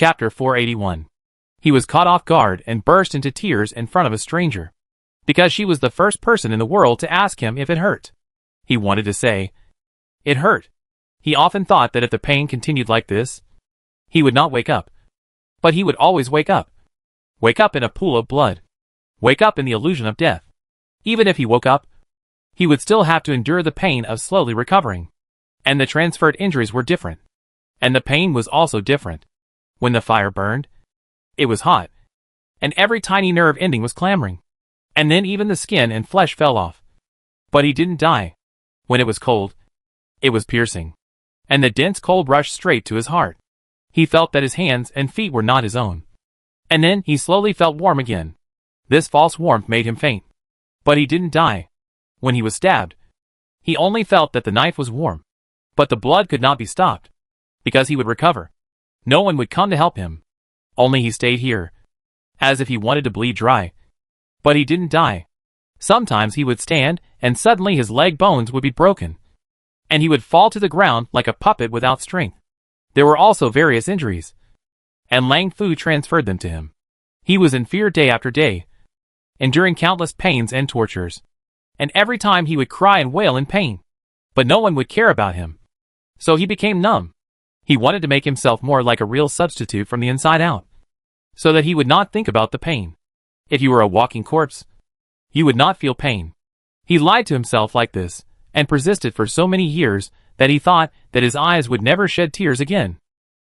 Chapter 481. He was caught off guard and burst into tears in front of a stranger. Because she was the first person in the world to ask him if it hurt. He wanted to say, "It hurt." He often thought that if the pain continued like this, he would not wake up. But he would always wake up. Wake up in a pool of blood. Wake up in the illusion of death. Even if he woke up, he would still have to endure the pain of slowly recovering. And the transferred injuries were different. And the pain was also different. When the fire burned, it was hot. And every tiny nerve ending was clamoring. And then even the skin and flesh fell off. But he didn't die. When it was cold, it was piercing. And the dense cold rushed straight to his heart. He felt that his hands and feet were not his own. And then he slowly felt warm again. This false warmth made him faint. But he didn't die. When he was stabbed, he only felt that the knife was warm. But the blood could not be stopped. Because he would recover. No one would come to help him. Only he stayed here. As if he wanted to bleed dry. But he didn't die. Sometimes he would stand, and suddenly his leg bones would be broken. And he would fall to the ground like a puppet without strength. There were also various injuries. And Lang Fu transferred them to him. He was in fear day after day, enduring countless pains and tortures. And every time he would cry and wail in pain. But no one would care about him. So he became numb. He wanted to make himself more like a real substitute from the inside out. So that he would not think about the pain. If you were a walking corpse, you would not feel pain. He lied to himself like this, and persisted for so many years that he thought that his eyes would never shed tears again.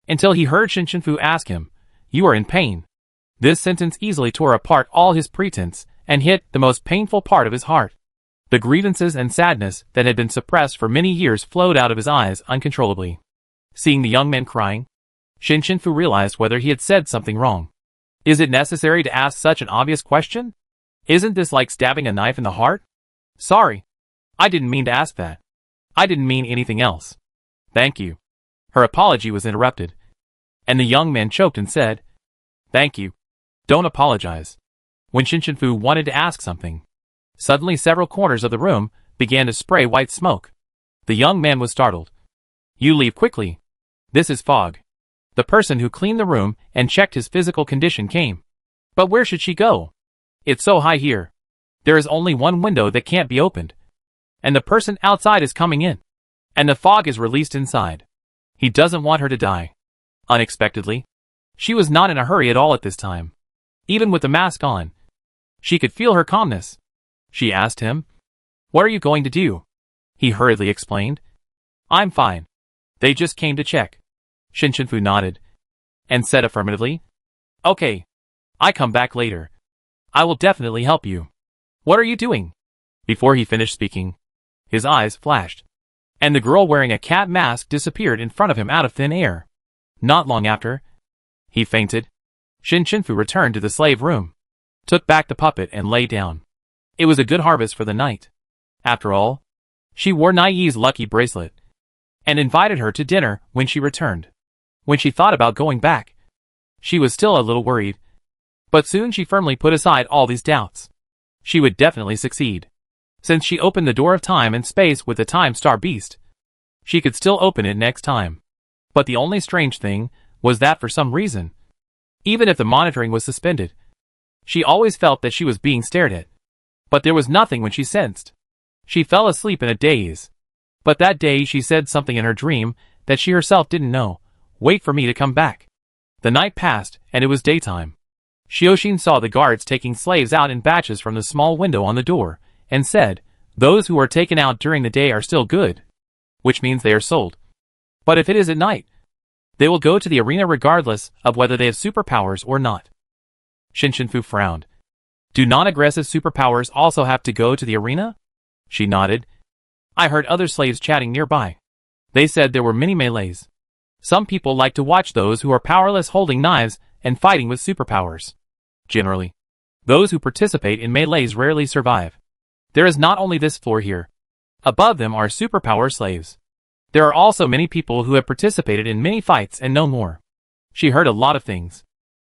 Until he heard Shinshinfu ask him, "You are in pain." This sentence easily tore apart all his pretense, and hit the most painful part of his heart. The grievances and sadness that had been suppressed for many years flowed out of his eyes uncontrollably. Seeing the young man crying, Shinshinfu realized whether he had said something wrong. Is it necessary to ask such an obvious question? Isn't this like stabbing a knife in the heart? Sorry. I didn't mean to ask that. I didn't mean anything else. Thank you. Her apology was interrupted. And the young man choked and said, "Thank you. Don't apologize." When Shinshinfu wanted to ask something, suddenly several corners of the room began to spray white smoke. The young man was startled. "You leave quickly. This is fog." The person who cleaned the room and checked his physical condition came. But where should she go? It's so high here. There is only one window that can't be opened. And the person outside is coming in. And the fog is released inside. He doesn't want her to die. Unexpectedly, she was not in a hurry at all at this time. Even with the mask on, she could feel her calmness. She asked him, "What are you going to do?" He hurriedly explained, "I'm fine. They just came to check." Shinshinfu nodded and said affirmatively, "Okay. I come back later. I will definitely help you." "What are you doing?" Before he finished speaking, his eyes flashed, and the girl wearing a cat mask disappeared in front of him out of thin air. Not long after, he fainted. Shinshinfu returned to the slave room, took back the puppet and lay down. It was a good harvest for the night. After all, she wore Nai's lucky bracelet, and invited her to dinner when she returned. When she thought about going back, she was still a little worried. But soon she firmly put aside all these doubts. She would definitely succeed. Since she opened the door of time and space with the time star beast, she could still open it next time. But the only strange thing was that for some reason, even if the monitoring was suspended, she always felt that she was being stared at. But there was nothing when she sensed. She fell asleep in a daze. But that day she said something in her dream that she herself didn't know. "Wait for me to come back." The night passed, and it was daytime. Shioshin saw the guards taking slaves out in batches from the small window on the door, and said, "Those who are taken out during the day are still good," which means they are sold. But if it is at night, they will go to the arena regardless of whether they have superpowers or not. Shinshinfu frowned. "Do non-aggressive superpowers also have to go to the arena?" She nodded. "I heard other slaves chatting nearby. They said there were many melees. Some people like to watch those who are powerless holding knives and fighting with superpowers. Generally, those who participate in melees rarely survive. There is not only this floor here. Above them are superpower slaves. There are also many people who have participated in many fights and know more." She heard a lot of things.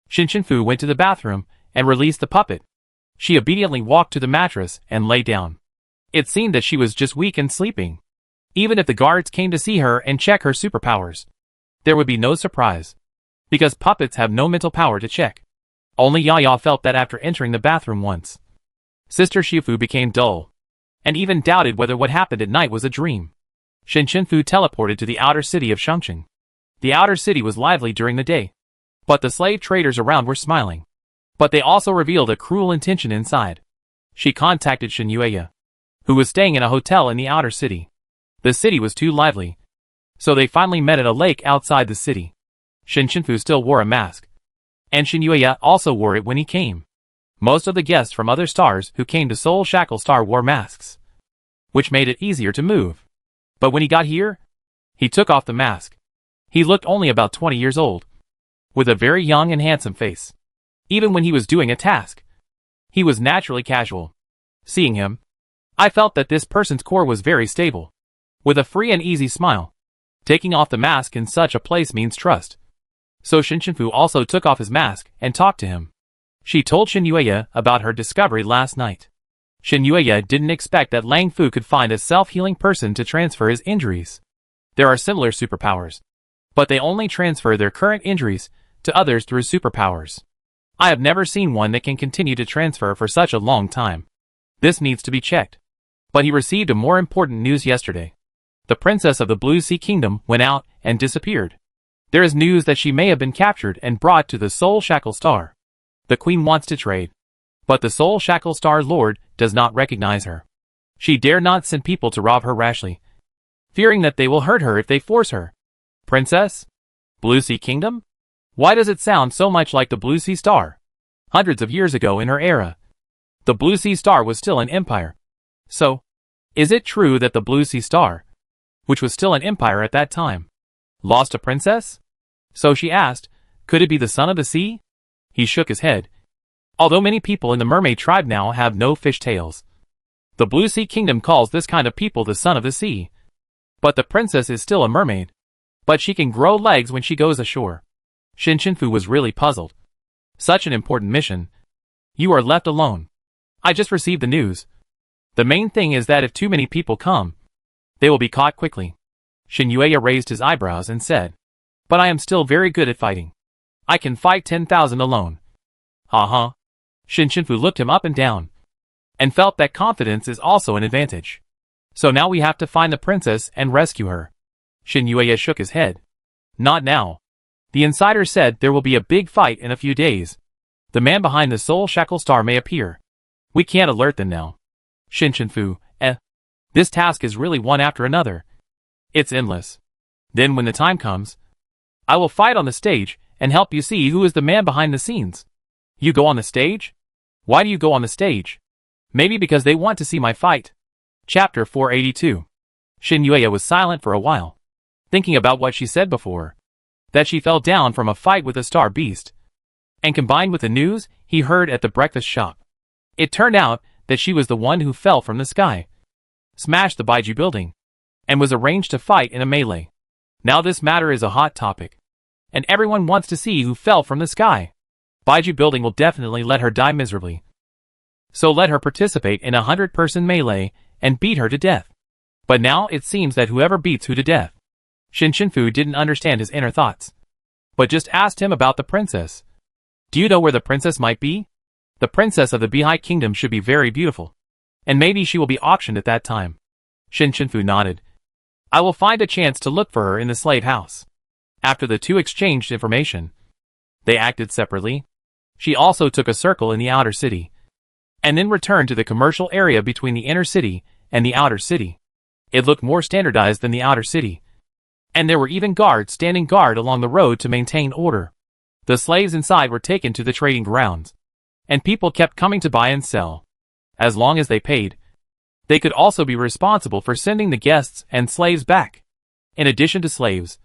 Shinshinfu went to the bathroom and released the puppet. She obediently walked to the mattress and lay down. It seemed that she was just weak and sleeping. Even if the guards came to see her and check her superpowers, there would be no surprise. because puppets have no mental power to check. Only Yaya felt that after entering the bathroom once. Sister Shifu became dull, and even doubted whether what happened at night was a dream. Shinshinfu teleported to the outer city of Shangqing. The outer city was lively during the day, but the slave traders around were smiling. But they also revealed a cruel intention inside. She contacted Shinyue, who was staying in a hotel in the outer city. The city was too lively, so they finally met at a lake outside the city. Shinshinfu still wore a mask, and Shinyue also wore it when he came. Most of the guests from other stars who came to Soul Shackle Star wore masks, which made it easier to move. But when he got here, he took off the mask. He looked only about 20 years old, with a very young and handsome face. Even when he was doing a task, he was naturally casual. Seeing him, I felt that this person's core was very stable, with a free and easy smile. Taking off the mask in such a place means trust. So Shinshinfu also took off his mask and talked to him. She told Shinyue about her discovery last night. Shinyue didn't expect that Lang Fu could find a self-healing person to transfer his injuries. There are similar superpowers, but they only transfer their current injuries to others through superpowers. I have never seen one that can continue to transfer for such a long time. This needs to be checked. But he received a more important news yesterday. The princess of the Blue Sea Kingdom went out and disappeared. There is news that she may have been captured and brought to the Soul Shackle Star. The queen wants to trade, but the Soul Shackle Star Lord does not recognize her. She dare not send people to rob her rashly, fearing that they will hurt her if they force her. Princess? Blue Sea Kingdom? Why does it sound so much like the Blue Sea Star? Hundreds of years ago in her era, the Blue Sea Star was still an empire. So, is it true that the Blue Sea Star, which was still an empire at that time, lost a princess? So she asked, could it be the Son of the Sea? He shook his head. Although many people in the mermaid tribe now have no fish tails, the Blue Sea Kingdom calls this kind of people the Son of the Sea. But the princess is still a mermaid. But she can grow legs when she goes ashore. Shinshinfu was really puzzled. Such an important mission. You are left alone. I just received the news. The main thing is that if too many people come, they will be caught quickly. Shinyue raised his eyebrows and said, but I am still very good at fighting. I can fight 10,000 alone. Ha. Shinshinfu looked him up and down, and felt that confidence is also an advantage. So now we have to find the princess and rescue her. Shinyue shook his head. Not now. The insider said there will be a big fight in a few days. The man behind the Soul Shackle Star may appear. We can't alert them now. Shinshinfu, this task is really one after another. It's endless. Then when the time comes, I will fight on the stage and help you see who is the man behind the scenes. You go on the stage? Why do you go on the stage? Maybe because they want to see my fight. Chapter 482. Shinyue was silent for a while, thinking about what she said before, that she fell down from a fight with a star beast, and combined with the news he heard at the breakfast shop. It turned out that she was the one who fell from the sky, smashed the Baiju building, and was arranged to fight in a melee. Now this matter is a hot topic, and everyone wants to see who fell from the sky. Baiju building will definitely let her die miserably. So let her participate in a 100-person melee and beat her to death. But now it seems that whoever beats who to death. Shinshinfu didn't understand his inner thoughts, but just asked him about the princess. Do you know where the princess might be? The princess of the Beihai Kingdom should be very beautiful, and maybe she will be auctioned at that time. Shinshinfu nodded. I will find a chance to look for her in the slave house. After the two exchanged information, they acted separately. She also took a circle in the outer city, and then returned to the commercial area between the inner city and the outer city. It looked more standardized than the outer city, and there were even guards standing guard along the road to maintain order. The slaves inside were taken to the trading grounds, and people kept coming to buy and sell. As long as they paid, they could also be responsible for sending the guests and slaves back. In addition to slaves,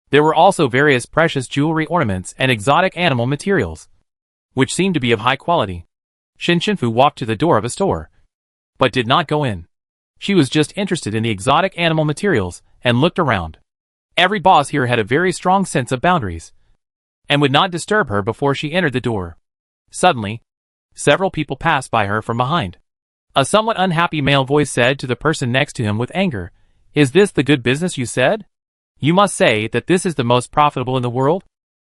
there were also various precious jewelry ornaments and exotic animal materials, which seemed to be of high quality. Shinshinfu walked to the door of a store, but did not go in. She was just interested in the exotic animal materials and looked around. Every boss here had a very strong sense of boundaries, and would not disturb her before she entered the door. Suddenly, several people passed by her from behind. A somewhat unhappy male voice said to the person next to him with anger, "Is this the good business you said? You must say that this is the most profitable in the world?"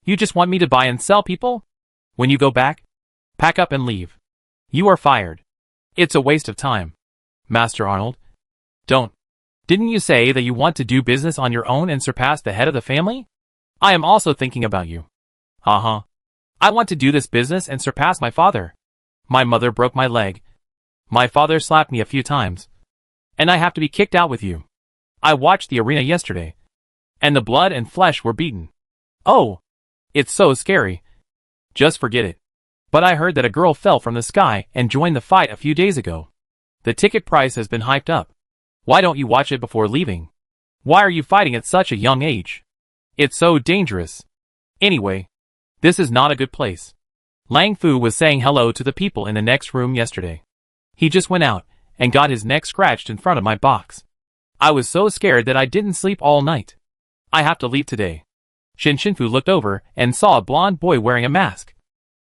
You just want me to buy and sell people? When you go back, pack up and leave. You are fired. It's a waste of time. Master Arnold. Don't. Didn't you say that you want to do business on your own and surpass the head of the family? I am also thinking about you. Uh-huh. I want to do this business and surpass my father. My mother broke my leg. My father slapped me a few times. And I have to be kicked out with you. I watched the arena yesterday. And the blood and flesh were beaten. Oh. It's so scary. Just forget it. But I heard that a girl fell from the sky and joined the fight a few days ago. The ticket price has been hyped up. Why don't you watch it before leaving? Why are you fighting at such a young age? It's so dangerous. Anyway, this is not a good place. Lang Fu was saying hello to the people in the next room yesterday. He just went out and got his neck scratched in front of my box. I was so scared that I didn't sleep all night. I have to leave today. Shin Shinfu looked over and saw a blonde boy wearing a mask,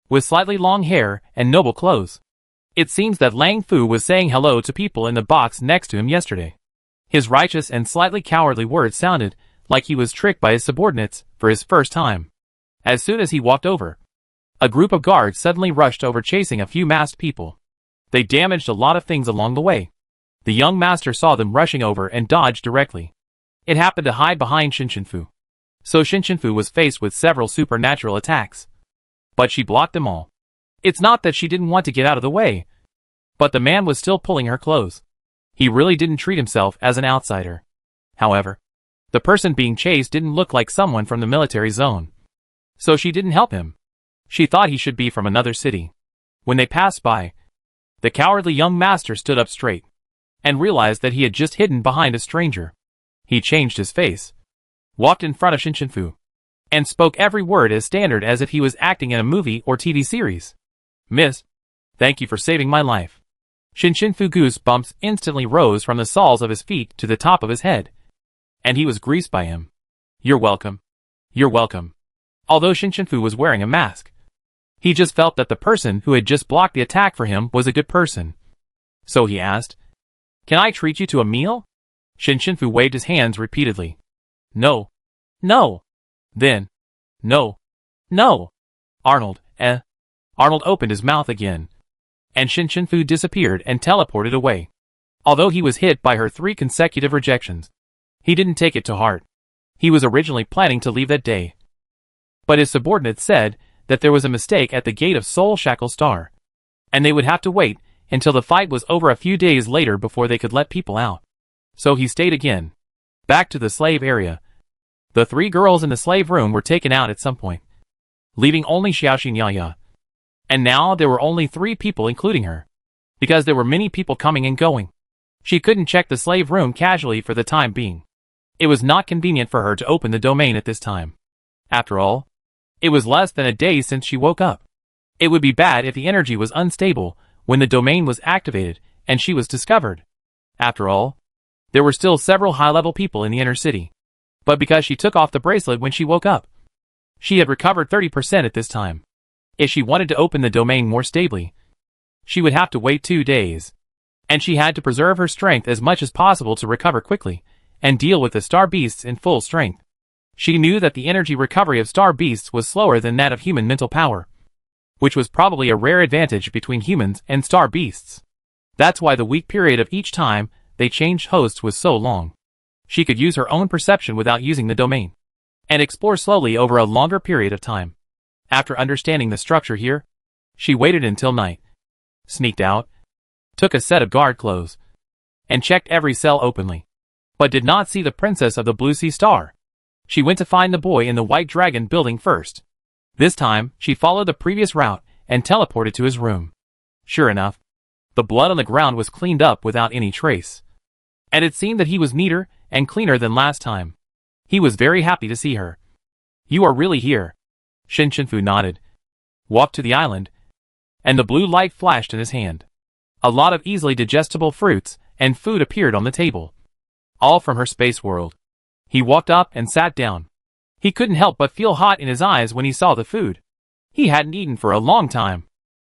with slightly long hair and noble clothes. It seems that Lang Fu was saying hello to people in the box next to him yesterday. His righteous and slightly cowardly words sounded like he was tricked by his subordinates for his first time. As soon as he walked over, a group of guards suddenly rushed over chasing a few masked people. They damaged a lot of things along the way. The young master saw them rushing over and dodged directly. It happened to hide behind Shin Shinfu. So Shin Shinfu was faced with several supernatural attacks. But she blocked them all. It's not that she didn't want to get out of the way, but the man was still pulling her clothes. He really didn't treat himself as an outsider. However, the person being chased didn't look like someone from the military zone. So she didn't help him. She thought he should be from another city. When they passed by, the cowardly young master stood up straight and realized that he had just hidden behind a stranger. He changed his face, walked in front of Shin Shinfu, and spoke every word as standard as if he was acting in a movie or TV series. Miss, thank you for saving my life. Shin Shinfu goosebumps instantly rose from the soles of his feet to the top of his head, and he was greased by him. You're welcome. You're welcome. Although Shin Shinfu was wearing a mask, he just felt that the person who had just blocked the attack for him was a good person. So he asked, Can I treat you to a meal? Shin Shinfu waved his hands repeatedly. No. No. Then. No. No. Arnold, Arnold opened his mouth again, and Shin Shinfu disappeared and teleported away. Although he was hit by her 3 consecutive rejections, he didn't take it to heart. He was originally planning to leave that day. But his subordinates said that there was a mistake at the gate of Soul Shackle Star, and they would have to wait until the fight was over a few days later before they could let people out. So he stayed again. Back to the slave area. The 3 girls in the slave room were taken out at some point, leaving only Xiaoxin Yaya. And now there were only 3 people including her, because there were many people coming and going. She couldn't check the slave room casually for the time being. It was not convenient for her to open the domain at this time. After all, it was less than a day since she woke up. It would be bad if the energy was unstable when the domain was activated and she was discovered. After all, there were still several high-level people in the inner city. But because she took off the bracelet when she woke up, she had recovered 30% at this time. If she wanted to open the domain more stably, she would have to wait 2 days. And she had to preserve her strength as much as possible to recover quickly and deal with the star beasts in full strength. She knew that the energy recovery of star beasts was slower than that of human mental power, which was probably a rare advantage between humans and star beasts. That's why the week period of each time they changed hosts was so long. She could use her own perception without using the domain, and explore slowly over a longer period of time. After understanding the structure here, she waited until night, sneaked out, took a set of guard clothes, and checked every cell openly, but did not see the princess of the Blue Sea Star. She went to find the boy in the White Dragon building first. This time, she followed the previous route and teleported to his room. Sure enough, the blood on the ground was cleaned up without any trace, and it seemed that he was neater and cleaner than last time. He was very happy to see her. You are really here. Shin Shinfu nodded, walked to the island, and the blue light flashed in his hand. A lot of easily digestible fruits and food appeared on the table, all from her space world. He walked up and sat down. He couldn't help but feel hot in his eyes when he saw the food. He hadn't eaten for a long time.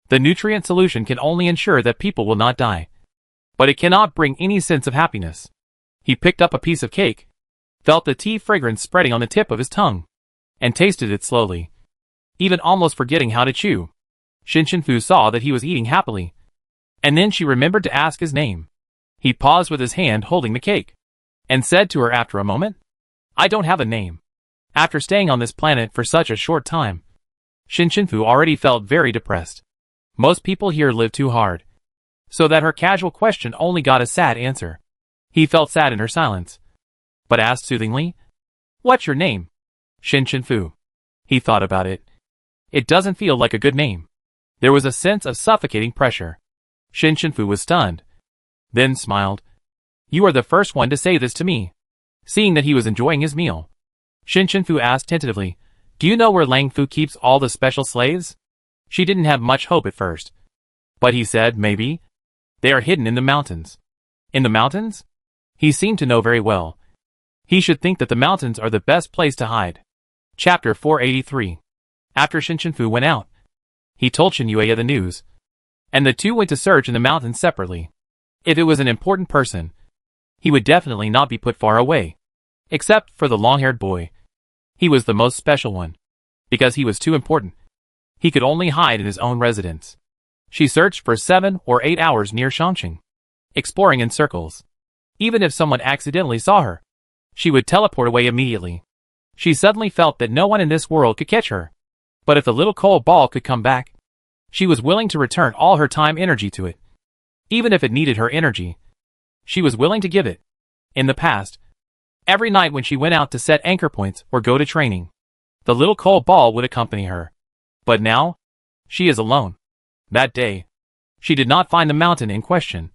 The nutrient solution can only ensure that people will not die, but it cannot bring any sense of happiness. He picked up a piece of cake, felt the tea fragrance spreading on the tip of his tongue, and tasted it slowly. even almost forgetting how to chew. Shinshinfu saw that he was eating happily. And then she remembered to ask his name. He paused with his hand holding the cake, and said to her after a moment, "I don't have a name." After staying on this planet for such a short time, Shinshinfu already felt very depressed. Most people here live too hard, so that her casual question only got a sad answer. He felt sad in her silence, but asked soothingly, "What's your name?" Shinshinfu. He thought about it. It doesn't feel like a good name. There was a sense of suffocating pressure. Shinshinfu was stunned, then smiled. "You are the first one to say this to me." Seeing that he was enjoying his meal, Shinshinfu asked tentatively, "Do you know where Lang Fu keeps all the special slaves?" She didn't have much hope at first, but he said, "Maybe. They are hidden in the mountains." In the mountains? He seemed to know very well. He should think that the mountains are the best place to hide. Chapter 483. After Shinshinfu went out, he told Shinyue the news, and the two went to search in the mountains separately. If it was an important person, he would definitely not be put far away. Except for the long-haired boy. He was the most special one. Because he was too important, he could only hide in his own residence. She searched for 7 or 8 hours near Shangqing, exploring in circles. Even if someone accidentally saw her, she would teleport away immediately. She suddenly felt that no one in this world could catch her. But if the little coal ball could come back, she was willing to return all her time energy to it. Even if it needed her energy, she was willing to give it. In the past, every night when she went out to set anchor points or go to training, the little coal ball would accompany her. But now, she is alone. That day, she did not find the mountain in question.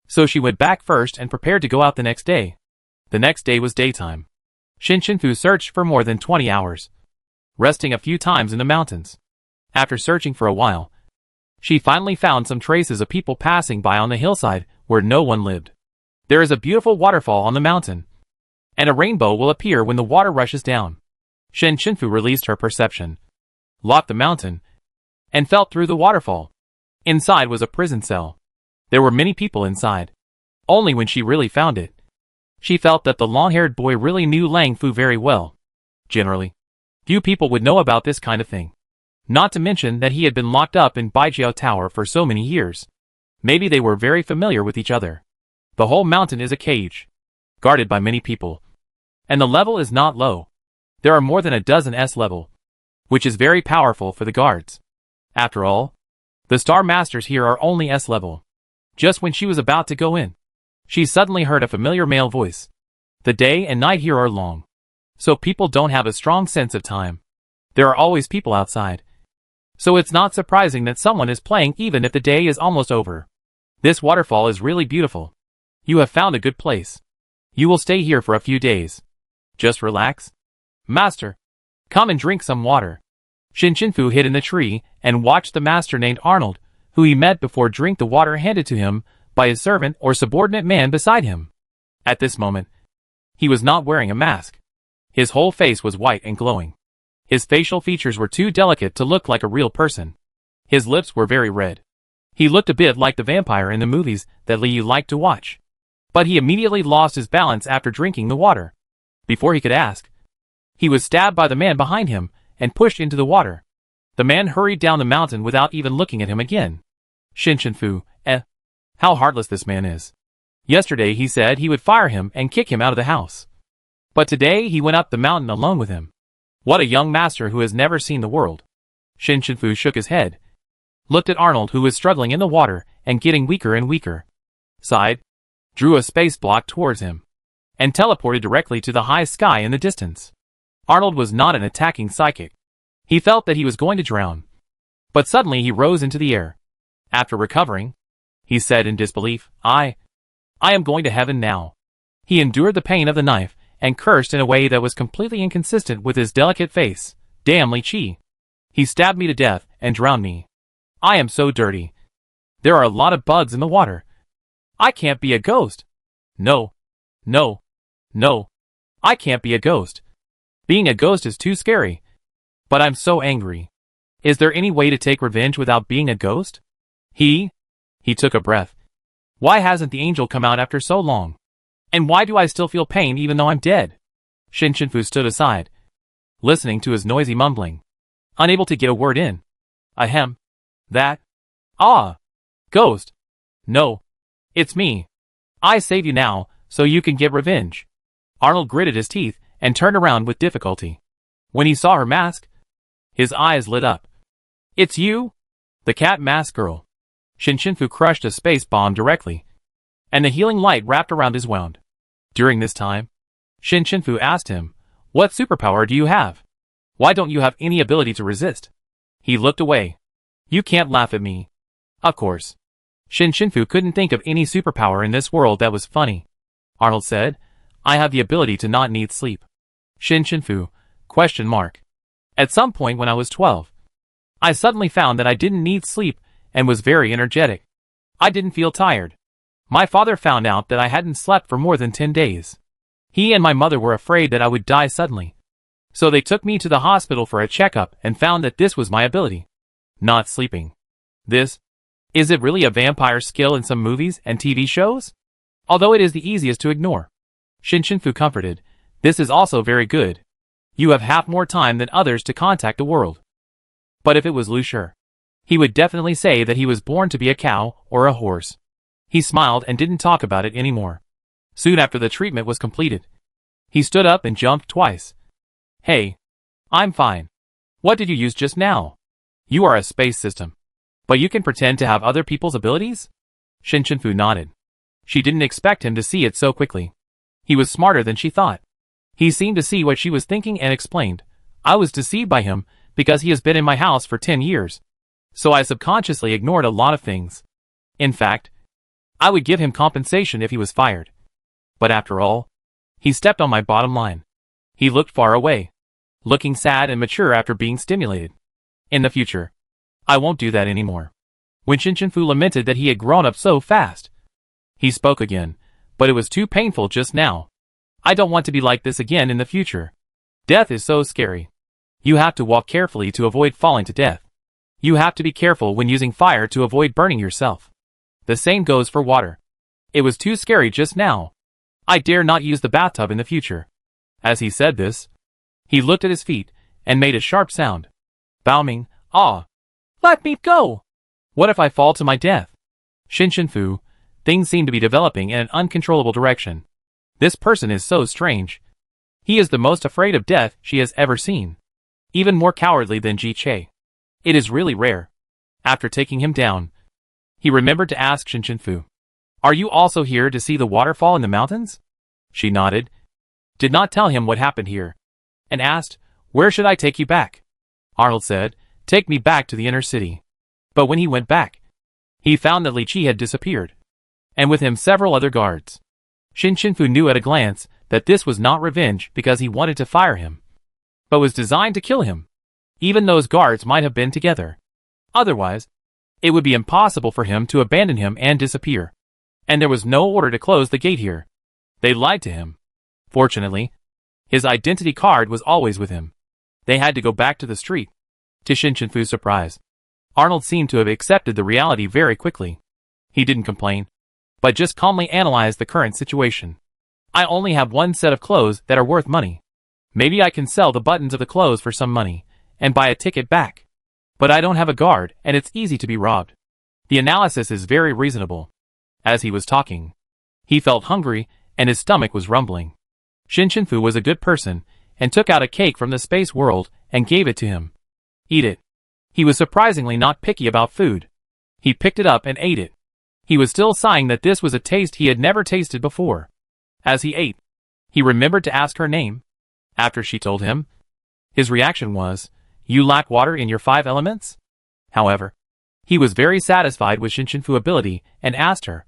So she went back first and prepared to go out the next day. The next day was daytime. Shinshinfu searched for more than 20 hours, resting a few times in the mountains. After searching for a while, she finally found some traces of people passing by on the hillside where no one lived. There is a beautiful waterfall on the mountain, and a rainbow will appear when the water rushes down. Shinshinfu released her perception, locked the mountain, and felt through the waterfall. Inside was a prison cell. There were many people inside. Only when she really found it, she felt that the long-haired boy really knew Lang Fu very well. Generally, few people would know about this kind of thing. Not to mention that he had been locked up in Baijiao Tower for so many years. Maybe they were very familiar with each other. The whole mountain is a cage, guarded by many people. And the level is not low. There are more than a dozen S level, which is very powerful for the guards. After all, the Star Masters here are only S level. Just when she was about to go in, she suddenly heard a familiar male voice. The day and night here are long, so people don't have a strong sense of time. There are always people outside, so it's not surprising that someone is playing even if the day is almost over. This waterfall is really beautiful. You have found a good place. You will stay here for a few days. Just relax. Master, come and drink some water. Shinshinfu hid in the tree and watched the master named Arnold, who he met before, drink the water handed to him by his servant or subordinate man beside him. At this moment, he was not wearing a mask. His whole face was white and glowing. His facial features were too delicate to look like a real person. His lips were very red. He looked a bit like the vampire in the movies that Liu liked to watch. But he immediately lost his balance after drinking the water. Before he could ask, he was stabbed by the man behind him and pushed into the water. The man hurried down the mountain without even looking at him again. Shinshinfu, how heartless this man is. Yesterday he said he would fire him and kick him out of the house. But today he went up the mountain alone with him. What a young master who has never seen the world. Shinshinfu shook his head, looked at Arnold, who was struggling in the water and getting weaker and weaker, sighed, drew a space block towards him, and teleported directly to the high sky in the distance. Arnold was not an attacking psychic. He felt that he was going to drown. But suddenly he rose into the air. After recovering, he said in disbelief, I am going to heaven now. He endured the pain of the knife and cursed in a way that was completely inconsistent with his delicate face. Damn Li Qi. He stabbed me to death and drowned me. I am so dirty. There are a lot of bugs in the water. I can't be a ghost. No. No. No. I can't be a ghost. Being a ghost is too scary. But I'm so angry. Is there any way to take revenge without being a ghost? He took a breath. Why hasn't the angel come out after so long? And why do I still feel pain even though I'm dead? Shinshinfu stood aside, listening to his noisy mumbling. unable to get a word in. Ahem. That? Ah. Ghost. No. It's me. I save you now, so you can get revenge. Arnold gritted his teeth and turned around with difficulty. When he saw her mask, his eyes lit up. It's you? The cat mask girl. Shinshinfu crushed a space bomb directly, and the healing light wrapped around his wound. During this time, Shinshinfu asked him, what superpower do you have? Why don't you have any ability to resist? He looked away. You can't laugh at me. Of course. Shinshinfu couldn't think of any superpower in this world that was funny. Arnold said, I have the ability to not need sleep. Shinshinfu, ? At some point when I was 12, I suddenly found that I didn't need sleep and was very energetic. I didn't feel tired. My father found out that I hadn't slept for more than 10 days. He and my mother were afraid that I would die suddenly. So they took me to the hospital for a checkup and found that this was my ability. Not sleeping. Is it really a vampire skill in some movies and TV shows? Although it is the easiest to ignore. Shinshinfu comforted, this is also very good. You have half more time than others to contact the world. But if it was Lu Shi, he would definitely say that he was born to be a cow or a horse. He smiled and didn't talk about it anymore. Soon after the treatment was completed, he stood up and jumped twice. Hey. I'm fine. What did you use just now? You are a space system. But you can pretend to have other people's abilities? Shinshinfu nodded. She didn't expect him to see it so quickly. He was smarter than she thought. He seemed to see what she was thinking and explained, I was deceived by him because he has been in my house for 10 years. So I subconsciously ignored a lot of things. In fact, I would give him compensation if he was fired. But after all, he stepped on my bottom line. He looked far away, looking sad and mature after being stimulated. In the future, I won't do that anymore. When Shinshinfu lamented that he had grown up so fast, he spoke again, but it was too painful just now. I don't want to be like this again in the future. Death is so scary. You have to walk carefully to avoid falling to death. You have to be careful when using fire to avoid burning yourself. The same goes for water. It was too scary just now. I dare not use the bathtub in the future. As he said this, he looked at his feet and made a sharp sound. Baoming, ah! Let me go! What if I fall to my death? Shinshinfu, things seem to be developing in an uncontrollable direction. This person is so strange. He is the most afraid of death she has ever seen. Even more cowardly than Ji Che. It is really rare. After taking him down, he remembered to ask Shinshinfu, are you also here to see the waterfall in the mountains? She nodded, did not tell him what happened here, and asked, where should I take you back? Arnold said, take me back to the inner city. But when he went back, he found that Li Qi had disappeared, and with him several other guards. Shinshinfu knew at a glance that this was not revenge because he wanted to fire him, but was designed to kill him. Even those guards might have been together. Otherwise, it would be impossible for him to abandon him and disappear. And there was no order to close the gate here. They lied to him. Fortunately, his identity card was always with him. They had to go back to the street. To Shinshinfu's surprise, Arnold seemed to have accepted the reality very quickly. He didn't complain, but just calmly analyzed the current situation. I only have one set of clothes that are worth money. Maybe I can sell the buttons of the clothes for some money and buy a ticket back. But I don't have a guard and it's easy to be robbed. The analysis is very reasonable. As he was talking, he felt hungry and his stomach was rumbling. Shinshinfu was a good person and took out a cake from the space world and gave it to him. Eat it. He was surprisingly not picky about food. He picked it up and ate it. He was still sighing that this was a taste he had never tasted before. As he ate, he remembered to ask her name. After she told him, his reaction was, you lack water in your 5 elements? However, he was very satisfied with Shinshinfu's ability and asked her,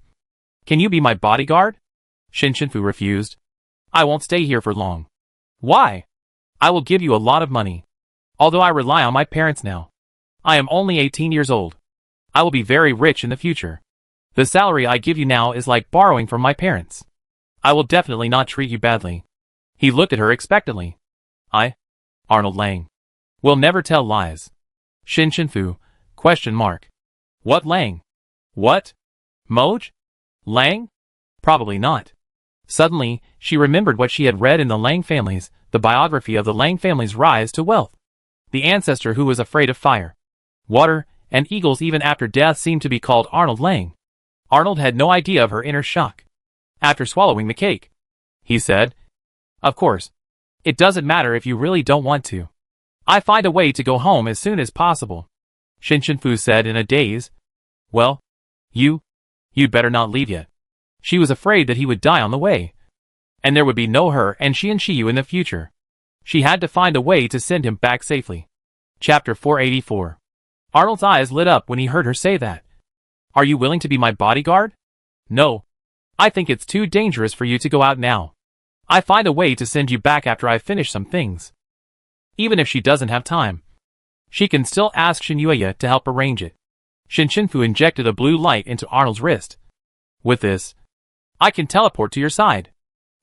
can you be my bodyguard? Shinshinfu refused. I won't stay here for long. Why? I will give you a lot of money. Although I rely on my parents now. I am only 18 years old. I will be very rich in the future. The salary I give you now is like borrowing from my parents. I will definitely not treat you badly. He looked at her expectantly. Arnold Lang. Will never tell lies. Shinshinfu, ? What Lang? What? Moj? Lang? Probably not. Suddenly, she remembered what she had read in the Lang families, the biography of the Lang family's rise to wealth. the ancestor who was afraid of fire, water, and eagles even after death seemed to be called Arnold Lang. Arnold had no idea of her inner shock. After swallowing the cake, he said, "Of course. It doesn't matter if you really don't want to. I find a way to go home as soon as possible." Shinshinfu said in a daze. "Well, you'd better not leave yet." She was afraid that he would die on the way, and there would be no her and Shiyu in the future. She had to find a way to send him back safely. Chapter 484. Arnold's eyes lit up when he heard her say that. "Are you willing to be my bodyguard?" "No. I think it's too dangerous for you to go out now. I find a way to send you back after I finish some things." Even if she doesn't have time, she can still ask Shinyuya to help arrange it. Shinshinfu injected a blue light into Arnold's wrist. "With this, I can teleport to your side."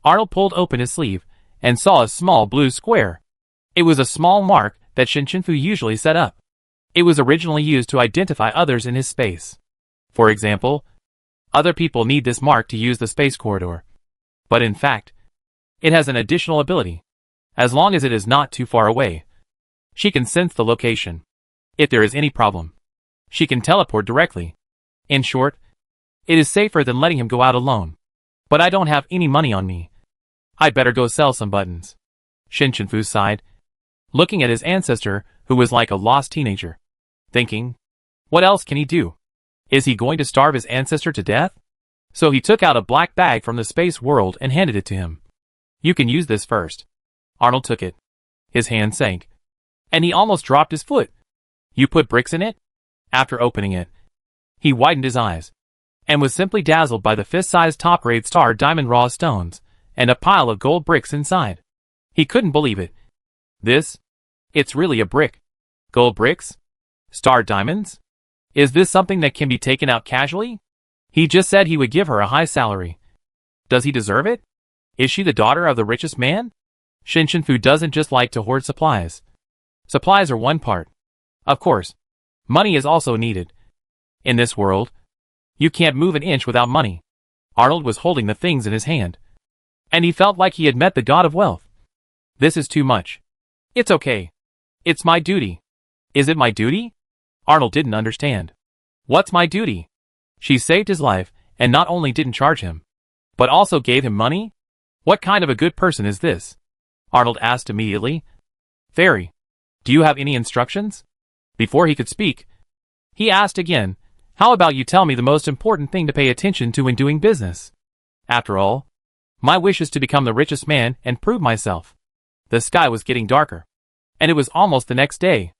Arnold pulled open his sleeve and saw a small blue square. It was a small mark that Shinshinfu usually set up. It was originally used to identify others in his space. For example, other people need this mark to use the space corridor. But in fact, it has an additional ability. As long as it is not too far away, she can sense the location. If there is any problem, she can teleport directly. In short, it is safer than letting him go out alone. But I don't have any money on me. I'd better go sell some buttons. Shinshinfu sighed, looking at his ancestor, who was like a lost teenager. Thinking, what else can he do? Is he going to starve his ancestor to death? So he took out a black bag from the space world and handed it to him. "You can use this first." Arnold took it. His hand sank, and he almost dropped his foot. "You put bricks in it?" After opening it, he widened his eyes, and was simply dazzled by the fist-sized top-grade star diamond raw stones, and a pile of gold bricks inside. He couldn't believe it. It's really a brick. Gold bricks? Star diamonds? Is this something that can be taken out casually? He just said he would give her a high salary. Does he deserve it? Is she the daughter of the richest man? Shinshinfu doesn't just like to hoard supplies. Supplies are one part. Of course, money is also needed. In this world, you can't move an inch without money. Arnold was holding the things in his hand, and he felt like he had met the god of wealth. This is too much. It's okay. It's my duty. Is it my duty? Arnold didn't understand. What's my duty? She saved his life, and not only didn't charge him, but also gave him money? What kind of a good person is this? Arnold asked immediately. Fairy, do you have any instructions? Before he could speak, he asked again, how about you tell me the most important thing to pay attention to when doing business? After all, my wish is to become the richest man and prove myself. The sky was getting darker, and it was almost the next day.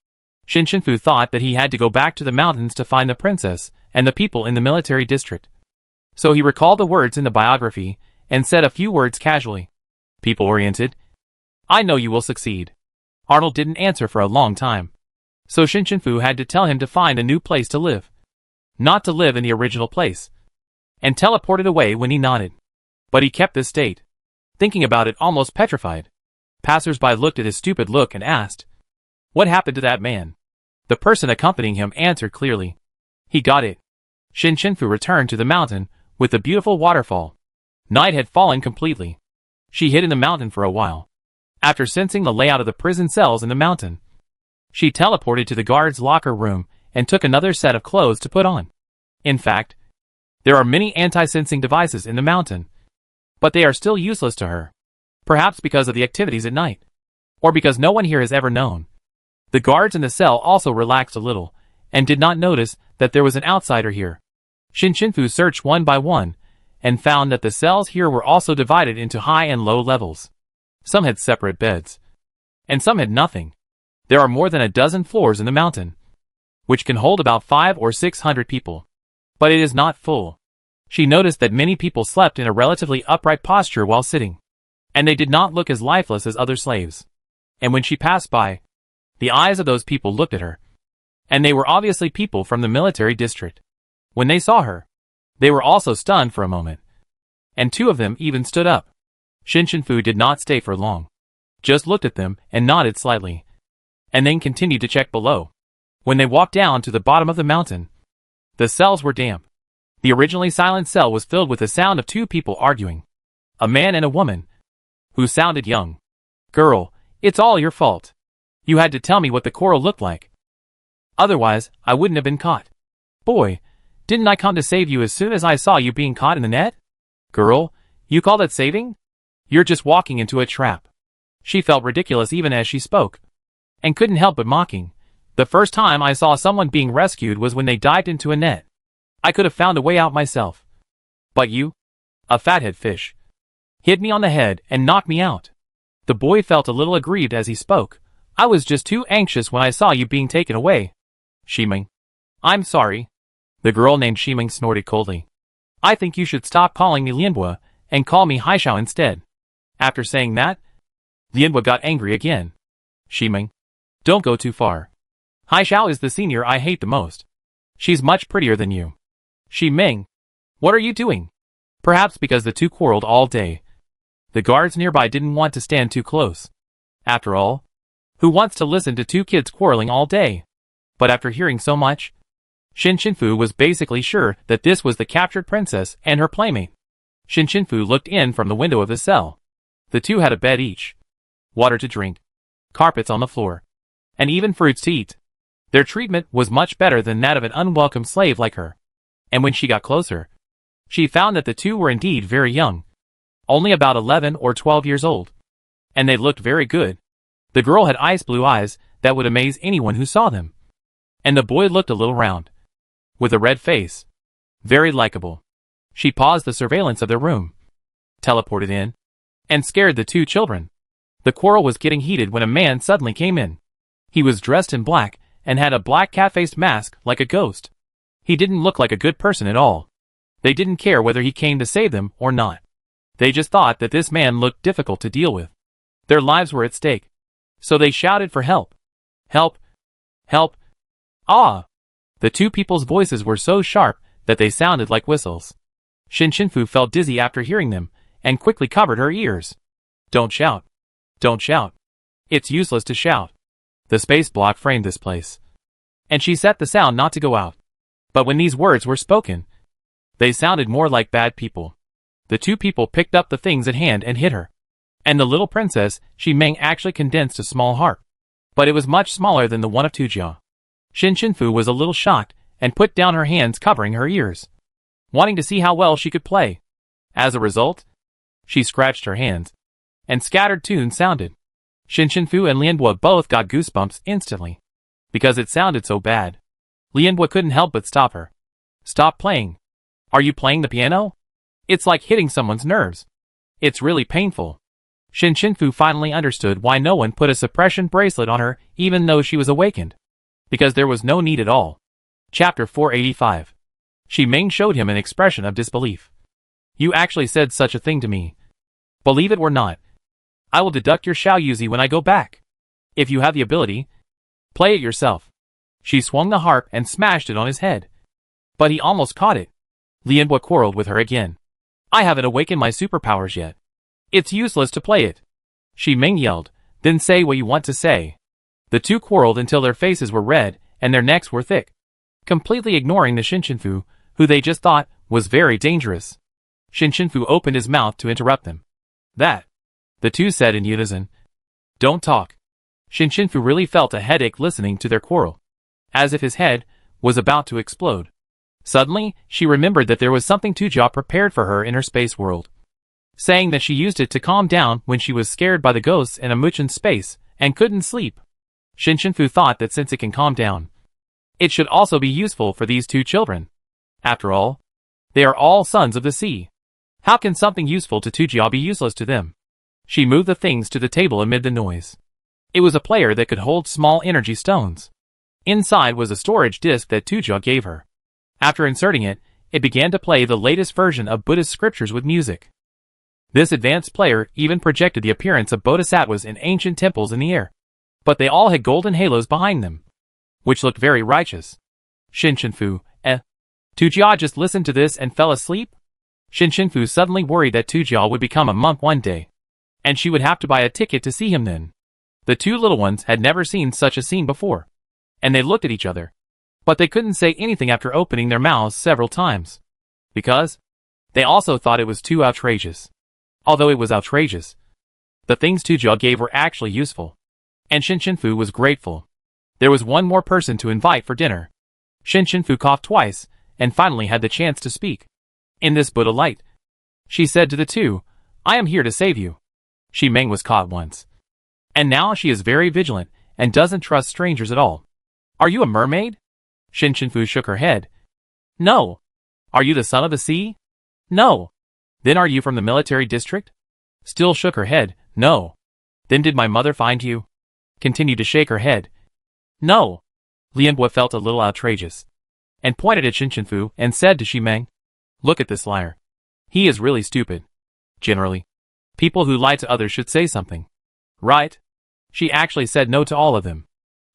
Shinshinfu thought that he had to go back to the mountains to find the princess and the people in the military district. So he recalled the words in the biography and said a few words casually. People-oriented. I know you will succeed. Arnold didn't answer for a long time. So Shinshinfu had to tell him to find a new place to live. Not to live in the original place. And teleported away when he nodded. But he kept this state, thinking about it almost petrified. Passers-by looked at his stupid look and asked, what happened to that man? The person accompanying him answered clearly. He got it. Shinshinfu returned to the mountain with the beautiful waterfall. Night had fallen completely. She hid in the mountain for a while. After sensing the layout of the prison cells in the mountain, she teleported to the guard's locker room and took another set of clothes to put on. In fact, there are many anti-sensing devices in the mountain, but they are still useless to her. Perhaps because of the activities at night, or because no one here has ever known. The guards in the cell also relaxed a little, and did not notice that there was an outsider here. Shinshinfu searched one by one, and found that the cells here were also divided into high and low levels. Some had separate beds, and some had nothing. There are more than a dozen floors in the mountain, which can hold about 500 or 600 people. But it is not full. She noticed that many people slept in a relatively upright posture while sitting, and they did not look as lifeless as other slaves. And when she passed by, the eyes of those people looked at her, and they were obviously people from the military district. When they saw her, they were also stunned for a moment, and two of them even stood up. Shinshinfu did not stay for long, just looked at them and nodded slightly, and then continued to check below. When they walked down to the bottom of the mountain, the cells were damp. The originally silent cell was filled with the sound of two people arguing, a man and a woman, who sounded young. Girl, it's all your fault. You had to tell me what the coral looked like. Otherwise, I wouldn't have been caught. Boy, didn't I come to save you as soon as I saw you being caught in the net? Girl, you call that saving? You're just walking into a trap. She felt ridiculous even as she spoke, and couldn't help but mocking. The first time I saw someone being rescued was when they dived into a net. I could have found a way out myself. But you, a fathead fish, hit me on the head and knocked me out. The boy felt a little aggrieved as he spoke. I was just too anxious when I saw you being taken away. Shiming. I'm sorry. The girl named Shiming snorted coldly. I think you should stop calling me Lianhua and call me Haishao instead. After saying that, Lianhua got angry again. Shiming. Don't go too far. Haishao is the senior I hate the most. She's much prettier than you. Shiming. What are you doing? Perhaps because the two quarreled all day. The guards nearby didn't want to stand too close. After all, who wants to listen to two kids quarreling all day? But after hearing so much, Shinfu was basically sure that this was the captured princess and her playmate. Shinfu looked in from the window of the cell. The two had a bed each, water to drink, carpets on the floor, and even fruits to eat. Their treatment was much better than that of an unwelcome slave like her. And when she got closer, she found that the two were indeed very young, only about 11 or 12 years old. And they looked very good. The girl had ice blue eyes that would amaze anyone who saw them. And the boy looked a little round, with a red face. Very likable. She paused the surveillance of their room, teleported in, and scared the two children. The quarrel was getting heated when a man suddenly came in. He was dressed in black and had a black cat-faced mask like a ghost. He didn't look like a good person at all. They didn't care whether he came to save them or not. They just thought that this man looked difficult to deal with. Their lives were at stake. So they shouted for help. Help! Help! Ah! The two people's voices were so sharp that they sounded like whistles. Shinfu felt dizzy after hearing them, and quickly covered her ears. Don't shout. Don't shout. It's useless to shout. The space block framed this place. And she set the sound not to go out. But when these words were spoken, they sounded more like bad people. The two people picked up the things at hand and hit her. And the little princess, Shiming, actually condensed a small harp. But it was much smaller than the one of Tujia. Shinfu was a little shocked and put down her hands covering her ears, wanting to see how well she could play. As a result, she scratched her hands, and scattered tunes sounded. Shinfu and Lianhua both got goosebumps instantly, because it sounded so bad. Lianhua couldn't help but stop her. Stop playing. Are you playing the piano? It's like hitting someone's nerves. It's really painful. Shinfu finally understood why no one put a suppression bracelet on her even though she was awakened. Because there was no need at all. Chapter 485. Shiming showed him an expression of disbelief. You actually said such a thing to me. Believe it or not, I will deduct your Xiaoyuzi when I go back. If you have the ability, play it yourself. She swung the harp and smashed it on his head. But he almost caught it. Lianhua quarreled with her again. I haven't awakened my superpowers yet. It's useless to play it. Shiming yelled, then say what you want to say. The two quarreled until their faces were red and their necks were thick, completely ignoring the Shinfu, who they just thought was very dangerous. Shinfu opened his mouth to interrupt them. That, the two said in unison. Don't talk. Shinfu really felt a headache listening to their quarrel, as if his head was about to explode. Suddenly, she remembered that there was something Tujia prepared for her in her space world, saying that she used it to calm down when she was scared by the ghosts in a Muchin space and couldn't sleep. Shinfu thought that since it can calm down, it should also be useful for these two children. After all, they are all sons of the sea. How can something useful to Tujia be useless to them? She moved the things to the table amid the noise. It was a player that could hold small energy stones. Inside was a storage disk that Tujia gave her. After inserting it, it began to play the latest version of Buddhist scriptures with music. This advanced player even projected the appearance of bodhisattvas in ancient temples in the air. But they all had golden halos behind them, which looked very righteous. Shinfu, Tujia just listened to this and fell asleep? Shinfu suddenly worried that Tujia would become a monk one day, and she would have to buy a ticket to see him then. The two little ones had never seen such a scene before, and they looked at each other. But they couldn't say anything after opening their mouths several times, because they also thought it was too outrageous. Although it was outrageous, the things Tujia gave were actually useful. And Shin was grateful. There was one more person to invite for dinner. Shin coughed twice, and finally had the chance to speak. In this Buddha light, she said to the two, I am here to save you. Shi Meng was caught once. And now she is very vigilant, and doesn't trust strangers at all. Are you a mermaid? Shin shook her head. No. Are you the son of the sea? No. Then are you from the military district? Still shook her head. No. Then did my mother find you? Continued to shake her head. No. Lianhua felt a little outrageous, and pointed at Shin and said to Shi Meng, look at this liar. He is really stupid. Generally, people who lie to others should say something. Right? She actually said no to all of them.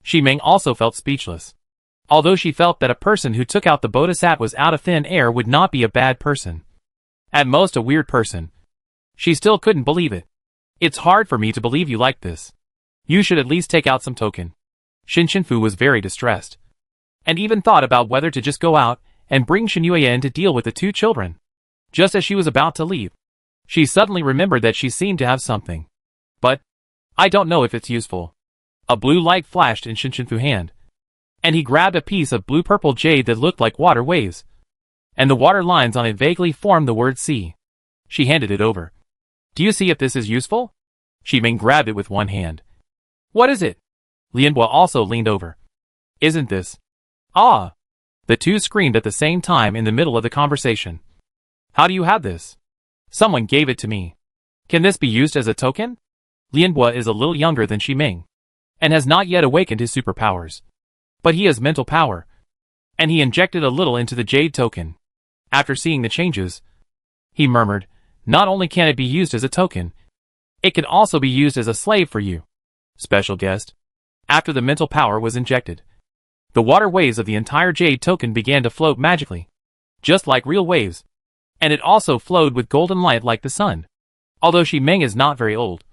Shi Meng also felt speechless. Although she felt that a person who took out the bodhisattva was out of thin air would not be a bad person. At most a weird person. She still couldn't believe it. It's hard for me to believe you like this. You should at least take out some token. Shin was very distressed, and even thought about whether to just go out and bring Shin Yue in to deal with the two children. Just as she was about to leave, she suddenly remembered that she seemed to have something. But I don't know if it's useful. A blue light flashed in Shin Fu's hand, and he grabbed a piece of blue-purple jade that looked like water waves, and the water lines on it vaguely formed the word sea. She handed it over. Do you see if this is useful? Shi Meng grabbed it with one hand. What is it? Lianhua also leaned over. Isn't this? Ah! The two screamed at the same time in the middle of the conversation. How do you have this? Someone gave it to me. Can this be used as a token? Lianhua is a little younger than Shi Meng, and has not yet awakened his superpowers. But he has mental power, and he injected a little into the jade token. After seeing the changes, he murmured, not only can it be used as a token, it can also be used as a slave for you, special guest. After the mental power was injected, the water waves of the entire jade token began to float magically, just like real waves, and it also flowed with golden light like the sun. Although Shi Meng is not very old,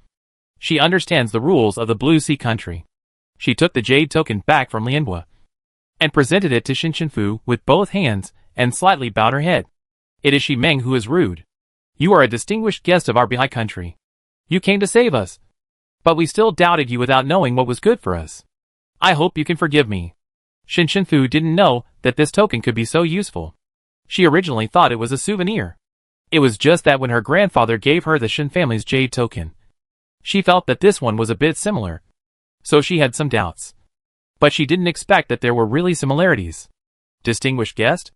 she understands the rules of the Blue Sea country. She took the jade token back from Lianhua, and presented it to Shin Fu with both hands, and slightly bowed her head. It is Shi Meng who is rude. You are a distinguished guest of our Bihai country. You came to save us, but we still doubted you without knowing what was good for us. I hope you can forgive me. Shin Fu didn't know that this token could be so useful. She originally thought it was a souvenir. It was just that when her grandfather gave her the Shin family's jade token, she felt that this one was a bit similar, so she had some doubts. But she didn't expect that there were really similarities. Distinguished guest?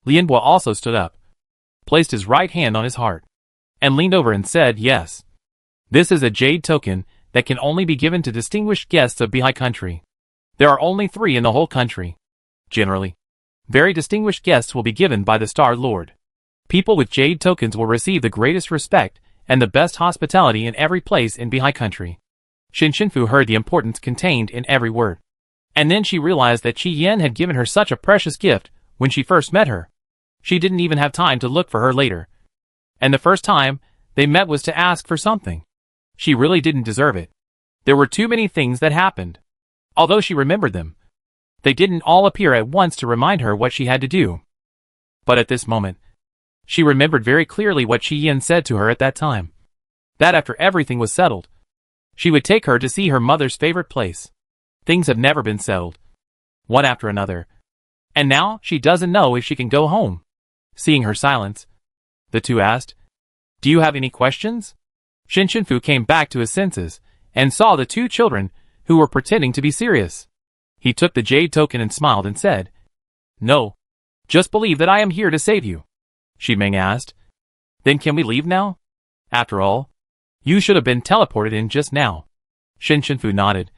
Lianhua also stood up, placed his right hand on his heart, and leaned over and said, yes. This is a jade token that can only be given to distinguished guests of Bihai country. There are only 3 in the whole country. Generally, very distinguished guests will be given by the Star Lord. People with jade tokens will receive the greatest respect and the best hospitality in every place in Bihai country. Shin Fu heard the importance contained in every word. And then she realized that Qi Yan had given her such a precious gift when she first met her. She didn't even have time to look for her later. And the first time they met was to ask for something. She really didn't deserve it. There were too many things that happened. Although she remembered them, they didn't all appear at once to remind her what she had to do. But at this moment, she remembered very clearly what Qi Yan said to her at that time. That after everything was settled, she would take her to see her mother's favorite place. Things have never been settled, one after another, and now she doesn't know if she can go home. Seeing her silence, the two asked, do you have any questions? Shin Fu came back to his senses, and saw the 2 children, who were pretending to be serious. He took the jade token and smiled and said, no, just believe that I am here to save you. Shi Meng asked, then can we leave now? After all, you should have been teleported in just now. Shin Fu nodded.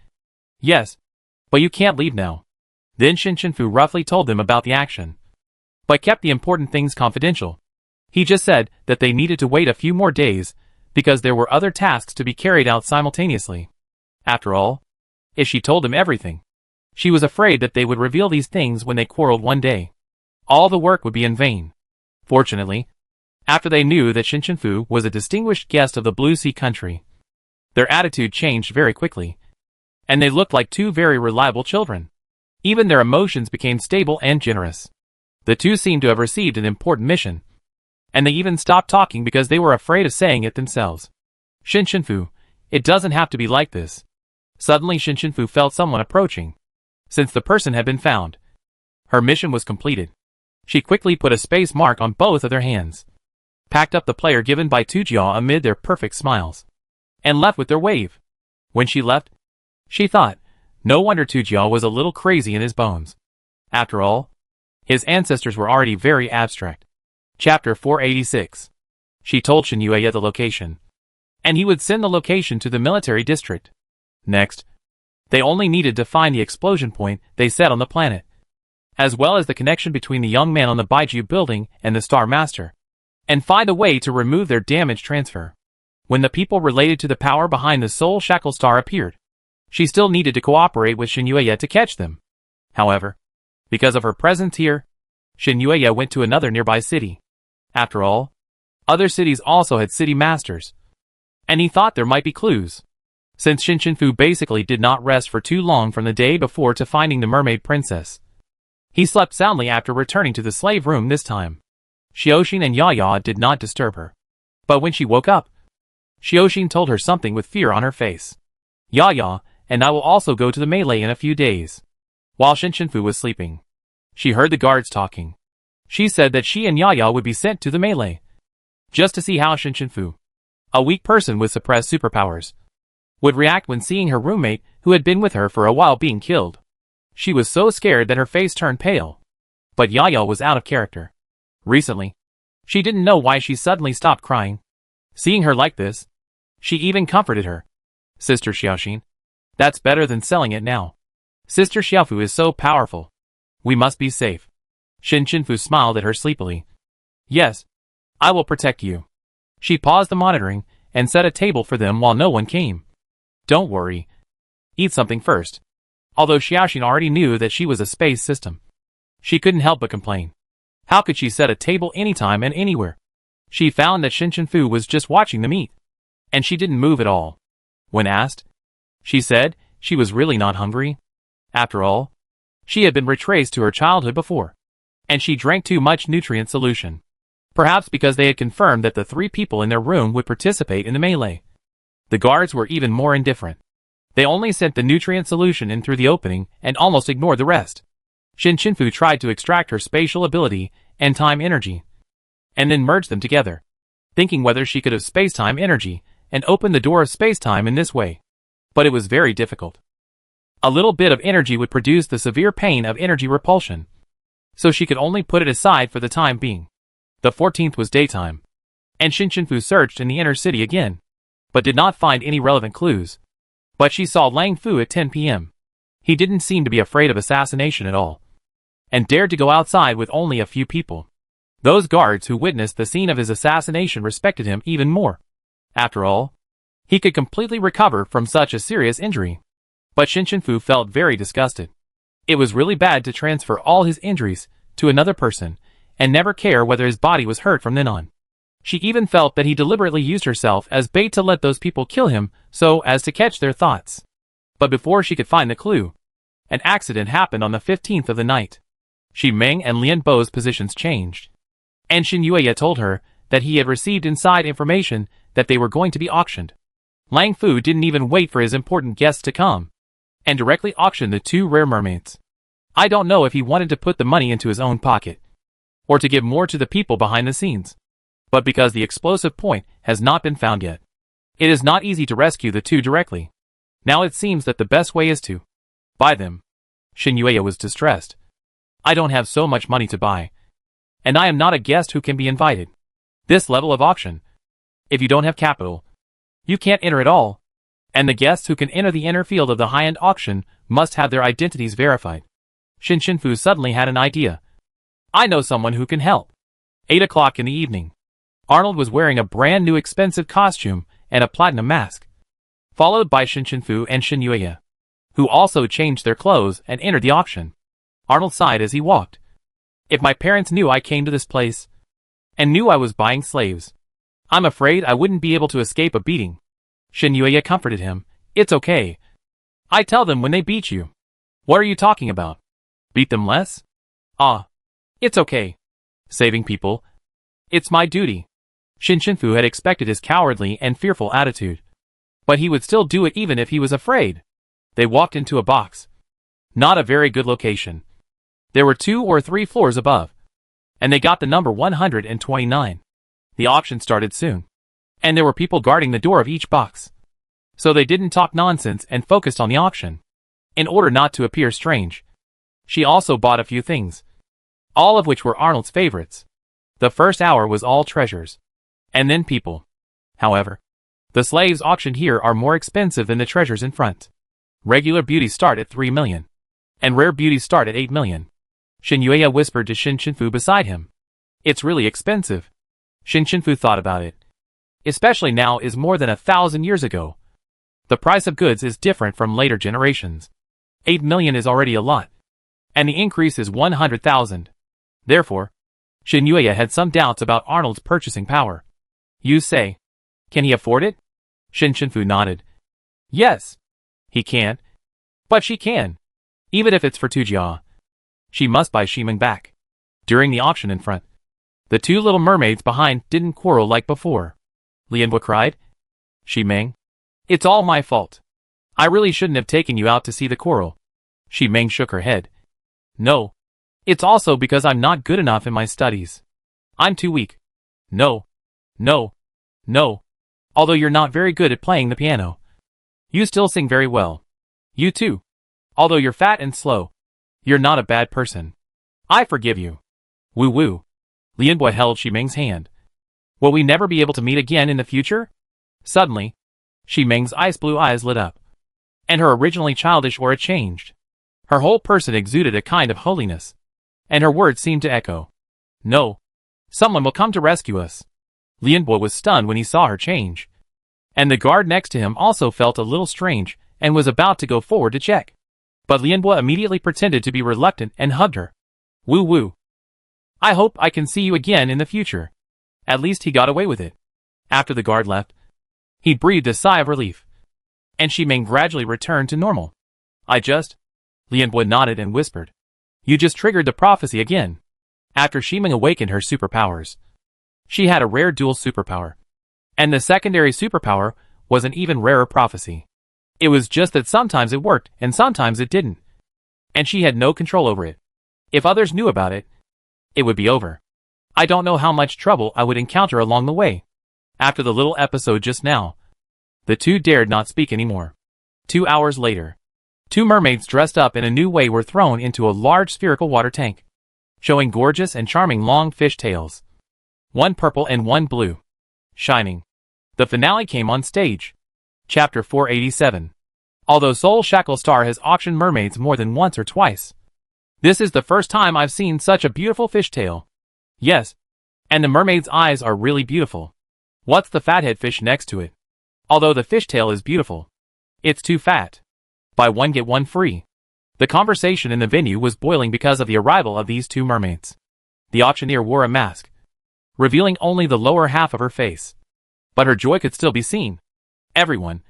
Yes, but you can't leave now. Then Shin Fu roughly told them about the action, but kept the important things confidential. He just said that they needed to wait a few more days, because there were other tasks to be carried out simultaneously. After all, if she told him everything, she was afraid that they would reveal these things when they quarreled one day. All the work would be in vain. Fortunately, after they knew that Shin Fu was a distinguished guest of the Blue Sea country, their attitude changed very quickly, and they looked like 2 very reliable children. Even their emotions became stable and generous. The 2 seemed to have received an important mission, and they even stopped talking because they were afraid of saying it themselves. Shin Fu, it doesn't have to be like this. Suddenly Shinshinfu felt someone approaching. Since the person had been found, her mission was completed. She quickly put a space mark on both of their hands, packed up the player given by Tujia amid their perfect smiles, and left with their wave. When she left, she thought, no wonder Tujia was a little crazy in his bones. After all, his ancestors were already very abstract. Chapter 486. She told Shinyue the location, and he would send the location to the military district. Next, they only needed to find the explosion point they set on the planet, as well as the connection between the young man on the Baiju building and the Star Master, and find a way to remove their damage transfer. When the people related to the power behind the Soul Shackle Star appeared, she still needed to cooperate with Shinyue to catch them. However, because of her presence here, Shinyue went to another nearby city. After all, other cities also had city masters, and he thought there might be clues. Since Shinshinfu basically did not rest for too long from the day before to finding the mermaid princess, he slept soundly after returning to the slave room this time. Xiaoxin and Yaya did not disturb her. But when she woke up, Xiaoxin told her something with fear on her face. Yaya and I will also go to the melee in a few days. While Shinshinfu was sleeping, she heard the guards talking. She said that she and Yaya would be sent to the melee, just to see how Shinshinfu, a weak person with suppressed superpowers, would react when seeing her roommate who had been with her for a while being killed. She was so scared that her face turned pale. But Yaya was out of character. Recently, she didn't know why she suddenly stopped crying. Seeing her like this, she even comforted her. Sister Xiaoxin, that's better than selling it now. Sister Xiaofu is so powerful. We must be safe. Shinshinfu smiled at her sleepily. Yes, I will protect you. She paused the monitoring and set a table for them while no one came. Don't worry. Eat something first. Although Xiaoxin already knew that she was a space system, she couldn't help but complain. How could she set a table anytime and anywhere? She found that Shinshinfu was just watching them eat, and she didn't move at all. When asked, she said she was really not hungry. After all, she had been retraced to her childhood before, and she drank too much nutrient solution. Perhaps because they had confirmed that the 3 people in their room would participate in the melee. The guards were even more indifferent. They only sent the nutrient solution in through the opening and almost ignored the rest. Shinshinfu tried to extract her spatial ability and time energy, and then merge them together, thinking whether she could have space-time energy and open the door of space-time in this way. But it was very difficult. A little bit of energy would produce the severe pain of energy repulsion, so she could only put it aside for the time being. The 14th was daytime, and Shinshinfu searched in the inner city again, but did not find any relevant clues. But she saw Lang Fu at 10 p.m. He didn't seem to be afraid of assassination at all, and dared to go outside with only a few people. Those guards who witnessed the scene of his assassination respected him even more. After all, he could completely recover from such a serious injury. But Shinshinfu felt very disgusted. It was really bad to transfer all his injuries to another person, and never care whether his body was hurt from then on. She even felt that he deliberately used herself as bait to let those people kill him so as to catch their thoughts. But before she could find the clue, an accident happened on the 15th of the night. Shi Meng and Lian Bo's positions changed, and Xin Yue told her that he had received inside information that they were going to be auctioned. Lang Fu didn't even wait for his important guests to come, and directly auctioned the 2 rare mermaids. I don't know if he wanted to put the money into his own pocket, or to give more to the people behind the scenes. But because the explosive point has not been found yet, it is not easy to rescue the 2 directly. Now it seems that the best way is to buy them. Xin Yue was distressed. I don't have so much money to buy, and I am not a guest who can be invited. This level of auction, if you don't have capital, you can't enter at all, and the guests who can enter the inner field of the high-end auction must have their identities verified. Shinshinfu suddenly had an idea. I know someone who can help. 8 o'clock in the evening. Arnold was wearing a brand new expensive costume and a platinum mask, followed by Shinshinfu and Xin Yue, who also changed their clothes and entered the auction. Arnold sighed as he walked. If my parents knew I came to this place, and knew I was buying slaves, I'm afraid I wouldn't be able to escape a beating. Xin Yue comforted him. It's okay. I tell them when they beat you. What are you talking about? Beat them less? Ah. It's okay. Saving people. It's my duty. Shinshinfu had expected his cowardly and fearful attitude, but he would still do it even if he was afraid. They walked into a box. Not a very good location. There were 2 or 3 floors above. And they got the number 129. The auction started soon. And there were people guarding the door of each box. So they didn't talk nonsense and focused on the auction. In order not to appear strange. She also bought a few things. All of which were Arnold's favorites. The first hour was all treasures. And then people. However, the slaves auctioned here are more expensive than the treasures in front. Regular beauties start at 3 million. And rare beauties start at 8 million. Shin Yueya whispered to Shin Shinfu beside him. It's really expensive. Shin Shinfu thought about it. Especially now is more than 1,000 years ago. The price of goods is different from later generations. 8 million is already a lot. And the increase is 100,000. Therefore, Shin Yueya had some doubts about Arnold's purchasing power. You say, can he afford it? Shin Shinfu nodded. Yes. He can't. But she can. Even if it's for 2 jia. She must buy Shimeng back. During the auction in front, the 2 little mermaids behind didn't quarrel like before. Lianhua cried. Shimeng. It's all my fault. I really shouldn't have taken you out to see the quarrel. Shimeng shook her head. No. It's also because I'm not good enough in my studies. I'm too weak. No. No. No. Although you're not very good at playing the piano. You still sing very well. You too. Although you're fat and slow. You're not a bad person. I forgive you. Woo woo. Lianhua held Shimeng's hand. Will we never be able to meet again in the future? Suddenly, Shimeng's ice blue eyes lit up. And her originally childish aura changed. Her whole person exuded a kind of holiness. And her words seemed to echo. No. Someone will come to rescue us. Lianhua was stunned when he saw her change. And the guard next to him also felt a little strange and was about to go forward to check. But Lianhua immediately pretended to be reluctant and hugged her. Woo woo. I hope I can see you again in the future. At least he got away with it. After the guard left, he breathed a sigh of relief. And Shimeng gradually returned to normal. Lianhua nodded and whispered. You just triggered the prophecy again. After Shimeng awakened her superpowers. She had a rare dual superpower. And the secondary superpower was an even rarer prophecy. It was just that sometimes it worked and sometimes it didn't. And she had no control over it. If others knew about it, it would be over. I don't know how much trouble I would encounter along the way. After the little episode just now, the 2 dared not speak anymore. 2 hours later, 2 mermaids dressed up in a new way were thrown into a large spherical water tank, showing gorgeous and charming long fish tails. 1 purple and 1 blue. Shining. The finale came on stage. Chapter 487. Although Soul Shackle Star has auctioned mermaids more than once or twice, this is the first time I've seen such a beautiful fishtail. Yes. And the mermaid's eyes are really beautiful. What's the fathead fish next to it? Although the fishtail is beautiful, it's too fat. Buy 1 get 1 free. The conversation in the venue was boiling because of the arrival of these 2 mermaids. The auctioneer wore a mask, revealing only the lower half of her face. But her joy could still be seen. Everyone.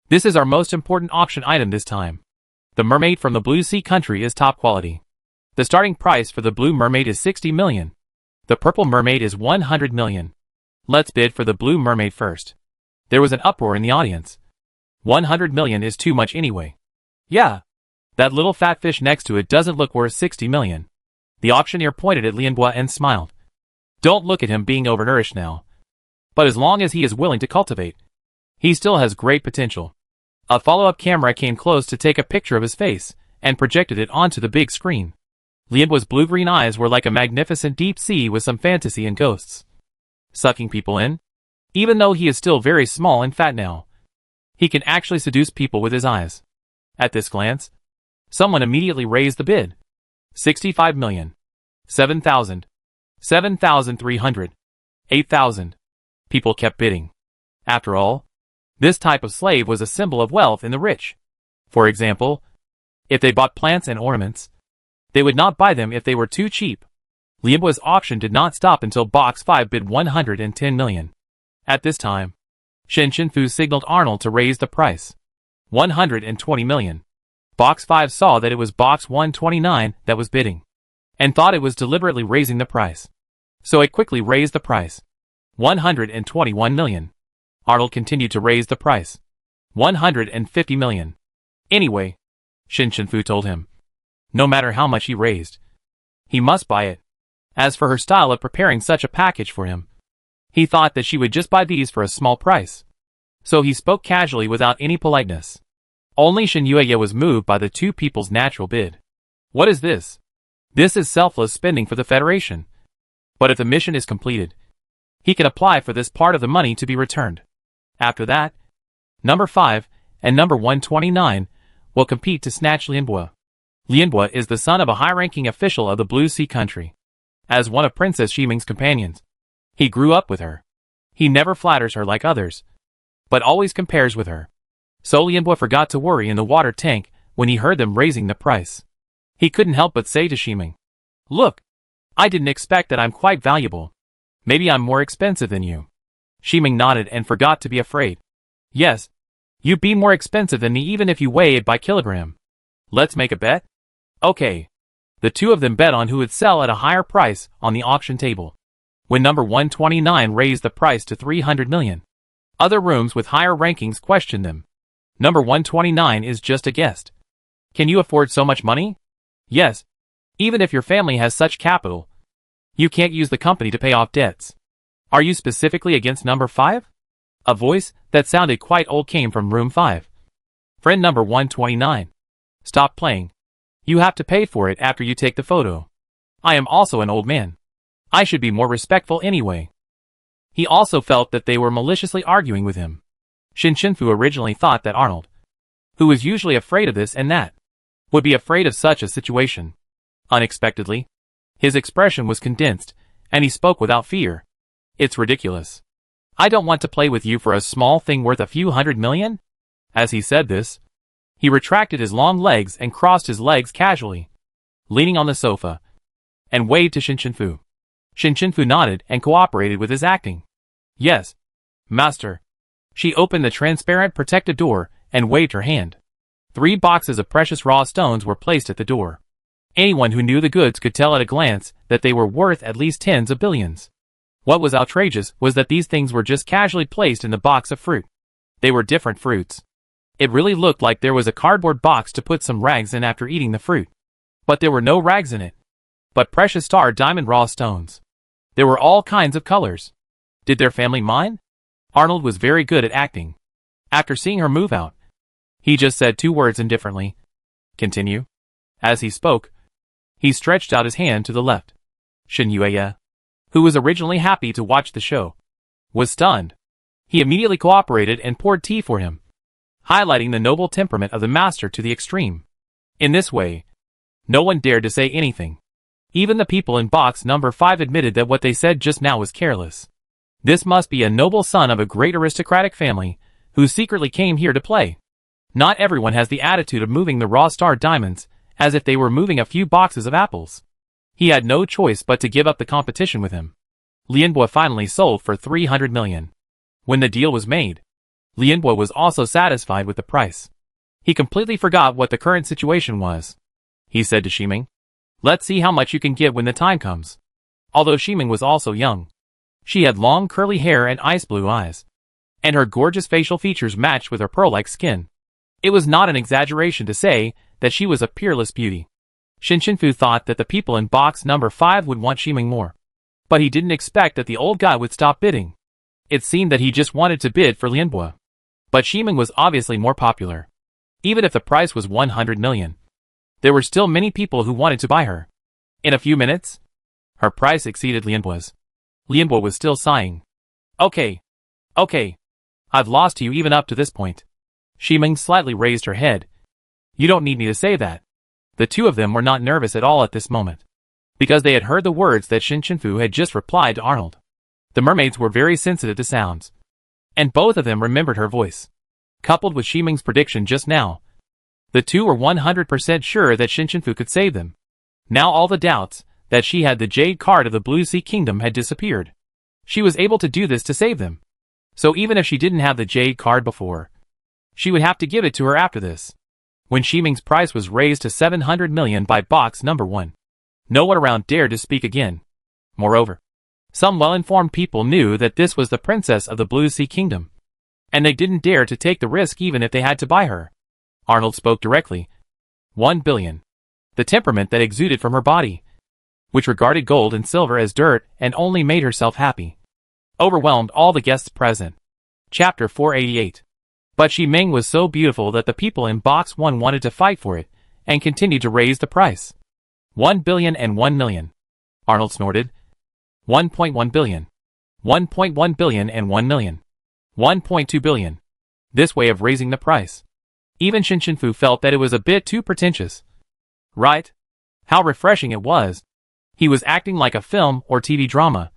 This is our most important auction item this time. The mermaid from the Blue Sea country is top quality. The starting price for the blue mermaid is 60 million. The purple mermaid is 100 million. Let's bid for the blue mermaid first. There was an uproar in the audience. 100 million is too much anyway. Yeah. That little fat fish next to it doesn't look worth 60 million. The auctioneer pointed at Lianhua and smiled. Don't look at him being overnourished now. But as long as he is willing to cultivate, he still has great potential. A follow-up camera came close to take a picture of his face and projected it onto the big screen. Lianhua's blue-green eyes were like a magnificent deep sea with some fantasy and ghosts, sucking people in. Even though he is still very small and fat now, he can actually seduce people with his eyes. At this glance, someone immediately raised the bid. 65 million. 7,000. 7,300. 8,000. People kept bidding. After all, this type of slave was a symbol of wealth in the rich. For example, if they bought plants and ornaments, they would not buy them if they were too cheap. Lianhua's auction did not stop until Box 5 bid 110 million. At this time, Shin Shinfu signaled Arnold to raise the price. 120 million. Box 5 saw that it was Box 129 that was bidding, and thought it was deliberately raising the price. So it quickly raised the price. 121 million. Arnold continued to raise the price. 150 million. Anyway, Shin Shinfu told him, no matter how much he raised, he must buy it. As for her style of preparing such a package for him, he thought that she would just buy these for a small price. So he spoke casually without any politeness. Only Shin Yueya was moved by the two people's natural bid. What is this? This is selfless spending for the Federation. But if the mission is completed, he can apply for this part of the money to be returned. After that, number 5 and number 129 will compete to snatch Lianbo. Lianbo is the son of a high-ranking official of the Blue Sea country. As one of Princess Ximing's companions, he grew up with her. He never flatters her like others, but always compares with her. So Lianbo forgot to worry in the water tank when he heard them raising the price. He couldn't help but say to Ximing, "Look, I didn't expect that I'm quite valuable. Maybe I'm more expensive than you." Ximing nodded and forgot to be afraid. "Yes, you'd be more expensive than me even if you weigh it by kilogram. Let's make a bet?" Okay. The two of them bet on who would sell at a higher price on the auction table. When number 129 raised the price to 300 million, other rooms with higher rankings questioned them. Number 129 is just a guest. Can you afford so much money? Yes. Even if your family has such capital, you can't use the company to pay off debts. Are you specifically against number 5? A voice that sounded quite old came from room 5. Friend number 129. Stop playing. You have to pay for it after you take the photo. I am also an old man. I should be more respectful anyway. He also felt that they were maliciously arguing with him. Shin Shinfu originally thought that Arnold, who was usually afraid of this and that, would be afraid of such a situation. Unexpectedly, his expression was condensed, and he spoke without fear. It's ridiculous. I don't want to play with you for a small thing worth a few hundred million? As he said this, he retracted his long legs and crossed his legs casually, leaning on the sofa, and waved to Shin Shinfu. Shin Shinfu nodded and cooperated with his acting. Yes, master. She opened the transparent protective door and waved her hand. 3 boxes of precious raw stones were placed at the door. Anyone who knew the goods could tell at a glance that they were worth at least tens of billions. What was outrageous was that these things were just casually placed in the box of fruit. They were different fruits. It really looked like there was a cardboard box to put some rags in after eating the fruit. But there were no rags in it, but precious star diamond raw stones. There were all kinds of colors. Did their family mind? Arnold was very good at acting. After seeing her move out, he just said 2 words indifferently. Continue. As he spoke, he stretched out his hand to the left. Shin Yueya, who was originally happy to watch the show, was stunned. He immediately cooperated and poured tea for him, highlighting the noble temperament of the master to the extreme. In this way, no one dared to say anything. Even the people in box number 5 admitted that what they said just now was careless. This must be a noble son of a great aristocratic family, who secretly came here to play. Not everyone has the attitude of moving the raw star diamonds, as if they were moving a few boxes of apples. He had no choice but to give up the competition with him. Lianbo finally sold for 300 million. When the deal was made, Lianbo was also satisfied with the price. He completely forgot what the current situation was. He said to Ximing, "Let's see how much you can get when the time comes." Although Ximing was also young, she had long curly hair and ice blue eyes, and her gorgeous facial features matched with her pearl-like skin. It was not an exaggeration to say that she was a peerless beauty. Shin Shinfu thought that the people in box number 5 would want Ximing more, but he didn't expect that the old guy would stop bidding. It seemed that he just wanted to bid for Lianbo. But Ximing was obviously more popular. Even if the price was 100 million, there were still many people who wanted to buy her. In a few minutes, her price exceeded Lianbo's. Lianbo was still sighing. Okay. I've lost to you even up to this point. Ximing slightly raised her head. You don't need me to say that. The two of them were not nervous at all at this moment, because they had heard the words that Shin Shinfu had just replied to Arnold. The mermaids were very sensitive to sounds, and both of them remembered her voice. Coupled with Ximing's prediction just now, the two were 100% sure that Shin Shinfu could save them. Now all the doubts that she had the jade card of the Blue Sea Kingdom had disappeared. She was able to do this to save them. So even if she didn't have the jade card before, she would have to give it to her after this. When Ximing's price was raised to 700 million by box number 1, no one around dared to speak again. Moreover, some well-informed people knew that this was the princess of the Blue Sea Kingdom, and they didn't dare to take the risk even if they had to buy her. Arnold spoke directly. 1 billion. The temperament that exuded from her body, which regarded gold and silver as dirt and only made herself happy, overwhelmed all the guests present. Chapter 488. But Xi Ming was so beautiful that the people in Box 1 wanted to fight for it, and continued to raise the price. 1 billion and 1 million. Arnold snorted. 1.1 billion. 1.1 billion and 1 million. 1.2 billion. This way of raising the price. Even Shin Shinfu felt that it was a bit too pretentious. Right? How refreshing it was. He was acting like a film or TV drama.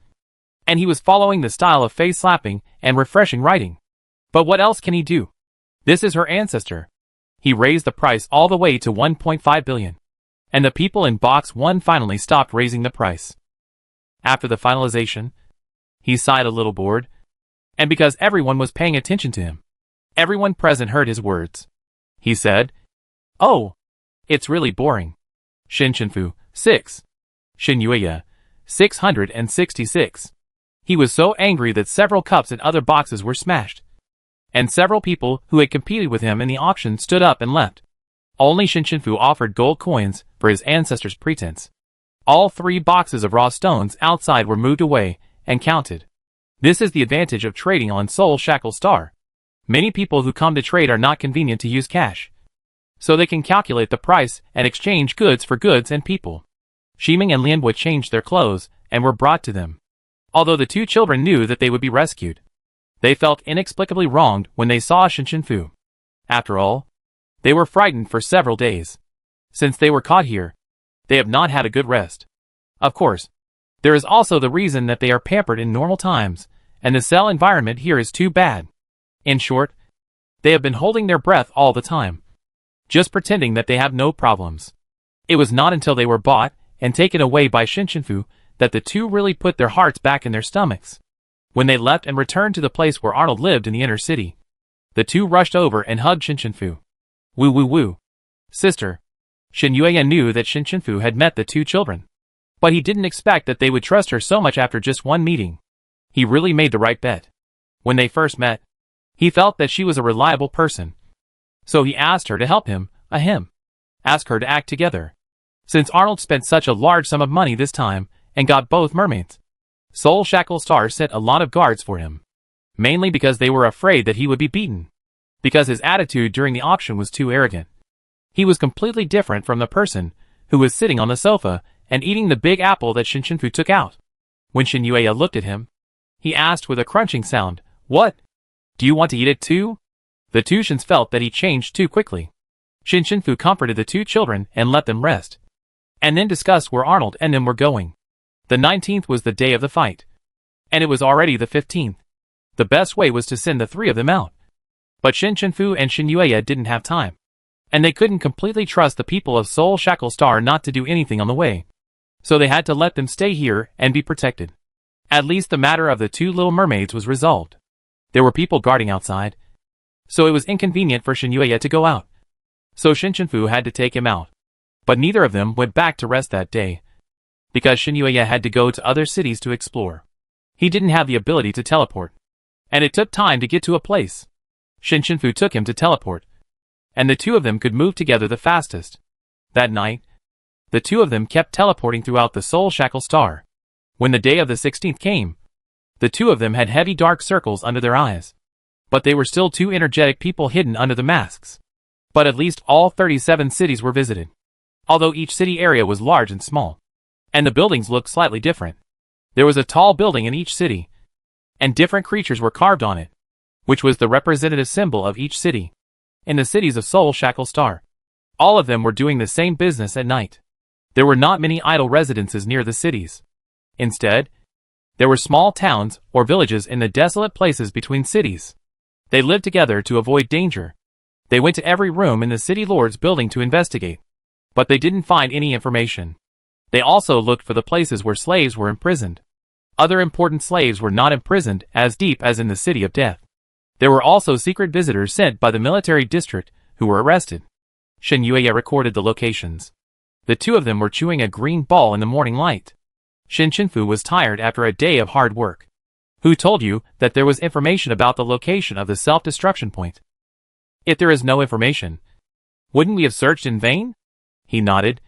And he was following the style of face slapping and refreshing writing. But what else can he do? This is her ancestor. He raised the price all the way to 1.5 billion. And the people in Box 1 finally stopped raising the price. After the finalization, he sighed a little bored. And because everyone was paying attention to him, everyone present heard his words. He said, "Oh, it's really boring." Shin Shinfu, 6. Shin Yueya, 666. He was so angry that several cups and other boxes were smashed. And several people who had competed with him in the auction stood up and left. Only Shin Shinfu offered gold coins for his ancestors' pretense. All 3 boxes of raw stones outside were moved away and counted. This is the advantage of trading on Soul Shackle Star. Many people who come to trade are not convenient to use cash, so they can calculate the price and exchange goods for goods and people. Ximing and Lianbo changed their clothes and were brought to them. Although the 2 children knew that they would be rescued, they felt inexplicably wronged when they saw Shin Shinfu. After all, they were frightened for several days. Since they were caught here, they have not had a good rest. Of course, there is also the reason that they are pampered in normal times, and the cell environment here is too bad. In short, they have been holding their breath all the time, just pretending that they have no problems. It was not until they were bought and taken away by Shin Shinfu that the 2 really put their hearts back in their stomachs. When they left and returned to the place where Arnold lived in the inner city, the 2 rushed over and hugged Shin Shinfu. Woo woo woo. Sister. Shin Yueya knew that Shin Shinfu had met the 2 children. But he didn't expect that they would trust her so much after just one meeting. He really made the right bet. When they first met, he felt that she was a reliable person. So he asked her to help him, ask her to act together. Since Arnold spent such a large sum of money this time and got both mermaids, Soul Shackle Star sent a lot of guards for him. Mainly because they were afraid that he would be beaten. Because his attitude during the auction was too arrogant. He was completely different from the person who was sitting on the sofa and eating the big apple that Shin Shinfu took out. When Shin Yueya looked at him, he asked with a crunching sound, "What? Do you want to eat it too?" The 2 Shins felt that he changed too quickly. Shin Shinfu comforted the 2 children and let them rest, and then discussed where Arnold and them were going. The 19th was the day of the fight, and it was already the 15th. The best way was to send the 3 of them out. But Shin Shinfu and Shin Yueya didn't have time, and they couldn't completely trust the people of Soul Shackle Star not to do anything on the way. So they had to let them stay here and be protected. At least the matter of the 2 little mermaids was resolved. There were people guarding outside, so it was inconvenient for Shin Yueya to go out. So Shin Shinfu had to take him out. But neither of them went back to rest that day, because Shin Yueya had to go to other cities to explore. He didn't have the ability to teleport, and it took time to get to a place. Shin Shinfu took him to teleport, and the 2 of them could move together the fastest. That night, the 2 of them kept teleporting throughout the Soul Shackle Star. When the day of the 16th came, the 2 of them had heavy dark circles under their eyes. But they were still 2 energetic people hidden under the masks. But at least all 37 cities were visited, although each city area was large and small, and the buildings looked slightly different. There was a tall building in each city, and different creatures were carved on it, which was the representative symbol of each city. In the cities of Soul Shackle Star, all of them were doing the same business at night. There were not many idle residences near the cities. Instead, there were small towns or villages in the desolate places between cities. They lived together to avoid danger. They went to every room in the city lord's building to investigate, but they didn't find any information. They also looked for the places where slaves were imprisoned. Other important slaves were not imprisoned as deep as in the City of Death. There were also secret visitors sent by the military district who were arrested. Shin Yueya recorded the locations. The 2 of them were chewing a green ball in the morning light. Shin Shinfu was tired after a day of hard work. Who told you that there was information about the location of the self-destruction point? If there is no information, Wouldn't we have searched in vain? He nodded.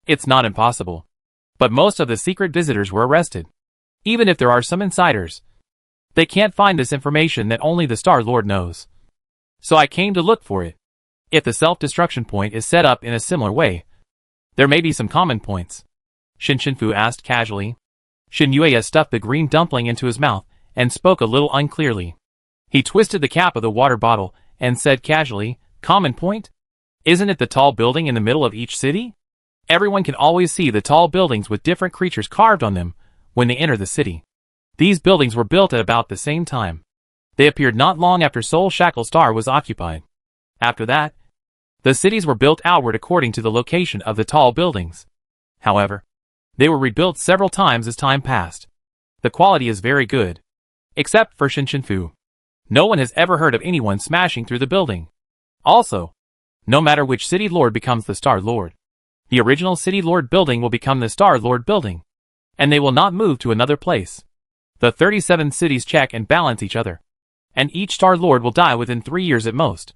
It's not impossible. But most of the secret visitors were arrested. Even if there are some insiders, they can't find this information that only the Star Lord knows. So I came to look for it. If the self-destruction point is set up in a similar way, there may be some common points. Shin Shinfu asked casually. Shin Yueya stuffed the green dumpling into his mouth and spoke a little unclearly. He twisted the cap of the water bottle and said casually, "Common point? Isn't it the tall building in the middle of each city? Everyone can always see the tall buildings with different creatures carved on them when they enter the city. These buildings were built at about the same time. They appeared not long after Soul Shackle Star was occupied. After that, the cities were built outward according to the location of the tall buildings. However, they were rebuilt several times as time passed. The quality is very good. Except for Shin Shinfu. No one has ever heard of anyone smashing through the building. Also, no matter which City Lord becomes the Star Lord, the original City Lord building will become the Star Lord building, and they will not move to another place. The 37 cities check and balance each other, and each Star Lord will die within 3 years at most.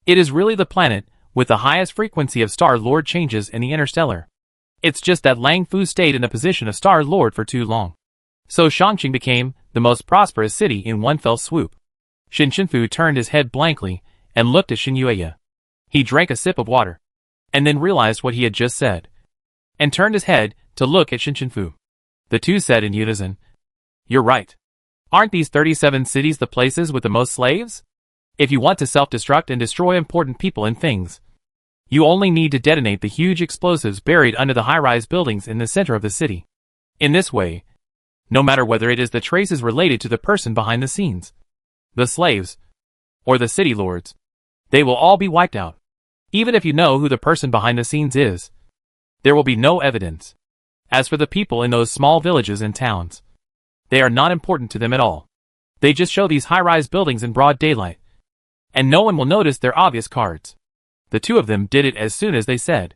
It is really the planet with the highest frequency of Star Lord changes in the Interstellar. It's just that Lang Fu stayed in the position of Star Lord for too long. So Shangqing became the most prosperous city in one fell swoop. Shin Shinfu turned his head blankly and looked at Shin Yueya. He drank a sip of water, and then realized what he had just said, and turned his head to look at Shin Shinfu. The two said in unison, "You're right. Aren't these 37 cities the places with the most slaves? If you want to self-destruct and destroy important people and things, you only need to detonate the huge explosives buried under the high-rise buildings in the center of the city. In this way, no matter whether it is the traces related to the person behind the scenes, the slaves, or the city lords, they will all be wiped out. Even if you know who the person behind the scenes is, there will be no evidence. As for the people in those small villages and towns, they are not important to them at all. They just show these high-rise buildings in broad daylight, and no one will notice their obvious cards." The two of them did it as soon as they said,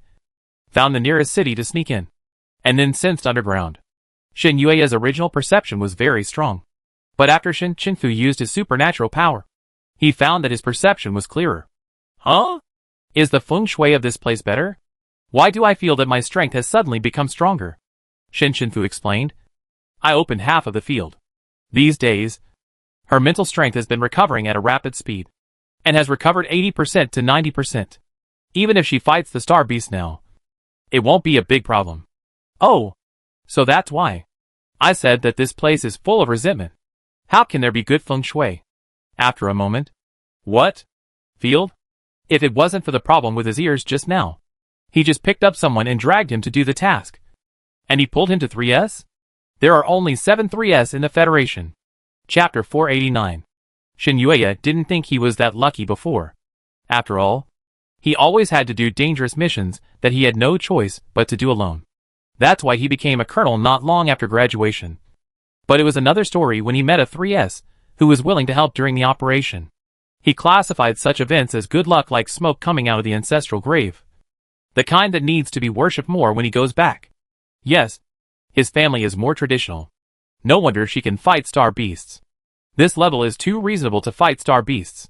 found the nearest city to sneak in, and then sensed underground. Shin Yueya's original perception was very strong, but after Shin Shinfu used his supernatural power, he found that his perception was clearer. Huh? Is the feng shui of this place better? Why do I feel that my strength has suddenly become stronger? Shin Shinfu explained. I opened half of the field. These days, her mental strength has been recovering at a rapid speed, and has recovered 80% to 90%. Even if she fights the Star Beast now, it won't be a big problem. Oh, so that's why. I said that this place is full of resentment. How can there be good feng shui? After a moment. What? Field? If it wasn't for the problem with his ears just now. He just picked up someone and dragged him to do the task. And he pulled him to 3S? There are only 7 3S in the Federation. Chapter 489. Shin Yueya didn't think he was that lucky before. After all, he always had to do dangerous missions that he had no choice but to do alone. That's why he became a colonel not long after graduation. But it was another story when he met a 3S who was willing to help during the operation. He classified such events as good luck, like smoke coming out of the ancestral grave. The kind that needs to be worshipped more when he goes back. Yes, his family is more traditional. No wonder she can fight star beasts. This level is too reasonable to fight star beasts.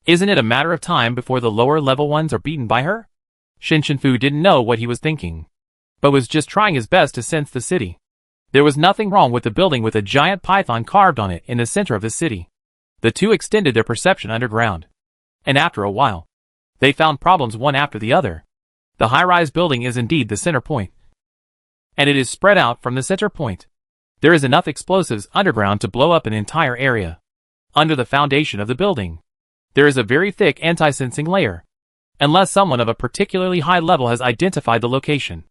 Isn't it a matter of time before the lower level ones are beaten by her? Shin Shinfu didn't know what he was thinking, but was just trying his best to sense the city. There was nothing wrong with the building with a giant python carved on it in the center of the city. The two extended their perception underground, and after a while, they found problems one after the other. The high-rise building is indeed the center point, and it is spread out from the center point. There is enough explosives underground to blow up an entire area. Under the foundation of the building, there is a very thick anti-sensing layer. Unless someone of a particularly high level has identified the location,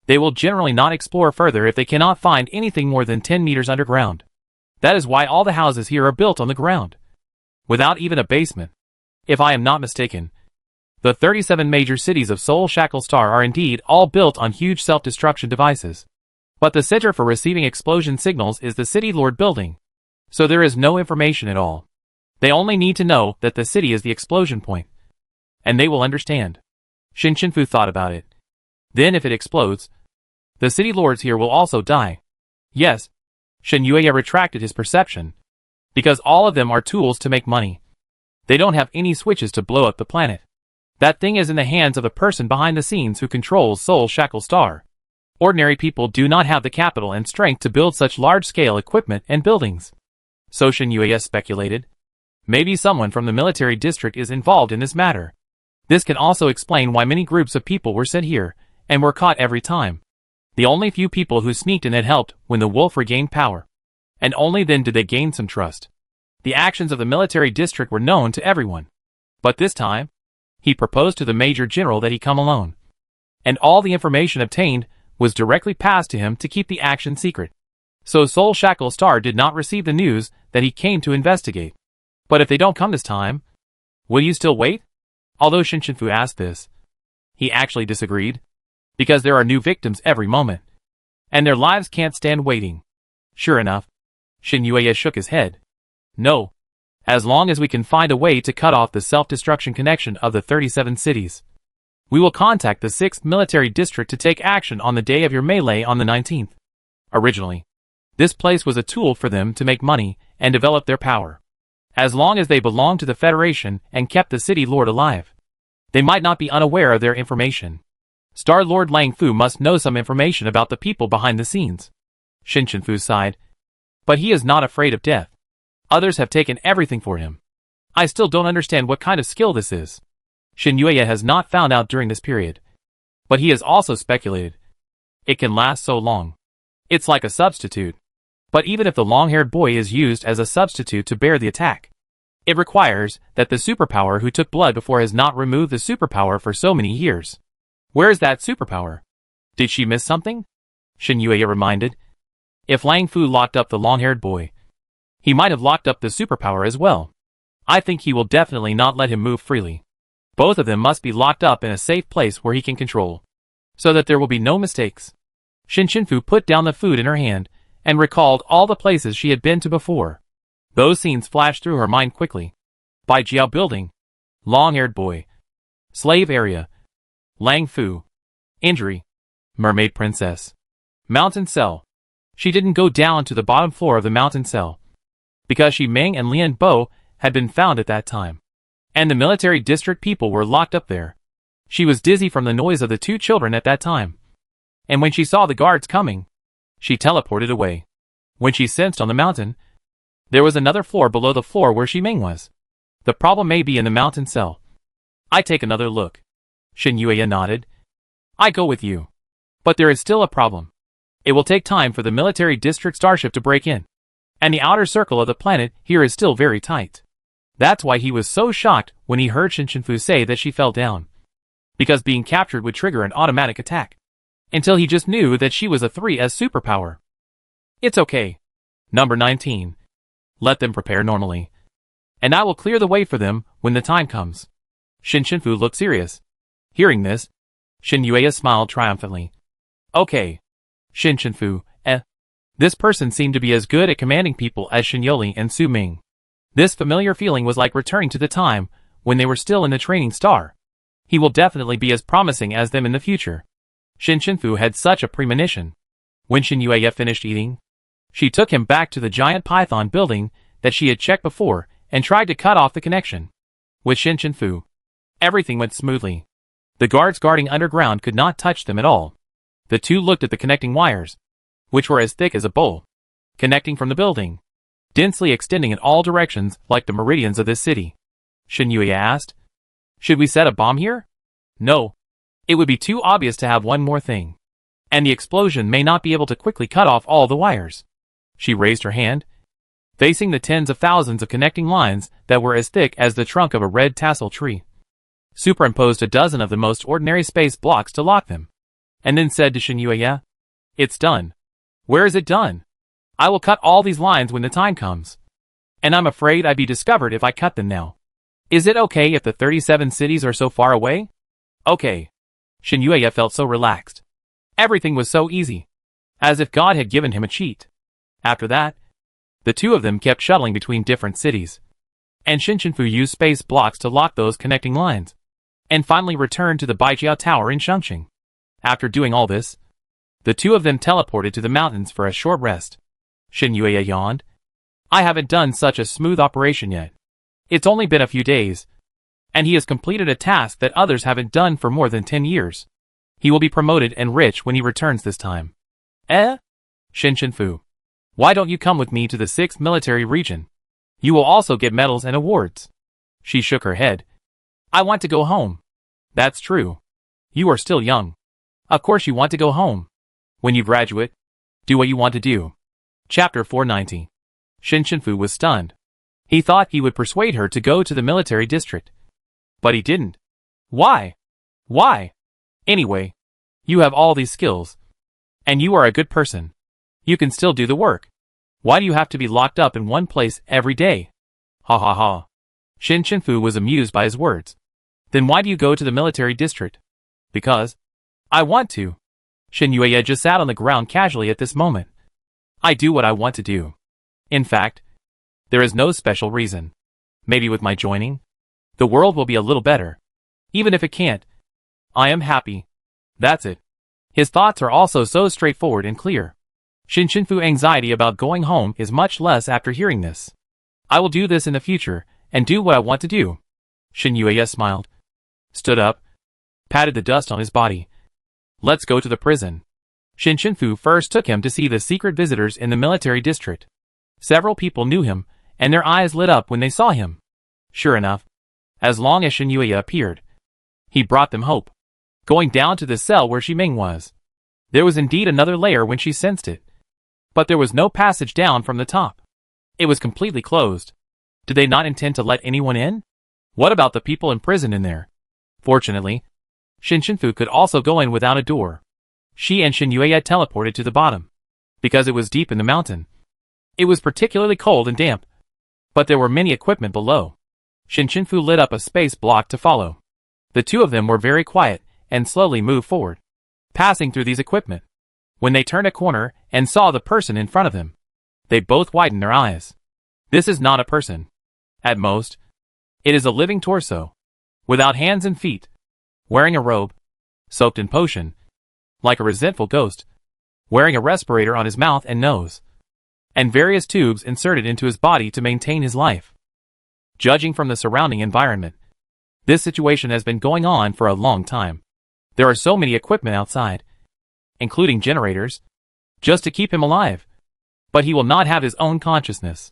they will generally not explore further if they cannot find anything more than 10 meters underground. That is why all the houses here are built on the ground, without even a basement. If I am not mistaken, the 37 major cities of Soul Shackle Star are indeed all built on huge self-destruction devices. But the center for receiving explosion signals is the City Lord building. So there is no information at all. They only need to know that the city is the explosion point, and they will understand. Shin Shinfu thought about it. Then if it explodes, the City Lords here will also die. Yes, Shin Yueya retracted his perception, because all of them are tools to make money. They don't have any switches to blow up the planet. That thing is in the hands of the person behind the scenes who controls Soul Shackle Star. Ordinary people do not have the capital and strength to build such large-scale equipment and buildings. So Shin Yue speculated. Maybe someone from the military district is involved in this matter. This can also explain why many groups of people were sent here, and were caught every time. The only few people who sneaked in had helped when the wolf regained power. And only then did they gain some trust. The actions of the military district were known to everyone. But this time, he proposed to the Major General that he come alone. And all the information obtained was directly passed to him to keep the action secret. So Soul Shackle Star did not receive the news that he came to investigate. But if they don't come this time, will you still wait? Although Shin Shinfu asked this, he actually disagreed. Because there are new victims every moment. And their lives can't stand waiting. Sure enough, Shin Yue shook his head. No. As long as we can find a way to cut off the self-destruction connection of the 37 cities. We will contact the 6th military district to take action on the day of your melee on the 19th. Originally, this place was a tool for them to make money and develop their power. As long as they belonged to the Federation and kept the city lord alive, they might not be unaware of their information. Star Lord Lang Fu must know some information about the people behind the scenes. Shin Shinfu sighed. But he is not afraid of death. Others have taken everything for him. I still don't understand what kind of skill this is. Shin Yue has not found out during this period. But he has also speculated. It can last so long. It's like a substitute. But even if the long-haired boy is used as a substitute to bear the attack, it requires that the superpower who took blood before has not removed the superpower for so many years. Where is that superpower? Did she miss something? Shin Yue reminded. If Lang Fu locked up the long-haired boy, he might have locked up the superpower as well. I think he will definitely not let him move freely. Both of them must be locked up in a safe place where he can control, so that there will be no mistakes. Shin Shinfu put down the food in her hand and recalled all the places she had been to before. Those scenes flashed through her mind quickly. Bai Jiao Building, long-haired boy, slave area, Lang Fu, injury, mermaid princess, mountain cell. She didn't go down to the bottom floor of the mountain cell, because Shi Ming and Lian Bo had been found at that time, and the military district people were locked up there. She was dizzy from the noise of the 2 children at that time, and when she saw the guards coming, she teleported away. When she sensed on the mountain, there was another floor below the floor where Shi Ming was. The problem may be in the mountain cell. I take another look. Shin Yue nodded. I go with you. But there is still a problem. It will take time for the military district starship to break in. And the outer circle of the planet here is still very tight. That's why he was so shocked when he heard Shin Shinfu say that she fell down. Because being captured would trigger an automatic attack. Until he just knew that she was a 3S superpower. It's okay. Number 19. Let them prepare normally. And I will clear the way for them when the time comes. Shin Shinfu looked serious. Hearing this, Shin Yue smiled triumphantly. Okay. Shin Shinfu, This person seemed to be as good at commanding people as Shin Yoli and Su Ming. This familiar feeling was like returning to the time when they were still in the training star. He will definitely be as promising as them in the future. Shin Shinfu had such a premonition. When Shin Yue finished eating, she took him back to the giant python building that she had checked before and tried to cut off the connection. With Shin Shinfu, everything went smoothly. The guards guarding underground could not touch them at all. The two looked at the connecting wires, which were as thick as a bowl, connecting from the building, densely extending in all directions like the meridians of this city. Shin Yue asked, should we set a bomb here? No. It would be too obvious to have one more thing. And the explosion may not be able to quickly cut off all the wires. She raised her hand, facing the tens of thousands of connecting lines that were as thick as the trunk of a red tassel tree. Superimposed a dozen of the most ordinary space blocks to lock them, and then said to Shin Yue, it's done. Where is it done? I will cut all these lines when the time comes. And I'm afraid I'd be discovered if I cut them now. Is it okay if the 37 cities are so far away? Okay. Shin Yue felt so relaxed. Everything was so easy. As if God had given him a cheat. After that, the two of them kept shuttling between different cities. And Shin Shinfu used space blocks to lock those connecting lines. And finally returned to the Baijiao Tower in Chongqing. After doing all this, the two of them teleported to the mountains for a short rest. Shin Yue yawned. I haven't done such a smooth operation yet. It's only been a few days. and he has completed a task that others haven't done for more than 10 years. He will be promoted and rich when he returns this time. Shinshinfu. Why don't you come with me to the 6th military region? You will also get medals and awards. She shook her head. I want to go home. That's true. You are still young. Of course you want to go home. When you graduate, do what you want to do. Chapter 490. Shinshinfu was stunned. He thought he would persuade her to go to the military district. But he didn't. Why? Why? Anyway, you have all these skills. And you are a good person. You can still do the work. Why do you have to be locked up in one place every day? Ha ha ha. Shinshinfu was amused by his words. Then why do you go to the military district? Because I want to. Shinyue just sat on the ground casually at this moment. I do what I want to do. In fact, there is no special reason. Maybe with my joining, the world will be a little better. Even if it can't, I am happy. That's it. His thoughts are also so straightforward and clear. Shinshinfu's anxiety about going home is much less after hearing this. I will do this in the future, and do what I want to do. Shinyue smiled, stood up, patted the dust on his body. Let's go to the prison. Shinshinfu first took him to see the secret visitors in the military district. Several people knew him, and their eyes lit up when they saw him. Sure enough, as long as Shinyue appeared, he brought them hope. Going down to the cell where Shimeng was. There was indeed another layer when she sensed it. But there was no passage down from the top. It was completely closed. Did they not intend to let anyone in? What about the people in prison in there? Fortunately, Shinshinfu could also go in without a door. She and Shinyue teleported to the bottom, because it was deep in the mountain. It was particularly cold and damp, but there were many equipment below. Shinshinfu lit up a space block to follow. The two of them were very quiet and slowly moved forward, passing through these equipment. When they turned a corner and saw the person in front of them, they both widened their eyes. This is not a person. At most, it is a living torso, without hands and feet, wearing a robe, soaked in potion, like a resentful ghost, wearing a respirator on his mouth and nose, and various tubes inserted into his body to maintain his life. Judging from the surrounding environment, this situation has been going on for a long time. There are so many equipment outside, including generators, just to keep him alive. But he will not have his own consciousness.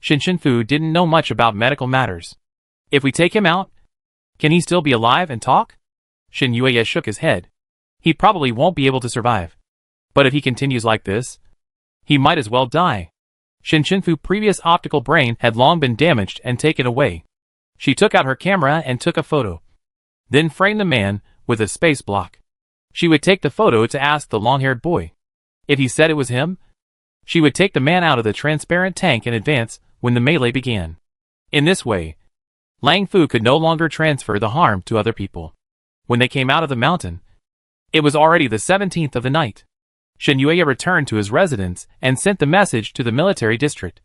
Shinshinfu didn't know much about medical matters. If we take him out, can he still be alive and talk? Shinyue shook his head. He probably won't be able to survive. But if he continues like this, he might as well die. Shinshinfu's previous optical brain had long been damaged and taken away. She took out her camera and took a photo. Then framed the man with a space block. She would take the photo to ask the long-haired boy. If he said it was him, she would take the man out of the transparent tank in advance when the melee began. In this way, Lang Fu could no longer transfer the harm to other people. When they came out of the mountain, it was already the 17th of the night. Shinyue returned to his residence and sent the message to the military district.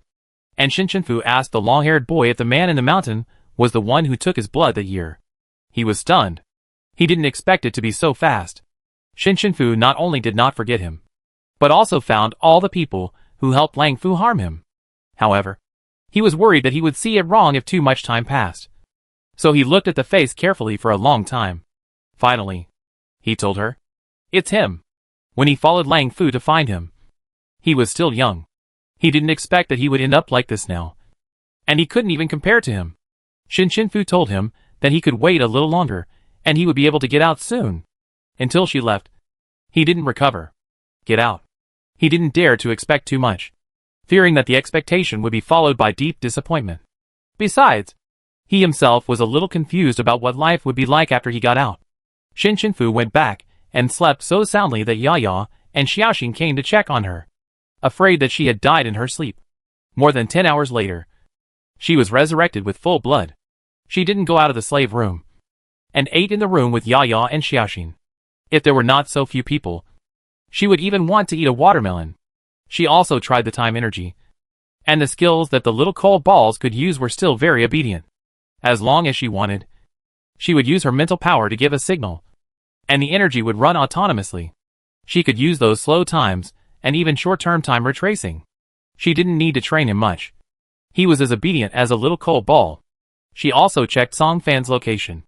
And Shinshinfu asked the long-haired boy if the man in the mountain was the one who took his blood that year. He was stunned. He didn't expect it to be so fast. Shinshinfu not only did not forget him, but also found all the people who helped Lang Fu harm him. However, he was worried that he would see it wrong if too much time passed. So he looked at the face carefully for a long time. Finally, he told her, "It's him." When he followed Lang Fu to find him, he was still young. He didn't expect that he would end up like this now. And he couldn't even compare to him. Shinshinfu told him that he could wait a little longer, and he would be able to get out soon. Until she left, he didn't recover. Get out. He didn't dare to expect too much, fearing that the expectation would be followed by deep disappointment. Besides, he himself was a little confused about what life would be like after he got out. Shinshinfu went back and slept so soundly that Yaya and Xiaoxing came to check on her, afraid that she had died in her sleep. More than 10 hours later, she was resurrected with full blood. She didn't go out of the slave room, and ate in the room with Yaya and Xiaoxing. If there were not so few people, she would even want to eat a watermelon. She also tried the time energy, and the skills that the little coal balls could use were still very obedient. As long as she wanted, she would use her mental power to give a signal, and the energy would run autonomously. She could use those slow times, and even short-term time retracing. She didn't need to train him much. He was as obedient as a little coal ball. She also checked Song Fan's location.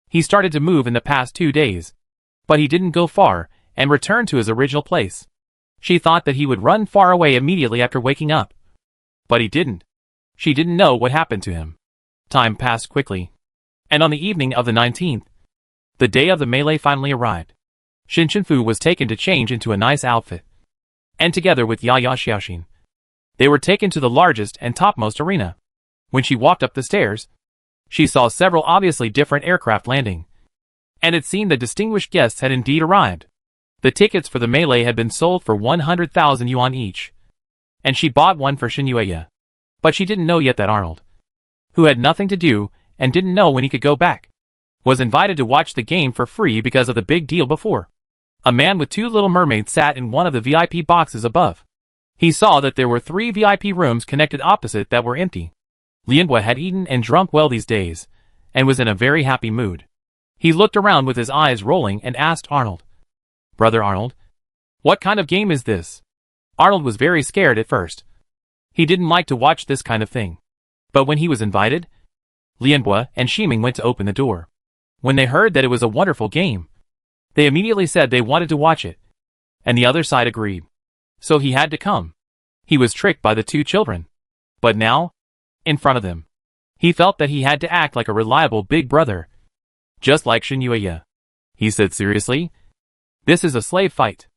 He started to move in the past 2 days, but he didn't go far and returned to his original place. She thought that he would run far away immediately after waking up, but he didn't. She didn't know what happened to him. Time passed quickly, and on the evening of the 19th, the day of the melee finally arrived. Shin Fu was taken to change into a nice outfit, and together with Yaya Xiaoxin, they were taken to the largest and topmost arena. When she walked up the stairs, she saw several obviously different aircraft landing, and it seemed the distinguished guests had indeed arrived. The tickets for the melee had been sold for 100,000 yuan each, and she bought one for Shin Yueya. But she didn't know yet that Arnold, who had nothing to do and didn't know when he could go back, was invited to watch the game for free because of the big deal before. A man with 2 little mermaids sat in one of the VIP boxes above. He saw that there were 3 VIP rooms connected opposite that were empty. Lianhua had eaten and drunk well these days, and was in a very happy mood. He looked around with his eyes rolling and asked Arnold, "Brother Arnold, what kind of game is this?" Arnold was very scared at first. He didn't like to watch this kind of thing. But when he was invited, Lianhua and Ximing went to open the door. When they heard that it was a wonderful game, they immediately said they wanted to watch it, and the other side agreed. So he had to come. He was tricked by the 2 children. But now, in front of them, he felt that he had to act like a reliable big brother, just like Shin Yueya. He said seriously, "This is a slave fight.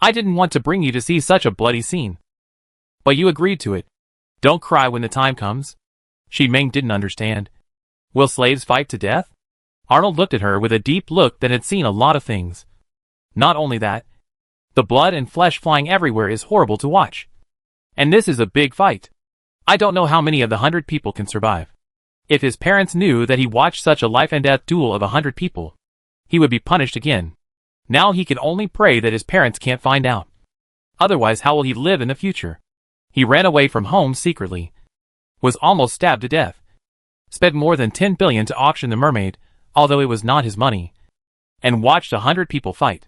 I didn't want to bring you to see such a bloody scene, but you agreed to it. Don't cry when the time comes." Ximing didn't understand. Will slaves fight to death? Arnold looked at her with a deep look that had seen a lot of things. Not only that, the blood and flesh flying everywhere is horrible to watch. And this is a big fight. I don't know how many of the 100 people can survive. If his parents knew that he watched such a life and death duel of 100 people, he would be punished again. Now he can only pray that his parents can't find out. Otherwise, how will he live in the future? He ran away from home secretly, was almost stabbed to death, spent more than 10 billion to auction the mermaid, although it was not his money, and watched 100 people fight.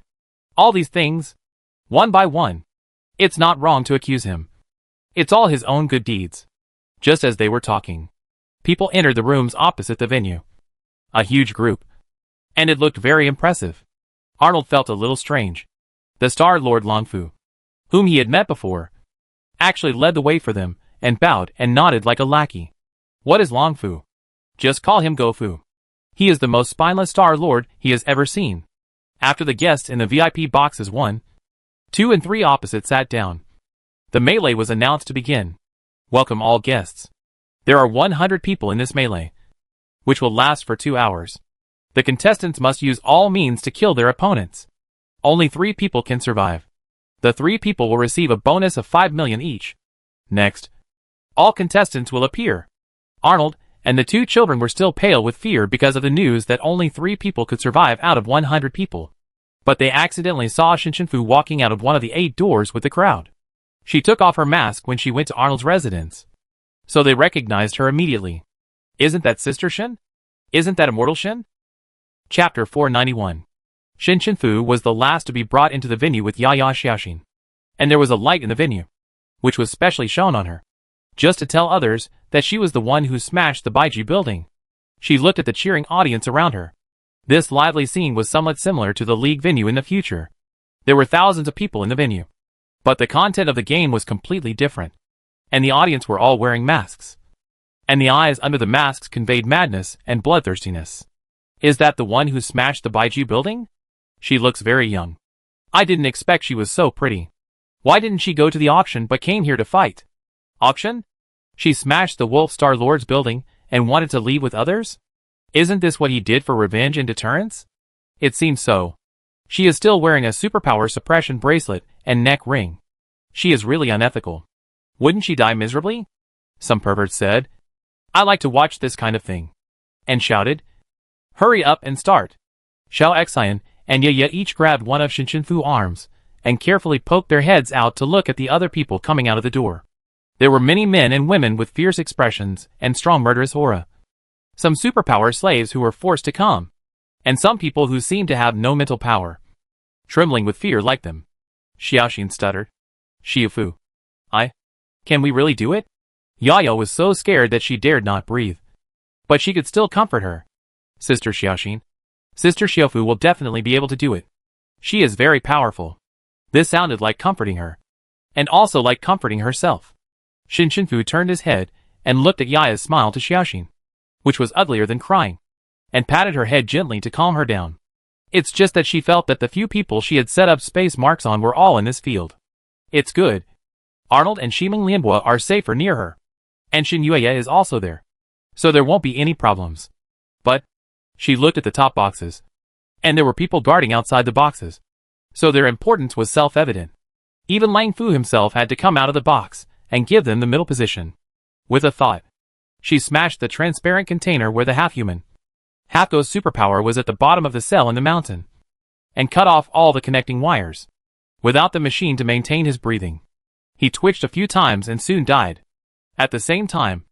All these things, one by one. It's not wrong to accuse him. It's all his own good deeds. Just as they were talking, people entered the rooms opposite the venue. A huge group. And it looked very impressive. Arnold felt a little strange. The Star Lord Longfu, whom he had met before, actually led the way for them, and bowed and nodded like a lackey. What is Longfu? Just call him Gofu. He is the most spineless Star Lord he has ever seen. After the guests in the VIP boxes 1, 2 and 3 opposite sat down, the melee was announced to begin. Welcome all guests. There are 100 people in this melee, which will last for 2 hours. The contestants must use all means to kill their opponents. Only 3 people can survive. The 3 people will receive a bonus of 5 million each. Next, all contestants will appear. Arnold and the 2 children were still pale with fear because of the news that only 3 people could survive out of 100 people. But they accidentally saw Shin Fu walking out of one of the 8 doors with the crowd. She took off her mask when she went to Arnold's residence, so they recognized her immediately. Isn't that Sister Shin? Isn't that Immortal Shin? Chapter 491. Shin Fu was the last to be brought into the venue with Yaya Xiaoxin, and there was a light in the venue, which was specially shown on her, just to tell others that she was the one who smashed the Baiji building. She looked at the cheering audience around her. This lively scene was somewhat similar to the league venue in the future. There were thousands of people in the venue, but the content of the game was completely different, and the audience were all wearing masks, and the eyes under the masks conveyed madness and bloodthirstiness. Is that the one who smashed the Baiji building? She looks very young. I didn't expect she was so pretty. Why didn't she go to the auction but came here to fight? Auction? She smashed the Wolf Star Lord's building and wanted to leave with others? Isn't this what he did for revenge and deterrence? It seems so. She is still wearing a superpower suppression bracelet and neck ring. She is really unethical. Wouldn't she die miserably? Some pervert said. I like to watch this kind of thing. And shouted, hurry up and start. Xiao Xian and Ye each grabbed one of Shin Fu's arms and carefully poked their heads out to look at the other people coming out of the door. There were many men and women with fierce expressions and strong murderous aura. Some superpower slaves who were forced to come, and some people who seemed to have no mental power, trembling with fear like them. Xiaoxin stuttered. Xiufu. Can we really do it? Yaya was so scared that she dared not breathe. But she could still comfort her. Sister Xiaoxin. Sister Xiaofu will definitely be able to do it. She is very powerful. This sounded like comforting her. And also like comforting herself. Xin Shenfu turned his head and looked at Yaya's smile to Xiaoxin, which was uglier than crying, and patted her head gently to calm her down. It's just that she felt that the few people she had set up space marks on were all in this field. It's good. Arnold and Shiming Lianhua are safer near her. And Xin Yueya is also there. So there won't be any problems. But, she looked at the top boxes. And there were people guarding outside the boxes. So their importance was self-evident. Even Lang Fu himself had to come out of the box and give them the middle position. With a thought, she smashed the transparent container where the half-human, half-ghost superpower was at the bottom of the cell in the mountain, and cut off all the connecting wires, without the machine to maintain his breathing. He twitched a few times and soon died. At the same time,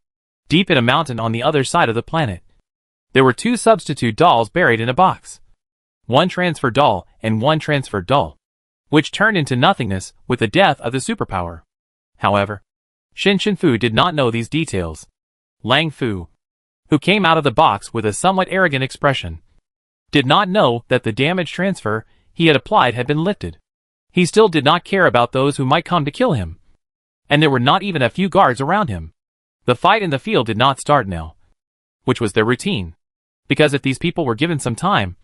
deep in a mountain on the other side of the planet, there were 2 substitute dolls buried in a box. One transfer doll and one transfer doll, which turned into nothingness with the death of the superpower. However, Xin Shenfu did not know these details. Lang Fu, who came out of the box with a somewhat arrogant expression, did not know that the damage transfer he had applied had been lifted. He still did not care about those who might come to kill him. And there were not even a few guards around him. The fight in the field did not start now, which was their routine, because if these people were given some time,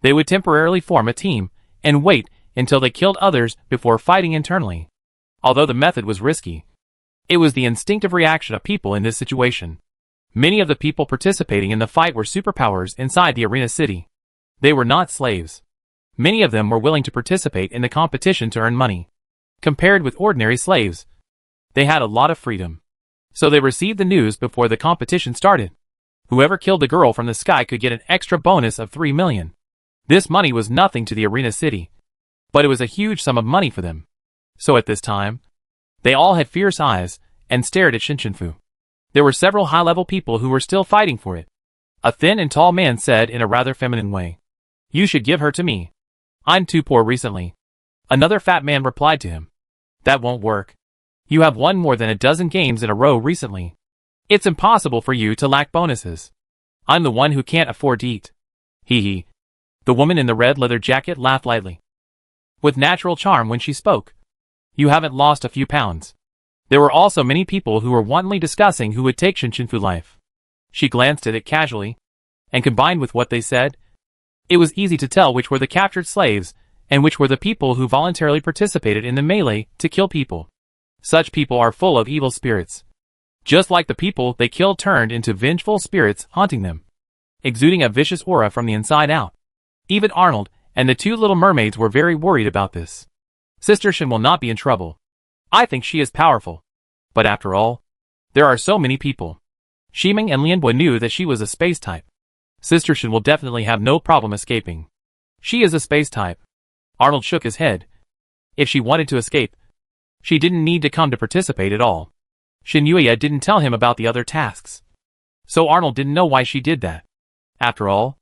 they would temporarily form a team and wait until they killed others before fighting internally. Although the method was risky, it was the instinctive reaction of people in this situation. Many of the people participating in the fight were superpowers inside the arena city. They were not slaves. Many of them were willing to participate in the competition to earn money. Compared with ordinary slaves, they had a lot of freedom. So they received the news before the competition started. Whoever killed the girl from the sky could get an extra bonus of 3 million. This money was nothing to the arena city, but it was a huge sum of money for them. So at this time, they all had fierce eyes and stared at Xin Shenfu. There were several high-level people who were still fighting for it. A thin and tall man said in a rather feminine way, "You should give her to me. I'm too poor recently." Another fat man replied to him, "That won't work. You have won more than a dozen games in a row recently. It's impossible for you to lack bonuses. I'm the one who can't afford to eat." Hee hee. The woman in the red leather jacket laughed lightly, with natural charm when she spoke. "You haven't lost a few pounds." There were also many people who were wantonly discussing who would take Xin Shenfu's life. She glanced at it casually, and combined with what they said, it was easy to tell which were the captured slaves and which were the people who voluntarily participated in the melee to kill people. Such people are full of evil spirits. Just like the people they killed turned into vengeful spirits haunting them, exuding a vicious aura from the inside out. Even Arnold and the 2 little mermaids were very worried about this. Sister Xin will not be in trouble. I think she is powerful. But after all, there are so many people. Shiming and Lianhua knew that she was a space type. Sister Xin will definitely have no problem escaping. She is a space type. Arnold shook his head. If she wanted to escape, she didn't need to come to participate at all. Xin Yueya didn't tell him about the other tasks. So Arnold didn't know why she did that. After all,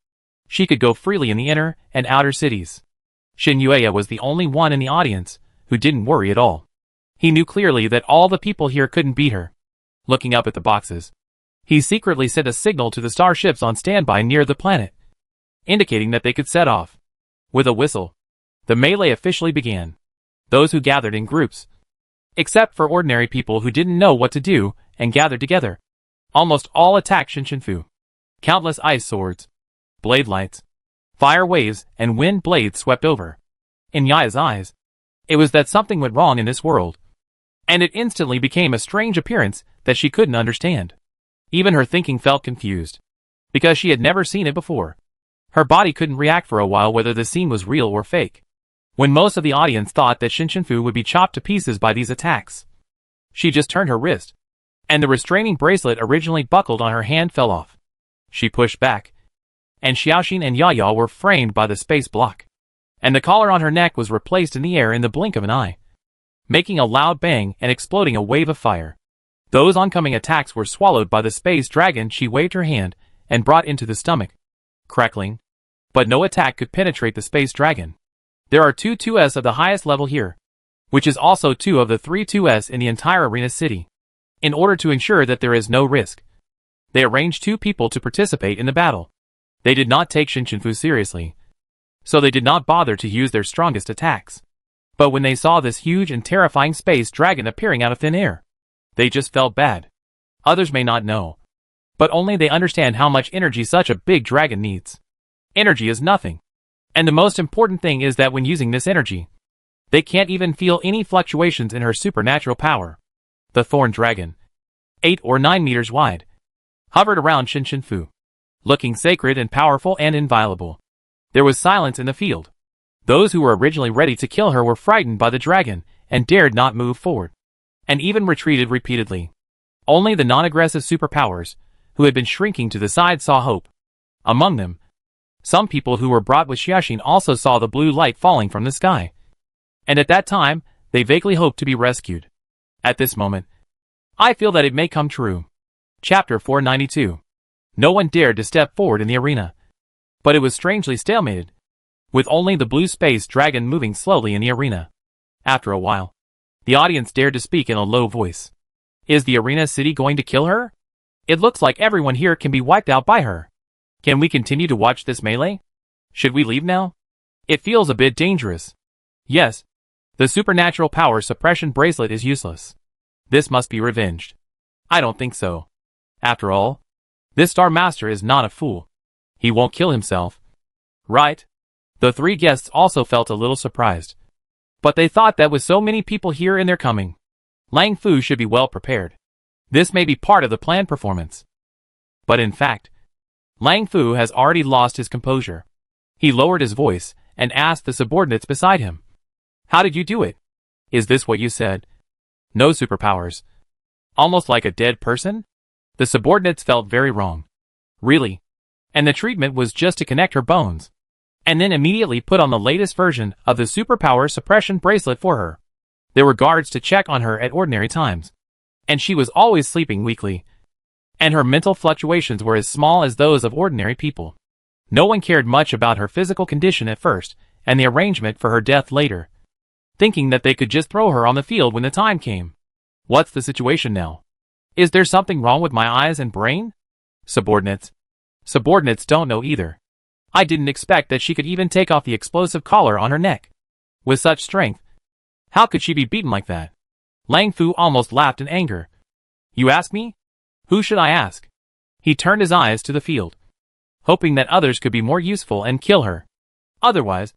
she could go freely in the inner and outer cities. Xin Yueya was the only one in the audience who didn't worry at all. He knew clearly that all the people here couldn't beat her. Looking up at the boxes, he secretly sent a signal to the starships on standby near the planet, indicating that they could set off. With a whistle, the melee officially began. Those who gathered in groups, except for ordinary people who didn't know what to do and gathered together, almost all attacked Xin Shenfu. Countless ice swords, blade lights, fire waves, and wind blades swept over. In Yaya's eyes, it was that something went wrong in this world, and it instantly became a strange appearance that she couldn't understand. Even her thinking felt confused, because she had never seen it before. Her body couldn't react for a while whether the scene was real or fake. When most of the audience thought that Xin Shenfu would be chopped to pieces by these attacks, she just turned her wrist, and the restraining bracelet originally buckled on her hand fell off. She pushed back, and Xiaoxin and Yaya were framed by the space block, and the collar on her neck was replaced in the air in the blink of an eye, making a loud bang and exploding a wave of fire. Those oncoming attacks were swallowed by the space dragon she waved her hand and brought into the stomach, crackling, but no attack could penetrate the space dragon. There are 2 2S of the highest level here, which is also 2 of the 3 2S in the entire arena city. In order to ensure that there is no risk, They arranged 2 people to participate in the battle. They did not take Shinshinfu seriously, so they did not bother to use their strongest attacks. But when they saw this huge and terrifying space dragon appearing out of thin air, they just felt bad. Others may not know, but only they understand how much energy such a big dragon needs. Energy is nothing. And the most important thing is that when using this energy, they can't even feel any fluctuations in her supernatural power. The thorn dragon, 8 or 9 meters wide, hovered around Shinshinfu, looking sacred and powerful and inviolable. There was silence in the field. Those who were originally ready to kill her were frightened by the dragon and dared not move forward, and even retreated repeatedly. Only the non-aggressive superpowers, who had been shrinking to the side, saw hope. Among them, some people who were brought with Xiaxin also saw the blue light falling from the sky. And at that time, they vaguely hoped to be rescued. At this moment, I feel that it may come true. Chapter 492. No one dared to step forward in the arena. But it was strangely stalemated, with only the blue space dragon moving slowly in the arena. After a while, the audience dared to speak in a low voice. Is the arena city going to kill her? It looks like everyone here can be wiped out by her. Can we continue to watch this melee? Should we leave now? It feels a bit dangerous. Yes. The supernatural power suppression bracelet is useless. This must be revenged. I don't think so. After all, this Star Master is not a fool. He won't kill himself. Right? The 3 guests also felt a little surprised. But they thought that with so many people here and their coming, Lang Fu should be well prepared. This may be part of the planned performance. But in fact, Lang Fu has already lost his composure. He lowered his voice and asked the subordinates beside him. How did you do it? Is this what you said? No superpowers. Almost like a dead person? The subordinates felt very wrong. Really? And the treatment was just to connect her bones, and then immediately put on the latest version of the superpower suppression bracelet for her. There were guards to check on her at ordinary times, and she was always sleeping weakly, and her mental fluctuations were as small as those of ordinary people. No one cared much about her physical condition at first, and the arrangement for her death later, thinking that they could just throw her on the field when the time came. What's the situation now? Is there something wrong with my eyes and brain? Subordinates don't know either. I didn't expect that she could even take off the explosive collar on her neck. With such strength, how could she be beaten like that? Lang Fu almost laughed in anger. You ask me? Who should I ask? He turned his eyes to the field, hoping that others could be more useful and kill her. Otherwise,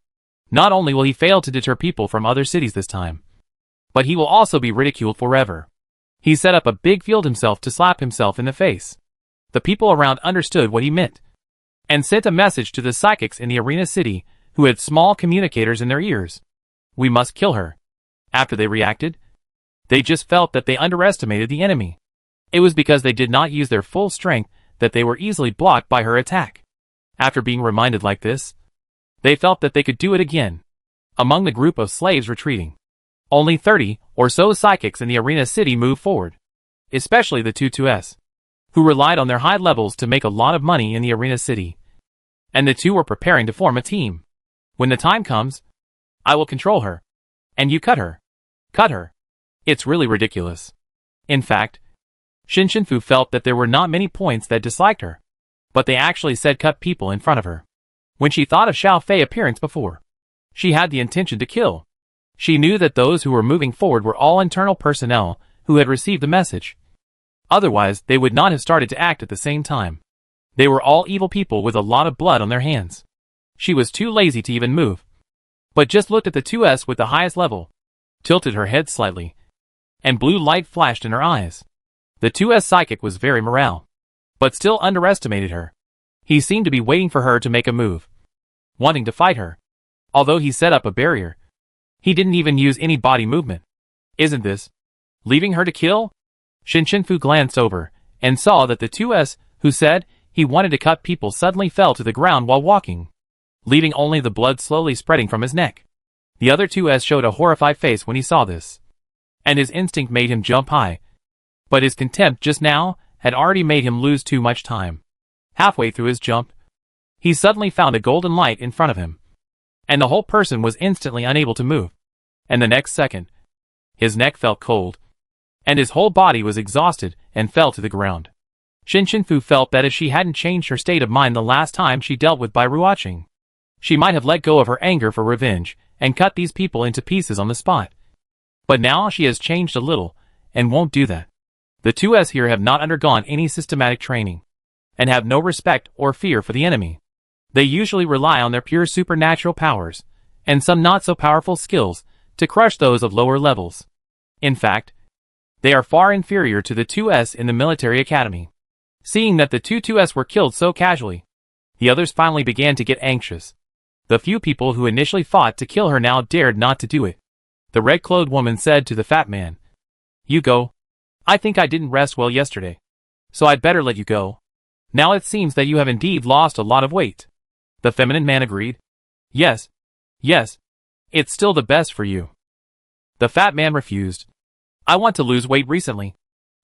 not only will he fail to deter people from other cities this time, but he will also be ridiculed forever. He set up a big field himself to slap himself in the face. The people around understood what he meant, and sent a message to the psychics in the arena city who had small communicators in their ears. We must kill her. After they reacted, they just felt that they underestimated the enemy. It was because they did not use their full strength that they were easily blocked by her attack. After being reminded like this, they felt that they could do it again. Among the group of slaves retreating, only 30 or so psychics in the arena city moved forward, especially the 2s, who relied on their high levels to make a lot of money in the arena city. And the 2 were preparing to form a team. When the time comes, I will control her. And you cut her. Cut her. It's really ridiculous. In fact, Shinshinfu felt that there were not many points that disliked her, but they actually said cut people in front of her. When she thought of Xiao Fei's appearance before, she had the intention to kill. She knew that those who were moving forward were all internal personnel who had received the message. Otherwise, they would not have started to act at the same time. They were all evil people with a lot of blood on their hands. She was too lazy to even move, but just looked at the 2s with the highest level, tilted her head slightly, and blue light flashed in her eyes. The 2s psychic was very morale, but still underestimated her. He seemed to be waiting for her to make a move, wanting to fight her. Although he set up a barrier, he didn't even use any body movement. Isn't this leaving her to kill? Shinshinfu glanced over and saw that the 2s who said he wanted to cut people suddenly fell to the ground while walking, leaving only the blood slowly spreading from his neck. The other 2s showed a horrified face when he saw this, and his instinct made him jump high, but his contempt just now had already made him lose too much time. Halfway through his jump, he suddenly found a golden light in front of him, and the whole person was instantly unable to move. And the next second, his neck felt cold, and his whole body was exhausted and fell to the ground. Shin Shinfu felt that if she hadn't changed her state of mind the last time she dealt with Bai Ruoqing, she might have let go of her anger for revenge and cut these people into pieces on the spot. But now she has changed a little and won't do that. The 2S here have not undergone any systematic training and have no respect or fear for the enemy. They usually rely on their pure supernatural powers and some not so powerful skills to crush those of lower levels. In fact, they are far inferior to the 2S in the military academy. Seeing that the two 2S were killed so casually, the others finally began to get anxious. The few people who initially fought to kill her now dared not to do it. The red-clothed woman said to the fat man, "You go. I think I didn't rest well yesterday, so I'd better let you go. Now it seems that you have indeed lost a lot of weight." The feminine man agreed. Yes, it's still the best for you." The fat man refused. "I want to lose weight recently,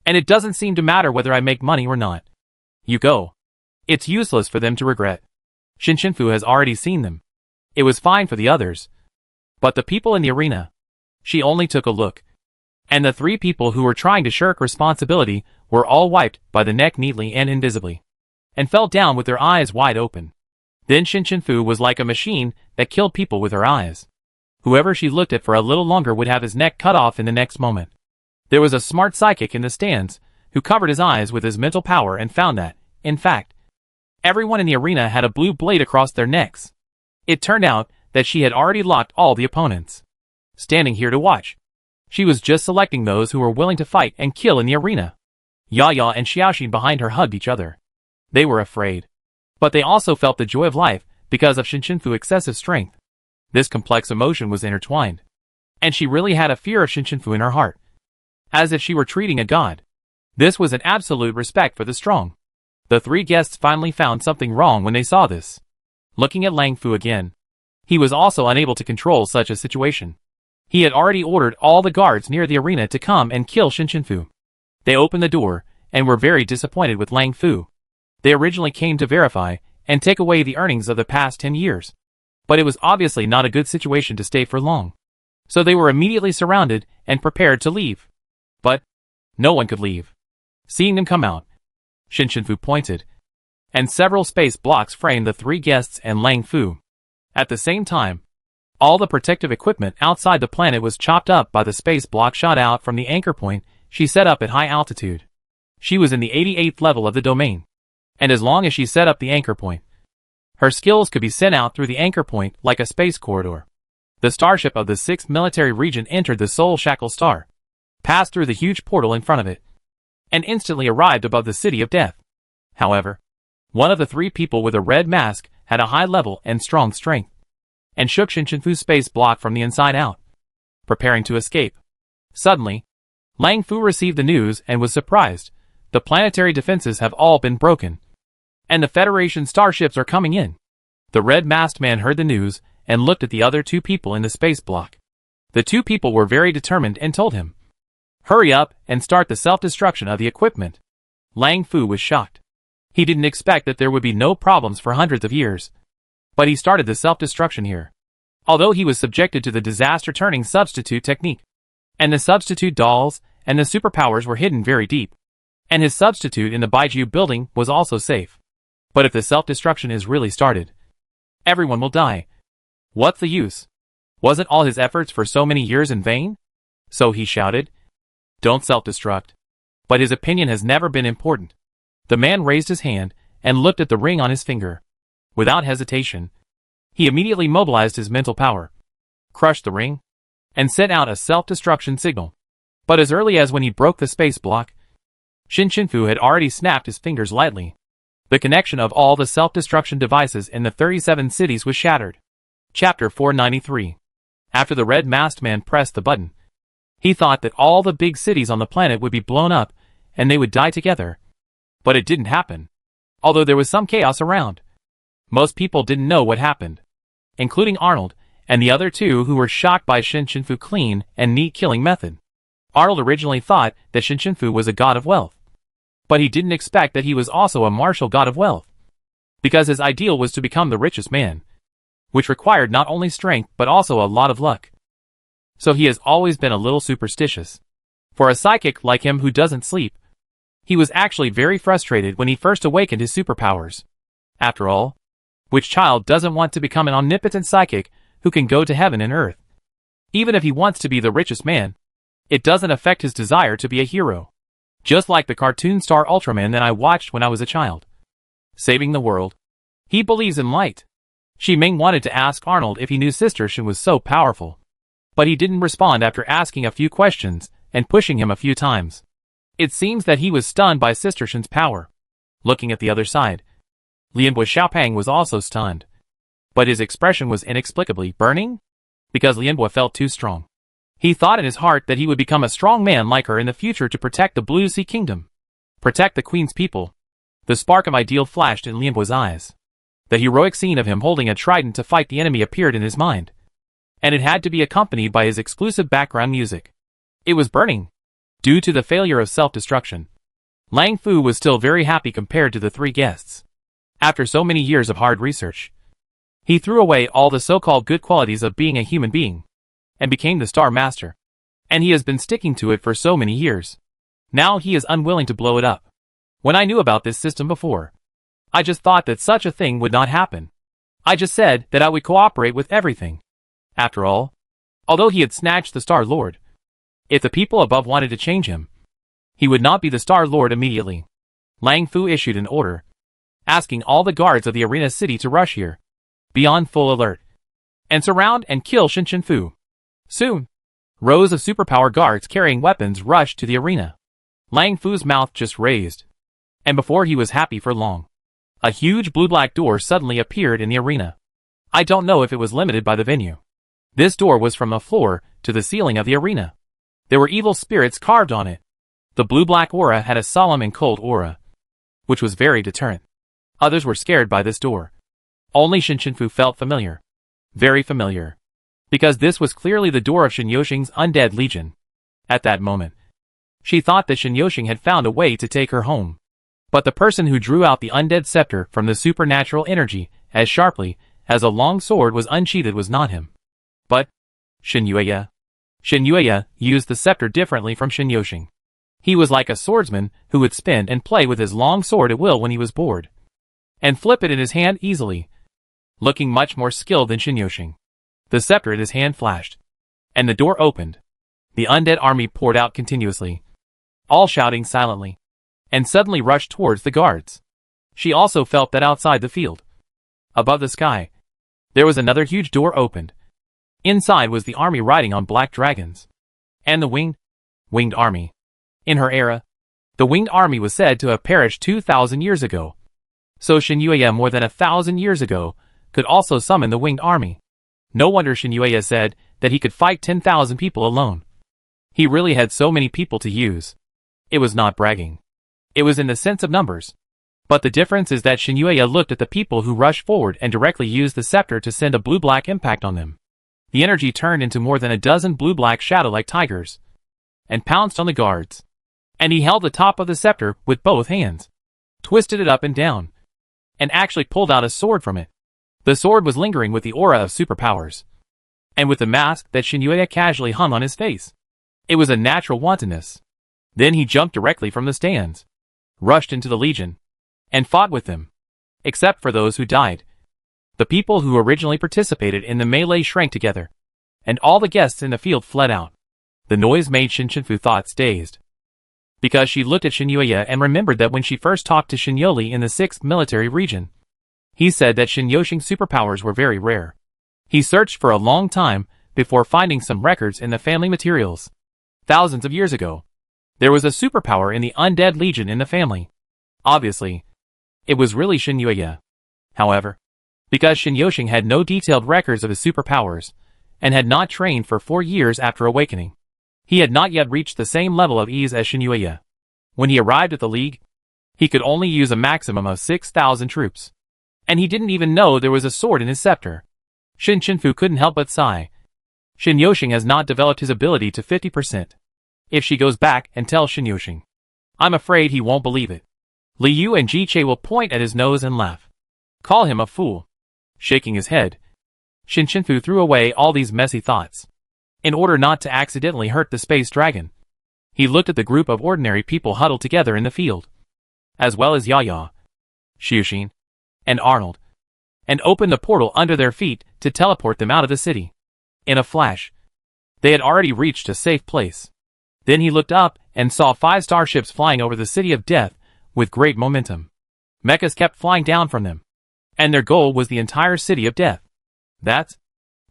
and it doesn't seem to matter whether I make money or not. You go. It's useless for them to regret. Shin Shinfu has already seen them. It was fine for the others. But the people in the arena, she only took a look. And the 3 people who were trying to shirk responsibility were all wiped by the neck neatly and invisibly, and fell down with their eyes wide open. Then Shin Shinfu was like a machine that killed people with her eyes. Whoever she looked at for a little longer would have his neck cut off in the next moment. There was a smart psychic in the stands who covered his eyes with his mental power and found that, in fact, everyone in the arena had a blue blade across their necks. It turned out that she had already locked all the opponents. Standing here to watch, she was just selecting those who were willing to fight and kill in the arena. Yaya and Xiaoxin behind her hugged each other. They were afraid, but they also felt the joy of life because of Shin Shinfu's excessive strength. This complex emotion was intertwined, and she really had a fear of Shin Shinfu in her heart, as if she were treating a god. This was an absolute respect for the strong. The 3 guests finally found something wrong when they saw this. Looking at Lang Fu again, he was also unable to control such a situation. He had already ordered all the guards near the arena to come and kill Shin Shinfu. They opened the door and were very disappointed with Lang Fu. They originally came to verify and take away the earnings of the past 10 years. But it was obviously not a good situation to stay for long. So they were immediately surrounded and prepared to leave. But no one could leave. Seeing them come out, Shin Shinfu pointed, and several space blocks framed the 3 guests and Lang Fu. At the same time, all the protective equipment outside the planet was chopped up by the space block shot out from the anchor point she set up at high altitude. She was in the 88th level of the domain, and as long as she set up the anchor point, her skills could be sent out through the anchor point like a space corridor. The starship of the 6th military region entered the Soul Shackle star, passed through the huge portal in front of it, and instantly arrived above the city of death. However, one of the 3 people with a red mask had a high level and strong strength, and shook Shin Shinfu's space block from the inside out, preparing to escape. Suddenly, Lang Fu received the news and was surprised. The planetary defenses have all been broken, and the Federation starships are coming in. The red-masked man heard the news and looked at the other 2 people in the space block. The 2 people were very determined and told him, "Hurry up and start the self-destruction of the equipment." Lang Fu was shocked. He didn't expect that there would be no problems for hundreds of years. But he started the self-destruction here, although he was subjected to the disaster-turning substitute technique. And the substitute dolls and the superpowers were hidden very deep. And his substitute in the Baiju building was also safe. But if the self-destruction is really started, everyone will die. What's the use? Wasn't all his efforts for so many years in vain? So he shouted, "Don't self-destruct." But his opinion has never been important. The man raised his hand and looked at the ring on his finger. Without hesitation, he immediately mobilized his mental power, crushed the ring, and sent out a self-destruction signal. But as early as when he broke the space block, Shin Shinfu had already snapped his fingers lightly. The connection of all the self-destruction devices in the 37 cities was shattered. Chapter 493. After the red-masked man pressed the button, he thought that all the big cities on the planet would be blown up and they would die together. But it didn't happen, although there was some chaos around. Most people didn't know what happened, including Arnold and the other 2 who were shocked by Shin Shinfu's clean and neat killing method. Arnold originally thought that Shin Shinfu was a god of wealth, but he didn't expect that he was also a martial god of wealth, because his ideal was to become the richest man, which required not only strength but also a lot of luck. So he has always been a little superstitious. For a psychic like him who doesn't sleep, He was actually very frustrated when he first awakened his superpowers. After all, which child doesn't want to become an omnipotent psychic who can go to heaven and earth? Even if he wants to be the richest man, it doesn't affect his desire to be a hero. Just like the cartoon star Ultraman that I watched when I was a child. Saving the world. He believes in light. Shi-Ming wanted to ask Arnold if he knew Sister Shin was so powerful. But he didn't respond after asking a few questions and pushing him a few times. It seems that he was stunned by Sister Shin's power. Looking at the other side, Lianbo Xiaopeng was also stunned. But his expression was inexplicably burning? Because Lianbo felt too strong. He thought in his heart that he would become a strong man like her in the future to protect the Blue Sea Kingdom. Protect the Queen's people. The spark of ideal flashed in Lianbo's eyes. The heroic scene of him holding a trident to fight the enemy appeared in his mind. And it had to be accompanied by his exclusive background music. It was burning. Due to the failure of self-destruction. Lang Fu was still very happy compared to the three guests. After so many years of hard research, he threw away all the so-called good qualities of being a human being, and became the Star Master. And he has been sticking to it for so many years. Now he is unwilling to blow it up. When I knew about this system before, I just thought that such a thing would not happen. I just said that I would cooperate with everything. After all, although he had snatched the Star Lord, if the people above wanted to change him, he would not be the Star Lord immediately. Lang Fu issued an order, asking all the guards of the arena city to rush here, be on full alert, and surround and kill Shin Fu. Soon, rows of superpower guards carrying weapons rushed to the arena. Lang Fu's mouth just raised, and before he was happy for long, a huge blue-black door suddenly appeared in the arena. I don't know if it was limited by the venue. This door was from the floor to the ceiling of the arena. There were evil spirits carved on it. The blue-black aura had a solemn and cold aura, which was very deterrent. Others were scared by this door. Only Shin Fu felt familiar. Very familiar. Because this was clearly the door of Shin Yoshing's undead legion. At that moment, she thought that Shin Yoshing had found a way to take her home. But the person who drew out the undead scepter from the supernatural energy as sharply as a long sword was unsheathed was not him. But Shin Yueya. Shin Yueya used the scepter differently from Shin Yoshing. He was like a swordsman who would spin and play with his long sword at will when he was bored, and flip it in his hand easily, looking much more skilled than Shin Yoshing. The scepter in his hand flashed, and the door opened. The undead army poured out continuously, all shouting silently, and suddenly rushed towards the guards. She also felt that outside the field, above the sky, there was another huge door opened. Inside was the army riding on black dragons. And the winged army. In her era, the winged army was said to have perished 2,000 years ago. So Shin Yueya more than 1,000 years ago could also summon the winged army. No wonder Shin Yueya said that he could fight 10,000 people alone. He really had so many people to use. It was not bragging. It was in the sense of numbers. But the difference is that Shin Yueya looked at the people who rushed forward and directly used the scepter to send a blue-black impact on them. The energy turned into more than a dozen blue-black shadow-like tigers, and pounced on the guards. And he held the top of the scepter with both hands, twisted it up and down, and actually pulled out a sword from it. The sword was lingering with the aura of superpowers, and with the mask that Shin Yueya casually hung on his face. It was a natural wantonness. Then he jumped directly from the stands, rushed into the legion, and fought with them. Except for those who died. The people who originally participated in the melee shrank together, and all the guests in the field fled out. The noise made Shin Fu thoughts dazed, because she looked at Shin Yueya and remembered that when she first talked to Shin Yoli in the 6th military region, he said that Shin Yoshing's superpowers were very rare. He searched for a long time before finding some records in the family materials. Thousands of years ago, there was a superpower in the undead legion in the family. Obviously, it was really Shin Yueya. However, because Shin Yoshing had no detailed records of his superpowers, and had not trained for 4 years after awakening, he had not yet reached the same level of ease as Shin Yueya. When he arrived at the League, he could only use a maximum of 6,000 troops. And he didn't even know there was a sword in his scepter. Shin Fu couldn't help but sigh. Shin Yoshing has not developed his ability to 50%. If she goes back and tells Shin Yoshing, I'm afraid he won't believe it. Li Yu and Ji Che will point at his nose and laugh. Call him a fool. Shaking his head, Shin Fu threw away all these messy thoughts. In order not to accidentally hurt the space dragon, He looked at the group of ordinary people huddled together in the field, as well as Yaya, Xiuxin, and Arnold, and opened the portal under their feet to teleport them out of the city. In a flash, they had already reached a safe place. Then he looked up and saw 5 starships flying over the city of death with great momentum. Mechas kept flying down from them, and their goal was the entire city of death. That's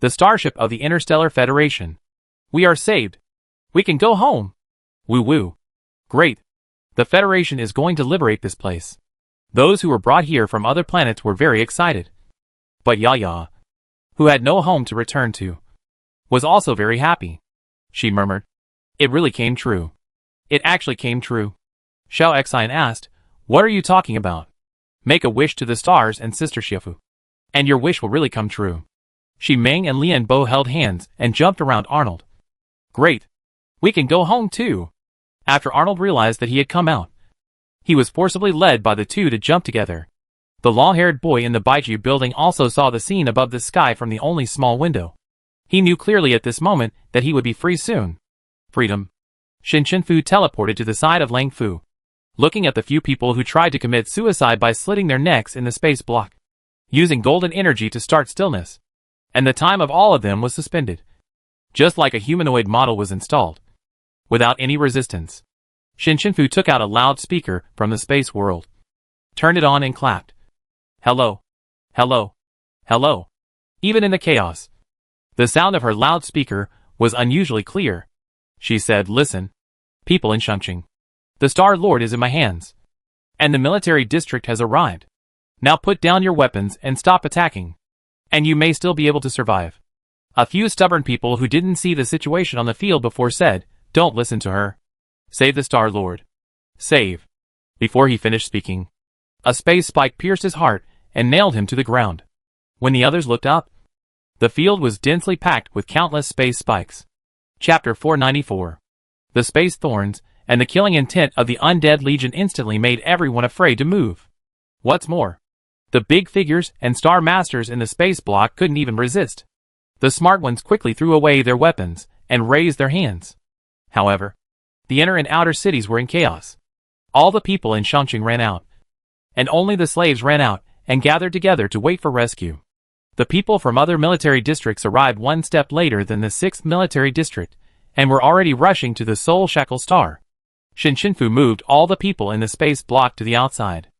the starship of the Interstellar Federation. We are saved. We can go home. Woo woo. Great. The Federation is going to liberate this place. Those who were brought here from other planets were very excited. But Yaya, who had no home to return to, was also very happy. She murmured, "It really came true. It actually came true." Xiao Exine asked, "What are you talking about?" "Make a wish to the stars and Sister Shifu, and your wish will really come true." Shi Ming and Lian Bo held hands and jumped around Arnold. "Great. We can go home too." After Arnold realized that he had come out, he was forcibly led by the two to jump together. The long-haired boy in the Baiju building also saw the scene above the sky from the only small window. He knew clearly at this moment that he would be free soon. Freedom. Shin Chenfu teleported to the side of Lang Fu, looking at the few people who tried to commit suicide by slitting their necks in the space block, using golden energy to start stillness. And the time of all of them was suspended, just like a humanoid model was installed, without any resistance. Shin Chenfu took out a loudspeaker from the space world, turned it on and clapped. "Hello. Hello. Hello." Even in the chaos, the sound of her loudspeaker was unusually clear. She said, "Listen, people in Shangqing. The Star Lord is in my hands, and the military district has arrived. Now put down your weapons and stop attacking, and you may still be able to survive." A few stubborn people who didn't see the situation on the field before said, "Don't listen to her. Save the Star Lord. Save." Before he finished speaking, a space spike pierced his heart and nailed him to the ground. When the others looked up, the field was densely packed with countless space spikes. Chapter 494. The space thorns and the killing intent of the Undead Legion instantly made everyone afraid to move. What's more, the big figures and Star Masters in the space block couldn't even resist. The smart ones quickly threw away their weapons and raised their hands. However, the inner and outer cities were in chaos. All the people in Shangqing ran out, and only the slaves ran out and gathered together to wait for rescue. The people from other military districts arrived one step later than the 6th military district, and were already rushing to the Soul Shackle Star. Shin Chenfu moved all the people in the space block to the outside.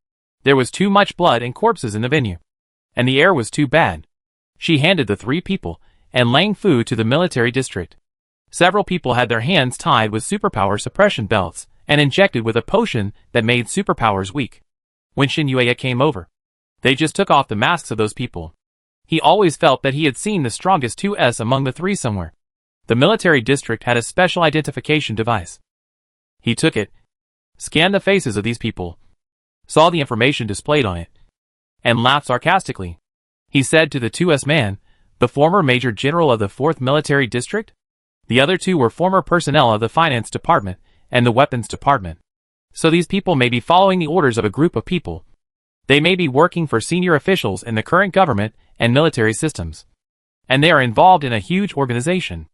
There was too much blood and corpses in the venue, and the air was too bad. She handed the 3 people and Lang Fu to the military district. Several people had their hands tied with superpower suppression belts and injected with a potion that made superpowers weak. When Shin Yueya came over, they just took off the masks of those people. He always felt that he had seen the strongest 2S among the 3 somewhere. The military district had a special identification device. He took it, scanned the faces of these people, saw the information displayed on it, and laughed sarcastically. He said to the 2S man, "The former Major General of the 4th Military District?" The other 2 were former personnel of the Finance Department and the Weapons Department. So these people may be following the orders of a group of people. They may be working for senior officials in the current government and military systems. And they are involved in a huge organization.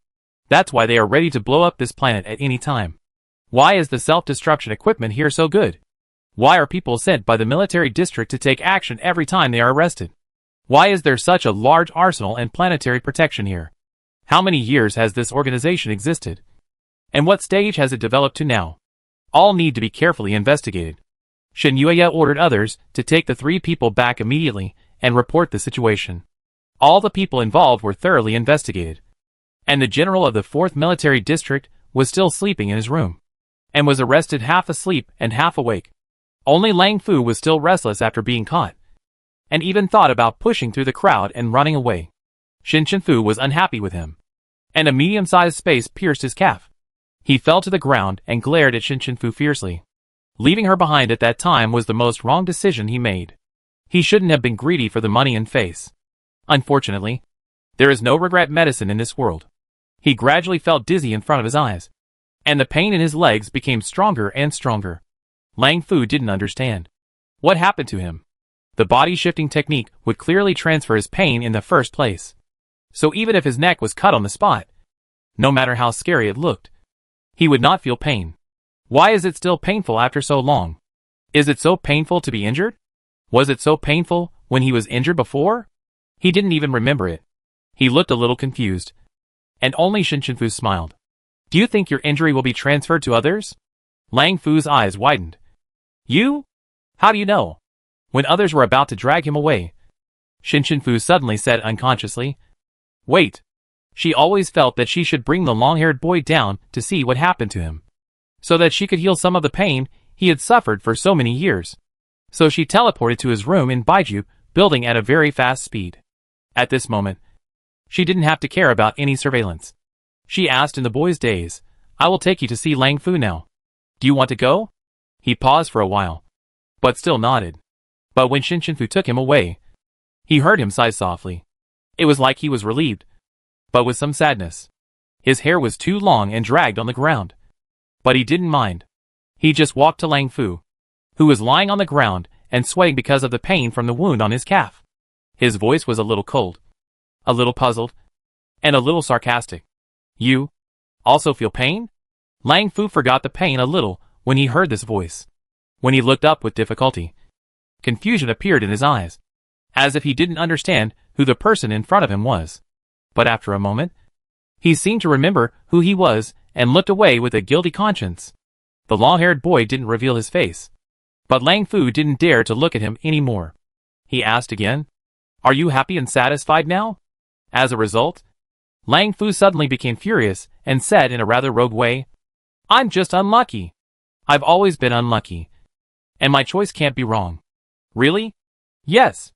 That's why they are ready to blow up this planet at any time. Why is the self-destruction equipment here so good? Why are people sent by the military district to take action every time they are arrested? Why is there such a large arsenal and planetary protection here? How many years has this organization existed? And what stage has it developed to now? All need to be carefully investigated. Shin Yueya ordered others to take the 3 people back immediately and report the situation. All the people involved were thoroughly investigated. And the general of the 4th Military District was still sleeping in his room, and was arrested half asleep and half awake. Only Lang Fu was still restless after being caught, and even thought about pushing through the crowd and running away. Shin Chenfu was unhappy with him, and a medium-sized space pierced his calf. He fell to the ground and glared at Shin Chenfu fiercely. Leaving her behind at that time was the most wrong decision he made. He shouldn't have been greedy for the money and face. Unfortunately, there is no regret medicine in this world. He gradually felt dizzy in front of his eyes, and the pain in his legs became stronger and stronger. Lang Fu didn't understand what happened to him. The body-shifting technique would clearly transfer his pain in the first place. So even if his neck was cut on the spot, no matter how scary it looked, he would not feel pain. Why is it still painful after so long? Is it so painful to be injured? Was it so painful when he was injured before? He didn't even remember it. He looked a little confused. And only Shin Shinfu smiled. Do you think your injury will be transferred to others? Lang Fu's eyes widened. You? How do you know? When others were about to drag him away, Shin Shinfu suddenly said unconsciously, Wait. She always felt that she should bring the long-haired boy down to see what happened to him, so that she could heal some of the pain he had suffered for so many years. So she teleported to his room in Baiju building at a very fast speed. At this moment, she didn't have to care about any surveillance. She asked in the boy's daze, I will take you to see Lang Fu now. Do you want to go? He paused for a while, but still nodded. But when Shin Shinfu took him away, he heard him sigh softly. It was like he was relieved, but with some sadness. His hair was too long and dragged on the ground. But he didn't mind. He just walked to Lang Fu, who was lying on the ground and sweating because of the pain from the wound on his calf. His voice was a little cold, a little puzzled, and a little sarcastic. You also feel pain? Lang Fu forgot the pain a little when he heard this voice. When he looked up with difficulty, confusion appeared in his eyes, as if he didn't understand who the person in front of him was. But after a moment, he seemed to remember who he was and looked away with a guilty conscience. The long-haired boy didn't reveal his face, but Lang Fu didn't dare to look at him anymore. He asked again, Are you happy and satisfied now? As a result, Lang Fu suddenly became furious and said in a rather rogue way, I'm just unlucky. I've always been unlucky. And my choice can't be wrong. Really? Yes.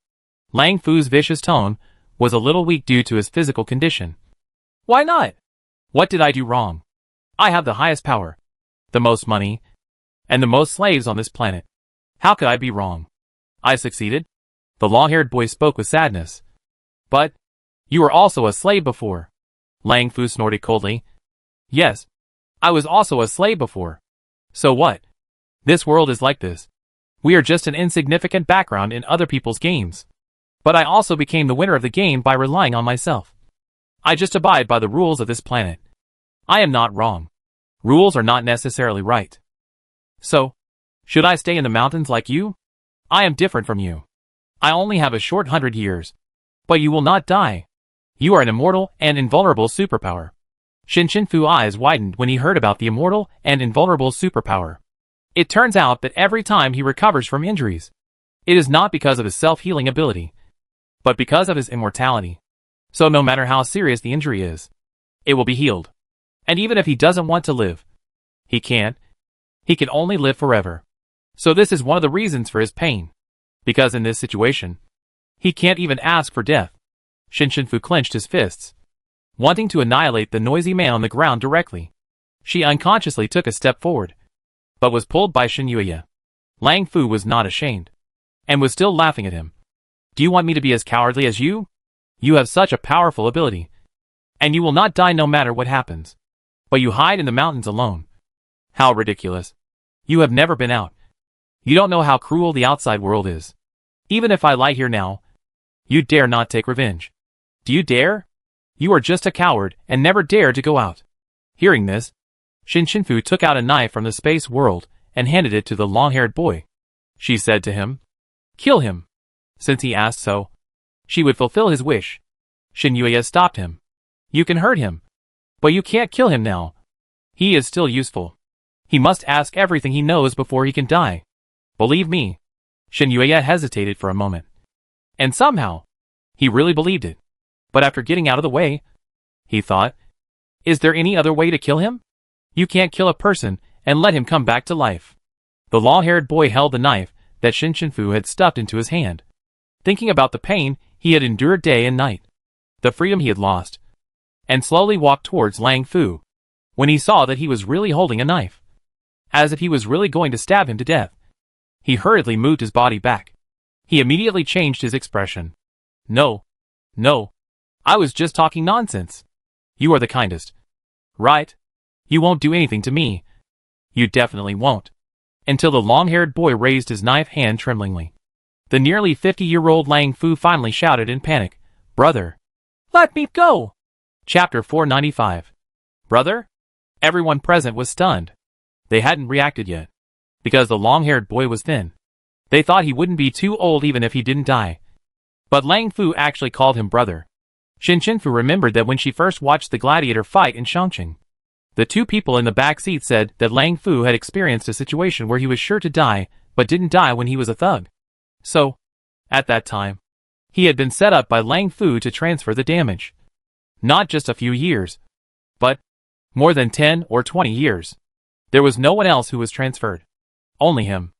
Lang Fu's vicious tone was a little weak due to his physical condition. Why not? What did I do wrong? I have the highest power, the most money, and the most slaves on this planet. How could I be wrong? I succeeded. The long-haired boy spoke with sadness. But you were also a slave before. Lang Fu snorted coldly. Yes, I was also a slave before. So what? This world is like this. We are just an insignificant background in other people's games. But I also became the winner of the game by relying on myself. I just abide by the rules of this planet. I am not wrong. Rules are not necessarily right. So, should I stay in the mountains like you? I am different from you. I only have a short 100 years. But you will not die. You are an immortal and invulnerable superpower. Shin Shinfu's eyes widened when he heard about the immortal and invulnerable superpower. It turns out that every time he recovers from injuries, it is not because of his self-healing ability, but because of his immortality. So no matter how serious the injury is, it will be healed. And even if he doesn't want to live, he can't. He can only live forever. So this is one of the reasons for his pain. Because in this situation, he can't even ask for death. Shin Shinfu clenched his fists, wanting to annihilate the noisy man on the ground directly. She unconsciously took a step forward, but was pulled by Shin Yuya. Lang Fu was not ashamed, and was still laughing at him. Do you want me to be as cowardly as you? You have such a powerful ability, and you will not die no matter what happens. But you hide in the mountains alone. How ridiculous. You have never been out. You don't know how cruel the outside world is. Even if I lie here now, you dare not take revenge. Do you dare? You are just a coward and never dare to go out. Hearing this, Shin Shinfu took out a knife from the space world and handed it to the long-haired boy. She said to him, Kill him. Since he asked so, she would fulfill his wish. Shin Yuya stopped him. You can hurt him, but you can't kill him now. He is still useful. He must ask everything he knows before he can die. Believe me. Shin Yuya hesitated for a moment. And somehow, he really believed it. But after getting out of the way, he thought, is there any other way to kill him? You can't kill a person and let him come back to life. The long-haired boy held the knife that Shin Shinfu had stuffed into his hand, thinking about the pain he had endured day and night, the freedom he had lost, and slowly walked towards Lang Fu, when he saw that he was really holding a knife, as if he was really going to stab him to death. He hurriedly moved his body back. He immediately changed his expression. No. I was just talking nonsense. You are the kindest. Right? You won't do anything to me. You definitely won't. Until the long-haired boy raised his knife hand tremblingly. The nearly 50-year-old Lang Fu finally shouted in panic, Brother! Let me go! Chapter 495. Brother? Everyone present was stunned. They hadn't reacted yet. Because the long-haired boy was thin. They thought he wouldn't be too old even if he didn't die. But Lang Fu actually called him brother. Shin Chinfu remembered that when she first watched the gladiator fight in Chongqing, the two people in the back seat said that Lang Fu had experienced a situation where he was sure to die, but didn't die when he was a thug. So, at that time, he had been set up by Lang Fu to transfer the damage. Not just a few years, but more than 10 or 20 years. There was no one else who was transferred. Only him.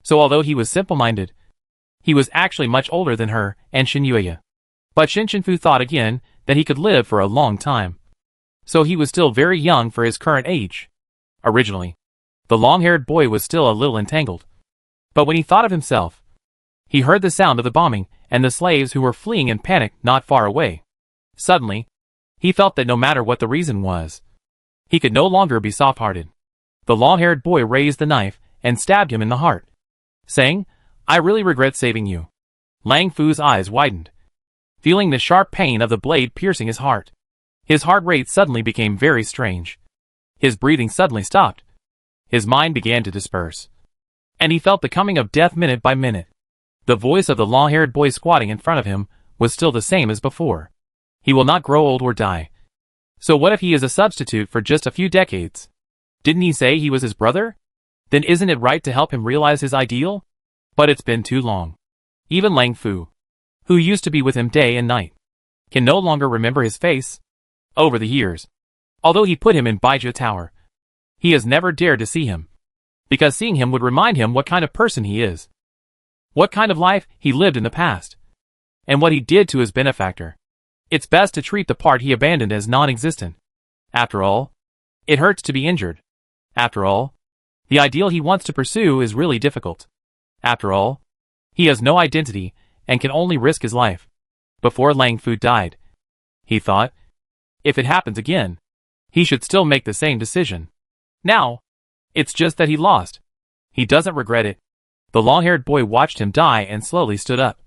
So although he was simple-minded, he was actually much older than her and Shin Yuya. But Shin Chinfu thought again that he could live for a long time. So he was still very young for his current age. Originally, the long-haired boy was still a little entangled. But when he thought of himself, he heard the sound of the bombing and the slaves who were fleeing in panic not far away. Suddenly, he felt that no matter what the reason was, he could no longer be soft-hearted. The long-haired boy raised the knife and stabbed him in the heart, saying, "I really regret saving you." Lang Fu's eyes widened, feeling the sharp pain of the blade piercing his heart. His heart rate suddenly became very strange. His breathing suddenly stopped. His mind began to disperse. And he felt the coming of death minute by minute. The voice of the long-haired boy squatting in front of him was still the same as before. He will not grow old or die. So what if he is a substitute for just a few decades? Didn't he say he was his brother? Then isn't it right to help him realize his ideal? But it's been too long. Even Lang Fu, who used to be with him day and night, can no longer remember his face. Over the years, although he put him in Baiju Tower, he has never dared to see him. Because seeing him would remind him what kind of person he is. What kind of life he lived in the past. And what he did to his benefactor. It's best to treat the part he abandoned as non-existent. After all, it hurts to be injured. After all, the ideal he wants to pursue is really difficult. After all, he has no identity and can only risk his life. Before Lang Fu died, he thought, if it happens again, he should still make the same decision. Now, it's just that he lost. He doesn't regret it. The long-haired boy watched him die and slowly stood up.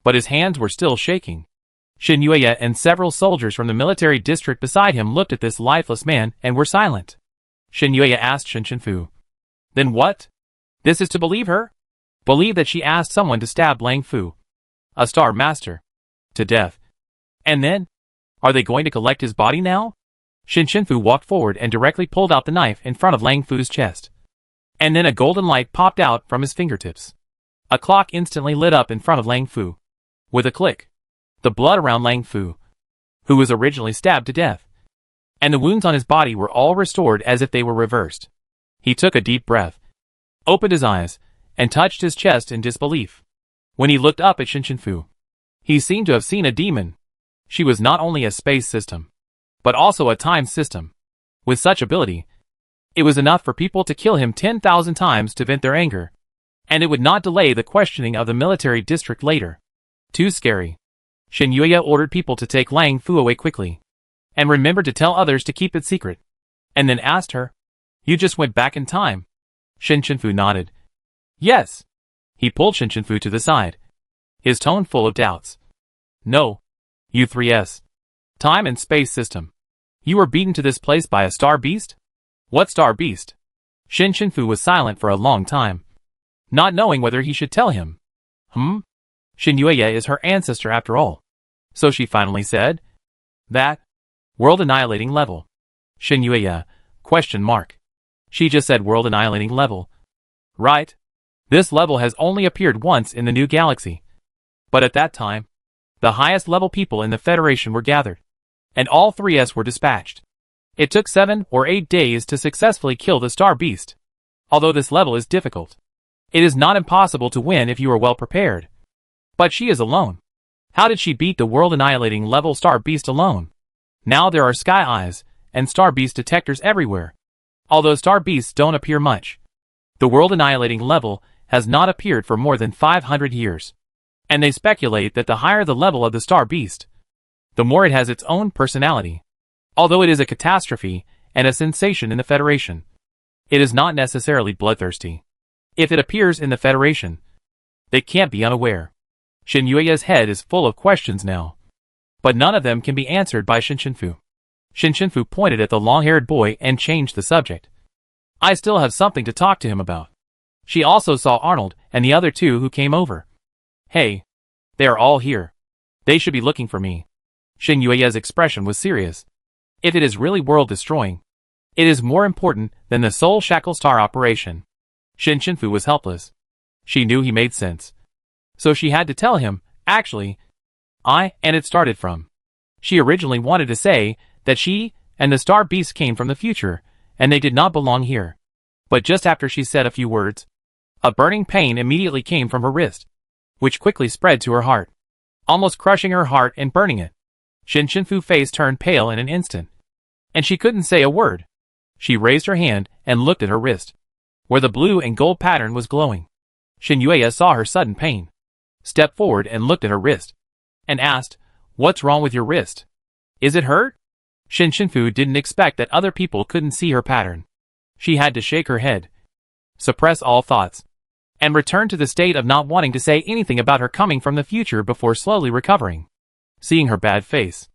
But his hands were still shaking. Shin Yuya and several soldiers from the military district beside him looked at this lifeless man and were silent. Shin Yuya asked Shin Chinfu, "Then what? This is to believe her? Believe that she asked someone to stab Lang Fu, a star master, to death. And then? Are they going to collect his body now?" Shin Chinfu walked forward and directly pulled out the knife in front of Lang Fu's chest. And then a golden light popped out from his fingertips. A clock instantly lit up in front of Lang Fu. With a click, the blood around Lang Fu, who was originally stabbed to death, and the wounds on his body were all restored as if they were reversed. He took a deep breath, opened his eyes, and touched his chest in disbelief. When he looked up at Shin Chinfu, he seemed to have seen a demon. She was not only a space system, but also a time system. With such ability, it was enough for people to kill him 10,000 times to vent their anger, and it would not delay the questioning of the military district later. Too scary. Shin Yuya ordered people to take Lang Fu away quickly, and remembered to tell others to keep it secret, and then asked her, "You just went back in time?" Shin Chinfu nodded. "Yes." He pulled Shin Chinfu to the side, his tone full of doubts. "No. U3S. Time and space system. You were beaten to this place by a star beast?" "What star beast?" Shin Chinfu was silent for a long time, not knowing whether he should tell him. Shin Yuya is her ancestor after all. So she finally said, "That world annihilating level." Shin Yuya, ? She just said world annihilating level. Right. This level has only appeared once in the new galaxy. But at that time, the highest level people in the Federation were gathered, and all 3S were dispatched. It took 7 or 8 days to successfully kill the star beast. Although this level is difficult, it is not impossible to win if you are well prepared. But she is alone. How did she beat the world-annihilating level star beast alone? Now there are sky eyes and star beast detectors everywhere. Although star beasts don't appear much, the world-annihilating level has not appeared for more than 500 years. And they speculate that the higher the level of the star beast, the more it has its own personality. Although it is a catastrophe and a sensation in the Federation, it is not necessarily bloodthirsty. If it appears in the Federation, they can't be unaware. Shin Yuya's head is full of questions now, but none of them can be answered by Shin Chinfu. Shin Chinfu pointed at the long-haired boy and changed the subject. I still have something to talk to him about. She also saw Arnold and the other two who came over. Hey. They are all here. They should be looking for me. Shin Yue's expression was serious. If it is really world-destroying, it is more important than the Soul Shackle Star operation. Shin Shinfu was helpless. She knew he made sense. So she had to tell him, actually, and it started from. She originally wanted to say that she and the Star Beast came from the future, and they did not belong here. But just after she said a few words, a burning pain immediately came from her wrist, which quickly spread to her heart, almost crushing her heart and burning it. Shin Shinfu's face turned pale in an instant, and she couldn't say a word. She raised her hand and looked at her wrist, where the blue and gold pattern was glowing. Shin Yue saw her sudden pain, stepped forward and looked at her wrist, and asked, "What's wrong with your wrist? Is it hurt?" Shin Shinfu didn't expect that other people couldn't see her pattern. She had to shake her head, suppress all thoughts, and return to the state of not wanting to say anything about her coming from the future before slowly recovering. Seeing her bad face,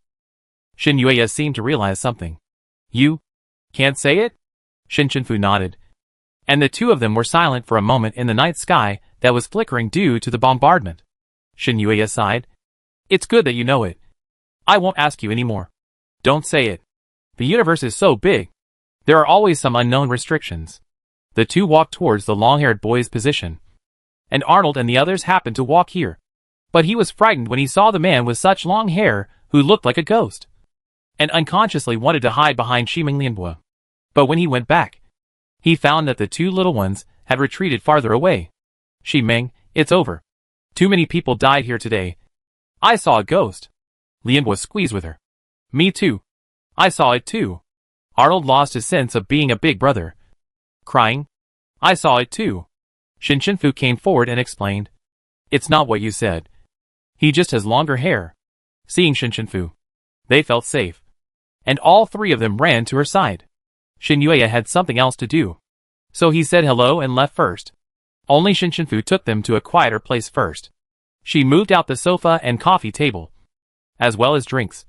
Shin Yue seemed to realize something. "You can't say it?" Shin Shinfu nodded, and the two of them were silent for a moment in the night sky that was flickering due to the bombardment. Shin Yue sighed. "It's good that you know it. I won't ask you anymore. Don't say it. The universe is so big. There are always some unknown restrictions." The two walked towards the long-haired boy's position, and Arnold and the others happened to walk here. But he was frightened when he saw the man with such long hair who looked like a ghost, and unconsciously wanted to hide behind Shiming Lianhua. But when he went back, he found that the two little ones had retreated farther away. "Shiming, it's over. Too many people died here today. I saw a ghost." Lianhua squeezed with her. "Me too. I saw it too." Arnold lost his sense of being a big brother, crying, "I saw it too." Shin Shinfu came forward and explained, "It's not what you said. He just has longer hair." Seeing Shin Shinfu, they felt safe, and all three of them ran to her side. Shin Yue had something else to do, so he said hello and left first. Only Shin Shinfu took them to a quieter place first. She moved out the sofa and coffee table, as well as drinks.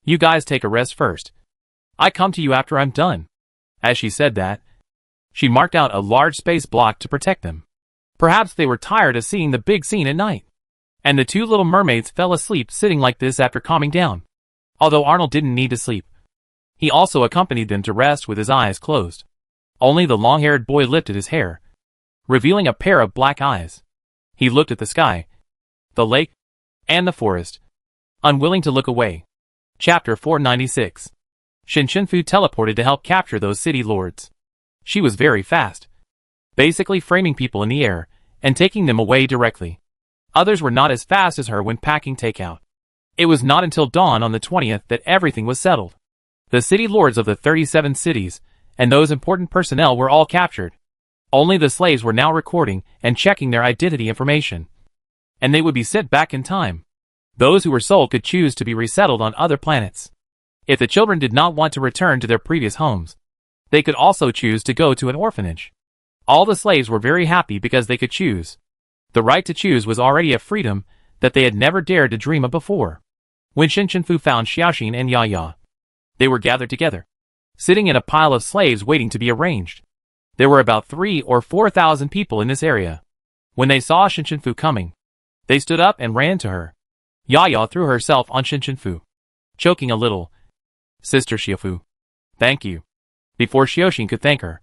"You guys take a rest first. I come to you after I'm done." As she said that, she marked out a large space block to protect them. Perhaps they were tired of seeing the big scene at night, and the two little mermaids fell asleep sitting like this after calming down. Although Arnold didn't need to sleep, he also accompanied them to rest with his eyes closed. Only the long-haired boy lifted his hair, revealing a pair of black eyes. He looked at the sky, the lake, and the forest, unwilling to look away. Chapter 496. Shin Shinfu teleported to help capture those city lords. She was very fast, basically framing people in the air and taking them away directly. Others were not as fast as her when packing takeout. It was not until dawn on the 20th that everything was settled. The city lords of the 37 cities and those important personnel were all captured. Only the slaves were now recording and checking their identity information, and they would be sent back in time. Those who were sold could choose to be resettled on other planets. If the children did not want to return to their previous homes, they could also choose to go to an orphanage. All the slaves were very happy because they could choose. The right to choose was already a freedom that they had never dared to dream of before. When Shin Shinfu found Xiaoxin and Yaya, they were gathered together, sitting in a pile of slaves waiting to be arranged. There were about 3,000 or 4,000 people in this area. When they saw Shin Shinfu coming, they stood up and ran to her. Yaya threw herself on Shin Shinfu, choking a little. "Sister Xiaofu, thank you." Before Xiaoxin could thank her,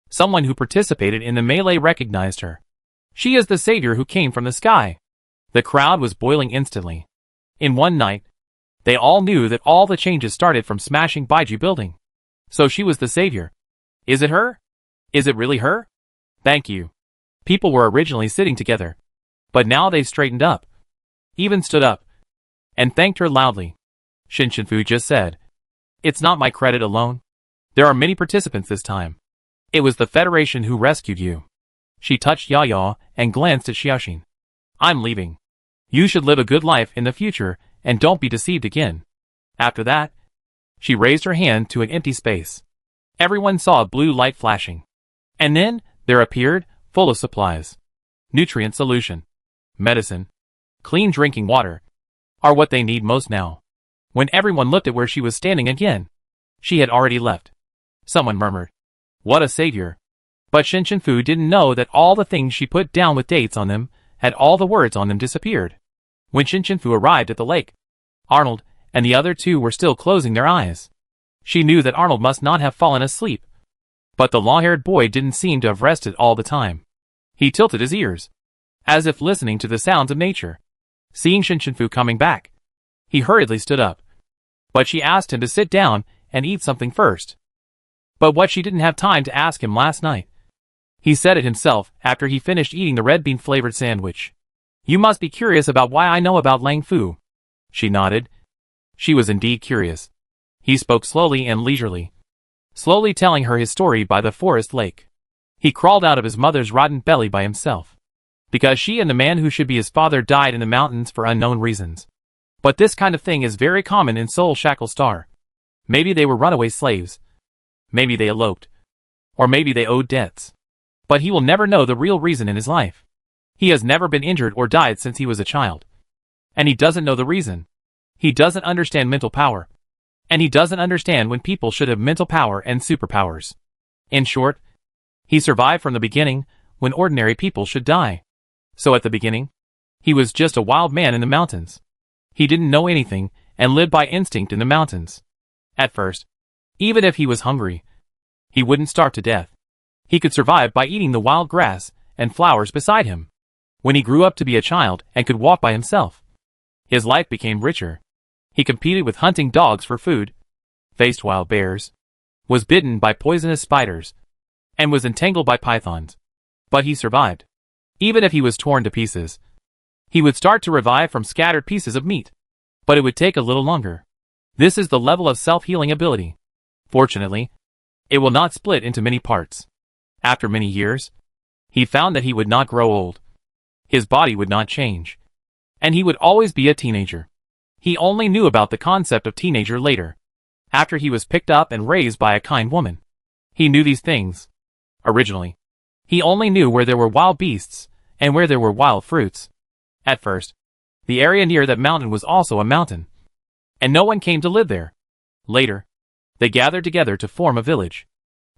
someone who participated in the melee recognized her. "She is the savior who came from the sky." The crowd was boiling instantly. In one night, they all knew that all the changes started from smashing Baiju building. So she was the savior. Is it her? Is it really her? Thank you. People were originally sitting together, but now they straightened up, even stood up, and thanked her loudly. Shin Shinfu just said, "It's not my credit alone. There are many participants this time. It was the Federation who rescued you." She touched Yaya and glanced at Xiaoxin. "I'm leaving. You should live a good life in the future and don't be deceived again." After that, she raised her hand to an empty space. Everyone saw a blue light flashing. And then, there appeared, full of supplies. Nutrient solution, medicine, clean drinking water, are what they need most now. When everyone looked at where she was standing again, she had already left. Someone murmured, What a savior. But Shinshinfu didn't know that all the things she put down with dates on them had all the words on them disappeared. When Shinshinfu arrived at the lake, Arnold and the other two were still closing their eyes. She knew that Arnold must not have fallen asleep. But the long-haired boy didn't seem to have rested all the time. He tilted his ears, as if listening to the sounds of nature. Seeing Shinshinfu coming back, he hurriedly stood up. But she asked him to sit down and eat something first. But what she didn't have time to ask him last night. He said it himself after he finished eating the red bean-flavored sandwich. You must be curious about why I know about Lang Fu. She nodded. She was indeed curious. He spoke slowly and leisurely, slowly telling her his story by the forest lake. He crawled out of his mother's rotten belly by himself, because she and the man who should be his father died in the mountains for unknown reasons. But this kind of thing is very common in Seoul Shackle Star. Maybe they were runaway slaves. Maybe they eloped. Or maybe they owed debts. But he will never know the real reason in his life. He has never been injured or died since he was a child. And he doesn't know the reason. He doesn't understand mental power. And he doesn't understand when people should have mental power and superpowers. In short, he survived from the beginning when ordinary people should die. So at the beginning, he was just a wild man in the mountains. He didn't know anything and lived by instinct in the mountains. At first, even if he was hungry, he wouldn't starve to death. He could survive by eating the wild grass and flowers beside him. When he grew up to be a child and could walk by himself, his life became richer. He competed with hunting dogs for food, faced wild bears, was bitten by poisonous spiders, and was entangled by pythons. But he survived. Even if he was torn to pieces, he would start to revive from scattered pieces of meat. But it would take a little longer. This is the level of self-healing ability. Fortunately, it will not split into many parts. After many years, he found that he would not grow old. His body would not change. And he would always be a teenager. He only knew about the concept of teenager later, after he was picked up and raised by a kind woman. He knew these things. Originally, he only knew where there were wild beasts and where there were wild fruits. At first, the area near that mountain was also a mountain, and no one came to live there. Later, they gathered together to form a village,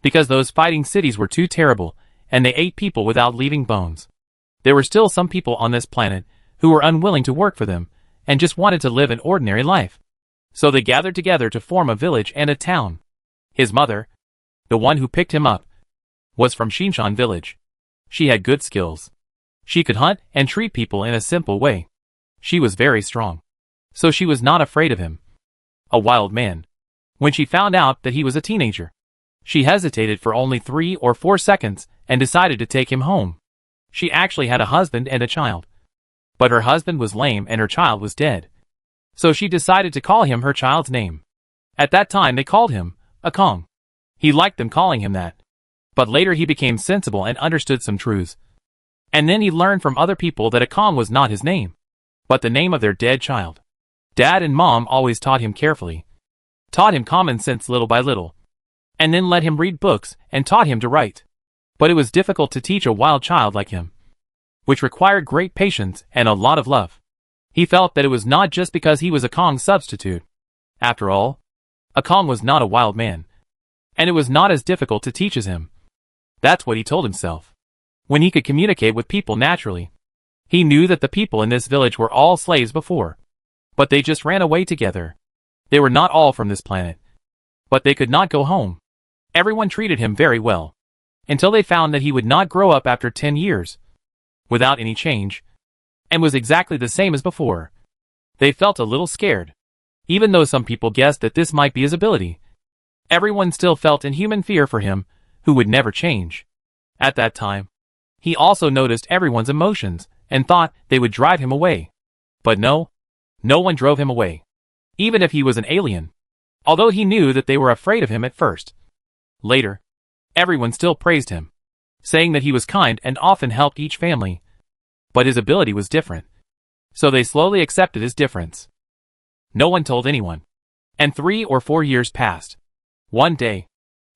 because those fighting cities were too terrible, and they ate people without leaving bones. There were still some people on this planet who were unwilling to work for them, and just wanted to live an ordinary life. So they gathered together to form a village and a town. His mother, the one who picked him up, was from Shinshan village. She had good skills. She could hunt and treat people in a simple way. She was very strong. So she was not afraid of him. A wild man. When she found out that he was a teenager, she hesitated for only 3 or 4 seconds and decided to take him home. She actually had a husband and a child. But her husband was lame and her child was dead. So she decided to call him her child's name. At that time they called him Akong. He liked them calling him that. But later he became sensible and understood some truths. And then he learned from other people that Akong was not his name, but the name of their dead child. Dad and Mom always taught him carefully, taught him common sense little by little, and then let him read books and taught him to write. But it was difficult to teach a wild child like him, which required great patience and a lot of love. He felt that it was not just because he was Akong's substitute. After all, Akong was not a wild man, and it was not as difficult to teach as him. That's what he told himself. When he could communicate with people naturally, he knew that the people in this village were all slaves before, but they just ran away together. They were not all from this planet, but they could not go home. Everyone treated him very well, until they found that he would not grow up after 10 years, without any change, and was exactly the same as before. They felt a little scared. Even though some people guessed that this might be his ability, everyone still felt inhuman fear for him, who would never change. At that time, he also noticed everyone's emotions, and thought they would drive him away. But no one drove him away, even if he was an alien, although he knew that they were afraid of him at first. Later, everyone still praised him, saying that he was kind and often helped each family. But his ability was different, so they slowly accepted his difference. No one told anyone, and 3 or 4 years passed. One day,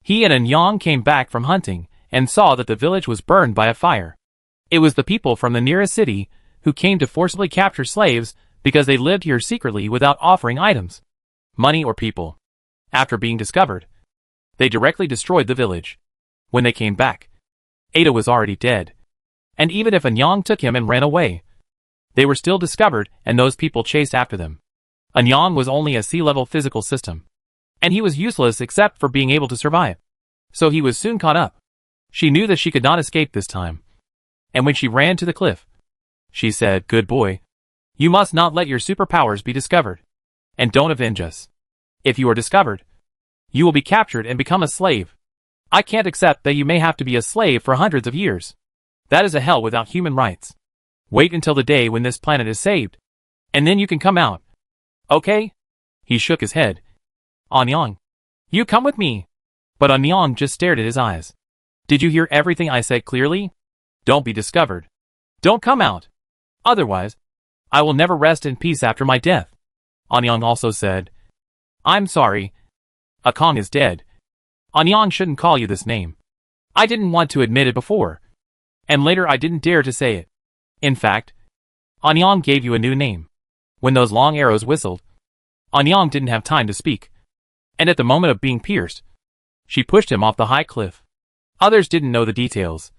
he and Anyang came back from hunting and saw that the village was burned by a fire. It was the people from the nearest city who came to forcibly capture slaves because they lived here secretly without offering items, money or people. After being discovered, they directly destroyed the village. When they came back, Ada was already dead. And even if Anyang took him and ran away, they were still discovered and those people chased after them. Anyang was only a sea-level physical system, and he was useless except for being able to survive. So he was soon caught up. She knew that she could not escape this time. And when she ran to the cliff, she said, "Good boy. You must not let your superpowers be discovered. And don't avenge us. If you are discovered, you will be captured and become a slave. I can't accept that you may have to be a slave for hundreds of years. That is a hell without human rights. Wait until the day when this planet is saved, and then you can come out. Okay?" He shook his head. "Anyang, you come with me." But Anyang just stared at his eyes. "Did you hear everything I said clearly? Don't be discovered. Don't come out. Otherwise, I will never rest in peace after my death." Anyang also said, "I'm sorry. Akong is dead. Anyang shouldn't call you this name. I didn't want to admit it before, and later I didn't dare to say it. In fact, Anyang gave you a new name." When those long arrows whistled, Anyang didn't have time to speak, and at the moment of being pierced, she pushed him off the high cliff. Others didn't know the details,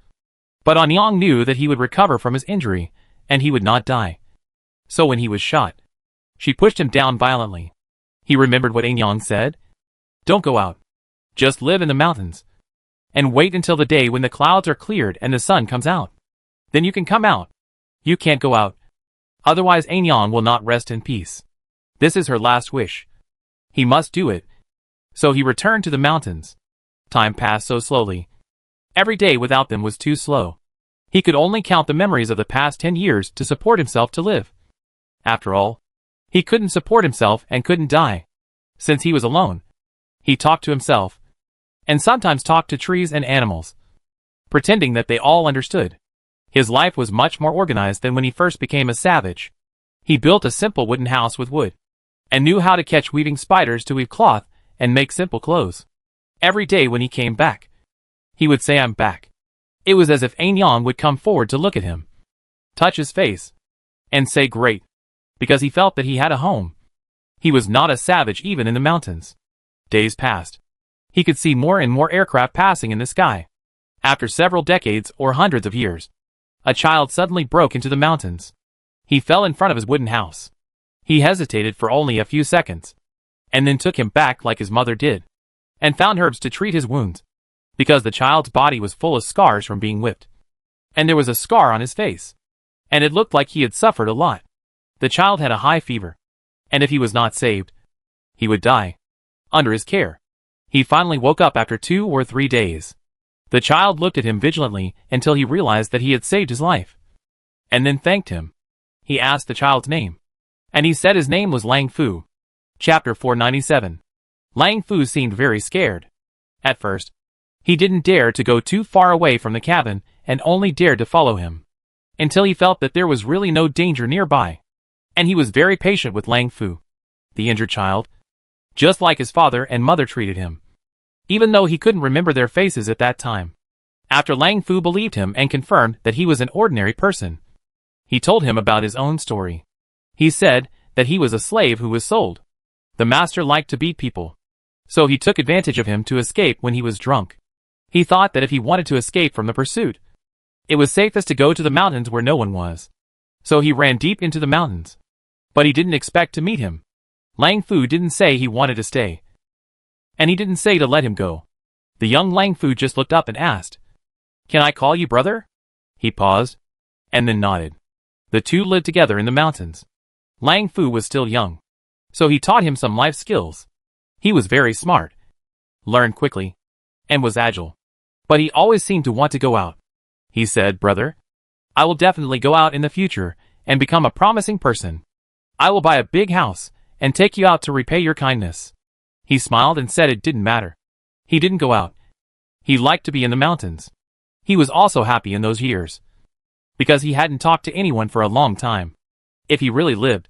but Anyang knew that he would recover from his injury, and he would not die. So when he was shot, she pushed him down violently. He remembered what Anyang said. "Don't go out. Just live in the mountains, and wait until the day when the clouds are cleared and the sun comes out. Then you can come out. You can't go out. Otherwise Anyang will not rest in peace. This is her last wish. He must do it." So he returned to the mountains. Time passed so slowly. Every day without them was too slow. He could only count the memories of the past 10 years to support himself to live. After all, he couldn't support himself and couldn't die. Since he was alone, he talked to himself, and sometimes talked to trees and animals, pretending that they all understood. His life was much more organized than when he first became a savage. He built a simple wooden house with wood, and knew how to catch weaving spiders to weave cloth and make simple clothes. Every day when he came back, he would say, "I'm back." It was as if Anyang would come forward to look at him, touch his face, and say "great," because he felt that he had a home. He was not a savage even in the mountains. Days passed. He could see more and more aircraft passing in the sky. After several decades or hundreds of years, a child suddenly broke into the mountains. He fell in front of his wooden house. He hesitated for only a few seconds, and then took him back like his mother did, and found herbs to treat his wounds, because the child's body was full of scars from being whipped. And there was a scar on his face, and it looked like he had suffered a lot. The child had a high fever, and if he was not saved, he would die. Under his care, he finally woke up after 2 or 3 days. The child looked at him vigilantly until he realized that he had saved his life, and then thanked him. He asked the child's name, and he said his name was Lang Fu. Chapter 497. Lang Fu seemed very scared. At first, he didn't dare to go too far away from the cabin and only dared to follow him, until he felt that there was really no danger nearby. And he was very patient with Lang Fu, the injured child, just like his father and mother treated him, even though he couldn't remember their faces at that time. After Lang Fu believed him and confirmed that he was an ordinary person, he told him about his own story. He said that he was a slave who was sold. The master liked to beat people, so he took advantage of him to escape when he was drunk. He thought that if he wanted to escape from the pursuit, it was safest to go to the mountains where no one was. So he ran deep into the mountains. But he didn't expect to meet him. Lang Fu didn't say he wanted to stay, and he didn't say to let him go. The young Lang Fu just looked up and asked, "Can I call you brother?" He paused, and then nodded. The two lived together in the mountains. Lang Fu was still young, so he taught him some life skills. He was very smart, learned quickly, and was agile. But he always seemed to want to go out. He said, "Brother, I will definitely go out in the future and become a promising person. I will buy a big house and take you out to repay your kindness." He smiled and said it didn't matter. He didn't go out. He liked to be in the mountains. He was also happy in those years, because he hadn't talked to anyone for a long time. If he really lived,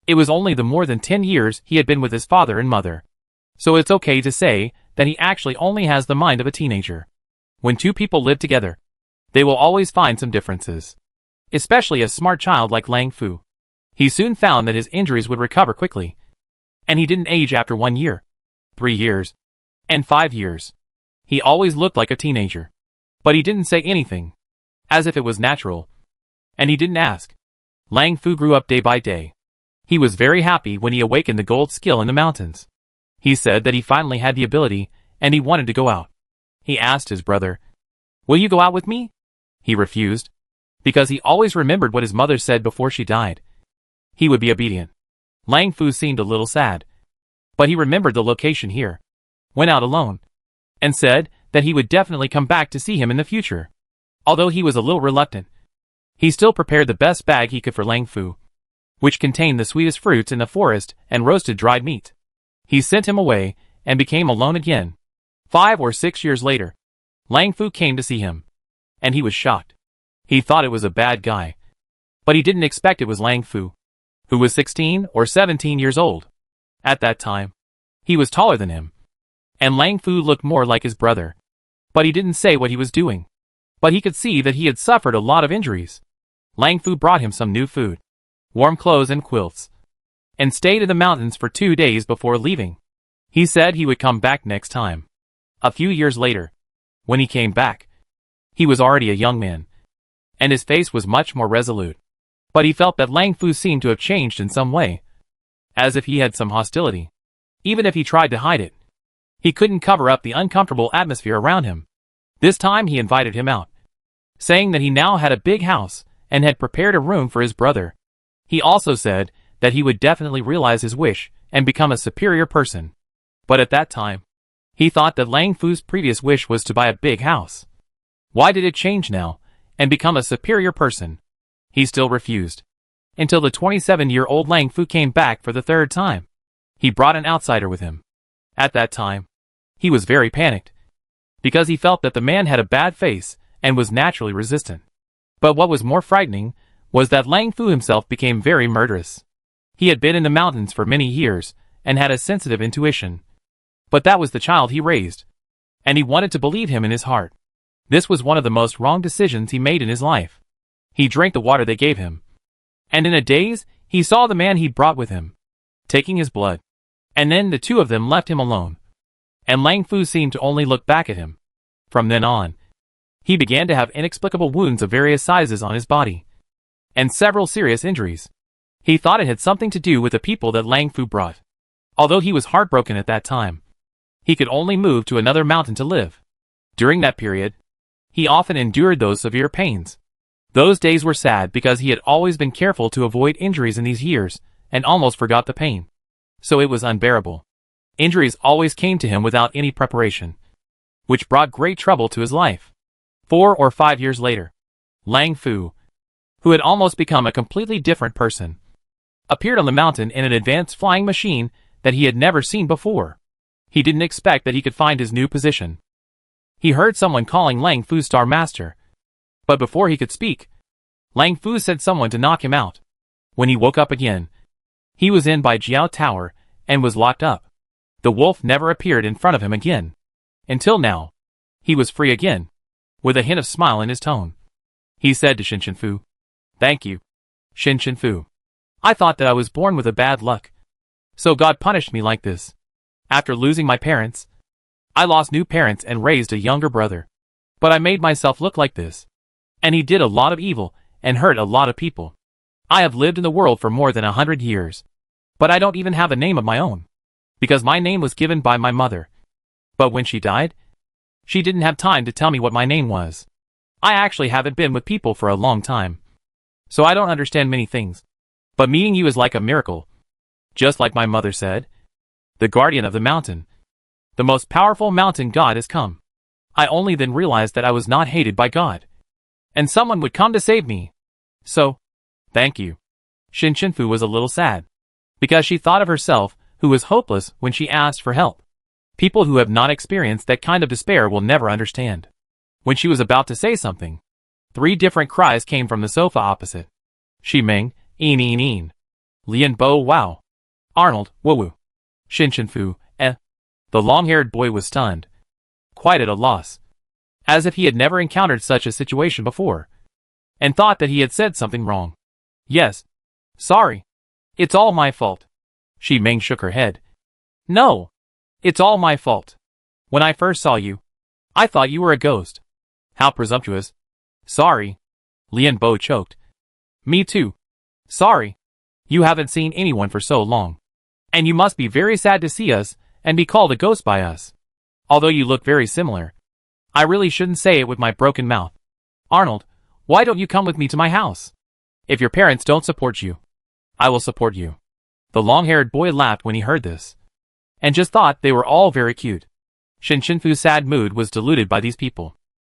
it was only the more than 10 years he had been with his father and mother. So it's okay to say that he actually only has the mind of a teenager. When two people live together, they will always find some differences, especially a smart child like Lang Fu. He soon found that his injuries would recover quickly, and he didn't age after 1 year, 3 years, and 5 years. He always looked like a teenager. But he didn't say anything, as if it was natural. And he didn't ask. Lang Fu grew up day by day. He was very happy when he awakened the gold skill in the mountains. He said that he finally had the ability, and he wanted to go out. He asked his brother, "Will you go out with me?" He refused, because he always remembered what his mother said before she died. He would be obedient. Lang Fu seemed a little sad, but he remembered the location here, went out alone, and said that he would definitely come back to see him in the future. Although he was a little reluctant, he still prepared the best bag he could for Lang Fu, which contained the sweetest fruits in the forest and roasted dried meat. He sent him away and became alone again. 5 or 6 years later, Lang Fu came to see him, and he was shocked. He thought it was a bad guy, but he didn't expect it was Lang Fu, who was 16 or 17 years old. At that time, he was taller than him, and Lang Fu looked more like his brother, but he didn't say what he was doing. But he could see that he had suffered a lot of injuries. Lang Fu brought him some new food, warm clothes and quilts, and stayed in the mountains for 2 days before leaving. He said he would come back next time. A few years later, when he came back, he was already a young man, and his face was much more resolute. But he felt that Lang Fu seemed to have changed in some way, as if he had some hostility. Even if he tried to hide it, he couldn't cover up the uncomfortable atmosphere around him. This time he invited him out, saying that he now had a big house and had prepared a room for his brother. He also said that he would definitely realize his wish and become a superior person. But at that time, he thought that Lang Fu's previous wish was to buy a big house. Why did it change now and become a superior person? He still refused, until the 27-year-old Lang Fu came back for the 3rd time. He brought an outsider with him. At that time, he was very panicked, because he felt that the man had a bad face and was naturally resistant. But what was more frightening was that Lang Fu himself became very murderous. He had been in the mountains for many years and had a sensitive intuition. But that was the child he raised, and he wanted to believe him in his heart. This was one of the most wrong decisions he made in his life. He drank the water they gave him, and in a daze, he saw the man he brought with him, taking his blood. And then the two of them left him alone, and Lang Fu seemed to only look back at him. From then on, he began to have inexplicable wounds of various sizes on his body, and several serious injuries. He thought it had something to do with the people that Lang Fu brought. Although he was heartbroken at that time, he could only move to another mountain to live. During that period, he often endured those severe pains. Those days were sad because he had always been careful to avoid injuries in these years, and almost forgot the pain. So it was unbearable. Injuries always came to him without any preparation, which brought great trouble to his life. 4 or 5 years later, Lang Fu, who had almost become a completely different person, appeared on the mountain in an advanced flying machine that he had never seen before. He didn't expect that he could find his new position. He heard someone calling Lang Fu Star Master, but before he could speak, Lang Fu said someone to knock him out. When he woke up again, he was in by Jiao Tower and was locked up. The wolf never appeared in front of him again. Until now, he was free again, with a hint of smile in his tone. He said to Shin Fu, "Thank you, Shin Fu. I thought that I was born with a bad luck, so God punished me like this. After losing my parents, I lost new parents and raised a younger brother. But I made myself look like this. And he did a lot of evil and hurt a lot of people. I have lived in the world for more than 100 years. But I don't even have a name of my own, because my name was given by my mother. But when she died, she didn't have time to tell me what my name was. I actually haven't been with people for a long time, so I don't understand many things. But meeting you is like a miracle. Just like my mother said, the guardian of the mountain, the most powerful mountain god has come. I only then realized that I was not hated by God, and someone would come to save me. So, thank you." Shin Fu was a little sad, because she thought of herself, who was hopeless when she asked for help. People who have not experienced that kind of despair will never understand. When she was about to say something, 3 different cries came from the sofa opposite. Shi Ming, een een een. Lian Bo wow. Arnold, woo woo. Shin Fu, eh. The long-haired boy was stunned, quite at a loss, as if he had never encountered such a situation before, and thought that he had said something wrong. "Yes. Sorry. It's all my fault." Shi Ming shook her head. "No. It's all my fault. When I first saw you, I thought you were a ghost. How presumptuous. Sorry. Lian Bo choked. Me too. Sorry. You haven't seen anyone for so long. And you must be very sad to see us and be called a ghost by us. Although you look very similar. I really shouldn't say it with my broken mouth. Arnold, why don't you come with me to my house? If your parents don't support you, I will support you. The long-haired boy laughed when he heard this, and just thought they were all very cute. Shin Shinfu's sad mood was diluted by these people.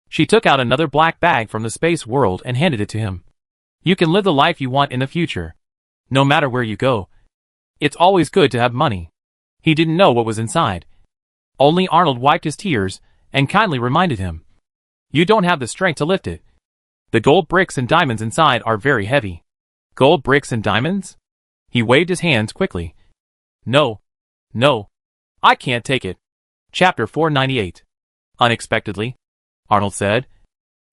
She took out another black bag from the space world and handed it to him. You can live the life you want in the future. No matter where you go. It's always good to have money. He didn't know what was inside. Only Arnold wiped his tears and kindly reminded him. You don't have the strength to lift it. The gold bricks and diamonds inside are very heavy. Gold bricks and diamonds? He waved his hands quickly. No. No. I can't take it. Chapter 498. Unexpectedly, Arnold said.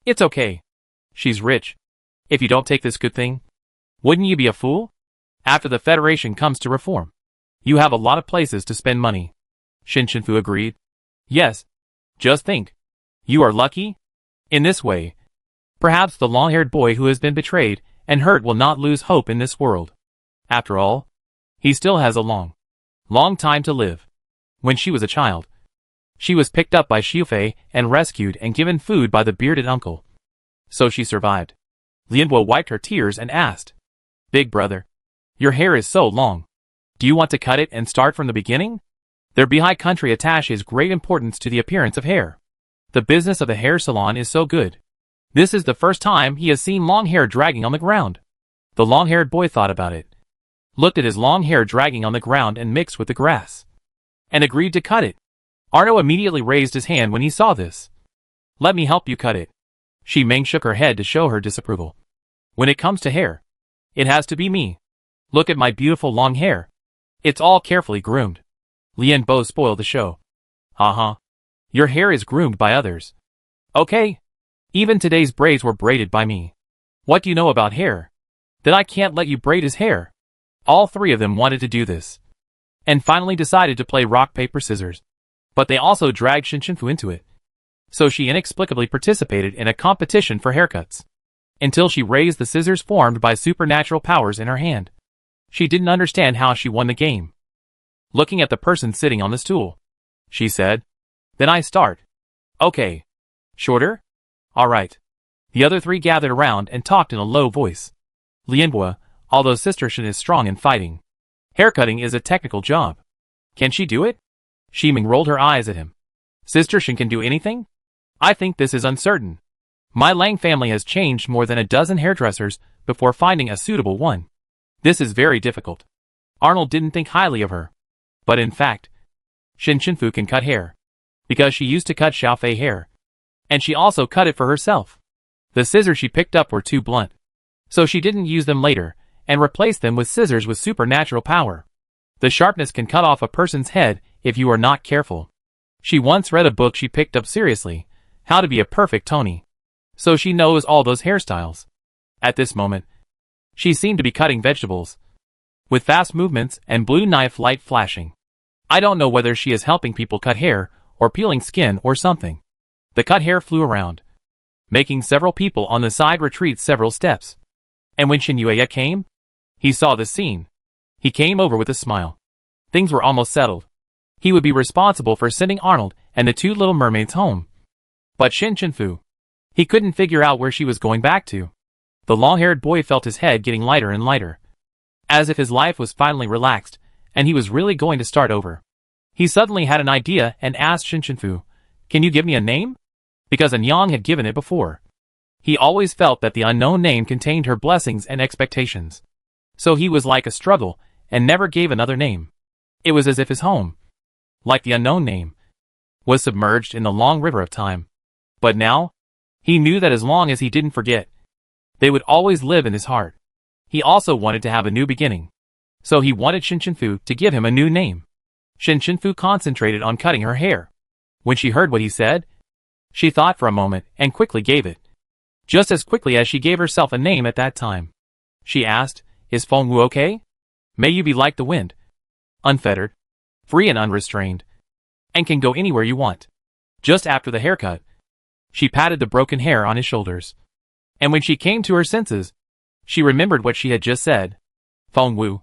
It's okay. She's rich. If you don't take this good thing, wouldn't you be a fool? After the Federation comes to reform, you have a lot of places to spend money. Shin Shinfu agreed. Yes. Just think. You are lucky. In this way, perhaps the long-haired boy who has been betrayed and hurt will not lose hope in this world. After all, he still has a long time to live. When she was a child, she was picked up by Xiufei and rescued and given food by the bearded uncle. So she survived. Lianbo wiped her tears and asked, Big brother, your hair is so long. Do you want to cut it and start from the beginning? Their Bihai country attaches great importance to the appearance of hair. The business of the hair salon is so good. This is the first time he has seen long hair dragging on the ground. The long-haired boy thought about it, looked at his long hair dragging on the ground and mixed with the grass, and agreed to cut it. Arno immediately raised his hand when he saw this. Let me help you cut it. Shi Ming shook her head to show her disapproval. When it comes to hair, it has to be me. Look at my beautiful long hair. It's all carefully groomed. Lian Bo spoiled the show. Uh-huh. Your hair is groomed by others. Okay. Even today's braids were braided by me. What do you know about hair? Then I can't let you braid his hair. All three of them wanted to do this, and finally decided to play rock, paper, scissors. But they also dragged Shin Shinfu into it. So she inexplicably participated in a competition for haircuts, until she raised the scissors formed by supernatural powers in her hand. She didn't understand how she won the game. Looking at the person sitting on the stool, she said, Then I start. Okay. Shorter? All right. The other three gathered around and talked in a low voice. Lianbua, although Sister Shin is strong in fighting, haircutting is a technical job. Can she do it? Shi Ming rolled her eyes at him. Sister Shin can do anything? I think this is uncertain. My Lang family has changed more than a dozen hairdressers before finding a suitable one. This is very difficult. Arnold didn't think highly of her. But in fact, Shin Shinfu can cut hair, because she used to cut Xiaofei hair, and she also cut it for herself. The scissors she picked up were too blunt, so she didn't use them later, and replaced them with scissors with supernatural power. The sharpness can cut off a person's head if you are not careful. She once read a book she picked up seriously, How to Be a Perfect Tony. So she knows all those hairstyles. At this moment, she seemed to be cutting vegetables, with fast movements and blue knife light flashing. I don't know whether she is helping people cut hair, or peeling skin or something. The cut hair flew around, making several people on the side retreat several steps. And when Shin Yueya came, he saw the scene. He came over with a smile. Things were almost settled. He would be responsible for sending Arnold and the two little mermaids home. But Shin Shinfu, he couldn't figure out where she was going back to. The long-haired boy felt his head getting lighter and lighter, as if his life was finally relaxed, and he was really going to start over. He suddenly had an idea and asked Shin Shinfu, Can you give me a name? Because Anyang had given it before. He always felt that the unknown name contained her blessings and expectations. So he was like a struggle, and never gave another name. It was as if his home, like the unknown name, was submerged in the long river of time. But now, he knew that as long as he didn't forget, they would always live in his heart. He also wanted to have a new beginning. So he wanted Shin Shinfu to give him a new name. Shin Shinfu concentrated on cutting her hair. When she heard what he said, she thought for a moment and quickly gave it. Just as quickly as she gave herself a name at that time. She asked, Is Feng Wu okay? May you be like the wind, unfettered, free and unrestrained, and can go anywhere you want. Just after the haircut, she patted the broken hair on his shoulders. And when she came to her senses, she remembered what she had just said. Feng Wu.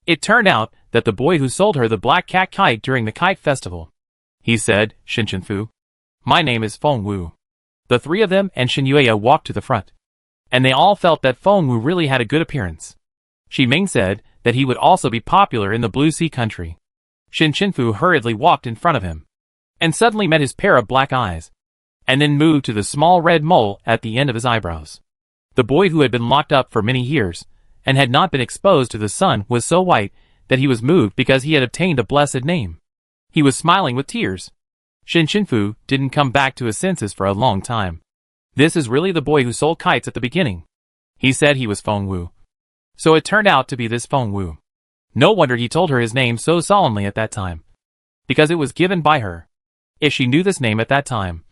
It turned out that the boy who sold her the black cat kite during the kite festival. He said, Fu. My name is Feng Wu. The three of them and Shen Yueya walked to the front. And they all felt that Feng Wu really had a good appearance. Ximing said that he would also be popular in the Blue Sea country. Fu hurriedly walked in front of him. And suddenly met his pair of black eyes. And then moved to the small red mole at the end of his eyebrows. The boy who had been locked up for many years, and had not been exposed to the sun, was so white that he was moved because he had obtained a blessed name. He was smiling with tears. Fu didn't come back to his senses for a long time. This is really the boy who sold kites at the beginning. He said he was Feng Wu. So it turned out to be this Feng Wu. No wonder he told her his name so solemnly at that time. Because it was given by her. If she knew this name at that time,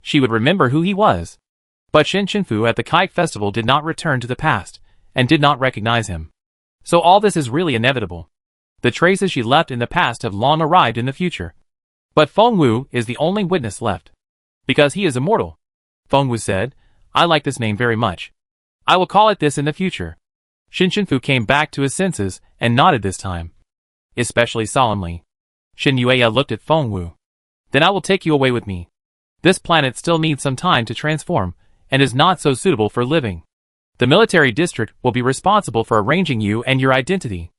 she would remember who he was. But Fu at the kite festival did not return to the past, and did not recognize him. So all this is really inevitable. The traces she left in the past have long arrived in the future. But Feng Wu is the only witness left. Because he is immortal. Feng Wu said, I like this name very much. I will call it this in the future. Fu came back to his senses, and nodded this time. Especially solemnly. Shen Yueya looked at Feng Wu. Then I will take you away with me. This planet still needs some time to transform, and is not so suitable for living. The military district will be responsible for arranging you and your identity.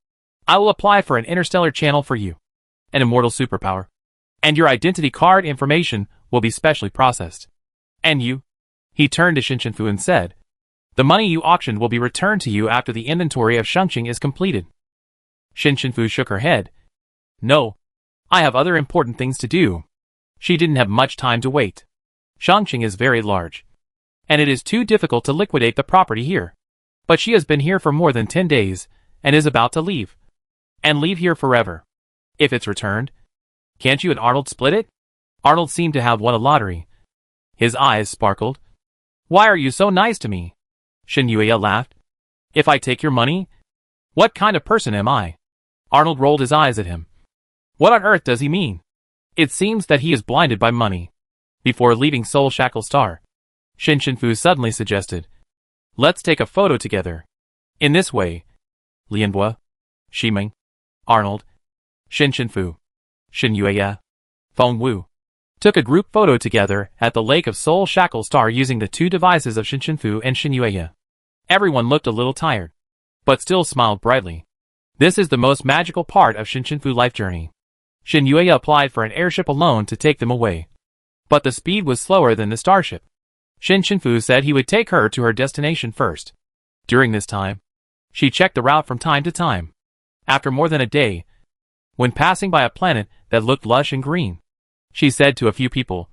I will apply for an interstellar channel for you. An immortal superpower. And your identity card information will be specially processed. And you? He turned to Fu and said, the money you auctioned will be returned to you after the inventory of Shangqing is completed. Fu shook her head. No. I have other important things to do. She didn't have much time to wait. Shangqing is very large. And it is too difficult to liquidate the property here. But she has been here for more than 10 days, and is about to leave. And leave here forever. If it's returned. Can't you and Arnold split it? Arnold seemed to have won a lottery. His eyes sparkled. Why are you so nice to me? Shen Yueya laughed. If I take your money? What kind of person am I? Arnold rolled his eyes at him. What on earth does he mean? It seems that he is blinded by money. Before leaving Soul Shackle Star, Fu suddenly suggested, let's take a photo together. In this way, Lianhua, Ximing, Arnold, Fu, Shen Yueya, Feng Wu, took a group photo together at the lake of Soul Shackle Star using the two devices of Fu and Shen Yueya. Everyone looked a little tired, but still smiled brightly. This is the most magical part of Fu life journey. Shen Yueya applied for an airship alone to take them away. But the speed was slower than the starship. Fu said he would take her to her destination first. During this time, she checked the route from time to time. After more than a day, when passing by a planet that looked lush and green, she said to a few people,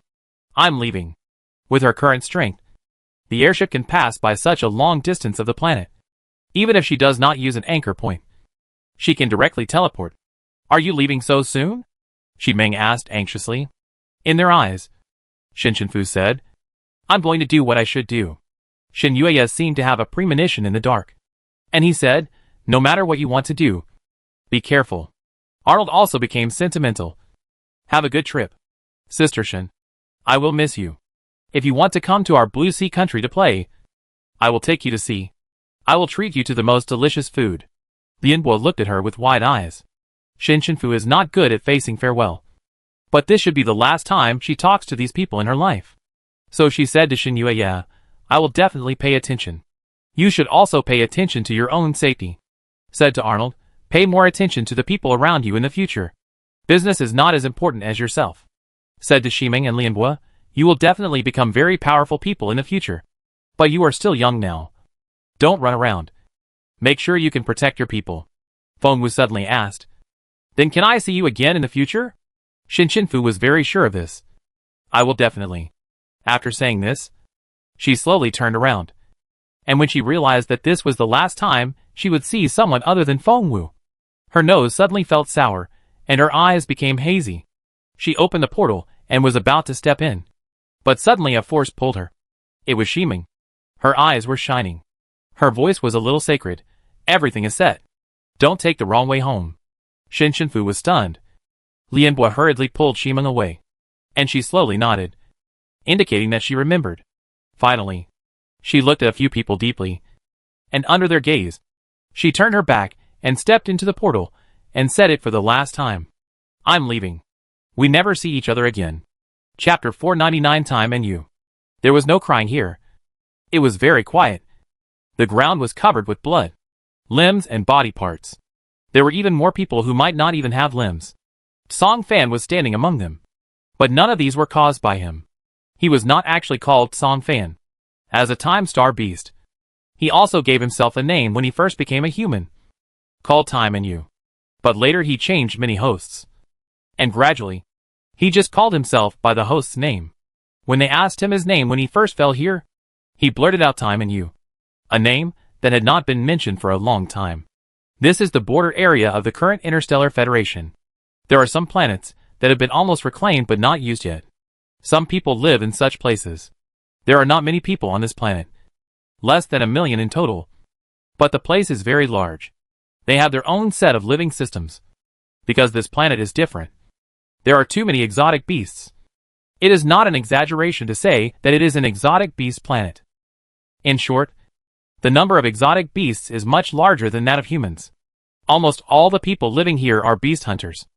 I'm leaving. With her current strength, the airship can pass by such a long distance of the planet. Even if she does not use an anchor point, she can directly teleport. Are you leaving so soon? Ximing asked anxiously. In their eyes, Fu said, I'm going to do what I should do. Shen Yueya seemed to have a premonition in the dark. And he said, no matter what you want to do, be careful. Arnold also became sentimental. Have a good trip. Sister Shen. I will miss you. If you want to come to our Blue Sea country to play, I will take you to sea. I will treat you to the most delicious food. Lianhua looked at her with wide eyes. Fu is not good at facing farewell. But this should be the last time she talks to these people in her life. So she said to Shen Yueya, I will definitely pay attention. You should also pay attention to your own safety. Said to Arnold, pay more attention to the people around you in the future. Business is not as important as yourself. Said to Ximing and Lianhua, you will definitely become very powerful people in the future. But you are still young now. Don't run around. Make sure you can protect your people. Feng Wu suddenly asked. Then can I see you again in the future? Fu was very sure of this. I will definitely. After saying this, she slowly turned around. And when she realized that this was the last time she would see someone other than Feng Wu, her nose suddenly felt sour, and her eyes became hazy. She opened the portal and was about to step in. But suddenly a force pulled her. It was Ximing. Her eyes were shining. Her voice was a little sacred. Everything is set. Don't take the wrong way home. Fu was stunned. Lianhua hurriedly pulled Ximing away. and she slowly nodded, indicating that she remembered. Finally, she looked at a few people deeply, and under their gaze, she turned her back and stepped into the portal and said it for the last time. I'm leaving. We never see each other again. Chapter 499 Time and You. There was no crying here. It was very quiet. The ground was covered with blood, limbs and body parts. There were even more people who might not even have limbs. Song Fan was standing among them. But none of these were caused by him. He was not actually called Song Fan. As a time star beast, he also gave himself a name when he first became a human, called Time and You. But later he changed many hosts. And gradually, he just called himself by the host's name. When they asked him his name when he first fell here, he blurted out Time and You, a name that had not been mentioned for a long time. This is the border area of the current Interstellar Federation. There are some planets that have been almost reclaimed but not used yet. Some people live in such places. There are not many people on this planet, less than 1 million in total. But the place is very large. They have their own set of living systems. Because this planet is different. There are too many exotic beasts. It is not an exaggeration to say that it is an exotic beast planet. In short, the number of exotic beasts is much larger than that of humans. Almost all the people living here are beast hunters.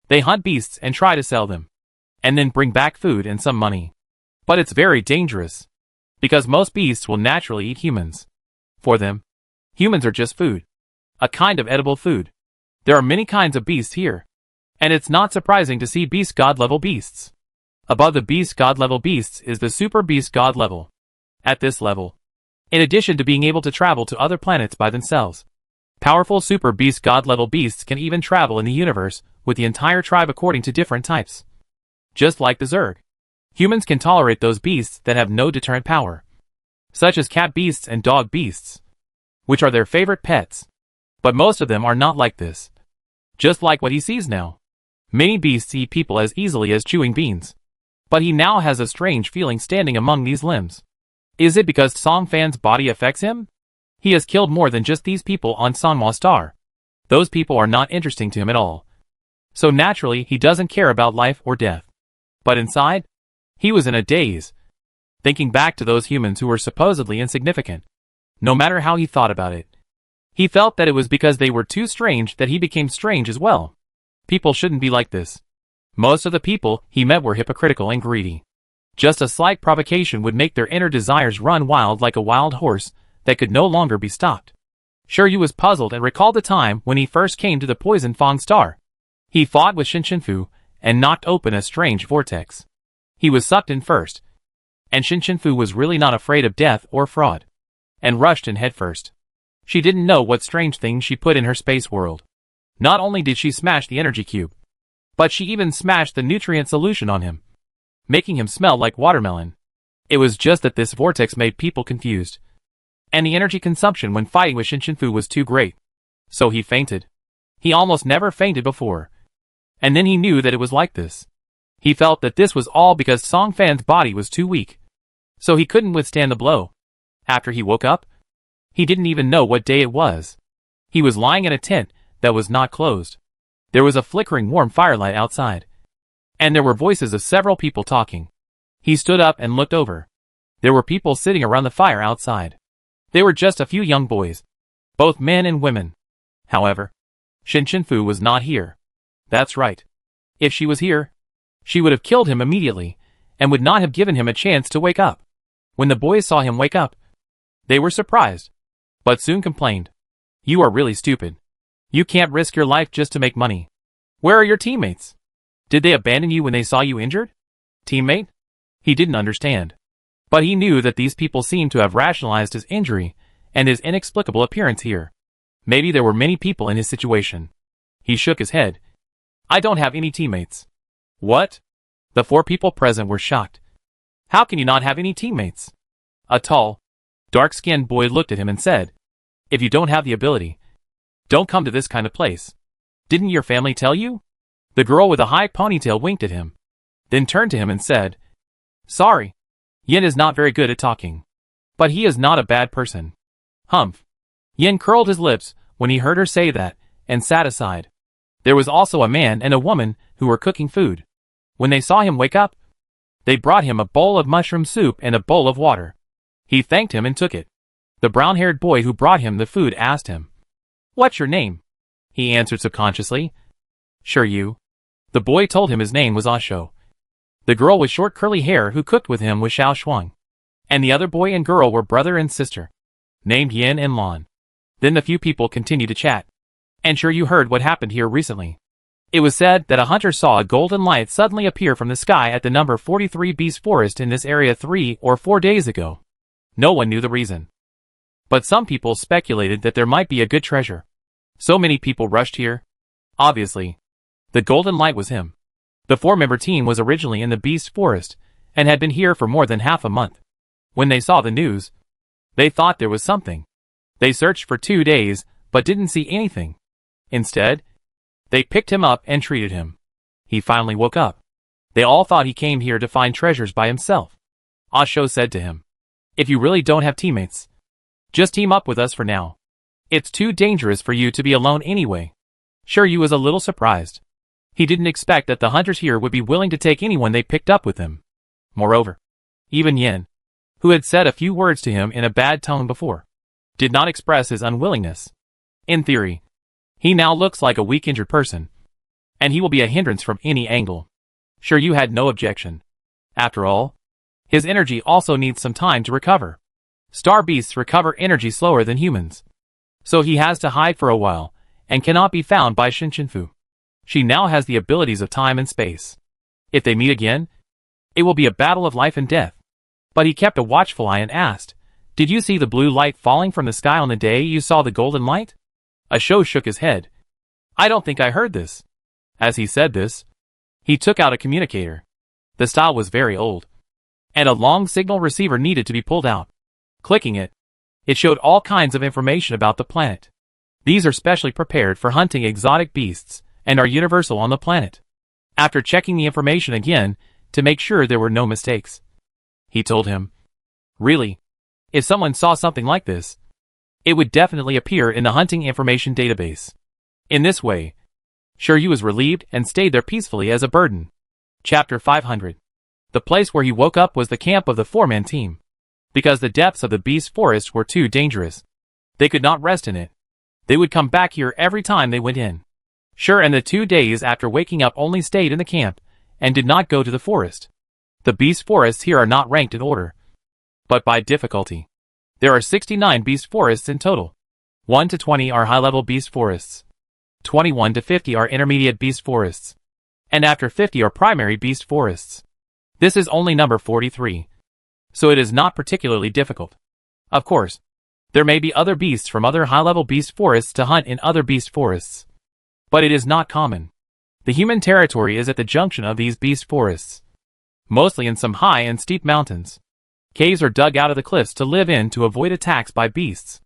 They hunt beasts and try to sell them, and then bring back food and some money. But it's very dangerous, because most beasts will naturally eat humans. For them, humans are just food, a kind of edible food. There are many kinds of beasts here, and it's not surprising to see beast god level beasts. Above the beast god level beasts is the super beast god level. At this level, in addition to being able to travel to other planets by themselves, powerful super beast god level beasts can even travel in the universe with the entire tribe according to different types. Just like the Zerg, humans can tolerate those beasts that have no deterrent power, such as cat beasts and dog beasts, which are their favorite pets. But most of them are not like this. Just like what he sees now. Many beasts eat people as easily as chewing beans. But he now has a strange feeling standing among these limbs. Is it because Song Fan's body affects him? He has killed more than just these people on Sanma Star. Those people are not interesting to him at all. So naturally he doesn't care about life or death. But inside, he was in a daze, thinking back to those humans who were supposedly insignificant. No matter how he thought about it, he felt that it was because they were too strange that he became strange as well. People shouldn't be like this. Most of the people he met were hypocritical and greedy. Just a slight provocation would make their inner desires run wild like a wild horse that could no longer be stopped. Shiryu was puzzled and recalled the time when he first came to the Poison Fang Star. He fought with Shinshinfu and knocked open a strange vortex. He was sucked in first, and Shinshinfu was really not afraid of death or fraud, and rushed in headfirst. She didn't know what strange thing she put in her space world. Not only did she smash the energy cube, but she even smashed the nutrient solution on him, making him smell like watermelon. It was just that this vortex made people confused, and the energy consumption when fighting with Shinshinfu was too great. So he fainted. He almost never fainted before. And then he knew that it was like this. He felt that this was all because Song Fan's body was too weak, so he couldn't withstand the blow. After he woke up, he didn't even know what day it was. He was lying in a tent that was not closed. There was a flickering warm firelight outside, and there were voices of several people talking. He stood up and looked over. There were people sitting around the fire outside. They were just a few young boys, both men and women. However, Shinshinfu was not here. That's right. If she was here, she would have killed him immediately, and would not have given him a chance to wake up. When the boys saw him wake up, they were surprised, but soon complained. You are really stupid. You can't risk your life just to make money. Where are your teammates? Did they abandon you when they saw you injured? Teammate? He didn't understand. But he knew that these people seemed to have rationalized his injury and his inexplicable appearance here. Maybe there were many people in his situation. He shook his head. I don't have any teammates. What? The 4 people present were shocked. How can you not have any teammates? A tall, dark-skinned boy looked at him and said, If you don't have the ability, don't come to this kind of place. Didn't your family tell you? The girl with a high ponytail winked at him, then turned to him and said, Sorry. Yin is not very good at talking. But he is not a bad person. Humph. Yin curled his lips when he heard her say that, and sat aside. There was also a man and a woman who were cooking food. When they saw him wake up, They brought him a bowl of mushroom soup and a bowl of water. He thanked him and took it. The brown-haired boy who brought him the food asked him, "What's your name?" He answered subconsciously, "Sure you." The boy told him his name was Osho. The girl with short curly hair who cooked with him was Xiao Shuang. And the other boy and girl were brother and sister, named Yin and Lan. Then the few people continued to chat. "And sure you heard what happened here recently. It was said that a hunter saw a golden light suddenly appear from the sky at the number 43 Beast Forest in this area 3 or 4 days ago. No one knew the reason. But some people speculated that there might be a good treasure. So many people rushed here. Obviously, the golden light was him. The 4-member team was originally in the Beast Forest and had been here for more than half a month. When they saw the news, they thought there was something. They searched for 2 days, but didn't see anything. Instead, they picked him up and treated him. He finally woke up. They all thought he came here to find treasures by himself. Osho said to him, "If you really don't have teammates, just team up with us for now. It's too dangerous for you to be alone anyway." Sure you was a little surprised. He didn't expect that the hunters here would be willing to take anyone they picked up with them. Moreover, even Yin, who had said a few words to him in a bad tone before, did not express his unwillingness. In theory, he now looks like a weak injured person, and he will be a hindrance from any angle. Sure you had no objection. After all, his energy also needs some time to recover. Star beasts recover energy slower than humans. So he has to hide for a while, and cannot be found by Shinshinfu. She now has the abilities of time and space. If they meet again, it will be a battle of life and death. But he kept a watchful eye and asked, "Did you see the blue light falling from the sky on the day you saw the golden light?" Osho shook his head. "I don't think I heard this." As he said this, he took out a communicator. The style was very old, and a long signal receiver needed to be pulled out. Clicking it, it showed all kinds of information about the planet. These are specially prepared for hunting exotic beasts, and are universal on the planet. After checking the information again, to make sure there were no mistakes, he told him, "Really, if someone saw something like this, it would definitely appear in the hunting information database." In this way, Shiryu was relieved and stayed there peacefully as a burden. Chapter 500. The place where he woke up was the camp of the 4-man team. Because the depths of the Beast Forest were too dangerous, they could not rest in it. They would come back here every time they went in. Sure, and the 2 days after waking up only stayed in the camp, and did not go to the forest. The Beast Forests here are not ranked in order, but by difficulty. There are 69 Beast Forests in total. 1 to 20 are high-level Beast Forests. 21 to 50 are intermediate Beast Forests. And after 50 are primary Beast Forests. This is only number 43. So it is not particularly difficult. Of course, there may be other beasts from other high-level Beast Forests to hunt in other Beast Forests. But it is not common. The human territory is at the junction of these Beast Forests. Mostly in some high and steep mountains. Caves are dug out of the cliffs to live in to avoid attacks by beasts.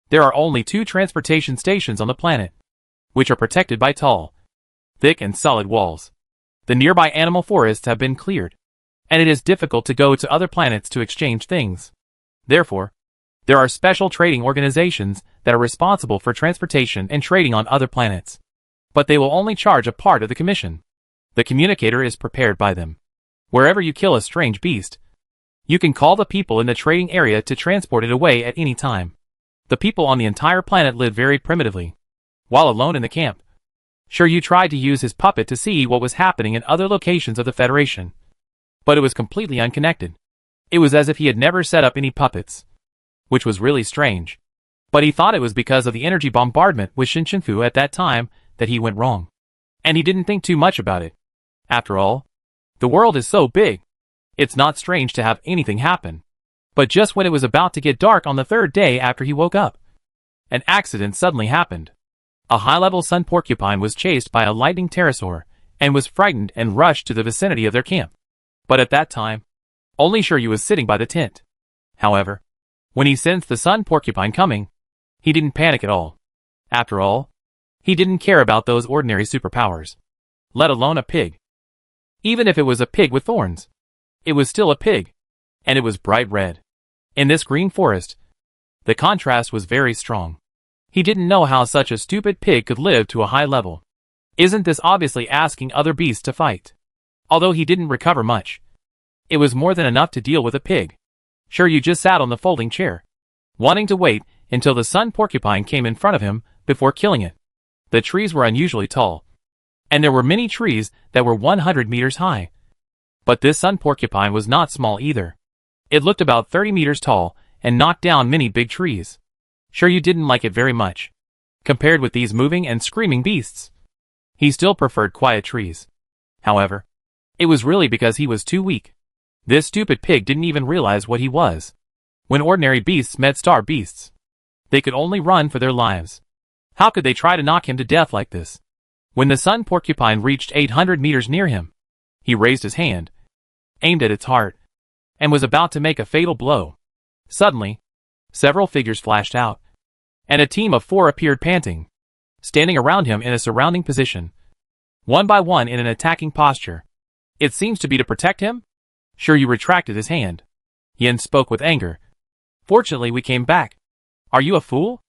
There are only 2 transportation stations on the planet, which are protected by tall, thick and solid walls. The nearby animal forests have been cleared, and it is difficult to go to other planets to exchange things. Therefore, there are special trading organizations that are responsible for transportation and trading on other planets. But they will only charge a part of the commission. The communicator is prepared by them. Wherever you kill a strange beast, you can call the people in the trading area to transport it away at any time. The people on the entire planet live very primitively. While alone in the camp, Shiryu tried to use his puppet to see what was happening in other locations of the Federation. But it was completely unconnected. It was as if he had never set up any puppets. Which was really strange. But he thought it was because of the energy bombardment with Shinshinfu at that time that he went wrong. And he didn't think too much about it. After all, the world is so big. It's not strange to have anything happen. But just when it was about to get dark on the 3rd day after he woke up, an accident suddenly happened. A high-level sun porcupine was chased by a lightning pterosaur, and was frightened and rushed to the vicinity of their camp. But at that time, only Shiryu was sitting by the tent. However, when he sensed the sun porcupine coming, he didn't panic at all. After all, he didn't care about those ordinary superpowers. Let alone a pig. Even if it was a pig with thorns, it was still a pig, and it was bright red. In this green forest, the contrast was very strong. He didn't know how such a stupid pig could live to a high level. Isn't this obviously asking other beasts to fight? Although he didn't recover much, It was more than enough to deal with a pig. Shiryu just sat on the folding chair, wanting to wait until the sun porcupine came in front of him before killing it. The trees were unusually tall, and there were many trees that were 100 meters high. But this sun porcupine was not small either. It looked about 30 meters tall and knocked down many big trees. Shiryu didn't like it very much. Compared with these moving and screaming beasts, he still preferred quiet trees. However, it was really because he was too weak. This stupid pig didn't even realize what he was. When ordinary beasts met star beasts, they could only run for their lives. How could they try to knock him to death like this? When the sun porcupine reached 800 meters near him, he raised his hand, aimed at its heart, and was about to make a fatal blow. Suddenly, several figures flashed out, and a team of 4 appeared panting, standing around him in a surrounding position, one by one in an attacking posture. It seems to be to protect him? Shiryu retracted his hand. Yin spoke with anger. Fortunately, we came back. Are you a fool?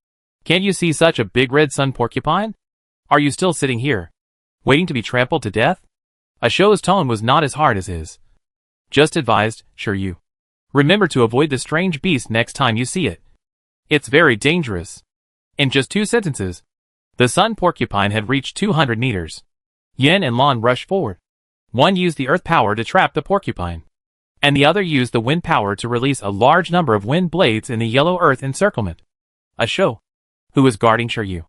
Can't you see such a big red sun porcupine? Are you still sitting here, waiting to be trampled to death? Asho's tone was not as hard as his. Just advised, Shiryu. Remember to avoid the strange beast next time you see it. It's very dangerous. In just 2 sentences, the sun porcupine had reached 200 meters. Yin and Lan rushed forward. One used the earth power to trap the porcupine, and the other used the wind power to release a large number of wind blades in the yellow earth encirclement. Asho, who was guarding Shiryu,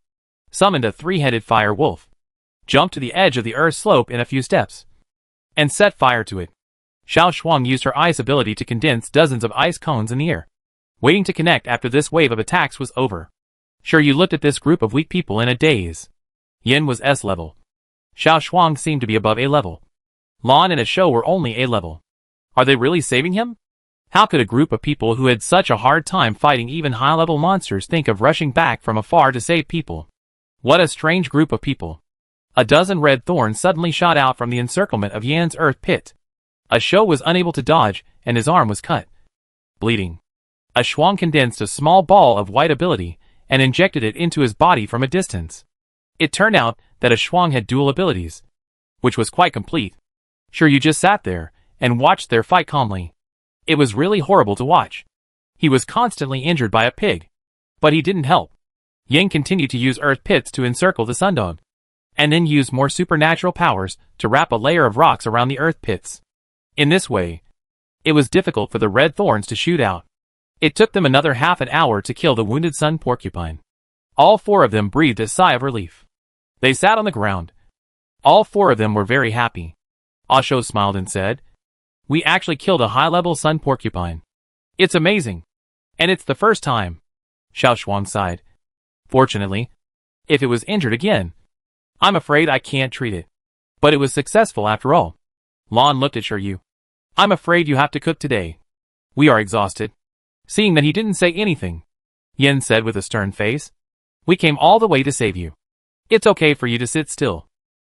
summoned a 3-headed fire wolf, jumped to the edge of the earth slope in a few steps, and set fire to it. Xiao Shuang used her ice ability to condense dozens of ice cones in the air, waiting to connect after this wave of attacks was over. Shiryu looked at this group of weak people in a daze. Yin was S level. Xiao Shuang seemed to be above A level. Lan and Asho were only A level. Are they really saving him? How could a group of people who had such a hard time fighting even high-level monsters think of rushing back from afar to save people? What a strange group of people. A dozen red thorns suddenly shot out from the encirclement of Yan's earth pit. Asho was unable to dodge, and his arm was cut, bleeding. Shuang condensed a small ball of white ability and injected it into his body from a distance. It turned out that Shuang had dual abilities, which was quite complete. Shiryu just sat there and watched their fight calmly. It was really horrible to watch. He was constantly injured by a pig, but he didn't help. Yin continued to use earth pits to encircle the sundog, and then used more supernatural powers to wrap a layer of rocks around the earth pits. In this way, it was difficult for the red thorns to shoot out. It took them another half an hour to kill the wounded sun porcupine. All 4 of them breathed a sigh of relief. They sat on the ground. All 4 of them were very happy. Asho smiled and said, "We actually killed a high-level sun porcupine. It's amazing. And it's the first time." Xiao Shuang sighed. "Fortunately, if it was injured again, I'm afraid I can't treat it. But it was successful after all." Lan looked at Shiryu. "I'm afraid you have to cook today. We are exhausted." Seeing that he didn't say anything, Yin said with a stern face, "We came all the way to save you. It's okay for you to sit still.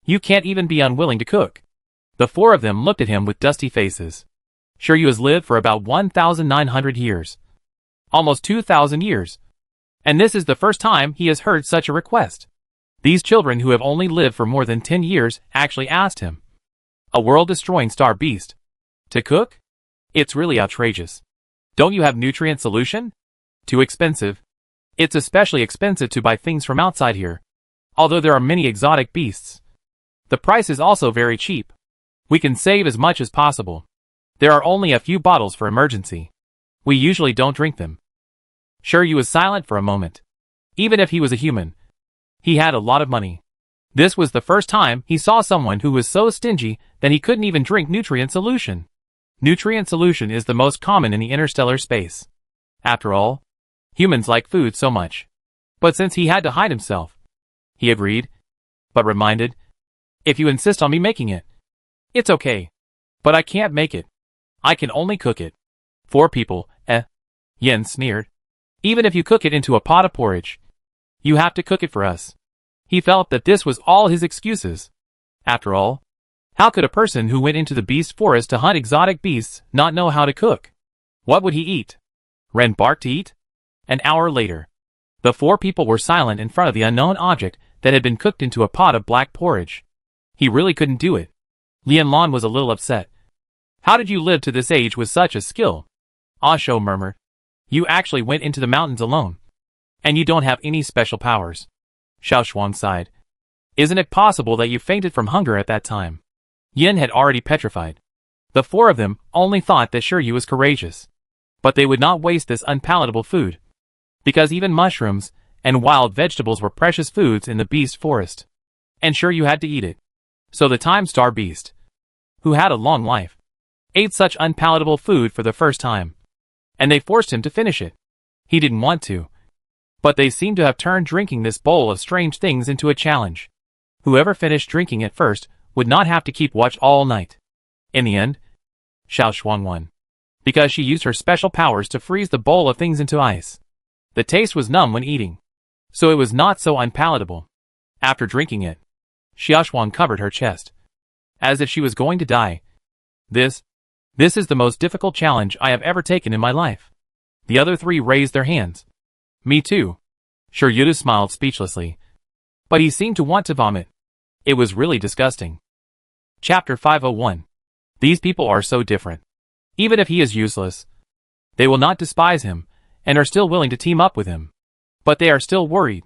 You can't even be unwilling to cook." The 4 of them looked at him with dusty faces. Shiryu has lived for about 1,900 years. Almost 2,000 years. And this is the first time he has heard such a request. These children who have only lived for more than 10 years actually asked him, a world-destroying star beast, to cook? It's really outrageous. Don't you have nutrient solution? Too expensive. It's especially expensive to buy things from outside here. Although there are many exotic beasts, the price is also very cheap. We can save as much as possible. There are only a few bottles for emergency. We usually don't drink them." Shiryu was silent for a moment. Even if he was a human, he had a lot of money. This was the first time he saw someone who was so stingy that he couldn't even drink nutrient solution. Nutrient solution is the most common in the interstellar space. After all, humans like food so much. But since he had to hide himself, he agreed, but reminded, "If you insist on me making it, it's okay. But I can't make it. I can only cook it. 4 people, Yen sneered. "Even if you cook it into a pot of porridge, you have to cook it for us." He felt that this was all his excuses. After all, how could a person who went into the beast forest to hunt exotic beasts not know how to cook? What would he eat? Ren bark to eat? An hour later, the 4 people were silent in front of the unknown object that had been cooked into a pot of black porridge. He really couldn't do it. Lian Lan was a little upset. How did you live to this age with such a skill? Ah Shou murmured. You actually went into the mountains alone. And you don't have any special powers. Xiao Shuang sighed. Isn't it possible that you fainted from hunger at that time? Yin had already petrified. The four of them only thought that Shiryu was courageous. But they would not waste this unpalatable food. Because even mushrooms and wild vegetables were precious foods in the beast forest. And Shiryu had to eat it. So the time-star beast, who had a long life, ate such unpalatable food for the first time. And they forced him to finish it. He didn't want to. But they seemed to have turned drinking this bowl of strange things into a challenge. Whoever finished drinking it first would not have to keep watch all night. In the end, Xiao Shuang won. Because she used her special powers to freeze the bowl of things into ice. The taste was numb when eating. So it was not so unpalatable. After drinking it, Xiao Shuang covered her chest. As if she was going to die. This is the most difficult challenge I have ever taken in my life. The other three raised their hands. Me too. Shiryu smiled speechlessly. But he seemed to want to vomit. It was really disgusting. Chapter 501. These people are so different. Even if he is useless, they will not despise him, and are still willing to team up with him. But they are still worried.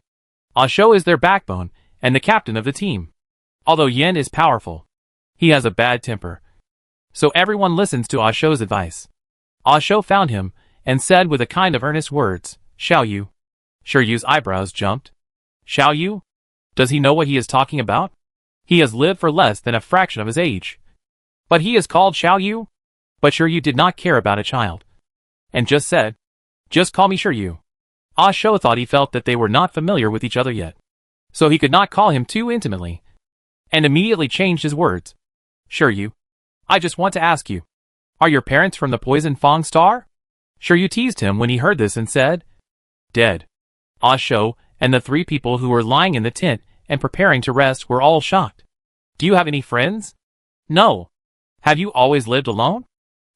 Ah Shou is their backbone, and the captain of the team. Although Yin is powerful, he has a bad temper. So everyone listens to Ah Shou's advice. Ah Shou found him, and said with a kind of earnest words, Xiaoyu. Shiryu's eyebrows jumped. Xiaoyu? Does he know what he is talking about? He has lived for less than a fraction of his age. But he is called Xiaoyu? But Shiryu did not care about a child. And just said, just call me Shiryu. Ah Shou thought he felt that they were not familiar with each other yet. So he could not call him too intimately. And immediately changed his words. Shiryu, I just want to ask you. Are your parents from the Poison Fang Star? Shiryu teased him when he heard this and said, dead. Ah Shou and the three people who were lying in the tent and preparing to rest were all shocked. Do you have any friends? No. Have you always lived alone?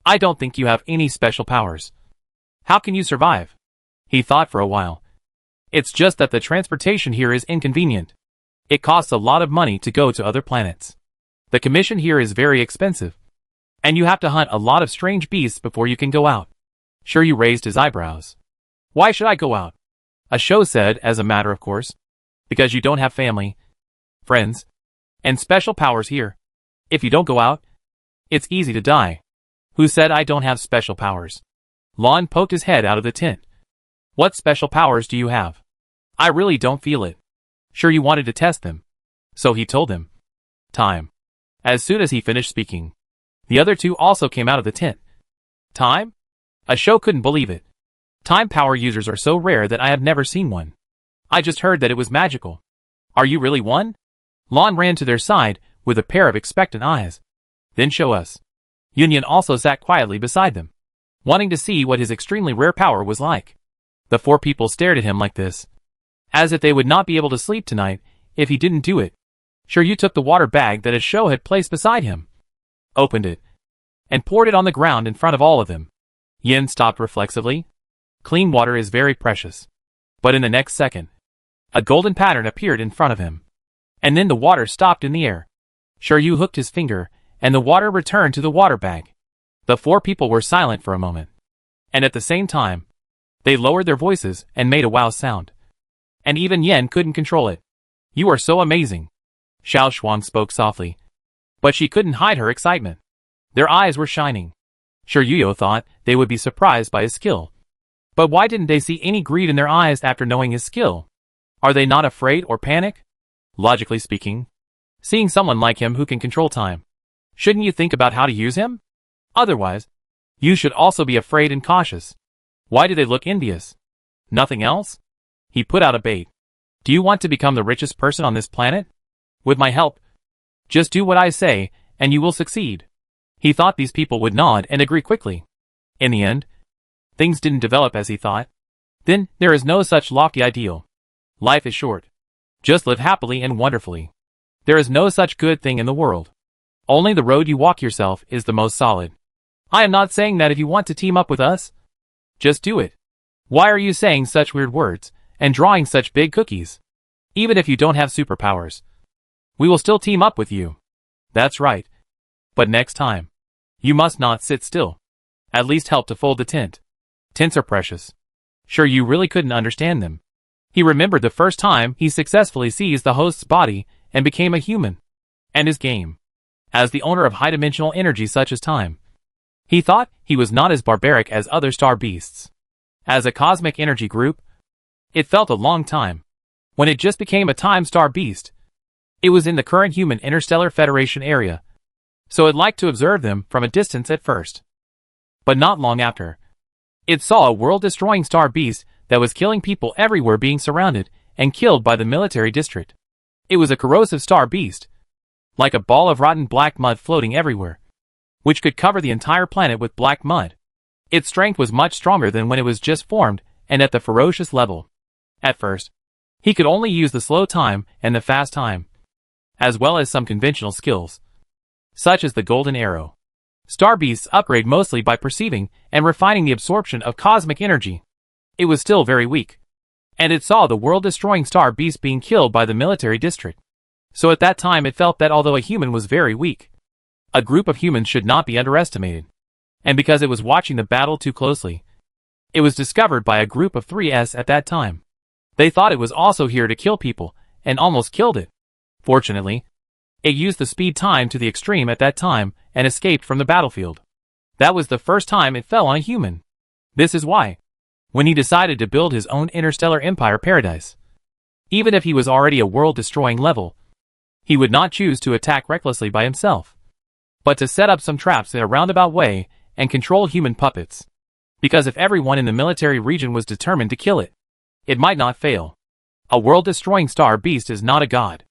I don't think you have any special powers. How can you survive? He thought for a while. It's just that the transportation here is inconvenient. It costs a lot of money to go to other planets. The commission here is very expensive. And you have to hunt a lot of strange beasts before you can go out. Shiryu raised his eyebrows. Why should I go out? Ah Shou said as a matter of course. Because you don't have family, friends, and special powers here. If you don't go out, it's easy to die. Who said I don't have special powers? Lon poked his head out of the tent. What special powers do you have? I really don't feel it. Shiryu wanted to test them. So he told him. Time. As soon as he finished speaking, the other two also came out of the tent. Time? Ah Shou couldn't believe it. Time power users are so rare that I have never seen one. I just heard that it was magical. Are you really one? Lon ran to their side with a pair of expectant eyes. Then show us. Yunyan also sat quietly beside them, wanting to see what his extremely rare power was like. The four people stared at him like this, as if they would not be able to sleep tonight if he didn't do it. Shiryu took the water bag that Ah Shou had placed beside him, opened it, and poured it on the ground in front of all of them. Yin stopped reflexively. Clean water is very precious. But in the next second, a golden pattern appeared in front of him. And then the water stopped in the air. Shiryu hooked his finger, and the water returned to the water bag. The four people were silent for a moment. And at the same time, they lowered their voices and made a wow sound. And even Yen couldn't control it. You are so amazing. Xiao Shuang spoke softly. But she couldn't hide her excitement. Their eyes were shining. Shiryu thought they would be surprised by his skill. But why didn't they see any greed in their eyes after knowing his skill? Are they not afraid or panic? Logically speaking, seeing someone like him who can control time, shouldn't you think about how to use him? Otherwise, you should also be afraid and cautious. Why do they look envious? Nothing else? He put out a bait. Do you want to become the richest person on this planet? With my help, just do what I say, and you will succeed. He thought these people would nod and agree quickly. In the end, things didn't develop as he thought. Then, there is no such lofty ideal. Life is short. Just live happily and wonderfully. There is no such good thing in the world. Only the road you walk yourself is the most solid. I am not saying that if you want to team up with us, just do it. Why are you saying such weird words, and drawing such big cookies? Even if you don't have superpowers, we will still team up with you. That's right. But next time, You must not sit still. At least help to fold the tent. Tents are precious. Sure, you really couldn't understand them. He remembered the first time he successfully seized the host's body and became a human. And his game. As the owner of high-dimensional energy such as time. He thought he was not as barbaric as other star beasts. As a cosmic energy group, it felt a long time. When it just became a time star beast, it was in the current human Interstellar Federation area, so it liked to observe them from a distance at first. But not long after, it saw a world-destroying star beast that was killing people everywhere, being surrounded and killed by the military district. It was a corrosive star beast, like a ball of rotten black mud floating everywhere, which could cover the entire planet with black mud. Its strength was much stronger than when it was just formed and at the ferocious level. At first, he could only use the slow time and the fast time, as well as some conventional skills, such as the golden arrow. Star beasts upgrade mostly by perceiving and refining the absorption of cosmic energy. It was still very weak, and it saw the world-destroying star beast being killed by the military district. So at that time it felt that although a human was very weak, a group of humans should not be underestimated. And because it was watching the battle too closely, it was discovered by a group of 3s at that time. They thought it was also here to kill people, and almost killed it. Fortunately, it used the speed time to the extreme at that time, and escaped from the battlefield. That was the first time it fell on a human. This is why, when he decided to build his own interstellar empire paradise, even if he was already a world-destroying level, he would not choose to attack recklessly by himself, but to set up some traps in a roundabout way and control human puppets. Because if everyone in the military region was determined to kill it, it might not fail. A world-destroying star beast is not a god.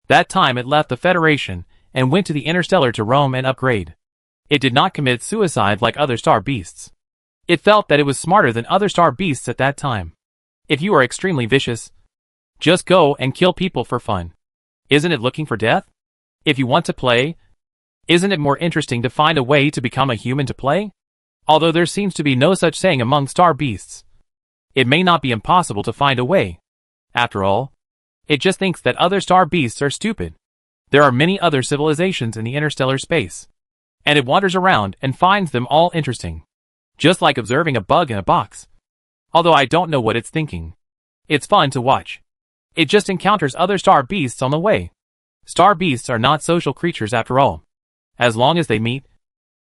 That time it left the Federation and went to the Interstellar to roam and upgrade. It did not commit suicide like other star beasts. It felt that it was smarter than other star beasts at that time. If you are extremely vicious, just go and kill people for fun. Isn't it looking for death? If you want to play, isn't it more interesting to find a way to become a human to play? Although there seems to be no such saying among star beasts, it may not be impossible to find a way. After all, it just thinks that other star beasts are stupid. There are many other civilizations in the interstellar space, and it wanders around and finds them all interesting. Just like observing a bug in a box. Although I don't know what it's thinking. It's fun to watch. It just encounters other star beasts on the way. Star beasts are not social creatures after all. As long as they meet,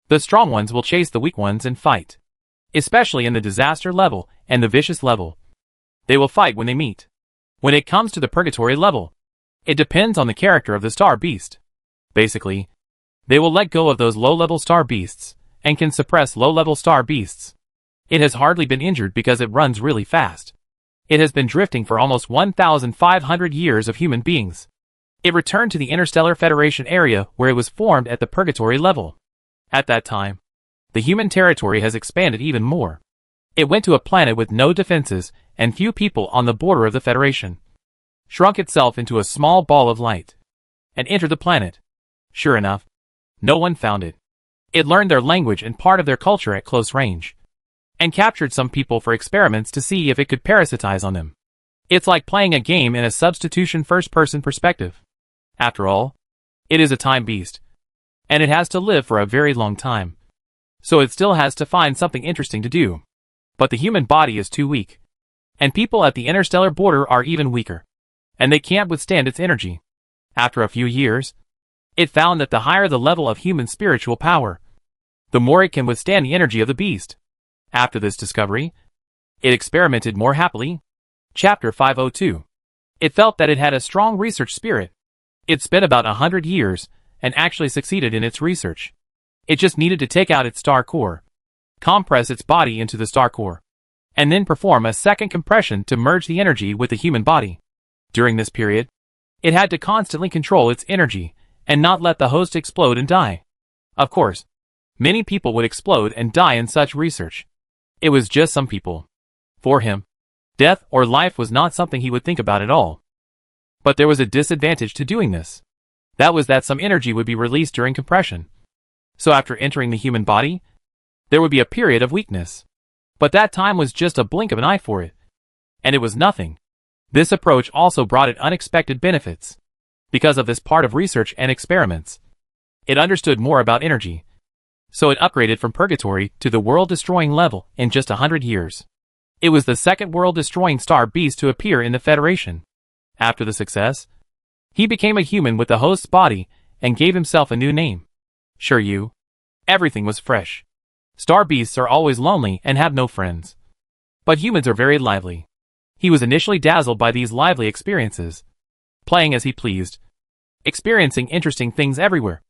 the strong ones will chase the weak ones and fight. Especially in the disaster level and the vicious level. They will fight when they meet. When it comes to the purgatory level, it depends on the character of the star beast. Basically, they will let go of those low-level star beasts and can suppress low-level star beasts. It has hardly been injured because it runs really fast. It has been drifting for almost 1,500 years of human beings. It returned to the Interstellar Federation area where it was formed at the purgatory level. At that time, the human territory has expanded even more. It went to a planet with no defenses and few people on the border of the Federation, shrunk itself into a small ball of light, and entered the planet. Sure enough, no one found it. It learned their language and part of their culture at close range, and captured some people for experiments to see if it could parasitize on them. It's like playing a game in a substitution first-person perspective. After all, it is a time beast, and it has to live for a very long time. So it still has to find something interesting to do. But the human body is too weak, and people at the interstellar border are even weaker, and they can't withstand its energy. After a few years, it found that the higher the level of human spiritual power, the more it can withstand the energy of the beast. After this discovery, it experimented more happily. Chapter 502. It felt that it had a strong research spirit. It spent about 100 years and actually succeeded in its research. It just needed to take out its star core, compress its body into the star core, and then perform a second compression to merge the energy with the human body. During this period, it had to constantly control its energy and not let the host explode and die. Of course, many people would explode and die in such research. It was just some people. For him, death or life was not something he would think about at all. But there was a disadvantage to doing this. That was that some energy would be released during compression. So after entering the human body, there would be a period of weakness. But that time was just a blink of an eye for it. And it was nothing. This approach also brought it unexpected benefits. Because of this part of research and experiments, it understood more about energy. So it upgraded from purgatory to the world-destroying level in just 100 years. It was the second world-destroying star beast to appear in the Federation. After the success, he became a human with the host's body and gave himself a new name. Shiryu. Everything was fresh. Star beasts are always lonely and have no friends. But humans are very lively. He was initially dazzled by these lively experiences, playing as he pleased, experiencing interesting things everywhere,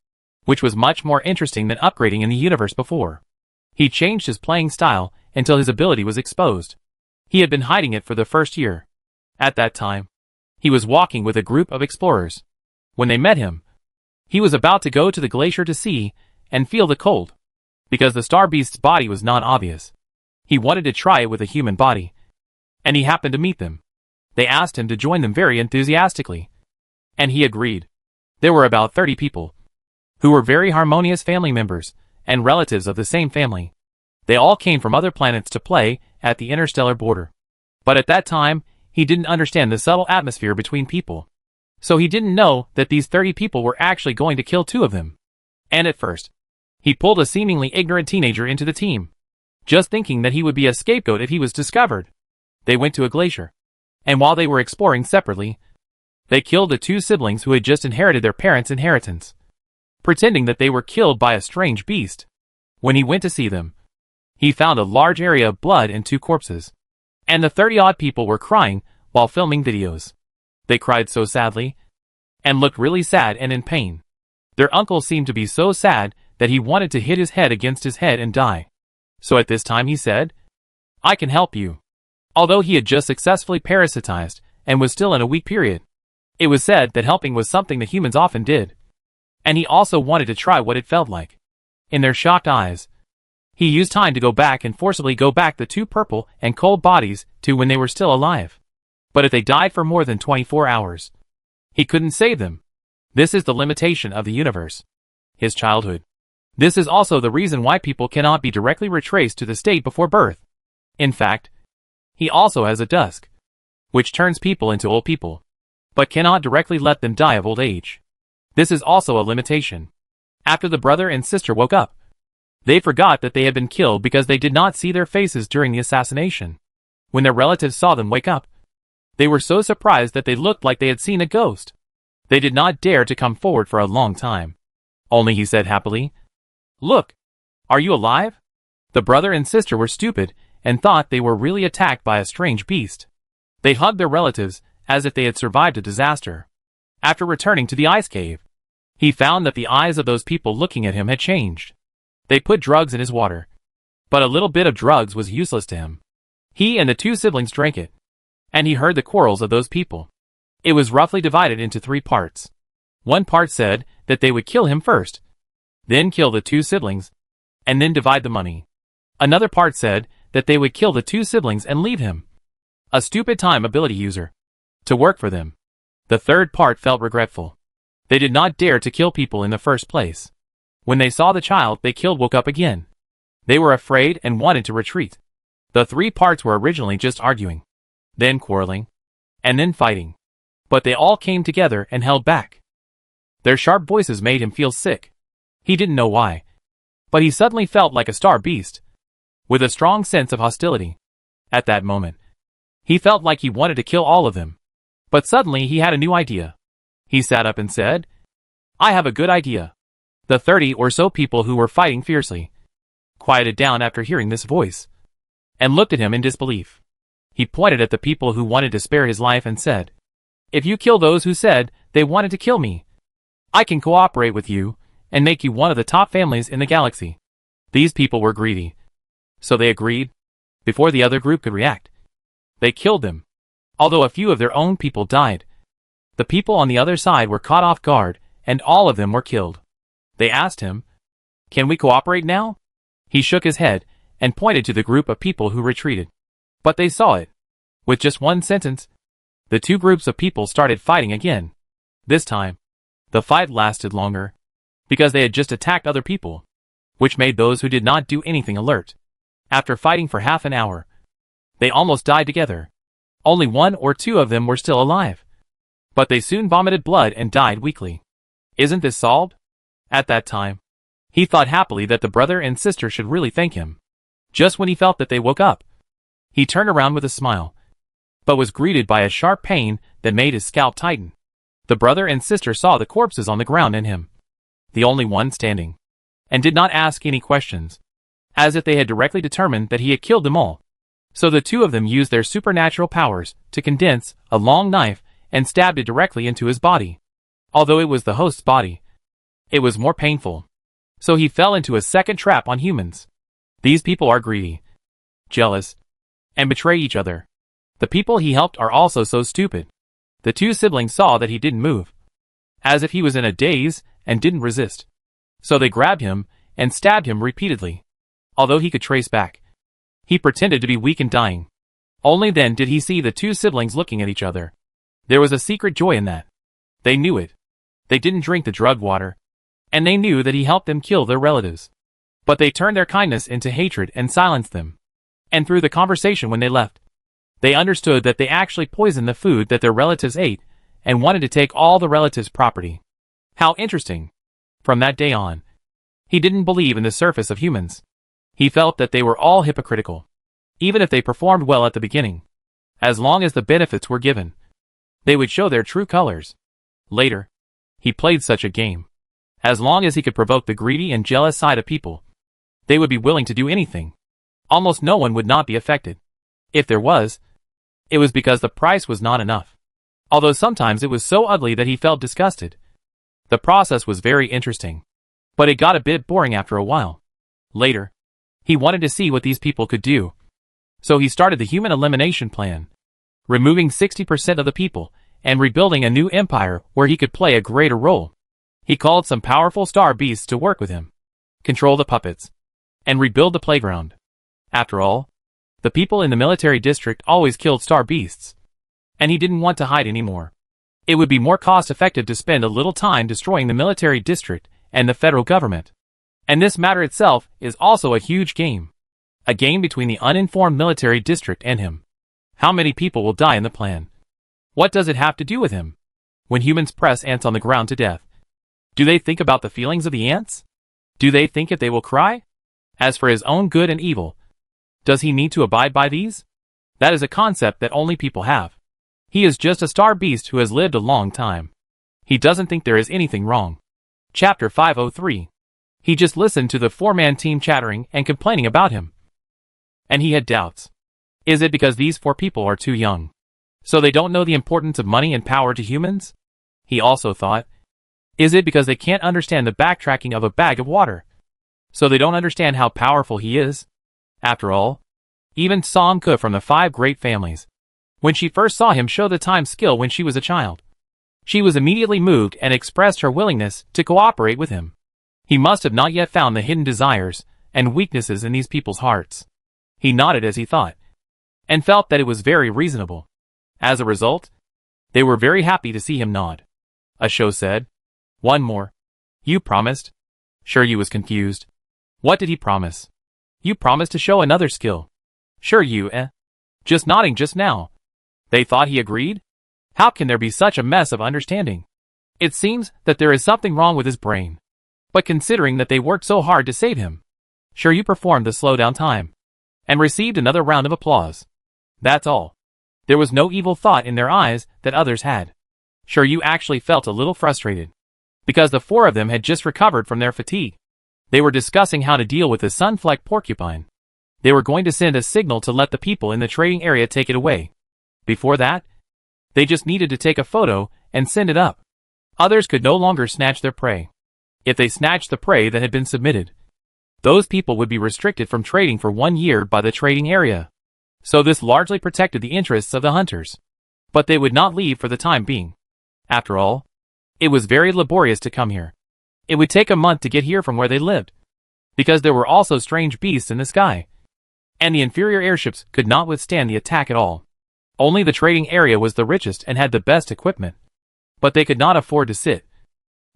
which was much more interesting than upgrading in the universe before. He changed his playing style until his ability was exposed. He had been hiding it for the first year. At that time, he was walking with a group of explorers. When they met him, he was about to go to the glacier to see and feel the cold. Because the star beast's body was not obvious, he wanted to try it with a human body. And he happened to meet them. They asked him to join them very enthusiastically. And he agreed. There were about 30 people, who were very harmonious family members, and relatives of the same family. They all came from other planets to play at the interstellar border. But at that time, he didn't understand the subtle atmosphere between people. So he didn't know that these 30 people were actually going to kill 2 of them. And at first, he pulled a seemingly ignorant teenager into the team, just thinking that he would be a scapegoat if he was discovered. They went to a glacier, and while they were exploring separately, they killed the 2 siblings who had just inherited their parents' inheritance, pretending that they were killed by a strange beast. When he went to see them, he found a large area of blood and 2 corpses. And the 30-odd people were crying while filming videos. They cried so sadly, and looked really sad and in pain. Their uncle seemed to be so sad that he wanted to hit his head against his head and die. So at this time he said, "I can help you." Although he had just successfully parasitized and was still in a weak period, it was said that helping was something that humans often did. And he also wanted to try what it felt like. In their shocked eyes, he used time to go back and forcibly go back the 2 purple and cold bodies to when they were still alive. But if they died for more than 24 hours, he couldn't save them. This is the limitation of the universe. His childhood. This is also the reason why people cannot be directly retraced to the state before birth. In fact, he also has a dusk, which turns people into old people, but cannot directly let them die of old age. This is also a limitation. After the brother and sister woke up, they forgot that they had been killed because they did not see their faces during the assassination. When their relatives saw them wake up, they were so surprised that they looked like they had seen a ghost. They did not dare to come forward for a long time. Only he said happily, "Look, are you alive?" The brother and sister were stupid and thought they were really attacked by a strange beast. They hugged their relatives as if they had survived a disaster. After returning to the ice cave, he found that the eyes of those people looking at him had changed. They put drugs in his water, but a little bit of drugs was useless to him. He and the 2 siblings drank it, and he heard the quarrels of those people. It was roughly divided into 3 parts. One part said that they would kill him first, then kill the 2 siblings, and then divide the money. Another part said that they would kill the 2 siblings and leave him, a stupid time ability user, to work for them. The third part felt regretful. They did not dare to kill people in the first place. When they saw the child they killed woke up again, they were afraid and wanted to retreat. The 3 parts were originally just arguing, then quarreling, and then fighting. But they all came together and held back. Their sharp voices made him feel sick. He didn't know why, but he suddenly felt like a star beast, with a strong sense of hostility. At that moment, he felt like he wanted to kill all of them. But suddenly he had a new idea. He sat up and said, "I have a good idea." The 30 or so people who were fighting fiercely quieted down after hearing this voice, and looked at him in disbelief. He pointed at the people who wanted to spare his life and said, "If you kill those who said they wanted to kill me, I can cooperate with you and make you one of the top families in the galaxy." These people were greedy, so they agreed. Before the other group could react, they killed them. Although a few of their own people died, the people on the other side were caught off guard, and all of them were killed. They asked him, "Can we cooperate now?" He shook his head and pointed to the group of people who retreated. But they saw it. With just one sentence, the 2 groups of people started fighting again. This time, the fight lasted longer, because they had just attacked other people, which made those who did not do anything alert. After fighting for half an hour, they almost died together. Only 1 or 2 of them were still alive, but they soon vomited blood and died weakly. Isn't this solved? At that time, He thought happily that the brother and sister should really thank him. Just when he felt that they woke up, he turned around with a smile, but was greeted by a sharp pain that made his scalp tighten. The brother and sister saw the corpses on the ground and him, the only one standing, and did not ask any questions, as if they had directly determined that he had killed them all. So the two of them used their supernatural powers to condense a long knife and stabbed it directly into his body. Although it was the host's body, it was more painful. So he fell into a second trap on humans. These people are greedy, jealous, and betray each other. The people he helped are also so stupid. The two siblings saw that he didn't move, as if he was in a daze, and didn't resist. So they grabbed him and stabbed him repeatedly. Although he could trace back, he pretended to be weak and dying. Only then did he see the two siblings looking at each other. There was a secret joy in that. They knew it. They didn't drink the drugged water, and they knew that he helped them kill their relatives. But they turned their kindness into hatred and silenced them. And through the conversation when they left, they understood that they actually poisoned the food that their relatives ate and wanted to take all the relatives' property. How interesting. From that day on, he didn't believe in the surface of humans. He felt that they were all hypocritical, even if they performed well at the beginning. As long as the benefits were given, they would show their true colors. Later, he played such a game. As long as he could provoke the greedy and jealous side of people, they would be willing to do anything. Almost no one would not be affected. If there was, it was because the price was not enough. Although sometimes it was so ugly that he felt disgusted. The process was very interesting, but it got a bit boring after a while. Later, he wanted to see what these people could do. So he started the human elimination plan, removing 60% of the people and rebuilding a new empire where he could play a greater role. He called some powerful star beasts to work with him, control the puppets, and rebuild the playground. After all, the people in the military district always killed star beasts, and he didn't want to hide anymore. It would be more cost-effective to spend a little time destroying the military district and the federal government. And this matter itself is also a huge game. A game between the uninformed military district and him. How many people will die in the plan? What does it have to do with him? When humans press ants on the ground to death, do they think about the feelings of the ants? Do they think if they will cry? As for his own good and evil, does he need to abide by these? That is a concept that only people have. He is just a star beast who has lived a long time. He doesn't think there is anything wrong. Chapter 503. He just listened to the four-man team chattering and complaining about him. And he had doubts. Is it because these four people are too young, so they don't know the importance of money and power to humans? He also thought, is it because they can't understand the backtracking of a bag of water, so they don't understand how powerful he is? After all, even Samka from the 5 great families, when she first saw him show the time skill when she was a child, she was immediately moved and expressed her willingness to cooperate with him. He must have not yet found the hidden desires and weaknesses in these people's hearts. He nodded as he thought, and felt that it was very reasonable. As a result, they were very happy to see him nod. Asho said, "One more. You promised." Shiryu was confused. What did he promise? You promised to show another skill. Shiryu, just nodding just now. They thought he agreed? How can there be such a mess of understanding? It seems that there is something wrong with his brain. But considering that they worked so hard to save him, Shiryu performed the slowdown time, and received another round of applause. That's all. There was no evil thought in their eyes that others had. Shiryu actually felt a little frustrated, because the 4 of them had just recovered from their fatigue. They were discussing how to deal with the sunfleck porcupine. They were going to send a signal to let the people in the trading area take it away. Before that, they just needed to take a photo and send it up. Others could no longer snatch their prey. If they snatched the prey that had been submitted, those people would be restricted from trading for 1 year by the trading area. So this largely protected the interests of the hunters. But they would not leave for the time being. After all, it was very laborious to come here. It would take a month to get here from where they lived, because there were also strange beasts in the sky, and the inferior airships could not withstand the attack at all. Only the trading area was the richest and had the best equipment, but they could not afford to sit,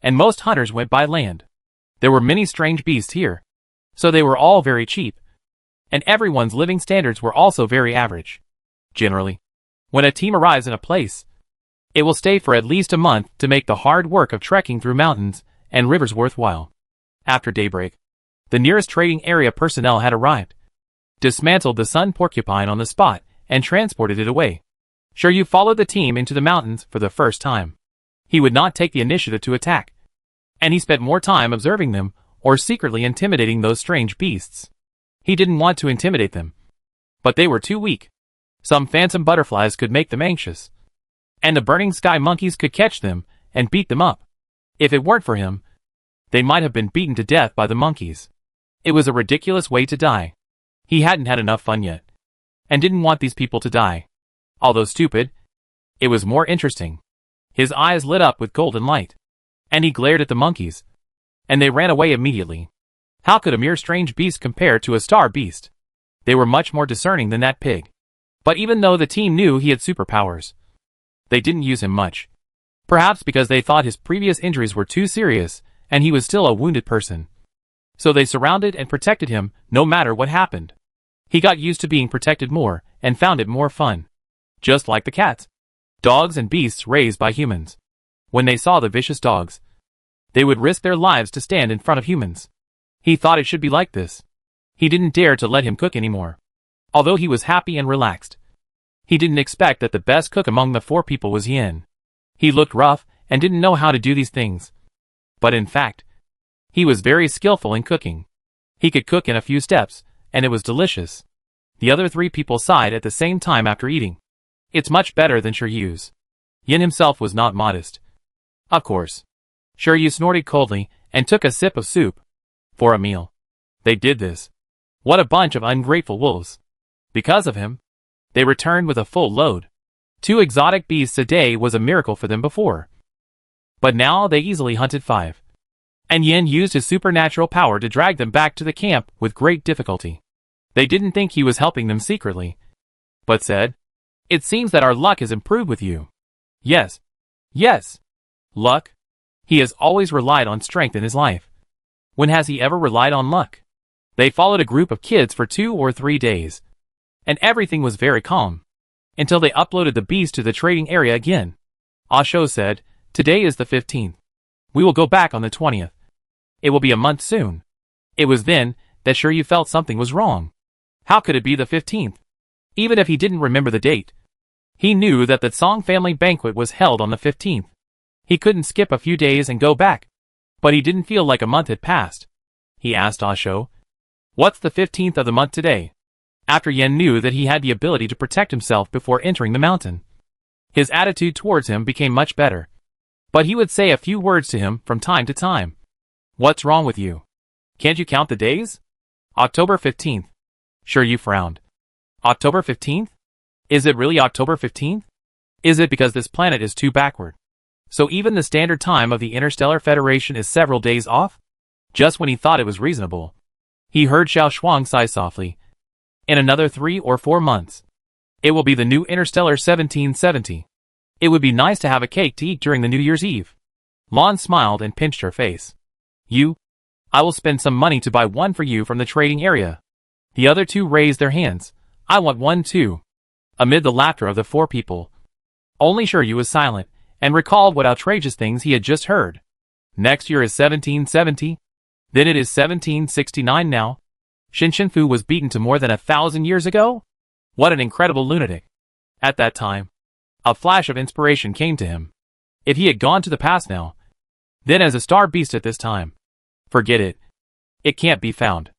and most hunters went by land. There were many strange beasts here, so they were all very cheap, and everyone's living standards were also very average. Generally, when a team arrives in a place, it will stay for at least a month to make the hard work of trekking through mountains and rivers worthwhile. After daybreak, the nearest trading area personnel had arrived, dismantled the sun porcupine on the spot, and transported it away. Shiryu followed the team into the mountains for the first time. He would not take the initiative to attack, and he spent more time observing them or secretly intimidating those strange beasts. He didn't want to intimidate them, but they were too weak. Some phantom butterflies could make them anxious, and the burning sky monkeys could catch them and beat them up. If it weren't for him, they might have been beaten to death by the monkeys. It was a ridiculous way to die. He hadn't had enough fun yet, and didn't want these people to die. Although stupid, it was more interesting. His eyes lit up with golden light, and he glared at the monkeys, and they ran away immediately. How could a mere strange beast compare to a star beast? They were much more discerning than that pig. But even though the team knew he had superpowers, they didn't use him much. Perhaps because they thought his previous injuries were too serious, and he was still a wounded person. So they surrounded and protected him, no matter what happened. He got used to being protected more, and found it more fun. Just like the cats, dogs and beasts raised by humans. When they saw the vicious dogs, they would risk their lives to stand in front of humans. He thought it should be like this. He didn't dare to let him cook anymore. Although he was happy and relaxed, he didn't expect that the best cook among the 4 people was Yin. He looked rough and didn't know how to do these things. But in fact, he was very skillful in cooking. He could cook in a few steps, and it was delicious. The other 3 people sighed at the same time after eating. It's much better than Shiryu's. Yin himself was not modest. Of course. Shiryu snorted coldly and took a sip of soup. For a meal. They did this. What a bunch of ungrateful wolves. Because of him, they returned with a full load. 2 exotic beasts a day was a miracle for them before. But now they easily hunted 5. And Yin used his supernatural power to drag them back to the camp with great difficulty. They didn't think he was helping them secretly, but said, "It seems that our luck has improved with you." Yes. Yes. Luck? He has always relied on strength in his life. When has he ever relied on luck? They followed a group of kids for 2 or 3 days, and everything was very calm, until they uploaded the beast to the trading area again. Asho said, "Today is the 15th. We will go back on the 20th. It will be a month soon." It was then that Shiryu felt something was wrong. How could it be the 15th? Even if he didn't remember the date, he knew that the Song family banquet was held on the 15th. He couldn't skip a few days and go back. But he didn't feel like a month had passed. He asked Asho, "What's the 15th of the month today?" After Yen knew that he had the ability to protect himself before entering the mountain, his attitude towards him became much better. But he would say a few words to him from time to time. "What's wrong with you? Can't you count the days?" "October 15th. Shiryu frowned. "October 15th? Is it really October 15th? Is it because this planet is too backward? So even the standard time of the Interstellar Federation is several days off?" Just when he thought it was reasonable, he heard Xiao Shuang sigh softly. "In another 3 or 4 months, it will be the new Interstellar 1770. It would be nice to have a cake to eat during the New Year's Eve." Lon smiled and pinched her face. I will spend some money to buy one for you from the trading area." The other 2 raised their hands. "I want one too." Amid the laughter of the 4 people, only Shiryu was silent, and recalled what outrageous things he had just heard. Next year is 1770? Then it is 1769 now? Shinshinfu was beaten to more than 1,000 years ago? What an incredible lunatic. At that time, a flash of inspiration came to him. If he had gone to the past now, then as a star beast at this time, forget it. It can't be found.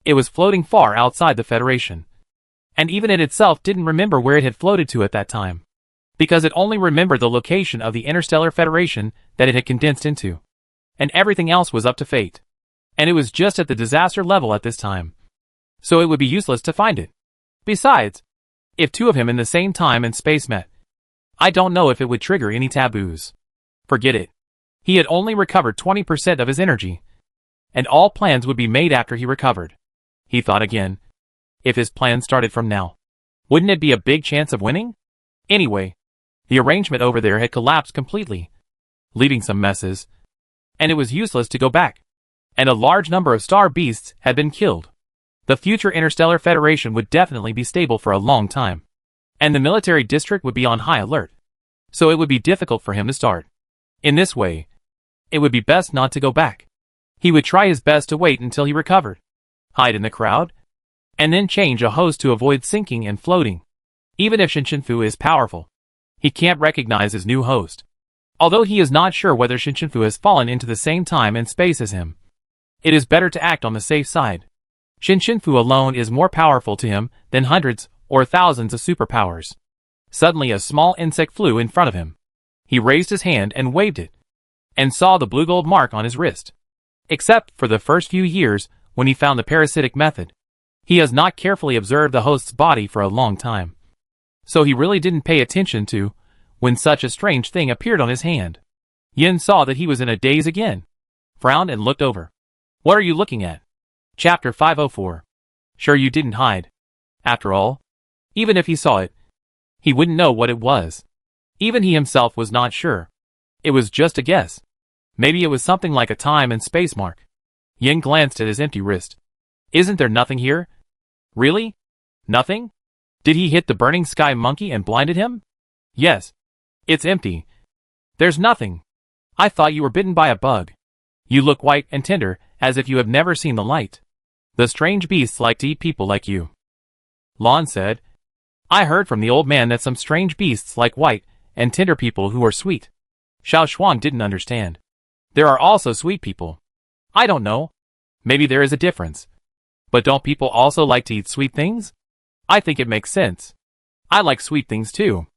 It was floating far outside the Federation. And even it itself didn't remember where it had floated to at that time, because it only remembered the location of the Interstellar Federation that it had condensed into. And everything else was up to fate. And it was just at the disaster level at this time. So it would be useless to find it. Besides, if 2 of him in the same time and space met, I don't know if it would trigger any taboos. Forget it. He had only recovered 20% of his energy, and all plans would be made after he recovered. He thought again. If his plan started from now, wouldn't it be a big chance of winning? Anyway, the arrangement over there had collapsed completely, leaving some messes, and it was useless to go back. And a large number of star beasts had been killed. The future Interstellar Federation would definitely be stable for a long time, and the military district would be on high alert. So it would be difficult for him to start. In this way, it would be best not to go back. He would try his best to wait until he recovered, hide in the crowd, and then change a host to avoid sinking and floating. Even if Shinshinfu is powerful, he can't recognize his new host. Although he is not sure whether Shinshinfu has fallen into the same time and space as him, it is better to act on the safe side. Shinshinfu alone is more powerful to him than hundreds or thousands of superpowers. Suddenly a small insect flew in front of him. He raised his hand and waved it, and saw the blue gold mark on his wrist. Except for the first few years when he found the parasitic method, he has not carefully observed the host's body for a long time. So he really didn't pay attention to when such a strange thing appeared on his hand. Yin saw that he was in a daze again, frowned and looked over. What are you looking at? Chapter 504. Sure you didn't hide. After all, even if he saw it, he wouldn't know what it was. Even he himself was not sure. It was just a guess. Maybe it was something like a time and space mark. Yin glanced at his empty wrist. Isn't there nothing here? Really? Nothing? Did he hit the burning sky monkey and blinded him? Yes. It's empty. There's nothing. I thought you were bitten by a bug. You look white and tender, as if you have never seen the light. The strange beasts like to eat people like you. Lon said, I heard from the old man that some strange beasts like white and tender people who are sweet. Xiao Shuang didn't understand. There are also sweet people. I don't know. Maybe there is a difference. But don't people also like to eat sweet things? I think it makes sense. I like sweet things too.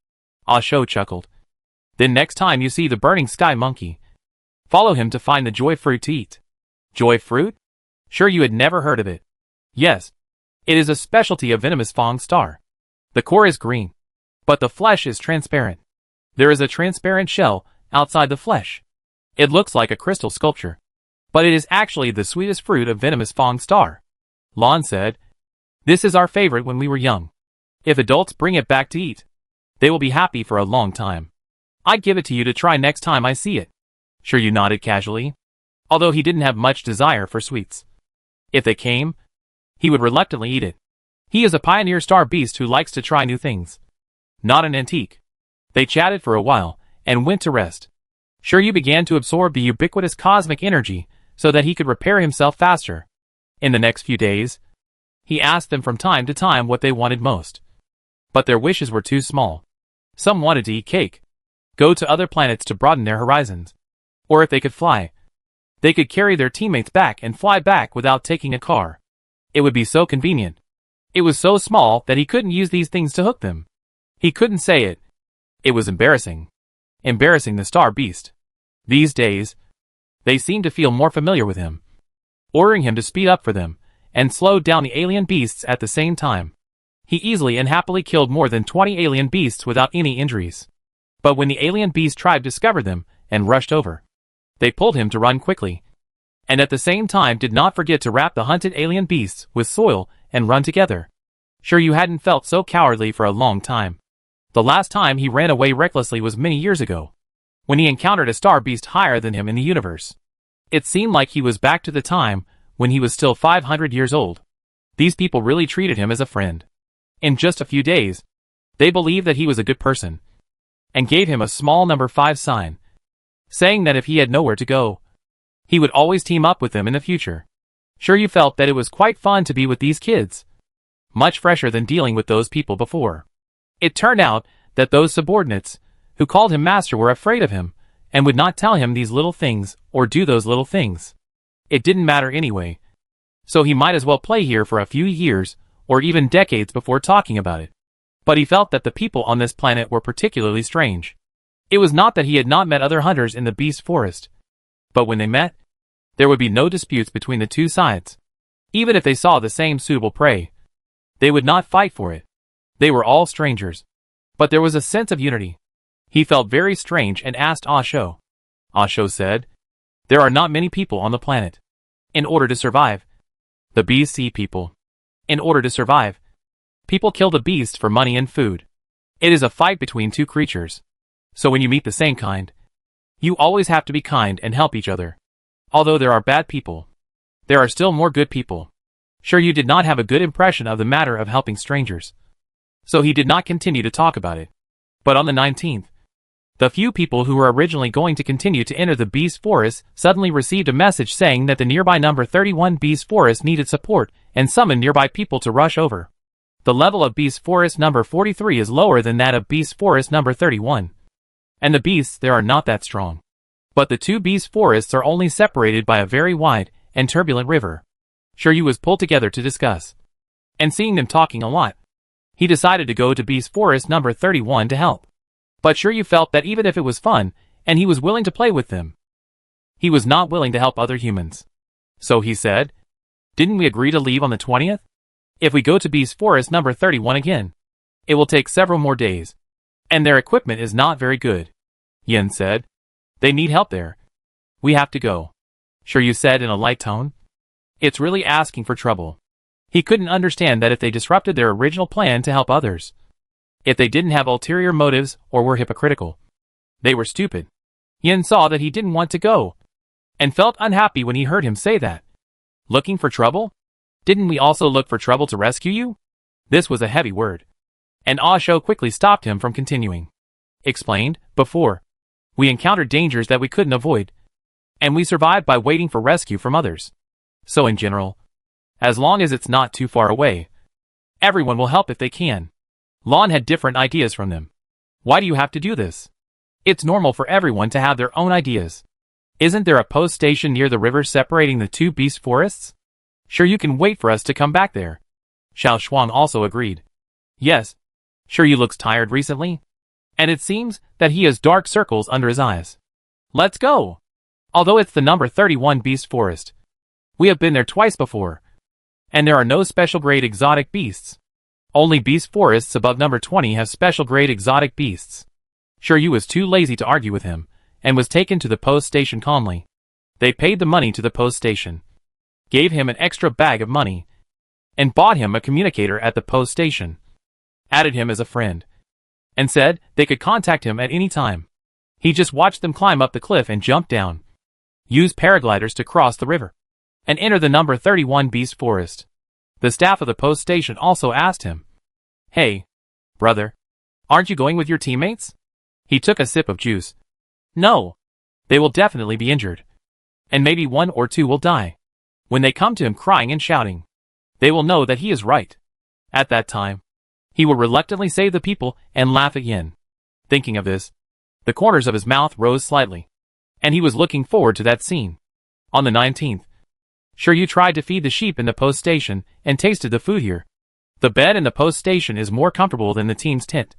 Ah Shou chuckled. Then next time you see the burning sky monkey, follow him to find the joy fruit to eat. Joy fruit? Sure you had never heard of it. Yes. It is a specialty of venomous Fang star. The core is green, but the flesh is transparent. There is a transparent shell outside the flesh. It looks like a crystal sculpture, but it is actually the sweetest fruit of venomous Fang star. Lon said, this is our favorite when we were young. If adults bring it back to eat, they will be happy for a long time. I'd give it to you to try next time I see it. Sure you nodded casually, although he didn't have much desire for sweets. If they came, he would reluctantly eat it. He is a pioneer star beast who likes to try new things. Not an antique. They chatted for a while, and went to rest. Sure you began to absorb the ubiquitous cosmic energy, so that he could repair himself faster. In the next few days, he asked them from time to time what they wanted most. But their wishes were too small. Some wanted to eat cake, go to other planets to broaden their horizons. Or if they could fly, they could carry their teammates back and fly back without taking a car. It would be so convenient. It was so small that he couldn't use these things to hook them. He couldn't say it. It was embarrassing. Embarrassing the star beast. These days, they seemed to feel more familiar with him, ordering him to speed up for them, and slow down the alien beasts at the same time. He easily and happily killed more than 20 alien beasts without any injuries. But when the alien beast tribe discovered them and rushed over, they pulled him to run quickly, and at the same time did not forget to wrap the hunted alien beasts with soil and run together. Sure you hadn't felt so cowardly for a long time. The last time he ran away recklessly was many years ago, when he encountered a star beast higher than him in the universe. It seemed like he was back to the time when he was still 500 years old. These people really treated him as a friend. In just a few days, they believed that he was a good person, and gave him a small number 5 sign, saying that if he had nowhere to go, he would always team up with them in the future. Sure you felt that it was quite fun to be with these kids. Much fresher than dealing with those people before. It turned out that those subordinates, who called him master, were afraid of him, and would not tell him these little things, or do those little things. It didn't matter anyway. So he might as well play here for a few years, or even decades before talking about it. But he felt that the people on this planet were particularly strange. It was not that he had not met other hunters in the beast forest, but when they met, there would be no disputes between the two sides. Even if they saw the same suitable prey, they would not fight for it. They were all strangers. But there was a sense of unity. He felt very strange and asked Ah Shou. Ah Shou said, there are not many people on the planet. In order to survive, the beasts eat people. In order to survive, people kill the beasts for money and food. It is a fight between two creatures. So when you meet the same kind, you always have to be kind and help each other. Although there are bad people, there are still more good people. Sure you did not have a good impression of the matter of helping strangers. So he did not continue to talk about it. But on the 19th, The few people who were originally going to continue to enter the beast forest suddenly received a message saying that the nearby number 31 beast forest needed support and summoned nearby people to rush over. The level of beast forest number 43 is lower than that of beast forest number 31. And the beasts there are not that strong. But the two beast forests are only separated by a very wide and turbulent river. Shiryu was pulled together to discuss. And seeing them talking a lot, he decided to go to beast forest number 31 to help. But Shiryu felt that even if it was fun, and he was willing to play with them, he was not willing to help other humans. So he said, "Didn't we agree to leave on the 20th? If we go to beast forest number 31 again, it will take several more days. And their equipment is not very good." Yin said, "They need help there. We have to go." Shiryu said in a light tone. It's really asking for trouble. He couldn't understand that if they disrupted their original plan to help others, if they didn't have ulterior motives or were hypocritical, they were stupid. Yin saw that he didn't want to go, and felt unhappy when he heard him say that. Looking for trouble? Didn't we also look for trouble to rescue you? This was a heavy word. And Asho quickly stopped him from continuing. Explained, before, we encountered dangers that we couldn't avoid, and we survived by waiting for rescue from others. So in general, as long as it's not too far away, everyone will help if they can. Lon had different ideas from them. Why do you have to do this? It's normal for everyone to have their own ideas. Isn't there a post station near the river separating the two beast forests? Sure, you can wait for us to come back there. Xiao Shuang also agreed. Yes. Shiryu looks tired recently, and it seems that he has dark circles under his eyes. Let's go! Although it's the number 31 beast forest, we have been there twice before, and there are no special grade exotic beasts. Only beast forests above number 20 have special grade exotic beasts. Shiryu was too lazy to argue with him, and was taken to the post station calmly. They paid the money to the post station, gave him an extra bag of money, and bought him a communicator at the post station, added him as a friend, and said they could contact him at any time. He just watched them climb up the cliff and jump down, use paragliders to cross the river, and enter the number 31 beast forest. The staff of the post station also asked him, "Hey, brother, aren't you going with your teammates?" He took a sip of juice. "No. They will definitely be injured. And maybe one or two will die. When they come to him crying and shouting, they will know that he is right. At that time, he will reluctantly save the people and laugh again." Thinking of this, the corners of his mouth rose slightly, and he was looking forward to that scene. On the 19th, Shiryu tried to feed the sheep in the post station and tasted the food here. The bed in the post station is more comfortable than the team's tent,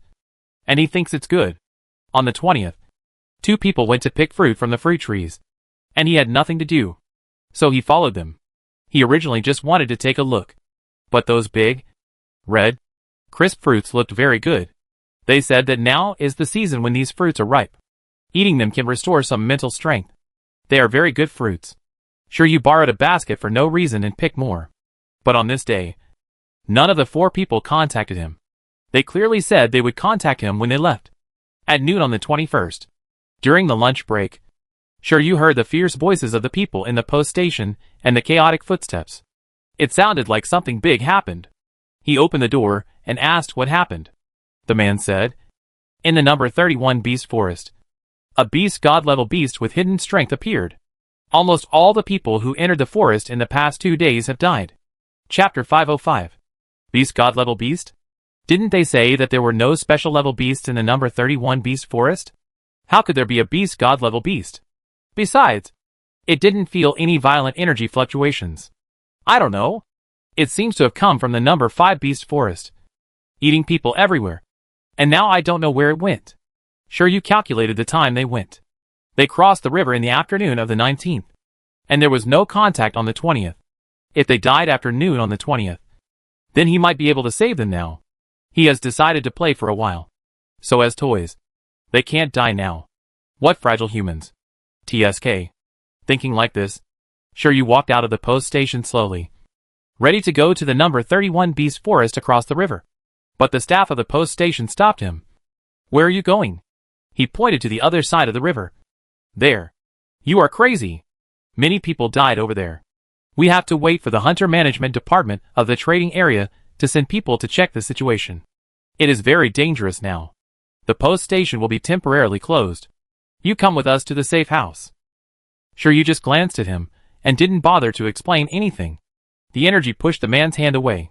and he thinks it's good. On the 20th, two people went to pick fruit from the fruit trees, and he had nothing to do, so he followed them. He originally just wanted to take a look, but those big, red, crisp fruits looked very good. They said that now is the season when these fruits are ripe. Eating them can restore some mental strength. They are very good fruits. Shiryu borrowed a basket for no reason and picked more. But on this day, none of the four people contacted him. They clearly said they would contact him when they left. At noon on the 21st, during the lunch break, Shiryu heard the fierce voices of the people in the post station and the chaotic footsteps. It sounded like something big happened. He opened the door and asked what happened. The man said, "In the number 31 beast forest, a beast god-level beast with hidden strength appeared. Almost all the people who entered the forest in the past 2 days have died." Chapter 505. Beast god-level beast? Didn't they say that there were no special level beasts in the number 31 beast forest? How could there be a beast god-level beast? Besides, it didn't feel any violent energy fluctuations. I don't know. It seems to have come from the number 5 beast forest, eating people everywhere. And now I don't know where it went. Shiryu calculated the time they went. They crossed the river in the afternoon of the 19th, and there was no contact on the 20th. If they died after noon on the 20th, then he might be able to save them now. He has decided to play for a while. So as toys, they can't die now. What fragile humans. TSK. Thinking like this, Shiryu walked out of the post station slowly, ready to go to the number 31 beast forest across the river. But the staff of the post station stopped him. "Where are you going?" He pointed to the other side of the river. "There. You are crazy. Many people died over there. We have to wait for the hunter management department of the trading area to send people to check the situation. It is very dangerous now." The post station will be temporarily closed. You come with us to the safe house. Shiryu just glanced at him, and didn't bother to explain anything. The energy pushed the man's hand away.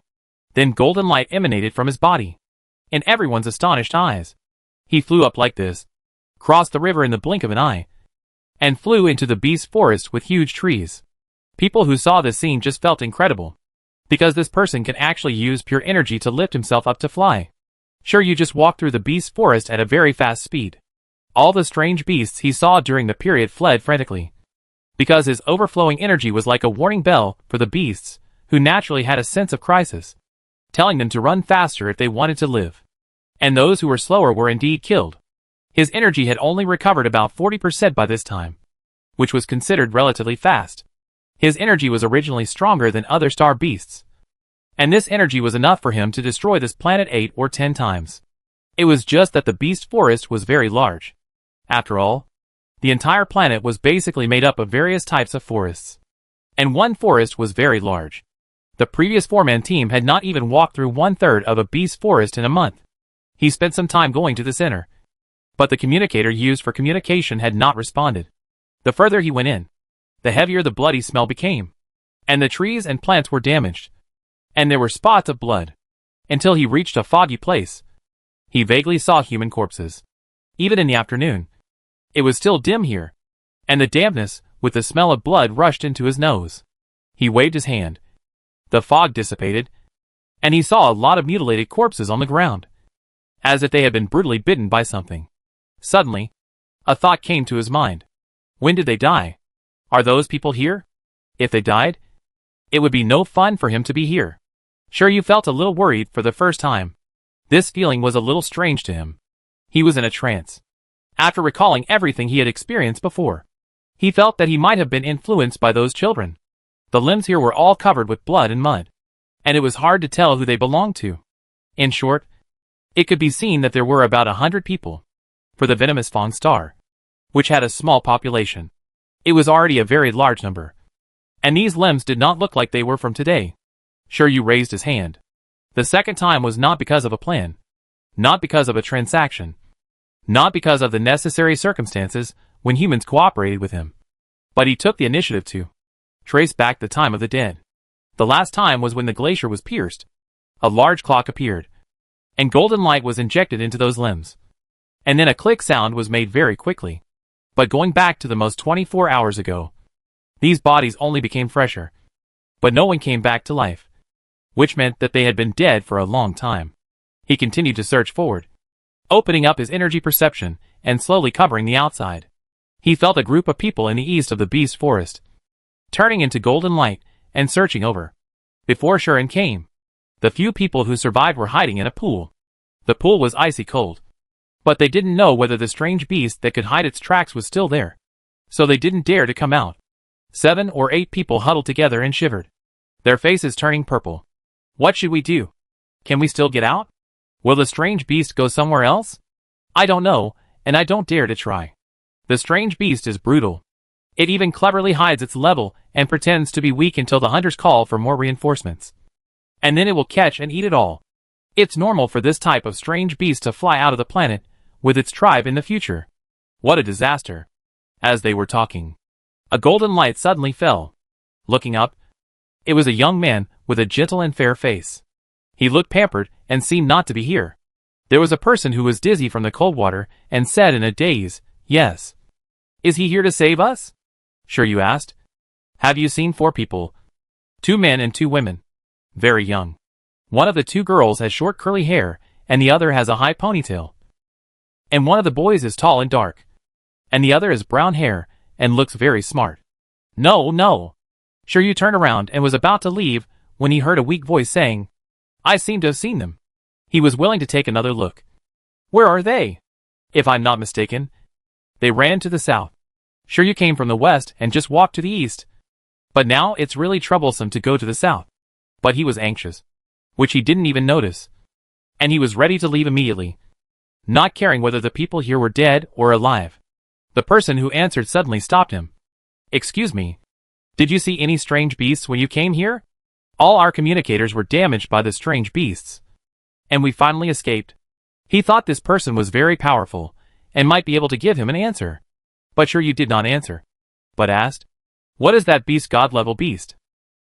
Then golden light emanated from his body. In everyone's astonished eyes. He flew up like this, crossed the river in the blink of an eye, and flew into the beast forest with huge trees. People who saw this scene just felt incredible, because this person can actually use pure energy to lift himself up to fly. Shiryu just walked through the beast forest at a very fast speed. All the strange beasts he saw during the period fled frantically, because his overflowing energy was like a warning bell for the beasts, who naturally had a sense of crisis, telling them to run faster if they wanted to live. And those who were slower were indeed killed. His energy had only recovered about 40% by this time, which was considered relatively fast. His energy was originally stronger than other star beasts, and this energy was enough for him to destroy this planet 8 or 10 times. It was just that the beast forest was very large. After all, the entire planet was basically made up of various types of forests, and one forest was very large. The previous four-man team had not even walked through 1/3 of a beast forest in a month. He spent some time going to the center, but the communicator used for communication had not responded. The further he went in, the heavier the bloody smell became, and the trees and plants were damaged, and there were spots of blood, until he reached a foggy place. He vaguely saw human corpses. Even in the afternoon, it was still dim here, and the dampness, with the smell of blood, rushed into his nose. He waved his hand. The fog dissipated, and he saw a lot of mutilated corpses on the ground, as if they had been brutally bitten by something. Suddenly, a thought came to his mind. When did they die? Are those people here? If they died, it would be no fun for him to be here. Shiryu felt a little worried for the first time. This feeling was a little strange to him. He was in a trance. After recalling everything he had experienced before, he felt that he might have been influenced by those children. The limbs here were all covered with blood and mud, and it was hard to tell who they belonged to. In short, it could be seen that there were about 100 people. For the venomous Fong star, which had a small population, it was already a very large number. And these limbs did not look like they were from today. Shiryu raised his hand. The second time was not because of a plan, not because of a transaction, not because of the necessary circumstances when humans cooperated with him, but he took the initiative to trace back the time of the dead. The last time was when the glacier was pierced. A large clock appeared, and golden light was injected into those limbs. And then a click sound was made very quickly. But going back to the most 24 hours ago, these bodies only became fresher. But no one came back to life, which meant that they had been dead for a long time. He continued to search forward, opening up his energy perception and slowly covering the outside. He felt a group of people in the east of the beast forest, turning into golden light and searching over. Before Shuren came, the few people who survived were hiding in a pool. The pool was icy cold, but they didn't know whether the strange beast that could hide its tracks was still there, so they didn't dare to come out. 7 or 8 people huddled together and shivered, their faces turning purple. What should we do? Can we still get out? Will the strange beast go somewhere else? I don't know, and I don't dare to try. The strange beast is brutal. It even cleverly hides its level and pretends to be weak until the hunters call for more reinforcements. And then it will catch and eat it all. It's normal for this type of strange beast to fly out of the planet with its tribe in the future. What a disaster. As they were talking, a golden light suddenly fell. Looking up, it was a young man with a gentle and fair face. He looked pampered and seemed not to be here. There was a person who was dizzy from the cold water and said in a daze, "Yes. Is he here to save us?" Shiryu asked. Have you seen 4 people? 2 men and 2 women. Very young. One of the 2 girls has short curly hair, and the other has a high ponytail. And one of the boys is tall and dark, and the other has brown hair and looks very smart. No. Shiryu turned around and was about to leave when he heard a weak voice saying, I seem to have seen them. He was willing to take another look. Where are they? If I'm not mistaken, they ran to the south. Shiryu came from the west and just walked to the east. But now it's really troublesome to go to the south. But he was anxious, which he didn't even notice. And he was ready to leave immediately, not caring whether the people here were dead or alive. The person who answered suddenly stopped him. Excuse me, did you see any strange beasts when you came here? All our communicators were damaged by the strange beasts, and we finally escaped. He thought this person was very powerful, and might be able to give him an answer. But Shiryu did not answer, but asked, "What is that beast god-level beast?"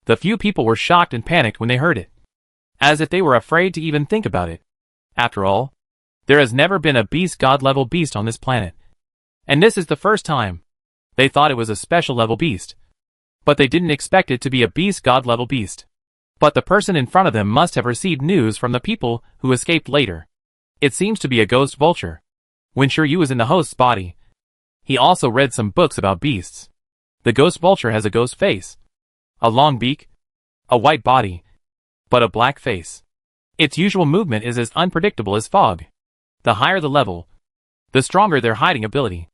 The few people were shocked and panicked when they heard it, as if they were afraid to even think about it. After all, there has never been a beast god-level beast on this planet, and this is the first time. They thought it was a special level beast, but they didn't expect it to be a beast god-level beast. But the person in front of them must have received news from the people who escaped later. It seems to be a ghost vulture. When Shiryu was in the host's body, he also read some books about beasts. The ghost vulture has a ghost face, a long beak, a white body, but a black face. Its usual movement is as unpredictable as fog. The higher the level, the stronger their hiding ability.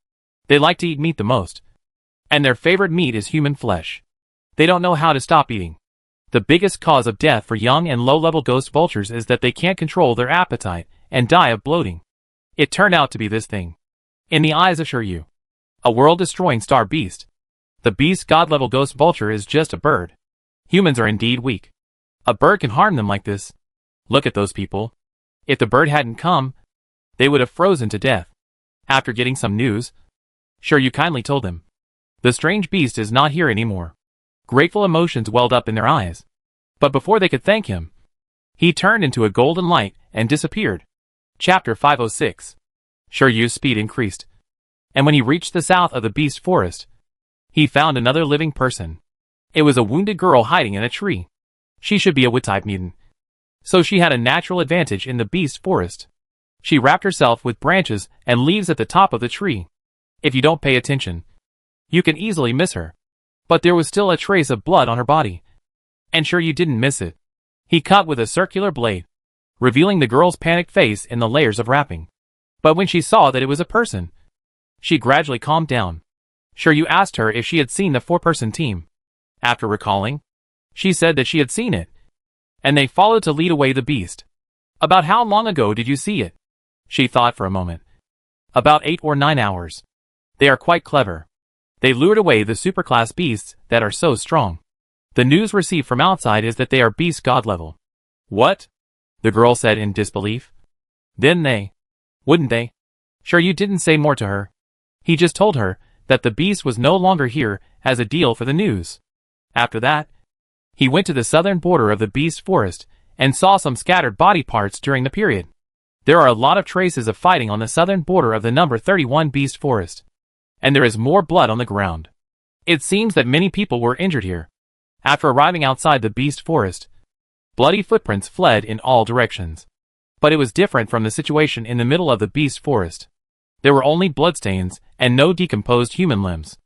They like to eat meat the most, and their favorite meat is human flesh. They don't know how to stop eating. The biggest cause of death for young and low-level ghost vultures is that they can't control their appetite and die of bloating. It turned out to be this thing. In the eyes of Shiryu, a world-destroying star beast, the beast god-level ghost vulture is just a bird. Humans are indeed weak. A bird can harm them like this. Look at those people. If the bird hadn't come, they would have frozen to death. After getting some news, Shiryu kindly told them, the strange beast is not here anymore. Grateful emotions welled up in their eyes. But before they could thank him, he turned into a golden light and disappeared. Chapter 506. Shiryu's speed increased, and when he reached the south of the beast forest, he found another living person. It was a wounded girl hiding in a tree. She should be a wood-type maiden, so she had a natural advantage in the beast forest. She wrapped herself with branches and leaves at the top of the tree. If you don't pay attention, you can easily miss her. But there was still a trace of blood on her body, and Shiryu didn't miss it. He cut with a circular blade, revealing the girl's panicked face in the layers of wrapping. But when she saw that it was a person, she gradually calmed down. Shiryu asked her if she had seen the four-person team. After recalling, she said that she had seen it, and they followed to lead away the beast. About how long ago did you see it? She thought for a moment. About 8 or 9 hours. They are quite clever. They lured away the superclass beasts that are so strong. The news received from outside is that they are beast god level. What? The girl said in disbelief. Then wouldn't they? Shiryu didn't say more to her. He just told her that the beast was no longer here as a deal for the news. After that, he went to the southern border of the beast forest and saw some scattered body parts during the period. There are a lot of traces of fighting on the southern border of the number 31 beast forest, and there is more blood on the ground. It seems that many people were injured here. After arriving outside the beast forest, bloody footprints fled in all directions. But it was different from the situation in the middle of the beast forest. There were only bloodstains and no decomposed human limbs.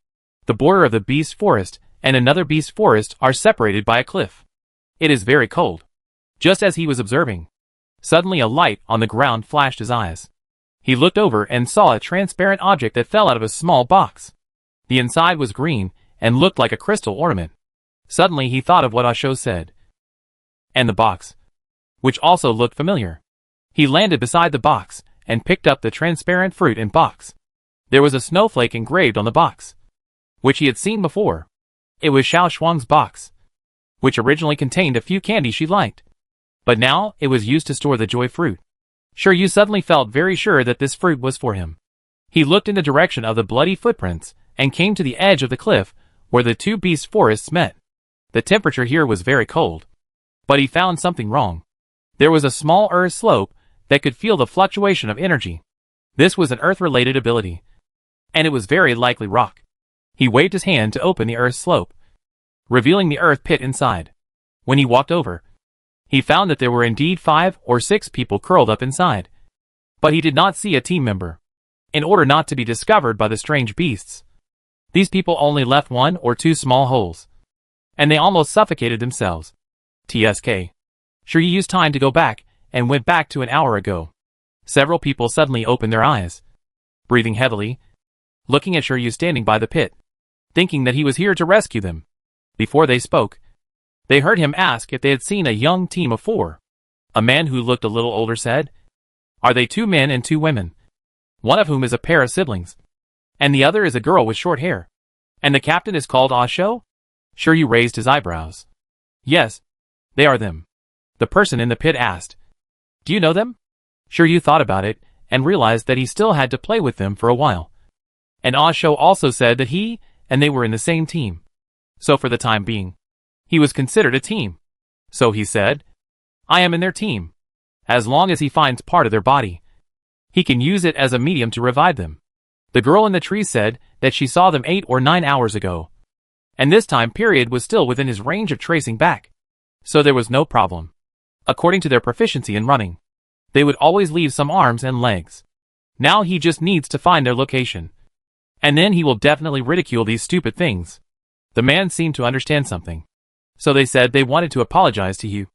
The border of the beast forest and another beast forest are separated by a cliff. It is very cold. Just as he was observing, suddenly a light on the ground flashed his eyes. He looked over and saw a transparent object that fell out of a small box. The inside was green and looked like a crystal ornament. Suddenly he thought of what Osho said. And the box, which also looked familiar. He landed beside the box and picked up the transparent fruit and box. There was a snowflake engraved on the box, which he had seen before. It was Xiao Shuang's box, which originally contained a few candies she liked. But now it was used to store the joy fruit. Shiryu suddenly felt very sure that this fruit was for him. He looked in the direction of the bloody footprints and came to the edge of the cliff where the two beast forests met. The temperature here was very cold. But he found something wrong. There was a small earth slope that could feel the fluctuation of energy. This was an earth-related ability, and it was very likely rock. He waved his hand to open the earth slope, revealing the earth pit inside. When he walked over, he found that there were indeed 5 or 6 people curled up inside. But he did not see a team member. In order not to be discovered by the strange beasts, these people only left 1 or 2 small holes, and they almost suffocated themselves. TSK. Shiryu used time to go back and went back to an hour ago. Several people suddenly opened their eyes, breathing heavily, looking at Shiryu standing by the pit, thinking that he was here to rescue them. Before they spoke, they heard him ask if they had seen a young team of 4. A man who looked a little older said, "Are they 2 men and 2 women? One of whom is a pair of siblings, and the other is a girl with short hair. And the captain is called Osho?" Shiryu raised his eyebrows. "Yes, they are them." The person in the pit asked, "Do you know them?" Shiryu thought about it, and realized that he still had to play with them for a while. And Osho also said that he and they were in the same team. So for the time being, he was considered a team. So he said, I am in their team. As long as he finds part of their body, he can use it as a medium to revive them. The girl in the tree said that she saw them 8 or 9 hours ago. And this time period was still within his range of tracing back. So there was no problem. According to their proficiency in running, they would always leave some arms and legs. Now he just needs to find their location. And then he will definitely ridicule these stupid things. The man seemed to understand something. So they said they wanted to apologize to you.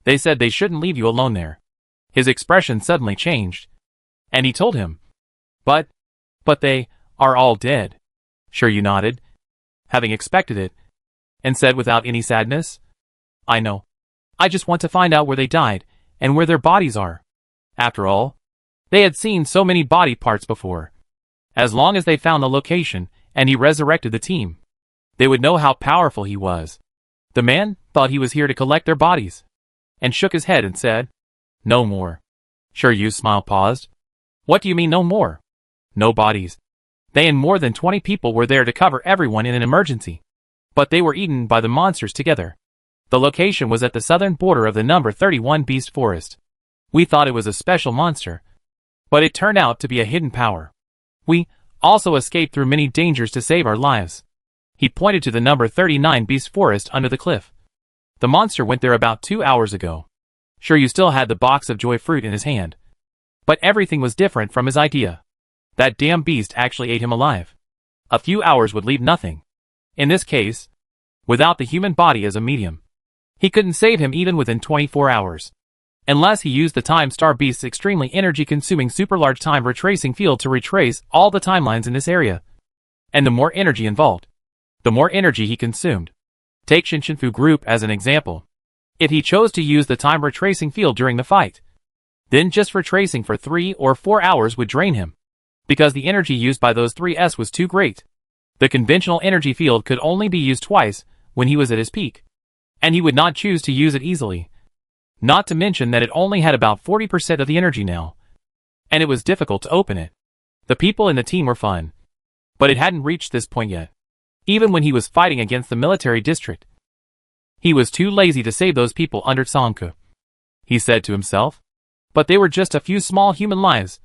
They said they shouldn't leave you alone there. His expression suddenly changed. And he told him, But they are all dead. Shiryu nodded, having expected it, and said without any sadness, I know. I just want to find out where they died, and where their bodies are. After all, they had seen so many body parts before. As long as they found the location, and he resurrected the team, they would know how powerful he was. The man thought he was here to collect their bodies, and shook his head and said, No more. Shiryu's smile paused. What do you mean no more? No bodies. They and more than 20 people were there to cover everyone in an emergency. But they were eaten by the monsters together. The location was at the southern border of the number 31 Beast Forest. We thought it was a special monster, but it turned out to be a hidden power. We also escaped through many dangers to save our lives. He pointed to the number 39 Beast Forest under the cliff. The monster went there about 2 hours ago. Shiryu still had the box of joy fruit in his hand. But everything was different from his idea. That damn beast actually ate him alive. A few hours would leave nothing. In this case, without the human body as a medium, he couldn't save him even within 24 hours. Unless he used the Time Star Beast's extremely energy-consuming super-large time retracing field to retrace all the timelines in this area. And the more energy involved, the more energy he consumed. Take Shinshinfu Group as an example. If he chose to use the time retracing field during the fight, then just retracing for 3 or 4 hours would drain him, because the energy used by those 3s was too great. The conventional energy field could only be used twice when he was at his peak, and he would not choose to use it easily. Not to mention that it only had about 40% of the energy now, and it was difficult to open it. The people in the team were fun, but it hadn't reached this point yet. Even when he was fighting against the military district, he was too lazy to save those people under Sanku. He said to himself, but they were just a few small human lives,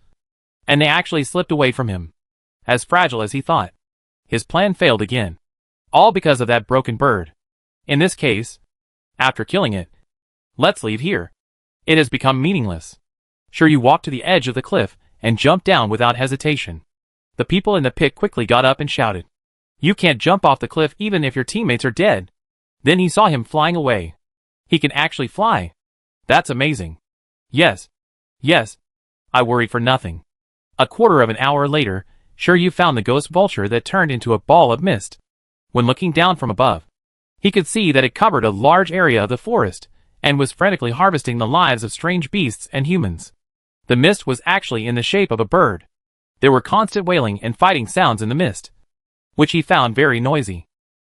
and they actually slipped away from him, as fragile as he thought. His plan failed again, all because of that broken bird. In this case, after killing it, let's leave here. It has become meaningless. Shiryu walked to the edge of the cliff and jumped down without hesitation. The people in the pit quickly got up and shouted, You can't jump off the cliff even if your teammates are dead. Then he saw him flying away. He can actually fly. That's amazing. Yes. I worried for nothing. A quarter of an hour later, Shiryu found the ghost vulture that turned into a ball of mist. When looking down from above, he could see that it covered a large area of the forest, and was frantically harvesting the lives of strange beasts and humans. The mist was actually in the shape of a bird. There were constant wailing and fighting sounds in the mist, which he found very noisy.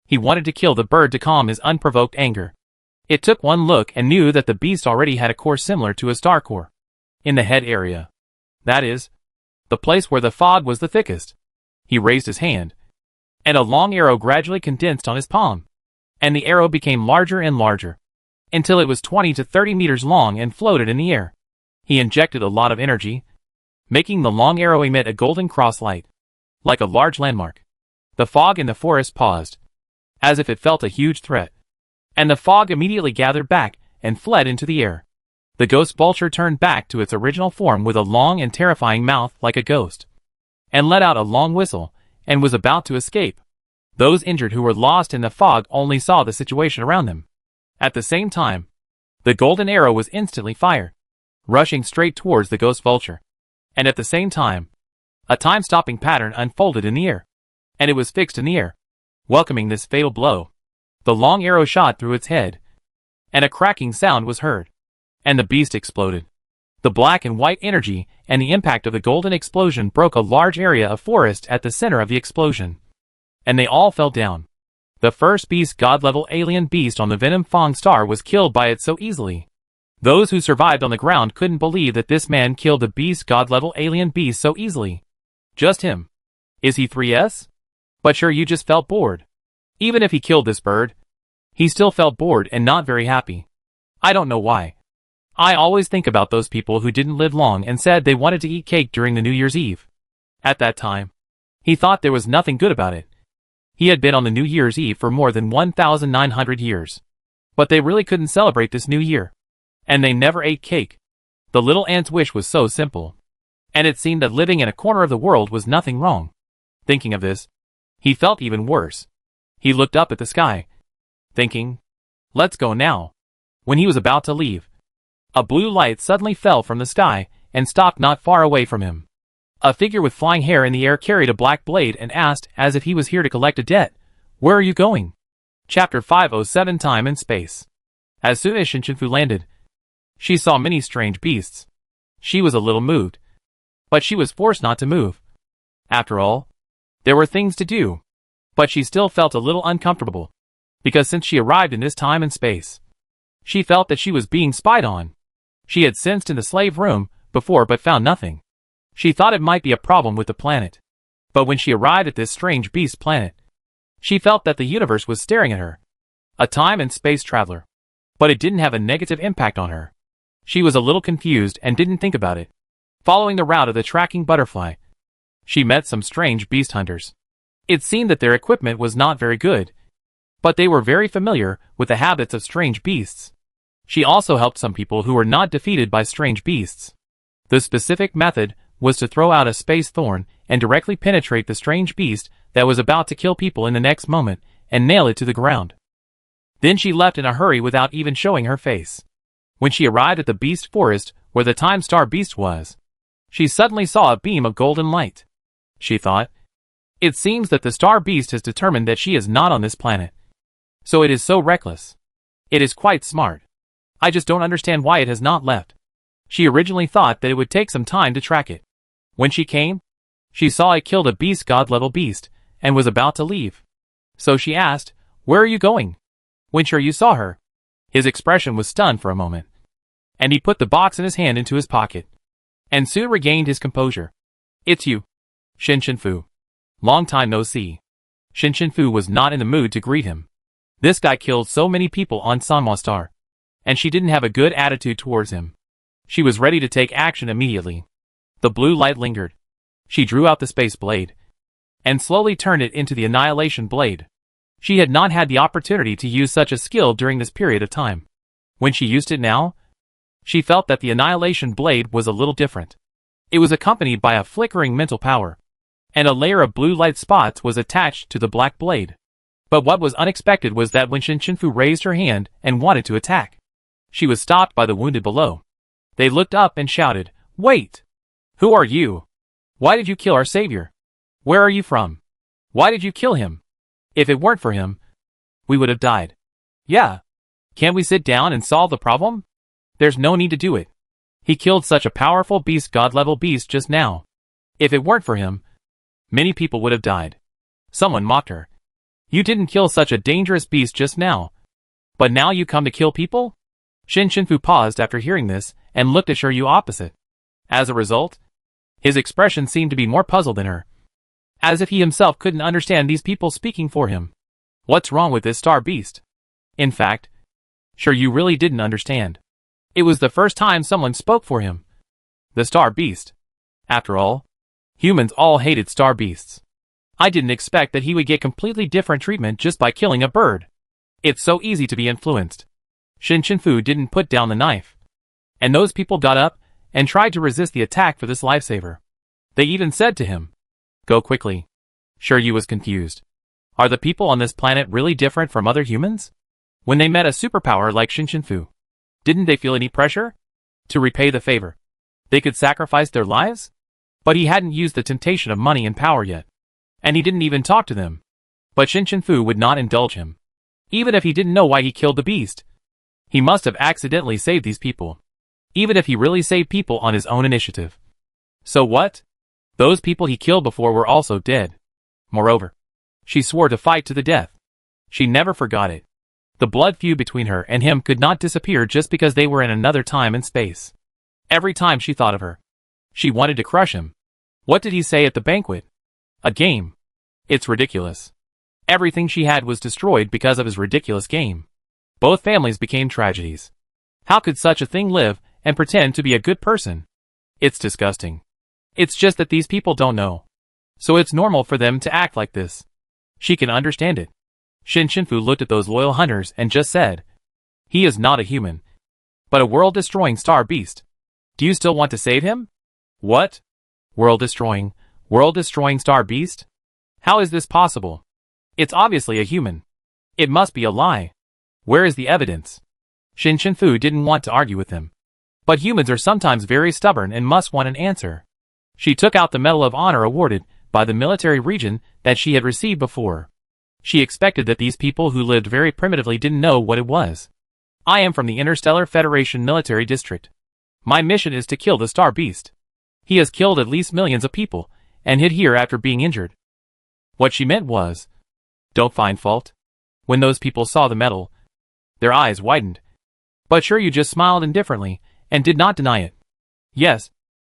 He wanted to kill the bird to calm his unprovoked anger. It took one look and knew that the beast already had a core similar to a star core. In the head area. That is, the place where the fog was the thickest. He raised his hand, and a long arrow gradually condensed on his palm. And the arrow became larger and larger, until it was 20 to 30 meters long and floated in the air. He injected a lot of energy, making the long arrow emit a golden cross light, like a large landmark. The fog in the forest paused, as if it felt a huge threat, and the fog immediately gathered back and fled into the air. The ghost vulture turned back to its original form with a long and terrifying mouth like a ghost, and let out a long whistle, and was about to escape. Those injured who were lost in the fog only saw the situation around them. At the same time, the golden arrow was instantly fired, rushing straight towards the ghost vulture. And at the same time, a time-stopping pattern unfolded in the air, and it was fixed in the air, welcoming this fatal blow. The long arrow shot through its head, and a cracking sound was heard, and the beast exploded. The black and white energy and the impact of the golden explosion broke a large area of forest at the center of the explosion, and they all fell down. The first beast god-level alien beast on the Venom Fong star was killed by it so easily. Those who survived on the ground couldn't believe that this man killed a beast god-level alien beast so easily. Just him. Is he 3S? But sure, you just felt bored. Even if he killed this bird, he still felt bored and not very happy. I don't know why. I always think about those people who didn't live long and said they wanted to eat cake during the New Year's Eve. At that time, he thought there was nothing good about it. He had been on the New Year's Eve for more than 1,900 years. But they really couldn't celebrate this new year. And they never ate cake. The little ant's wish was so simple. And it seemed that living in a corner of the world was nothing wrong. Thinking of this, he felt even worse. He looked up at the sky, thinking, let's go now. When he was about to leave, a blue light suddenly fell from the sky and stopped not far away from him. A figure with flying hair in the air carried a black blade and asked, as if he was here to collect a debt, "Where are you going?" Chapter 507 Time and Space. As soon as Shinshinfu landed, she saw many strange beasts. She was a little moved, but she was forced not to move. After all, there were things to do. But she still felt a little uncomfortable, because since she arrived in this time and space, she felt that she was being spied on. She had sensed in the slave room before but found nothing. She thought it might be a problem with the planet. But when she arrived at this strange beast planet, she felt that the universe was staring at her. A time and space traveler. But it didn't have a negative impact on her. She was a little confused and didn't think about it. Following the route of the tracking butterfly, she met some strange beast hunters. It seemed that their equipment was not very good, but they were very familiar with the habits of strange beasts. She also helped some people who were not defeated by strange beasts. The specific method was to throw out a space thorn and directly penetrate the strange beast that was about to kill people in the next moment and nail it to the ground. Then she left in a hurry without even showing her face. When she arrived at the beast forest where the time star beast was, she suddenly saw a beam of golden light. She thought, it seems that the star beast has determined that she is not on this planet. So it is so reckless. It is quite smart. I just don't understand why it has not left. She originally thought that it would take some time to track it. When she came, she saw it killed a beast god-level beast and was about to leave. So she asked, "Where are you going?" When sure you saw her. His expression was stunned for a moment, and he put the box in his hand into his pocket, and soon regained his composure. "It's you, Shinshinfu. Long time no see." Shinshinfu was not in the mood to greet him. This guy killed so many people on Sanma Star, and she didn't have a good attitude towards him. She was ready to take action immediately. The blue light lingered. She drew out the space blade, and slowly turned it into the annihilation blade. She had not had the opportunity to use such a skill during this period of time. When she used it now, she felt that the annihilation blade was a little different. It was accompanied by a flickering mental power, and a layer of blue light spots was attached to the black blade. But what was unexpected was that when Shinshinfu raised her hand and wanted to attack, she was stopped by the wounded below. They looked up and shouted, "Wait! Who are you? Why did you kill our savior? Where are you from? Why did you kill him? If it weren't for him, we would have died." "Yeah. Can't we sit down and solve the problem? There's no need to do it. He killed such a powerful beast god-level beast just now. If it weren't for him, many people would have died." Someone mocked her. "You didn't kill such a dangerous beast just now. But now you come to kill people?" Shinshinfu paused after hearing this and looked at Shiryu opposite. As a result, his expression seemed to be more puzzled than her. As if he himself couldn't understand these people speaking for him. What's wrong with this star beast? In fact, Shiryu really didn't understand. It was the first time someone spoke for him. The star beast. After all, humans all hated star beasts. I didn't expect that he would get completely different treatment just by killing a bird. It's so easy to be influenced. Shinshinfu didn't put down the knife. And those people got up and tried to resist the attack for this lifesaver. They even said to him, "Go quickly." Shiryu was confused. Are the people on this planet really different from other humans? When they met a superpower like Shinshinfu, didn't they feel any pressure to repay the favor? They could sacrifice their lives? But he hadn't used the temptation of money and power yet. And he didn't even talk to them. But Shinshinfu would not indulge him. Even if he didn't know why he killed the beast, he must have accidentally saved these people. Even if he really saved people on his own initiative. So what? Those people he killed before were also dead. Moreover, she swore to fight to the death. She never forgot it. The blood feud between her and him could not disappear just because they were in another time and space. Every time she thought of her, she wanted to crush him. What did he say at the banquet? A game. It's ridiculous. Everything she had was destroyed because of his ridiculous game. Both families became tragedies. How could such a thing live and pretend to be a good person? It's disgusting. It's just that these people don't know. So it's normal for them to act like this. She can understand it. Shin Shinfu looked at those loyal hunters and just said, "He is not a human, but a world-destroying star beast. Do you still want to save him?" "What? World-destroying star beast? How is this possible? It's obviously a human. It must be a lie. Where is the evidence?" Shin Shinfu didn't want to argue with him. But humans are sometimes very stubborn and must want an answer. She took out the Medal of Honor awarded by the military region that she had received before. She expected that these people who lived very primitively didn't know what it was. "I am from the Interstellar Federation Military District. My mission is to kill the Star Beast. He has killed at least millions of people, and hid here after being injured." What she meant was, "Don't find fault." When those people saw the medal, their eyes widened. But Shiryu just smiled indifferently, and did not deny it. "Yes,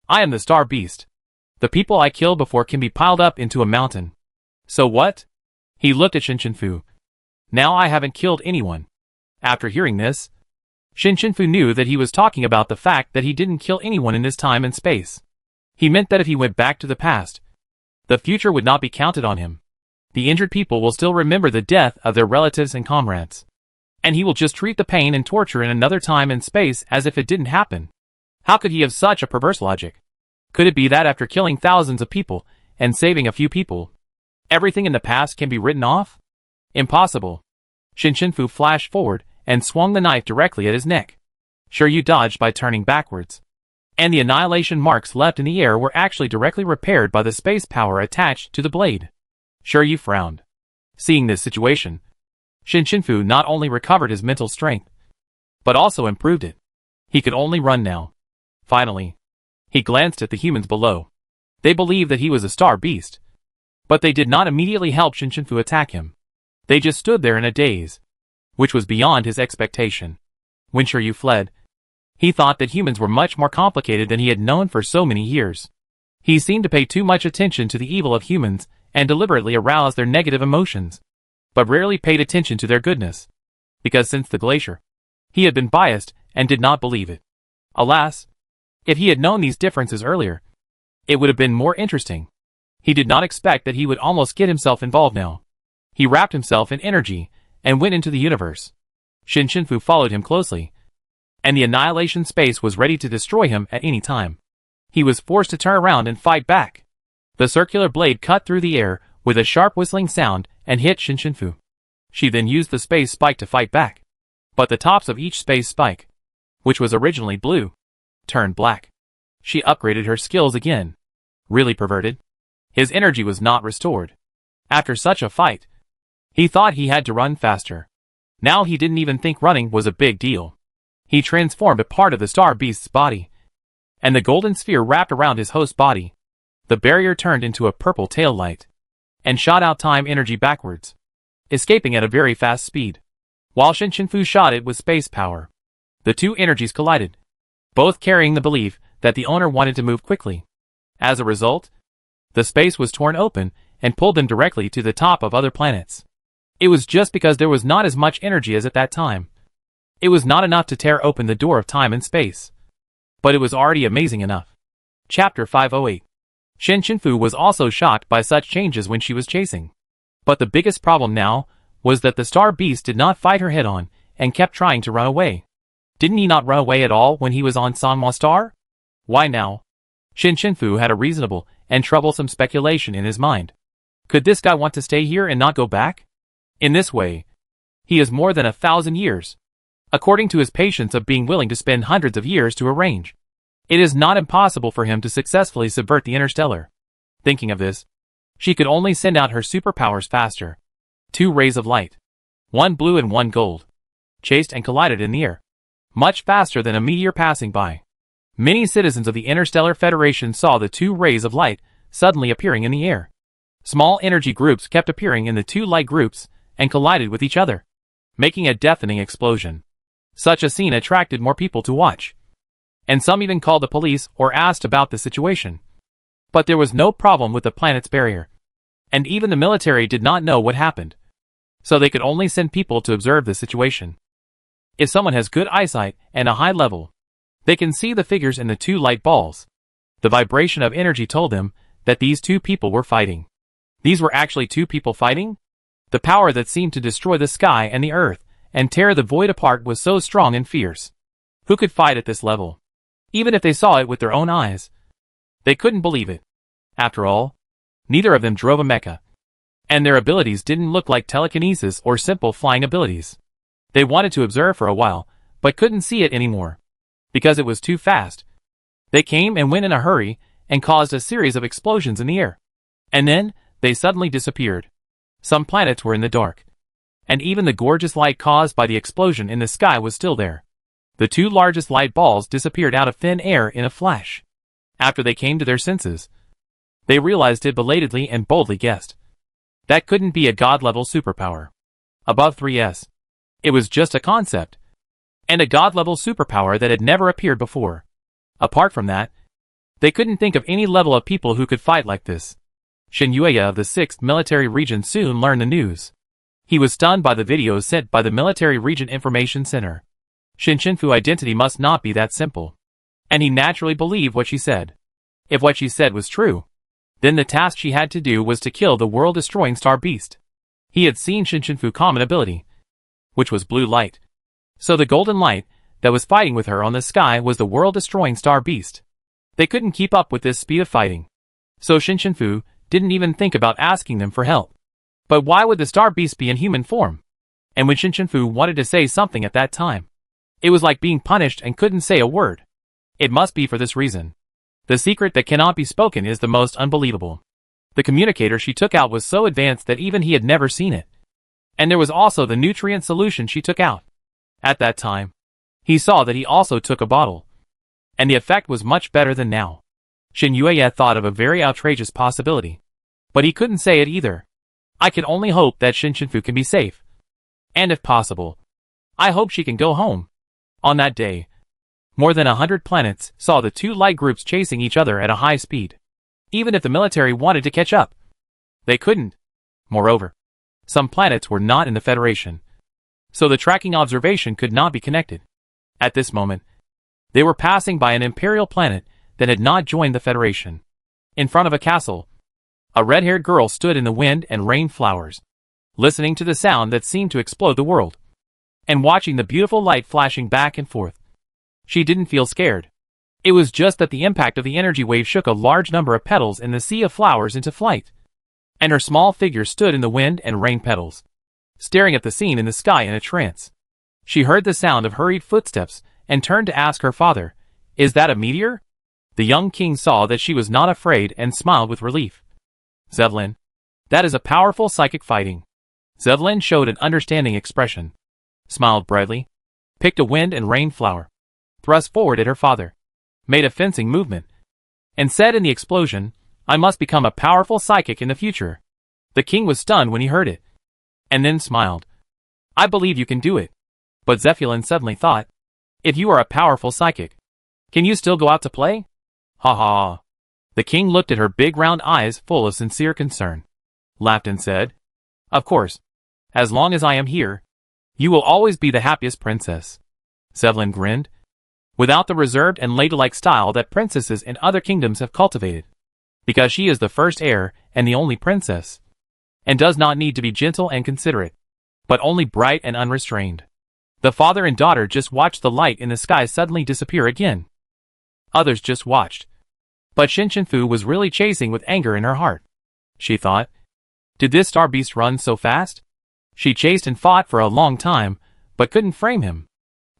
I am the Star Beast. The people I killed before can be piled up into a mountain. So what?" He looked at Shin Shinfu. "Now I haven't killed anyone." After hearing this, Shin Shinfu knew that he was talking about the fact that he didn't kill anyone in this time and space. He meant that if he went back to the past, the future would not be counted on him. The injured people will still remember the death of their relatives and comrades. And he will just treat the pain and torture in another time and space as if it didn't happen. How could he have such a perverse logic? Could it be that after killing thousands of people and saving a few people, everything in the past can be written off? Impossible. Shin Shinfu flashed forward and swung the knife directly at his neck. Shiryu dodged by turning backwards. And the annihilation marks left in the air were actually directly repaired by the space power attached to the blade. Shiryu frowned. Seeing this situation, Shin Shinfu not only recovered his mental strength, but also improved it. He could only run now. Finally, he glanced at the humans below. They believed that he was a star beast, but they did not immediately help Shin Shinfu attack him. They just stood there in a daze, which was beyond his expectation. When Shiryu fled, he thought that humans were much more complicated than he had known for so many years. He seemed to pay too much attention to the evil of humans and deliberately aroused their negative emotions, but rarely paid attention to their goodness, because since the glacier, he had been biased and did not believe it. Alas, if he had known these differences earlier, it would have been more interesting. He did not expect that he would almost get himself involved now. He wrapped himself in energy and went into the universe. Shin Shinfu followed him closely, and the annihilation space was ready to destroy him at any time. He was forced to turn around and fight back. The circular blade cut through the air with a sharp whistling sound and hit Shin Shinfu. She then used the space spike to fight back. But the tops of each space spike, which was originally blue, turned black. She upgraded her skills again. Really perverted. His energy was not restored. After such a fight, he thought he had to run faster. Now he didn't even think running was a big deal. He transformed a part of the Star Beast's body, and the golden sphere wrapped around his host's body. The barrier turned into a purple tail light, and shot out time energy backwards, escaping at a very fast speed, while Shin Shinfu shot it with space power. The two energies collided, both carrying the belief that the owner wanted to move quickly. As a result, the space was torn open and pulled them directly to the top of other planets. It was just because there was not as much energy as at that time. It was not enough to tear open the door of time and space, but it was already amazing enough. Chapter 508. Shin Shinfu was also shocked by such changes when she was chasing. But the biggest problem now was that the Star Beast did not fight her head-on and kept trying to run away. Didn't he not run away at all when he was on Sanma Star? Why now? Shin Shinfu had a reasonable and troublesome speculation in his mind. Could this guy want to stay here and not go back? In this way, he is more than 1,000 years, according to his patience of being willing to spend hundreds of years to arrange. It is not impossible for him to successfully subvert the Interstellar. Thinking of this, she could only send out her superpowers faster. 2 rays of light, one blue and one gold, chased and collided in the air, much faster than a meteor passing by. Many citizens of the Interstellar Federation saw the 2 rays of light suddenly appearing in the air. Small energy groups kept appearing in the 2 light groups and collided with each other. making a deafening explosion. Such a scene attracted more people to watch, and some even called the police or asked about the situation. But there was no problem with the planet's barrier, and even the military did not know what happened, so they could only send people to observe the situation. If someone has good eyesight and a high level, they can see the figures in the two light balls. The vibration of energy told them that these two people were fighting. These were actually two people fighting? The power that seemed to destroy the sky and the earth and tear the void apart was so strong and fierce. Who could fight at this level? Even if they saw it with their own eyes, they couldn't believe it. After all, neither of them drove a mecha, and their abilities didn't look like telekinesis or simple flying abilities. They wanted to observe for a while, but couldn't see it anymore, because it was too fast. They came and went in a hurry and caused a series of explosions in the air. And then, they suddenly disappeared. Some planets were in the dark, and even the gorgeous light caused by the explosion in the sky was still there. The two largest light balls disappeared out of thin air in a flash. After they came to their senses, they realized it belatedly and boldly guessed. That couldn't be a god-level superpower. Above 3S. It was just a concept, and a god-level superpower that had never appeared before. Apart from that, they couldn't think of any level of people who could fight like this. Shin Yueya of the 6th Military Region soon learned the news. He was stunned by the videos sent by the Military Region Information Center. Shin Shinfu's identity must not be that simple, and he naturally believed what she said. If what she said was true, then the task she had to do was to kill the world-destroying star beast. He had seen Shin Shinfu's common ability, which was blue light. So the golden light that was fighting with her on the sky was the world-destroying star beast. They couldn't keep up with this speed of fighting, so Shin Shinfu didn't even think about asking them for help. But why would the star beast be in human form? And when Shin Shinfu wanted to say something at that time, it was like being punished and couldn't say a word. It must be for this reason. The secret that cannot be spoken is the most unbelievable. The communicator she took out was so advanced that even he had never seen it. And there was also the nutrient solution she took out. At that time, he saw that he also took a bottle, and the effect was much better than now. Shin Yueya thought of a very outrageous possibility, but he couldn't say it either. I can only hope that Shin Shinfu can be safe. And if possible, I hope she can go home. On that day, more than 100 planets saw the two light groups chasing each other at a high speed. Even if the military wanted to catch up, they couldn't. Moreover, some planets were not in the Federation, so the tracking observation could not be connected. At this moment, they were passing by an imperial planet that had not joined the Federation. In front of a castle, a red-haired girl stood in the wind and rain flowers, listening to the sound that seemed to explode the world, and watching the beautiful light flashing back and forth. She didn't feel scared. It was just that the impact of the energy wave shook a large number of petals in the sea of flowers into flight, and her small figure stood in the wind and rain petals, staring at the scene in the sky in a trance. She heard the sound of hurried footsteps and turned to ask her father, "Is that a meteor?" The young king saw that she was not afraid and smiled with relief. "Zevlin, that is a powerful psychic fighting." Zevlin showed an understanding expression, smiled brightly, picked a wind and rain flower, thrust forward at her father, made a fencing movement, and said in the explosion, "I must become a powerful psychic in the future." The king was stunned when he heard it, and then smiled. "I believe you can do it." But Zephyrin suddenly thought, "If you are a powerful psychic, can you still go out to play?" Ha ha. The king looked at her big round eyes full of sincere concern, laughed and said, "Of course. As long as I am here, you will always be the happiest princess." Zevlin grinned, without the reserved and ladylike style that princesses in other kingdoms have cultivated, because she is the first heir and the only princess, and does not need to be gentle and considerate, but only bright and unrestrained. The father and daughter just watched the light in the sky suddenly disappear again. Others just watched. But Shin Shinfu was really chasing with anger in her heart. She thought, did this star beast run so fast? She chased and fought for a long time, but couldn't frame him.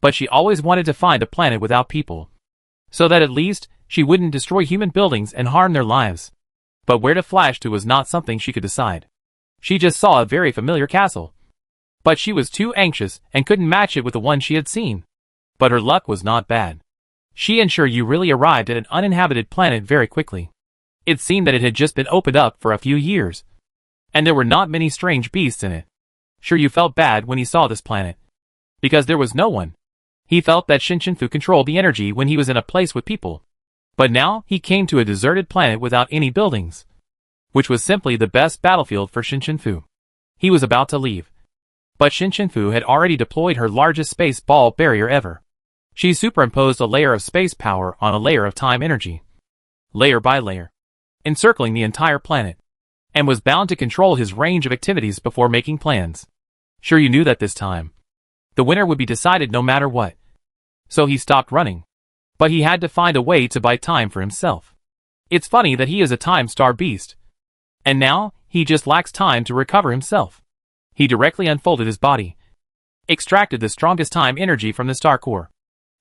But she always wanted to find a planet without people, so that at least she wouldn't destroy human buildings and harm their lives. But where to flash to was not something she could decide. She just saw a very familiar castle, but she was too anxious and couldn't match it with the one she had seen. But her luck was not bad. She and Shiryu really arrived at an uninhabited planet very quickly. It seemed that it had just been opened up for a few years, and there were not many strange beasts in it. Shiryu felt bad when he saw this planet. Because there was no one. He felt that Shinshinfu controlled the energy when he was in a place with people. But now he came to a deserted planet without any buildings, which was simply the best battlefield for Shinshinfu. He was about to leave. But Shinshinfu had already deployed her largest space ball barrier ever. She superimposed a layer of space power on a layer of time energy, layer by layer, encircling the entire planet, and was bound to control his range of activities before making plans. Shiryu knew that this time, the winner would be decided no matter what. So he stopped running. But he had to find a way to buy time for himself. It's funny that he is a time star beast. And now, he just lacks time to recover himself. He directly unfolded his body, extracted the strongest time energy from the star core,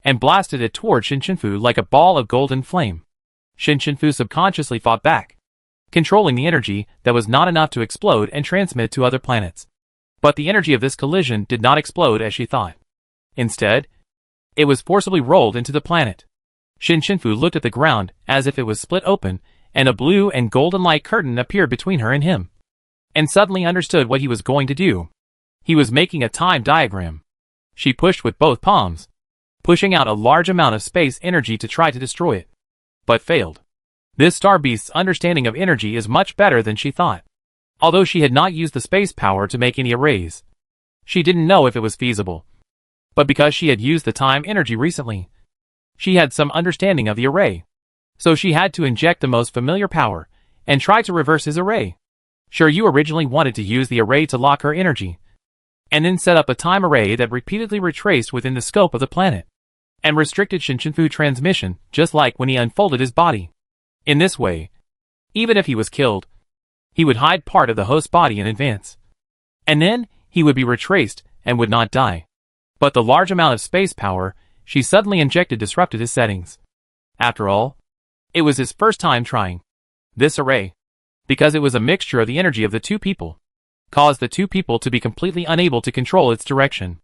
and blasted it toward Shinshinfu like a ball of golden flame. Shinshinfu subconsciously fought back, controlling the energy that was not enough to explode and transmit it to other planets. But the energy of this collision did not explode as she thought. Instead, it was forcibly rolled into the planet. Shinshinfu looked at the ground as if it was split open, and a blue and golden light curtain appeared between her and him. And suddenly understood what he was going to do. He was making a time diagram. She pushed with both palms, pushing out a large amount of space energy to try to destroy it. But failed. This star beast's understanding of energy is much better than she thought. Although she had not used the space power to make any arrays, she didn't know if it was feasible. But because she had used the time energy recently, she had some understanding of the array. So she had to inject the most familiar power, and try to reverse his array. Shiryu originally wanted to use the array to lock her energy, and then set up a time array that repeatedly retraced within the scope of the planet, and restricted Shinshinfu transmission, just like when he unfolded his body. In this way, even if he was killed, he would hide part of the host body in advance. And then, he would be retraced, and would not die. But the large amount of space power she suddenly injected disrupted his settings. After all, it was his first time trying this array, because it was a mixture of the energy of the two people, caused the two people to be completely unable to control its direction.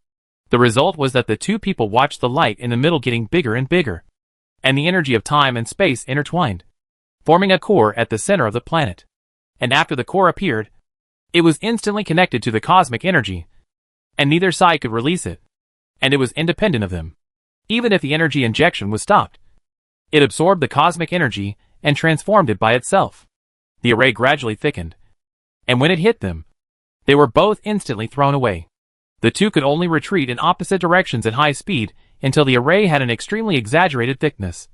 The result was that the two people watched the light in the middle getting bigger and bigger, and the energy of time and space intertwined, forming a core at the center of the planet. And after the core appeared, it was instantly connected to the cosmic energy, and neither side could release it, and it was independent of them. Even if the energy injection was stopped, it absorbed the cosmic energy and transformed it by itself. The array gradually thickened, and when it hit them, they were both instantly thrown away. The two could only retreat in opposite directions at high speed until the array had an extremely exaggerated thickness,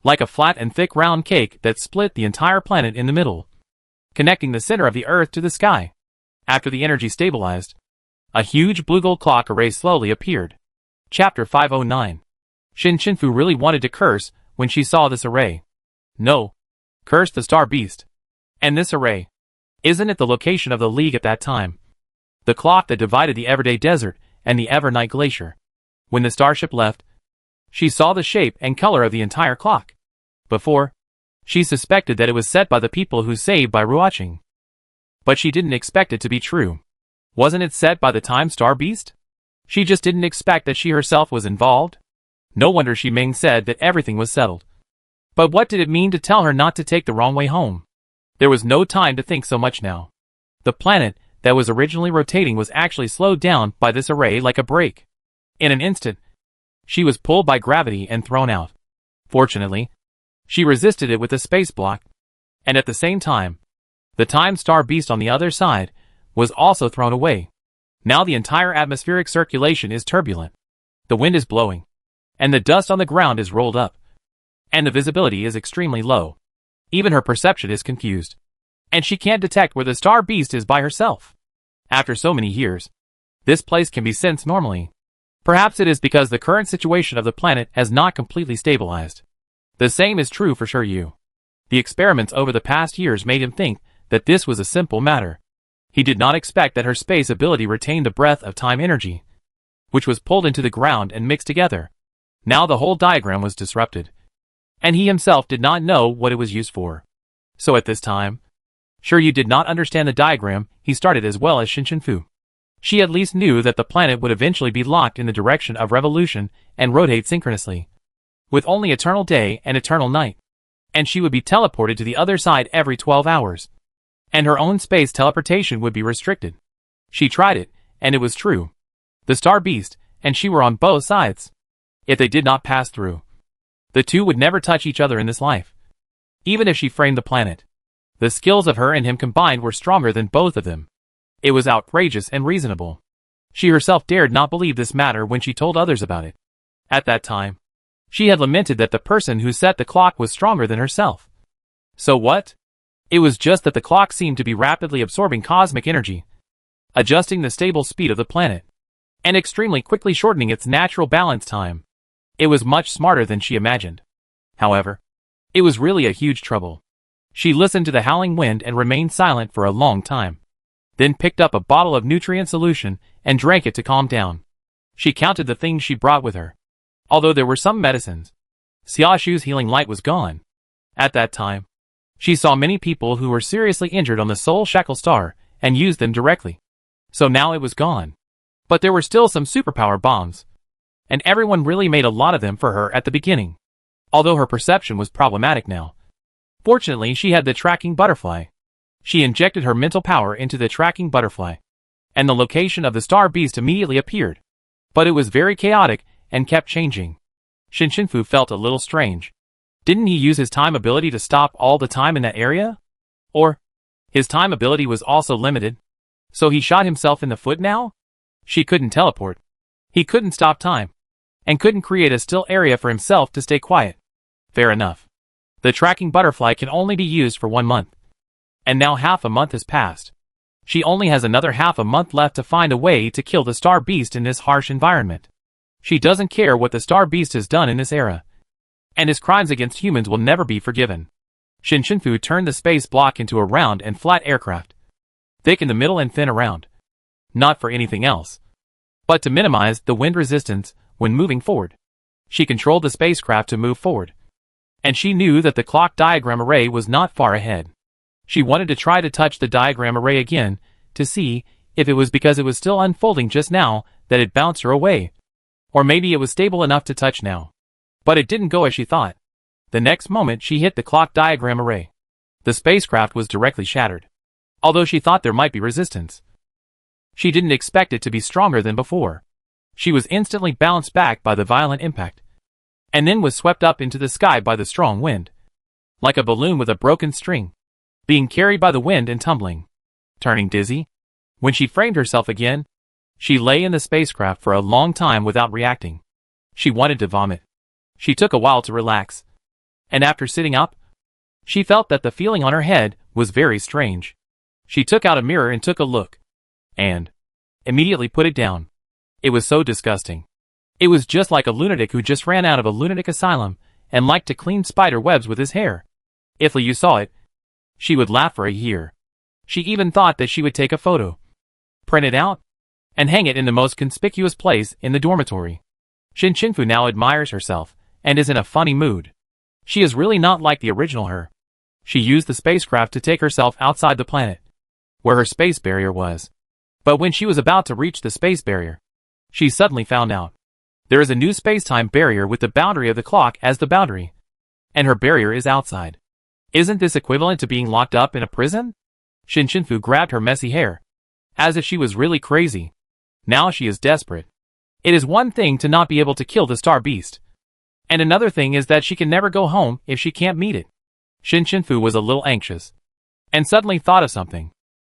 like a flat and thick round cake that split the entire planet in the middle, connecting the center of the Earth to the sky. After the energy stabilized, a huge blue-gold clock array slowly appeared. Chapter 509. Shinshinfu really wanted to curse when she saw this array. No. Curse the star beast. And this array. Isn't it the location of the League at that time? The clock that divided the Everday Desert and the Evernight Glacier. When the starship left, she saw the shape and color of the entire clock. Before, she suspected that it was set by the people who saved by rewatching. But she didn't expect it to be true. Wasn't it set by the time star beast? She just didn't expect that she herself was involved. No wonder Shi Ming said that everything was settled. But what did it mean to tell her not to take the wrong way home? There was no time to think so much now. The planet that was originally rotating was actually slowed down by this array like a brake. In an instant, she was pulled by gravity and thrown out. Fortunately, she resisted it with a space block, and at the same time, the time star beast on the other side was also thrown away. Now the entire atmospheric circulation is turbulent. The wind is blowing, and the dust on the ground is rolled up, and the visibility is extremely low. Even her perception is confused, and she can't detect where the star beast is by herself. After so many years, this place can be sensed normally. Perhaps it is because the current situation of the planet has not completely stabilized. The same is true for Shiryu. The experiments over the past years made him think that this was a simple matter. He did not expect that her space ability retained the breath of time energy, which was pulled into the ground and mixed together. Now the whole diagram was disrupted, and he himself did not know what it was used for. So at this time, Shiryu did not understand the diagram he started as well as Shinshinfu. She at least knew that the planet would eventually be locked in the direction of revolution and rotate synchronously, with only eternal day and eternal night. And she would be teleported to the other side every 12 hours. And her own space teleportation would be restricted. She tried it, And it was true. The Star Beast and she were on both sides. If they did not pass through, the two would never touch each other in this life. Even if she framed the planet, the skills of her and him combined were stronger than both of them. It was outrageous and reasonable. She herself dared not believe this matter when she told others about it. At that time, she had lamented that the person who set the clock was stronger than herself. So what? It was just that the clock seemed to be rapidly absorbing cosmic energy, adjusting the stable speed of the planet, and extremely quickly shortening its natural balance time. It was much smarter than she imagined. However, it was really a huge trouble. She listened to the howling wind and remained silent for a long time, then picked up a bottle of nutrient solution and drank it to calm down. She counted the things she brought with her. Although there were some medicines, Xiaoshu's healing light was gone. At that time, she saw many people who were seriously injured on the Soul Shackle Star and used them directly. So now it was gone. But there were still some superpower bombs, and everyone really made a lot of them for her at the beginning. Although her perception was problematic now. Fortunately, she had the tracking butterfly. She injected her mental power into the tracking butterfly, and the location of the Star Beast immediately appeared. But it was very chaotic and kept changing. Shinshinfu felt a little strange. Didn't he use his time ability to stop all the time in that area? Or, his time ability was also limited, so he shot himself in the foot now? She couldn't teleport. He couldn't stop time, and couldn't create a still area for himself to stay quiet. Fair enough. The tracking butterfly can only be used for 1 month. And now half a month has passed. She only has another half a month left to find a way to kill the Star Beast in this harsh environment. She doesn't care what the Star Beast has done in this era, and his crimes against humans will never be forgiven. Shinshinfu turned the space block into a round and flat aircraft, thick in the middle and thin around. Not for anything else, but to minimize the wind resistance when moving forward. She controlled the spacecraft to move forward, and she knew that the clock diagram array was not far ahead. She wanted to try to touch the diagram array again to see if it was because it was still unfolding just now that it bounced her away, or maybe it was stable enough to touch now. But it didn't go as she thought. The next moment she hit the clock diagram array. The spacecraft was directly shattered. Although she thought there might be resistance, she didn't expect it to be stronger than before. She was instantly bounced back by the violent impact, and then was swept up into the sky by the strong wind, like a balloon with a broken string, being carried by the wind and tumbling. Turning dizzy, when she framed herself again, she lay in the spacecraft for a long time without reacting. She wanted to vomit. She took a while to relax, and after sitting up, she felt that the feeling on her head was very strange. She took out a mirror and took a look, and immediately put it down. It was so disgusting. It was just like a lunatic who just ran out of a lunatic asylum and liked to clean spider webs with his hair. If Liu saw it, she would laugh for a year. She even thought that she would take a photo, print it out, and hang it in the most conspicuous place in the dormitory. Shinshinfu now admires herself and is in a funny mood. She is really not like the original her. She used the spacecraft to take herself outside the planet, where her space barrier was. But when she was about to reach the space barrier, she suddenly found out there is a new space-time barrier with the boundary of the clock as the boundary, and her barrier is outside. Isn't this equivalent to being locked up in a prison? Shinshinfu grabbed her messy hair, as if she was really crazy. Now she is desperate. It is one thing to not be able to kill the Star Beast, and another thing is that she can never go home if she can't meet it. Shinshinfu was a little anxious, and suddenly thought of something.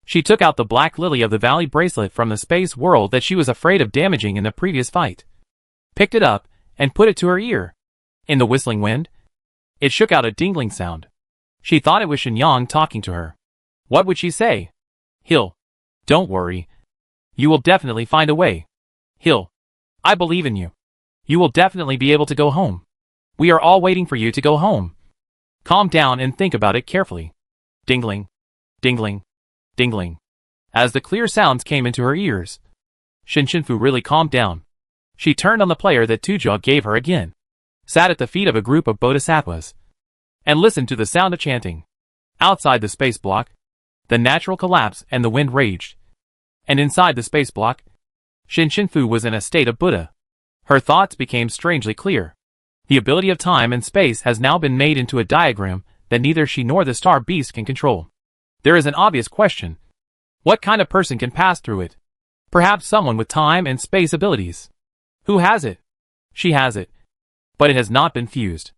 She took out the Black Lily of the Valley bracelet from the space world that she was afraid of damaging in the previous fight, picked it up, and put it to her ear. In the whistling wind, it shook out a dingling sound. She thought it was Shenyang talking to her. What would she say? Hill, don't worry. You will definitely find a way. Hill, I believe in you. You will definitely be able to go home. We are all waiting for you to go home. Calm down and think about it carefully. Dingling, dingling, dingling. As the clear sounds came into her ears, Shinshinfu really calmed down. She turned on the player that Tuja gave her again, sat at the feet of a group of bodhisattvas, and listened to the sound of chanting. Outside the space block, the natural collapse and the wind raged. And inside the space block, Shinshinfu was in a state of Buddha. Her thoughts became strangely clear. The ability of time and space has now been made into a diagram that neither she nor the Star Beast can control. There is an obvious question. What kind of person can pass through it? Perhaps someone with time and space abilities. Who has it? She has it. But it has not been fused.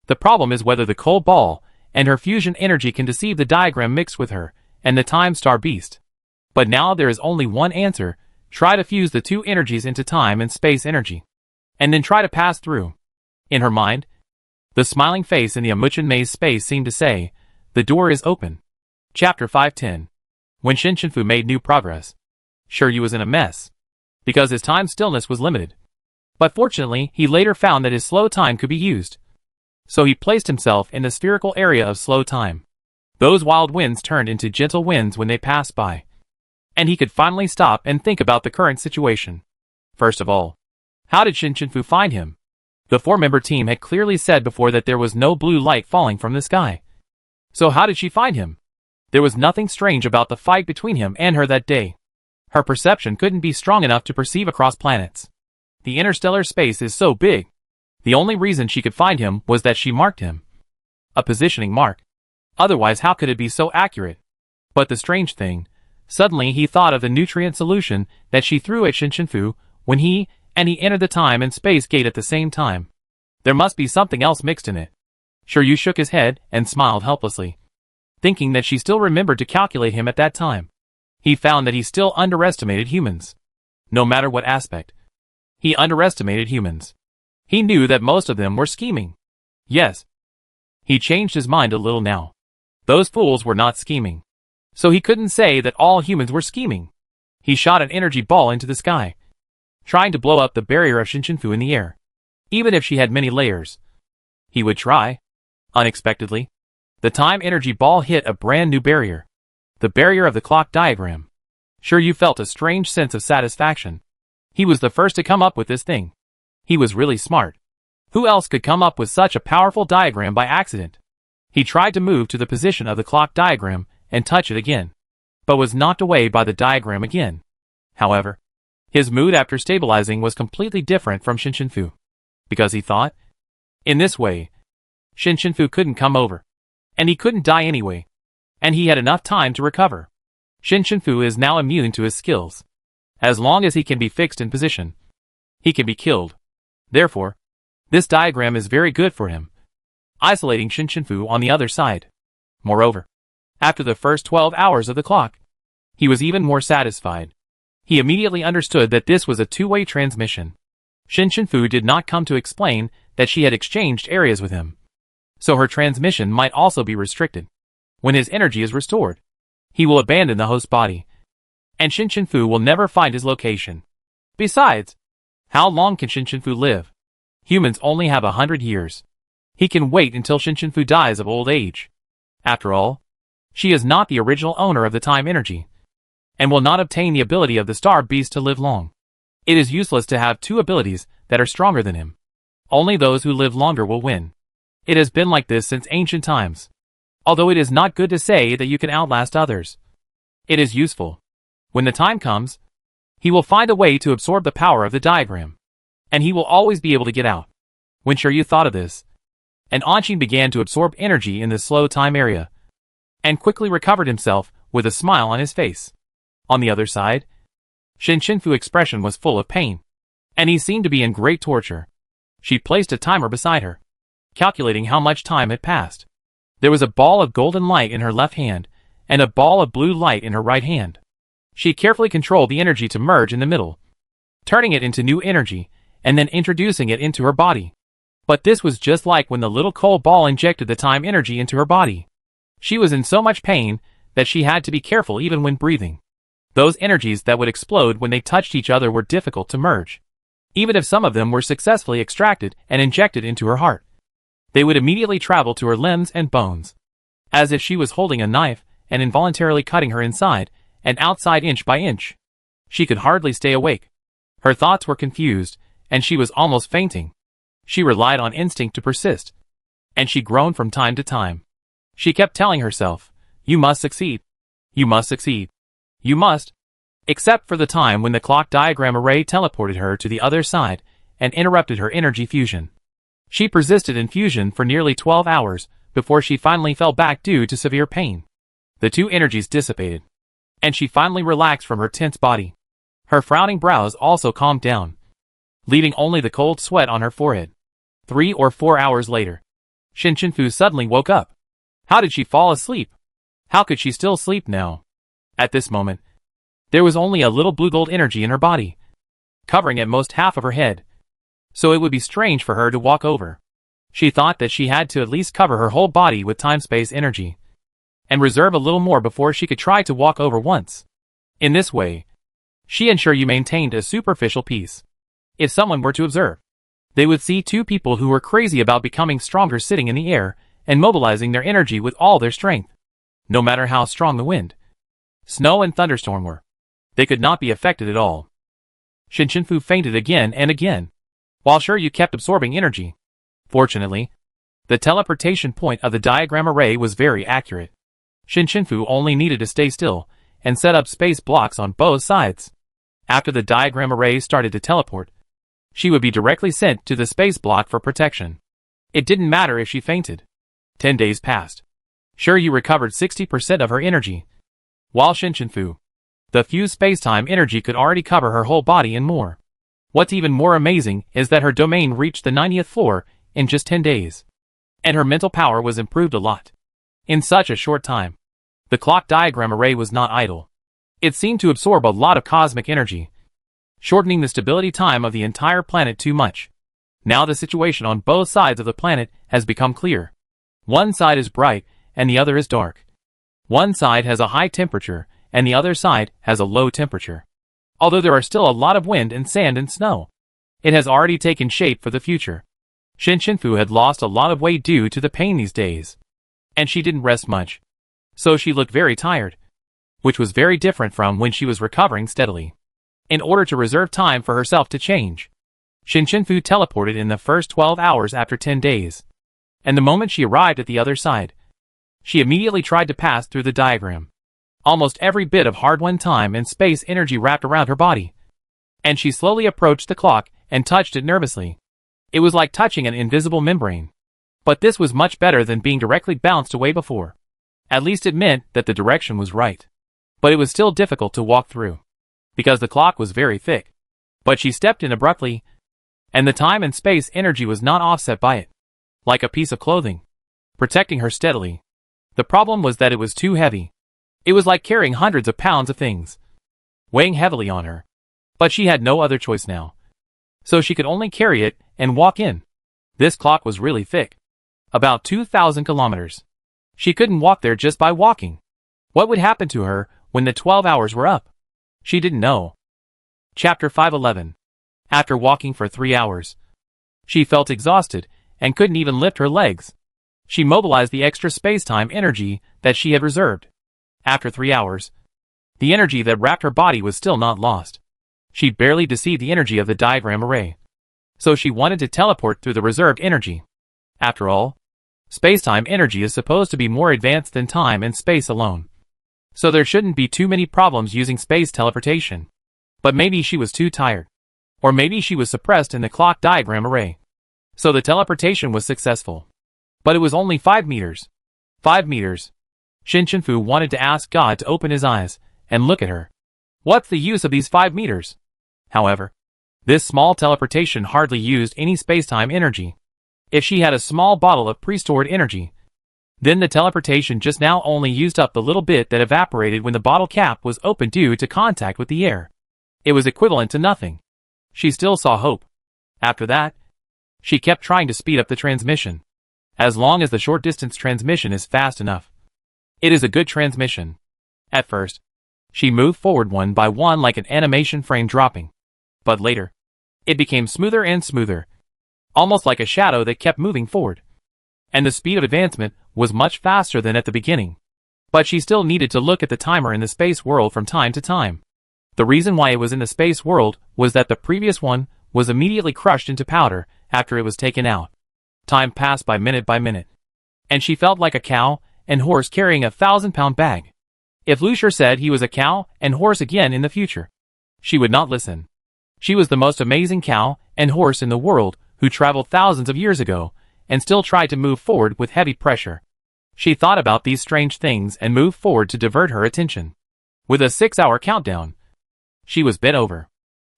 The problem is whether the cold ball and her fusion energy can deceive the diagram mixed with her and the time star beast. But now there is only one answer. Try to fuse the two energies into time and space energy. And then try to pass through. In her mind, the smiling face in the Amuchen maze space seemed to say, the door is open. Chapter 510. When Shinshinfu made new progress. Sure, he was in a mess. Because his time stillness was limited. But fortunately, he later found that his slow time could be used. So he placed himself in the spherical area of slow time. Those wild winds turned into gentle winds when they passed by. And he could finally stop and think about the current situation. First of all, how did Shinshinfu find him? The four-member team had clearly said before that there was no blue light falling from the sky. So how did she find him? There was nothing strange about the fight between him and her that day. Her perception couldn't be strong enough to perceive across planets. The interstellar space is so big. The only reason she could find him was that she marked him. A positioning mark. Otherwise, how could it be so accurate? But the strange thing, suddenly he thought of the nutrient solution that she threw at Shinshinfu when he entered the time and space gate at the same time. There must be something else mixed in it. Shiryu shook his head and smiled helplessly, thinking that she still remembered to calculate him at that time. He found that he still underestimated humans. No matter what aspect. He underestimated humans. He knew that most of them were scheming. Yes. He changed his mind a little now. Those fools were not scheming. So he couldn't say that all humans were scheming. He shot an energy ball into the sky, trying to blow up the barrier of Shinshinfu in the air. Even if she had many layers. He would try. Unexpectedly, the time energy ball hit a brand new barrier. The barrier of the clock diagram. Shiryu felt a strange sense of satisfaction. He was the first to come up with this thing. He was really smart. Who else could come up with such a powerful diagram by accident? He tried to move to the position of the clock diagram and touch it again, but was knocked away by the diagram again. However, his mood after stabilizing was completely different from Shinshinfu. Because he thought, in this way, Shinshinfu couldn't come over. And he couldn't die anyway. And he had enough time to recover. Shinshinfu is now immune to his skills. As long as he can be fixed in position, he can be killed. Therefore, this diagram is very good for him, isolating Shinshinfu on the other side. Moreover, after the first 12 hours of the clock, he was even more satisfied. He immediately understood that this was a two-way transmission. Shinshinfu did not come to explain that she had exchanged areas with him. So her transmission might also be restricted. When his energy is restored, he will abandon the host body, and Shinshinfu will never find his location. Besides, how long can Shinshinfu live? Humans only have 100 years. He can wait until Shinshinfu dies of old age. After all, she is not the original owner of the time energy, and will not obtain the ability of the star beast to live long. It is useless to have two abilities that are stronger than him. Only those who live longer will win. It has been like this since ancient times. Although it is not good to say that you can outlast others. It is useful. When the time comes, he will find a way to absorb the power of the diagram. And he will always be able to get out. When Shiryu thought of this, and Anshin began to absorb energy in the slow time area, and quickly recovered himself with a smile on his face. On the other side, Shinshinfu's expression was full of pain, and he seemed to be in great torture. She placed a timer beside her, calculating how much time had passed. There was a ball of golden light in her left hand, and a ball of blue light in her right hand. She carefully controlled the energy to merge in the middle, turning it into new energy, and then introducing it into her body. But this was just like when the little cold ball injected the time energy into her body. She was in so much pain that she had to be careful even when breathing. Those energies that would explode when they touched each other were difficult to merge. Even if some of them were successfully extracted and injected into her heart, they would immediately travel to her limbs and bones, as if she was holding a knife and involuntarily cutting her inside and outside inch by inch. She could hardly stay awake. Her thoughts were confused, and she was almost fainting. She relied on instinct to persist, and she groaned from time to time. She kept telling herself, "You must succeed. You must succeed. You must." Except for the time when the clock diagram array teleported her to the other side and interrupted her energy fusion. She persisted in fusion for nearly 12 hours before she finally fell back due to severe pain. The two energies dissipated, and she finally relaxed from her tense body. Her frowning brows also calmed down, leaving only the cold sweat on her forehead. 3 or 4 hours later, Shin Chenfu suddenly woke up. How did she fall asleep? How could she still sleep now? At this moment, there was only a little blue gold energy in her body, covering at most half of her head, so it would be strange for her to walk over. She thought that she had to at least cover her whole body with time-space energy, and reserve a little more before she could try to walk over once. In this way, she ensured you maintained a superficial peace. If someone were to observe, they would see two people who were crazy about becoming stronger sitting in the air and mobilizing their energy with all their strength. No matter how strong the wind, snow and thunderstorm were, they could not be affected at all. Shin Chenfu fainted again and again, while Shiryu kept absorbing energy. Fortunately, the teleportation point of the diagram array was very accurate. Shin Chenfu only needed to stay still and set up space blocks on both sides. After the diagram array started to teleport, she would be directly sent to the space block for protection. It didn't matter if she fainted. 10 days passed. Shiryu recovered 60% of her energy, while Shin Chenfu, the fused spacetime energy could already cover her whole body and more. What's even more amazing is that her domain reached the 90th floor in just 10 days, and her mental power was improved a lot. In such a short time, the clock diagram array was not idle. It seemed to absorb a lot of cosmic energy, shortening the stability time of the entire planet too much. Now the situation on both sides of the planet has become clear. One side is bright, and the other is dark. One side has a high temperature, and the other side has a low temperature. Although there are still a lot of wind and sand and snow, it has already taken shape for the future. Shin Chenfu had lost a lot of weight due to the pain these days, and she didn't rest much, so she looked very tired, which was very different from when she was recovering steadily. In order to reserve time for herself to change, Shin Chenfu teleported in the first 12 hours after 10 days, and the moment she arrived at the other side, she immediately tried to pass through the diagram. Almost every bit of hard-won time and space energy wrapped around her body, and she slowly approached the clock and touched it nervously. It was like touching an invisible membrane. But this was much better than being directly bounced away before. At least it meant that the direction was right. But it was still difficult to walk through, because the clock was very thick. But she stepped in abruptly, and the time and space energy was not offset by it, like a piece of clothing, protecting her steadily. The problem was that it was too heavy. It was like carrying hundreds of pounds of things, weighing heavily on her. But she had no other choice now, so she could only carry it and walk in. This clock was really thick, about 2,000 kilometers. She couldn't walk there just by walking. What would happen to her when the 12 hours were up? She didn't know. Chapter 511. After walking for 3 hours, she felt exhausted and couldn't even lift her legs. She mobilized the extra space-time energy that she had reserved. After 3 hours, the energy that wrapped her body was still not lost. She'd barely deceived the energy of the diagram array, so she wanted to teleport through the reserved energy. After all, space-time energy is supposed to be more advanced than time and space alone, so there shouldn't be too many problems using space teleportation. But maybe she was too tired, or maybe she was suppressed in the clock diagram array. So the teleportation was successful. But it was only 5 meters. 5 meters. Shin Chenfu wanted to ask God to open his eyes and look at her. What's the use of these 5 meters? However, this small teleportation hardly used any space-time energy. If she had a small bottle of pre-stored energy, then the teleportation just now only used up the little bit that evaporated when the bottle cap was opened due to contact with the air. It was equivalent to nothing. She still saw hope. After that, she kept trying to speed up the transmission. As long as the short-distance transmission is fast enough, it is a good transmission. At first, she moved forward one by one like an animation frame dropping. But later, it became smoother and smoother, almost like a shadow that kept moving forward. And the speed of advancement was much faster than at the beginning. But she still needed to look at the timer in the space world from time to time. The reason why it was in the space world was that the previous one was immediately crushed into powder after it was taken out. Time passed by minute, and she felt like a cow and horse carrying a 1,000-pound bag. If Lucier said he was a cow and horse again in the future, she would not listen. She was the most amazing cow and horse in the world who traveled thousands of years ago and still tried to move forward with heavy pressure. She thought about these strange things and moved forward to divert her attention. With a 6-hour countdown, She was bent over.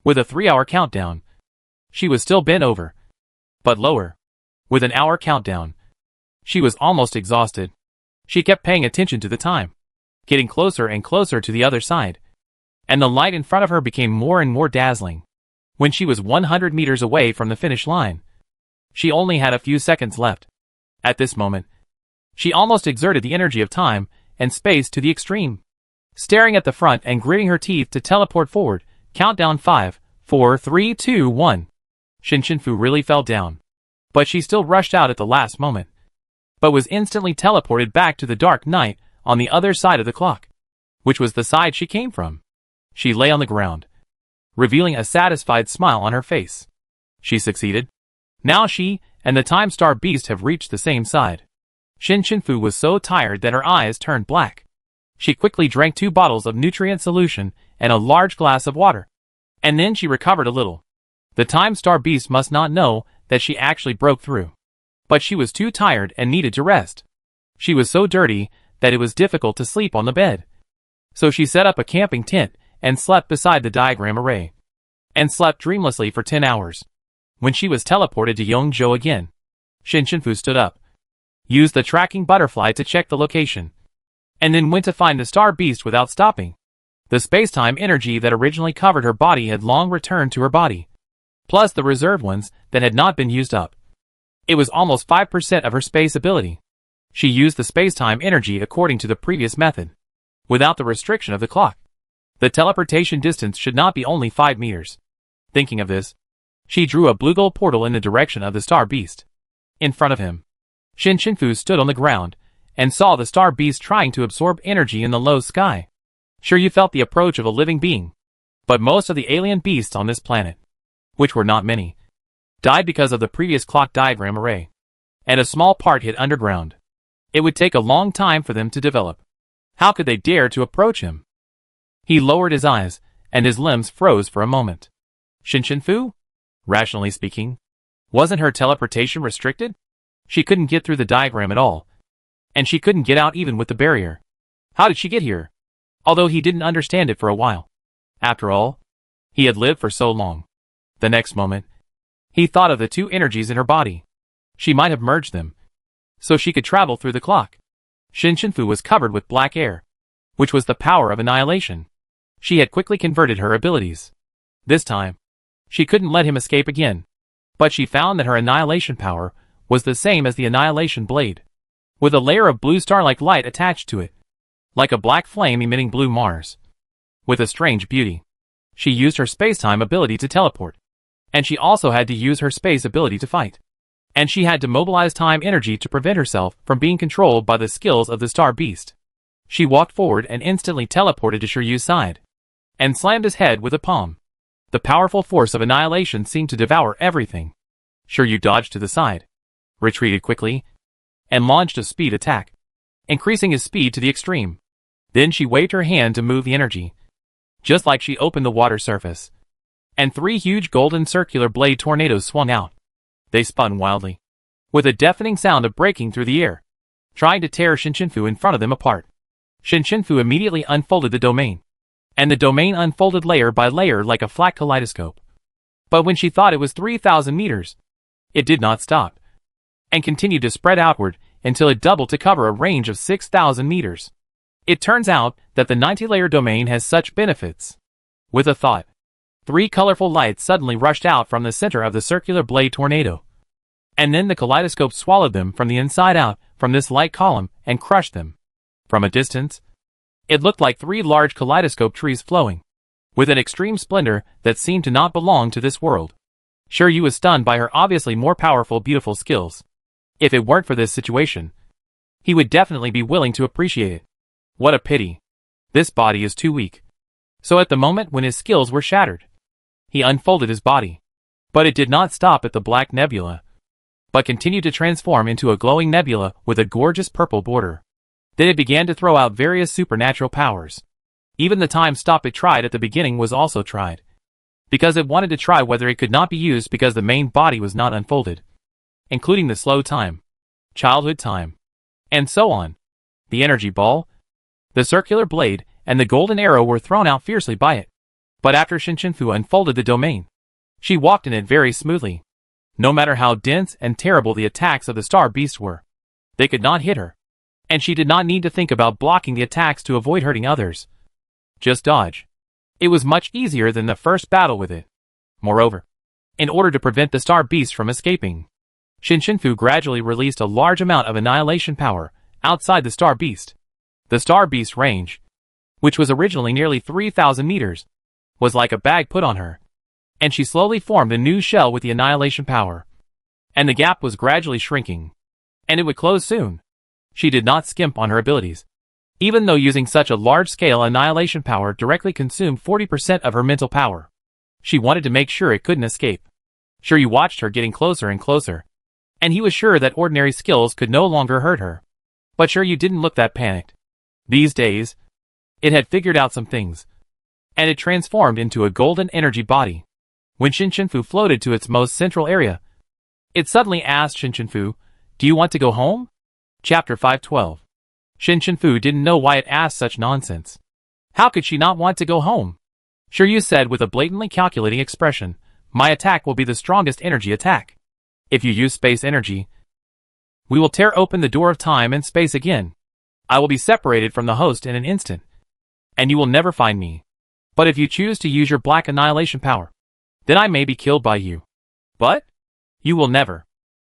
With a 3-hour countdown. She was still bent over. But lower. With an hour countdown. She was almost exhausted. She kept paying attention to the time. Getting closer and closer to the other side. And the light in front of her became more and more dazzling. When she was 100 meters away from the finish line. She only had a few seconds left. At this moment, she almost exerted the energy of time and space to the extreme. Staring at the front and gritting her teeth to teleport forward, countdown 5, 4, 3, 2, 1. Fu really fell down. But she still rushed out at the last moment. But was instantly teleported back to the dark night on the other side of the clock. Which was the side she came from. She lay on the ground, revealing a satisfied smile on her face. She succeeded. Now she and the Time Star Beast have reached the same side. Fu was so tired that her eyes turned black. She quickly drank 2 bottles of nutrient solution and a large glass of water. And then she recovered a little. The Time Star Beast must not know that she actually broke through. But she was too tired and needed to rest. She was so dirty that it was difficult to sleep on the bed. So she set up a camping tent and slept beside the diagram array. And slept dreamlessly for 10 hours. When she was teleported to Yongzhou again, Fu stood up, used the tracking butterfly to check the location, and then went to find the Star Beast without stopping. The space-time energy that originally covered her body had long returned to her body, plus the reserved ones that had not been used up. It was almost 5% of her space ability. She used the space-time energy according to the previous method, without the restriction of the clock. The teleportation distance should not be only 5 meters. Thinking of this, she drew a blue gold portal in the direction of the Star Beast. In front of him, Fu stood on the ground and saw the Star Beast trying to absorb energy in the low sky. Sure, you felt the approach of a living being. But most of the alien beasts on this planet, which were not many, died because of the previous clock diagram array. And a small part hid underground. It would take a long time for them to develop. How could they dare to approach him? He lowered his eyes, and his limbs froze for a moment. Fu? Rationally speaking, wasn't her teleportation restricted? She couldn't get through the diagram at all. And she couldn't get out even with the barrier. How did she get here? Although he didn't understand it for a while. After all, he had lived for so long. The next moment, he thought of the 2 energies in her body. She might have merged them, so she could travel through the clock. Fu was covered with black air, which was the power of annihilation. She had quickly converted her abilities. This time, she couldn't let him escape again. But she found that her annihilation power was the same as the annihilation blade, with a layer of blue star-like light attached to it, like a black flame emitting blue Mars. With a strange beauty, she used her space-time ability to teleport. And she also had to use her space ability to fight. And she had to mobilize time energy to prevent herself from being controlled by the skills of the Star Beast. She walked forward and instantly teleported to Shiryu's side, and slammed his head with a palm. The powerful force of annihilation seemed to devour everything. Shiryu dodged to the side, retreated quickly, and launched a speed attack, increasing his speed to the extreme. Then she waved her hand to move the energy, just like she opened the water surface. And 3 huge golden circular blade tornadoes swung out. They spun wildly, with a deafening sound of breaking through the air, trying to tear Fu in front of them apart. Fu immediately unfolded the domain, and the domain unfolded layer by layer like a flat kaleidoscope. But when she thought it was 3,000 meters, it did not stop, and continued to spread outward until it doubled to cover a range of 6,000 meters. It turns out that the 90-layer domain has such benefits. With a thought, 3 colorful lights suddenly rushed out from the center of the circular blade tornado. And then the kaleidoscope swallowed them from the inside out from this light column and crushed them. From a distance, it looked like 3 large kaleidoscope trees flowing, with an extreme splendor that seemed to not belong to this world. Shiryu was stunned by her obviously more powerful beautiful skills. If it weren't for this situation, he would definitely be willing to appreciate it. What a pity. This body is too weak. So at the moment when his skills were shattered, he unfolded his body. But it did not stop at the black nebula, but continued to transform into a glowing nebula with a gorgeous purple border. Then it began to throw out various supernatural powers. Even the time stop it tried at the beginning was also tried, because it wanted to try whether it could not be used because the main body was not unfolded, including the slow time, childhood time, and so on. The energy ball, the circular blade, and the golden arrow were thrown out fiercely by it. But after Shinshinfu unfolded the domain, she walked in it very smoothly. No matter how dense and terrible the attacks of the star beast were, they could not hit her. And she did not need to think about blocking the attacks to avoid hurting others. Just dodge. It was much easier than the first battle with it. Moreover, in order to prevent the star beast from escaping, Shinshinfu gradually released a large amount of annihilation power outside the star beast. The star beast's range, which was originally nearly 3,000 meters, was like a bag put on her, and she slowly formed a new shell with the annihilation power. And the gap was gradually shrinking, and it would close soon. She did not skimp on her abilities, even though using such a large-scale annihilation power directly consumed 40% of her mental power. She wanted to make sure it couldn't escape. Shiryu watched her getting closer and closer, and he was sure that ordinary skills could no longer hurt her. But Shiryu didn't look that panicked. These days, it had figured out some things, and it transformed into a golden energy body. When Shinshinfu floated to its most central area, it suddenly asked Shinshinfu, "Do you want to go home?" Chapter 512. Shinshinfu didn't know why it asked such nonsense. How could she not want to go home? Shiryu said with a blatantly calculating expression, "My attack will be the strongest energy attack. If you use space energy, we will tear open the door of time and space again. I will be separated from the host in an instant, and you will never find me. But if you choose to use your black annihilation power, then I may be killed by you. But you will never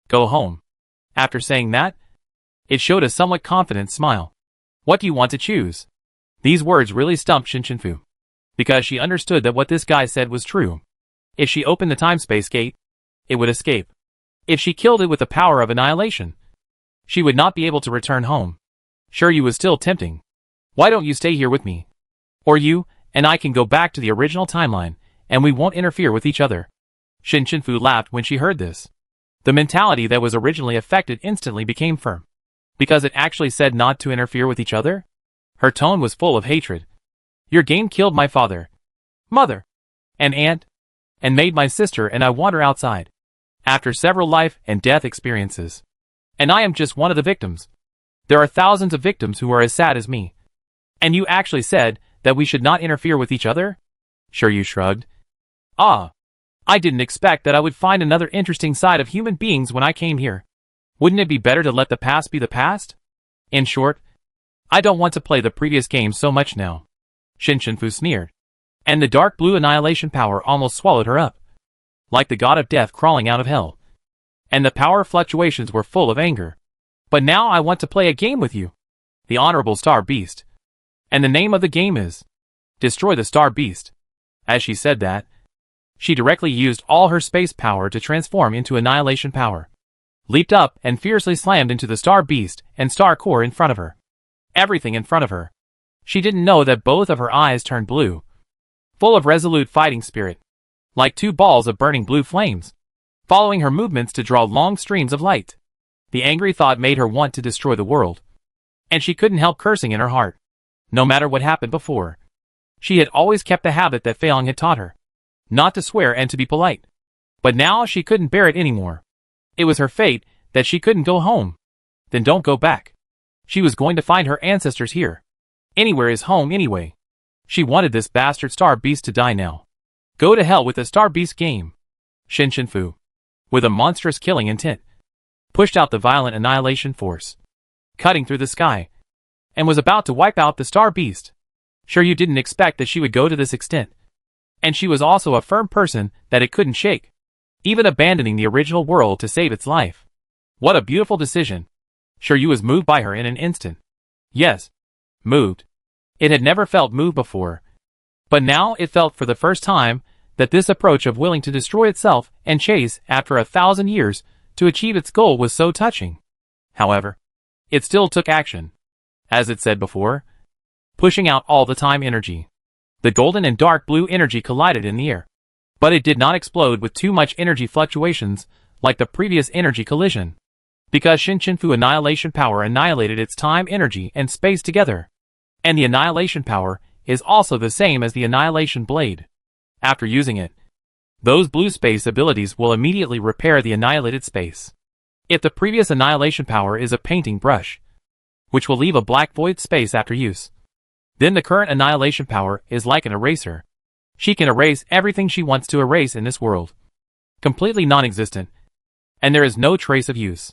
go home." After saying that, it showed a somewhat confident smile. "What do you want to choose?" These words really stumped Shinshinfu, because she understood that what this guy said was true. If she opened the time-space gate, it would escape. If she killed it with the power of annihilation, she would not be able to return home. Shiryu was still tempting. "Why don't you stay here with me? Or you and I can go back to the original timeline, and we won't interfere with each other." Shinshinfu laughed when she heard this. The mentality that was originally affected instantly became firm, because it actually said not to interfere with each other. Her tone was full of hatred. "Your game killed my father, mother, and aunt, and made my sister and I wander outside, after several life and death experiences. And I am just one of the victims. There are thousands of victims who are as sad as me. And you actually said that we should not interfere with each other?" Shiryu shrugged. "Ah, I didn't expect that I would find another interesting side of human beings when I came here. Wouldn't it be better to let the past be the past? In short, I don't want to play the previous game so much now." Shinshinfu sneered, and the dark blue annihilation power almost swallowed her up, like the god of death crawling out of hell. And the power fluctuations were full of anger. "But now I want to play a game with you, the Honorable Star Beast. And the name of the game is Destroy the Star Beast." As she said that, she directly used all her space power to transform into annihilation power, leaped up and fiercely slammed into the Star Beast and Star Core in front of her. Everything in front of her. She didn't know that both of her eyes turned blue, full of resolute fighting spirit, like two balls of burning blue flames, following her movements to draw long streams of light. The angry thought made her want to destroy the world, and she couldn't help cursing in her heart. No matter what happened before, she had always kept the habit that Feiyong had taught her, not to swear and to be polite. But now she couldn't bear it anymore. It was her fate that she couldn't go home. Then don't go back. She was going to find her ancestors here. Anywhere is home anyway. She wanted this bastard Star Beast to die now. Go to hell with the Star Beast game. Shinshinfu, with a monstrous killing intent, pushed out the violent annihilation force, cutting through the sky, and was about to wipe out the Star Beast. Shiryu didn't expect that she would go to this extent. And she was also a firm person that it couldn't shake, even abandoning the original world to save its life. What a beautiful decision. Shiryu was moved by her in an instant. Yes, moved. It had never felt moved before. But now it felt for the first time that this approach of willing to destroy itself and chase after 1,000 years to achieve its goal was so touching. However, it still took action. As it said before, pushing out all the time energy. The golden and dark blue energy collided in the air. But it did not explode with too much energy fluctuations like the previous energy collision, because Shinshinfu annihilation power annihilated its time energy and space together. And the annihilation power is also the same as the annihilation blade. After using it, those blue space abilities will immediately repair the annihilated space. If the previous annihilation power is a painting brush, which will leave a black void space after use, then the current annihilation power is like an eraser. She can erase everything she wants to erase in this world. Completely non-existent. And there is no trace of use.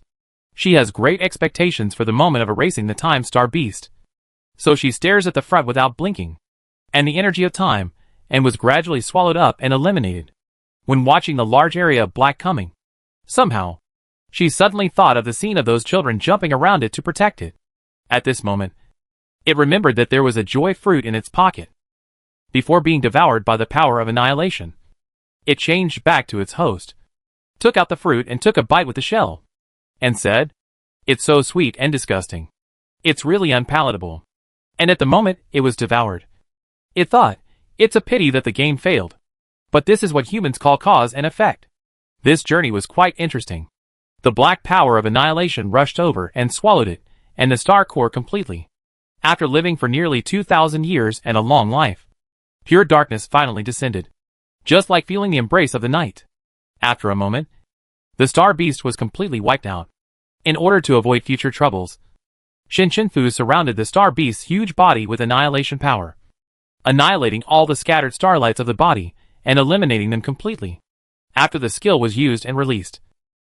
She has great expectations for the moment of erasing the time star beast. So she stares at the front without blinking. And the energy of time, and was gradually swallowed up and eliminated. When watching the large area of black coming. Somehow, she suddenly thought of the scene of those children jumping around it to protect it. At this moment, it remembered that there was a joy fruit in its pocket. Before being devoured by the power of annihilation, it changed back to its host, took out the fruit and took a bite with the shell, and said, "It's so sweet and disgusting. It's really unpalatable." And at the moment, it was devoured. It thought, "It's a pity that the game failed. But this is what humans call cause and effect." This journey was quite interesting. The black power of annihilation rushed over and swallowed it, and the star core completely. After living for nearly 2,000 years and a long life, pure darkness finally descended. Just like feeling the embrace of the night. After a moment, the star beast was completely wiped out. In order to avoid future troubles, Shin Fu surrounded the star beast's huge body with annihilation power, annihilating all the scattered starlights of the body and eliminating them completely. After the skill was used and released,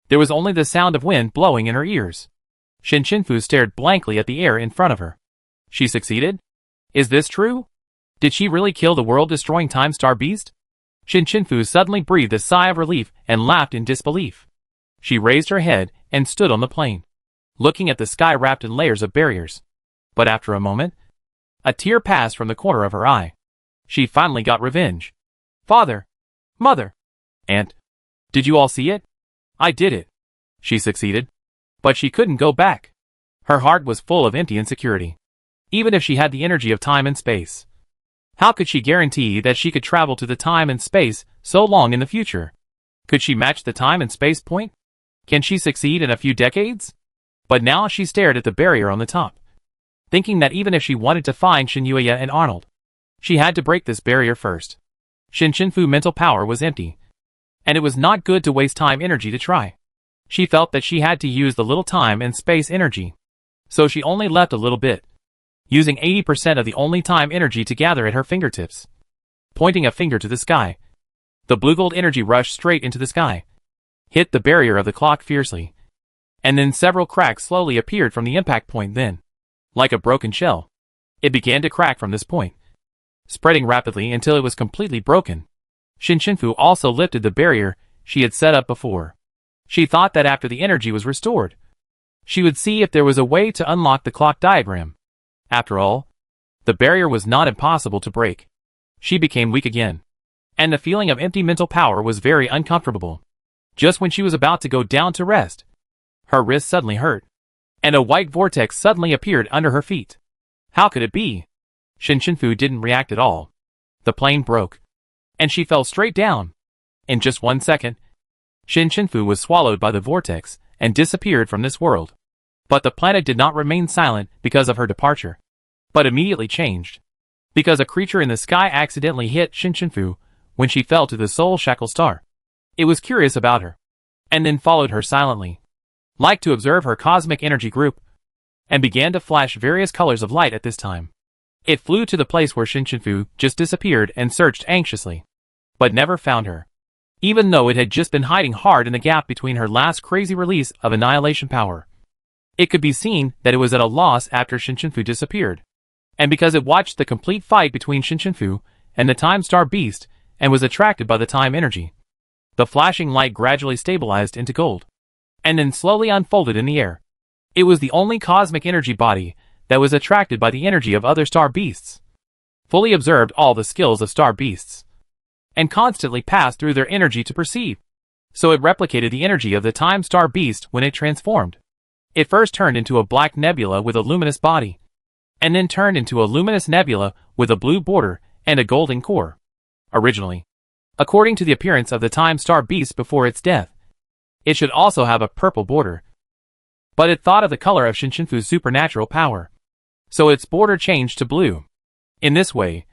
there was only the sound of wind blowing in her ears. Shin Fu stared blankly at the air in front of her. She succeeded? Is this true? Did she really kill the world-destroying time star beast? Shin Fu suddenly breathed a sigh of relief and laughed in disbelief. She raised her head and stood on the plain, looking at the sky wrapped in layers of barriers. But after a moment, a tear passed from the corner of her eye. She finally got revenge. "Father! Mother! Aunt! Did you all see it? I did it." She succeeded. But she couldn't go back. Her heart was full of empty insecurity. Even if she had the energy of time and space, how could she guarantee that she could travel to the time and space so long in the future? Could she match the time and space point? Can she succeed in a few decades? But now she stared at the barrier on the top, thinking that even if she wanted to find Shinyuya and Arnold, she had to break this barrier first. Shin Fu's mental power was empty, and it was not good to waste time energy to try. She felt that she had to use the little time and space energy, so she only left a little bit, using 80% of the only time energy to gather at her fingertips. Pointing a finger to the sky, the blue-gold energy rushed straight into the sky, hit the barrier of the clock fiercely, and then several cracks slowly appeared from the impact point. Then, like a broken shell, it began to crack from this point, spreading rapidly until it was completely broken. Shin Fu also lifted the barrier she had set up before. She thought that after the energy was restored, she would see if there was a way to unlock the clock diagram. After all, the barrier was not impossible to break. She became weak again, and the feeling of empty mental power was very uncomfortable. Just when she was about to go down to rest, her wrist suddenly hurt, and a white vortex suddenly appeared under her feet. How could it be? Shin Fu didn't react at all. The plane broke, and she fell straight down. In just 1 second, Shin Fu was swallowed by the vortex and disappeared from this world. But the planet did not remain silent because of her departure, but immediately changed, because a creature in the sky accidentally hit Shin Fu when she fell to the soul shackle star. It was curious about her, and then followed her silently, like to observe her cosmic energy group, and began to flash various colors of light at this time. It flew to the place where Shin Fu just disappeared and searched anxiously, but never found her, even though it had just been hiding hard in the gap between her last crazy release of annihilation power. It could be seen that it was at a loss after Shin Fu disappeared, and because it watched the complete fight between Shin Fu and the Time Star Beast and was attracted by the time energy. The flashing light gradually stabilized into gold, and then slowly unfolded in the air. It was the only cosmic energy body that was attracted by the energy of other star beasts, fully observed all the skills of star beasts, and constantly passed through their energy to perceive. So it replicated the energy of the Time Star Beast when it transformed. It first turned into a black nebula with a luminous body, and then turned into a luminous nebula with a blue border and a golden core. Originally, according to the appearance of the Time Star Beast before its death, it should also have a purple border. But it thought of the color of Shin Fu's supernatural power, so its border changed to blue. In this way,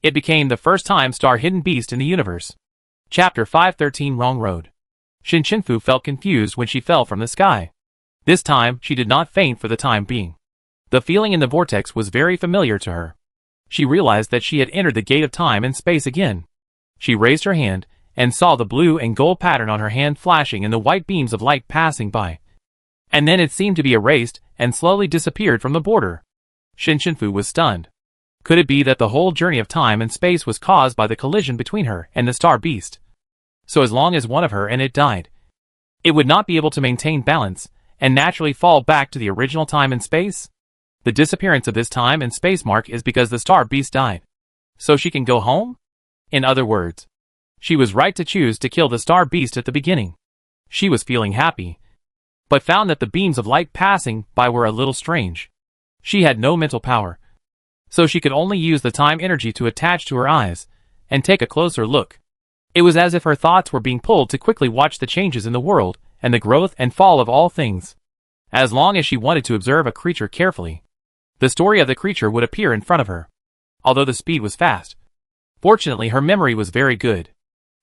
it became the first Time Star hidden beast in the universe. Chapter 513 Wrong Road. Shin Fu felt confused when she fell from the sky. This time, she did not faint for the time being. The feeling in the vortex was very familiar to her. She realized that she had entered the gate of time and space again. She raised her hand, and saw the blue and gold pattern on her hand flashing and the white beams of light passing by. And then it seemed to be erased, and slowly disappeared from the border. Shinshinfu was stunned. Could it be that the whole journey of time and space was caused by the collision between her and the star beast? So as long as one of her and it died, it would not be able to maintain balance, and naturally fall back to the original time and space? The disappearance of this time and space mark is because the star beast died. So she can go home? In other words, she was right to choose to kill the star beast at the beginning. She was feeling happy, but found that the beams of light passing by were a little strange. She had no mental power, so she could only use the time energy to attach to her eyes and take a closer look. It was as if her thoughts were being pulled to quickly watch the changes in the world and the growth and fall of all things. As long as she wanted to observe a creature carefully, the story of the creature would appear in front of her, although the speed was fast. Fortunately, her memory was very good.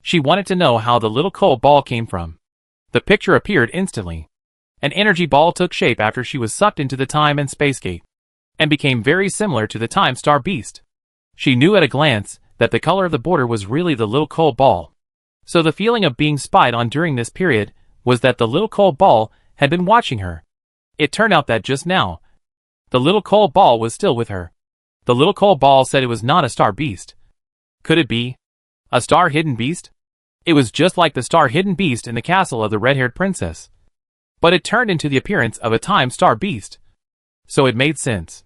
She wanted to know how the little coal ball came from. The picture appeared instantly. An energy ball took shape after she was sucked into the time and space gate, and became very similar to the time star beast. She knew at a glance that the color of the border was really the little coal ball. So the feeling of being spied on during this period was that the little coal ball had been watching her. It turned out that just now, the little coal ball was still with her. The little coal ball said it was not a star beast. Could it be a star hidden beast? It was just like the star hidden beast in the castle of the red-haired princess, but it turned into the appearance of a time star beast. So it made sense.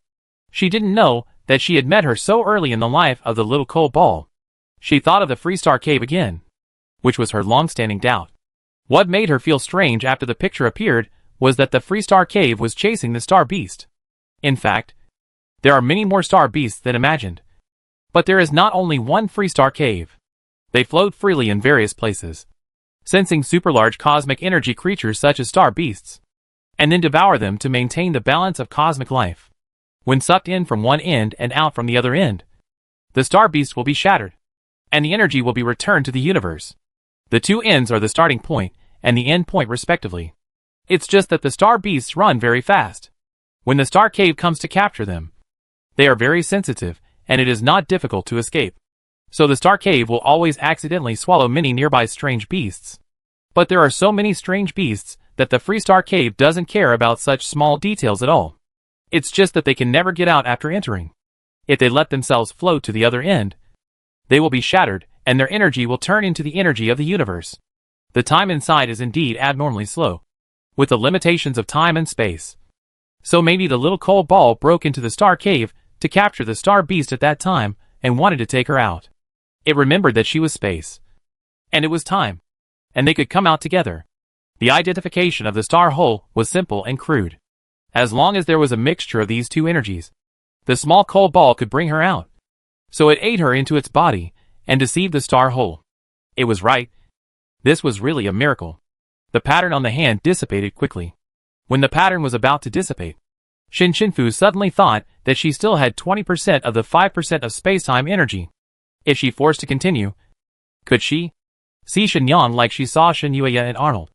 She didn't know that she had met her so early in the life of the little coal ball. She thought of the Free Star Cave again, which was her long-standing doubt. What made her feel strange after the picture appeared was that the Free Star Cave was chasing the star beast. In fact, there are many more star beasts than imagined. But there is not only one Free Star Cave. They float freely in various places, sensing super-large cosmic energy creatures such as star beasts, and then devour them to maintain the balance of cosmic life. When sucked in from one end and out from the other end, the star beast will be shattered, and the energy will be returned to the universe. The two ends are the starting point and the end point respectively. It's just that the star beasts run very fast. When the star cave comes to capture them, they are very sensitive, and it is not difficult to escape. So the star cave will always accidentally swallow many nearby strange beasts. But there are so many strange beasts that the Free Star Cave doesn't care about such small details at all. It's just that they can never get out after entering. If they let themselves float to the other end, they will be shattered, and their energy will turn into the energy of the universe. The time inside is indeed abnormally slow, with the limitations of time and space. So maybe the little coal ball broke into the star cave to capture the star beast at that time and wanted to take her out. It remembered that she was space, and it was time, and they could come out together. The identification of the star hole was simple and crude. As long as there was a mixture of these two energies, the small coal ball could bring her out. So it ate her into its body and deceived the star hole. It was right. This was really a miracle. The pattern on the hand dissipated quickly. When the pattern was about to dissipate, Shinshinfu suddenly thought that she still had 20% of the 5% of space-time energy. If she forced to continue, could she see Shenyang like she saw Shenyuya and Arnold?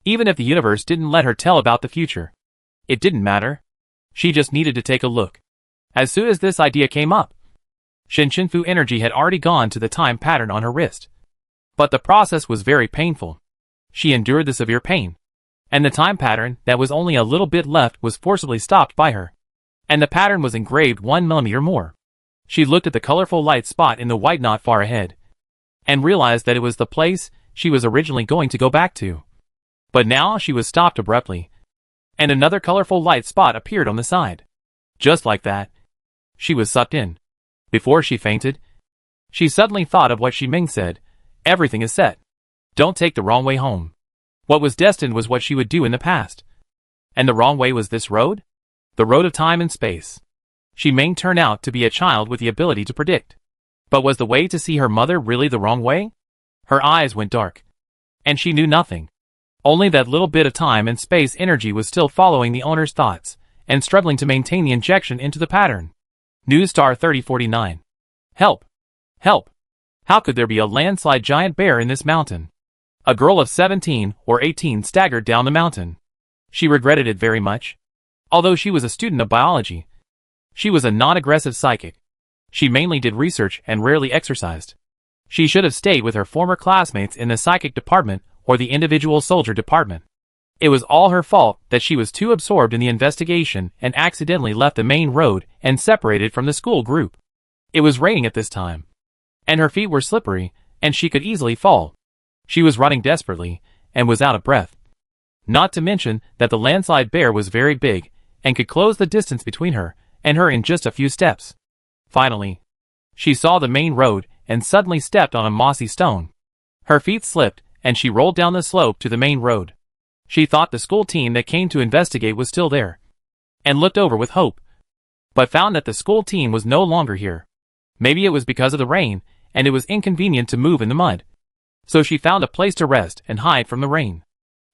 Even if the universe didn't let her tell about the future, it didn't matter. She just needed to take a look. As soon as this idea came up, Shinshinfu energy had already gone to the time pattern on her wrist. But the process was very painful. She endured the severe pain, and the time pattern that was only a little bit left was forcibly stopped by her. And the pattern was engraved 1 millimeter more. She looked at the colorful light spot in the white knot far ahead, and realized that it was the place she was originally going to go back to. But now she was stopped abruptly, and another colorful light spot appeared on the side. Just like that, she was sucked in. Before she fainted, she suddenly thought of what Shi Ming said, "Everything is set. Don't take the wrong way home." What was destined was what she would do in the past. And the wrong way was this road? The road of time and space. Shi Ming turned out to be a child with the ability to predict. But was the way to see her mother really the wrong way? Her eyes went dark, and she knew nothing. Only that little bit of time and space energy was still following the owner's thoughts, and struggling to maintain the injection into the pattern. News Star 3049. Help! Help! How could there be a landslide giant bear in this mountain? A girl of 17 or 18 staggered down the mountain. She regretted it very much. Although she was a student of biology, she was a non-aggressive psychic. She mainly did research and rarely exercised. She should have stayed with her former classmates in the psychic department or the individual soldier department. It was all her fault that she was too absorbed in the investigation and accidentally left the main road and separated from the school group. It was raining at this time, and her feet were slippery, and she could easily fall. She was running desperately, and was out of breath. Not to mention that the landslide bear was very big, and could close the distance between her and her in just a few steps. Finally, she saw the main road and suddenly stepped on a mossy stone. Her feet slipped, and she rolled down the slope to the main road. She thought the school team that came to investigate was still there, and looked over with hope, but found that the school team was no longer here. Maybe it was because of the rain, and it was inconvenient to move in the mud. So she found a place to rest and hide from the rain.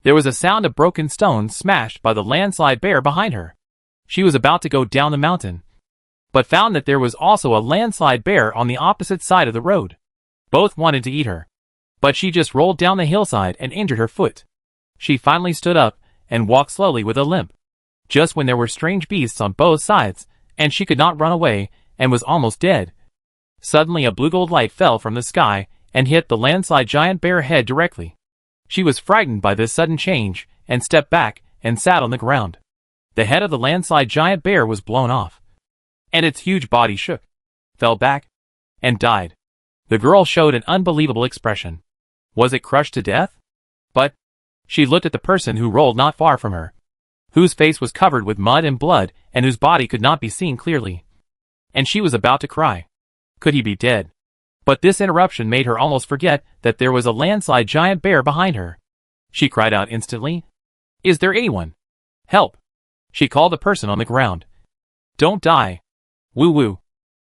There was a sound of broken stones smashed by the landslide bear behind her. She was about to go down the mountain, but found that there was also a landslide bear on the opposite side of the road. Both wanted to eat her, but she just rolled down the hillside and injured her foot. She finally stood up and walked slowly with a limp. Just when there were strange beasts on both sides, and she could not run away, and was almost dead. Suddenly a blue gold light fell from the sky and hit the landslide giant bear head directly. She was frightened by this sudden change and stepped back and sat on the ground. The head of the landslide giant bear was blown off, and its huge body shook, fell back, and died. The girl showed an unbelievable expression. Was it crushed to death? But she looked at the person who rolled not far from her, whose face was covered with mud and blood and whose body could not be seen clearly. And she was about to cry. Could he be dead? But this interruption made her almost forget that there was a landslide giant bear behind her. She cried out instantly, "Is there anyone? Help!" She called the person on the ground. "Don't die. Woo woo."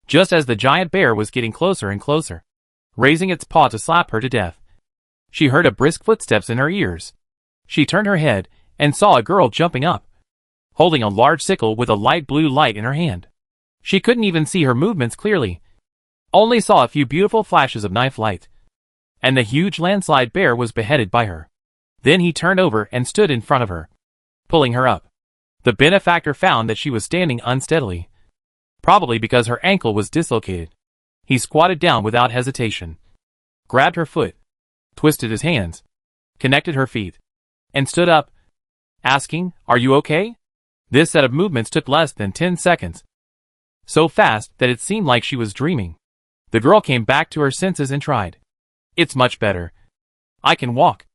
Just as the giant bear was getting closer and closer, raising its paw to slap her to death, she heard a brisk footsteps in her ears. She turned her head and saw a girl jumping up, holding a large sickle with a light blue light in her hand. She couldn't even see her movements clearly, only saw a few beautiful flashes of knife light, and the huge landslide bear was beheaded by her. Then he turned over and stood in front of her, pulling her up. The benefactor found that she was standing unsteadily, probably because her ankle was dislocated. He squatted down without hesitation, grabbed her foot, twisted his hands, connected her feet, and stood up, asking, "Are you okay?" This set of movements took less than 10 seconds, so fast that it seemed like she was dreaming. The girl came back to her senses and tried. "It's much better. I can walk."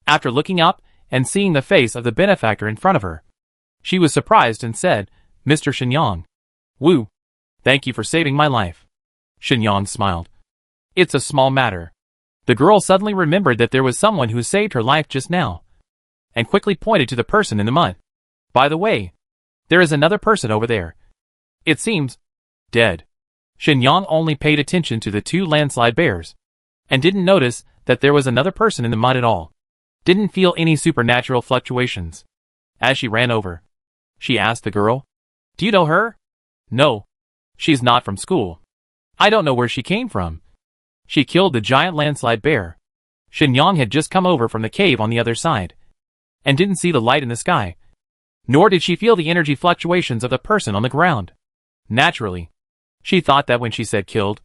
After looking up and seeing the face of the benefactor in front of her, she was surprised and said, "Mr. Shenyang. Woo. Thank you for saving my life." Shenyang smiled. "It's a small matter." The girl suddenly remembered that there was someone who saved her life just now, and quickly pointed to the person in the mud. "By the way, there is another person over there. It seems dead." Shenyang only paid attention to the two landslide bears, and didn't notice that there was another person in the mud at all. Didn't feel any supernatural fluctuations. As she ran over, she asked the girl, "Do you know her?" "No. She's not from school. I don't know where she came from. She killed the giant landslide bear." Shenyang had just come over from the cave on the other side, and didn't see the light in the sky, nor did she feel the energy fluctuations of the person on the ground. Naturally, she thought that when she said killed,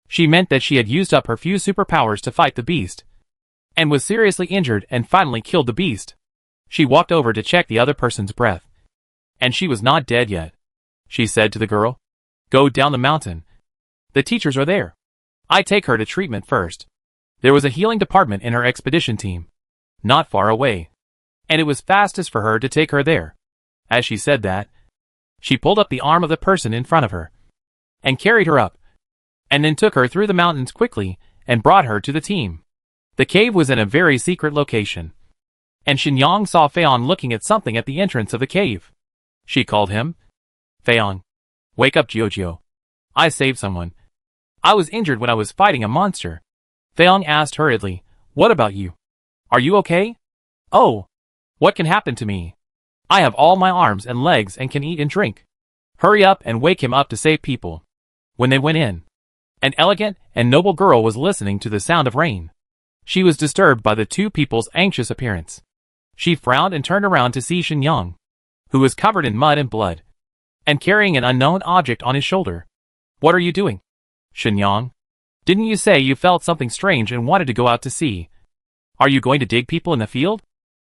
she meant that she had used up her few superpowers to fight the beast, and was seriously injured and finally killed the beast. She walked over to check the other person's breath, and she was not dead yet. She said to the girl, "Go down the mountain. The teachers are there. I take her to treatment first." There was a healing department in her expedition team, not far away, and it was fastest for her to take her there. As she said that, she pulled up the arm of the person in front of her, and carried her up, and then took her through the mountains quickly and brought her to the team. The cave was in a very secret location, and Shenyang saw Feiyong looking at something at the entrance of the cave. She called him. "Feiyong, wake up, Jiojio. I saved someone. I was injured when I was fighting a monster." Feiyong asked hurriedly, "What about you? Are you okay?" "Oh, what can happen to me? I have all my arms and legs and can eat and drink. Hurry up and wake him up to save people." When they went in, an elegant and noble girl was listening to the sound of rain. She was disturbed by the two people's anxious appearance. She frowned and turned around to see Shenyang, who was covered in mud and blood, and carrying an unknown object on his shoulder. "What are you doing?" "Shenyang, Didn't you say you felt something strange and wanted to go out to sea? Are you going to dig people in the field?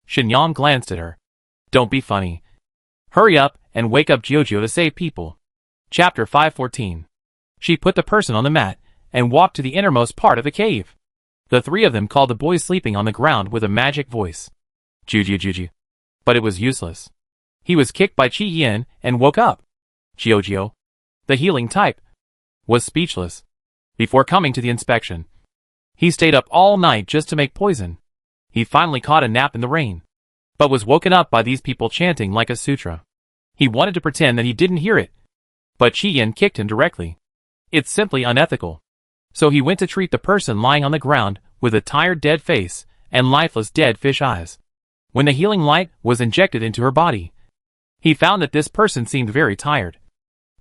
Shenyang glanced at her. Don't be funny. Hurry up and wake up Jojo to save people. Chapter 514. She put the person on the mat and walked to the innermost part of the cave. The three of them called the boy sleeping on the ground with a magic voice. Juju Juju. But it was useless. He was kicked by Chi Yin and woke up. Jojo, the healing type, was speechless. Before coming to the inspection, he stayed up all night just to make poison. He finally caught a nap in the rain, but was woken up by these people chanting like a sutra. He wanted to pretend that he didn't hear it, but Chi Yin kicked him directly. It's simply unethical. So he went to treat the person lying on the ground with a tired dead face and lifeless dead fish eyes. When the healing light was injected into her body, he found that this person seemed very tired.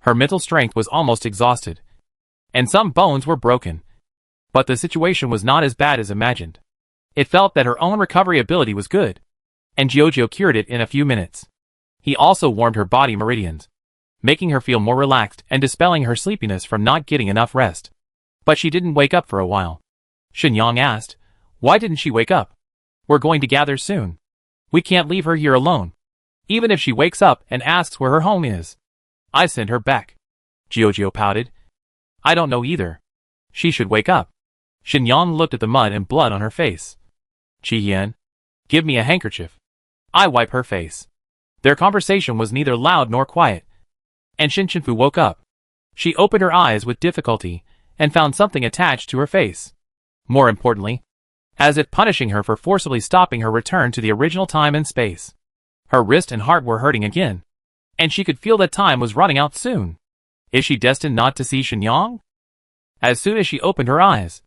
Her mental strength was almost exhausted, and some bones were broken. But the situation was not as bad as imagined. It felt that her own recovery ability was good, and Jojo cured it in a few minutes. He also warmed her body meridians, making her feel more relaxed and dispelling her sleepiness from not getting enough rest. But she didn't wake up for a while. Shenyang asked, why didn't she wake up? We're going to gather soon. We can't leave her here alone. Even if she wakes up and asks where her home is, I send her back. Jojo pouted. I don't know either. She should wake up. Shenyang looked at the mud and blood on her face. Chi Yin, give me a handkerchief. I wipe her face. Their conversation was neither loud nor quiet, and Shin Chenfu woke up. She opened her eyes with difficulty and found something attached to her face. More importantly, as if punishing her for forcibly stopping her return to the original time and space. Her wrist and heart were hurting again, and she could feel that time was running out soon. Is she destined not to see Shenyang? As soon as she opened her eyes,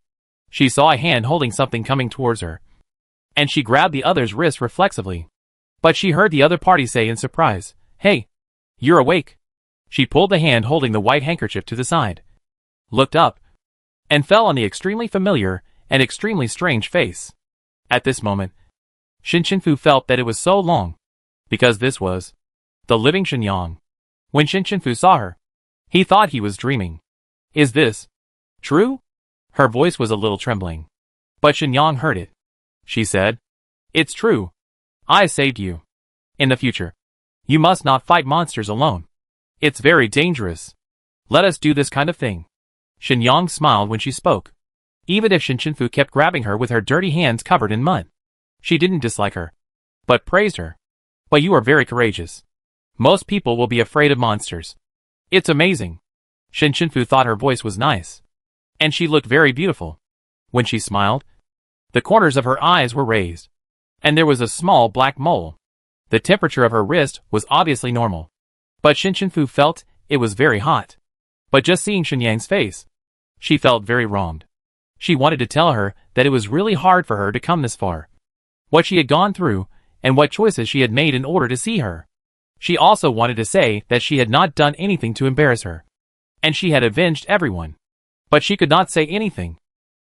she saw a hand holding something coming towards her, and she grabbed the other's wrist reflexively. But she heard the other party say in surprise, Hey, you're awake. She pulled the hand holding the white handkerchief to the side, looked up, and fell on the extremely familiar and extremely strange face. At this moment, Shin Chenfu felt that it was so long, because this was the living Shenyang. When Shin Chenfu saw her, he thought he was dreaming. Is this true? Her voice was a little trembling, but Shenyang heard it. She said, It's true. I saved you. In the future, you must not fight monsters alone. It's very dangerous. Let us do this kind of thing. Shenyang smiled when she spoke. Even if Shin Chenfu kept grabbing her with her dirty hands covered in mud, she didn't dislike her, but praised her. But you are very courageous. Most people will be afraid of monsters. It's amazing. Shin Chenfu thought her voice was nice, and she looked very beautiful. When she smiled, the corners of her eyes were raised, and there was a small black mole. The temperature of her wrist was obviously normal, but Shin Chenfu felt it was very hot. But just seeing Shenyang's face, she felt very wronged. She wanted to tell her that it was really hard for her to come this far, what she had gone through, and what choices she had made in order to see her. She also wanted to say that she had not done anything to embarrass her, and she had avenged everyone. But she could not say anything.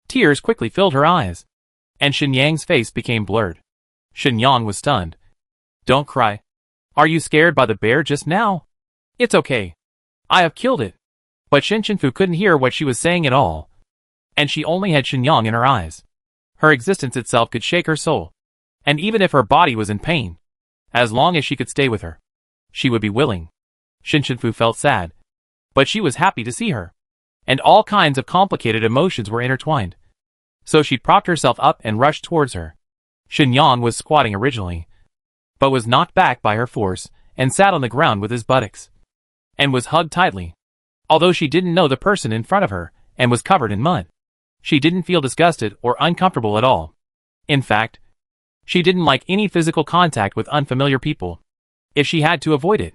Tears quickly filled her eyes, and Shenyang's face became blurred. Shenyang was stunned. Don't cry. Are you scared by the bear just now? It's okay. I have killed it. But Shin Chenfu couldn't hear what she was saying at all, and she only had Shenyang in her eyes. Her existence itself could shake her soul, and even if her body was in pain, as long as she could stay with her, she would be willing. Shin Chenfu felt sad, but she was happy to see her, and all kinds of complicated emotions were intertwined. So she propped herself up and rushed towards her. Shenyang was squatting originally, but was knocked back by her force and sat on the ground with his buttocks, and was hugged tightly. Although she didn't know the person in front of her and was covered in mud, she didn't feel disgusted or uncomfortable at all. In fact, she didn't like any physical contact with unfamiliar people. If she had to avoid it,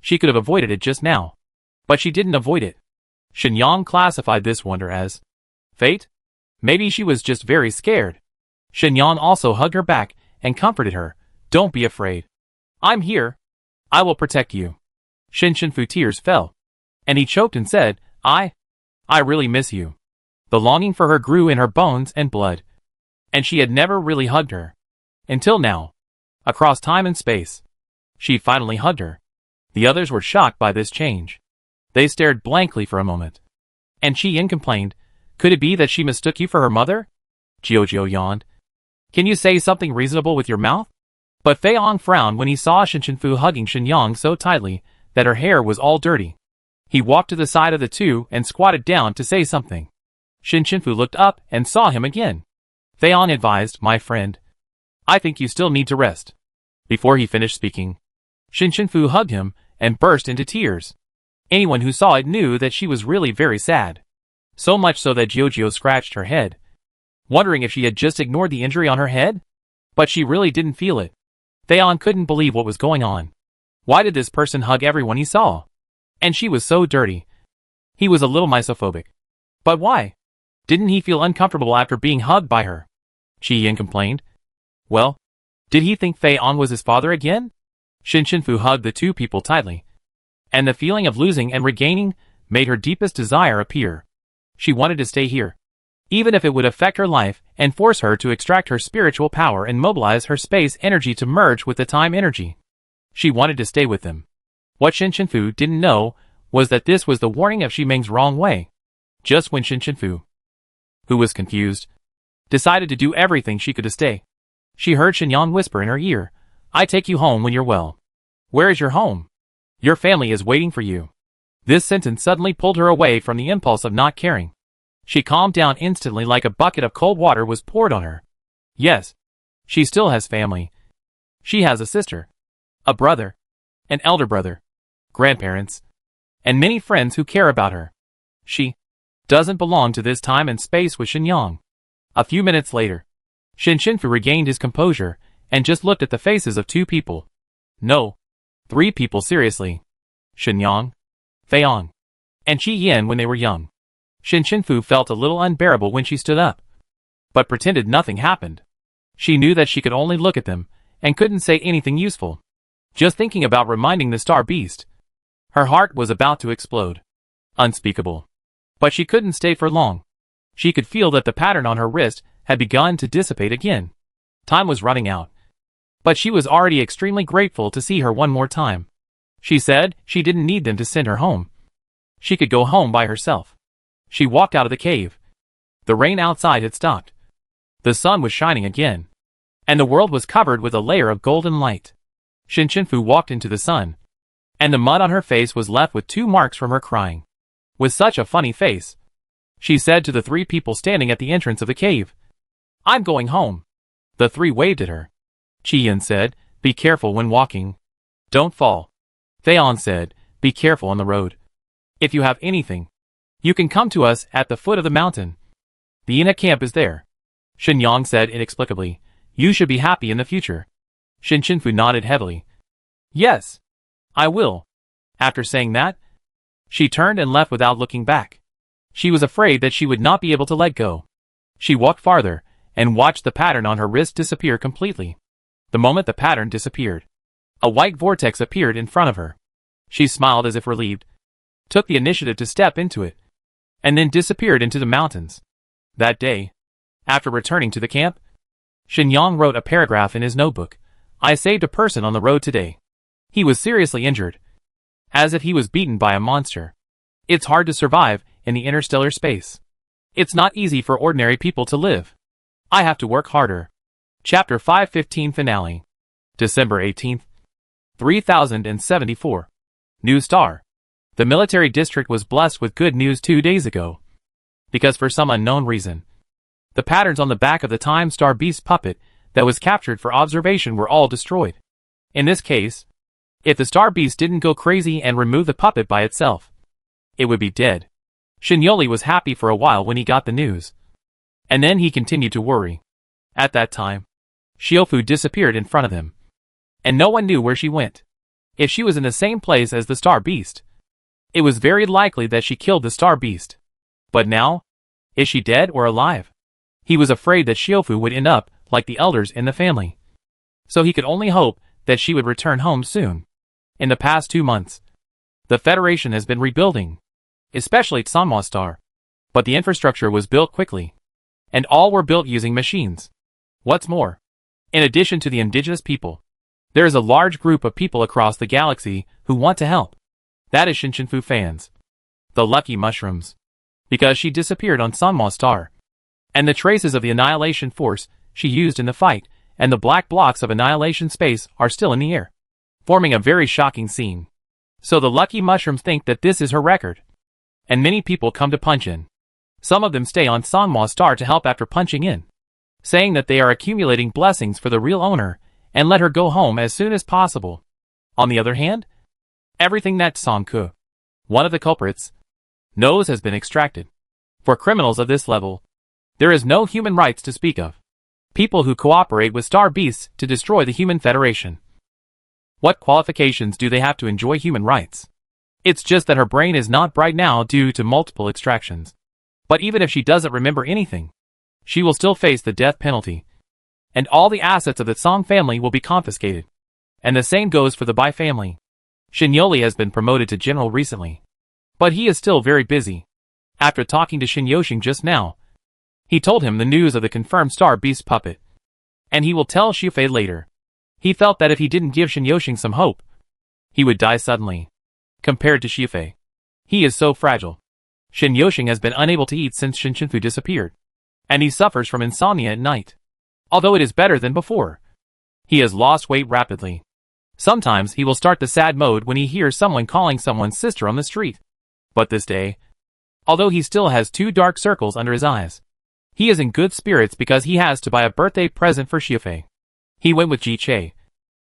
she could have avoided it just now. But she didn't avoid it. Shenyang classified this wonder as fate. Maybe she was just very scared. Shenyang also hugged her back and comforted her. Don't be afraid. I'm here. I will protect you. Shin Chenfu tears fell, and he choked and said, I really miss you. The longing for her grew in her bones and blood, and she had never really hugged her. Until now. Across time and space, she finally hugged her. The others were shocked by this change. They stared blankly for a moment, and Chi Yin complained, Could it be that she mistook you for her mother? Jiu yawned. Can you say something reasonable with your mouth? But Fei Hong frowned when he saw Shin Shinfu hugging Shenyang so tightly that her hair was all dirty. He walked to the side of the two and squatted down to say something. Shin Shinfu looked up and saw him again. Fei Hong advised, my friend, I think you still need to rest. Before he finished speaking, Shin Shinfu hugged him and burst into tears. Anyone who saw it knew that she was really very sad. So much so that Jiu scratched her head, wondering if she had just ignored the injury on her head? But she really didn't feel it. Fei Hong couldn't believe what was going on. Why did this person hug everyone he saw? And she was so dirty. He was a little misophobic. But why? Didn't he feel uncomfortable after being hugged by her? Qi Yin complained. Well, did he think Fei Hong was his father again? Shin Shinfu hugged the two people tightly, and the feeling of losing and regaining made her deepest desire appear. She wanted to stay here, even if it would affect her life and force her to extract her spiritual power and mobilize her space energy to merge with the time energy. She wanted to stay with them. What Shin Shinfu didn't know was that this was the warning of Ximeng's wrong way. Just when Shin Shinfu, who was confused, decided to do everything she could to stay, she heard Shenyang whisper in her ear, I take you home when you're well. Where is your home? Your family is waiting for you. This sentence suddenly pulled her away from the impulse of not caring. She calmed down instantly like a bucket of cold water was poured on her. Yes, she still has family. She has a sister, a brother, an elder brother, grandparents, and many friends who care about her. She doesn't belong to this time and space with Shenyang. A few minutes later, Shin Shinfu regained his composure and just looked at the faces of two people. No, three people seriously. Shenyang, Fei Hong, and Qi Yin when they were young. Shin Shinfu felt a little unbearable when she stood up, but pretended nothing happened. She knew that she could only look at them and couldn't say anything useful. Just thinking about reminding the star beast, her heart was about to explode. Unspeakable. But she couldn't stay for long. She could feel that the pattern on her wrist had begun to dissipate again. Time was running out. But she was already extremely grateful to see her one more time. She said she didn't need them to send her home. She could go home by herself. She walked out of the cave. The rain outside had stopped. The sun was shining again, and the world was covered with a layer of golden light. Shin Shinfu walked into the sun, and the mud on her face was left with 2 marks from her crying. With such a funny face, she said to the 3 people standing at the entrance of the cave, I'm going home. The 3 waved at her. Qi Yin said, be careful when walking. Don't fall. Fei Hong said, be careful on the road. If you have anything, you can come to us at the foot of the mountain. The Ina camp is there. Shenyang said inexplicably, you should be happy in the future. Shin Shinfu nodded heavily. Yes, I will. After saying that, she turned and left without looking back. She was afraid that she would not be able to let go. She walked farther and watched the pattern on her wrist disappear completely. The moment the pattern disappeared, a white vortex appeared in front of her. She smiled as if relieved, took the initiative to step into it, and then disappeared into the mountains. That day, after returning to the camp, Shenyang wrote a paragraph in his notebook. I saved a person on the road today. He was seriously injured, as if he was beaten by a monster. It's hard to survive in the interstellar space. It's not easy for ordinary people to live. I have to work harder. Chapter 515 Finale. December 18th, 3074. New Star. The military district was blessed with good news 2 days ago. Because for some unknown reason, the patterns on the back of the Time Star Beast puppet that was captured for observation were all destroyed. In this case, if the Star Beast didn't go crazy and remove the puppet by itself, it would be dead. Shinyoli was happy for a while when he got the news. And then he continued to worry. At that time, Shiofu disappeared in front of him, and no one knew where she went. If she was in the same place as the Star Beast, it was very likely that she killed the Star Beast. But now, is she dead or alive? He was afraid that Shiofu would end up like the elders in the family. So he could only hope that she would return home soon. In the past 2 months, the Federation has been rebuilding, especially Sanma Star. But the infrastructure was built quickly, and all were built using machines. What's more, in addition to the indigenous people, there is a large group of people across the galaxy who want to help. That is Shinshinfu fans. The lucky mushrooms. because she disappeared on Sanma star. And the traces of the annihilation force she used in the fight and the black blocks of annihilation space are still in the air, forming a very shocking scene. So the lucky mushrooms think that this is her record. And many people come to punch in. Some of them stay on Sanma star to help after punching in, saying that they are accumulating blessings for the real owner and let her go home as soon as possible. On the other hand, everything that Song-ku, one of the culprits, knows has been extracted. For criminals of this level, there is no human rights to speak of. People who cooperate with Star Beasts to destroy the Human Federation. What qualifications do they have to enjoy human rights? It's just that her brain is not bright now due to multiple extractions. But even if she doesn't remember anything, she will still face the death penalty. And all the assets of the Song family will be confiscated. And the same goes for the Bai family. Shinyoli has been promoted to general recently. But he is still very busy. After talking to Shin Yoshing just now, he told him the news of the confirmed Star Beast puppet. And he will tell Shufei later. He felt that if he didn't give Shin Yoshing some hope, he would die suddenly. Compared to Shufei, he is so fragile. Shin Yoshing has been unable to eat since Shin Shinfu disappeared. And he suffers from insomnia at night. Although it is better than before. He has lost weight rapidly. Sometimes he will start the sad mode when he hears someone calling someone's sister on the street. But this day, although he still has 2 dark circles under his eyes, he is in good spirits because he has to buy a birthday present for Shufei. He went with Ji Che.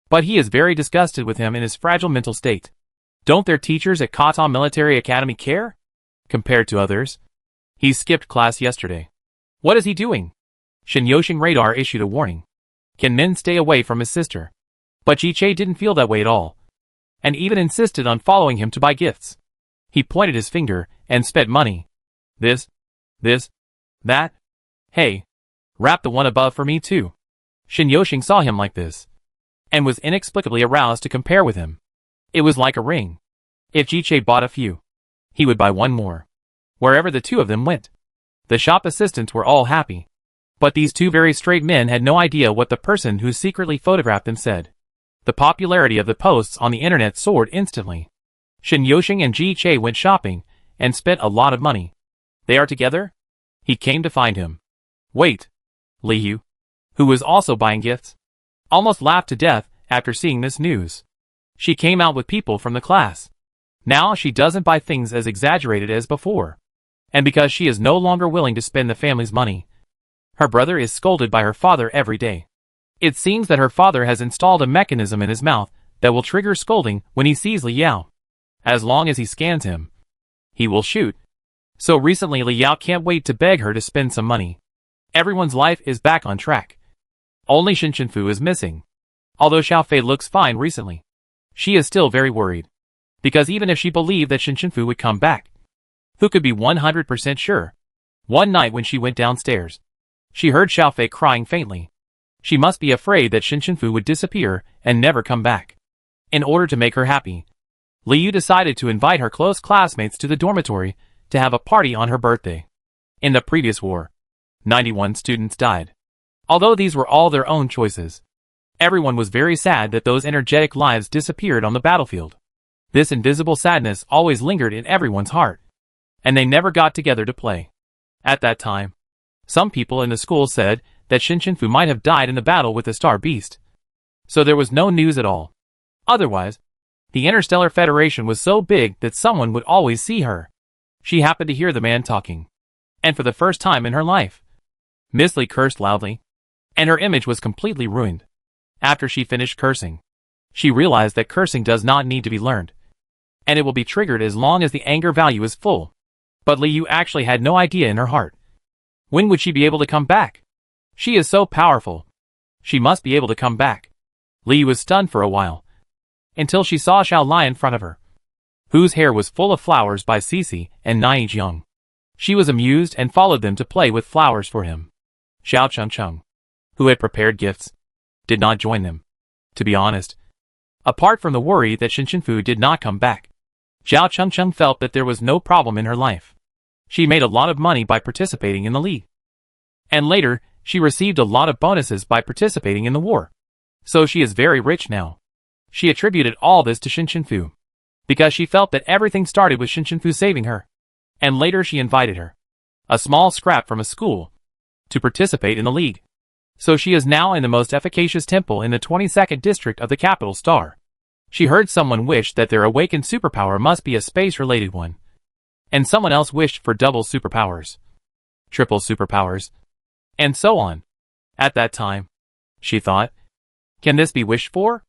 But he is very disgusted with him in his fragile mental state. Don't their teachers at Kata Military Academy care? Compared to others, he skipped class yesterday. What is he doing? Shin Yoshing radar issued a warning. Can men stay away from his sister? But Ji Che didn't feel that way at all. And even insisted on following him to buy gifts. He pointed his finger and spent money. This, that. Hey, wrap the one above for me too. Shin Yoshing saw him like this, and was inexplicably aroused to compare with him. It was like a ring. If Ji Che bought a few, he would buy one more. Wherever the 2 of them went, the shop assistants were all happy. But these 2 very straight men had no idea what the person who secretly photographed them said. The popularity of the posts on the internet soared instantly. Shin Yoshing and Ji Che went shopping and spent a lot of money. They are together? He came to find him. Wait. Liu, who was also buying gifts, almost laughed to death after seeing this news. She came out with people from the class. Now she doesn't buy things as exaggerated as before. And because she is no longer willing to spend the family's money, her brother is scolded by her father every day. It seems that her father has installed a mechanism in his mouth that will trigger scolding when he sees Liao. As long as he scans him, he will shoot. So recently Liao can't wait to beg her to spend some money. Everyone's life is back on track. Only Shin Shinfu is missing. Although Xiaofei looks fine recently, she is still very worried. Because even if she believed that Shin Shinfu would come back, who could be 100% sure? One night when she went downstairs, she heard Xiaofei crying faintly. She must be afraid that Shin Shinfu would disappear and never come back. In order to make her happy, Liu decided to invite her close classmates to the dormitory to have a party on her birthday. In the previous war, 91 students died. Although these were all their own choices, everyone was very sad that those energetic lives disappeared on the battlefield. This invisible sadness always lingered in everyone's heart, and they never got together to play. At that time, some people in the school said that Shin Shinfu might have died in the battle with the Star Beast. So there was no news at all. Otherwise, the Interstellar Federation was so big that someone would always see her. She happened to hear the man talking. And for the first time in her life, Miss Lee cursed loudly, and her image was completely ruined. After she finished cursing, she realized that cursing does not need to be learned, and it will be triggered as long as the anger value is full. But Liu actually had no idea in her heart. When would she be able to come back? She is so powerful. She must be able to come back. Liu was stunned for a while, until she saw Xiao Lai in front of her, whose hair was full of flowers by Cece and Nai Jiang. She was amused and followed them to play with flowers for him. Xiao Chengcheng, who had prepared gifts, did not join them. To be honest, apart from the worry that Shin Shinfu did not come back, Xiao Chengcheng felt that there was no problem in her life. She made a lot of money by participating in the league. And later, she received a lot of bonuses by participating in the war. So she is very rich now. She attributed all this to Shin Shinfu, because she felt that everything started with Shin Shinfu saving her. and later she invited her, a small scrap from a school, to participate in the league. So she is now in the most efficacious temple in the 22nd district of the capital star. She heard someone wish that their awakened superpower must be a space-related one. And someone else wished for double superpowers, triple superpowers, and so on. At that time, she thought, can this be wished for?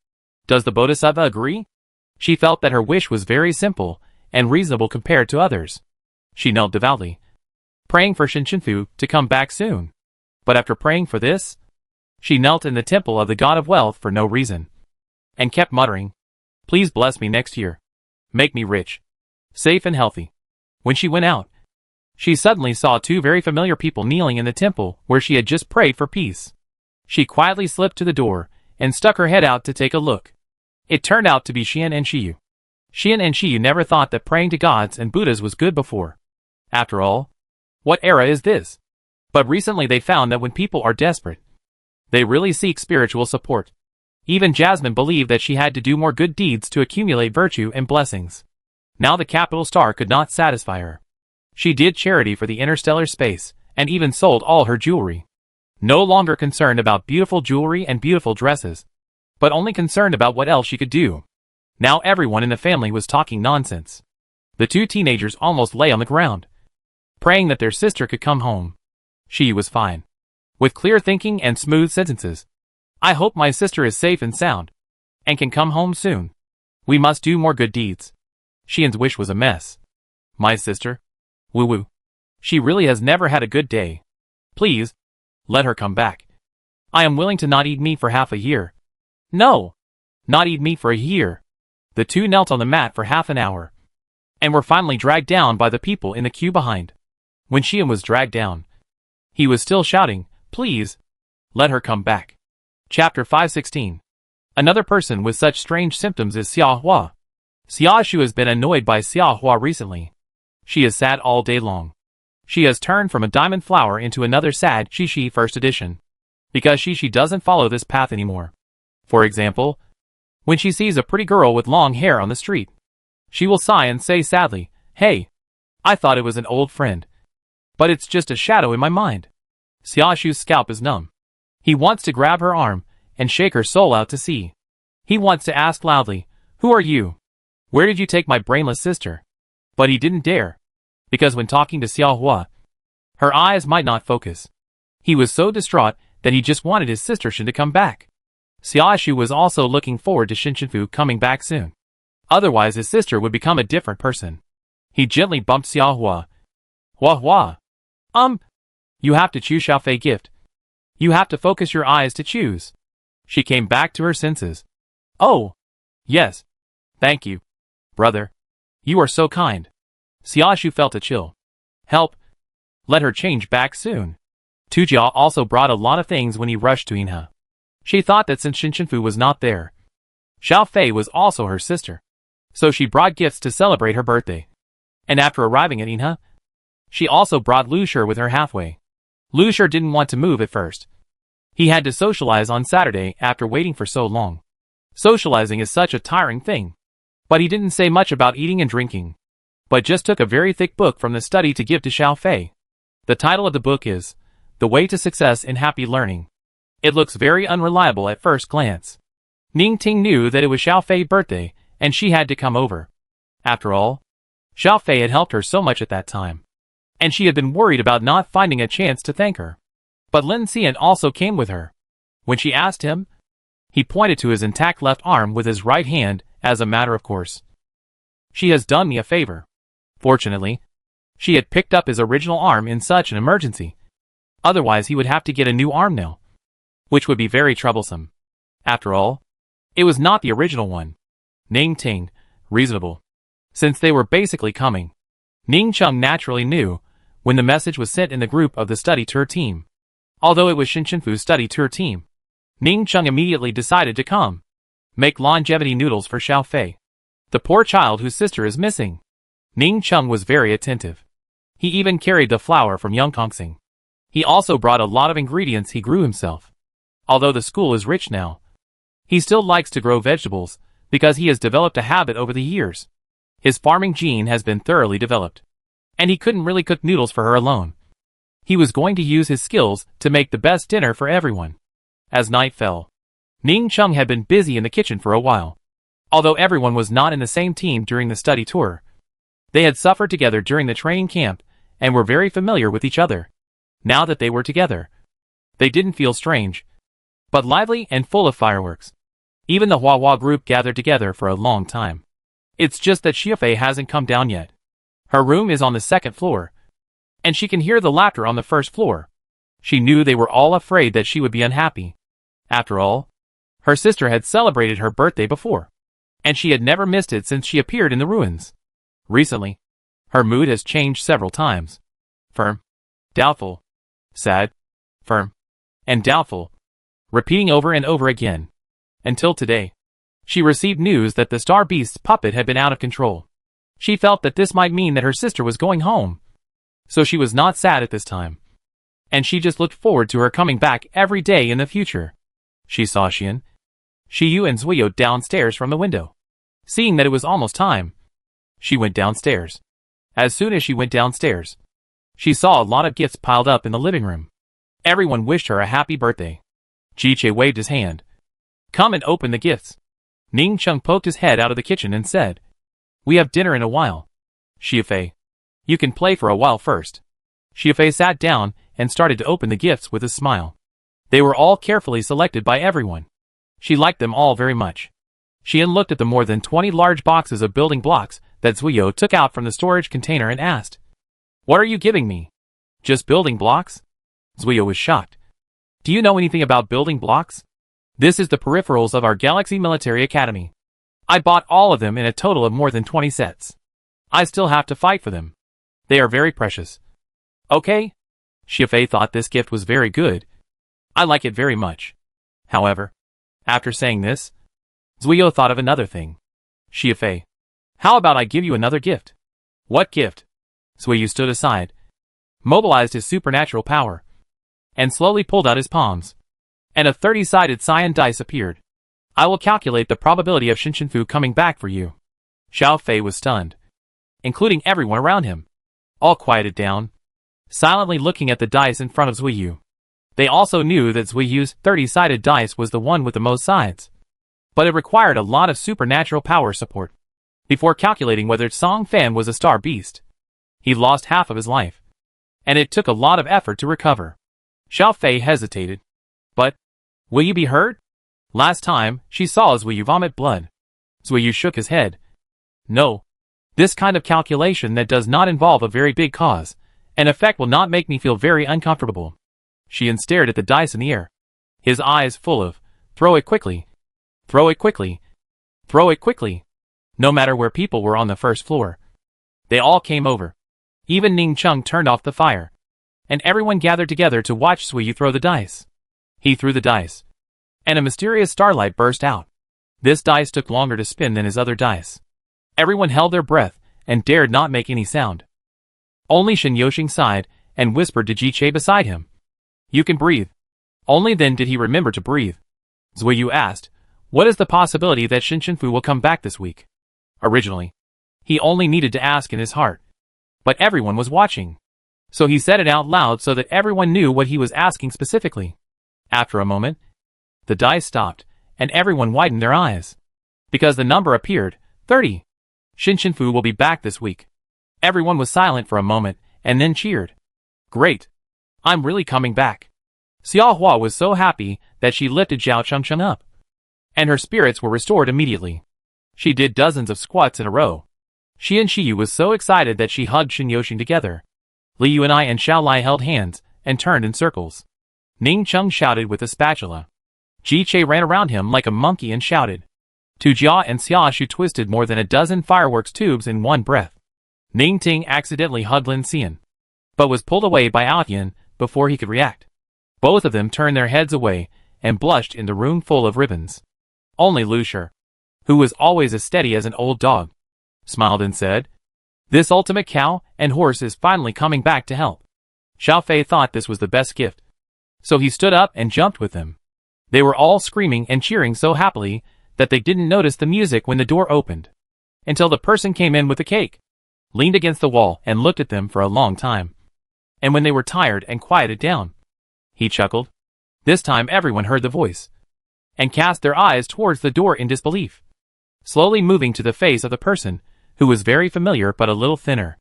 Does the Bodhisattva agree? She felt that her wish was very simple and reasonable compared to others. She knelt devoutly, praying for Shinshinfu to come back soon. But after praying for this, she knelt in the temple of the god of wealth for no reason, and kept muttering, please bless me next year. Make me rich, safe and healthy. When she went out, she suddenly saw two very familiar people kneeling in the temple where she had just prayed for peace. She quietly slipped to the door and stuck her head out to take a look. It turned out to be Xian and Shiyu. Xian and Shiyu never thought that praying to gods and Buddhas was good before. After all, what era is this? But recently they found that when people are desperate, they really seek spiritual support. Even Jasmine believed that she had to do more good deeds to accumulate virtue and blessings. Now the capital star could not satisfy her. She did charity for the interstellar space, and even sold all her jewelry. No longer concerned about beautiful jewelry and beautiful dresses, but only concerned about what else she could do. Now everyone in the family was talking nonsense. The two teenagers almost lay on the ground, praying that their sister could come home. She was fine, with clear thinking and smooth sentences. I hope my sister is safe and sound, and can come home soon. We must do more good deeds. Xian's wish was a mess. My sister? Woo-woo. She really has never had a good day. Please, let her come back. I am willing to not eat meat for half a year. No, not eat meat for a year. The two knelt on the mat for half an hour, and were finally dragged down by the people in the queue behind. When Xian was dragged down, he was still shouting, please, let her come back. Chapter 516. Another person with such strange symptoms is Xia Hua. Xia Shu has been annoyed by Xia Hua recently. She is sad all day long. She has turned from a diamond flower into another sad Shishi first edition, because Shishi doesn't follow this path anymore. For example, when she sees a pretty girl with long hair on the street, she will sigh and say sadly, hey, I thought it was an old friend, but it's just a shadow in my mind. Xia Shu's scalp is numb. He wants to grab her arm and shake her soul out to sea. He wants to ask loudly, who are you? Where did you take my brainless sister? But he didn't dare, because when talking to Xia Hua, her eyes might not focus. He was so distraught that he just wanted his sister Shin to come back. Xia Shu was also looking forward to Shinshinfu coming back soon. Otherwise his sister would become a different person. He gently bumped Xia Hua. Hua. You have to choose Xiaofei gift. You have to focus your eyes to choose. She came back to her senses. Oh, yes. Thank you, brother. You are so kind. Xia Shu felt a chill. Help. Let her change back soon. Tujia also brought a lot of things when he rushed to Inha. She thought that since Shinshinfu was not there, Xiaofei was also her sister. So she brought gifts to celebrate her birthday. And after arriving at Inha, she also brought Lu Shi with her halfway. Lu Shi didn't want to move at first. He had to socialize on Saturday after waiting for so long. Socializing is such a tiring thing. But he didn't say much about eating and drinking, but just took a very thick book from the study to give to Xiaofei. The title of the book is The Way to Success in Happy Learning. It looks very unreliable at first glance. Ning Ting knew that it was Xiaofei's birthday, and she had to come over. After all, Xiaofei had helped her so much at that time, and she had been worried about not finding a chance to thank her. But Lin Xian also came with her. When she asked him, he pointed to his intact left arm with his right hand as a matter of course. She has done me a favor. Fortunately, she had picked up his original arm in such an emergency. Otherwise he would have to get a new arm now, which would be very troublesome. After all, it was not the original one. Ning Ting, reasonable. Since they were basically coming, Ning Chung naturally knew when the message was sent in the group of the study tour team. Although it was Shinshinfu's study tour team, Ning Chung immediately decided to come. Make longevity noodles for Xiaofei, the poor child whose sister is missing. Ning Chung was very attentive. He even carried the flour from Yongkongsing. He also brought a lot of ingredients he grew himself. Although the school is rich now, he still likes to grow vegetables because he has developed a habit over the years. His farming gene has been thoroughly developed. and he couldn't really cook noodles for her alone. He was going to use his skills to make the best dinner for everyone. As night fell, Ning Chung had been busy in the kitchen for a while. Although everyone was not in the same team during the study tour, they had suffered together during the training camp and were very familiar with each other. Now that they were together, they didn't feel strange, but lively and full of fireworks. Even the Hua group gathered together for a long time. It's just that Xiafei hasn't come down yet. Her room is on the second floor, and she can hear the laughter on the first floor. She knew they were all afraid that she would be unhappy. After all, her sister had celebrated her birthday before, and she had never missed it since she appeared in the ruins. Recently, her mood has changed several times. Firm, doubtful, sad, firm, and doubtful, repeating over and over again. Until today, she received news that the Star Beast's puppet had been out of control. She felt that this might mean that her sister was going home. So she was not sad at this time. And she just looked forward to her coming back every day in the future. She saw Xian, Shiyu and Zuiyo downstairs from the window. Seeing that it was almost time, she went downstairs. As soon as she went downstairs, she saw a lot of gifts piled up in the living room. Everyone wished her a happy birthday. Ji-che waved his hand. Come and open the gifts. Ning Chung poked his head out of the kitchen and said, We have dinner in a while. Xiafei, you can play for a while first. Xiafei sat down and started to open the gifts with a smile. They were all carefully selected by everyone. She liked them all very much. Xian looked at the more than 20 large boxes of building blocks that Zuiyo took out from the storage container and asked, What are you giving me? Just building blocks? Zuiyo was shocked. Do you know anything about building blocks? This is the peripherals of our Galaxy Military Academy. I bought all of them in a total of more than 20 sets. I still have to fight for them. They are very precious. Okay? Xiafei thought this gift was very good. I like it very much. However, after saying this, Zuiyo thought of another thing. Xiafei, how about I give you another gift? What gift? Zuiyo stood aside, mobilized his supernatural power, and slowly pulled out his palms. And a 30-sided cyan dice appeared. I will calculate the probability of Shinshinfu coming back for you. Xiao Fei was stunned, including everyone around him. All quieted down, silently looking at the dice in front of Zuiyu. They also knew that Zuiyu's 30-sided dice was the one with the most sides. But it required a lot of supernatural power support. Before calculating whether Song Fan was a star beast, he lost half of his life, and it took a lot of effort to recover. Xiao Fei hesitated. But, will you be hurt? Last time, she saw Zuiyu vomit blood. Zuiyu shook his head. No. This kind of calculation that does not involve a very big cause and effect will not make me feel very uncomfortable. Xian stared at the dice in the air, his eyes full of, throw it quickly, throw it quickly, throw it quickly. No matter where people were on the first floor, they all came over. Even Ning Chung turned off the fire, and everyone gathered together to watch Zuiyu throw the dice. He threw the dice, and a mysterious starlight burst out. This dice took longer to spin than his other dice. Everyone held their breath and dared not make any sound. Only Shen Yoxing sighed and whispered to Ji-che beside him. You can breathe. Only then did he remember to breathe. Zuiyu asked, what is the possibility that Shinshinfu will come back this week? Originally, he only needed to ask in his heart. But everyone was watching. So he said it out loud so that everyone knew what he was asking specifically. After a moment, the dice stopped, and everyone widened their eyes. Because the number appeared, 30. Shinshinfu will be back this week. Everyone was silent for a moment, and then cheered. Great. I'm really coming back. Xiao Hua was so happy that she lifted Zhao Chengcheng up, and her spirits were restored immediately. She did dozens of squats in a row. She and Shiyu was so excited that she hugged Shen Yoxing together. Li Yuanai and Xiao Lai held hands and turned in circles. Ning Chung shouted with a spatula. Ji-che ran around him like a monkey and shouted. Tu Jia and Xia Shu twisted more than a dozen fireworks tubes in one breath. Ning Ting accidentally hugged Lin Xian, but was pulled away by Outyan before he could react. Both of them turned their heads away and blushed in the room full of ribbons. Only Lu Shi, who was always as steady as an old dog, smiled and said, This ultimate cow and horse is finally coming back to help. Xiao Fei thought this was the best gift, so he stood up and jumped with them. They were all screaming and cheering so happily that they didn't notice the music when the door opened, until the person came in with the cake. leaned against the wall and looked at them for a long time. And when they were tired and quieted down, he chuckled. This time everyone heard the voice, and cast their eyes towards the door in disbelief, slowly moving to the face of the person, who was very familiar but a little thinner.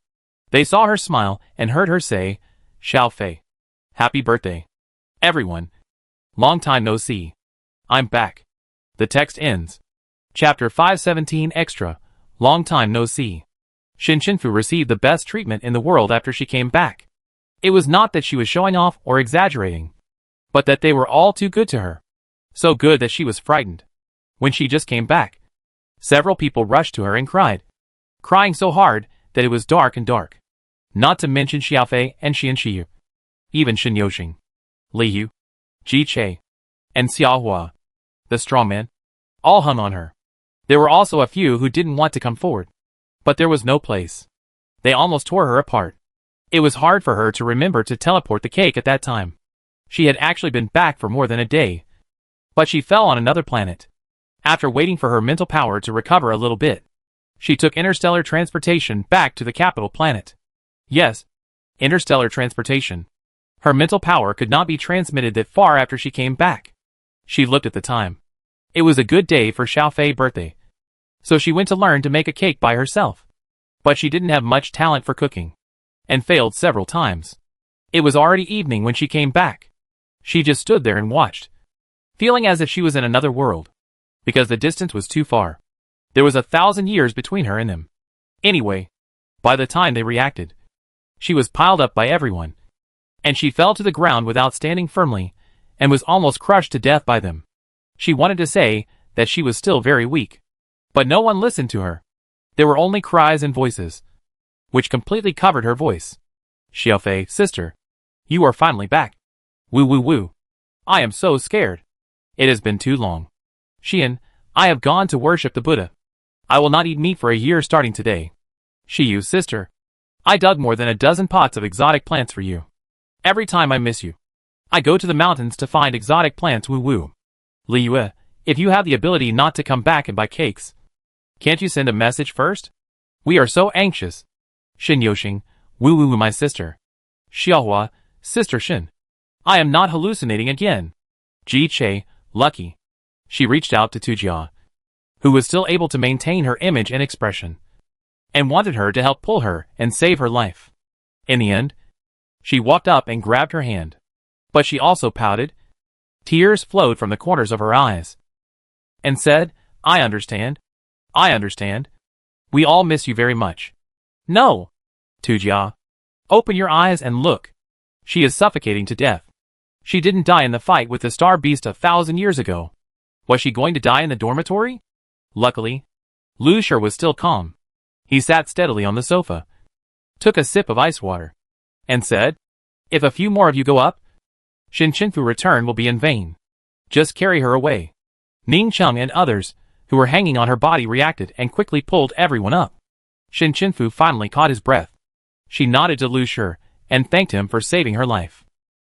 They saw her smile and heard her say, Xiao Fei. Happy birthday, everyone. Long time no see. I'm back. The text ends. Chapter 517 Extra. Long time no see. Shin Chinfu received the best treatment in the world after she came back. It was not that she was showing off or exaggerating, but that they were all too good to her. So good that she was frightened. When she just came back, several people rushed to her and cried, crying so hard that it was dark and dark. Not to mention Xiaofei and Xian Shiyu. Even Shin Yoxing, Li Yu, Ji Che, and Xiaohua, the strongman, all hung on her. There were also a few who didn't want to come forward, but there was no place. They almost tore her apart. It was hard for her to remember to teleport the cake at that time. She had actually been back for more than a day, but she fell on another planet. After waiting for her mental power to recover a little bit, she took interstellar transportation back to the capital planet. Yes, interstellar transportation. Her mental power could not be transmitted that far after she came back. She looked at the time. It was a good day for Xiao Fei's birthday, so she went to learn to make a cake by herself. But she didn't have much talent for cooking, and failed several times. It was already evening when she came back. She just stood there and watched, feeling as if she was in another world, because the distance was too far. There was 1,000 years between her and them. Anyway, by the time they reacted, she was piled up by everyone, and she fell to the ground without standing firmly, and was almost crushed to death by them. She wanted to say that she was still very weak, but no one listened to her. There were only cries and voices, which completely covered her voice. Xiaofei, sister, you are finally back. Woo woo woo. I am so scared. It has been too long. Xian, I have gone to worship the Buddha. I will not eat meat for a year starting today. Shiyu, sister, I dug more than a dozen pots of exotic plants for you. Every time I miss you, I go to the mountains to find exotic plants. Woo woo. Li Yue, if you have the ability not to come back and buy cakes, can't you send a message first? We are so anxious. Shin Yoxing, woo woo my sister. Xiaohua, sister Shin. I am not hallucinating again. Ji Che, lucky. She reached out to Tujia, who was still able to maintain her image and expression, and wanted her to help pull her and save her life. In the end, she walked up and grabbed her hand, but she also pouted. Tears flowed from the corners of her eyes, and said, I understand. I understand. We all miss you very much. No! Tujia, open your eyes and look. She is suffocating to death. She didn't die in the fight with the star beast 1,000 years ago. Was she going to die in the dormitory? Luckily, Lu Shi was still calm. He sat steadily on the sofa, took a sip of ice water, and said, if a few more of you go up, Shin Chinfu's return will be in vain. Just carry her away. Ning Cheng and others, who were hanging on her body, reacted and quickly pulled everyone up. Shin Chinfu finally caught his breath. She nodded to Lu Shi and thanked him for saving her life.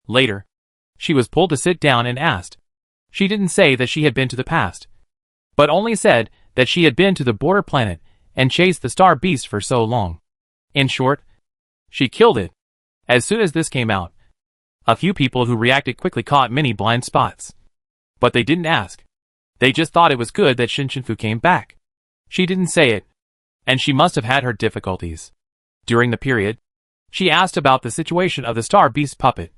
Later, she was pulled to sit down and asked. She didn't say that she had been to the past, but only said that she had been to the border planet and chased the star beast for so long. In short, she killed it. As soon as this came out, a few people who reacted quickly caught many blind spots. But they didn't ask. They just thought it was good that Shin Chinfu came back. She didn't say it, and she must have had her difficulties. During the period, she asked about the situation of the star beast puppet,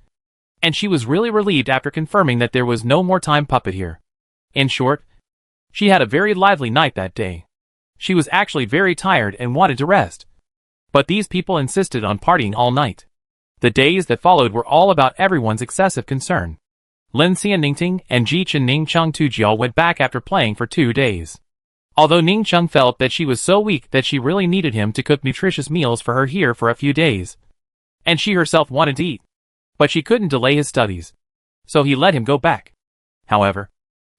and she was really relieved after confirming that there was no more time puppet here. In short, she had a very lively night that day. She was actually very tired and wanted to rest. But these people insisted on partying all night. The days that followed were all about everyone's excessive concern. Lin Xianningting and Ji Chen Ning Cheng Tujiao went back after playing for 2 days. Although Ning Cheng felt that she was so weak that she really needed him to cook nutritious meals for her here for a few days, and she herself wanted to eat, but she couldn't delay his studies, so he let him go back. However,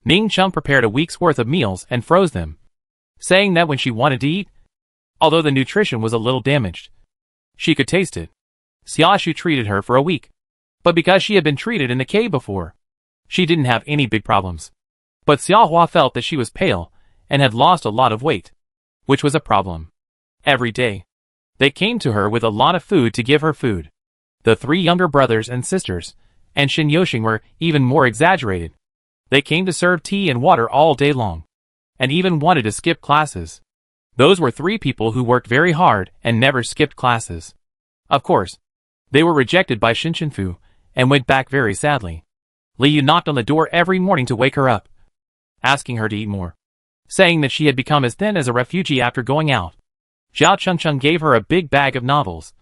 Ning Cheng prepared a week's worth of meals and froze them, saying that when she wanted to eat, although the nutrition was a little damaged, she could taste it. Xiaoshu treated her for a week, but because she had been treated in the cave before, she didn't have any big problems. But Xiaohua felt that she was pale and had lost a lot of weight, which was a problem. Every day, They came to her with a lot of food to give her food. The 3 younger brothers and sisters, and Shin Yoshing were even more exaggerated. They came to serve tea and water all day long, and even wanted to skip classes. Those were 3 people who worked very hard and never skipped classes. Of course, they were rejected by Shinshinfu, and went back very sadly. Liu knocked on the door every morning to wake her up, asking her to eat more, saying that she had become as thin as a refugee after going out. Zhao Chengcheng gave her a big bag of novels,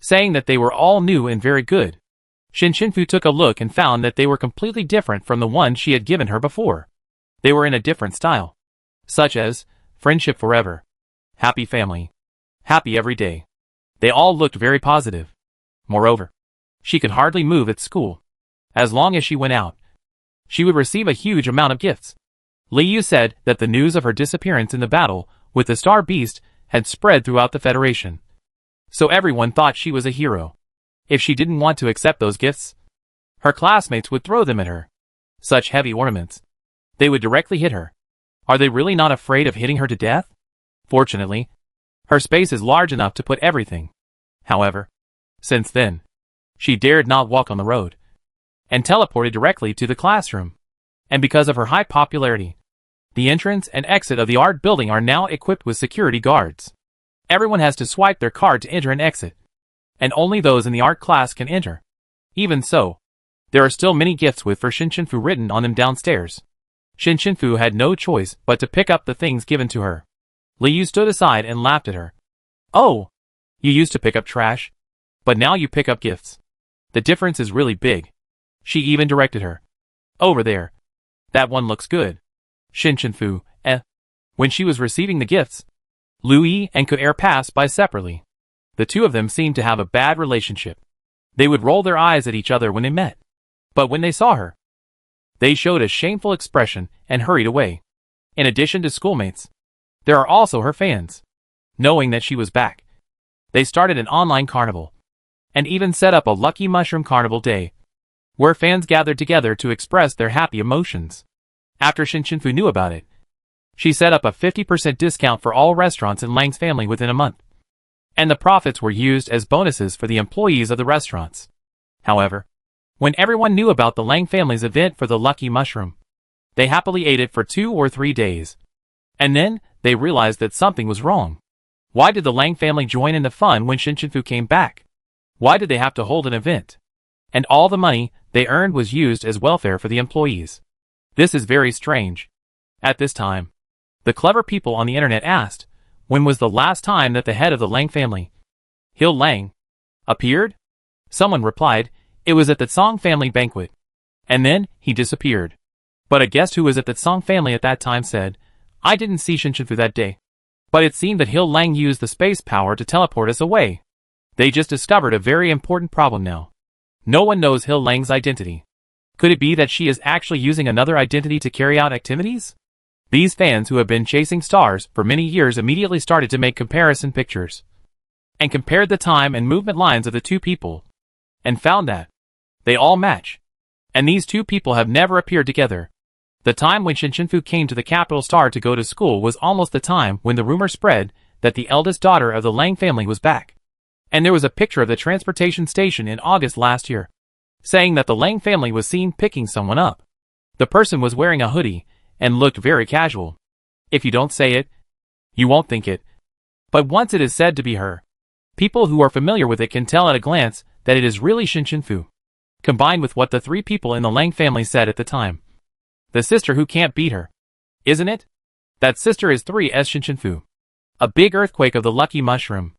saying that they were all new and very good. Shinshinfu took a look and found that they were completely different from the ones she had given her before. They were in a different style, such as friendship forever, happy family, happy every day. They all looked very positive. Moreover, she could hardly move at school. As long as she went out, she would receive a huge amount of gifts. Liu said that the news of her disappearance in the battle with the Star Beast had spread throughout the Federation. So everyone thought she was a hero. If she didn't want to accept those gifts, her classmates would throw them at her. Such heavy ornaments. They would directly hit her. Are they really not afraid of hitting her to death? Fortunately, her space is large enough to put everything. However, since then, she dared not walk on the road, and teleported directly to the classroom. And because of her high popularity, the entrance and exit of the art building are now equipped with security guards. Everyone has to swipe their card to enter and exit, and only those in the art class can enter. Even so, there are still many gifts with for Shinshinfu written on them downstairs. Shinshinfu had no choice but to pick up the things given to her. Liu stood aside and laughed at her. Oh, you used to pick up trash, but now you pick up gifts. The difference is really big. She even directed her. Over there. That one looks good. Shinshinfu, When she was receiving the gifts, Lui and Could Air passed by separately. The two of them seemed to have a bad relationship. They would roll their eyes at each other when they met. But when they saw her, they showed a shameful expression and hurried away. In addition to schoolmates, there are also her fans. Knowing that she was back, they started an online carnival, and even set up a Lucky Mushroom Carnival Day, where fans gathered together to express their happy emotions. After Shinshinfu knew about it, she set up a 50% discount for all restaurants in Lang's family within a month, and the profits were used as bonuses for the employees of the restaurants. However, when everyone knew about the Lang family's event for the Lucky Mushroom, they happily ate it for 2 or 3 days. And then, they realized that something was wrong. Why did the Lang family join in the fun when Shinshinfu came back? Why did they have to hold an event? And all the money they earned was used as welfare for the employees. This is very strange. At this time, the clever people on the internet asked, when was the last time that the head of the Lang family, Hill Lang, appeared? Someone replied, it was at the Song family banquet. And then, he disappeared. But a guest who was at the Song family at that time said, I didn't see Shinshinfu that day. But it seemed that Hill Lang used the space power to teleport us away. They just discovered a very important problem now. No one knows Hill Lang's identity. Could it be that she is actually using another identity to carry out activities? These fans who have been chasing stars for many years immediately started to make comparison pictures, and compared the time and movement lines of the two people, and found that they all match. And these two people have never appeared together. The time when Shinshinfu came to the capital star to go to school was almost the time when the rumor spread that the eldest daughter of the Lang family was back. And there was a picture of the transportation station in August last year, saying that the Lang family was seen picking someone up. The person was wearing a hoodie, and looked very casual. If you don't say it, you won't think it. But once it is said to be her, people who are familiar with it can tell at a glance that it is really Shinshinfu. Combined with what the 3 people in the Lang family said at the time. The sister who can't beat her. Isn't it? That sister is 3's Shinshinfu. A big earthquake of the Lucky Mushroom.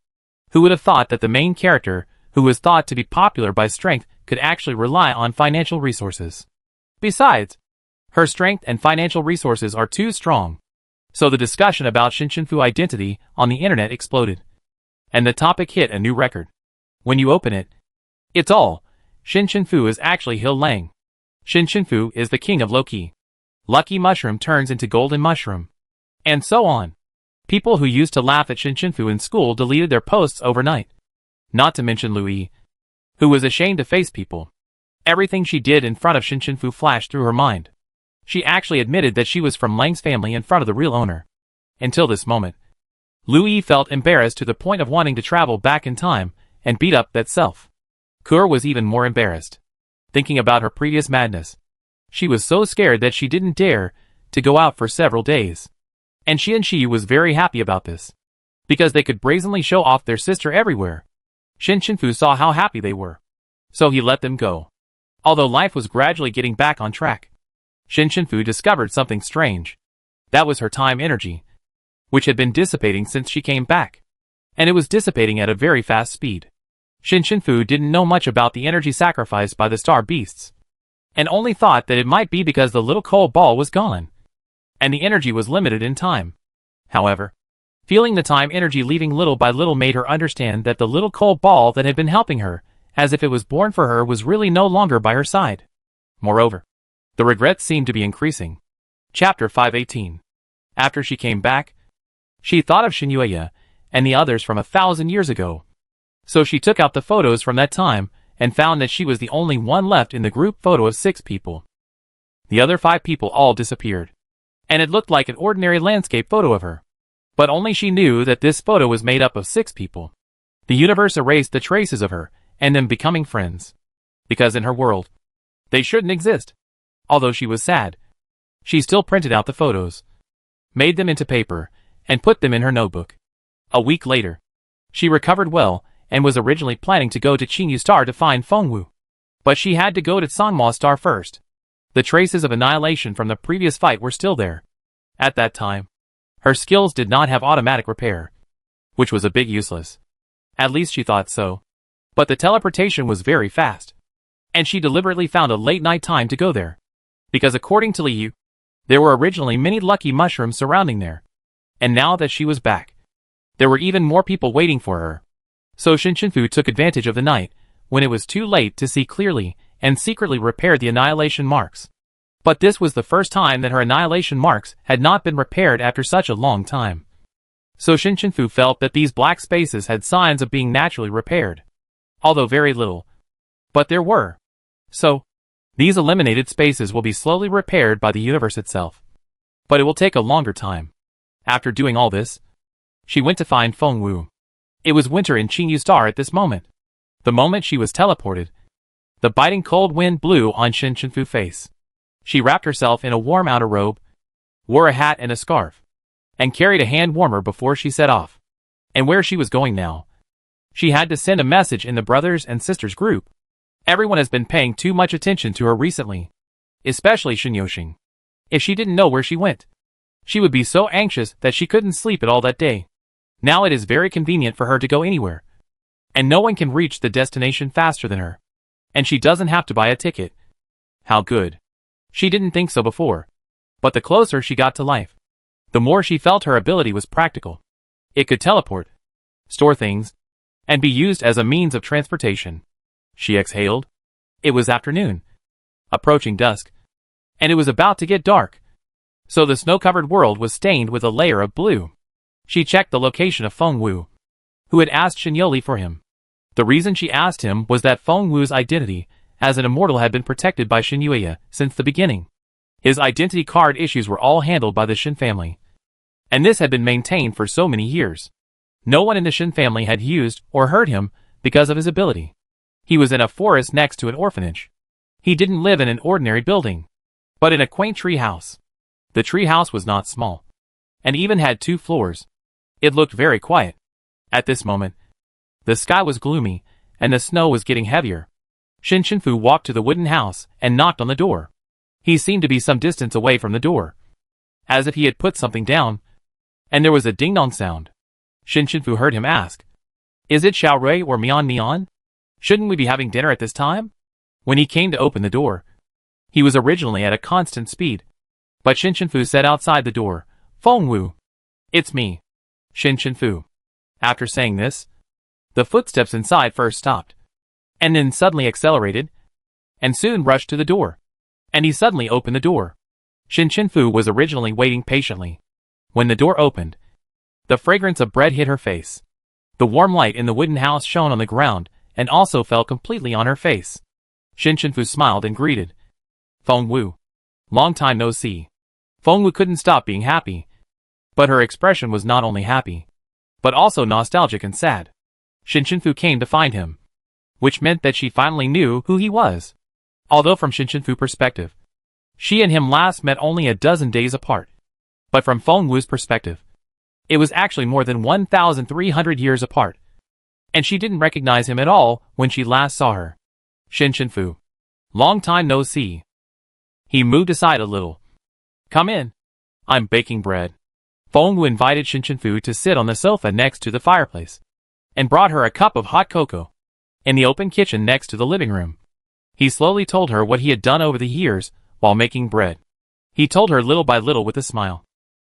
Who would have thought that the main character, who was thought to be popular by strength, could actually rely on financial resources? Besides, her strength and financial resources are too strong. So the discussion about Shinshinfu identity on the internet exploded. And the topic hit a new record. When you open it, it's all, Shinshinfu is actually Hill Lang. Shinshinfu is the king of Loki. Lucky Mushroom turns into Golden Mushroom. And so on. People who used to laugh at Shinshinfu in school deleted their posts overnight. Not to mention Lui, who was ashamed to face people. Everything she did in front of Shinshinfu flashed through her mind. She actually admitted that she was from Lang's family in front of the real owner. Until this moment, Lu Yi felt embarrassed to the point of wanting to travel back in time and beat up that self. Kur was even more embarrassed, thinking about her previous madness. She was so scared that she didn't dare to go out for several days. And she was very happy about this, because they could brazenly show off their sister everywhere. Shin Shinfu saw how happy they were, so he let them go. Although life was gradually getting back on track, Shin Shinfu discovered something strange. That was her time energy, which had been dissipating since she came back. And it was dissipating at a very fast speed. Shin Shinfu didn't know much about the energy sacrificed by the star beasts, and only thought that it might be because the little coal ball was gone, and the energy was limited in time. However, feeling the time energy leaving little by little made her understand that the little coal ball that had been helping her, as if it was born for her, was really no longer by her side. Moreover, the regrets seemed to be increasing. Chapter 518. After she came back, she thought of Shinyue and the others from 1,000 years ago. So she took out the photos from that time and found that she was the only one left in the group photo of 6 people. The other 5 people all disappeared, and it looked like an ordinary landscape photo of her. But only she knew that this photo was made up of 6 people. The universe erased the traces of her and them becoming friends, because in her world, they shouldn't exist. Although she was sad, she still printed out the photos, made them into paper, and put them in her notebook. A week later, she recovered well and was originally planning to go to Qingyu Star to find Fengwu. But she had to go to Sanma Star first. The traces of annihilation from the previous fight were still there. At that time, her skills did not have automatic repair, which was a bit useless. At least she thought so. But the teleportation was very fast, and she deliberately found a late night time to go there, because according to Liu, there were originally many lucky mushrooms surrounding there. And now that she was back, there were even more people waiting for her. So Shin Shinfu took advantage of the night, when it was too late to see clearly, and secretly repaired the annihilation marks. But this was the first time that her annihilation marks had not been repaired after such a long time. So Shin Shinfu felt that these black spaces had signs of being naturally repaired. Although very little. But there were. So, these eliminated spaces will be slowly repaired by the universe itself. But it will take a longer time. After doing all this, she went to find Fengwu. It was winter in Qingyu Star at this moment. The moment she was teleported, the biting cold wind blew on Shin Shinfu's face. She wrapped herself in a warm outer robe, wore a hat and a scarf, and carried a hand warmer before she set off. And where she was going now, she had to send a message in the brothers and sisters group. Everyone has been paying too much attention to her recently, especially Shinyoshing. If she didn't know where she went, she would be so anxious that she couldn't sleep at all that day. Now it is very convenient for her to go anywhere, and no one can reach the destination faster than her. And she doesn't have to buy a ticket. How good. She didn't think so before. But the closer she got to life, the more she felt her ability was practical. It could teleport, store things, and be used as a means of transportation. She exhaled. It was afternoon, approaching dusk, and it was about to get dark. So the snow-covered world was stained with a layer of blue. She checked the location of Fengwu, who had asked Shinyoli for him. The reason she asked him was that Fengwu's identity as an immortal had been protected by Shinyue since the beginning. His identity card issues were all handled by the Shin family, and this had been maintained for so many years. No one in the Shin family had used or hurt him because of his ability. He was in a forest next to an orphanage. He didn't live in an ordinary building, but in a quaint tree house. The tree house was not small, and even had 2 floors. It looked very quiet. At this moment, the sky was gloomy, and the snow was getting heavier. Shin Shinfu walked to the wooden house and knocked on the door. He seemed to be some distance away from the door, as if he had put something down, and there was a ding-dong sound. Shin Shinfu heard him ask, "Is it Xiao Rui or Mian? Shouldn't we be having dinner at this time?" When he came to open the door, he was originally at a constant speed. But Shin Shinfu said outside the door, "Fengwu, it's me, Shin Shinfu." After saying this, the footsteps inside first stopped, and then suddenly accelerated, and soon rushed to the door. And he suddenly opened the door. Shin Shinfu was originally waiting patiently. When the door opened, the fragrance of bread hit her face. The warm light in the wooden house shone on the ground and also fell completely on her face. Shin Shinfu smiled and greeted, "Fengwu, long time no see." Fengwu couldn't stop being happy. But her expression was not only happy. but also nostalgic and sad. Shinshinfu came to find him, which meant that she finally knew who he was. Although from Shinshinfu's perspective, she and him last met only a dozen days apart. But from Fengwu's perspective, it was actually more than 1,300 years apart. And she didn't recognize him at all when she last saw her. Shinshinfu. Long time no see. He moved aside a little. Come in. I'm baking bread. Fengwu invited Shinshinfu to sit on the sofa next to the fireplace, and brought her a cup of hot cocoa. In the open kitchen next to the living room, he slowly told her what he had done over the years while making bread. He told her little by little with a smile,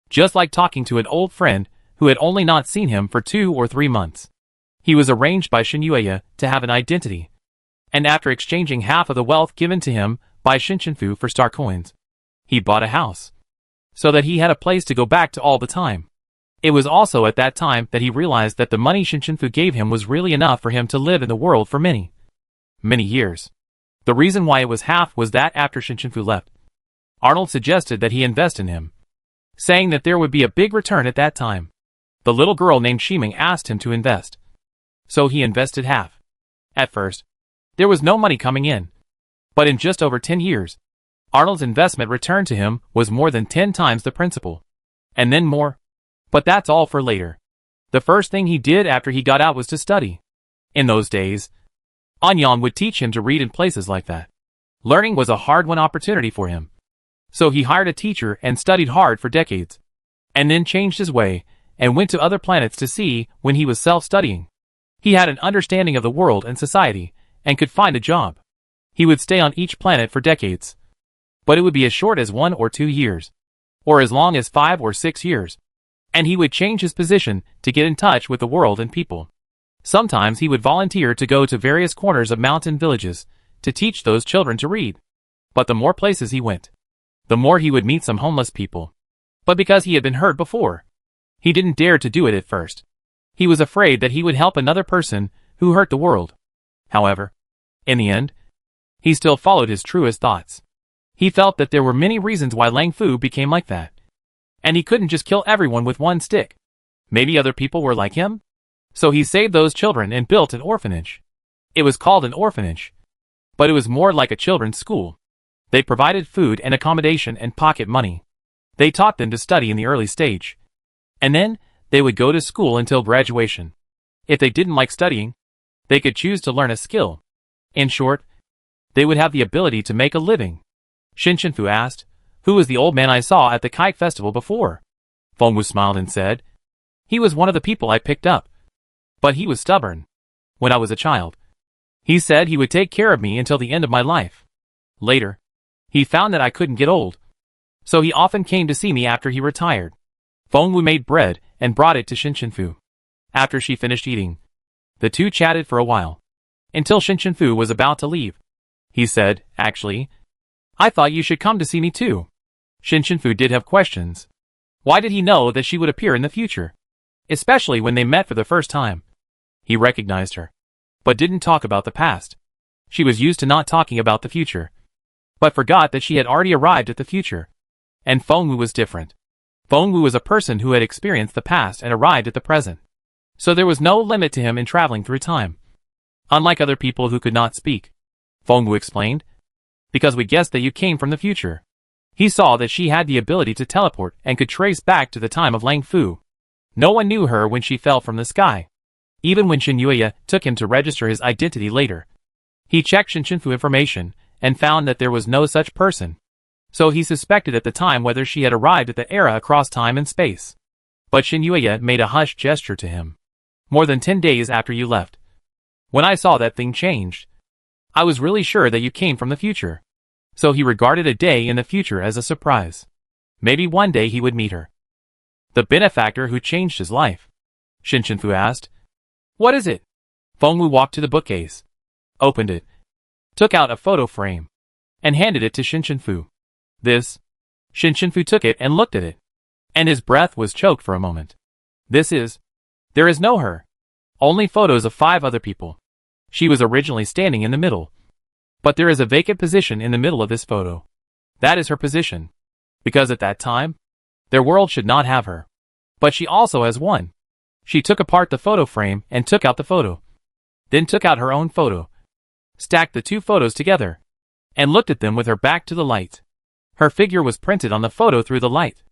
just like talking to an old friend who had only not seen him for 2 or 3 months. He was arranged by Shinyue to have an identity, and after exchanging half of the wealth given to him by Shinshinfu for star coins, he bought a house, so that he had a place to go back to all the time. It was also at that time that he realized that the money Shinshinfu gave him was really enough for him to live in the world for many, many years. The reason why it was half was that after Shinshinfu left, Arnold suggested that he invest in him, saying that there would be a big return at that time. The little girl named Shiming asked him to invest, so he invested half. At first, there was no money coming in, but in just over 10 years, Arnold's investment return to him was more than 10 times the principal, and then more. But that's all for later. The first thing he did after he got out was to study. In those days, Anyan would teach him to read in places like that. Learning was a hard-won opportunity for him. So he hired a teacher and studied hard for decades, and then changed his way and went to other planets to see when he was self-studying. He had an understanding of the world and society, and could find a job. He would stay on each planet for decades, but it would be as short as 1 or 2 years, or as long as 5 or 6 years, and he would change his position to get in touch with the world and people. Sometimes he would volunteer to go to various corners of mountain villages to teach those children to read. But the more places he went, the more he would meet some homeless people. But because he had been hurt before, he didn't dare to do it at first. He was afraid that he would help another person who hurt the world. However, in the end, he still followed his truest thoughts. He felt that there were many reasons why Lang Fu became like that, and he couldn't just kill everyone with one stick. Maybe other people were like him? So he saved those children and built an orphanage. It was called an orphanage, but it was more like a children's school. They provided food and accommodation and pocket money. They taught them to study in the early stage, and then they would go to school until graduation. If they didn't like studying, they could choose to learn a skill. In short, they would have the ability to make a living. Shinshinfu asked, "Who was the old man I saw at the kite festival before?" Fengwu smiled and said, "He was one of the people I picked up. But he was stubborn. When I was a child, he said he would take care of me until the end of my life. Later, he found that I couldn't get old, so he often came to see me after he retired." Fengwu made bread and brought it to Shinshinfu. After she finished eating, the two chatted for a while, until Shinshinfu was about to leave. He said, "Actually, I thought you should come to see me too." Shinshinfu did have questions. Why did he know that she would appear in the future? Especially when they met for the first time. He recognized her, but didn't talk about the past. She was used to not talking about the future, but forgot that she had already arrived at the future. And Fengwu was different. Fengwu was a person who had experienced the past and arrived at the present. So there was no limit to him in traveling through time. Unlike other people who could not speak, Fengwu explained, "Because we guessed that you came from the future." He saw that she had the ability to teleport and could trace back to the time of Lang Fu. No one knew her when she fell from the sky. Even when Shinyue took him to register his identity later, he checked Shinshinfu information and found that there was no such person. So he suspected at the time whether she had arrived at the era across time and space. But Shinyue made a hushed gesture to him. "More than 10 days after you left, when I saw that thing changed, I was really sure that you came from the future." So he regarded a day in the future as a surprise. Maybe one day he would meet her. "The benefactor who changed his life?" Shinshinfu asked. "What is it?" Fengwu walked to the bookcase, opened it, took out a photo frame, and handed it to Shinshinfu. "This?" Shinshinfu took it and looked at it, and his breath was choked for a moment. "This is..." "There is no her. Only photos of 5 other people. She was originally standing in the middle. But there is a vacant position in the middle of this photo. That is her position. Because at that time, their world should not have her. But she also has one. She took apart the photo frame and took out the photo. Then took out her own photo, stacked the two photos together, and looked at them with her back to the light. Her figure was printed on the photo through the light,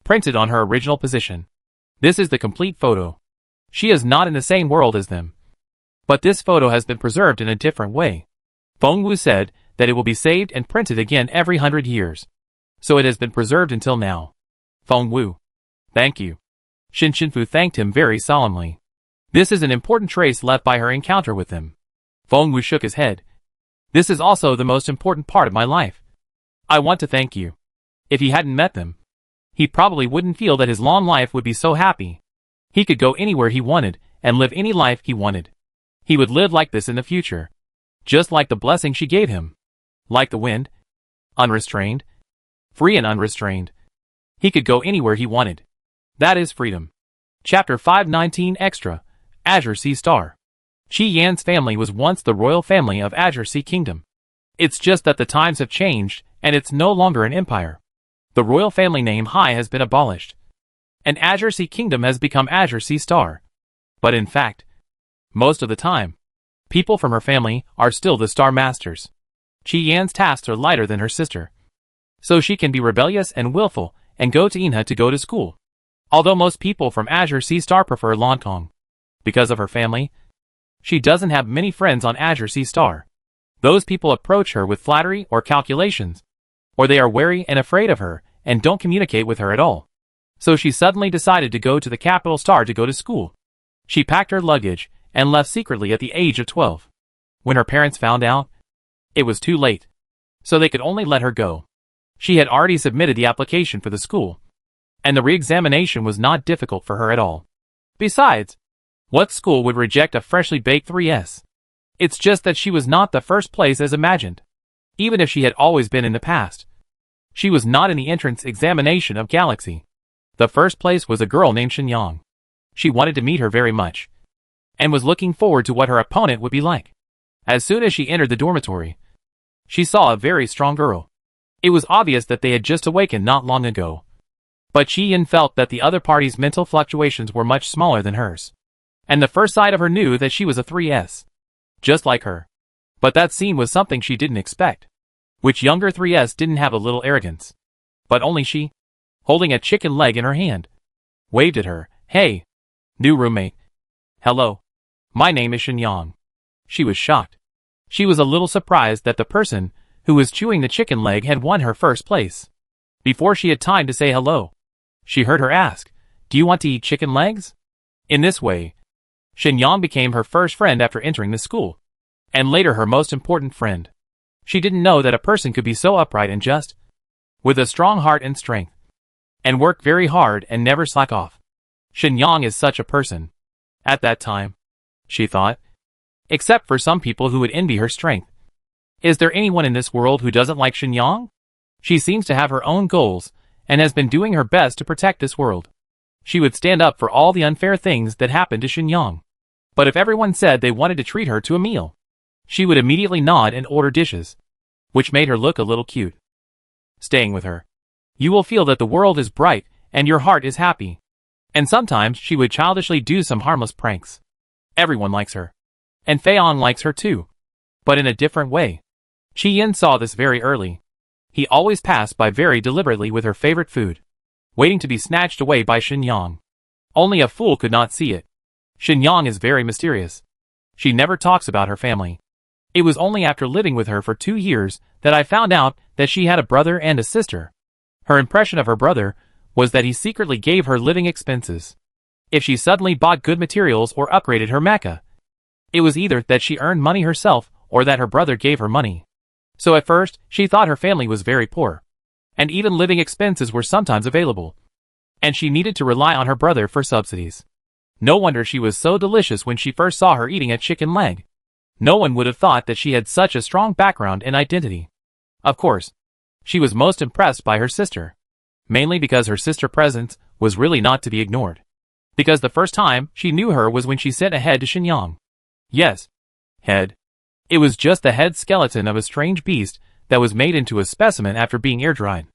printed on her original position. This is the complete photo. She is not in the same world as them. But this photo has been preserved in a different way. Feng Wu said that it will be saved and printed again every 100 years. So it has been preserved until now. Feng Wu. Thank you. Shin Shinfu thanked him very solemnly. This is an important trace left by her encounter with him. Feng Wu shook his head. This is also the most important part of my life. I want to thank you. If he hadn't met them, he probably wouldn't feel that his long life would be so happy. He could go anywhere he wanted and live any life he wanted. He would live like this in the future. Just like the blessing she gave him. Like the wind. Unrestrained. Free and unrestrained. He could go anywhere he wanted. That is freedom. Chapter 519 Extra. Azure Sea Star. Qi Yan's family was once the royal family of Azure Sea Kingdom. It's just that the times have changed, and it's no longer an empire. The royal family name Hai has been abolished. And Azure Sea Kingdom has become Azure Sea Star. But in fact, most of the time, people from her family are still the Star Masters. Qi Yan's tasks are lighter than her sister. So she can be rebellious and willful, and go to Inha to go to school. Although most people from Azure Sea Star prefer Lontong. Because of her family, she doesn't have many friends on Azure Sea Star. Those people approach her with flattery or calculations. Or they are wary and afraid of her, and don't communicate with her at all. So she suddenly decided to go to the capital star to go to school. She packed her luggage, and left secretly at the age of 12. When her parents found out, it was too late. So they could only let her go. She had already submitted the application for the school. And the re-examination was not difficult for her at all. Besides, what school would reject a freshly baked 3S? It's just that she was not the first place as imagined. Even if she had always been in the past. She was not in the entrance examination of Galaxy. The first place was a girl named Shenyang. She wanted to meet her very much. And was looking forward to what her opponent would be like. As soon as she entered the dormitory, she saw a very strong girl. It was obvious that they had just awakened not long ago. But Qi Yan felt that the other party's mental fluctuations were much smaller than hers. And the first sight of her knew that she was a 3S. Just like her. But that scene was something she didn't expect. Which younger 3S didn't have a little arrogance. But only she, holding a chicken leg in her hand, waved at her. Hey, new roommate. Hello. My name is Shenyang. She was shocked. She was a little surprised that the person who was chewing the chicken leg had won her first place. Before she had time to say hello, she heard her ask, "Do you want to eat chicken legs?" In this way, Shenyang became her first friend after entering the school, and later her most important friend. She didn't know that a person could be so upright and just, with a strong heart and strength, and work very hard and never slack off. Shenyang is such a person. At that time, she thought, except for some people who would envy her strength. Is there anyone in this world who doesn't like Shenyang? She seems to have her own goals, and has been doing her best to protect this world. She would stand up for all the unfair things that happened to Shenyang. But if everyone said they wanted to treat her to a meal, she would immediately nod and order dishes, which made her look a little cute. Staying with her, you will feel that the world is bright and your heart is happy. And sometimes she would childishly do some harmless pranks. Everyone likes her. And Fei-on likes her too. But in a different way. Qi Yan saw this very early. He always passed by very deliberately with her favorite food, waiting to be snatched away by Shenyang. Only a fool could not see it. Shenyang is very mysterious. She never talks about her family. It was only after living with her for 2 years that I found out that she had a brother and a sister. Her impression of her brother was that he secretly gave her living expenses. If she suddenly bought good materials or upgraded her mecha, it was either that she earned money herself or that her brother gave her money. So at first, she thought her family was very poor. And even living expenses were sometimes available. And she needed to rely on her brother for subsidies. No wonder she was so delicious when she first saw her eating a chicken leg. No one would have thought that she had such a strong background and identity. Of course, she was most impressed by her sister. Mainly because her sister's presence was really not to be ignored. Because the first time she knew her was when she sent a head to Shenyang. Yes, head. It was just the head skeleton of a strange beast that was made into a specimen after being air-dried.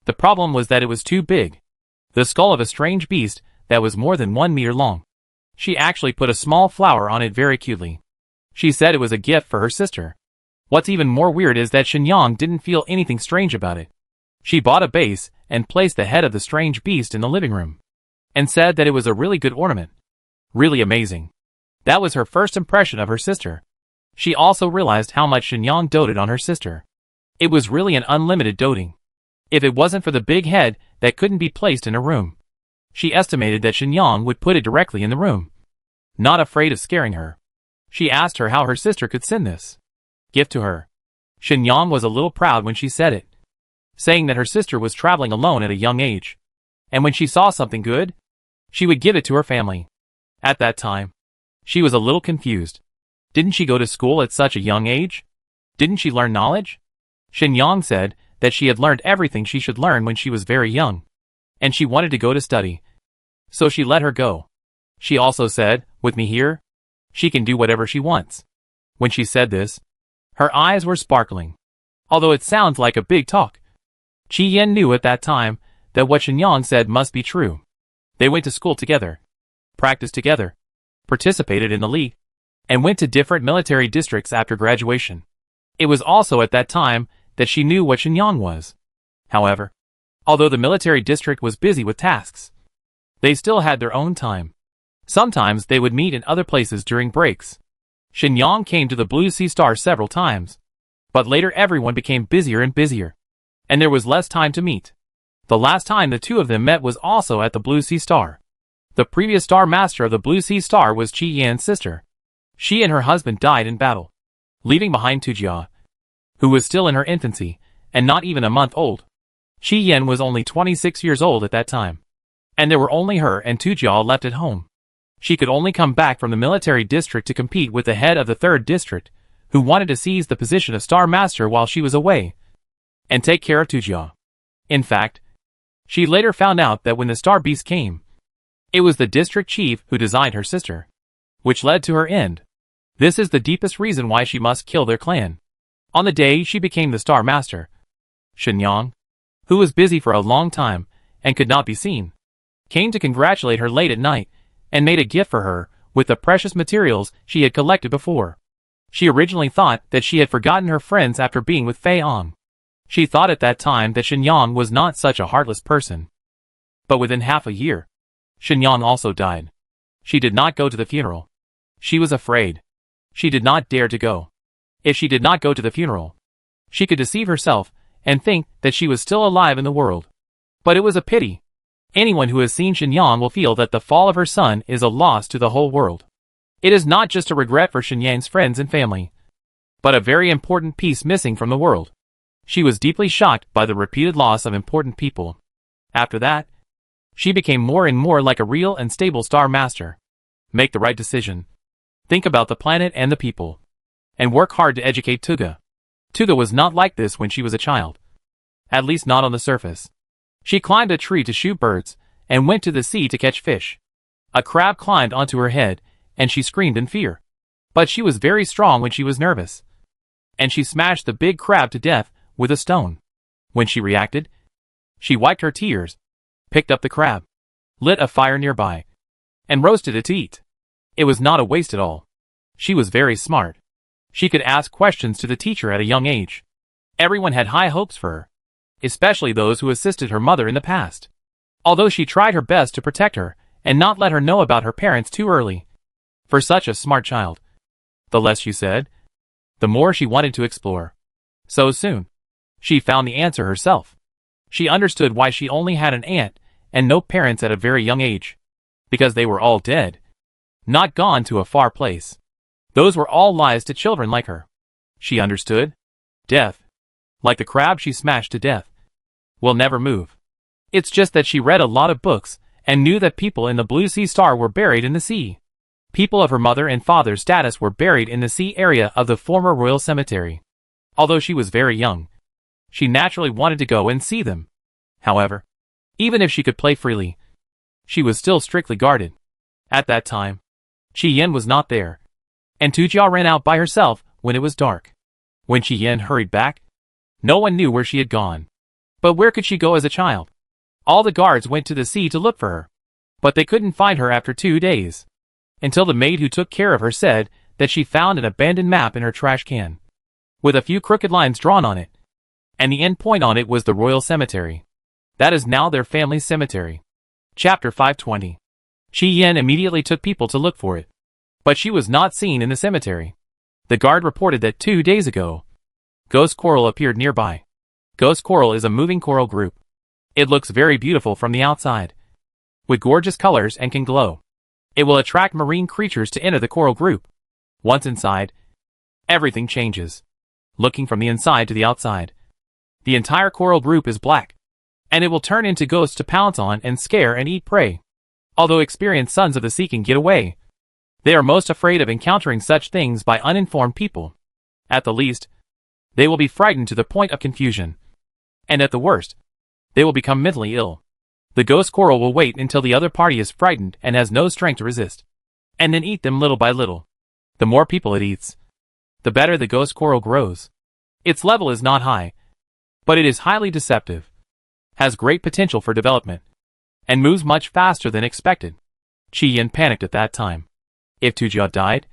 The problem was that it was too big. The skull of a strange beast that was more than 1 meter long. She actually put a small flower on it very cutely. She said it was a gift for her sister. What's even more weird is that Shenyang didn't feel anything strange about it. She bought a vase and placed the head of the strange beast in the living room, and said that it was a really good ornament. Really amazing. That was her first impression of her sister. She also realized how much Shenyang doted on her sister. It was really an unlimited doting. If it wasn't for the big head that couldn't be placed in her room, she estimated that Shenyang would put it directly in the room. Not afraid of scaring her, she asked her how her sister could send this gift to her. Shenyang was a little proud when she said it, saying that her sister was traveling alone at a young age, and when she saw something good, she would give it to her family. At that time, she was a little confused. Didn't she go to school at such a young age? Didn't she learn knowledge? Shenyang said that she had learned everything she should learn when she was very young, and she wanted to go to study. So she let her go. She also said, with me here, she can do whatever she wants. When she said this, her eyes were sparkling. Although it sounds like a big talk, Chi Yen knew at that time that what Shenyang said must be true. They went to school together, practiced together, participated in the league, and went to different military districts after graduation. It was also at that time that she knew what Shenyang was. However, although the military district was busy with tasks, they still had their own time. Sometimes they would meet in other places during breaks. Shenyang came to the Blue Sea Star several times, but later everyone became busier and busier, and there was less time to meet. The last time the two of them met was also at the Blue Sea Star. The previous Star Master of the Blue Sea Star was Chi Yan's sister. She and her husband died in battle, leaving behind Tujia, who was still in her infancy, and not even a month old. Chi Yan was only 26 years old at that time, and there were only her and Tujia left at home. She could only come back from the military district to compete with the head of the 3rd district, who wanted to seize the position of Star Master while she was away, and take care of Tujia. In fact, she later found out that when the Star Beast came, it was the district chief who designed her sister, which led to her end. This is the deepest reason why she must kill their clan. On the day she became the Star Master, Shenyang, who was busy for a long time and could not be seen, came to congratulate her late at night and made a gift for her with the precious materials she had collected before. She originally thought that she had forgotten her friends after being with Fei Ong. She thought at that time that Shenyang was not such a heartless person. But within half a year, Shenyang also died. She did not go to the funeral. She was afraid. She did not dare to go. If she did not go to the funeral, she could deceive herself and think that she was still alive in the world. But it was a pity. Anyone who has seen Shenyang will feel that the fall of her son is a loss to the whole world. It is not just a regret for Shenyang's friends and family, but a very important piece missing from the world. She was deeply shocked by the repeated loss of important people. After that, she became more and more like a real and stable Star Master. Make the right decision. Think about the planet and the people. And work hard to educate Tuga. Tuga was not like this when she was a child. At least not on the surface. She climbed a tree to shoot birds, and went to the sea to catch fish. A crab climbed onto her head, and she screamed in fear. But she was very strong when she was nervous. And she smashed the big crab to death with a stone. When she reacted, she wiped her tears, picked up the crab, lit a fire nearby, and roasted it to eat. It was not a waste at all. She was very smart. She could ask questions to the teacher at a young age. Everyone had high hopes for her, especially those who assisted her mother in the past. Although she tried her best to protect her and not let her know about her parents too early. For such a smart child, the less she said, the more she wanted to explore. So soon, she found the answer herself. She understood why she only had an aunt and no parents at a very young age. Because they were all dead. Not gone to a far place. Those were all lies to children like her. She understood. Death, like the crab she smashed to death, will never move. It's just that she read a lot of books and knew that people in the Blue Sea Star were buried in the sea. People of her mother and father's status were buried in the sea area of the former royal cemetery. Although she was very young, she naturally wanted to go and see them. However, even if she could play freely, she was still strictly guarded. At that time, Chi Yen was not there, and Tujia ran out by herself when it was dark. When Chi Yen hurried back, no one knew where she had gone. But where could she go as a child? All the guards went to the sea to look for her, but they couldn't find her after 2 days. until the maid who took care of her said that she found an abandoned map in her trash can, with a few crooked lines drawn on it, and the end point on it was the royal cemetery. That is now their family cemetery. Chapter 520. Chi Yin immediately took people to look for it, but she was not seen in the cemetery. The guard reported that 2 days ago, ghost coral appeared nearby. Ghost coral is a moving coral group. It looks very beautiful from the outside, with gorgeous colors and can glow. It will attract marine creatures to enter the coral group. Once inside, everything changes. Looking from the inside to the outside, the entire coral group is black, and it will turn into ghosts to pounce on and scare and eat prey. Although experienced sons of the sea can get away, they are most afraid of encountering such things by uninformed people. At the least, they will be frightened to the point of confusion, and at the worst, they will become mentally ill. The ghost coral will wait until the other party is frightened and has no strength to resist, and then eat them little by little. The more people it eats, the better the ghost coral grows. Its level is not high, but it is highly deceptive, has great potential for development, and moves much faster than expected. Chi Yin panicked at that time. If Tujia died,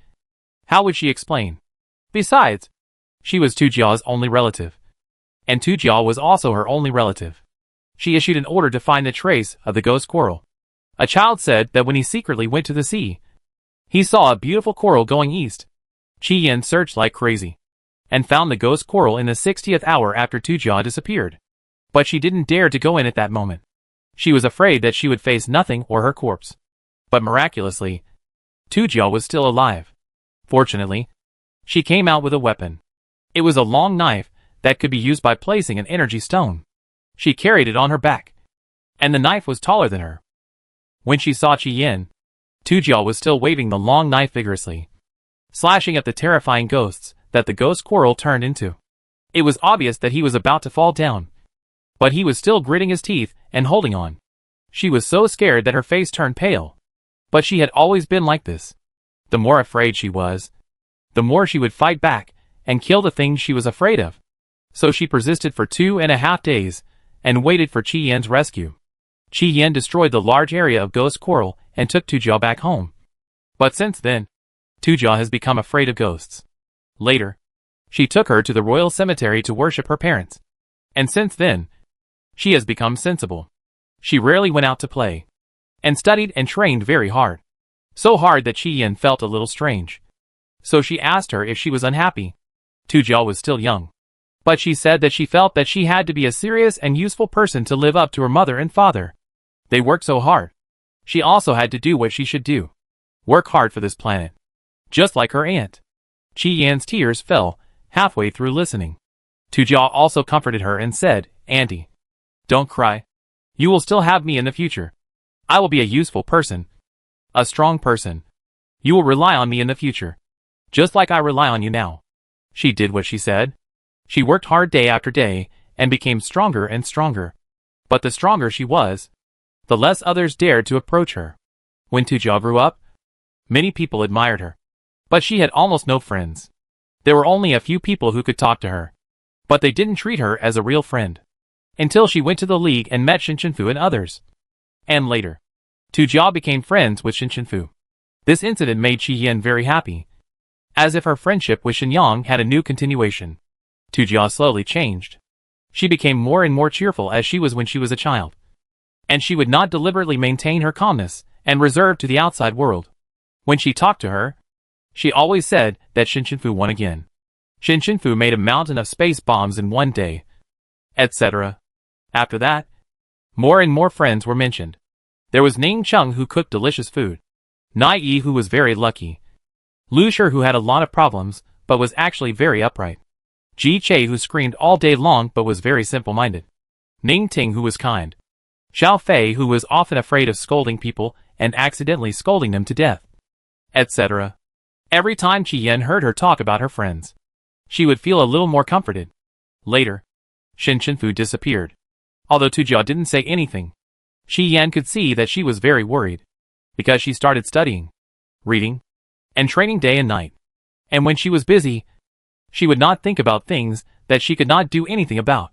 how would she explain? Besides, she was Tujia's only relative, and Tujia was also her only relative. She issued an order to find the trace of the ghost coral. A child said that when he secretly went to the sea, he saw a beautiful coral going east. Chi Yin searched like crazy, and found the ghost coral in the 60th hour after Tujia disappeared. But she didn't dare to go in at that moment. She was afraid that she would face nothing or her corpse. But miraculously, Tujia was still alive. Fortunately, she came out with a weapon. It was a long knife that could be used by placing an energy stone. She carried it on her back, and the knife was taller than her. When she saw Chi Yin, Tujia was still waving the long knife vigorously, slashing at the terrifying ghosts that the ghost coral turned into. It was obvious that he was about to fall down, but he was still gritting his teeth and holding on. She was so scared that her face turned pale, but she had always been like this. The more afraid she was, the more she would fight back and kill the things she was afraid of. So she persisted for 2.5 days and waited for Chi Yin's rescue. Chi Yin destroyed the large area of ghost coral and took Tujia back home. But since then, Tujia has become afraid of ghosts. Later, she took her to the royal cemetery to worship her parents. And since then, she has become sensible. She rarely went out to play, and studied and trained very hard. So hard that Chi Yin felt a little strange. So she asked her if she was unhappy. Tujia was still young, but she said that she felt that she had to be a serious and useful person to live up to her mother and father. They worked so hard. She also had to do what she should do. Work hard for this planet. Just like her aunt. Chi Yin's tears fell halfway through listening. Tujia also comforted her and said, "Auntie, don't cry. You will still have me in the future. I will be a useful person. A strong person. You will rely on me in the future. Just like I rely on you now." She did what she said. She worked hard day after day and became stronger and stronger. But the stronger she was, the less others dared to approach her. When Tujia grew up, many people admired her, but she had almost no friends. There were only a few people who could talk to her, but they didn't treat her as a real friend. Until she went to the league and met Shinshinfu and others. And later, Tujia became friends with Shinshinfu. This incident made Chi Yin very happy, as if her friendship with Shenyang had a new continuation. Tujia slowly changed. She became more and more cheerful as she was when she was a child. And she would not deliberately maintain her calmness and reserve to the outside world. When she talked to her, she always said that Shinshinfu won again. Shinshinfu made a mountain of space bombs in one day, etc. After that, more and more friends were mentioned. There was Ning Chung who cooked delicious food. Nai Yi who was very lucky. Lu Shi who had a lot of problems, but was actually very upright. Ji Che who screamed all day long but was very simple-minded. Ning Ting who was kind. Xiao Fei who was often afraid of scolding people and accidentally scolding them to death, etc. Every time Chi Yin heard her talk about her friends, she would feel a little more comforted. Later, Shinshinfu disappeared. Although Tujia didn't say anything, Chi Yin could see that she was very worried, because she started studying, reading, and training day and night. And when she was busy, she would not think about things that she could not do anything about.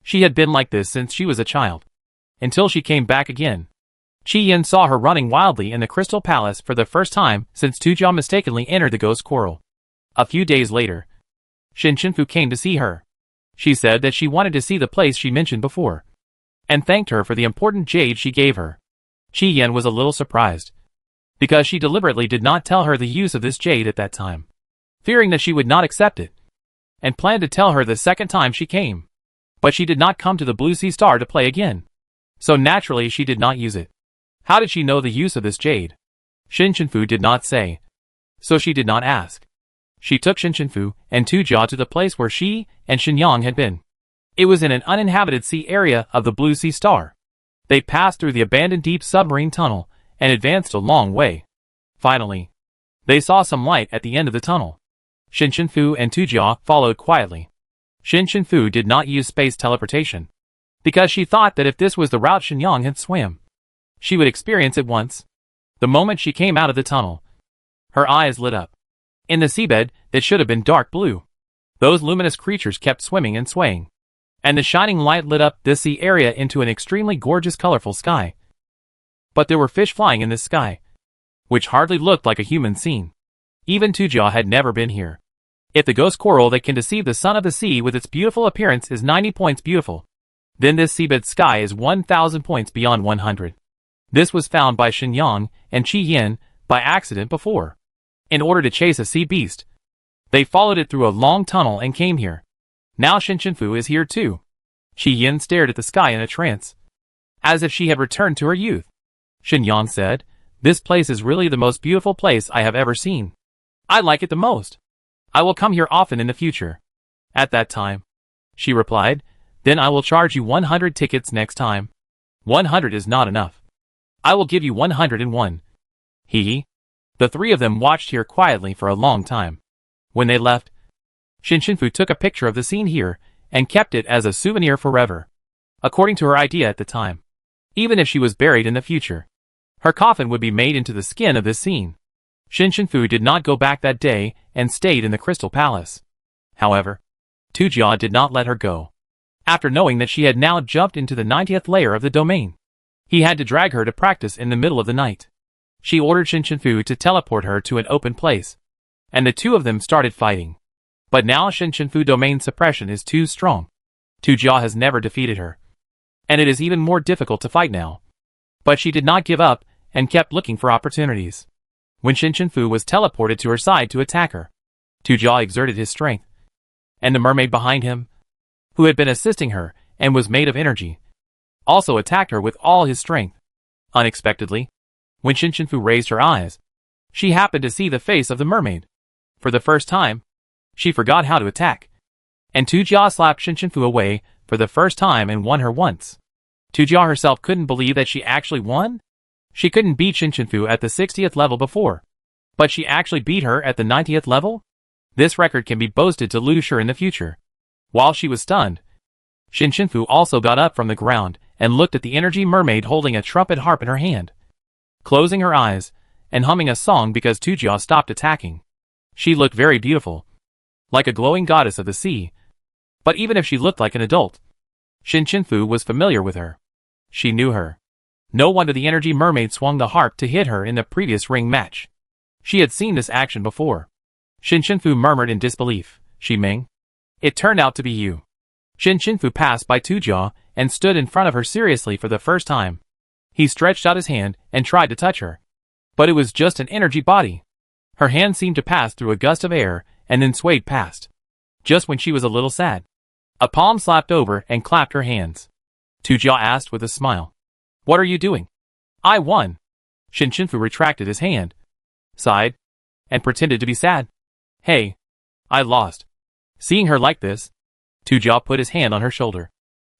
She had been like this since she was a child, until she came back again. Qi Yin saw her running wildly in the Crystal Palace for the first time since Tujia mistakenly entered the Ghost Coral. A few days later, Shin Chenfu came to see her. She said that she wanted to see the place she mentioned before, and thanked her for the important jade she gave her. Qi Yin was a little surprised, because she deliberately did not tell her the use of this jade at that time, fearing that she would not accept it, and planned to tell her the second time she came. But she did not come to the Blue Sea Star to play again, so naturally she did not use it. How did she know the use of this jade? Shin Chenfu did not say, so she did not ask. She took Shin Chenfu and Tujia to the place where she and Shenyang had been. It was in an uninhabited sea area of the Blue Sea Star. They passed through the abandoned deep submarine tunnel and advanced a long way. Finally, they saw some light at the end of the tunnel. Shin Chenfu and Tujia followed quietly. Shin Chenfu did not use space teleportation, because she thought that if this was the route Shenyang had swam, she would experience it once. The moment she came out of the tunnel, her eyes lit up. In the seabed that should have been dark blue, those luminous creatures kept swimming and swaying, and the shining light lit up this sea area into an extremely gorgeous colorful sky. But there were fish flying in this sky, which hardly looked like a human scene. Even Tujia had never been here. If the ghost coral that can deceive the son of the sea with its beautiful appearance is 90 points beautiful, then this seabed sky is 1,000 points beyond 100. This was found by Shenyang and Qi Yin by accident before. In order to chase a sea beast, they followed it through a long tunnel and came here. Now Shin Chenfu is here too. Qi Yin stared at the sky in a trance, as if she had returned to her youth. Shenyang said, "This place is really the most beautiful place I have ever seen. I like it the most. I will come here often in the future." At that time, she replied, "Then I will charge you 100 tickets next time. 100 is not enough. I will give you 101. Hee. The three of them watched here quietly for a long time. When they left, Shin Chenfu took a picture of the scene here and kept it as a souvenir forever. According to her idea at the time, even if she was buried in the future, her coffin would be made into the skin of this scene. Shin Chenfu did not go back that day and stayed in the Crystal Palace. However, Tujia did not let her go. After knowing that she had now jumped into the 90th layer of the domain, he had to drag her to practice in the middle of the night. She ordered Shin Chenfu to teleport her to an open place, and the two of them started fighting. But now Shin Chenfu domain suppression is too strong. Tujia has never defeated her, and it is even more difficult to fight now. But she did not give up and kept looking for opportunities. When Shin Chenfu was teleported to her side to attack her, Tujia exerted his strength, and the mermaid behind him, who had been assisting her and was made of energy, also attacked her with all his strength. Unexpectedly, when Shin Chenfu raised her eyes, she happened to see the face of the mermaid. For the first time, she forgot how to attack, and Tujia slapped Shin Chenfu away for the first time and won her once. Tujia herself couldn't believe that she actually won. She couldn't beat Shin Chenfu at the 60th level before, but she actually beat her at the 90th level? This record can be boasted to Lu Shi in the future. While she was stunned, Shin Chenfu also got up from the ground and looked at the energy mermaid holding a trumpet harp in her hand, closing her eyes and humming a song because Tujia stopped attacking. She looked very beautiful, like a glowing goddess of the sea. But even if she looked like an adult, Shin Chenfu was familiar with her. She knew her. No wonder the energy mermaid swung the harp to hit her in the previous ring match. She had seen this action before. Shin Chenfu murmured in disbelief, "Shi Ming? It turned out to be you." Shin Chenfu passed by Tujia and stood in front of her seriously for the first time. He stretched out his hand and tried to touch her, but it was just an energy body. Her hand seemed to pass through a gust of air and then swayed past. Just when she was a little sad, a palm slapped over and clapped her hands. Tujia asked with a smile, "What are you doing?" "I won." Shin Chenfu retracted his hand, sighed, and pretended to be sad. "Hey, I lost." Seeing her like this, Tujia put his hand on her shoulder.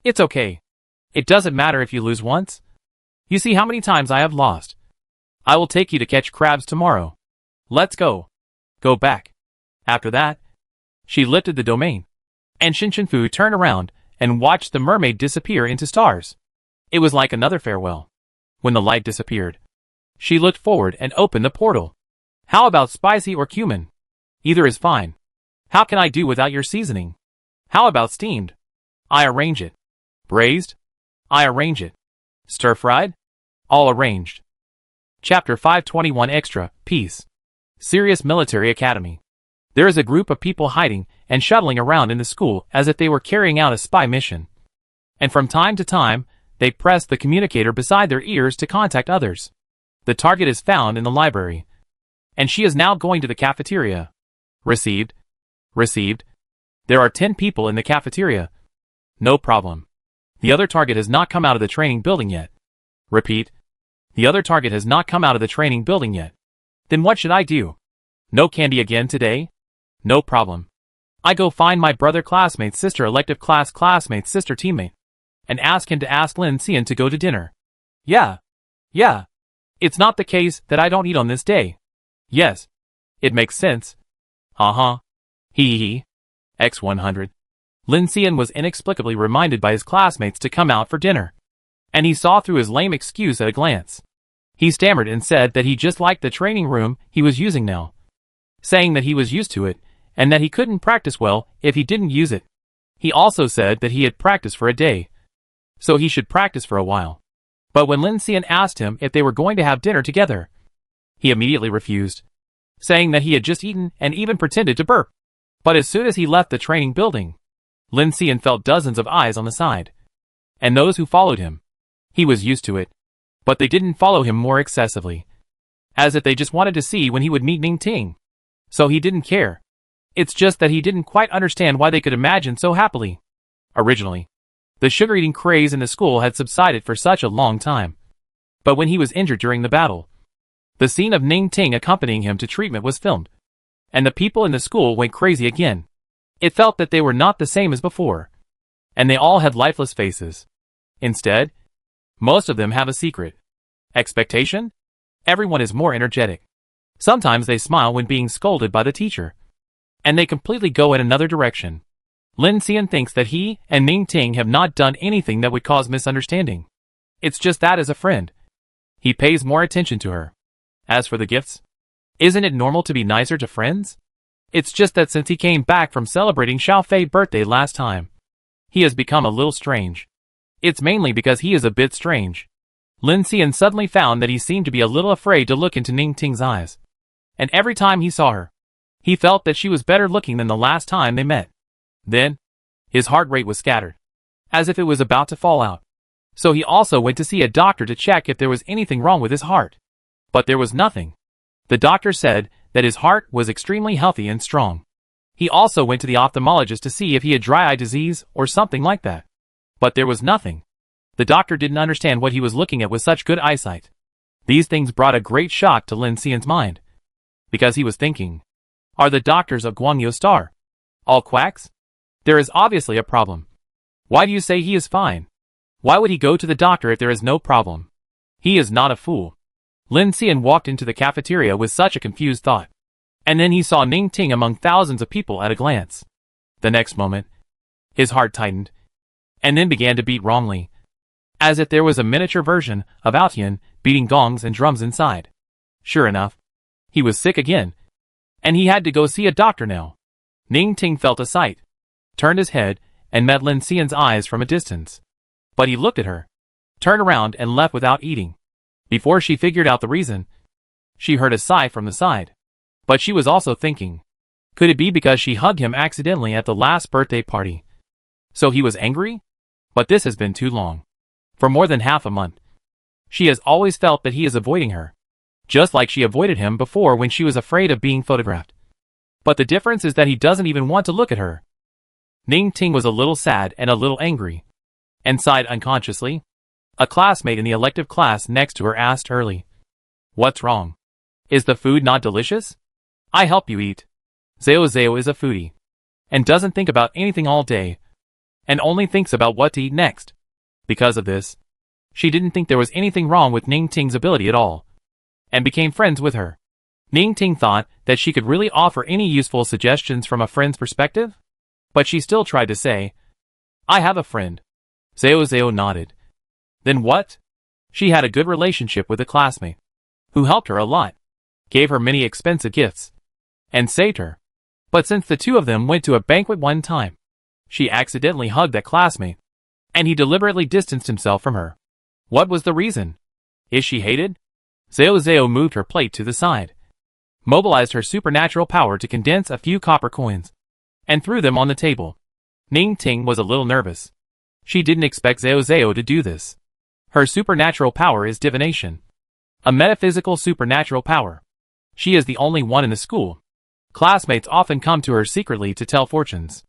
"It's okay. It doesn't matter if you lose once. You see how many times I have lost. I will take you to catch crabs tomorrow. Let's go. Go back." After that, she lifted the domain, and Shin Chenfu turned around and watched the mermaid disappear into stars. It was like another farewell. When the light disappeared, she looked forward and opened the portal. "How about spicy or cumin? Either is fine. How can I do without your seasoning? How about steamed? I arrange it. Braised? I arrange it. Stir-fried? All arranged. Chapter 521 Extra, Peace. Serious Military Academy. There is a group of people hiding and shuttling around in the school as if they were carrying out a spy mission. And from time to time, they press the communicator beside their ears to contact others. The target is found in the library. And she is now going to the cafeteria. Received. Received. There are 10 people in the cafeteria. No problem. The other target has not come out of the training building yet. Repeat. The other target has not come out of the training building yet. Then what should I do? No candy again today? No problem. I go find my brother classmate sister elective class classmate sister teammate. And ask him to ask Lin Xian to go to dinner. Yeah. It's not the case that I don't eat on this day. Yes. It makes sense. Uh-huh. Hee. X100. Lin Xian was inexplicably reminded by his classmates to come out for dinner. And he saw through his lame excuse at a glance. He stammered and said that he just liked the training room he was using now. Saying that he was used to it, and that he couldn't practice well if he didn't use it. He also said that he had practiced for a day. So he should practice for a while. But when Lin Xian asked him if they were going to have dinner together, he immediately refused, saying that he had just eaten and even pretended to burp. But as soon as he left the training building, Lin Xian felt dozens of eyes on the side. And those who followed him. He was used to it. But they didn't follow him more excessively. As if they just wanted to see when he would meet Ning Ting. So he didn't care. It's just that he didn't quite understand why they could imagine so happily. Originally, the sugar-eating craze in the school had subsided for such a long time. But when he was injured during the battle, the scene of Ning Ting accompanying him to treatment was filmed. And the people in the school went crazy again. It felt that they were not the same as before. And they all had lifeless faces. Instead, most of them have a secret. Expectation? Everyone is more energetic. Sometimes they smile when being scolded by the teacher. And they completely go in another direction. Lin Xian thinks that he and Ning Ting have not done anything that would cause misunderstanding. It's just that as a friend, he pays more attention to her. As for the gifts, isn't it normal to be nicer to friends? It's just that since he came back from celebrating Xiao Fei's birthday last time, he has become a little strange. It's mainly because he is a bit strange. Lin Xian suddenly found that he seemed to be a little afraid to look into Ning Ting's eyes. And every time he saw her, he felt that she was better looking than the last time they met. Then, his heart rate was scattered, as if it was about to fall out. So he also went to see a doctor to check if there was anything wrong with his heart. But there was nothing. The doctor said that his heart was extremely healthy and strong. He also went to the ophthalmologist to see if he had dry eye disease or something like that. But there was nothing. The doctor didn't understand what he was looking at with such good eyesight. These things brought a great shock to Lin Xian's mind. Because he was thinking, are the doctors of Guangyo Star all quacks? There is obviously a problem. Why do you say he is fine? Why would he go to the doctor if there is no problem? He is not a fool. Lin Xian walked into the cafeteria with such a confused thought. And then he saw Ning Ting among thousands of people at a glance. The next moment, his heart tightened, and then began to beat wrongly, as if there was a miniature version of Altian beating gongs and drums inside. Sure enough, he was sick again, and he had to go see a doctor now. Ning Ting felt a sight, turned his head, and met Lin Xian's eyes from a distance. But he looked at her, turned around and left without eating. Before she figured out the reason, she heard a sigh from the side. But she was also thinking, could it be because she hugged him accidentally at the last birthday party? So he was angry? But this has been too long. For more than half a month. She has always felt that he is avoiding her. Just like she avoided him before when she was afraid of being photographed. But the difference is that he doesn't even want to look at her. Ning Ting was a little sad and a little angry. And sighed unconsciously. A classmate in the elective class next to her asked early. What's wrong? Is the food not delicious? I help you eat. Zhao Zhao is a foodie. And doesn't think about anything all day. And only thinks about what to eat next. Because of this, she didn't think there was anything wrong with Ning Ting's ability at all. And became friends with her. Ning Ting thought that she could really offer any useful suggestions from a friend's perspective. But she still tried to say, I have a friend. Zhao Zhao nodded. Then what? She had a good relationship with a classmate, who helped her a lot, gave her many expensive gifts, and saved her. But since the two of them went to a banquet one time, she accidentally hugged that classmate, and he deliberately distanced himself from her. What was the reason? Is she hated? Zao moved her plate to the side, mobilized her supernatural power to condense a few copper coins, and threw them on the table. Ning Ting was a little nervous. She didn't expect Zao to do this. Her supernatural power is divination. A metaphysical supernatural power. She is the only one in the school. Classmates often come to her secretly to tell fortunes.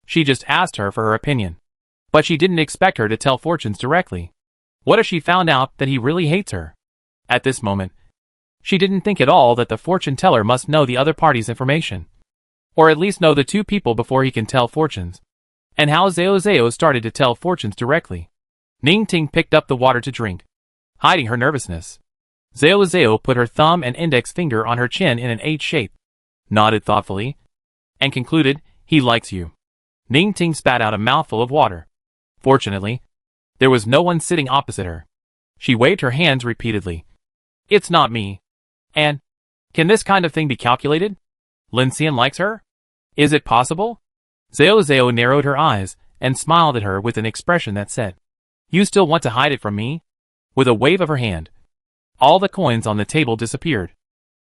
She just asked her for her opinion. But she didn't expect her to tell fortunes directly. What if she found out that he really hates her? At this moment, she didn't think at all that the fortune teller must know the other party's information. Or at least know the two people before he can tell fortunes. And how Zao started to tell fortunes directly. Ning Ting picked up the water to drink, hiding her nervousness. Zao put her thumb and index finger on her chin in an H shape, nodded thoughtfully, and concluded, "He likes you." Ning Ting spat out a mouthful of water. Fortunately, there was no one sitting opposite her. She waved her hands repeatedly. "It's not me. And, can this kind of thing be calculated? Lin Xian likes her? Is it possible?" Zao narrowed her eyes and smiled at her with an expression that said, "You still want to hide it from me?" With a wave of her hand, all the coins on the table disappeared.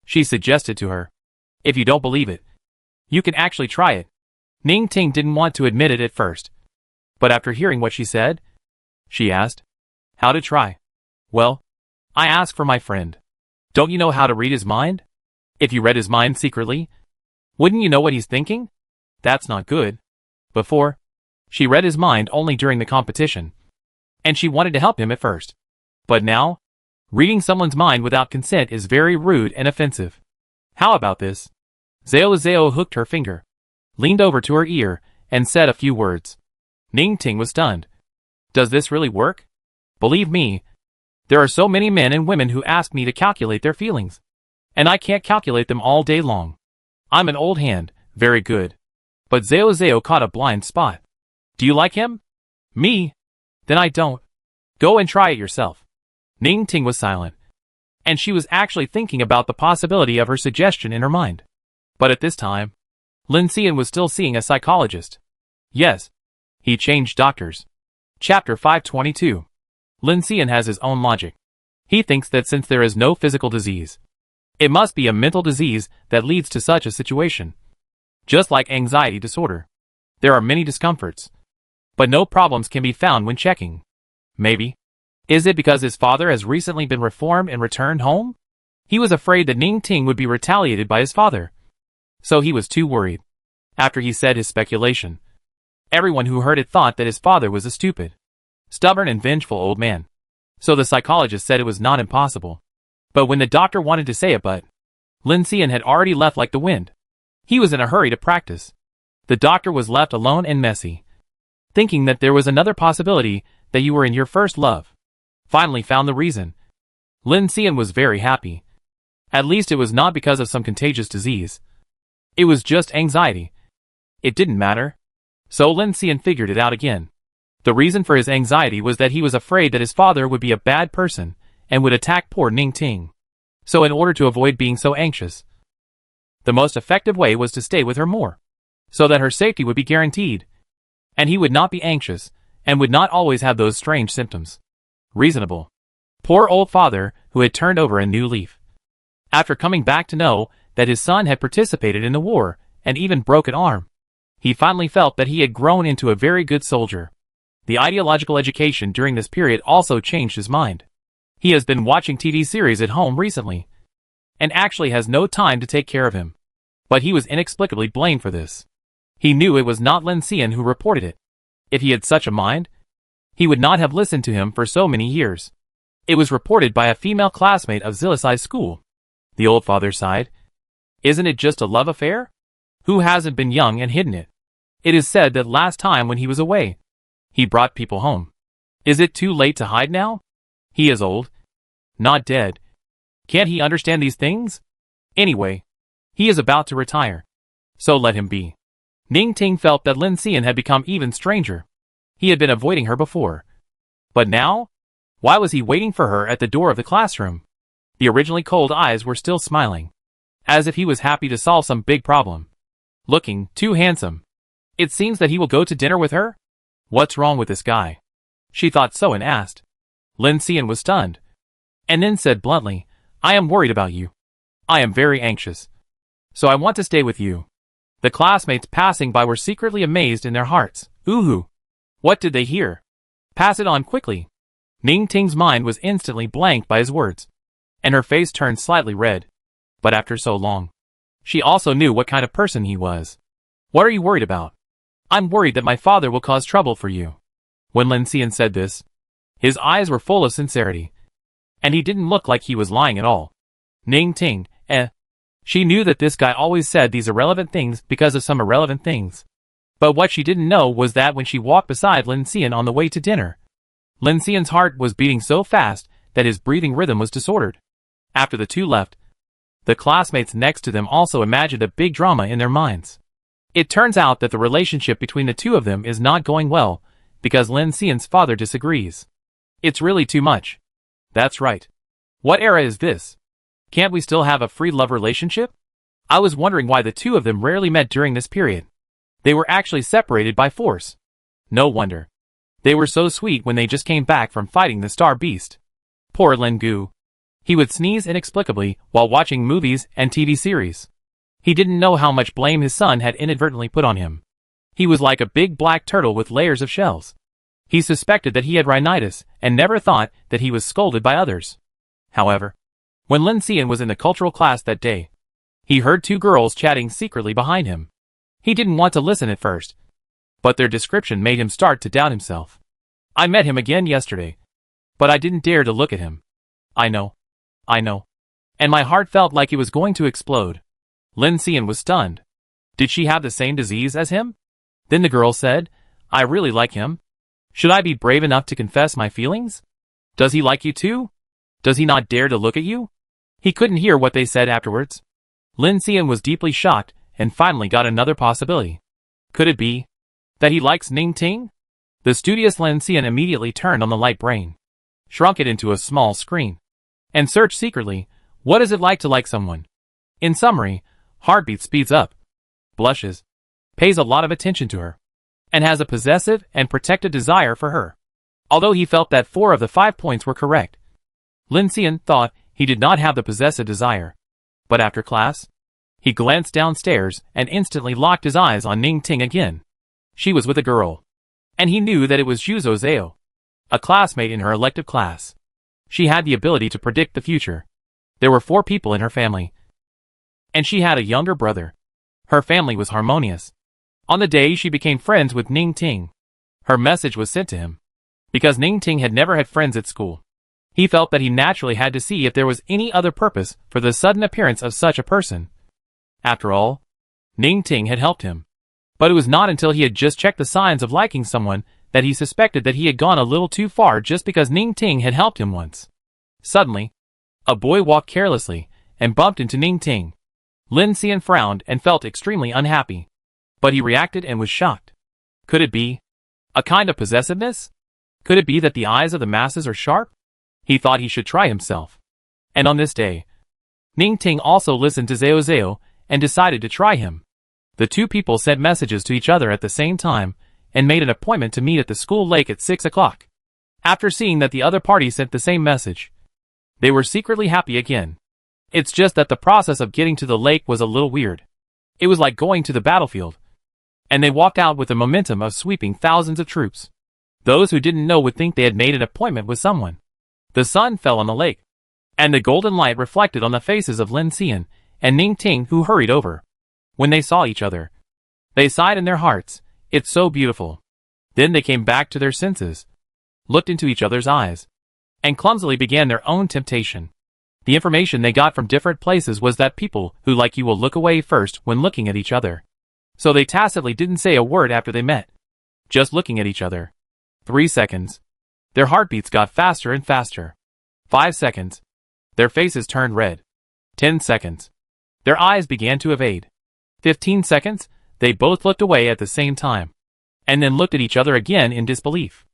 She suggested to her, "If you don't believe it, you can actually try it." Ning Ting didn't want to admit it at first. But after hearing what she said, she asked, "How to try?" "Well, I asked for my friend. Don't you know how to read his mind? If you read his mind secretly, wouldn't you know what he's thinking? That's not good." Before, she read his mind only during the competition, and she wanted to help him at first. But now, reading someone's mind without consent is very rude and offensive. How about this? Zao hooked her finger, leaned over to her ear, and said a few words. Ning Ting was stunned. Does this really work? Believe me, there are so many men and women who ask me to calculate their feelings, and I can't calculate them all day long. I'm an old hand, very good. But Zao caught a blind spot. Do you like him? Me? Then I don't. Go and try it yourself. Ning Ting was silent, and she was actually thinking about the possibility of her suggestion in her mind. But at this time, Lin Xian was still seeing a psychologist. Yes, he changed doctors. Chapter 522. Lin Xian has his own logic. He thinks that since there is no physical disease, it must be a mental disease that leads to such a situation. Just like anxiety disorder, there are many discomforts, but no problems can be found when checking. Maybe. Is it because his father has recently been reformed and returned home? He was afraid that Ning Ting would be retaliated by his father, so he was too worried. After he said his speculation, everyone who heard it thought that his father was a stupid, stubborn and vengeful old man. So the psychologist said it was not impossible. But when the doctor wanted to say it, Lin Xian had already left like the wind. He was in a hurry to practice. The doctor was left alone and messy, thinking that there was another possibility, that you were in your first love. Finally found the reason. Lin Xian was very happy. At least it was not because of some contagious disease. It was just anxiety. It didn't matter. So Lin Xian figured it out again. The reason for his anxiety was that he was afraid that his father would be a bad person and would attack poor Ning Ting. So in order to avoid being so anxious, the most effective way was to stay with her more, so that her safety would be guaranteed, and he would not be anxious, and would not always have those strange symptoms. Reasonable. Poor old father, who had turned over a new leaf. After coming back to know that his son had participated in the war, and even broke an arm, he finally felt that he had grown into a very good soldier. The ideological education during this period also changed his mind. He has been watching TV series at home recently, and actually has no time to take care of him. But he was inexplicably blamed for this. He knew it was not Lin Xian who reported it. If he had such a mind, he would not have listened to him for so many years. It was reported by a female classmate of Zilisai's school. The old father sighed. Isn't it just a love affair? Who hasn't been young and hidden it? It is said that last time when he was away, he brought people home. Is it too late to hide now? He is old, not dead. Can't he understand these things? Anyway, he is about to retire, so let him be. Ning Ting felt that Lin Xian had become even stranger. He had been avoiding her before. But now? Why was he waiting for her at the door of the classroom? The originally cold eyes were still smiling, as if he was happy to solve some big problem. Looking too handsome. It seems that he will go to dinner with her? What's wrong with this guy? She thought so and asked. Lin Xian was stunned. and then said bluntly, I am worried about you. I am very anxious. So I want to stay with you. The classmates passing by were secretly amazed in their hearts. Ooh! What did they hear? Pass it on quickly. Ning Ting's mind was instantly blanked by his words, and her face turned slightly red. But after so long, she also knew what kind of person he was. What are you worried about? I'm worried that my father will cause trouble for you. When Lin Xian said this, his eyes were full of sincerity, and he didn't look like he was lying at all. Ning Ting, She knew that this guy always said these irrelevant things because of some irrelevant things. But what she didn't know was that when she walked beside Lin Xian on the way to dinner, Lin Xian's heart was beating so fast that his breathing rhythm was disordered. After the two left, the classmates next to them also imagined a big drama in their minds. It turns out that the relationship between the two of them is not going well because Lin Xian's father disagrees. It's really too much. That's right. What era is this? Can't we still have a free love relationship? I was wondering why the two of them rarely met during this period. They were actually separated by force. No wonder. They were so sweet when they just came back from fighting the star beast. Poor Lin Gu. He would sneeze inexplicably while watching movies and TV series. He didn't know how much blame his son had inadvertently put on him. He was like a big black turtle with layers of shells. He suspected that he had rhinitis and never thought that he was scolded by others. However, when Lin Xian was in the cultural class that day, he heard two girls chatting secretly behind him. He didn't want to listen at first, but their description made him start to doubt himself. I met him again yesterday, but I didn't dare to look at him. I know. And my heart felt like it was going to explode. Lin Xian was stunned. Did she have the same disease as him? Then the girl said, I really like him. Should I be brave enough to confess my feelings? Does he like you too? Does he not dare to look at you? He couldn't hear what they said afterwards. Lin Xian was deeply shocked and finally got another possibility. Could it be that he likes Ning Ting? The studious Lin Xian immediately turned on the light brain, shrunk it into a small screen, and searched secretly, what is it like to like someone? In summary, heartbeat speeds up, blushes, pays a lot of attention to her, and has a possessive and protective desire for her. Although he felt that 4 of the 5 points were correct, Lin Xian thought he did not have the possessive desire. But after class, he glanced downstairs and instantly locked his eyes on Ning Ting again. She was with a girl, and he knew that it was Zhu Zhao, a classmate in her elective class. She had the ability to predict the future. There were 4 people in her family, and she had a younger brother. Her family was harmonious. On the day she became friends with Ning Ting, her message was sent to him. Because Ning Ting had never had friends at school, he felt that he naturally had to see if there was any other purpose for the sudden appearance of such a person. After all, Ning Ting had helped him. But it was not until he had just checked the signs of liking someone that he suspected that he had gone a little too far just because Ning Ting had helped him once. Suddenly, a boy walked carelessly and bumped into Ning Ting. Lin Xian frowned and felt extremely unhappy. But he reacted and was shocked. Could it be a kind of possessiveness? Could it be that the eyes of the masses are sharp? He thought he should try himself. And on this day, Ning Ting also listened to Zhao Zhao and decided to try him. The two people sent messages to each other at the same time and made an appointment to meet at the school lake at 6 o'clock. After seeing that the other party sent the same message, they were secretly happy again. It's just that the process of getting to the lake was a little weird. It was like going to the battlefield, and they walked out with the momentum of sweeping thousands of troops. Those who didn't know would think they had made an appointment with someone. The sun fell on the lake, and the golden light reflected on the faces of Lin Xian and Ning Ting, who hurried over. When they saw each other, they sighed in their hearts, it's so beautiful. Then they came back to their senses, looked into each other's eyes, and clumsily began their own temptation. The information they got from different places was that people who like you will look away first when looking at each other. So they tacitly didn't say a word after they met, just looking at each other. 3 seconds. Their heartbeats got faster and faster. 5 seconds. Their faces turned red. 10 seconds. Their eyes began to evade. 15 seconds. They both looked away at the same time, and then looked at each other again in disbelief.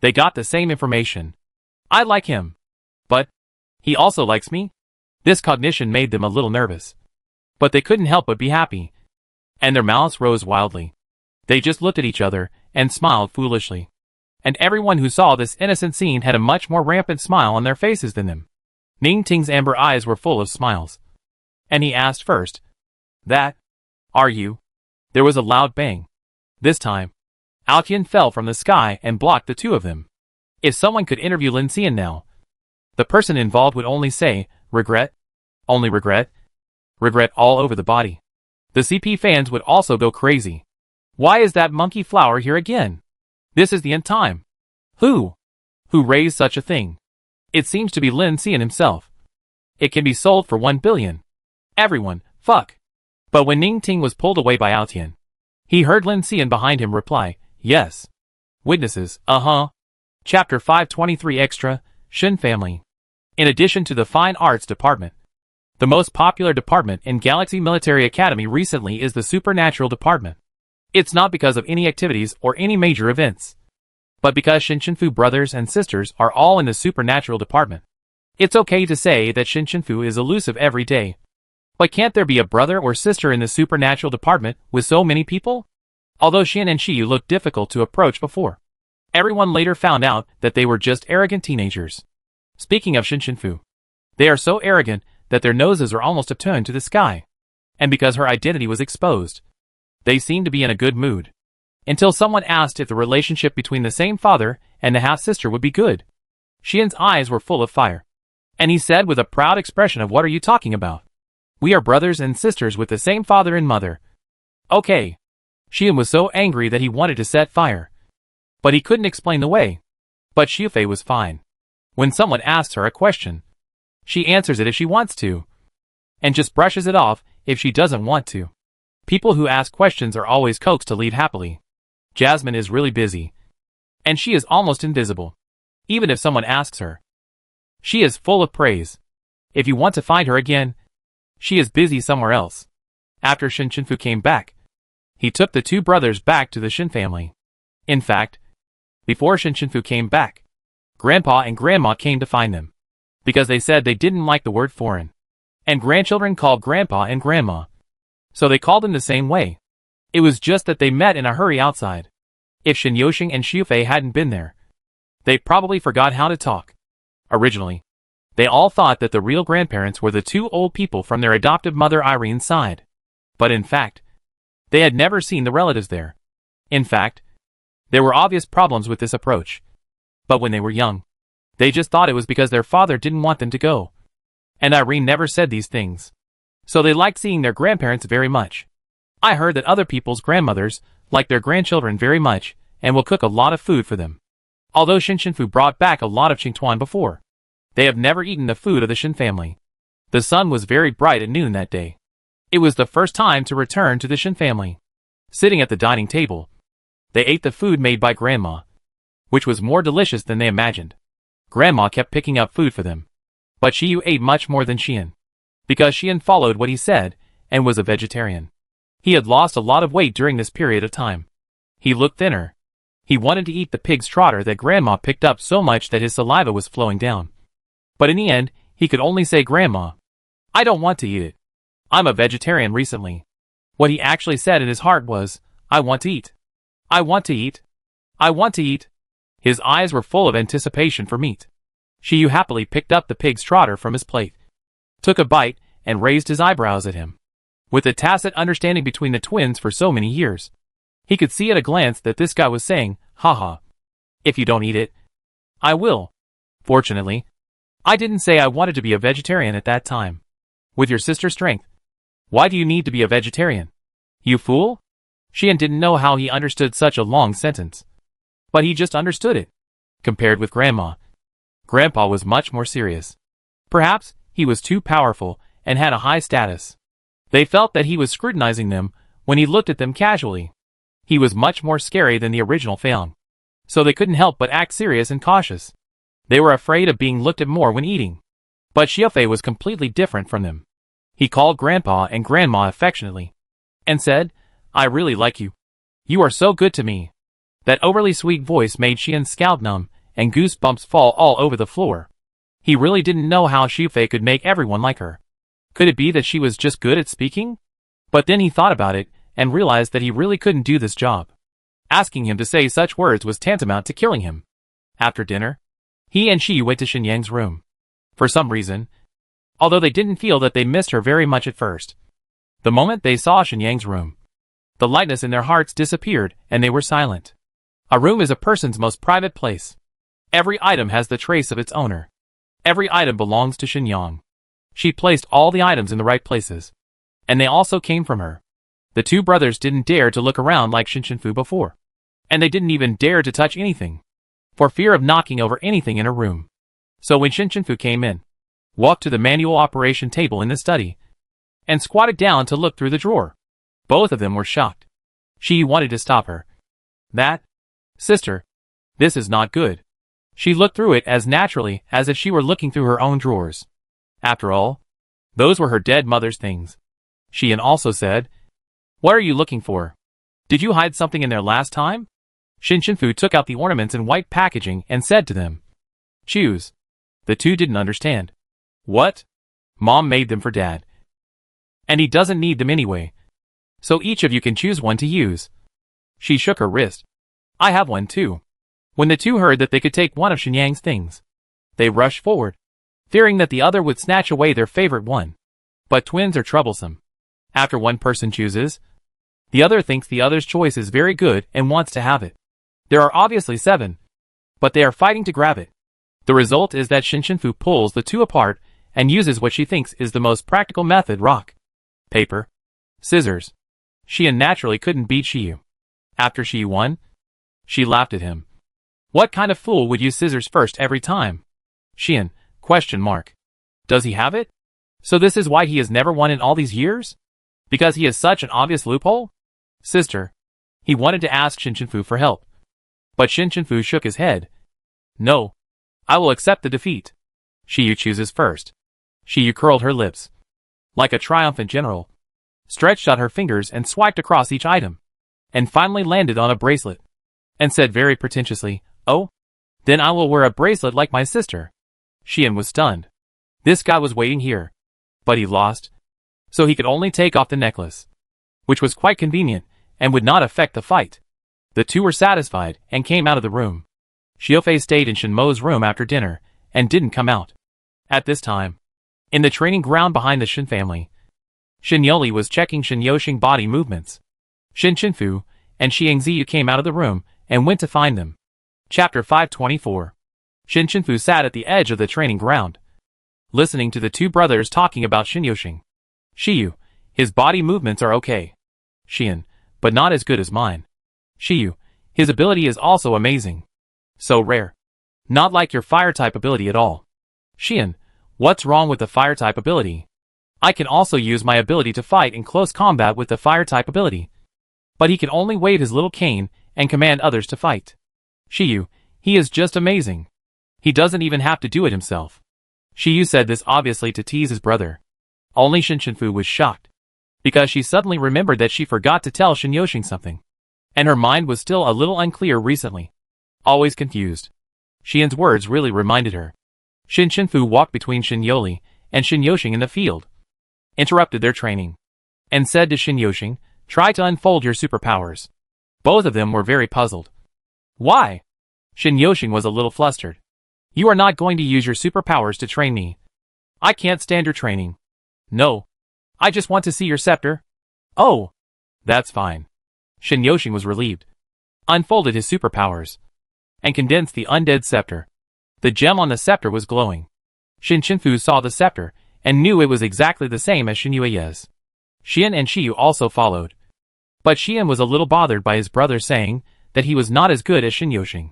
They got the same information. I like him. But he also likes me? This cognition made them a little nervous. But they couldn't help but be happy, and their mouths rose wildly. They just looked at each other and smiled foolishly. And everyone who saw this innocent scene had a much more rampant smile on their faces than them. Ning Ting's amber eyes were full of smiles. And he asked first, "That are you?" There was a loud bang. This time, Altian fell from the sky and blocked the two of them. If someone could interview Lin Xian now, the person involved would only say, regret, only regret, regret all over the body. The CP fans would also go crazy. Why is that monkey flower here again? This is the end time. Who raised such a thing? It seems to be Lin Xian himself. It can be sold for 1 billion. Everyone, fuck. But when Ning Ting was pulled away by Altian, he heard Lin Xian behind him reply, yes. Witnesses, Chapter 523 Extra, Shin Family. In addition to the Fine Arts Department, the most popular department in Galaxy Military Academy recently is the Supernatural Department. It's not because of any activities or any major events, but because Shinchenfu brothers and sisters are all in the Supernatural Department. It's okay to say that Shinchenfu is elusive every day. But can't there be a brother or sister in the Supernatural Department with so many people? Although Xian and Shiyu looked difficult to approach before, everyone later found out that they were just arrogant teenagers. Speaking of Shinchenfu, they are so arrogant that their noses are almost upturned to the sky. And because her identity was exposed, they seemed to be in a good mood. Until someone asked if the relationship between the same father and the half-sister would be good. Xian's eyes were full of fire. And he said with a proud expression of, "What are you talking about? We are brothers and sisters with the same father and mother." Okay. Xian was so angry that he wanted to set fire. But he couldn't explain the way. But Xiufei was fine. When someone asks her a question, she answers it if she wants to, and just brushes it off if she doesn't want to. People who ask questions are always coaxed to lead happily. Jasmine is really busy, and she is almost invisible. Even if someone asks her, she is full of praise. If you want to find her again, she is busy somewhere else. After Shinchenfu came back, he took the two brothers back to the Shin family. In fact, before Shinchenfu came back, Grandpa and Grandma came to find them, because they said they didn't like the word foreign. And grandchildren called Grandpa and Grandma, so they called him the same way. It was just that they met in a hurry outside. If Shin Yoshing and Xiufei hadn't been there, they probably forgot how to talk. Originally, they all thought that the real grandparents were the two old people from their adoptive mother Irene's side. But in fact, they had never seen the relatives there. In fact, there were obvious problems with this approach. But when they were young, they just thought it was because their father didn't want them to go. And Irene never said these things. So they liked seeing their grandparents very much. I heard that other people's grandmothers like their grandchildren very much and will cook a lot of food for them. Although Shinchenfu brought back a lot of Qingtuan before, they have never eaten the food of the Shin family. The sun was very bright at noon that day. It was the first time to return to the Shin family. Sitting at the dining table, they ate the food made by Grandma, which was more delicious than they imagined. Grandma kept picking up food for them, but Shiyu ate much more than Xian, because Xian followed what he said and was a vegetarian. He had lost a lot of weight during this period of time. He looked thinner. He wanted to eat the pig's trotter that Grandma picked up so much that his saliva was flowing down. But in the end, he could only say, "Grandma, I don't want to eat it. I'm a vegetarian recently." What he actually said in his heart was, "I want to eat. I want to eat. I want to eat." His eyes were full of anticipation for meat. Shiyu happily picked up the pig's trotter from his plate, took a bite, and raised his eyebrows at him. With the tacit understanding between the twins for so many years, he could see at a glance that this guy was saying, "Haha. If you don't eat it, I will." Fortunately, I didn't say I wanted to be a vegetarian at that time. With your sister's strength, why do you need to be a vegetarian? You fool? Xian didn't know how he understood such a long sentence, but he just understood it. Compared with Grandma, Grandpa was much more serious. Perhaps he was too powerful and had a high status. They felt that he was scrutinizing them when he looked at them casually. He was much more scary than the original Feang, so they couldn't help but act serious and cautious. They were afraid of being looked at more when eating. But Xiufei was completely different from them. He called Grandpa and Grandma affectionately, and said, "I really like you. You are so good to me." That overly sweet voice made Xian's scalp numb, and goosebumps fall all over the floor. He really didn't know how Xiufei could make everyone like her. Could it be that she was just good at speaking? But then he thought about it, and realized that he really couldn't do this job. Asking him to say such words was tantamount to killing him. After dinner, he and Shiyu went to Xinyang's room. For some reason, although they didn't feel that they missed her very much at first. The moment they saw Shenyang's room, the lightness in their hearts disappeared and they were silent. A room is a person's most private place. Every item has the trace of its owner. Every item belongs to Shenyang. She placed all the items in the right places. And they also came from her. The two brothers didn't dare to look around like Shinshinfu before. And they didn't even dare to touch anything, for fear of knocking over anything in her room. So when Shinshinfu came in, walked to the manual operation table in the study, and squatted down to look through the drawer, both of them were shocked. She wanted to stop her. Sister, this is not good. She looked through it as naturally as if she were looking through her own drawers. After all, those were her dead mother's things. Xian also said, "What are you looking for? Did you hide something in there last time?" Shinshinfu took out the ornaments in white packaging and said to them, "Choose." The two didn't understand. What? Mom made them for Dad. And he doesn't need them anyway. So each of you can choose one to use. She shook her wrist. I have one too. When the two heard that they could take one of Shenyang's things, they rushed forward, fearing that the other would snatch away their favorite one. But twins are troublesome. After one person chooses, the other thinks the other's choice is very good and wants to have it. There are obviously 7, but they are fighting to grab it. The result is that Shinshinfu pulls the two apart and uses what she thinks is the most practical method: rock, paper, scissors. Xian naturally couldn't beat Shiyu. After Shiyu won, she laughed at him. What kind of fool would use scissors first every time? Xian, ? Does he have it? So this is why he has never won in all these years? Because he is such an obvious loophole? Sister. He wanted to ask Shinshinfu for help. But Shinshinfu shook his head. No. I will accept the defeat. Shiyu chooses first. Shiyu curled her lips, like a triumphant general, stretched out her fingers and swiped across each item, and finally landed on a bracelet, and said very pretentiously, "Oh? Then I will wear a bracelet like my sister." Xian was stunned. This guy was waiting here. But he lost, so he could only take off the necklace, which was quite convenient and would not affect the fight. The two were satisfied and came out of the room. Xiaofei stayed in Shenmo's room after dinner and didn't come out. At this time, in the training ground behind the Shin family, Shin Yoli was checking Shin Yoxing body movements. Shin Chinfu and Xiang Ziyu came out of the room and went to find them. Chapter 524. Shin Chinfu sat at the edge of the training ground, listening to the two brothers talking about Shin Yoxing. Shiyu, his body movements are okay. Xian, but not as good as mine. Shiyu, his ability is also amazing. So rare. Not like your fire-type ability at all. Xian, what's wrong with the fire-type ability? I can also use my ability to fight in close combat with the fire-type ability. But he can only wave his little cane and command others to fight. Shiyu, he is just amazing. He doesn't even have to do it himself. Shiyu said this obviously to tease his brother. Only Shin Chinfu was shocked, because she suddenly remembered that she forgot to tell Shin Yoxing something, and her mind was still a little unclear recently. Always confused. Xian's words really reminded her. Shin Chinfu walked between Shin Yoli and Shin Yoxing in the field, interrupted their training, and said to Shin Yoxing, "Try to unfold your superpowers." Both of them were very puzzled. Why? Shin Yoxing was a little flustered. You are not going to use your superpowers to train me. I can't stand your training. No. I just want to see your scepter. Oh. That's fine. Shin Yoxing was relieved, unfolded his superpowers, and condensed the undead scepter. The gem on the scepter was glowing. Shin Chinfu saw the scepter and knew it was exactly the same as Shin Yue's. Xian and Shiyu also followed. But Xian was a little bothered by his brother saying that he was not as good as Shin Yoxing.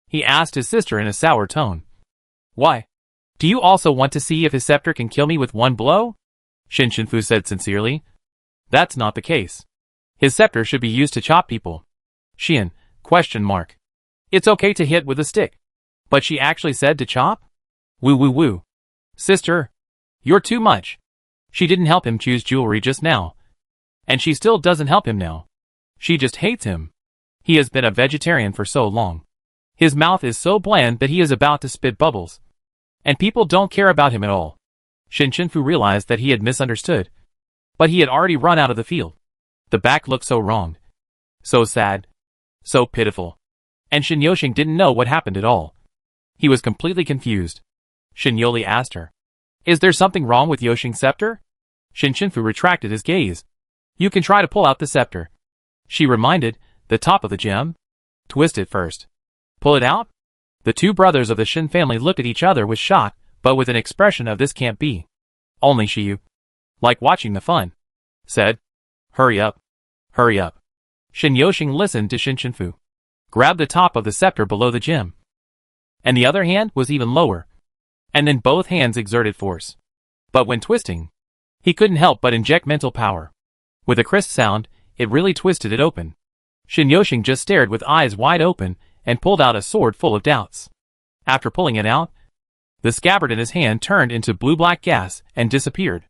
He asked his sister in a sour tone. Why? Do you also want to see if his scepter can kill me with one blow? Shin Chinfu said sincerely. That's not the case. His scepter should be used to chop people. Xian, ? It's okay to hit with a stick. But she actually said to chop? Woo woo woo. Sister, you're too much. She didn't help him choose jewelry just now. And she still doesn't help him now. She just hates him. He has been a vegetarian for so long. His mouth is so bland that he is about to spit bubbles. And people don't care about him at all. Shin Chinfu realized that he had misunderstood. But he had already run out of the field. The back looked so wrong. So sad. So pitiful. And Shin Yoxing didn't know what happened at all. He was completely confused. Shin Yoli asked her. Is there something wrong with Yoshing's scepter? Shin Shinfu retracted his gaze. You can try to pull out the scepter. She reminded, the top of the gem? Twist it first. Pull it out? The two brothers of the Shin family looked at each other with shock, but with an expression of this can't be. Only Shiyu, like watching the fun, said. Hurry up. Hurry up. Shin Yoshing listened to Shin Shinfu. Grabbed the top of the scepter below the gem. And the other hand was even lower. And then both hands exerted force. But when twisting, he couldn't help but inject mental power. With a crisp sound, it really twisted it open. Shin Yoshing just stared with eyes wide open and pulled out a sword full of doubts. After pulling it out, the scabbard in his hand turned into blue-black gas and disappeared.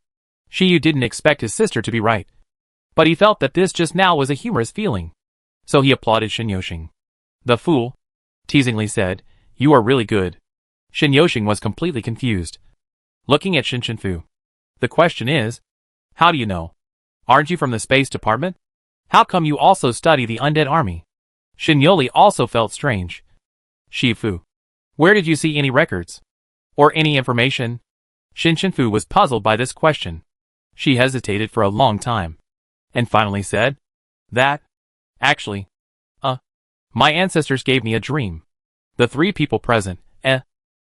Shiyu didn't expect his sister to be right. But he felt that this just now was a humorous feeling. So he applauded Shin Yoshing. The fool, teasingly said, you are really good. Shin Yoshing was completely confused. Looking at Shin Shinfu. The question is, how do you know? Aren't you from the Space Department? How come you also study the undead army? Shin Yoli also felt strange. Shifu. Where did you see any records? Or any information? Shin Shinfu was puzzled by this question. She hesitated for a long time. And finally said, that, actually, my ancestors gave me a dream. The three people present,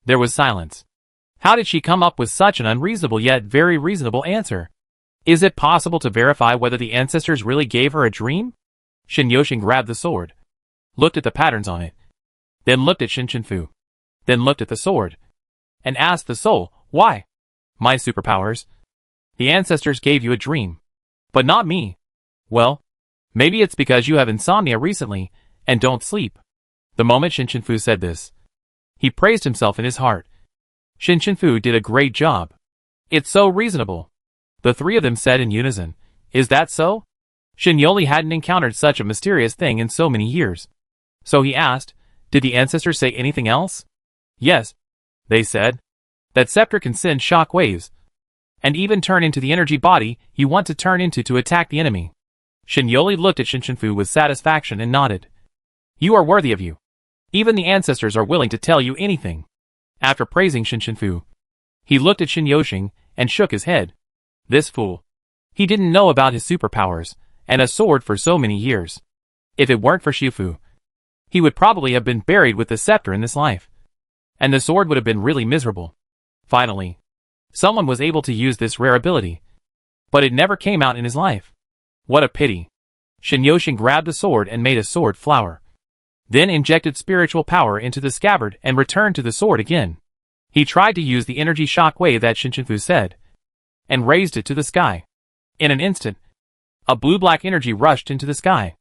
there was silence. How did she come up with such an unreasonable yet very reasonable answer? Is it possible to verify whether the ancestors really gave her a dream? Shin Yoshing grabbed the sword, looked at the patterns on it, then looked at Shin Shinfu, then looked at the sword, and asked the soul, why? My superpowers. The ancestors gave you a dream. But not me. Well, maybe it's because you have insomnia recently and don't sleep. The moment Shin Shinfu said this, he praised himself in his heart. Shin Shinfu did a great job. It's so reasonable. The three of them said in unison, is that so? Shin Yoli hadn't encountered such a mysterious thing in so many years. So he asked, did the ancestors say anything else? Yes, they said. That scepter can send shock waves, and even turn into the energy body you want to turn into to attack the enemy. Shin Yoli looked at Shin Shinfu with satisfaction and nodded. You are worthy of you. Even the ancestors are willing to tell you anything. After praising Shin Shinfu, he looked at Shin Yoshing and shook his head. This fool. He didn't know about his superpowers and a sword for so many years. If it weren't for Shifu, he would probably have been buried with the scepter in this life. And the sword would have been really miserable. Finally, someone was able to use this rare ability. But it never came out in his life. What a pity. Shin Yoshing grabbed the sword and made a sword flower. Then injected spiritual power into the scabbard and returned to the sword again. He tried to use the energy shock wave that Shin Shinfu said, and raised it to the sky. In an instant, a blue-black energy rushed into the sky.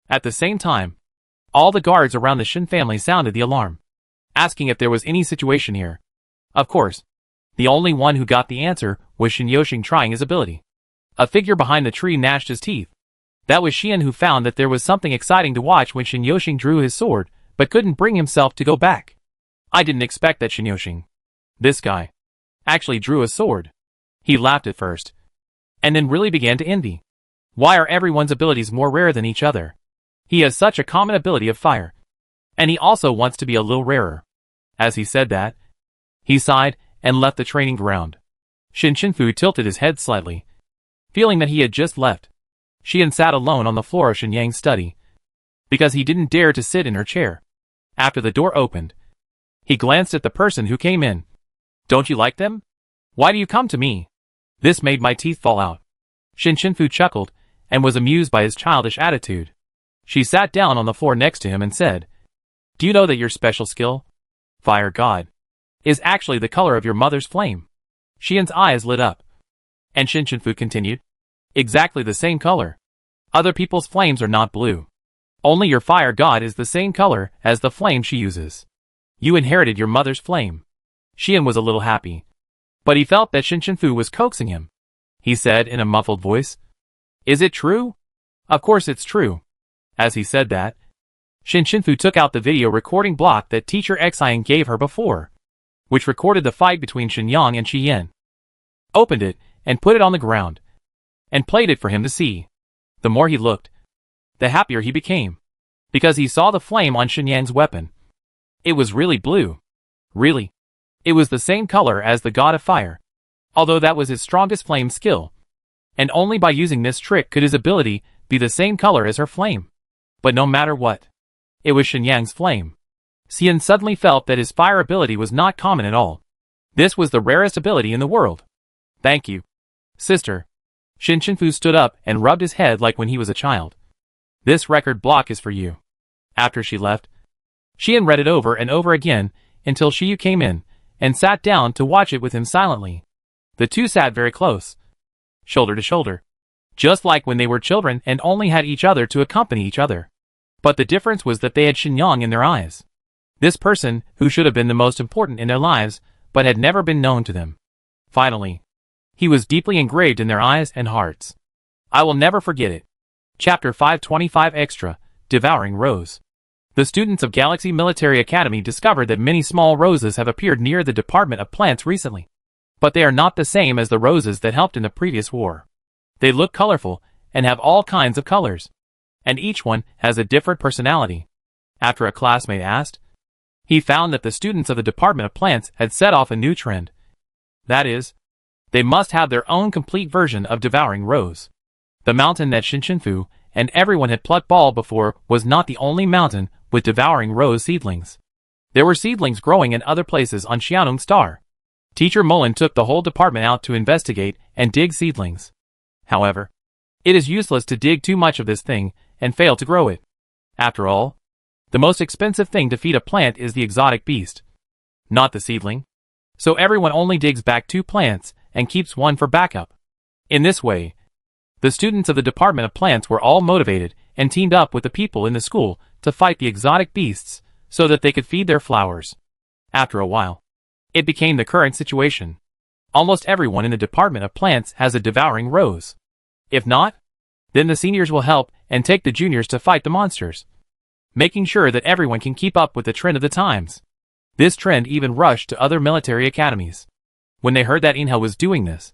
At the same time, all the guards around the Shin family sounded the alarm, asking if there was any situation here. Of course, the only one who got the answer was Shin Yoshing trying his ability. A figure behind the tree gnashed his teeth. That was Xian, who found that there was something exciting to watch when Shin Yoshing drew his sword, but couldn't bring himself to go back. I didn't expect that Shin Yoshing, this guy, actually drew a sword. He laughed at first, and then really began to envy. Why are everyone's abilities more rare than each other? He has such a common ability of fire. And he also wants to be a little rarer. As he said that, he sighed and left the training ground. Shin Shinfu tilted his head slightly, feeling that he had just left. Xian sat alone on the floor of Shin Yang's study, because he didn't dare to sit in her chair. After the door opened, he glanced at the person who came in. Don't you like them? Why do you come to me? This made my teeth fall out. Shin Shinfu chuckled and was amused by his childish attitude. She sat down on the floor next to him and said, do you know that your special skill, Fire God, is actually the color of your mother's flame? Xian's eyes lit up. And Shin Shinfu continued, exactly the same color. Other people's flames are not blue. Only your fire god is the same color as the flame she uses. You inherited your mother's flame. Xian was a little happy, but he felt that Shin Shinfu was coaxing him. He said in a muffled voice, is it true? Of course it's true. As he said that, Shin Shinfu took out the video recording block that teacher Xian gave her before, which recorded the fight between Shin Yang and Shi Yan. Opened it and put it on the ground, and played it for him to see. The more he looked, the happier he became, because he saw the flame on Shin Yang's weapon. It was really blue. Really? It was the same color as the god of fire, although that was his strongest flame skill, and only by using this trick could his ability be the same color as her flame. But no matter what, it was Shenyang's flame. Xian suddenly felt that his fire ability was not common at all. This was the rarest ability in the world. Thank you, sister. Shin Chenfu stood up and rubbed his head like when he was a child. This record block is for you. After she left, Xian read it over and over again until Shiyu came in and sat down to watch it with him silently. The two sat very close, shoulder to shoulder, just like when they were children and only had each other to accompany each other. But the difference was that they had Shenyang in their eyes. This person who should have been the most important in their lives, but had never been known to them. Finally, he was deeply engraved in their eyes and hearts. I will never forget it. Chapter 525 Extra, Devouring Rose. The students of Galaxy Military Academy discovered that many small roses have appeared near the Department of Plants recently. But they are not the same as the roses that helped in the previous war. They look colorful and have all kinds of colors. And each one has a different personality. After a classmate asked, he found that the students of the Department of Plants had set off a new trend. That is, they must have their own complete version of Devouring Rose. The mountain that Shin Chenfu and everyone had plucked ball before was not the only mountain with Devouring Rose seedlings. There were seedlings growing in other places on Xianung Star. Teacher Mullen took the whole department out to investigate and dig seedlings. However, it is useless to dig too much of this thing and fail to grow it. After all, the most expensive thing to feed a plant is the exotic beast, not the seedling. So everyone only digs back 2 plants and keeps 1 for backup. In this way, the students of the Department of Plants were all motivated and teamed up with the people in the school to fight the exotic beasts so that they could feed their flowers. After a while, it became the current situation. Almost everyone in the Department of Plants has a Devouring Rose. If not, then the seniors will help and take the juniors to fight the monsters, making sure that everyone can keep up with the trend of the times. This trend even rushed to other military academies. When they heard that Inha was doing this,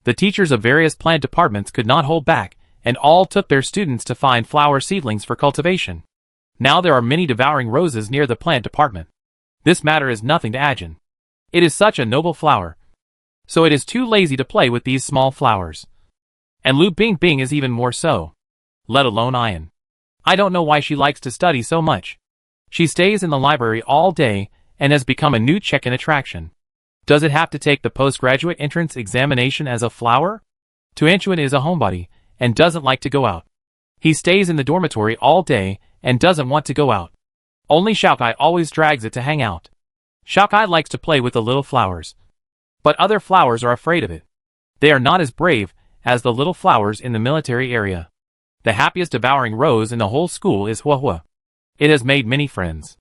the teachers of various plant departments could not hold back, and all took their students to find flower seedlings for cultivation. Now there are many Devouring Roses near the plant department. This matter is nothing to Ajin. It is such a noble flower, so it is too lazy to play with these small flowers. And Lu Bingbing is even more so. Let alone Ian. I don't know why she likes to study so much. She stays in the library all day and has become a new check-in attraction. Does it have to take the postgraduate entrance examination as a flower? Tuanchuan is a homebody and doesn't like to go out. He stays in the dormitory all day and doesn't want to go out. Only Xiaokai always drags it to hang out. Xiaokai likes to play with the little flowers, but other flowers are afraid of it. They are not as brave as the little flowers in the military area. The happiest Devouring Rose in the whole school is Huahua. It has made many friends.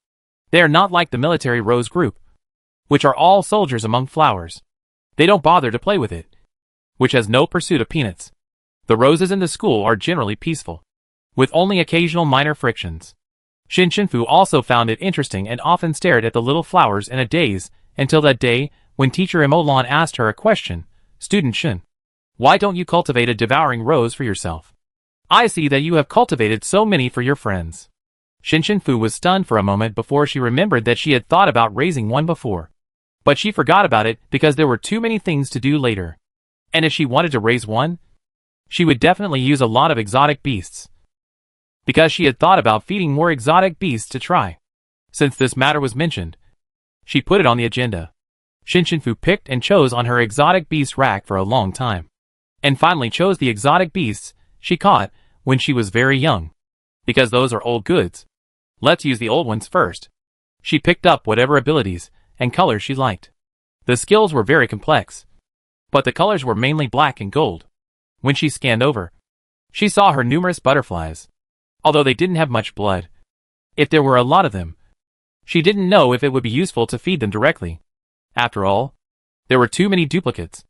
They are not like the military rose group, which are all soldiers among flowers. They don't bother to play with it, which has no pursuit of peanuts. The roses in the school are generally peaceful, with only occasional minor frictions. Shin Chenfu also found it interesting and often stared at the little flowers in a daze until that day when teacher Imolan asked her a question. Student Shin, why don't you cultivate a Devouring Rose for yourself? I see that you have cultivated so many for your friends. Shin Chenfu was stunned for a moment before she remembered that she had thought about raising one before. But she forgot about it because there were too many things to do later. And if she wanted to raise one, she would definitely use a lot of exotic beasts, because she had thought about feeding more exotic beasts to try. Since this matter was mentioned, she put it on the agenda. Shin Chenfu picked and chose on her exotic beast rack for a long time, and finally chose the exotic beasts she caught when she was very young, because those are old goods. Let's use the old ones first. She picked up whatever abilities and colors she liked. The skills were very complex, but the colors were mainly black and gold. When she scanned over, she saw her numerous butterflies. Although they didn't have much blood, if there were a lot of them, she didn't know if it would be useful to feed them directly. After all, there were too many duplicates.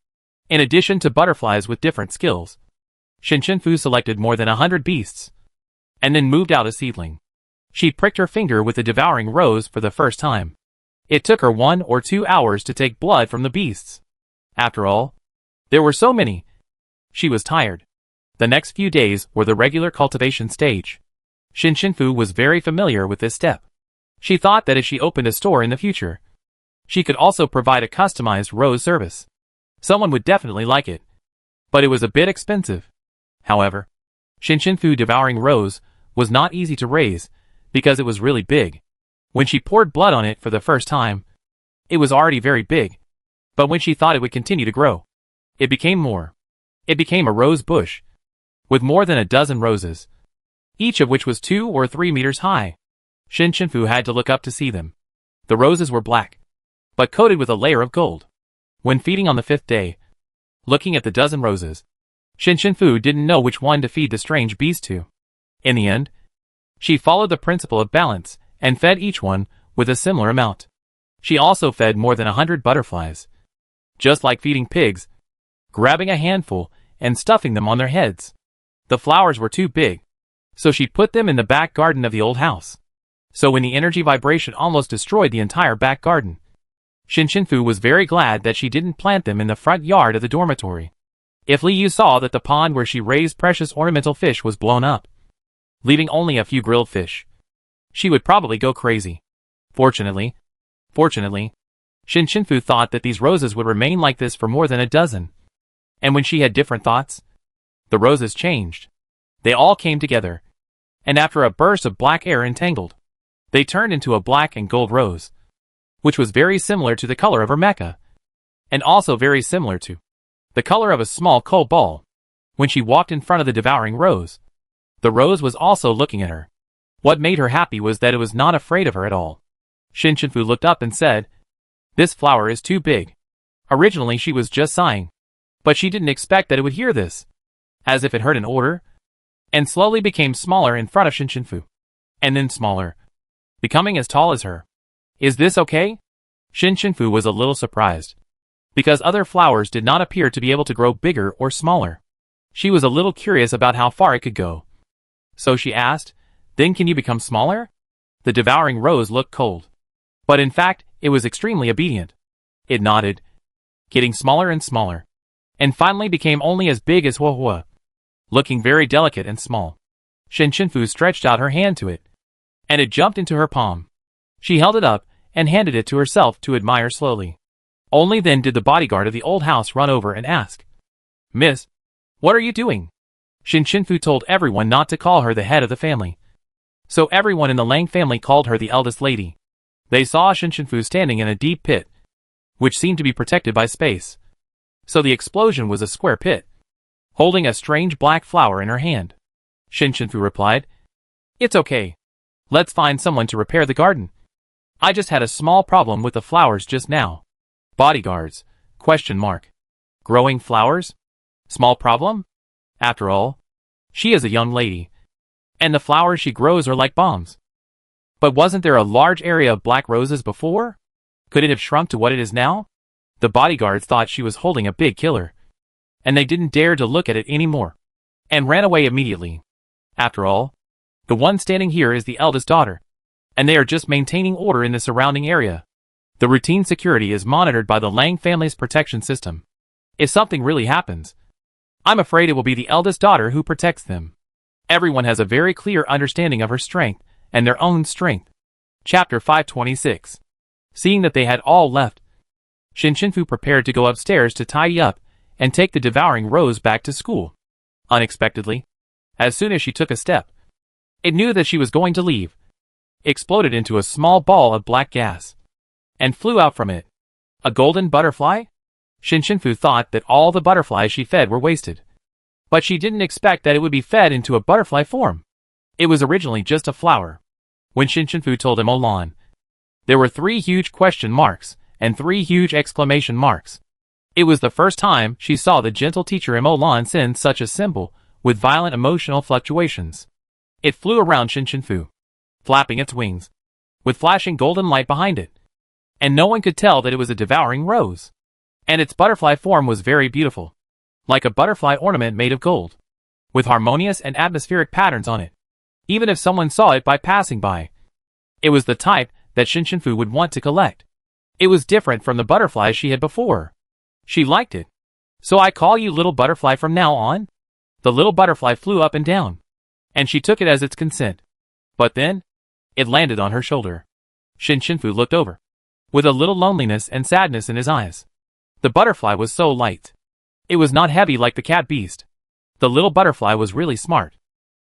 In addition to butterflies with different skills, Shin Chenfu selected more than 100 beasts, and then moved out a seedling. She pricked her finger with the Devouring Rose for the first time. It took her 1 or 2 hours to take blood from the beasts. After all, there were so many. She was tired. The next few days were the regular cultivation stage. Shin Chenfu was very familiar with this step. She thought that if she opened a store in the future, She could also provide a customized rose service. Someone would definitely like it. But it was a bit expensive. However, Shinshinfu devouring rose was not easy to raise because it was really big. When she poured blood on it for the first time, it was already very big. But when she thought it would continue to grow, it became more. It became a rose bush with more than a dozen roses, each of which was 2 or 3 meters high. Shinshinfu had to look up to see them. The roses were black, but coated with a layer of gold. When feeding on the 5th day, looking at the dozen roses, Shinshinfu didn't know which one to feed the strange beast to. In the end, she followed the principle of balance and fed each one with a similar amount. She also fed more than 100 butterflies. Just like feeding pigs, grabbing a handful and stuffing them on their heads. The flowers were too big, so she put them in the back garden of the old house. So when the energy vibration almost destroyed the entire back garden, Shinshinfu was very glad that she didn't plant them in the front yard of the dormitory. If Liu saw that the pond where she raised precious ornamental fish was blown up, leaving only a few grilled fish, she would probably go crazy. Fortunately, Shinshinfu thought that these roses would remain like this for more than a dozen. And when she had different thoughts, the roses changed. They all came together, and after a burst of black air entangled, they turned into a black and gold rose, which was very similar to the color of her mecha, and also very similar to the color of a small coal ball. When she walked in front of the devouring rose, the rose was also looking at her. What made her happy was that it was not afraid of her at all. Shinshinfu looked up and said, "This flower is too big." Originally she was just sighing, but she didn't expect that it would hear this, as if it heard an order, and slowly became smaller in front of Shinshinfu, and then smaller, becoming as tall as her. "Is this okay?" Shinshinfu was a little surprised, because other flowers did not appear to be able to grow bigger or smaller. She was a little curious about how far it could go. So she asked, "Then can you become smaller?" The devouring rose looked cold, but in fact, it was extremely obedient. It nodded, getting smaller and smaller, and finally became only as big as Huahua, looking very delicate and small. Shinshinfu stretched out her hand to it, and it jumped into her palm. She held it up and handed it to herself to admire slowly. Only then did the bodyguard of the old house run over and ask, "Miss, what are you doing?" Shinshinfu told everyone not to call her the head of the family, so everyone in the Lang family called her the eldest lady. They saw Shinshinfu standing in a deep pit, which seemed to be protected by space. So the explosion was a square pit, holding a strange black flower in her hand. Shinshinfu replied, "It's okay. Let's find someone to repair the garden. I just had a small problem with the flowers just now." Bodyguards? ? Growing flowers? Small problem? After all, she is a young lady, and the flowers she grows are like bombs. But wasn't there a large area of black roses before? Could it have shrunk to what it is now? The bodyguards thought she was holding a big killer, and they didn't dare to look at it anymore, and ran away immediately. After all, the one standing here is the eldest daughter, and they are just maintaining order in the surrounding area. The routine security is monitored by the Lang family's protection system. If something really happens, I'm afraid it will be the eldest daughter who protects them. Everyone has a very clear understanding of her strength and their own strength. Chapter 526. Seeing that they had all left, Shinshinfu prepared to go upstairs to tidy up and take the devouring rose back to school. Unexpectedly, as soon as she took a step, it knew that she was going to leave, exploded into a small ball of black gas, and flew out from it. A golden butterfly? Shinshinfu thought that all the butterflies she fed were wasted. But she didn't expect that it would be fed into a butterfly form. It was originally just a flower. When Shinshinfu told him Olan, there were 3 huge question marks and 3 huge exclamation marks. It was the first time she saw the gentle teacher Olan send such a symbol with violent emotional fluctuations. It flew around Shinshinfu, flapping its wings, with flashing golden light behind it. And no one could tell that it was a devouring rose. And its butterfly form was very beautiful, like a butterfly ornament made of gold, with harmonious and atmospheric patterns on it. Even if someone saw it by passing by, it was the type that Shinshinfu would want to collect. It was different from the butterflies she had before. She liked it. "So I call you little butterfly from now on?" The little butterfly flew up and down, and she took it as its consent. But then, it landed on her shoulder. Shinshinfu looked over. with a little loneliness and sadness in his eyes. The butterfly was so light. It was not heavy like the cat beast. The little butterfly was really smart.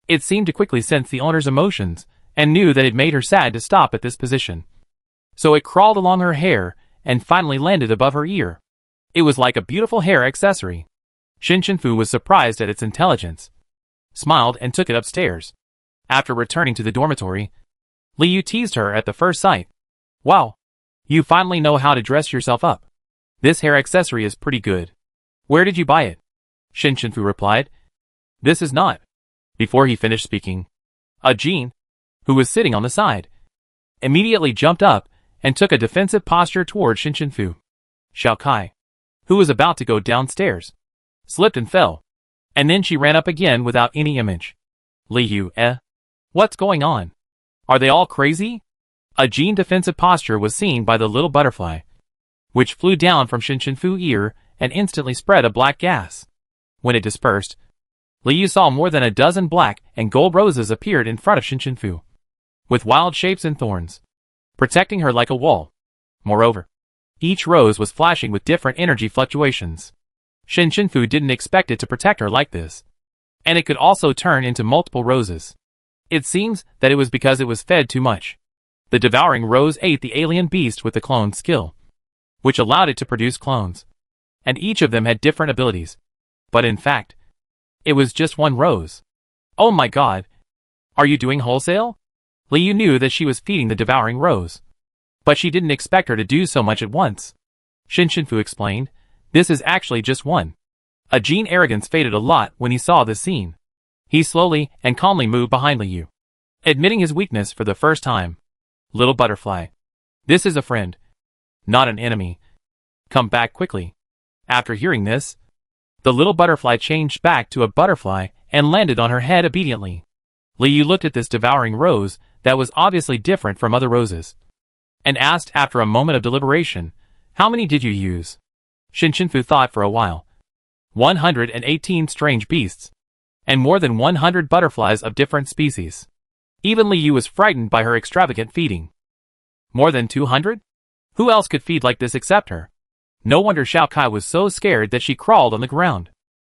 It seemed to quickly sense the owner's emotions, and knew that it made her sad to stop at this position. So it crawled along her hair, and finally landed above her ear. It was like a beautiful hair accessory. Fu was surprised at its intelligence, smiled and took it upstairs. After returning to the dormitory, Liu teased her at the first sight. Wow! You finally know how to dress yourself up. This hair accessory is pretty good. Where did you buy it? Fu replied. This is not. Before he finished speaking, a Jean, who was sitting on the side, immediately jumped up and took a defensive posture toward Fu. Xiao Kai, who was about to go downstairs, slipped and fell, and then she ran up again without any image. Liu, what's going on? Are they all crazy? A Jean defensive posture was seen by the little butterfly, which flew down from Fu's ear and instantly spread a black gas. When it dispersed, Liu saw more than a dozen black and gold roses appeared in front of Fu, with wild shapes and thorns, protecting her like a wall. Moreover, each rose was flashing with different energy fluctuations. Fu didn't expect it to protect her like this, and it could also turn into multiple roses. It seems that it was because it was fed too much. The devouring rose ate the alien beast with the clone skill, which allowed it to produce clones, and each of them had different abilities. But in fact, it was just one rose. Oh my god! Are you doing wholesale? Liu knew that she was feeding the devouring rose, but she didn't expect her to do so much at once. Fu explained, this is actually just one. A Jean arrogance faded a lot when he saw this scene. He slowly and calmly moved behind Liu, admitting his weakness for the first time. Little butterfly. This is a friend, not an enemy. Come back quickly. After hearing this, the little butterfly changed back to a butterfly and landed on her head obediently. Liu looked at this devouring rose that was obviously different from other roses, and asked after a moment of deliberation, how many did you use? Fu thought for a while. 118 strange beasts, and more than 100 butterflies of different species. Even Liu was frightened by her extravagant feeding. More than 200? Who else could feed like this except her? No wonder Xiao Kai was so scared that she crawled on the ground.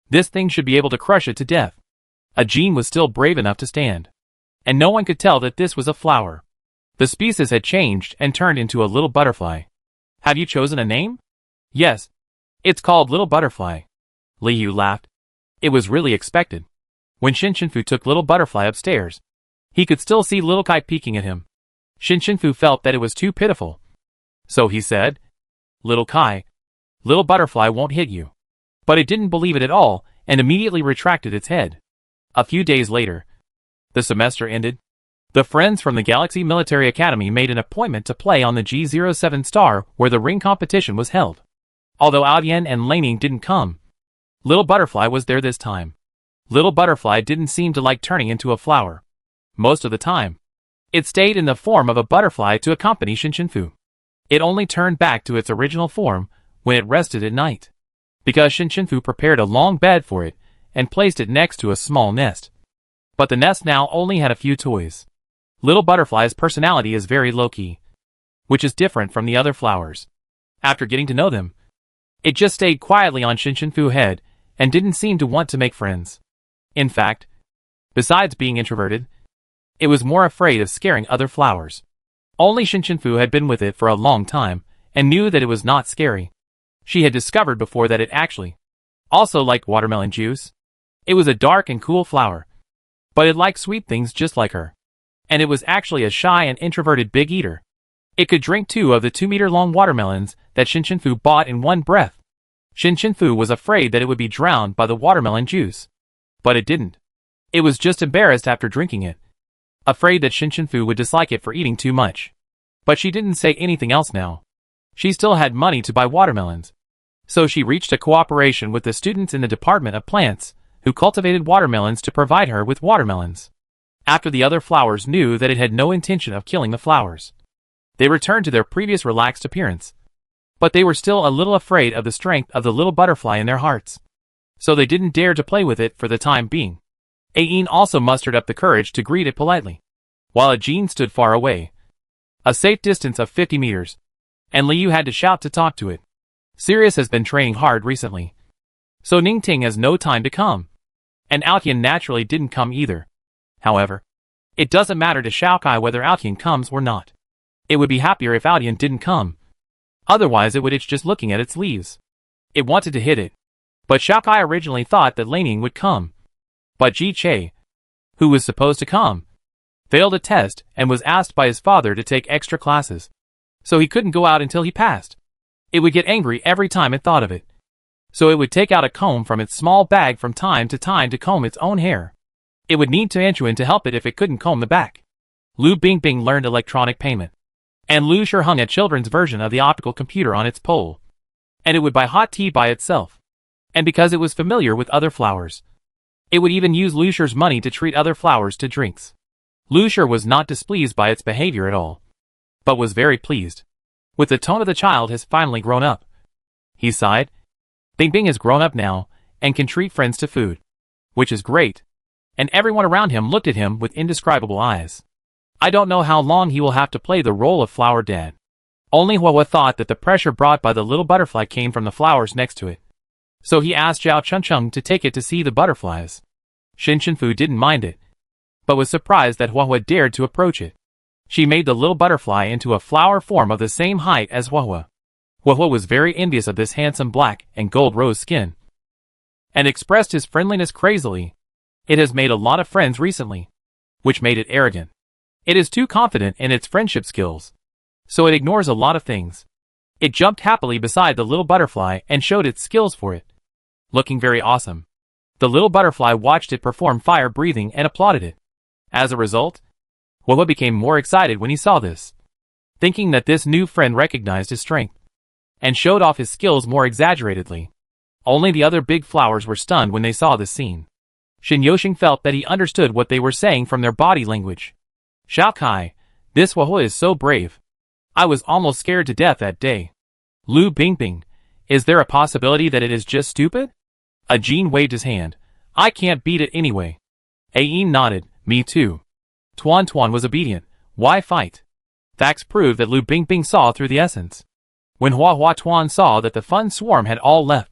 This thing should be able to crush it to death. A Jean was still brave enough to stand, and no one could tell that this was a flower. The species had changed and turned into a little butterfly. Have you chosen a name? Yes. It's called Little Butterfly. Liu laughed. It was really expected. When Fu took Little Butterfly upstairs, he could still see Little Kai peeking at him. Fu felt that it was too pitiful. So he said, Little Kai, Little Butterfly won't hit you. But it didn't believe it at all and immediately retracted its head. A few days later, the semester ended. The friends from the Galaxy Military Academy made an appointment to play on the G07 star where the ring competition was held. Although Aoyan and Laning didn't come, Little Butterfly was there this time. Little Butterfly didn't seem to like turning into a flower. Most of the time, it stayed in the form of a butterfly to accompany Fu. It only turned back to its original form when it rested at night, because Fu prepared a long bed for it and placed it next to a small nest. But the nest now only had a few toys. Little Butterfly's personality is very low-key, which is different from the other flowers. After getting to know them, it just stayed quietly on Fu's head and didn't seem to want to make friends. In fact, besides being introverted, it was more afraid of scaring other flowers. Only Fu had been with it for a long time and knew that it was not scary. She had discovered before that it actually also liked watermelon juice. It was a dark and cool flower, but it liked sweet things just like her. And it was actually a shy and introverted big eater. It could drink 2 of the 2-meter-long watermelons that Fu bought in one breath. Fu was afraid that it would be drowned by the watermelon juice. But it didn't. It was just embarrassed after drinking it, afraid that Fu would dislike it for eating too much. But she didn't say anything else now. She still had money to buy watermelons. So she reached a cooperation with the students in the Department of Plants, who cultivated watermelons to provide her with watermelons. After the other flowers knew that it had no intention of killing the flowers, they returned to their previous relaxed appearance. But they were still a little afraid of the strength of the little butterfly in their hearts, so they didn't dare to play with it for the time being. Ain also mustered up the courage to greet it politely, while a Jean stood far away, a safe distance of 50 meters, and Liu had to shout to talk to it. Sirius has been training hard recently, so Ningting has no time to come. And Altian naturally didn't come either. However, it doesn't matter to Xiaokai whether Altian comes or not. It would be happier if Altian didn't come. Otherwise it would itch just looking at its leaves. It wanted to hit it. But Xiaokai originally thought that Lanning would come. But Ji Che, who was supposed to come, failed a test and was asked by his father to take extra classes. So he couldn't go out until he passed. It would get angry every time it thought of it. So it would take out a comb from its small bag from time to comb its own hair. It would need Anchuan to help it if it couldn't comb the back. Lu Bingbing learned electronic payment. And Lu sure hung a children's version of the optical computer on its pole. And it would buy hot tea by itself. And because it was familiar with other flowers, it would even use Lucifer's money to treat other flowers to drinks. Lucifer was not displeased by its behavior at all, but was very pleased. With the tone of the child has finally grown up. He sighed. Bingbing has grown up now, and can treat friends to food. Which is great. And everyone around him looked at him with indescribable eyes. I don't know how long he will have to play the role of flower dad. Only Hua thought that the pressure brought by the little butterfly came from the flowers next to it. So he asked Zhao Chuncheng to take it to see the butterflies. Shin Shinfu didn't mind it, but was surprised that Hua dared to approach it. She made the little butterfly into a flower form of the same height as Hua. Hua was very envious of this handsome black and gold rose skin, and expressed his friendliness crazily. It has made a lot of friends recently, which made it arrogant. It is too confident in its friendship skills, so it ignores a lot of things. It jumped happily beside the little butterfly and showed its skills for it. Looking very awesome. The little butterfly watched it perform fire breathing and applauded it. As a result, Hua became more excited when he saw this, thinking that this new friend recognized his strength, and showed off his skills more exaggeratedly. Only the other big flowers were stunned when they saw this scene. Shin Yoshing felt that he understood what they were saying from their body language. Xiaokai, this Hua is so brave. I was almost scared to death that day. Lu Bingbing, is there a possibility that it is just stupid? Ajin waved his hand. I can't beat it anyway. Ayin nodded, me too. Tuan was obedient. Why fight? Facts prove that Lu Bingbing saw through the essence. When Hua Tuan saw that the fun swarm had all left,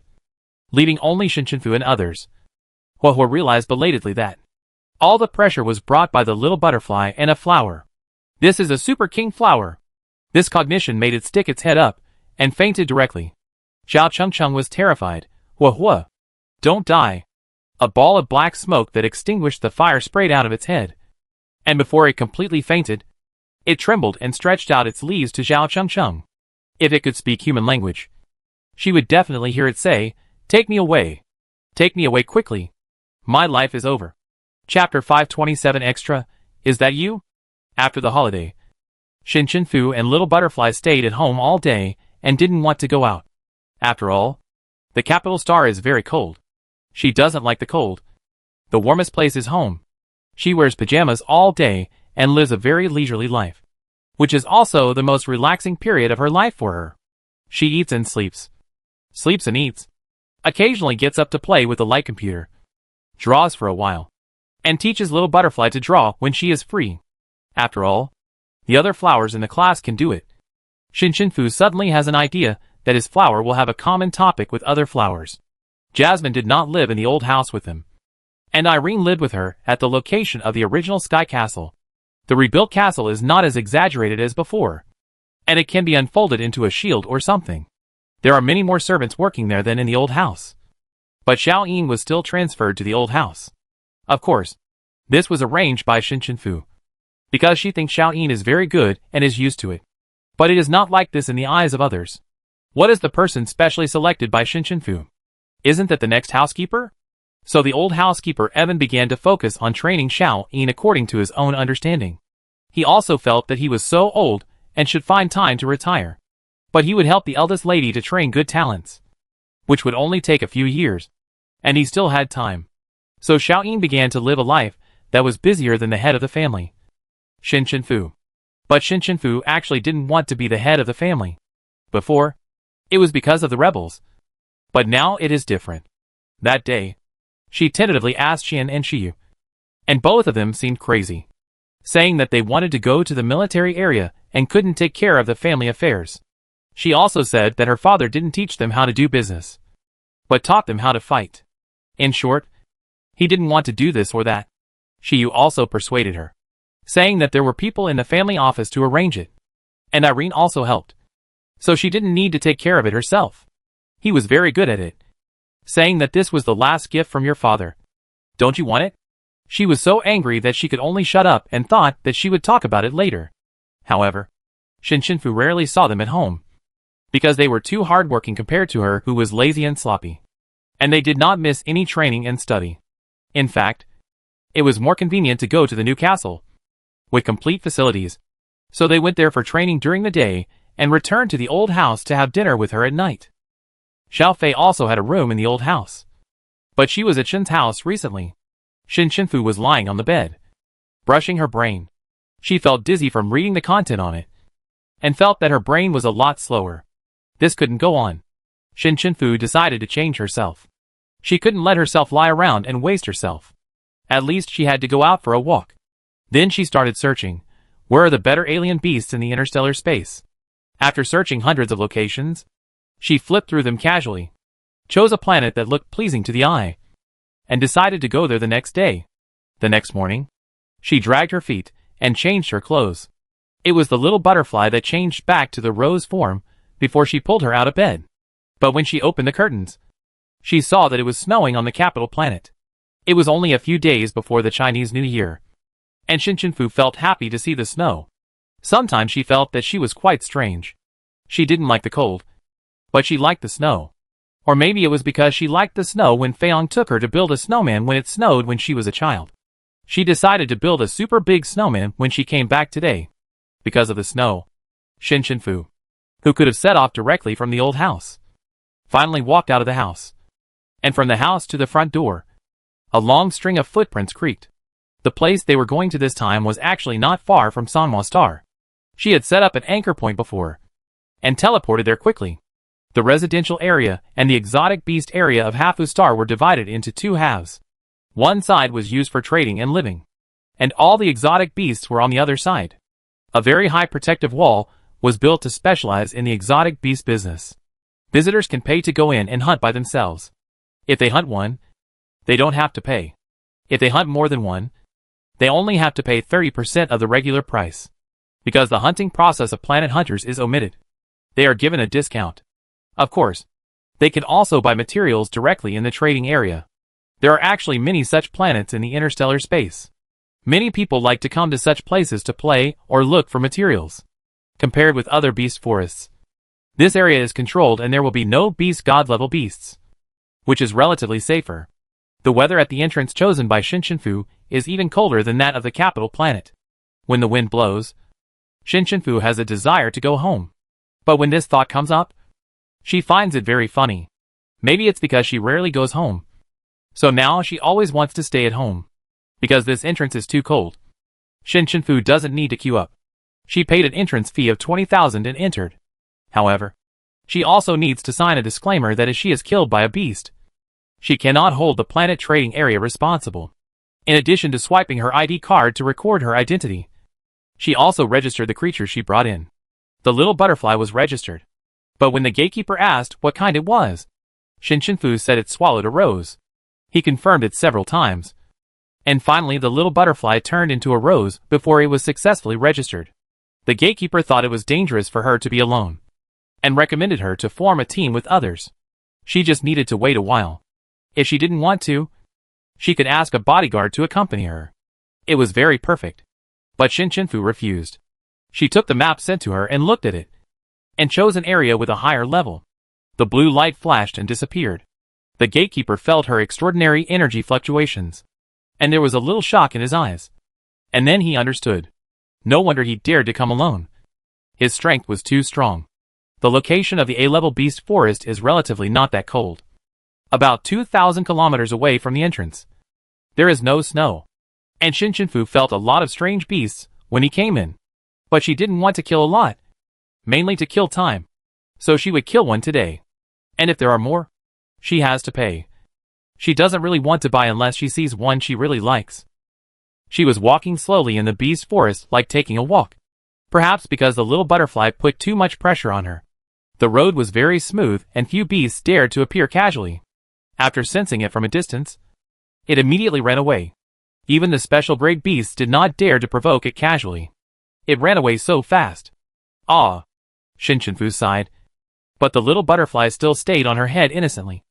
leaving only Shin Shinfu and others, Hua realized belatedly that all the pressure was brought by the little butterfly and a flower. This is a super king flower. This cognition made it stick its head up and fainted directly. Zhao Chuncheng was terrified. Hua, don't die. A ball of black smoke that extinguished the fire sprayed out of its head. And before it completely fainted, it trembled and stretched out its leaves to Zhao Chuncheng. If it could speak human language, she would definitely hear it say, "Take me away. Take me away quickly. My life is over." Chapter 527 Extra, is that you? After the holiday, Shin Shinfu and Little Butterfly stayed at home all day and didn't want to go out. After all, the capital star is very cold. She doesn't like the cold. The warmest place is home. She wears pajamas all day and lives a very leisurely life, which is also the most relaxing period of her life for her. She eats and sleeps. Sleeps and eats. Occasionally gets up to play with the light computer. Draws for a while. And teaches Little Butterfly to draw when she is free. After all, the other flowers in the class can do it. Shin Shinfu suddenly has an idea that his flower will have a common topic with other flowers. Jasmine did not live in the old house with him, and Irene lived with her at the location of the original Sky Castle. The rebuilt castle is not as exaggerated as before, and it can be unfolded into a shield or something. There are many more servants working there than in the old house. But Xiao Yin was still transferred to the old house. Of course, this was arranged by Shin Shinfu, because she thinks Xiao Yin is very good and is used to it. But it is not like this in the eyes of others. What is the person specially selected by Shin Shinfu? Isn't that the next housekeeper? So the old housekeeper Evan began to focus on training Xiao Yin according to his own understanding. He also felt that he was so old and should find time to retire. But he would help the eldest lady to train good talents, which would only take a few years. And he still had time. So Xiao Yin began to live a life that was busier than the head of the family, Shin Shinfu. But Shin Shinfu actually didn't want to be the head of the family. Before, it was because of the rebels. But now it is different. That day, she tentatively asked Xian and Shiyu, and both of them seemed crazy, saying that they wanted to go to the military area and couldn't take care of the family affairs. She also said that her father didn't teach them how to do business, but taught them how to fight. In short, he didn't want to do this or that. Shiyu also persuaded her, saying that there were people in the family office to arrange it, and Irene also helped, so she didn't need to take care of it herself. He was very good at it, saying that this was the last gift from your father. Don't you want it? She was so angry that she could only shut up and thought that she would talk about it later. However, Shinshinfu rarely saw them at home, because they were too hardworking compared to her who was lazy and sloppy. And they did not miss any training and study. In fact, it was more convenient to go to the new castle, with complete facilities, so they went there for training during the day and returned to the old house to have dinner with her at night. Xiao Fei also had a room in the old house, but she was at Shin's house recently. Shinshinfu was lying on the bed, brushing her brain. She felt dizzy from reading the content on it, and felt that her brain was a lot slower. This couldn't go on. Shinshinfu decided to change herself. She couldn't let herself lie around and waste herself. At least she had to go out for a walk. Then she started searching. Where are the better alien beasts in the interstellar space? After searching hundreds of locations, she flipped through them casually, chose a planet that looked pleasing to the eye, and decided to go there the next day. The next morning, she dragged her feet and changed her clothes. It was the little butterfly that changed back to the rose form before she pulled her out of bed. But when she opened the curtains, she saw that it was snowing on the capital planet. It was only a few days before the Chinese New Year, and Shinshinfu felt happy to see the snow. Sometimes she felt that she was quite strange. She didn't like the cold, but she liked the snow. Or maybe it was because she liked the snow when Feiyong took her to build a snowman when it snowed when she was a child. She decided to build a super big snowman when she came back today, because of the snow. Shinshinfu, who could have set off directly from the old house, finally walked out of the house. And from the house to the front door, a long string of footprints creaked. The place they were going to this time was actually not far from Sanhua Star. She had set up an anchor point before, and teleported there quickly. The residential area and the exotic beast area of Hafu Star were divided into two halves. One side was used for trading and living, and all the exotic beasts were on the other side. A very high protective wall was built to specialize in the exotic beast business. Visitors can pay to go in and hunt by themselves. If they hunt one, they don't have to pay. If they hunt more than one, they only have to pay 30% of the regular price. Because the hunting process of planet hunters is omitted, they are given a discount. Of course, they can also buy materials directly in the trading area. There are actually many such planets in the interstellar space. Many people like to come to such places to play or look for materials. Compared with other beast forests, this area is controlled and there will be no beast god level beasts, which is relatively safer. The weather at the entrance chosen by Shinshinfu is even colder than that of the capital planet. When the wind blows, Shinshinfu has a desire to go home. But when this thought comes up, she finds it very funny. Maybe it's because she rarely goes home. So now she always wants to stay at home. Because this entrance is too cold. Shinshinfu doesn't need to queue up. She paid an entrance fee of 20,000 and entered. However, she also needs to sign a disclaimer that if she is killed by a beast, she cannot hold the planet trading area responsible. In addition to swiping her ID card to record her identity, she also registered the creature she brought in. The little butterfly was registered. But when the gatekeeper asked what kind it was, Shinshinfu said it swallowed a rose. He confirmed it several times. And finally the little butterfly turned into a rose before it was successfully registered. The gatekeeper thought it was dangerous for her to be alone, and recommended her to form a team with others. She just needed to wait a while. If she didn't want to, she could ask a bodyguard to accompany her. It was very perfect. But Shinshinfu refused. She took the map sent to her and looked at it, and chose an area with a higher level. The blue light flashed and disappeared. The gatekeeper felt her extraordinary energy fluctuations, and there was a little shock in his eyes. And then he understood. No wonder he dared to come alone. His strength was too strong. The location of the A-level beast forest is relatively not that cold. About 2,000 kilometers away from the entrance. There is no snow. And Shinshinfu felt a lot of strange beasts when he came in. But she didn't want to kill a lot. Mainly to kill time. So she would kill one today. And if there are more, she has to pay. She doesn't really want to buy unless she sees one she really likes. She was walking slowly in the beast forest like taking a walk. Perhaps because the little butterfly put too much pressure on her. The road was very smooth and few beasts dared to appear casually. After sensing it from a distance, it immediately ran away. Even the special grade beasts did not dare to provoke it casually. It ran away so fast. Ah! Shinshinfu sighed. But the little butterfly still stayed on her head innocently,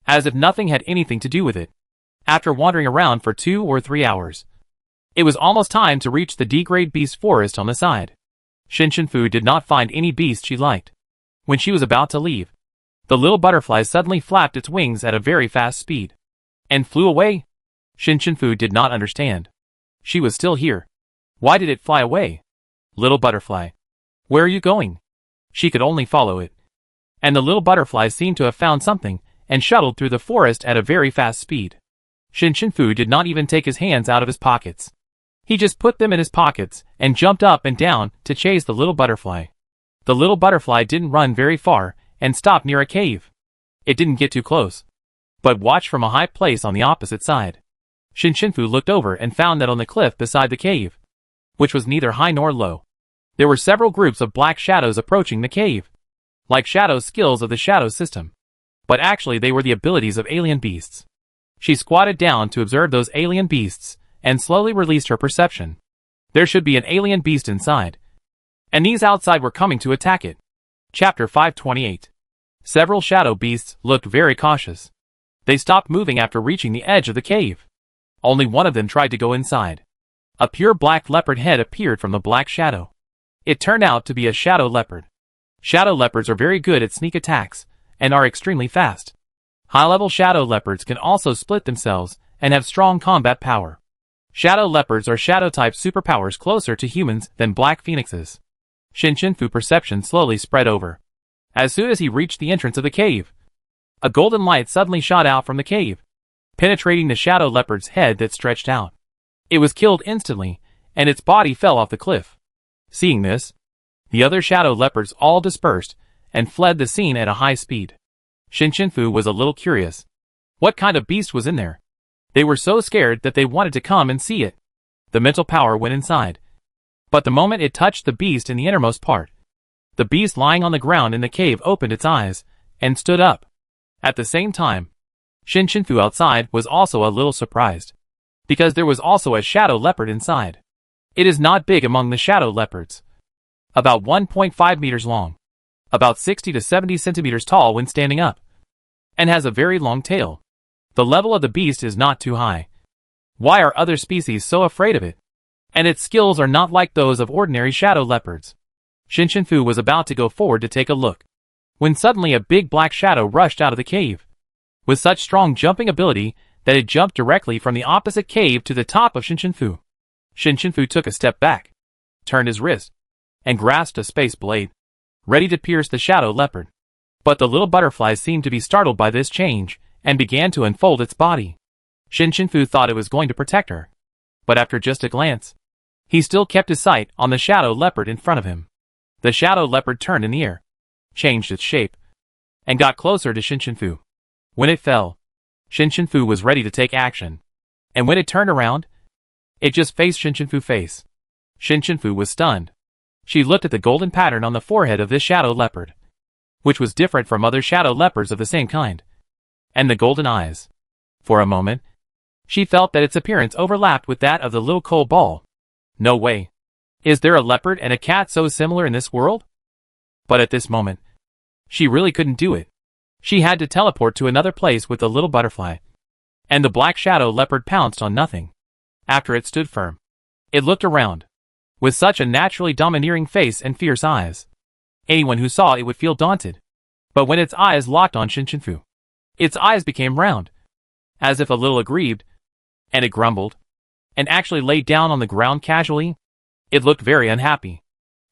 as if nothing had anything to do with it. After wandering around for 2 or 3 hours, it was almost time to reach the D-grade beast forest on the side. Shinshinfu did not find any beast she liked. When she was about to leave, the little butterfly suddenly flapped its wings at a very fast speed and flew away. Shinshinfu did not understand. She was still here. Why did it fly away? Little butterfly, where are you going? She could only follow it. And the little butterfly seemed to have found something and shuttled through the forest at a very fast speed. Shinshinfu did not even take his hands out of his pockets. He just put them in his pockets and jumped up and down to chase the little butterfly. The little butterfly didn't run very far and stopped near a cave. It didn't get too close, but watched from a high place on the opposite side. Shinshinfu looked over and found that on the cliff beside the cave, which was neither high nor low, there were several groups of black shadows approaching the cave, like shadow skills of the shadow system. But actually they were the abilities of alien beasts. She squatted down to observe those alien beasts and slowly released her perception. There should be an alien beast inside, and these outside were coming to attack it. Chapter 528. Several shadow beasts looked very cautious. They stopped moving after reaching the edge of the cave. Only one of them tried to go inside. A pure black leopard head appeared from the black shadow. It turned out to be a shadow leopard. Shadow leopards are very good at sneak attacks and are extremely fast. High-level shadow leopards can also split themselves and have strong combat power. Shadow leopards are shadow-type superpowers closer to humans than black phoenixes. Shinshinfu's perception slowly spread over. As soon as he reached the entrance of the cave, a golden light suddenly shot out from the cave, penetrating the shadow leopard's head that stretched out. It was killed instantly, and its body fell off the cliff. Seeing this, the other shadow leopards all dispersed and fled the scene at a high speed. Shinshinfu was a little curious. What kind of beast was in there? They were so scared that they wanted to come and see it. The mental power went inside. But the moment it touched the beast in the innermost part, the beast lying on the ground in the cave opened its eyes and stood up. At the same time, Shinshinfu outside was also a little surprised, because there was also a shadow leopard inside. It is not big among the shadow leopards. About 1.5 meters long, about 60 to 70 centimeters tall when standing up, and has a very long tail. The level of the beast is not too high. Why are other species so afraid of it? And its skills are not like those of ordinary shadow leopards. Shinshinfu was about to go forward to take a look, when suddenly a big black shadow rushed out of the cave, with such strong jumping ability that it jumped directly from the opposite cave to the top of Shinshinfu. Shinshinfu took a step back, turned his wrist, and grasped a space blade, ready to pierce the shadow leopard. But the little butterfly seemed to be startled by this change, and began to unfold its body. Shinshinfu thought it was going to protect her, but after just a glance, he still kept his sight on the shadow leopard in front of him. The shadow leopard turned in the air, changed its shape, and got closer to Shinshinfu. When it fell, Shinshinfu was ready to take action, and when it turned around, it just faced Shinshinfu's face. Shinshinfu was stunned. She looked at the golden pattern on the forehead of this shadow leopard, which was different from other shadow leopards of the same kind, and the golden eyes. For a moment, she felt that its appearance overlapped with that of the little coal ball. No way. Is there a leopard and a cat so similar in this world? But at this moment, she really couldn't do it. She had to teleport to another place with the little butterfly, and the black shadow leopard pounced on nothing. After it stood firm, it looked around, with such a naturally domineering face and fierce eyes. Anyone who saw it would feel daunted. But when its eyes locked on Shinshinfu, its eyes became round, as if a little aggrieved, and it grumbled, and actually laid down on the ground casually. It looked very unhappy.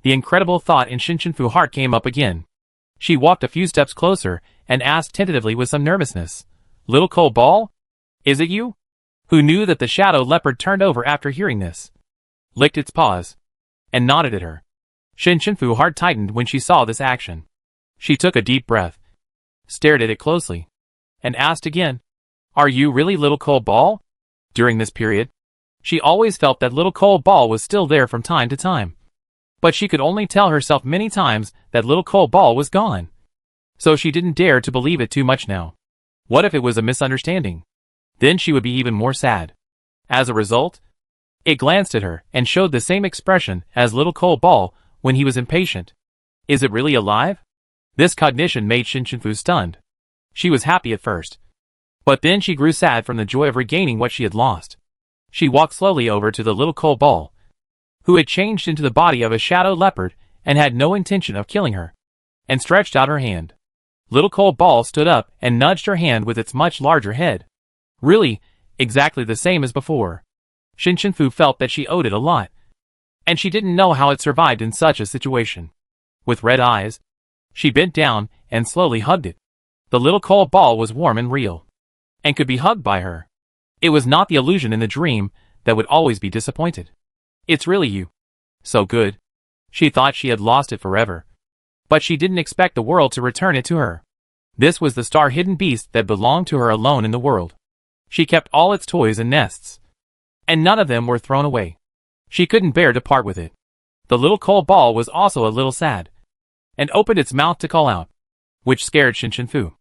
The incredible thought in Shinshinfu's heart came up again. She walked a few steps closer and asked tentatively with some nervousness, "Little coal ball? Is it you?" Who knew that the shadow leopard turned over after hearing this, licked its paws, and nodded at her. Shinshinfu's heart tightened when she saw this action. She took a deep breath, stared at it closely, and asked again, "Are you really little coal ball?" During this period, she always felt that little coal ball was still there from time to time, but she could only tell herself many times that little coal ball was gone. So she didn't dare to believe it too much now. What if it was a misunderstanding? Then she would be even more sad. As a result, it glanced at her and showed the same expression as little cold ball when he was impatient. Is it really alive? This cognition made Shinshinfu stunned. She was happy at first, but then she grew sad from the joy of regaining what she had lost. She walked slowly over to the little cold ball, who had changed into the body of a shadow leopard and had no intention of killing her, and stretched out her hand. Little cold ball stood up and nudged her hand with its much larger head. Really, exactly the same as before. Shinshinfu felt that she owed it a lot, and she didn't know how it survived in such a situation. With red eyes, she bent down and slowly hugged it. The little cold ball was warm and real, and could be hugged by her. It was not the illusion in the dream that would always be disappointed. It's really you. So good. She thought she had lost it forever, but she didn't expect the world to return it to her. This was the star-hidden beast that belonged to her alone in the world. She kept all its toys and nests, and none of them were thrown away. She couldn't bear to part with it. The little cold ball was also a little sad, and opened its mouth to call out, which scared Shinshinfu.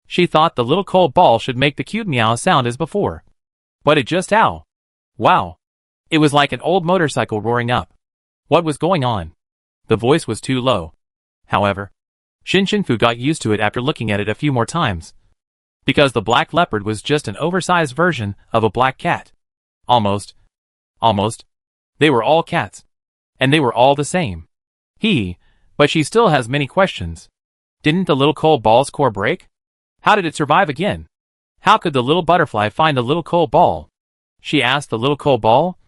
She thought the little cold ball should make the cute meow sound as before, but it just ow. Wow. It was like an old motorcycle roaring up. What was going on? The voice was too low. However, Shinshinfu got used to it after looking at it a few more times, because the black leopard was just an oversized version of a black cat. Almost. They were all cats, and they were all the same. But she still has many questions. Didn't the little cold ball's core break? How did it survive again? How could the little butterfly find the little cold ball? She asked the little cold ball,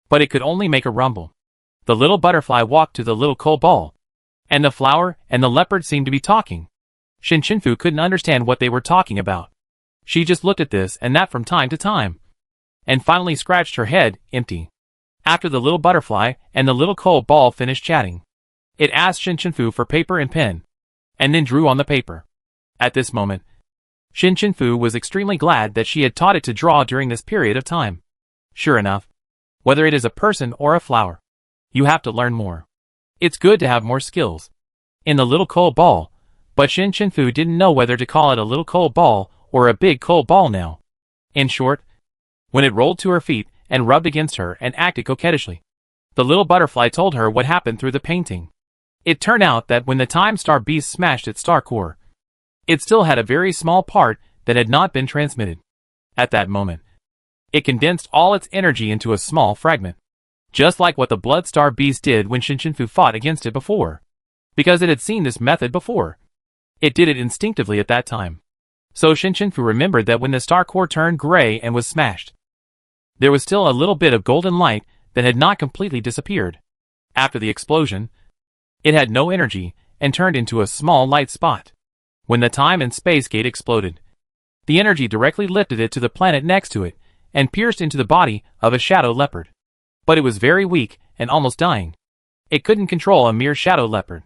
but it could only make a rumble. The little butterfly walked to the little cold ball, and the flower and the leopard seemed to be talking. Shinshinfu couldn't understand what they were talking about. She just looked at this and that from time to time, and finally scratched her head, empty. After the little butterfly and the little cold ball finished chatting, it asked Shinshinfu for paper and pen, and then drew on the paper. At this moment, Shinshinfu was extremely glad that she had taught it to draw during this period of time. Sure enough, whether it is a person or a flower, you have to learn more. It's good to have more skills. In the little cold ball, but Shinshinfu didn't know whether to call it a little cold ball or a big cold ball now. In short, when it rolled to her feet and rubbed against her and acted coquettishly, the little butterfly told her what happened through the painting. It turned out that when the time star beast smashed its star core, it still had a very small part that had not been transmitted. At that moment, it condensed all its energy into a small fragment, just like what the blood star beast did when Shinshinfu fought against it before. Because it had seen this method before, it did it instinctively at that time. So Shinshinfu remembered that when the star core turned gray and was smashed, there was still a little bit of golden light that had not completely disappeared. After the explosion, it had no energy and turned into a small light spot. When the time and space gate exploded, the energy directly lifted it to the planet next to it and pierced into the body of a shadow leopard. But it was very weak and almost dying. It couldn't control a mere shadow leopard.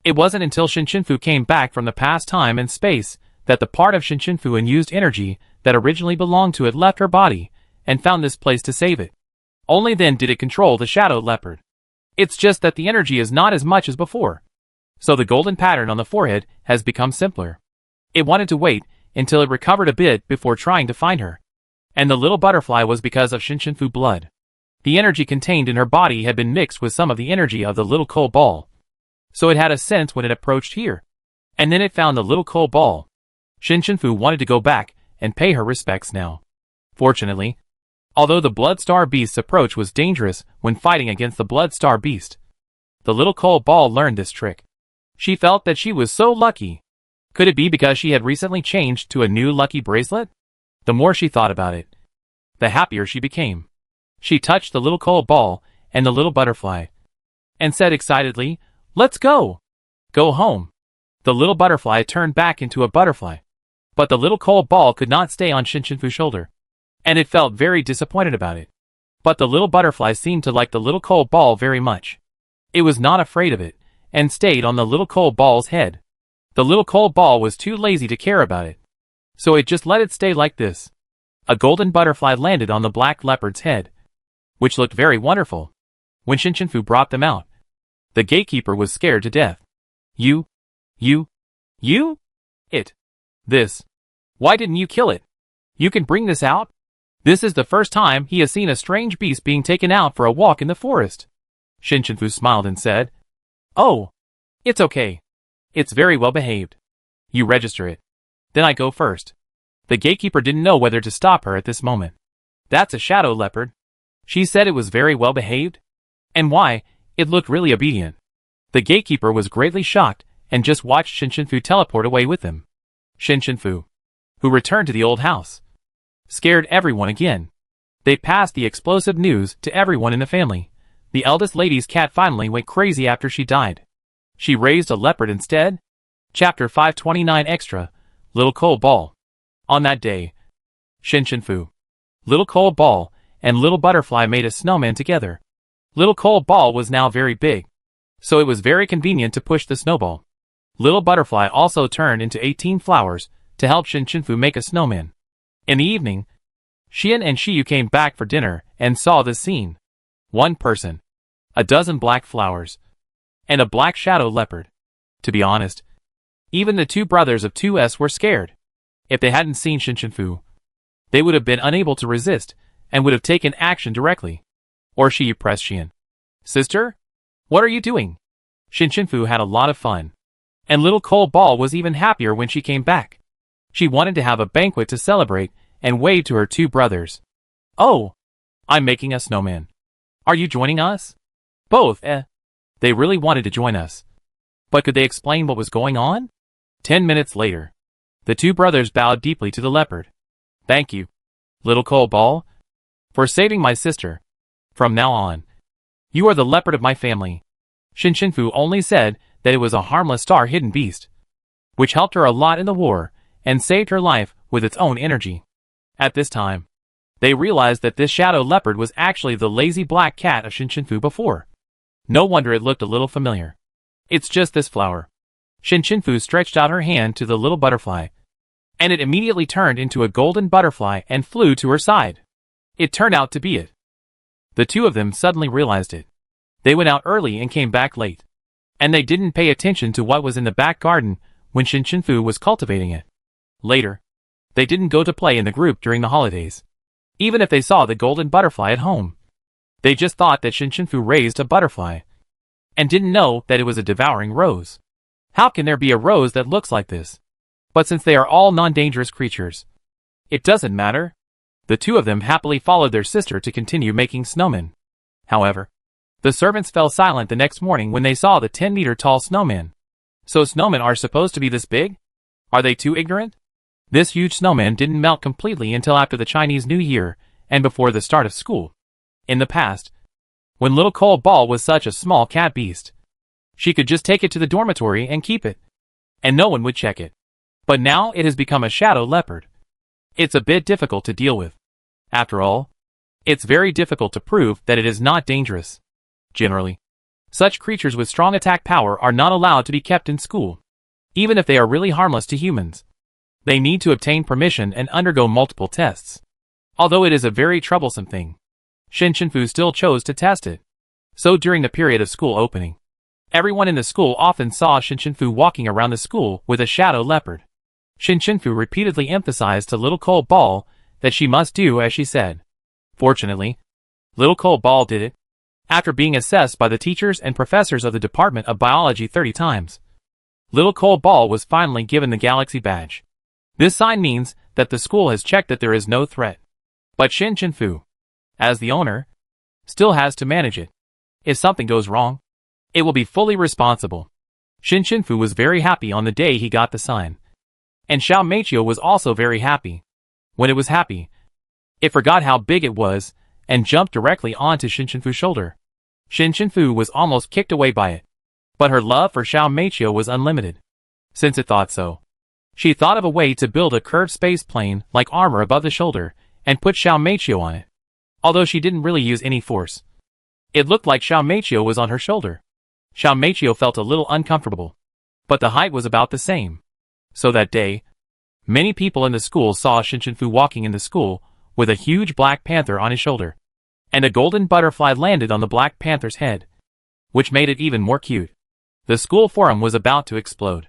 It wasn't until Shinshinfu came back from the past time and space that the part of Shinshinfu unused energy that originally belonged to it left her body and found this place to save it. Only then did it control the shadow leopard. It's just that the energy is not as much as before, so the golden pattern on the forehead has become simpler. It wanted to wait until it recovered a bit before trying to find her, and the little butterfly was because of Shinshinfu blood. The energy contained in her body had been mixed with some of the energy of the little cold ball, so it had a sense when it approached here, and then it found the little cold ball. Shinshinfu wanted to go back and pay her respects now. Fortunately, although the Blood Star Beast's approach was dangerous when fighting against the Blood Star Beast, the little cold ball learned this trick. She felt that she was so lucky. Could it be because she had recently changed to a new lucky bracelet? The more she thought about it, the happier she became. She touched the little cold ball and the little butterfly, and said excitedly, "Let's go! Go home." The little butterfly turned back into a butterfly, but the little cold ball could not stay on Shinshinfu's shoulder, and it felt very disappointed about it. But the little butterfly seemed to like the little cold ball very much. It was not afraid of it, and stayed on the little cold ball's head. The little cold ball was too lazy to care about it, so it just let it stay like this. A golden butterfly landed on the black leopard's head, which looked very wonderful. When Shinshinfu brought them out, the gatekeeper was scared to death. You? It. This. Why didn't you kill it? You can bring this out? This is the first time he has seen a strange beast being taken out for a walk in the forest. Shinshinfu smiled and said, Oh, it's okay. It's very well behaved. You register it. Then I go first. The gatekeeper didn't know whether to stop her at this moment. That's a shadow leopard. She said it was very well behaved. And why, it looked really obedient. The gatekeeper was greatly shocked and just watched Shinshinfu teleport away with him. Shinshinfu, who returned to the old house, scared everyone again. They passed the explosive news to everyone in the family. The eldest lady's cat finally went crazy after she died. She raised a leopard instead. Chapter 529 Extra, Little Coal Ball. On that day, Shinshinfu, Little Coal Ball, and Little Butterfly made a snowman together. Little Coal Ball was now very big, so it was very convenient to push the snowball. Little Butterfly also turned into 18 flowers to help Shinshinfu make a snowman. In the evening, Xian and Shiyu came back for dinner and saw this scene. One person, a dozen black flowers, and a black shadow leopard. To be honest, even the two brothers of 2S were scared. If they hadn't seen Shinshinfu, they would have been unable to resist and would have taken action directly. Or Shiyu pressed Xian. Sister? What are you doing? Shinshinfu had a lot of fun. And Little Coal Ball was even happier when she came back. She wanted to have a banquet to celebrate and waved to her two brothers. Oh, I'm making a snowman. Are you joining us? Both, They really wanted to join us. But could they explain what was going on? 10 minutes later, the two brothers bowed deeply to the leopard. Thank you, Little Coal Ball, for saving my sister. From now on, you are the leopard of my family. Shinshinfu only said that it was a harmless star-hidden beast, which helped her a lot in the war and saved her life with its own energy. At this time, they realized that this shadow leopard was actually the lazy black cat of Shinshinfu before. No wonder it looked a little familiar. It's just this flower. Shinshinfu stretched out her hand to the little butterfly, and it immediately turned into a golden butterfly and flew to her side. It turned out to be it. The two of them suddenly realized it. They went out early and came back late. And they didn't pay attention to what was in the back garden when Shinshinfu was cultivating it. Later, they didn't go to play in the group during the holidays. Even if they saw the golden butterfly at home, they just thought that Shinshinfu raised a butterfly, and didn't know that it was a devouring rose. How can there be a rose that looks like this? But since they are all non-dangerous creatures, it doesn't matter. The two of them happily followed their sister to continue making snowmen. However, the servants fell silent the next morning when they saw the 10-meter-tall snowman. So snowmen are supposed to be this big? Are they too ignorant? This huge snowman didn't melt completely until after the Chinese New Year and before the start of school. In the past, when Little Coal Ball was such a small cat beast, she could just take it to the dormitory and keep it, and no one would check it. But now it has become a shadow leopard. It's a bit difficult to deal with. After all, it's very difficult to prove that it is not dangerous. Generally, such creatures with strong attack power are not allowed to be kept in school, even if they are really harmless to humans. They need to obtain permission and undergo multiple tests. Although it is a very troublesome thing, Shinshinfu still chose to test it. So during the period of school opening, everyone in the school often saw Shinshinfu walking around the school with a shadow leopard. Shinshinfu repeatedly emphasized to Little Coal Ball that she must do as she said. Fortunately, Little Coal Ball did it. After being assessed by the teachers and professors of the Department of Biology 30 times, Little Coal Ball was finally given the Galaxy Badge. This sign means that the school has checked that there is no threat. But Shinshinfu, as the owner, still has to manage it. If something goes wrong, it will be fully responsible. Shinshinfu was very happy on the day he got the sign. And Xiao Meichio was also very happy. When it was happy, it forgot how big it was, and jumped directly onto Shinshinfu's shoulder. Shinshinfu was almost kicked away by it. But her love for Xiao Meichio was unlimited. Since it thought so, she thought of a way to build a curved space plane like armor above the shoulder, and put Xiao Meichio on it. Although she didn't really use any force, it looked like Xiao Meichio was on her shoulder. Xiao Meichio felt a little uncomfortable, but the height was about the same. So that day, many people in the school saw Shinshinfu walking in the school with a huge black panther on his shoulder, and a golden butterfly landed on the black panther's head, which made it even more cute. The school forum was about to explode.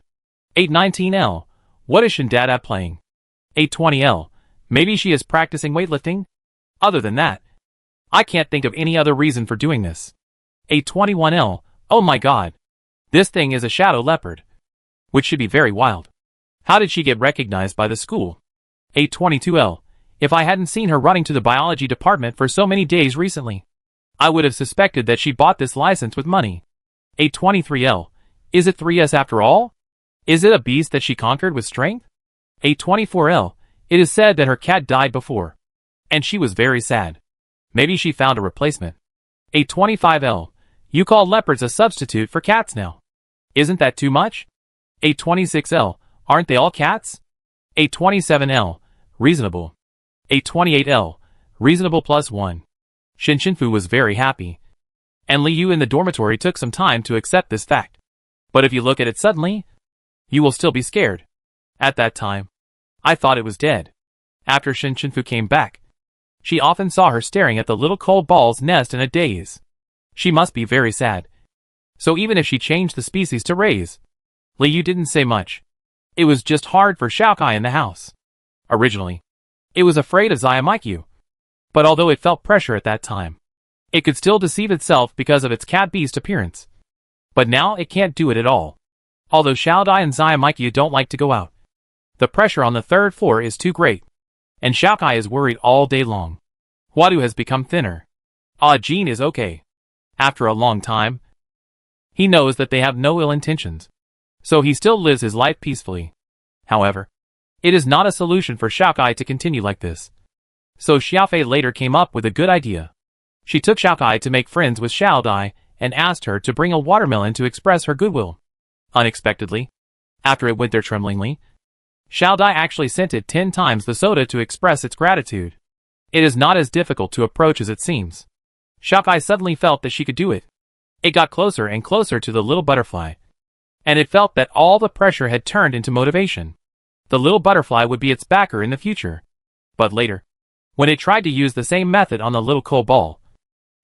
819L, What is Shindada playing? 820L. Maybe she is practicing weightlifting? Other than that, I can't think of any other reason for doing this. 821L. Oh my god. This thing is a shadow leopard. Which should be very wild. How did she get recognized by the school? 822L. If I hadn't seen her running to the biology department for so many days recently, I would have suspected that she bought this license with money. 823L. Is it 3S after all? Is it a beast that she conquered with strength? 824L. It is said that her cat died before, and she was very sad. Maybe she found a replacement. 825L. You call leopards a substitute for cats now. Isn't that too much? 826L. Aren't they all cats? 827L. Reasonable. 828L. Reasonable plus 1. Shinfu was very happy, and Liu in the dormitory took some time to accept this fact. But if you look at it suddenly, you will still be scared. At that time, I thought it was dead. After Shinfu came back, she often saw her staring at the little cold ball's nest in a daze. She must be very sad. So even if she changed the species to raise, Liu didn't say much. It was just hard for Xiaokai in the house. Originally, it was afraid of Xiaomikyu. But although it felt pressure at that time, it could still deceive itself because of its cat-beast appearance. But now it can't do it at all. Although Xiaodai and Xiaomikyu don't like to go out, the pressure on the third floor is too great, and Xiaokai is worried all day long. Huadu has become thinner. Jean is okay. After a long time, he knows that they have no ill intentions, so he still lives his life peacefully. However, it is not a solution for Xiaokai to continue like this. So Xiaofei later came up with a good idea. She took Xiaokai to make friends with Xiaodai and asked her to bring a watermelon to express her goodwill. Unexpectedly, after it went there tremblingly, Xiaodai actually sent it 10 times the soda to express its gratitude. It is not as difficult to approach as it seems. Xiaokai suddenly felt that she could do it. It got closer and closer to the little butterfly, and it felt that all the pressure had turned into motivation. The little butterfly would be its backer in the future. But later, when it tried to use the same method on the little coal ball,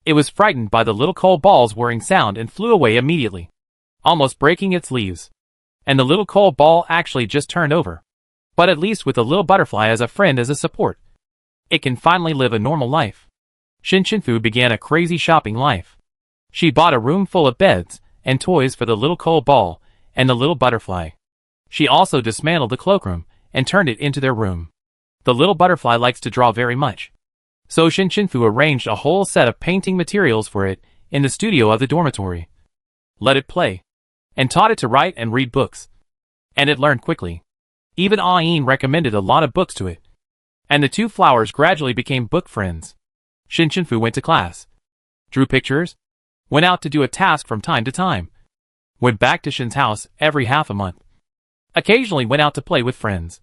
it was frightened by the little coal ball's whirring sound and flew away immediately, almost breaking its leaves. And the little coal ball actually just turned over. But at least with the little butterfly as a friend as a support, it can finally live a normal life. Shinfu began a crazy shopping life. She bought a room full of beds and toys for the little coal ball and the little butterfly. She also dismantled the cloakroom and turned it into their room. The little butterfly likes to draw very much, so Shinfu arranged a whole set of painting materials for it in the studio of the dormitory. Let it play, and taught it to write and read books. And it learned quickly. Even Ayin recommended a lot of books to it. And the two flowers gradually became book friends. Shinfu went to class, drew pictures, went out to do a task from time to time, went back to Shin's house every half a month, occasionally went out to play with friends,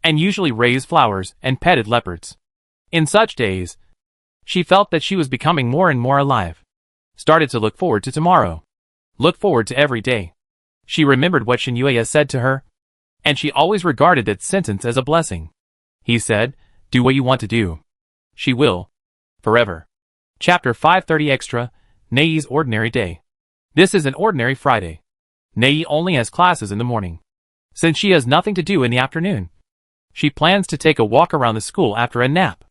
and usually raised flowers and petted leopards. In such days, she felt that she was becoming more and more alive, started to look forward to tomorrow, look forward to every day. She remembered what Shin Yue said to her, and she always regarded that sentence as a blessing. He said, "Do what you want to do. She will. Forever." Chapter 530 Extra, Nei's Ordinary Day. This is an ordinary Friday. Nei only has classes in the morning, since she has nothing to do in the afternoon. She plans to take a walk around the school after a nap.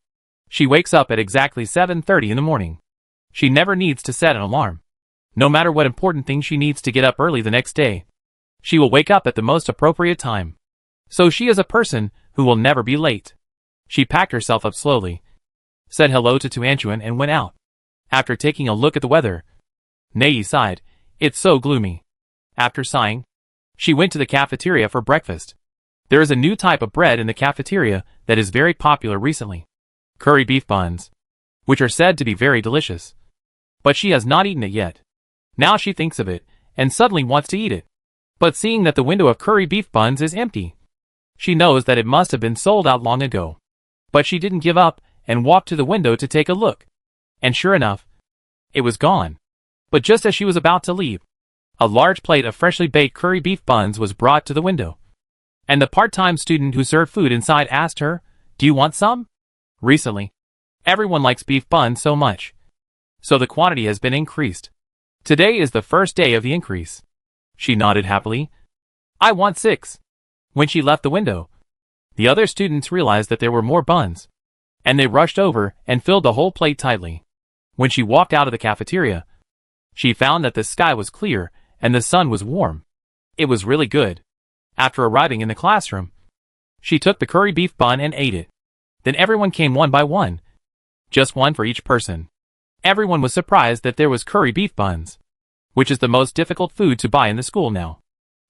She wakes up at exactly 7:30 in the morning. She never needs to set an alarm. No matter what important thing she needs to get up early the next day, she will wake up at the most appropriate time. So she is a person who will never be late. She packed herself up slowly, said hello to Tuanchuan and went out. After taking a look at the weather, Nei sighed, "It's so gloomy." After sighing, she went to the cafeteria for breakfast. There is a new type of bread in the cafeteria that is very popular recently. Curry beef buns, which are said to be very delicious. But she has not eaten it yet. Now she thinks of it, and suddenly wants to eat it. But seeing that the window of curry beef buns is empty, she knows that it must have been sold out long ago. But she didn't give up, and walked to the window to take a look. And sure enough, it was gone. But just as she was about to leave, a large plate of freshly baked curry beef buns was brought to the window. And the part-time student who served food inside asked her, "Do you want some?" Recently, everyone likes beef buns so much, so the quantity has been increased. Today is the first day of the increase. She nodded happily. "I want 6. When she left the window, the other students realized that there were more buns, and they rushed over and filled the whole plate tightly. When she walked out of the cafeteria, she found that the sky was clear and the sun was warm. It was really good. After arriving in the classroom, she took the curry beef bun and ate it. Then everyone came one by one, just one for each person. Everyone was surprised that there was curry beef buns, which is the most difficult food to buy in the school now.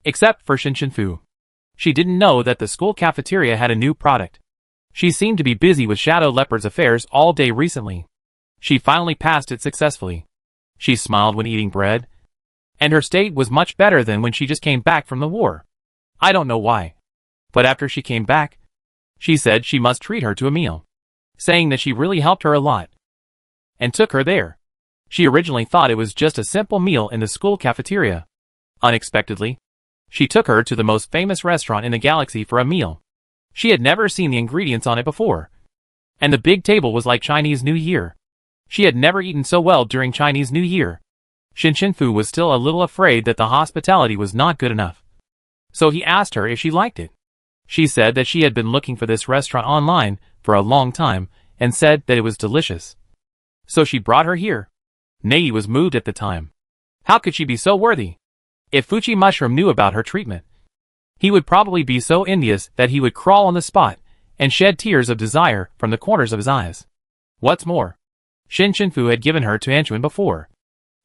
Except for Fu. She didn't know that the school cafeteria had a new product. She seemed to be busy with Shadow Leopard's affairs all day recently. She finally passed it successfully. She smiled when eating bread, and her state was much better than when she just came back from the war. I don't know why, but after she came back, she said she must treat her to a meal, saying that she really helped her a lot, and took her there. She originally thought it was just a simple meal in the school cafeteria. Unexpectedly, she took her to the most famous restaurant in the galaxy for a meal. She had never seen the ingredients on it before, and the big table was like Chinese New Year. She had never eaten so well during Chinese New Year. Fu was still a little afraid that the hospitality was not good enough, so he asked her if she liked it. She said that she had been looking for this restaurant online for a long time and said that it was delicious. So she brought her here. Nei was moved at the time. How could she be so worthy? If Fuchi Mushroom knew about her treatment, he would probably be so envious that he would crawl on the spot and shed tears of desire from the corners of his eyes. What's more, Fu had given her Tuanchuan before,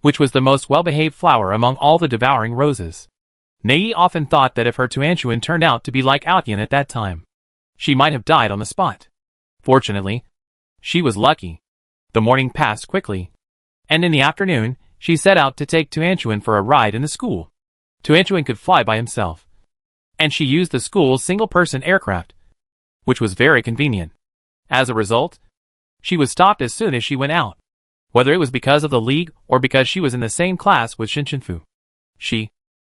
which was the most well-behaved flower among all the devouring roses. Nei often thought that if her Tuanchuan turned out to be like Outyan at that time, she might have died on the spot. Fortunately, she was lucky. The morning passed quickly, and in the afternoon, she set out to take Tuanchuan for a ride in the school. Tuanchuan could fly by himself, and she used the school's single-person aircraft, which was very convenient. As a result, she was stopped as soon as she went out, whether it was because of the league or because she was in the same class with Fu. She,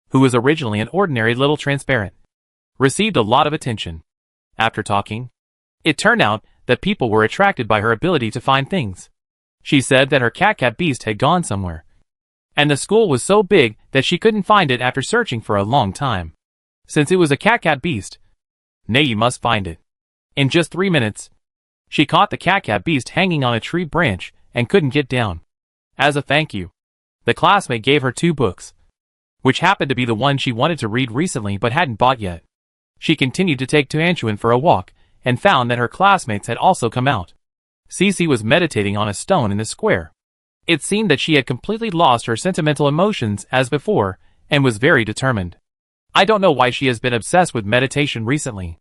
who was originally an ordinary little transparent, received a lot of attention. After talking, it turned out that people were attracted by her ability to find things. She said that her cat beast had gone somewhere, and the school was so big that she couldn't find it after searching for a long time. Since it was a cat beast, Nei must find it. In just 3 minutes, she caught the cat beast hanging on a tree branch and couldn't get down. As a thank you, the classmate gave her 2 books, which happened to be the one she wanted to read recently but hadn't bought yet. She continued to take Tuanchuan for a walk and found that her classmates had also come out. Cece was meditating on a stone in the square. It seemed that she had completely lost her sentimental emotions as before and was very determined. I don't know why she has been obsessed with meditation recently,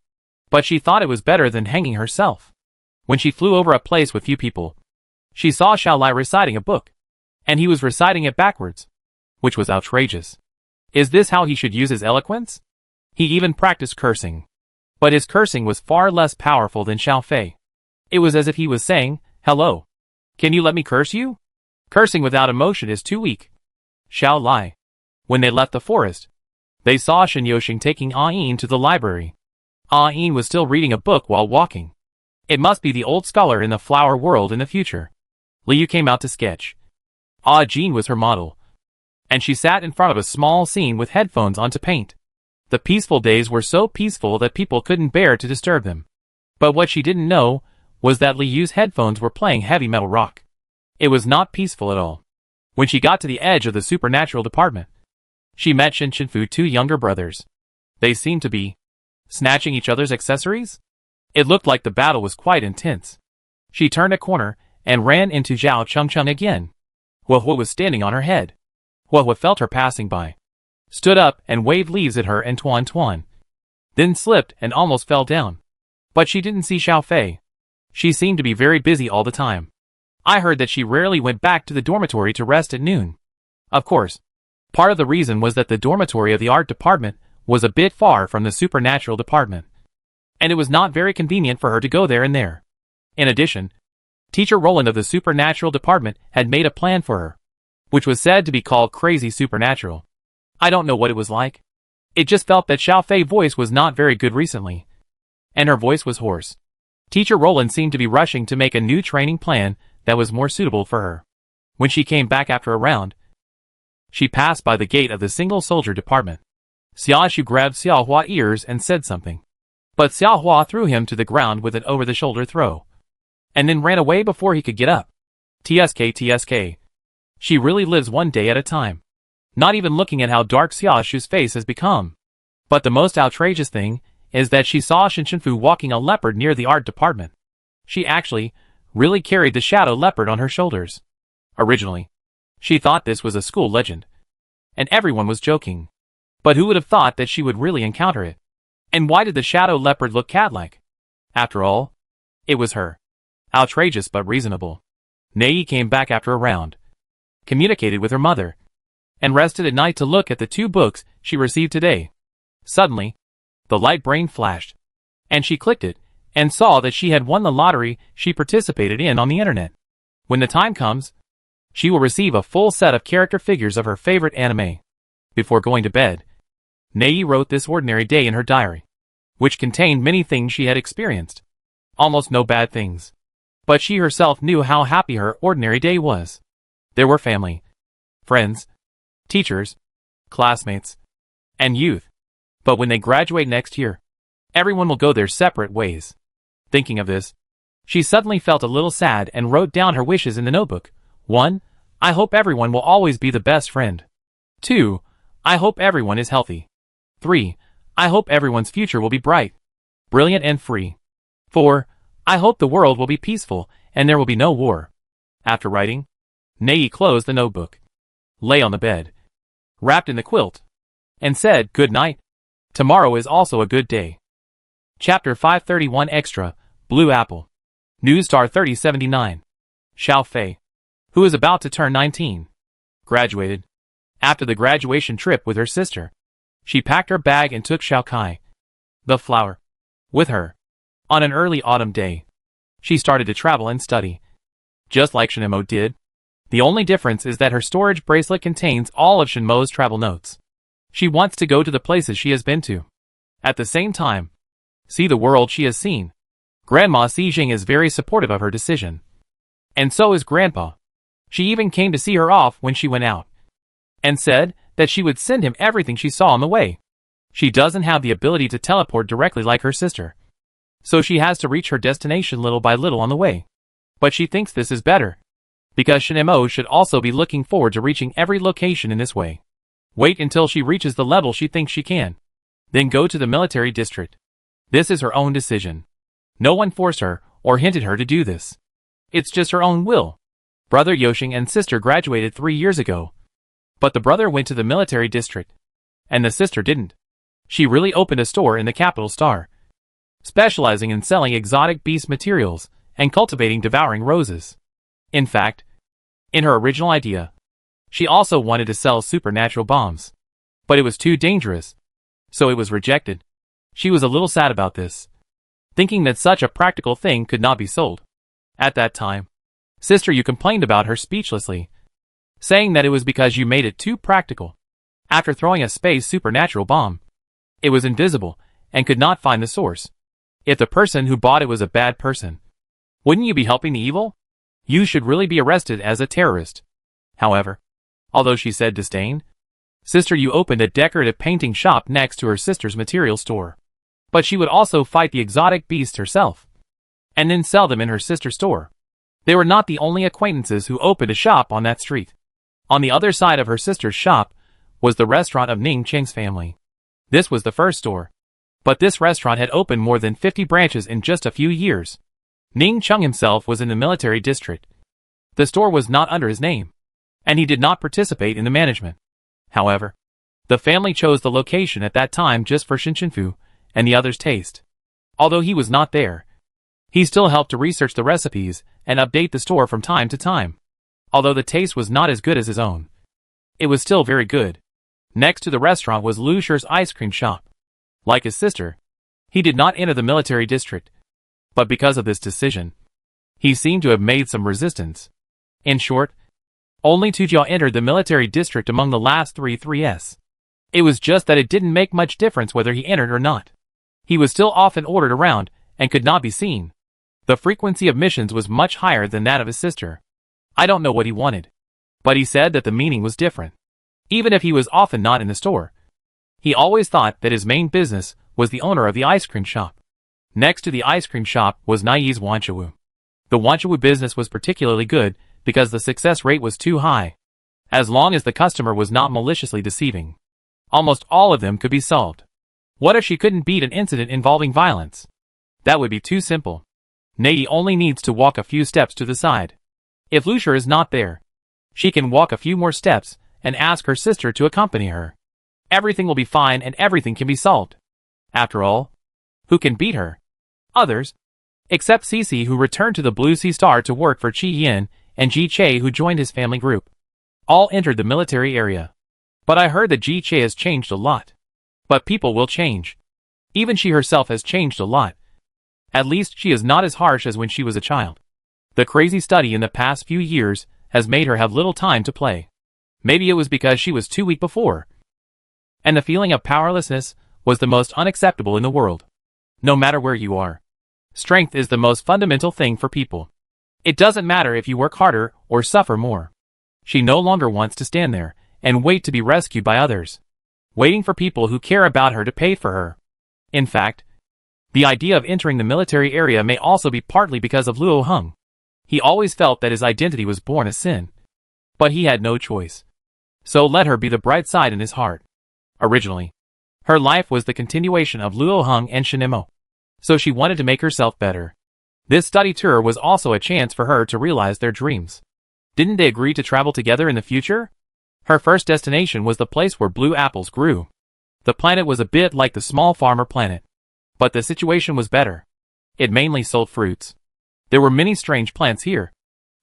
but she thought it was better than hanging herself. When she flew over a place with few people, she saw Xiao Lai reciting a book, and he was reciting it backwards, which was outrageous. Is this how he should use his eloquence? He even practiced cursing, but his cursing was far less powerful than Xiao Fei. It was as if he was saying, "Hello, can you let me curse you?" Cursing without emotion is too weak. Xiao Lai. When they left the forest, they saw Shen Yoxing taking Yin to the library. Yin was still reading a book while walking. It must be the old scholar in the flower world in the future. Liu came out to sketch. Jean was her model, and she sat in front of a small scene with headphones on to paint. The peaceful days were so peaceful that people couldn't bear to disturb them. But what she didn't know was that Liu's headphones were playing heavy metal rock. It was not peaceful at all. When she got to the edge of the supernatural department, she met Fu 2 younger brothers. They seemed to be snatching each other's accessories. It looked like the battle was quite intense. She turned a corner and ran into Zhao Chengcheng again. Huahua was standing on her head. Huahua felt her passing by, stood up and waved leaves at her and Tuan, then slipped and almost fell down. But she didn't see Xiao Fei. She seemed to be very busy all the time. I heard that she rarely went back to the dormitory to rest at noon. Of course, part of the reason was that the dormitory of the art department was a bit far from the supernatural department, and it was not very convenient for her to go there and there. In addition, Teacher Roland of the supernatural department had made a plan for her, which was said to be called Crazy Supernatural. I don't know what it was like. It just felt that Xiao Fei's voice was not very good recently, and her voice was hoarse. Teacher Roland seemed to be rushing to make a new training plan that was more suitable for her. When she came back after a round, she passed by the gate of the single soldier department. Xiaoshu grabbed Xiaohua's ears and said something. But Xiaohua threw him to the ground with an over-the-shoulder throw, and then ran away before he could get up. TSK. She really lives one day at a time. Not even looking at how dark Xiaoshu's face has become. But the most outrageous thing is that she saw Shinshinfu walking a leopard near the art department. She actually really carried the shadow leopard on her shoulders. Originally, she thought this was a school legend, and everyone was joking. But who would have thought that she would really encounter it? And why did the shadow leopard look cat-like? After all, it was her. Outrageous but reasonable. Nei came back after a round, communicated with her mother, and rested at night to look at the 2 books she received today. Suddenly, the light brain flashed, and she clicked it, and saw that she had won the lottery she participated in on the internet. When the time comes, she will receive a full set of character figures of her favorite anime. Before going to bed, Nei wrote this ordinary day in her diary, which contained many things she had experienced. Almost no bad things. But she herself knew how happy her ordinary day was. There were family, friends, teachers, classmates, and youth. But when they graduate next year, everyone will go their separate ways. Thinking of this, she suddenly felt a little sad and wrote down her wishes in the notebook. 1. I hope everyone will always be the best friend. 2. I hope everyone is healthy. 3. I hope everyone's future will be bright, brilliant and free. 4. I hope the world will be peaceful and there will be no war. After writing, Nei closed the notebook, lay on the bed, wrapped in the quilt, and said good night. Tomorrow is also a good day. Chapter 531 Extra, Blue Apple. News Star 3079. Xiao Fei, who is about to turn 19, graduated. After the graduation trip with her sister, she packed her bag and took Xiao Kai, the flower, with her. On an early autumn day, she started to travel and study. Just like Shinmo did. The only difference is that her storage bracelet contains all of Shinmo's travel notes. She wants to go to the places she has been to. At the same time, see the world she has seen. Grandma Xijing is very supportive of her decision. And so is Grandpa. She even came to see her off when she went out, and said that she would send him everything she saw on the way. She doesn't have the ability to teleport directly like her sister, so she has to reach her destination little by little on the way. But she thinks this is better, because Shinmo should also be looking forward to reaching every location in this way. Wait until she reaches the level she thinks she can, then go to the military district. This is her own decision. No one forced her or hinted her to do this. It's just her own will. Brother Yoshing and sister graduated 3 years ago, but the brother went to the military district, and the sister didn't. She really opened a store in the capital Star, specializing in selling exotic beast materials and cultivating devouring roses. In fact, in her original idea, she also wanted to sell supernatural bombs, but it was too dangerous, so it was rejected. She was a little sad about this, thinking that such a practical thing could not be sold. At that time, Sister Yu complained about her speechlessly, saying that it was because you made it too practical. After throwing a space supernatural bomb, it was invisible and could not find the source. If the person who bought it was a bad person, wouldn't you be helping the evil? You should really be arrested as a terrorist. However, although she said disdain, Sister Yu opened a decorative painting shop next to her sister's material store. But she would also fight the exotic beasts herself, and then sell them in her sister's store. They were not the only acquaintances who opened a shop on that street. On the other side of her sister's shop was the restaurant of Ning Cheng's family. This was the first store, but this restaurant had opened more than 50 branches in just a few years. Ning Cheng himself was in the military district. The store was not under his name, and he did not participate in the management. However, the family chose the location at that time just for Shinshinfu and the others' taste. Although he was not there, he still helped to research the recipes and update the store from time to time. Although the taste was not as good as his own, it was still very good. Next to the restaurant was Lu Shi's ice cream shop. Like his sister, he did not enter the military district, but because of this decision, he seemed to have made some resistance. In short, only Tujiao entered the military district among the last 3s. It was just that it didn't make much difference whether he entered or not. He was still often ordered around and could not be seen. The frequency of missions was much higher than that of his sister. I don't know what he wanted, but he said that the meaning was different. Even if he was often not in the store, He always thought that his main business was the owner of the ice cream shop. Next to the ice cream shop was Nai's Wanchawu. The Wanchawu business was particularly good because the success rate was too high. As long as the customer was not maliciously deceiving, almost all of them could be solved. What if she couldn't beat an incident involving violence? That would be too simple. Nai only needs to walk a few steps to the side. If Lucia is not there, she can walk a few more steps and ask her sister to accompany her. Everything will be fine and everything can be solved. After all, who can beat her? Others. Except Cece, who returned to the Blue Sea Star to work for Chi Yin, and Ji Che, who joined his family group. All entered the military area. But I heard that Ji Che has changed a lot. But people will change. Even she herself has changed a lot. At least she is not as harsh as when she was a child. The crazy study in the past few years has made her have little time to play. Maybe it was because she was too weak before. And the feeling of powerlessness was the most unacceptable in the world. No matter where you are, strength is the most fundamental thing for people. It doesn't matter if you work harder or suffer more. She no longer wants to stand there and wait to be rescued by others, waiting for people who care about her to pay for her. In fact, the idea of entering the military area may also be partly because of Luo Heng. He always felt that his identity was born a sin. But he had no choice. So let her be the bright side in his heart. Originally, her life was the continuation of Luo Heng and Shinemo. So she wanted to make herself better. This study tour was also a chance for her to realize their dreams. Didn't they agree to travel together in the future? Her first destination was the place where blue apples grew. The planet was a bit like the small farmer planet. But the situation was better. It mainly sold fruits. There were many strange plants here.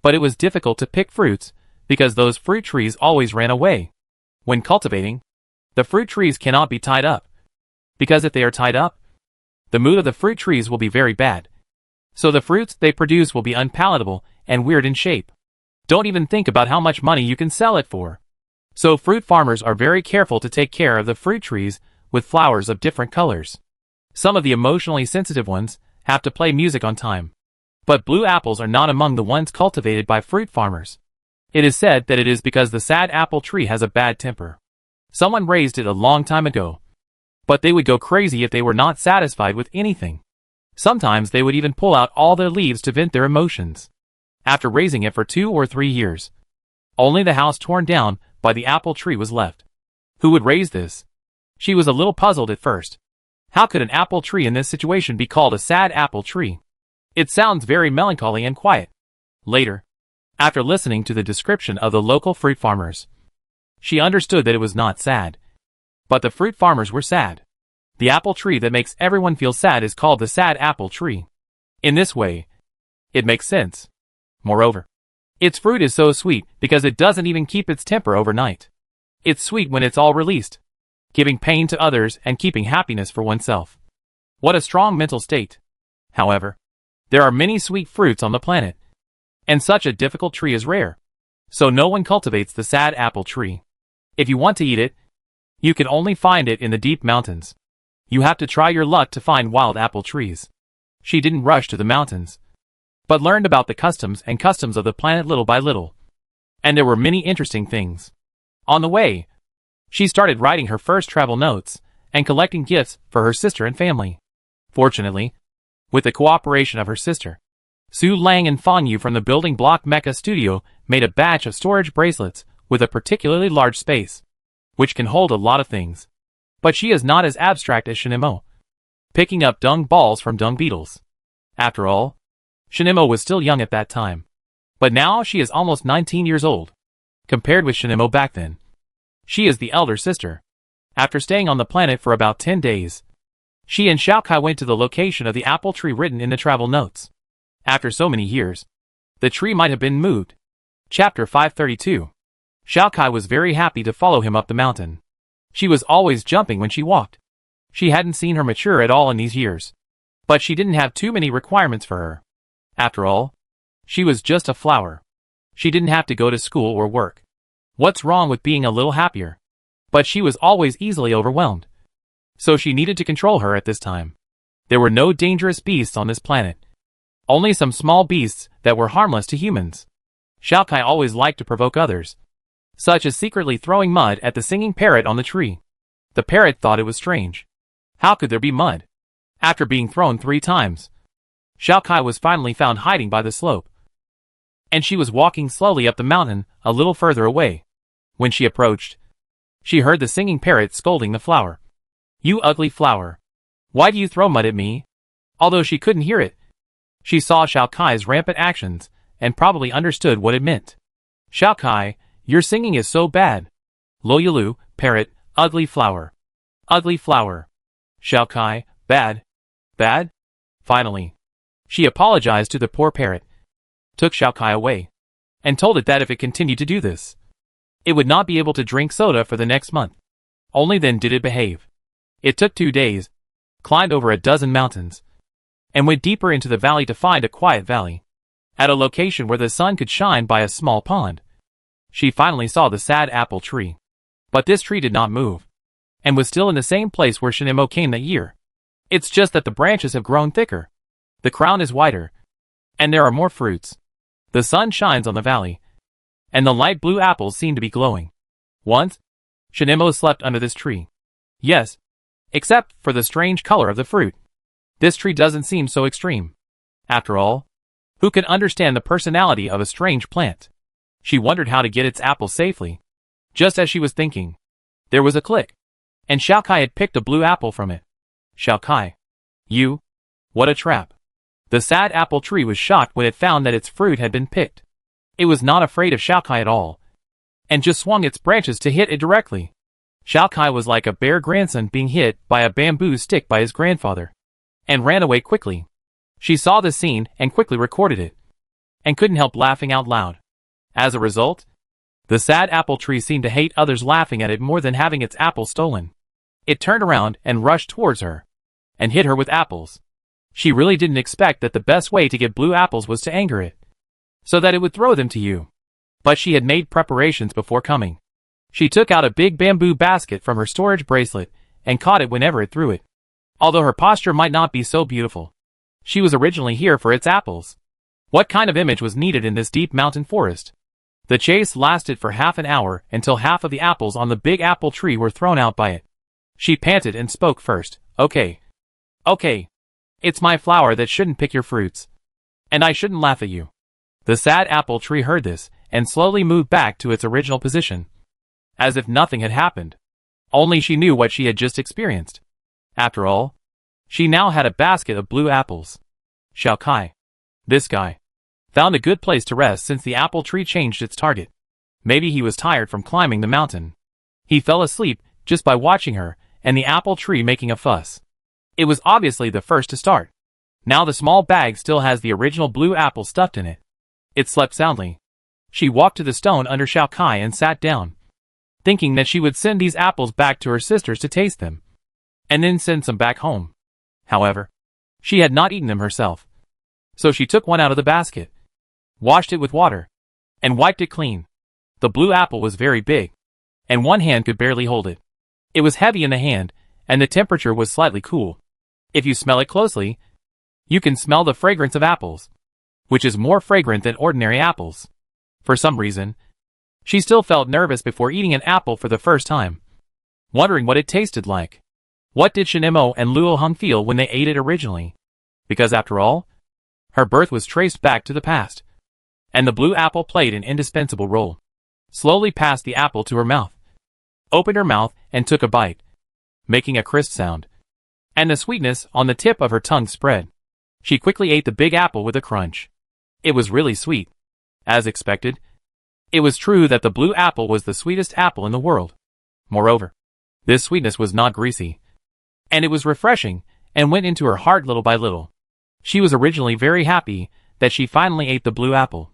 But it was difficult to pick fruits, because those fruit trees always ran away. When cultivating, the fruit trees cannot be tied up. Because if they are tied up, the mood of the fruit trees will be very bad. So the fruits they produce will be unpalatable and weird in shape. Don't even think about how much money you can sell it for. So fruit farmers are very careful to take care of the fruit trees with flowers of different colors. Some of the emotionally sensitive ones have to play music on time. But blue apples are not among the ones cultivated by fruit farmers. It is said that it is because the sad apple tree has a bad temper. Someone raised it a long time ago. But they would go crazy if they were not satisfied with anything. Sometimes they would even pull out all their leaves to vent their emotions. After raising it for 2 or 3 years, only the house torn down by the apple tree was left. Who would raise this? She was a little puzzled at first. How could an apple tree in this situation be called a sad apple tree? It sounds very melancholy and quiet. Later, after listening to the description of the local fruit farmers, she understood that it was not sad. But the fruit farmers were sad. The apple tree that makes everyone feel sad is called the sad apple tree. In this way, it makes sense. Moreover, its fruit is so sweet because it doesn't even keep its temper overnight. It's sweet when it's all released, giving pain to others and keeping happiness for oneself. What a strong mental state. However, there are many sweet fruits on the planet, and such a difficult tree is rare. So no one cultivates the sad apple tree. If you want to eat it, you can only find it in the deep mountains. You have to try your luck to find wild apple trees. She didn't rush to the mountains, but learned about the customs of the planet little by little. And there were many interesting things. On the way, she started writing her first travel notes and collecting gifts for her sister and family. Fortunately, with the cooperation of her sister, Su Lang and Fang Yu from the Building Block Mecha Studio made a batch of storage bracelets with a particularly large space, which can hold a lot of things. But she is not as abstract as Shinemo, picking up dung balls from dung beetles. After all, Shinemo was still young at that time. But now she is almost 19 years old. Compared with Shinemo back then, she is the elder sister. After staying on the planet for about 10 days, she and Xiaokai went to the location of the apple tree written in the travel notes. After so many years, the tree might have been moved. Chapter 532. Xiaokai was very happy to follow him up the mountain. She was always jumping when she walked. She hadn't seen her mature at all in these years. But she didn't have too many requirements for her. After all, she was just a flower. She didn't have to go to school or work. What's wrong with being a little happier? But she was always easily overwhelmed. So she needed to control her at this time. There were no dangerous beasts on this planet. Only some small beasts that were harmless to humans. Xiaokai always liked to provoke others, such as secretly throwing mud at the singing parrot on the tree. The parrot thought it was strange. How could there be mud? After being thrown 3 times, Xiao Kai was finally found hiding by the slope. And she was walking slowly up the mountain, a little further away. When she approached, she heard the singing parrot scolding the flower. "You ugly flower. Why do you throw mud at me?" Although she couldn't hear it, she saw Xiao Kai's rampant actions, and probably understood what it meant. "Xiao Kai, your singing is so bad." Loyalu, parrot, ugly flower. Ugly flower. Xiao Kai, bad. Bad? Finally, she apologized to the poor parrot, took Xiao Kai away, and told it that if it continued to do this, it would not be able to drink soda for the next month. Only then did it behave. It took 2 days, climbed over a dozen mountains, and went deeper into the valley to find a quiet valley, at a location where the sun could shine by a small pond. She finally saw the sad apple tree. But this tree did not move, and was still in the same place where Shinemo came that year. It's just that the branches have grown thicker, the crown is wider, and there are more fruits. The sun shines on the valley, and the light blue apples seem to be glowing. Once, Shinemo slept under this tree. Yes, except for the strange color of the fruit. This tree doesn't seem so extreme. After all, who can understand the personality of a strange plant? She wondered how to get its apples safely. Just as she was thinking, there was a click, and Xiao Kai had picked a blue apple from it. Xiao Kai. You? What a trap. The sad apple tree was shocked when it found that its fruit had been picked. It was not afraid of Xiao Kai at all, and just swung its branches to hit it directly. Xiao Kai was like a bare grandson being hit by a bamboo stick by his grandfather, and ran away quickly. She saw the scene and quickly recorded it, and couldn't help laughing out loud. As a result, the sad apple tree seemed to hate others laughing at it more than having its apples stolen. It turned around and rushed towards her, and hit her with apples. She really didn't expect that the best way to get blue apples was to anger it, so that it would throw them to you. But she had made preparations before coming. She took out a big bamboo basket from her storage bracelet, and caught it whenever it threw it. Although her posture might not be so beautiful, she was originally here for its apples. What kind of image was needed in this deep mountain forest? The chase lasted for half an hour until half of the apples on the big apple tree were thrown out by it. She panted and spoke first. Okay. Okay. It's my flower that shouldn't pick your fruits. And I shouldn't laugh at you. The sad apple tree heard this, and slowly moved back to its original position, as if nothing had happened. Only she knew what she had just experienced. After all, she now had a basket of blue apples. Xiao Kai. This guy found a good place to rest since the apple tree changed its target. Maybe he was tired from climbing the mountain. He fell asleep just by watching her and the apple tree making a fuss. It was obviously the first to start. Now the small bag still has the original blue apple stuffed in it. It slept soundly. She walked to the stone under Xiao Kai and sat down, thinking that she would send these apples back to her sisters to taste them, and then send some back home. However, she had not eaten them herself. So she took one out of the basket, washed it with water, and wiped it clean. The blue apple was very big, and one hand could barely hold it. It was heavy in the hand, and the temperature was slightly cool. If you smell it closely, you can smell the fragrance of apples, which is more fragrant than ordinary apples. For some reason, she still felt nervous before eating an apple for the first time, wondering what it tasted like. What did Shinemo and Luo Hung feel when they ate it originally? Because after all, her birth was traced back to the past, and the blue apple played an indispensable role. Slowly passed the apple to her mouth, opened her mouth and took a bite, making a crisp sound, and the sweetness on the tip of her tongue spread. She quickly ate the big apple with a crunch. It was really sweet. As expected, it was true that the blue apple was the sweetest apple in the world. Moreover, this sweetness was not greasy, and it was refreshing and went into her heart little by little. She was originally very happy that she finally ate the blue apple.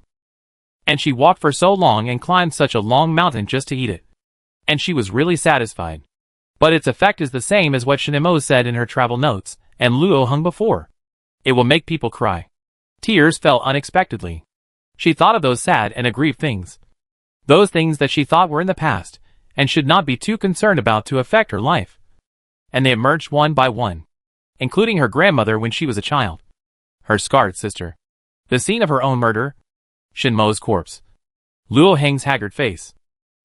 And she walked for so long and climbed such a long mountain just to eat it. And she was really satisfied. But its effect is the same as what Shinemo said in her travel notes, and Luo Hung before. It will make people cry. Tears fell unexpectedly. She thought of those sad and aggrieved things. Those things that she thought were in the past, and should not be too concerned about to affect her life. And they emerged one by one, including her grandmother when she was a child, her scarred sister, the scene of her own murder, Shinmo's corpse, Luo Heng's haggard face,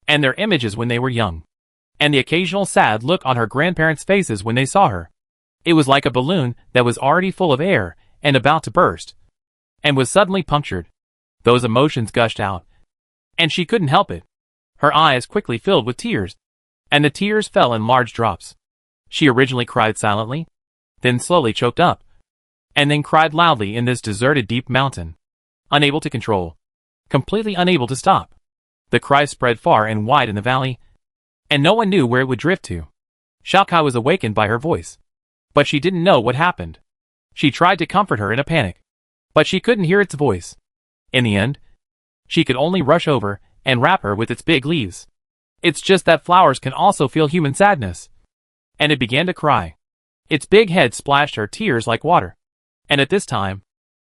and their images when they were young. and the occasional sad look on her grandparents' faces when they saw her. It was like a balloon that was already full of air and about to burst, and was suddenly punctured. Those emotions gushed out, and she couldn't help it. Her eyes quickly filled with tears, and the tears fell in large drops. She originally cried silently, then slowly choked up, and then cried loudly in this deserted deep mountain. Unable to control, completely unable to stop. The cry spread far and wide in the valley, and no one knew where it would drift to. Xiaokai was awakened by her voice, but she didn't know what happened. She tried to comfort her in a panic, but she couldn't hear its voice. In the end, she could only rush over and wrap her with its big leaves. It's just that flowers can also feel human sadness. And it began to cry. Its big head splashed her tears like water. And at this time,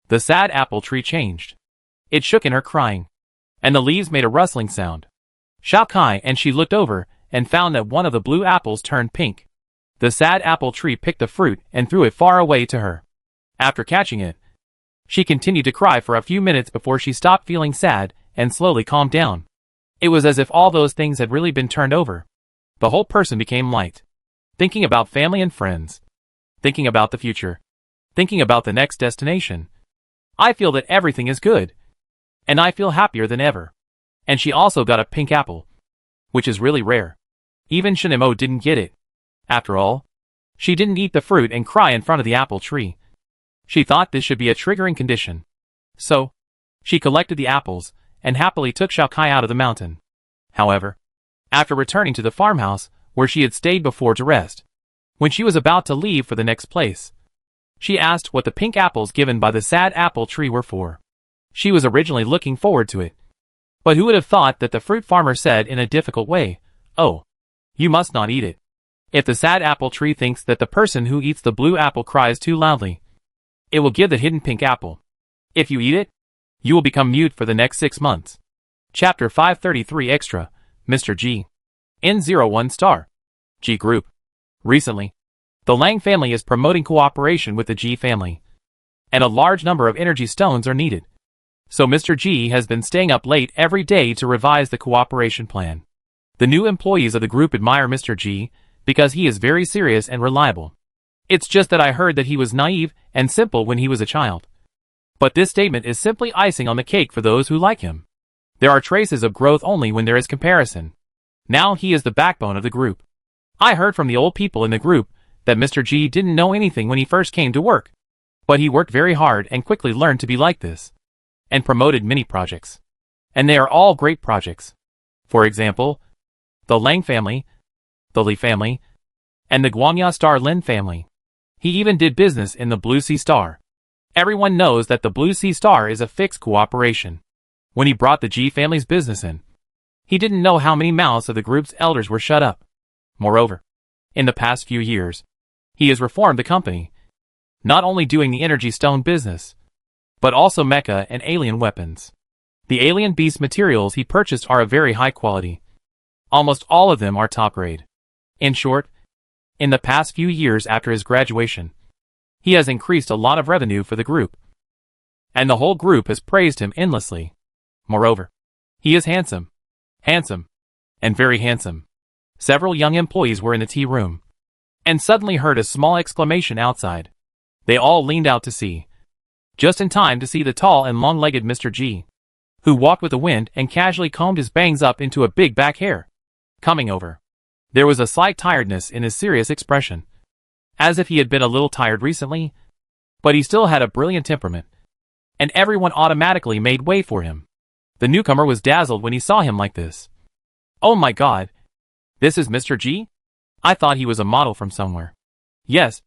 the sad apple tree changed. It shook in her crying, and the leaves made a rustling sound. Xiaokai and she looked over and found that one of the blue apples turned pink. The sad apple tree picked the fruit and threw it far away to her. After catching it, she continued to cry for a few minutes before she stopped feeling sad and slowly calmed down. It was as if all those things had really been turned over. The whole person became light. Thinking about family and friends. Thinking about the future. Thinking about the next destination. I feel that everything is good. And I feel happier than ever. And she also got a pink apple, which is really rare. Even Shinemo didn't get it. After all, she didn't eat the fruit and cry in front of the apple tree. She thought this should be a triggering condition. So, she collected the apples and happily took Xiaokai out of the mountain. However, after returning to the farmhouse where she had stayed before to rest, when she was about to leave for the next place, she asked what the pink apples given by the sad apple tree were for. She was originally looking forward to it. But who would have thought that the fruit farmer said in a difficult way, "Oh, you must not eat it. If the sad apple tree thinks that the person who eats the blue apple cries too loudly, it will give the hidden pink apple. If you eat it, you will become mute for the next 6 months." Chapter 533 Extra, Mr. G. N01 Star. G Group. Recently, the Lang family is promoting cooperation with the G family, and a large number of energy stones are needed. So Mr. G has been staying up late every day to revise the cooperation plan. The new employees of the group admire Mr. G because he is very serious and reliable. It's just that I heard that he was naive and simple when he was a child. But this statement is simply icing on the cake for those who like him. There are traces of growth only when there is comparison. Now he is the backbone of the group. I heard from the old people in the group that Mr. G didn't know anything when he first came to work. But he worked very hard and quickly learned to be like this, and promoted many projects. And they are all great projects. For example, the Lang family, the Li family, and the Guangya Star Lin family. He even did business in the Blue Sea Star. Everyone knows that the Blue Sea Star is a fixed cooperation. When he brought the G family's business in, he didn't know how many mouths of the group's elders were shut up. Moreover, in the past few years, he has reformed the company, not only doing the energy stone business, but also mecha and alien weapons. The alien beast materials he purchased are of very high quality. Almost all of them are top grade. In short, in the past few years after his graduation, he has increased a lot of revenue for the group. And the whole group has praised him endlessly. Moreover, he is handsome, and very handsome. Several young employees were in the tea room, and suddenly heard a small exclamation outside. They all leaned out to see, just in time to see the tall and long-legged Mr. G, who walked with the wind and casually combed his bangs up into a big back hair. Coming over, there was a slight tiredness in his serious expression, as if he had been a little tired recently, but he still had a brilliant temperament, and everyone automatically made way for him. The newcomer was dazzled when he saw him like this. "Oh my God, this is Mr. G? I thought he was a model from somewhere." Yes,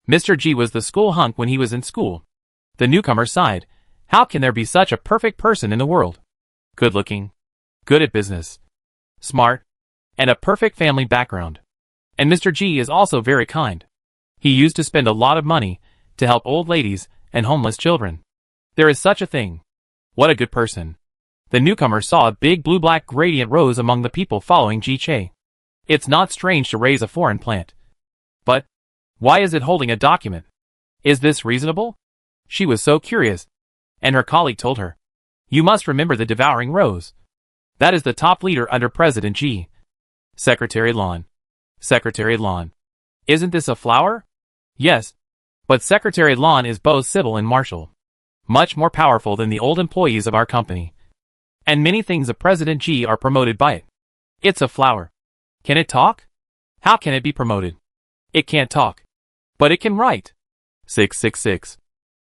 Mr. G was the school hunk when he was in school. The newcomer sighed. How can there be such a perfect person in the world? Good looking, good at business, smart, and a perfect family background. And Mr. G is also very kind. He used to spend a lot of money to help old ladies and homeless children. There is such a thing. What a good person. The newcomer saw a big blue-black gradient rose among the people following Ji Che. It's not strange to raise a foreign plant. But why is it holding a document? Is this reasonable? She was so curious, and her colleague told her, "You must remember the devouring rose. That is the top leader under President Ji. Secretary Lon. Secretary Lon. Isn't this a flower? Yes. But Secretary Lon is both civil and martial. Much more powerful than the old employees of our company. And many things of President G are promoted by it. It's a flower. Can it talk? How can it be promoted? It can't talk. But it can write. 666.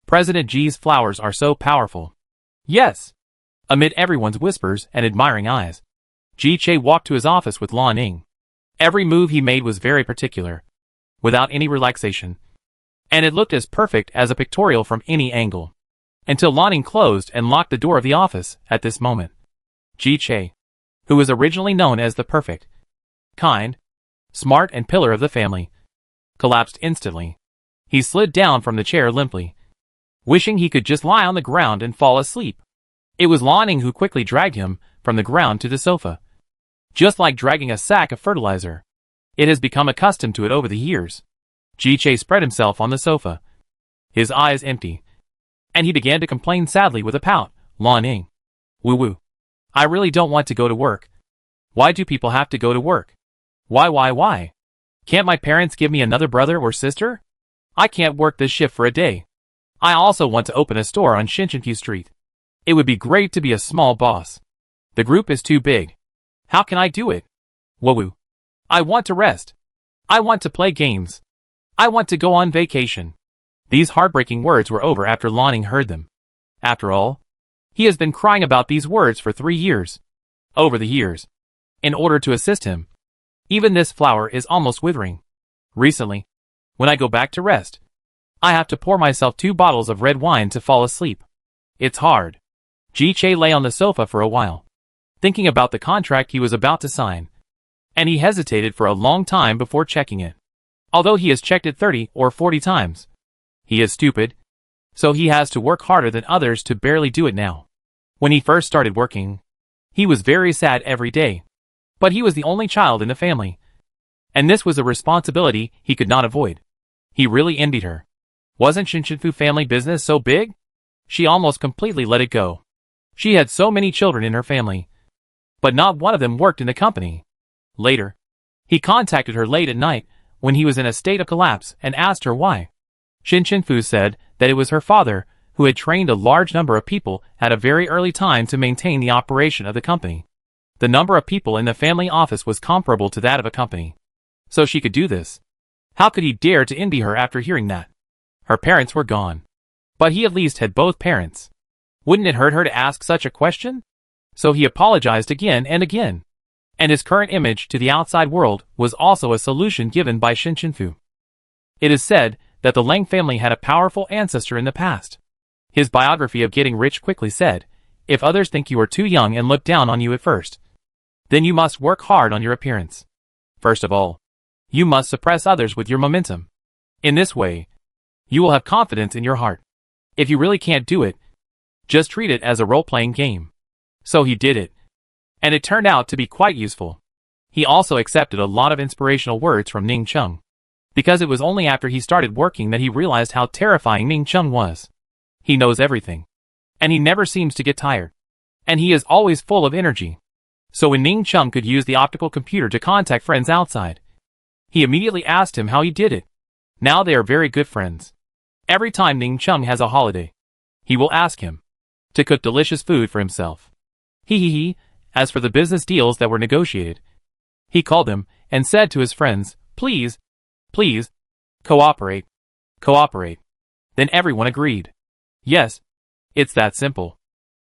President G's flowers are so powerful. Yes. Amid everyone's whispers and admiring eyes, Ji Che walked to his office with Lan Ning. Every move he made was very particular, without any relaxation. And it looked as perfect as a pictorial from any angle. Until Lan Ning closed and locked the door of the office at this moment. Ji Che, who was originally known as the perfect, kind, smart and pillar of the family, collapsed instantly. He slid down from the chair limply, wishing he could just lie on the ground and fall asleep. It was Lan Ning who quickly dragged him from the ground to the sofa. Just like dragging a sack of fertilizer. It has become accustomed to it over the years. Ji Che spread himself on the sofa, his eyes empty, and he began to complain sadly with a pout. Lan Ning. Woo-woo. I really don't want to go to work. Why do people have to go to work? Why? Can't my parents give me another brother or sister? I can't work this shift for a day. I also want to open a store on Shinshinfu Street. It would be great to be a small boss. The group is too big. How can I do it? Woo-woo. I want to rest. I want to play games. I want to go on vacation. These heartbreaking words were over after Lan Ning heard them. After all, he has been crying about these words for 3 years. Over the years. In order to assist him. Even this flower is almost withering. Recently, when I go back to rest, I have to pour myself 2 bottles of red wine to fall asleep. It's hard. Ji Che lay on the sofa for a while, thinking about the contract he was about to sign. And he hesitated for a long time before checking it. Although he has checked it 30 or 40 times. He is stupid, so he has to work harder than others to barely do it now. When he first started working, he was very sad every day. But he was the only child in the family. And this was a responsibility he could not avoid. He really envied her. Wasn't Shinshinfu family business so big? She almost completely let it go. She had so many children in her family. But not one of them worked in the company. Later, he contacted her late at night when he was in a state of collapse and asked her why. Shinshinfu said that it was her father who had trained a large number of people at a very early time to maintain the operation of the company. The number of people in the family office was comparable to that of a company. So she could do this. How could he dare to envy her after hearing that? Her parents were gone. But he at least had both parents. Wouldn't it hurt her to ask such a question? So he apologized again and again. And his current image to the outside world was also a solution given by Shinshinfu. It is said that the Lang family had a powerful ancestor in the past. His biography of getting rich quickly said, if others think you are too young and look down on you at first, then you must work hard on your appearance. First of all, you must suppress others with your momentum. In this way, you will have confidence in your heart. If you really can't do it, just treat it as a role-playing game. So he did it. And it turned out to be quite useful. He also accepted a lot of inspirational words from Ning Chung. Because it was only after he started working that he realized how terrifying Ning Chung was. He knows everything. And he never seems to get tired. And he is always full of energy. So when Ning Chung could use the optical computer to contact friends outside, he immediately asked him how he did it. Now they are very good friends. Every time Ning Chung has a holiday, he will ask him to cook delicious food for himself. As for the business deals that were negotiated, he called them and said to his friends, please, cooperate. Then everyone agreed. Yes, it's that simple.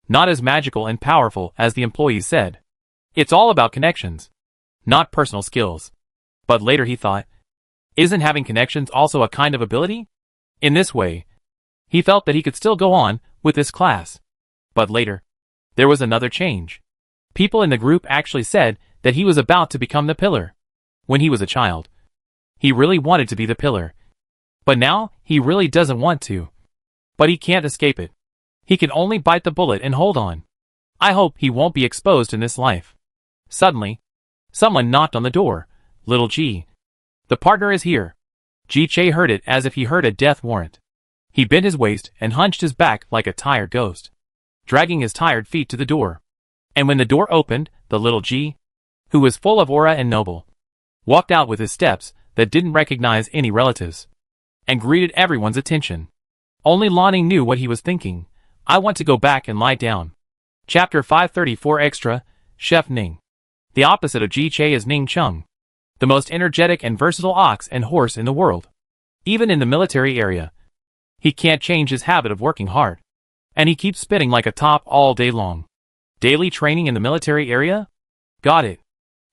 Not as magical and powerful as the employees said. It's all about connections, not personal skills. But later he thought, isn't having connections also a kind of ability? In this way, he felt that he could still go on with this class. But later, there was another change. People in the group actually said that he was about to become the pillar. When he was a child, he really wanted to be the pillar. But now, he really doesn't want to. But he can't escape it. He can only bite the bullet and hold on. I hope he won't be exposed in this life. Suddenly, someone knocked on the door. Little G. The partner is here. Ji Che heard it as if he heard a death warrant. He bent his waist and hunched his back like a tired ghost, dragging his tired feet to the door. And when the door opened, the little G, who was full of aura and noble, walked out with his steps that didn't recognize any relatives, and greeted everyone's attention. Only Lanning knew what he was thinking. I want to go back and lie down. Chapter 534 Extra, Chef Ning. The opposite of Ji Che is Ning Chung, the most energetic and versatile ox and horse in the world. Even in the military area, he can't change his habit of working hard, and he keeps spinning like a top all day long. Daily training in the military area? Got it.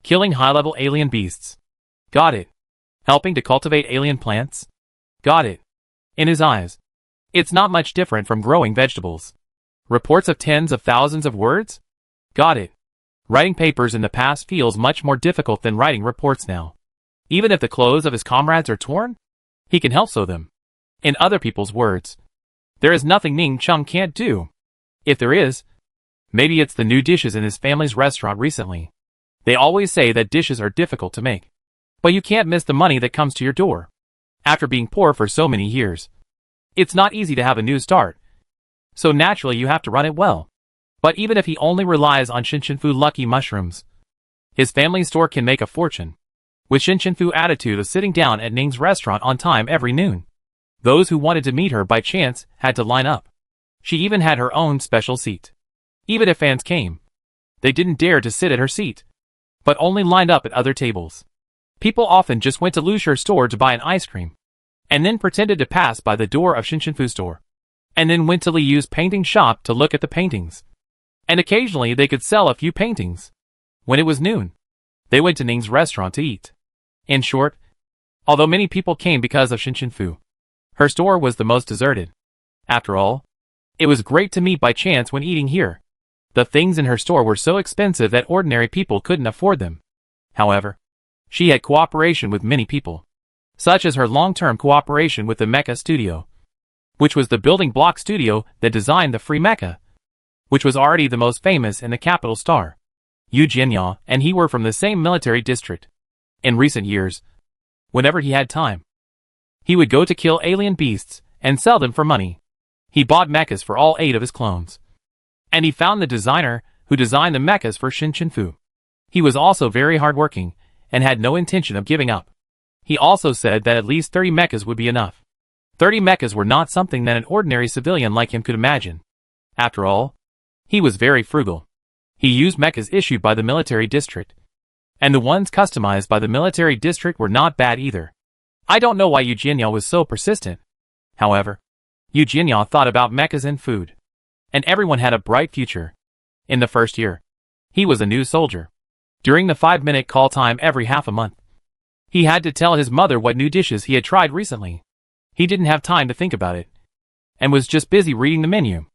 Killing high-level alien beasts? Got it. Helping to cultivate alien plants? Got it. In his eyes, it's not much different from growing vegetables. Reports of tens of thousands of words? Got it. Writing papers in the past feels much more difficult than writing reports now. Even if the clothes of his comrades are torn, he can help sew them. In other people's words, there is nothing Ning Chung can't do. If there is, maybe it's the new dishes in his family's restaurant recently. They always say that dishes are difficult to make, but you can't miss the money that comes to your door. After being poor for so many years, it's not easy to have a new start, so naturally you have to run it well. But even if he only relies on Shinshinfu lucky mushrooms, his family store can make a fortune. With Shinshinfu attitude of sitting down at Ning's restaurant on time every noon, those who wanted to meet her by chance had to line up. She even had her own special seat. Even if fans came, they didn't dare to sit at her seat, but only lined up at other tables. People often just went to Luciher's store to buy an ice cream, and then pretended to pass by the door of Shinshinfu's store, and then went to Liu's painting shop to look at the paintings. And occasionally they could sell a few paintings. When it was noon, they went to Ning's restaurant to eat. In short, although many people came because of Shinshinfu, her store was the most deserted. After all, it was great to meet by chance when eating here. The things in her store were so expensive that ordinary people couldn't afford them. However, she had cooperation with many people, such as her long-term cooperation with the Mecha Studio, which was the building block studio that designed the free mecha, which was already the most famous in the capital star. Yu Jianya and he were from the same military district. In recent years, whenever he had time, he would go to kill alien beasts and sell them for money. He bought mechas for all 8 of his clones, and he found the designer who designed the mechas for Shinshinfu. He was also very hardworking and had no intention of giving up. He also said that at least 30 mechas would be enough. 30 mechas were not something that an ordinary civilian like him could imagine. After all, he was very frugal. He used mechas issued by the military district, and the ones customized by the military district were not bad either. I don't know why Yu Jianya was so persistent. However, Yu Jianya thought about mechas and food, and everyone had a bright future. In the first year, he was a new soldier. During the 5-minute call time every half a month, he had to tell his mother what new dishes he had tried recently. He didn't have time to think about it, and was just busy reading the menu.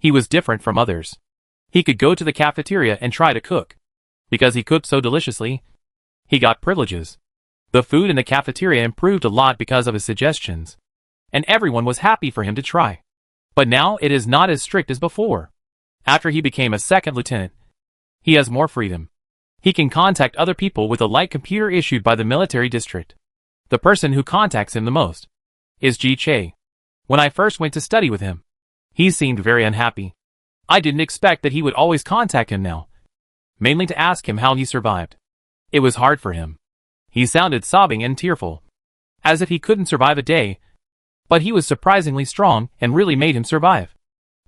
He was different from others. He could go to the cafeteria and try to cook. Because he cooked so deliciously, he got privileges. The food in the cafeteria improved a lot because of his suggestions, and everyone was happy for him to try. But now it is not as strict as before. After he became a second lieutenant, he has more freedom. He can contact other people with a light computer issued by the military district. The person who contacts him the most is Ji Che. When I first went to study with him, he seemed very unhappy. I didn't expect that he would always contact him now, mainly to ask him how he survived. It was hard for him. He sounded sobbing and tearful, as if he couldn't survive a day, but he was surprisingly strong and really made him survive.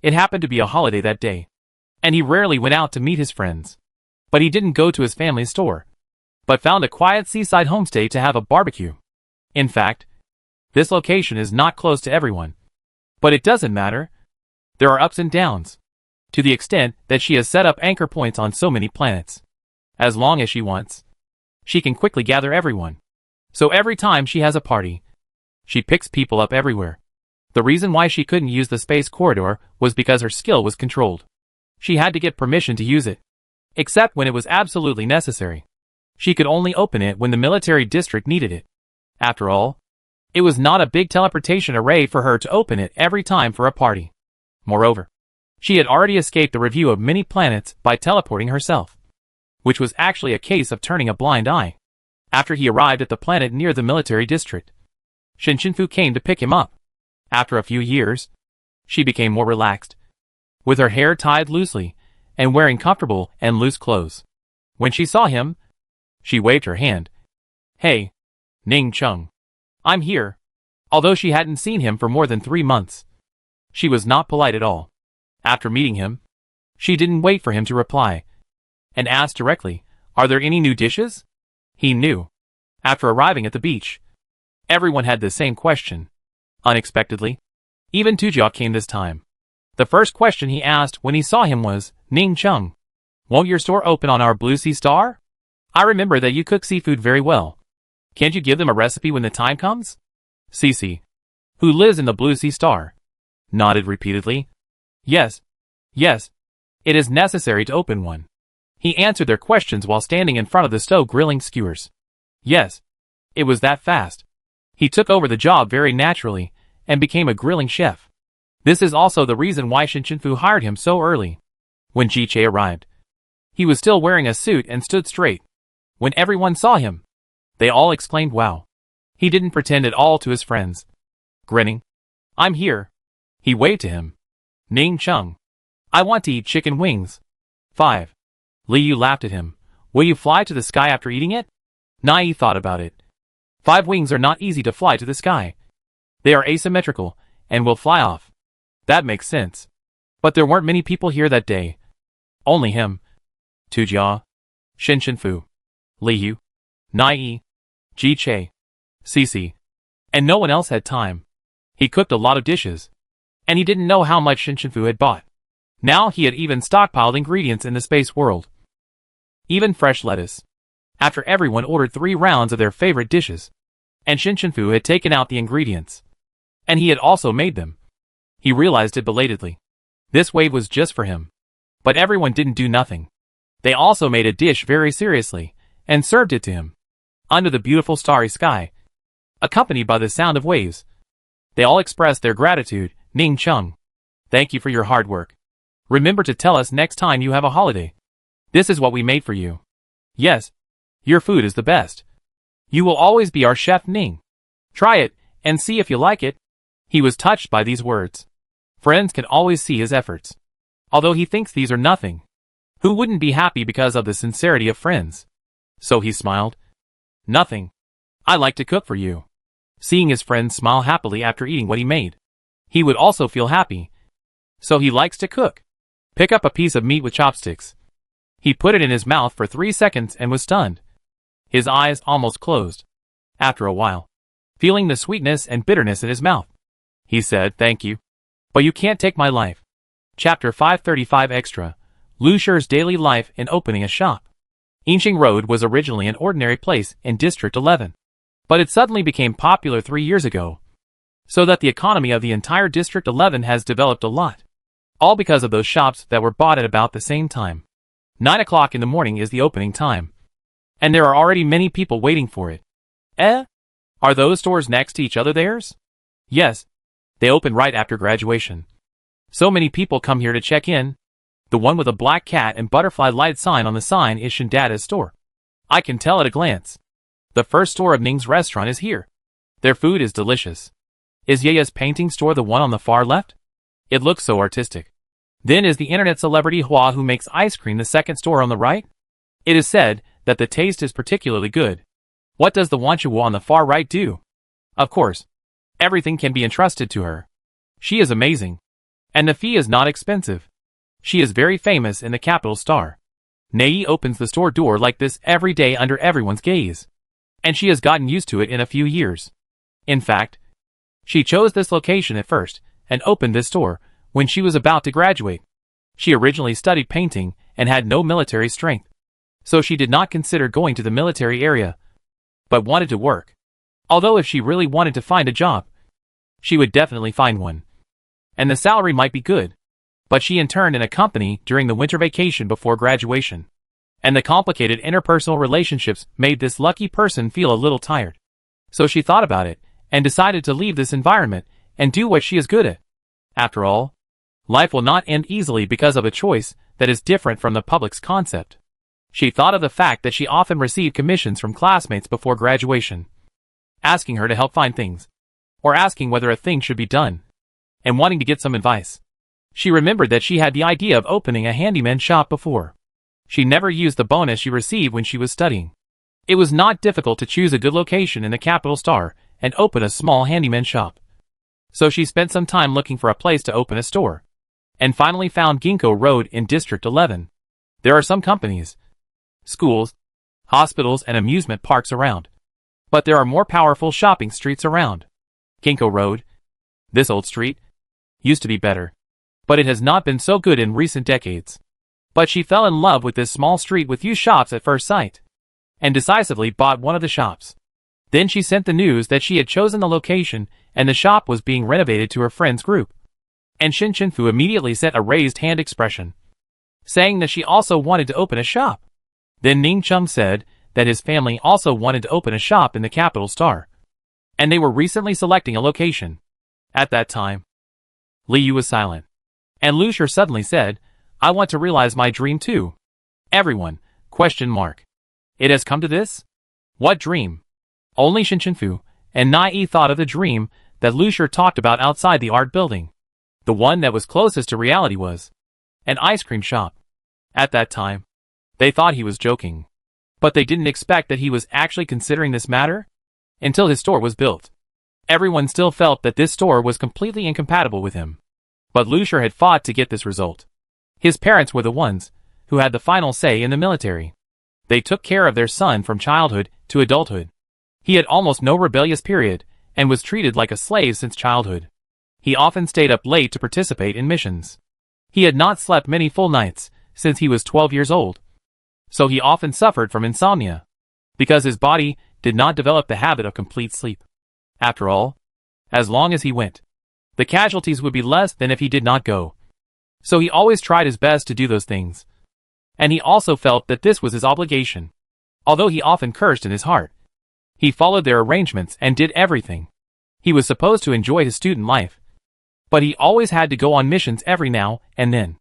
It happened to be a holiday that day, and he rarely went out to meet his friends. But he didn't go to his family's store, but found a quiet seaside homestay to have a barbecue. In fact, this location is not close to everyone, but it doesn't matter. There are ups and downs, to the extent that she has set up anchor points on so many planets. As long as she wants, she can quickly gather everyone. So every time she has a party, she picks people up everywhere. The reason why she couldn't use the space corridor was because her skill was controlled. She had to get permission to use it, except when it was absolutely necessary. She could only open it when the military district needed it. After all, it was not a big teleportation array for her to open it every time for a party. Moreover, she had already escaped the review of many planets by teleporting herself, which was actually a case of turning a blind eye. After he arrived at the planet near the military district, Shinshinfu came to pick him up. After a few years, she became more relaxed, with her hair tied loosely, and wearing comfortable and loose clothes. When she saw him, she waved her hand, Hey, Ning Chung. I'm here. Although she hadn't seen him for more than 3 months. She was not polite at all. After meeting him, she didn't wait for him to reply, and asked directly, "Are there any new dishes?" He knew. After arriving at the beach, everyone had the same question. Unexpectedly, even Tujia came this time. The first question he asked when he saw him was, "Ning Chung, won't your store open on our Blue Sea Star? I remember that you cook seafood very well. Can't you give them a recipe when the time comes?" Cece, who lives in the Blue Sea Star, nodded repeatedly. Yes, it is necessary to open one. He answered their questions while standing in front of the stove grilling skewers. Yes, it was that fast. He took over the job very naturally and became a grilling chef. This is also the reason why Shinshinfu hired him so early. When Ji-che arrived, he was still wearing a suit and stood straight. When everyone saw him, they all exclaimed wow. He didn't pretend at all to his friends. Grinning, "I'm here." He waved to him. "Ning Chung, I want to eat chicken wings." 5. Liu laughed at him. "Will you fly to the sky after eating it?" Nai thought about it. 5 wings are not easy to fly to the sky. They are asymmetrical and will fly off. That makes sense. But there weren't many people here that day. Only him, Tujia, Shinshinfu, Liu, Nai, Ji-che, Cece, and no one else had time. He cooked a lot of dishes, and he didn't know how much Shinshinfu had bought. Now he had even stockpiled ingredients in the space world. Even fresh lettuce. After everyone ordered 3 rounds of their favorite dishes, and Shinshinfu had taken out the ingredients, and he had also made them. He realized it belatedly. This wave was just for him. But everyone didn't do nothing. They also made a dish very seriously, and served it to him. Under the beautiful starry sky, accompanied by the sound of waves, they all expressed their gratitude. "Ning Chung, thank you for your hard work. Remember to tell us next time you have a holiday. This is what we made for you. Yes, your food is the best. You will always be our chef Ning. Try it, and see if you like it." He was touched by these words. Friends can always see his efforts. Although he thinks these are nothing. Who wouldn't be happy because of the sincerity of friends? So he smiled. "Nothing. I like to cook for you." Seeing his friends smile happily after eating what he made, he would also feel happy. So he likes to cook. Pick up a piece of meat with chopsticks. He put it in his mouth for 3 seconds and was stunned. His eyes almost closed. After a while, feeling the sweetness and bitterness in his mouth, he said, "Thank you. But you can't take my life." Chapter 535 Extra. Lu Shi's daily life in opening a shop. Yinxing Road was originally an ordinary place in District 11. But it suddenly became popular 3 years ago. So that the economy of the entire District 11 has developed a lot. All because of those shops that were bought at about the same time. 9 o'clock in the morning is the opening time. And there are already many people waiting for it. Are those stores next to each other theirs? Yes. They open right after graduation. So many people come here to check in. The one with a black cat and butterfly light sign on the sign is Shindada's store. I can tell at a glance. The first store of Ning's restaurant is here. Their food is delicious. Is Yeya's painting store the one on the far left? It looks so artistic. Then is the internet celebrity Hua who makes ice cream the second store on the right? It is said that the taste is particularly good. What does the Wanchuwa on the far right do? Of course, everything can be entrusted to her. She is amazing. And the fee is not expensive. She is very famous in the capital star. Nei opens the store door like this every day under everyone's gaze. And she has gotten used to it in a few years. In fact, she chose this location at first and opened this store when she was about to graduate. She originally studied painting and had no military strength. So she did not consider going to the military area, but wanted to work. Although if she really wanted to find a job, she would definitely find one. And the salary might be good. But she interned in a company during the winter vacation before graduation. And the complicated interpersonal relationships made this lucky person feel a little tired. So she thought about it and decided to leave this environment and do what she is good at. After all, life will not end easily because of a choice that is different from the public's concept. She thought of the fact that she often received commissions from classmates before graduation, asking her to help find things, or asking whether a thing should be done, and wanting to get some advice. She remembered that she had the idea of opening a handyman shop before. She never used the bonus she received when she was studying. It was not difficult to choose a good location in the capital star and open a small handyman shop. So she spent some time looking for a place to open a store, and finally found Ginkgo Road in District 11. There are some companies, schools, hospitals, and amusement parks around, but there are more powerful shopping streets around. Ginkgo Road, this old street, used to be better, but it has not been so good in recent decades. But she fell in love with this small street with few shops at first sight, and decisively bought one of the shops. Then she sent the news that she had chosen the location and the shop was being renovated to her friend's group. And Shin Chenfu immediately sent a raised hand expression, saying that she also wanted to open a shop. Then Ning Chung said that his family also wanted to open a shop in the capital star, and they were recently selecting a location. At that time, Li Yu was silent, and Lu Shur suddenly said, "I want to realize my dream too." Everyone, ? It has come to this? What dream? Only Shin Chenfu and Nai thought of the dream that Lu Shur talked about outside the art building. The one that was closest to reality was an ice cream shop. At that time, they thought he was joking, but they didn't expect that he was actually considering this matter until his store was built. Everyone still felt that this store was completely incompatible with him, but Lu Shur had fought to get this result. His parents were the ones who had the final say in the military. They took care of their son from childhood to adulthood. He had almost no rebellious period and was treated like a slave since childhood. He often stayed up late to participate in missions. He had not slept many full nights since he was 12 years old, so he often suffered from insomnia, because his body did not develop the habit of complete sleep. After all, as long as he went, the casualties would be less than if he did not go. So he always tried his best to do those things. And he also felt that this was his obligation. Although he often cursed in his heart, he followed their arrangements and did everything. He was supposed to enjoy his student life, but he always had to go on missions every now and then.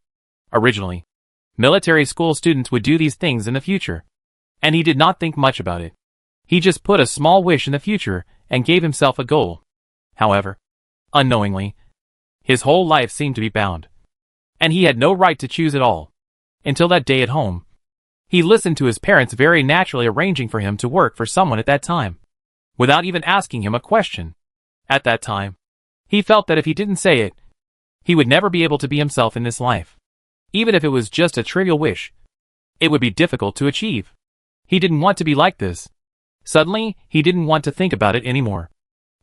Originally, military school students would do these things in the future, and he did not think much about it. He just put a small wish in the future and gave himself a goal. However, unknowingly, his whole life seemed to be bound, and he had no right to choose at all. Until that day at home, he listened to his parents very naturally arranging for him to work for someone at that time, without even asking him a question. At that time, he felt that if he didn't say it, he would never be able to be himself in this life. Even if it was just a trivial wish, it would be difficult to achieve. He didn't want to be like this. Suddenly, he didn't want to think about it anymore.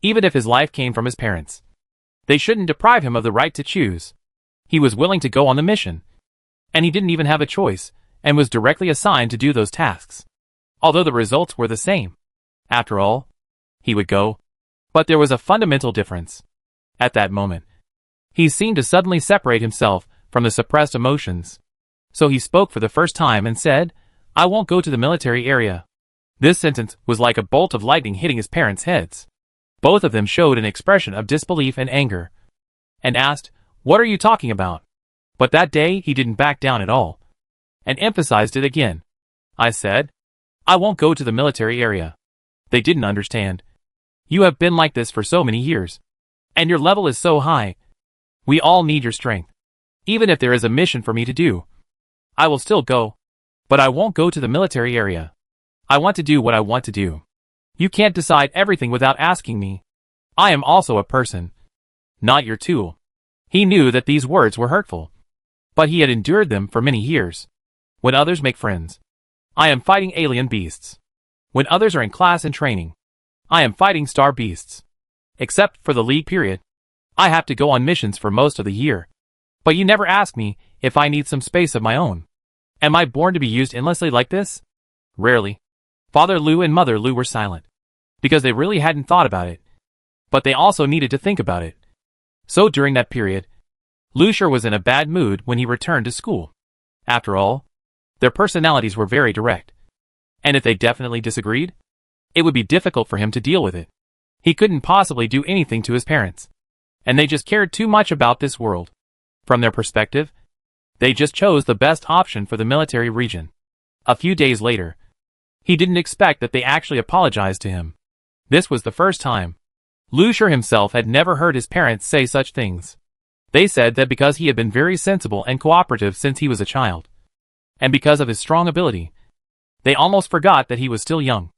Even if his life came from his parents, they shouldn't deprive him of the right to choose. He was willing to go on the mission, and he didn't even have a choice, and was directly assigned to do those tasks. Although the results were the same. After all, he would go. But there was a fundamental difference. At that moment, he seemed to suddenly separate himself from the suppressed emotions. So he spoke for the first time and said, "I won't go to the military area." This sentence was like a bolt of lightning hitting his parents' heads. Both of them showed an expression of disbelief and anger, and asked, "What are you talking about?" But that day he didn't back down at all, and emphasized it again. "I said, I won't go to the military area." They didn't understand. "You have been like this for so many years, and your level is so high. We all need your strength. Even if there is a mission for me to do, I will still go. But I won't go to the military area. I want to do what I want to do. You can't decide everything without asking me. I am also a person, not your tool." He knew that these words were hurtful, but he had endured them for many years. When others make friends, I am fighting alien beasts. When others are in class and training, I am fighting star beasts. Except for the league period, I have to go on missions for most of the year. But you never ask me if I need some space of my own. Am I born to be used endlessly like this? Rarely. Father Lu and Mother Lu were silent, because they really hadn't thought about it. But they also needed to think about it. So during that period, Lu Shur was in a bad mood when he returned to school. After all, their personalities were very direct. And if they definitely disagreed, it would be difficult for him to deal with it. He couldn't possibly do anything to his parents, and they just cared too much about this world. From their perspective, they just chose the best option for the military region. A few days later, he didn't expect that they actually apologized to him. This was the first time. Lu Shur himself had never heard his parents say such things. They said that because he had been very sensible and cooperative since he was a child, and because of his strong ability, they almost forgot that he was still young.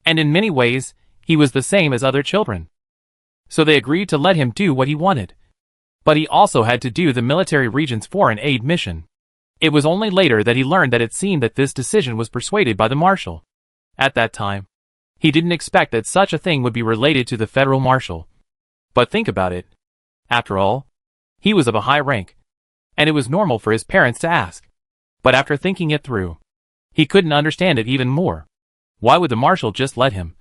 and in many ways, he was the same as other children. So they agreed to let him do what he wanted. But he also had to do the military region's foreign aid mission. It was only later that he learned that it seemed that this decision was persuaded by the marshal. At that time, he didn't expect that such a thing would be related to the federal marshal. But think about it. After all, he was of a high rank, and it was normal for his parents to ask. But after thinking it through, he couldn't understand it even more. Why would the marshal just let him,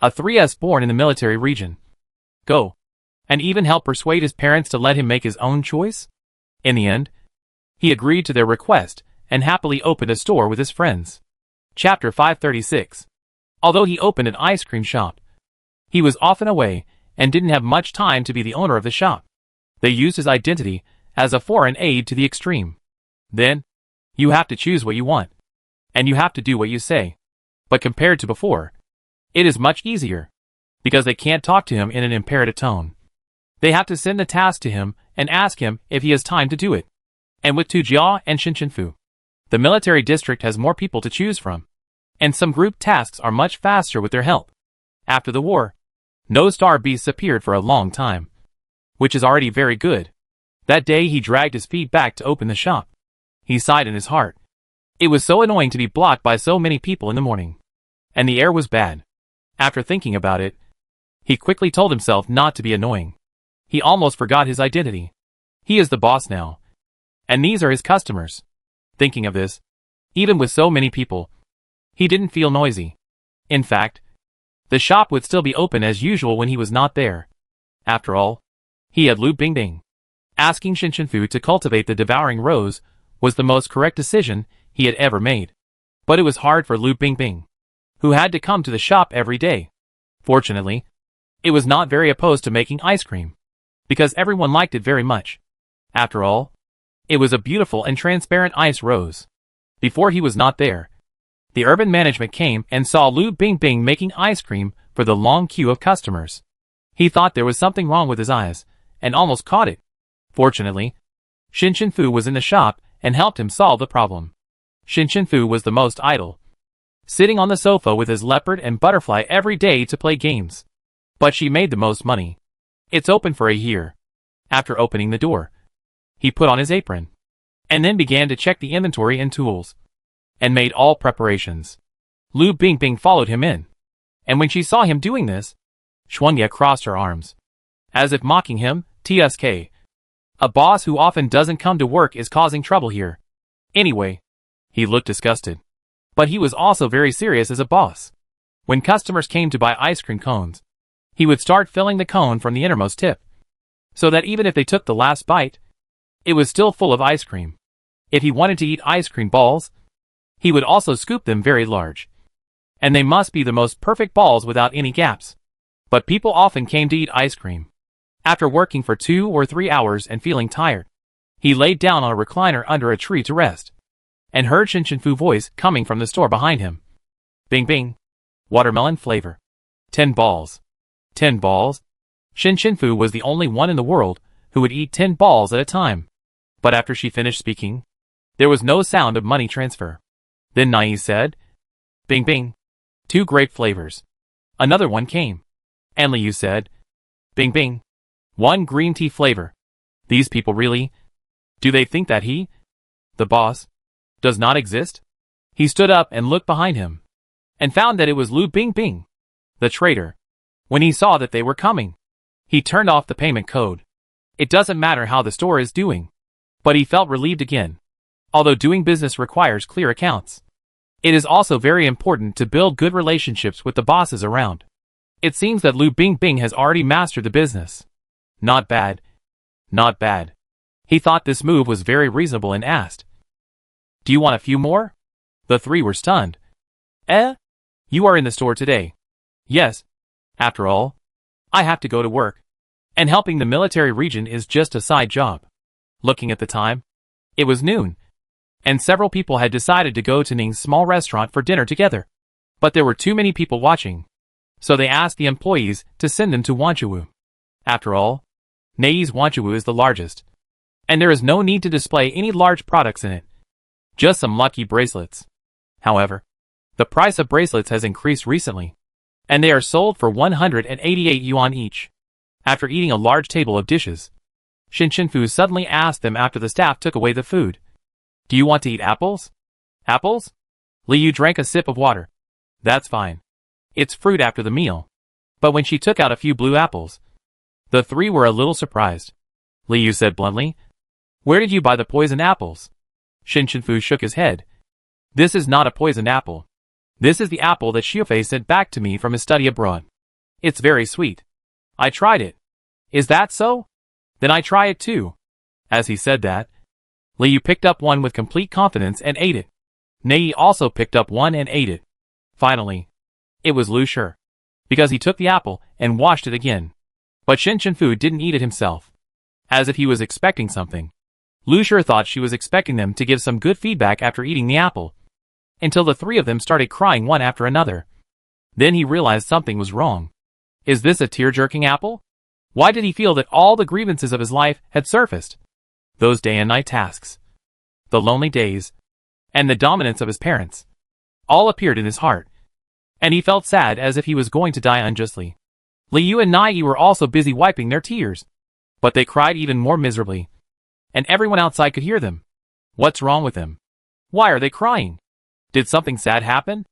a 3S born in the military region, go, and even help persuade his parents to let him make his own choice? In the end, he agreed to their request and happily opened a store with his friends. Chapter 536. Although he opened an ice cream shop, he was often away and didn't have much time to be the owner of the shop. They used his identity as a foreign aid to the extreme. Then, you have to choose what you want, and you have to do what you say. But compared to before, it is much easier, because they can't talk to him in an imperative tone. They have to send the task to him and ask him if he has time to do it. And with Tujia and Shinchinfu, the military district has more people to choose from, and some group tasks are much faster with their help. After the war, no star beasts appeared for a long time, which is already very good. That day he dragged his feet back to open the shop. He sighed in his heart. It was so annoying to be blocked by so many people in the morning. And the air was bad. After thinking about it, he quickly told himself not to be annoying. He almost forgot his identity. He is the boss now, and these are his customers. Thinking of this, even with so many people, he didn't feel noisy. In fact, the shop would still be open as usual when he was not there. After all, he had Lu Bingbing. Asking Shinchinfu to cultivate the devouring rose was the most correct decision he had ever made. But it was hard for Lu Bingbing, who had to come to the shop every day. Fortunately, it was not very opposed to making ice cream, because everyone liked it very much. After all, it was a beautiful and transparent ice rose. Before he was not there, the urban management came and saw Lu Bingbing making ice cream for the long queue of customers. He thought there was something wrong with his eyes, and almost caught it. Fortunately, Shinchinfu was in the shop and helped him solve the problem. Shinchinfu was the most idle, sitting on the sofa with his leopard and butterfly every day to play games. But she made the most money. It's open for a year. After opening the door, he put on his apron, and then began to check the inventory and tools, and made all preparations. Lu Bingbing followed him in, and when she saw him doing this, Xuanya crossed her arms, as if mocking him. TSK. A boss who often doesn't come to work is causing trouble here. Anyway, he looked disgusted. But he was also very serious as a boss. When customers came to buy ice cream cones, he would start filling the cone from the innermost tip, so that even if they took the last bite, it was still full of ice cream. If he wanted to eat ice cream balls, he would also scoop them very large. And they must be the most perfect balls without any gaps. But people often came to eat ice cream. After working for 2 or 3 hours and feeling tired, he laid down on a recliner under a tree to rest, and heard Shinchinfu's voice coming from the store behind him. Bing bing. Watermelon flavor. 10 balls. 10 balls? Shinchinfu was the only one in the world who would eat 10 balls at a time. But after she finished speaking, there was no sound of money transfer. Then Nai said, Bing bing. 2 grape flavors. Another one came. And Liu said, Bing bing. 1 green tea flavor. These people really? Do they think that he, the boss, does not exist? He stood up and looked behind him, and found that it was Lu Bingbing, the traitor. When he saw that they were coming, he turned off the payment code. It doesn't matter how the store is doing, but he felt relieved again. Although doing business requires clear accounts, it is also very important to build good relationships with the bosses around. It seems that Lu Bingbing has already mastered the business. Not bad. Not bad. He thought this move was very reasonable and asked, Do you want a few more? The 3 were stunned. You are in the store today? Yes. After all, I have to go to work. And helping the military region is just a side job. Looking at the time, it was noon, and several people had decided to go to Ning's small restaurant for dinner together. But there were too many people watching, so they asked the employees to send them to Wanchuwu. After all, Nei's Wanchuwu is the largest, and there is no need to display any large products in it. Just some lucky bracelets. However, the price of bracelets has increased recently, and they are sold for 188 yuan each. After eating a large table of dishes, Fu suddenly asked them after the staff took away the food. Do you want to eat apples? Apples? Liu drank a sip of water. That's fine. It's fruit after the meal. But when she took out a few blue apples, the three were a little surprised. Liu said bluntly, Where did you buy the poisoned apples? Fu shook his head. This is not a poisoned apple. This is the apple that Xiaofei sent back to me from his study abroad. It's very sweet. I tried it. Is that so? Then I try it too. As he said that, Liu picked up one with complete confidence and ate it. Nei also picked up one and ate it. Finally, it was Lu Shi, because he took the apple and washed it again. But Fu didn't eat it himself, as if he was expecting something. Lu Shi thought she was expecting them to give some good feedback after eating the apple, until the three of them started crying one after another. Then he realized something was wrong. Is this a tear-jerking apple? Why did he feel that all the grievances of his life had surfaced? Those day and night tasks, the lonely days, and the dominance of his parents, all appeared in his heart, and he felt sad as if he was going to die unjustly. Liu and Nai were also busy wiping their tears, but they cried even more miserably, and everyone outside could hear them. What's wrong with them? Why are they crying? Did something sad happen?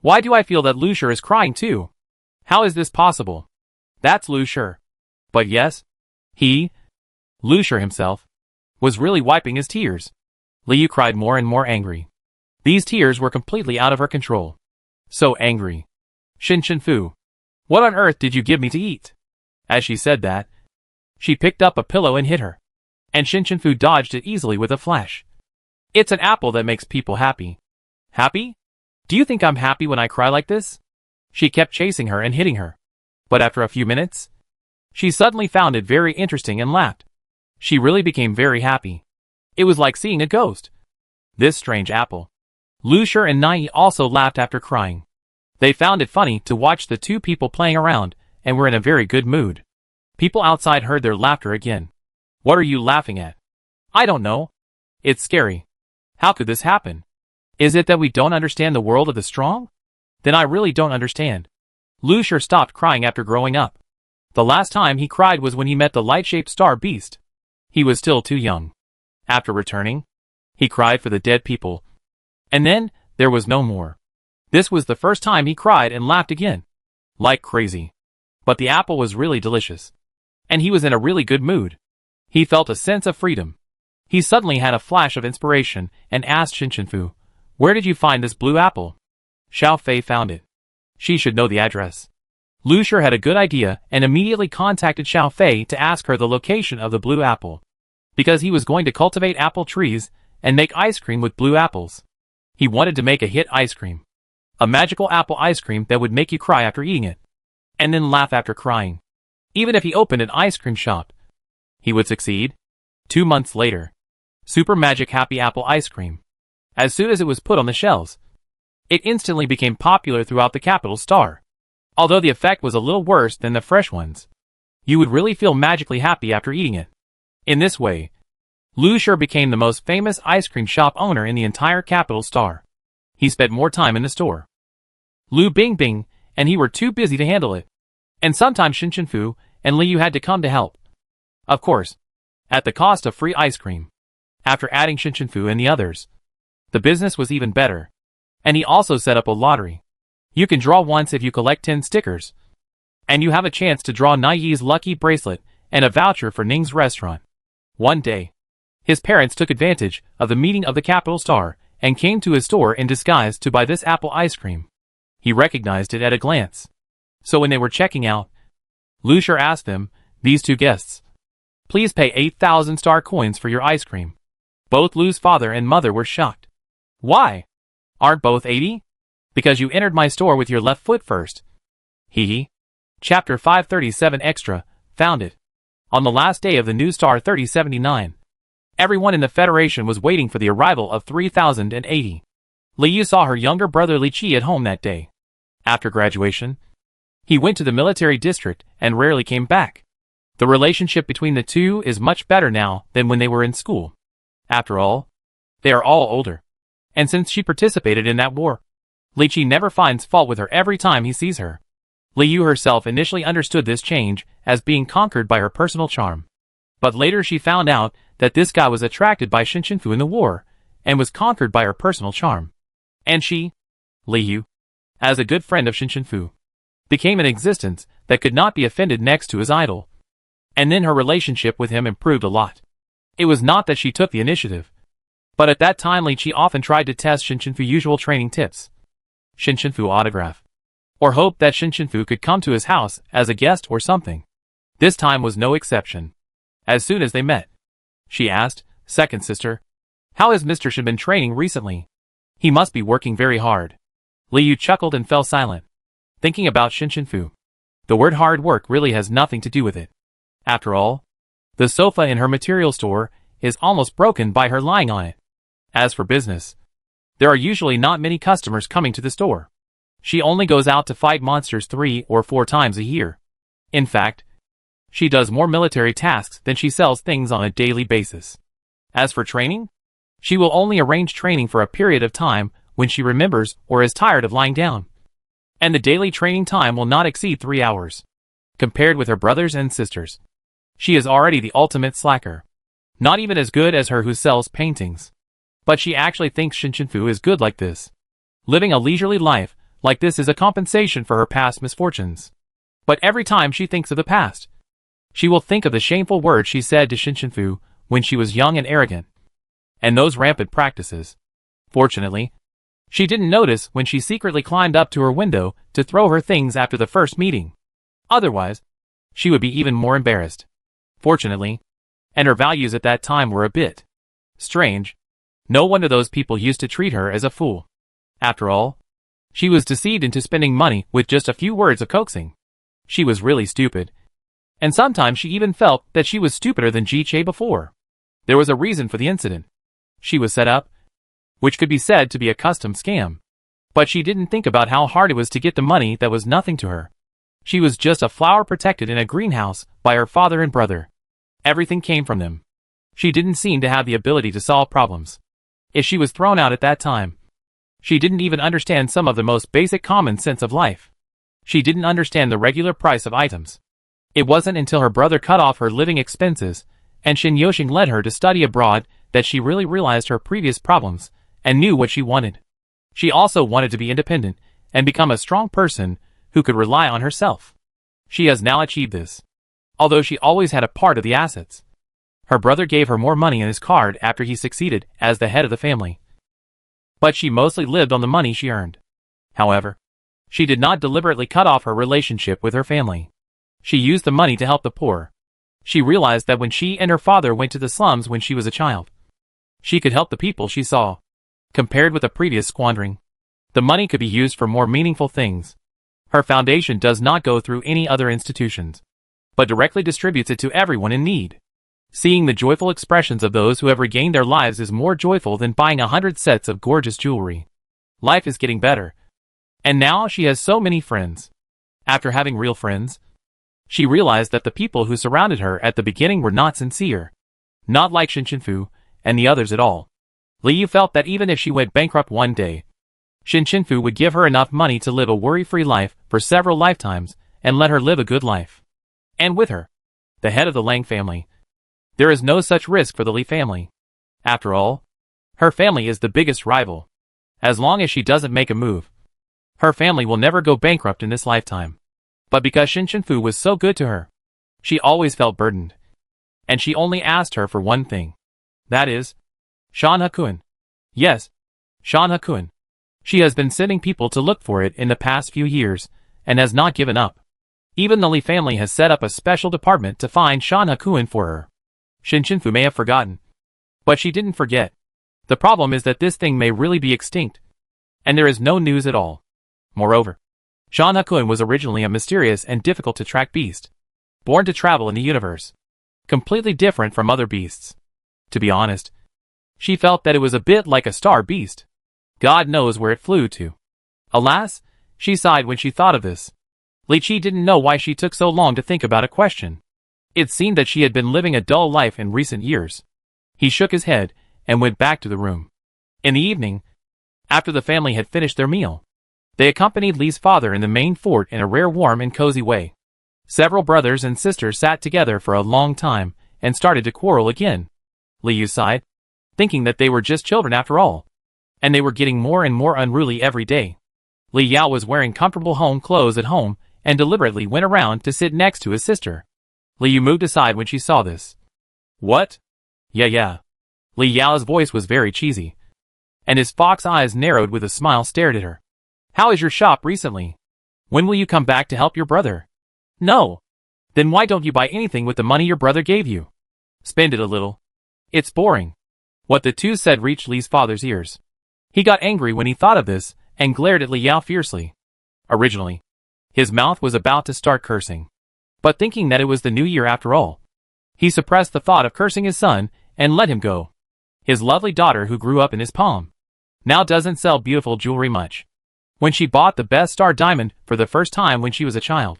Why do I feel that Lu Shi is crying too? How is this possible? That's Lu Shi. But yes, Lu Shi himself, was really wiping his tears. Liu cried more and more angry. These tears were completely out of her control. So angry. Fu, what on earth did you give me to eat? As she said that, she picked up a pillow and hit her. And Fu dodged it easily with a flash. It's an apple that makes people happy. Happy? Do you think I'm happy when I cry like this? She kept chasing her and hitting her. But after a few minutes, she suddenly found it very interesting and laughed. She really became very happy. It was like seeing a ghost. This strange apple. Lu Shi and Nai also laughed after crying. They found it funny to watch the two people playing around and were in a very good mood. People outside heard their laughter again. What are you laughing at? I don't know. It's scary. How could this happen? Is it that we don't understand the world of the strong? Then I really don't understand. Lu Shi stopped crying after growing up. The last time he cried was when he met the light-shaped star beast. He was still too young. After returning, he cried for the dead people. And then, there was no more. This was the first time he cried and laughed again. Like crazy. But the apple was really delicious. And he was in a really good mood. He felt a sense of freedom. He suddenly had a flash of inspiration and asked Fu, Where did you find this blue apple? Xiaofei found it. She should know the address. Lu Shi had a good idea and immediately contacted Xiaofei to ask her the location of the blue apple, because he was going to cultivate apple trees and make ice cream with blue apples. He wanted to make a hit ice cream. A magical apple ice cream that would make you cry after eating it, and then laugh after crying. Even if he opened an ice cream shop, he would succeed. 2 months later, Super Magic Happy Apple Ice Cream. As soon as it was put on the shelves, it instantly became popular throughout the capital star. Although the effect was a little worse than the fresh ones, you would really feel magically happy after eating it. In this way, Lu Shi became the most famous ice cream shop owner in the entire capital star. He spent more time in the store. Lu Bingbing and he were too busy to handle it. And sometimes Fu and Liu had to come to help. Of course, at the cost of free ice cream. After adding Fu and the others, the business was even better. And he also set up a lottery. You can draw once if you collect 10 stickers. And you have a chance to draw Nai's lucky bracelet and a voucher for Ning's restaurant. One day, his parents took advantage of the meeting of the capital star and came to his store in disguise to buy this apple ice cream. He recognized it at a glance. So when they were checking out, Lu Shi asked them, these two guests, please pay 8,000 star coins for your ice cream. Both Lu's father and mother were shocked. Why? Aren't both 80? Because you entered my store with your left foot first. Hee. Chapter 537 Extra, found it. On the last day of the new star 3079. Everyone in the Federation was waiting for the arrival of 3080. Liu saw her younger brother Li Qi at home that day. After graduation, he went to the military district and rarely came back. The relationship between the two is much better now than when they were in school. After all, they are all older. And since she participated in that war, Li Qi never finds fault with her every time he sees her. Li Yu herself initially understood this change as being conquered by her personal charm. But later she found out that this guy was attracted by Shin Shinfu in the war, and was conquered by her personal charm. And she, Li Yu, as a good friend of Shin Shinfu, became an existence that could not be offended next to his idol. And then her relationship with him improved a lot. It was not that she took the initiative, but at that time Li Chi often tried to test Shin Shinfu's usual training tips. Shin Shinfu autograph. Or hope that Shin Shinfu could come to his house as a guest or something. This time was no exception. As soon as they met, she asked, "Second sister, how has Mr. Shin been training recently? He must be working very hard." Li Yu chuckled and fell silent, thinking about Shin Shinfu. The word hard work really has nothing to do with it. After all, the sofa in her material store is almost broken by her lying on it. As for business, there are usually not many customers coming to the store. She only goes out to fight monsters 3 or 4 times a year. In fact, she does more military tasks than she sells things on a daily basis. As for training, she will only arrange training for a period of time when she remembers or is tired of lying down. And the daily training time will not exceed 3 hours. Compared with her brothers and sisters, she is already the ultimate slacker. Not even as good as her who sells paintings. But she actually thinks Shin Shinfu is good like this. Living a leisurely life like this is a compensation for her past misfortunes. But every time she thinks of the past, she will think of the shameful words she said to Shin Shinfu when she was young and arrogant. And those rampant practices. Fortunately, she didn't notice when she secretly climbed up to her window to throw her things after the first meeting. Otherwise, she would be even more embarrassed. Fortunately, and her values at that time were a bit strange. No wonder those people used to treat her as a fool. After all, she was deceived into spending money with just a few words of coaxing. She was really stupid. And sometimes she even felt that she was stupider than Ji Che before. There was a reason for the incident. She was set up, which could be said to be a custom scam. But she didn't think about how hard it was to get the money that was nothing to her. She was just a flower protected in a greenhouse by her father and brother. Everything came from them. She didn't seem to have the ability to solve problems. If she was thrown out at that time, she didn't even understand some of the most basic common sense of life. She didn't understand the regular price of items. It wasn't until her brother cut off her living expenses and Shin Yoshing led her to study abroad that she really realized her previous problems and knew what she wanted. She also wanted to be independent and become a strong person who could rely on herself. She has now achieved this. Although she always had a part of the assets. Her brother gave her more money in his card after he succeeded as the head of the family. But she mostly lived on the money she earned. However, she did not deliberately cut off her relationship with her family. She used the money to help the poor. She realized that when she and her father went to the slums when she was a child, she could help the people she saw. Compared with the previous squandering, the money could be used for more meaningful things. Her foundation does not go through any other institutions, but directly distributes it to everyone in need. Seeing the joyful expressions of those who have regained their lives is more joyful than buying 100 sets of gorgeous jewelry. Life is getting better. And now she has so many friends. After having real friends, she realized that the people who surrounded her at the beginning were not sincere. Not like Shin Shinfu and the others at all. Li Yu felt that even if she went bankrupt one day, Shin Shinfu would give her enough money to live a worry-free life for several lifetimes and let her live a good life. And with her, the head of the Lang family, there is no such risk for the Li family. After all, her family is the biggest rival. As long as she doesn't make a move, her family will never go bankrupt in this lifetime. But because Shin Shinfu was so good to her, she always felt burdened. And she only asked her for one thing. That is, Shan Hakun. Yes, Shan Hakun. She has been sending people to look for it in the past few years, and has not given up. Even the Li family has set up a special department to find Shan Hakun for her. Shin Shinfu may have forgotten, but she didn't forget. The problem is that this thing may really be extinct, and there is no news at all. Moreover, Shan Hakun was originally a mysterious and difficult to track beast, born to travel in the universe, completely different from other beasts. To be honest, she felt that it was a bit like a star beast. God knows where it flew to. Alas, she sighed when she thought of this. Li Chi didn't know why she took so long to think about a question. It seemed that she had been living a dull life in recent years. He shook his head and went back to the room. In the evening, after the family had finished their meal, They accompanied Li's father in the main fort in a rare warm and cozy way. Several brothers and sisters sat together for a long time and started to quarrel again. Liu sighed, thinking that they were just children after all. And they were getting more and more unruly every day. Li Yao was wearing comfortable home clothes at home and deliberately went around to sit next to his sister. Liu moved aside when she saw this. What? Yeah. Li Yao's voice was very cheesy, and his fox eyes narrowed with a smile stared at her. How is your shop recently? When will you come back to help your brother? No. Then why don't you buy anything with the money your brother gave you? Spend it a little. It's boring. What the two said reached Li's father's ears. He got angry when he thought of this and glared at Li Yao fiercely. Originally, his mouth was about to start cursing. But thinking that it was the new year after all, he suppressed the thought of cursing his son and let him go. His lovely daughter who grew up in his palm now doesn't sell beautiful jewelry much. When she bought the best star diamond for the first time when she was a child,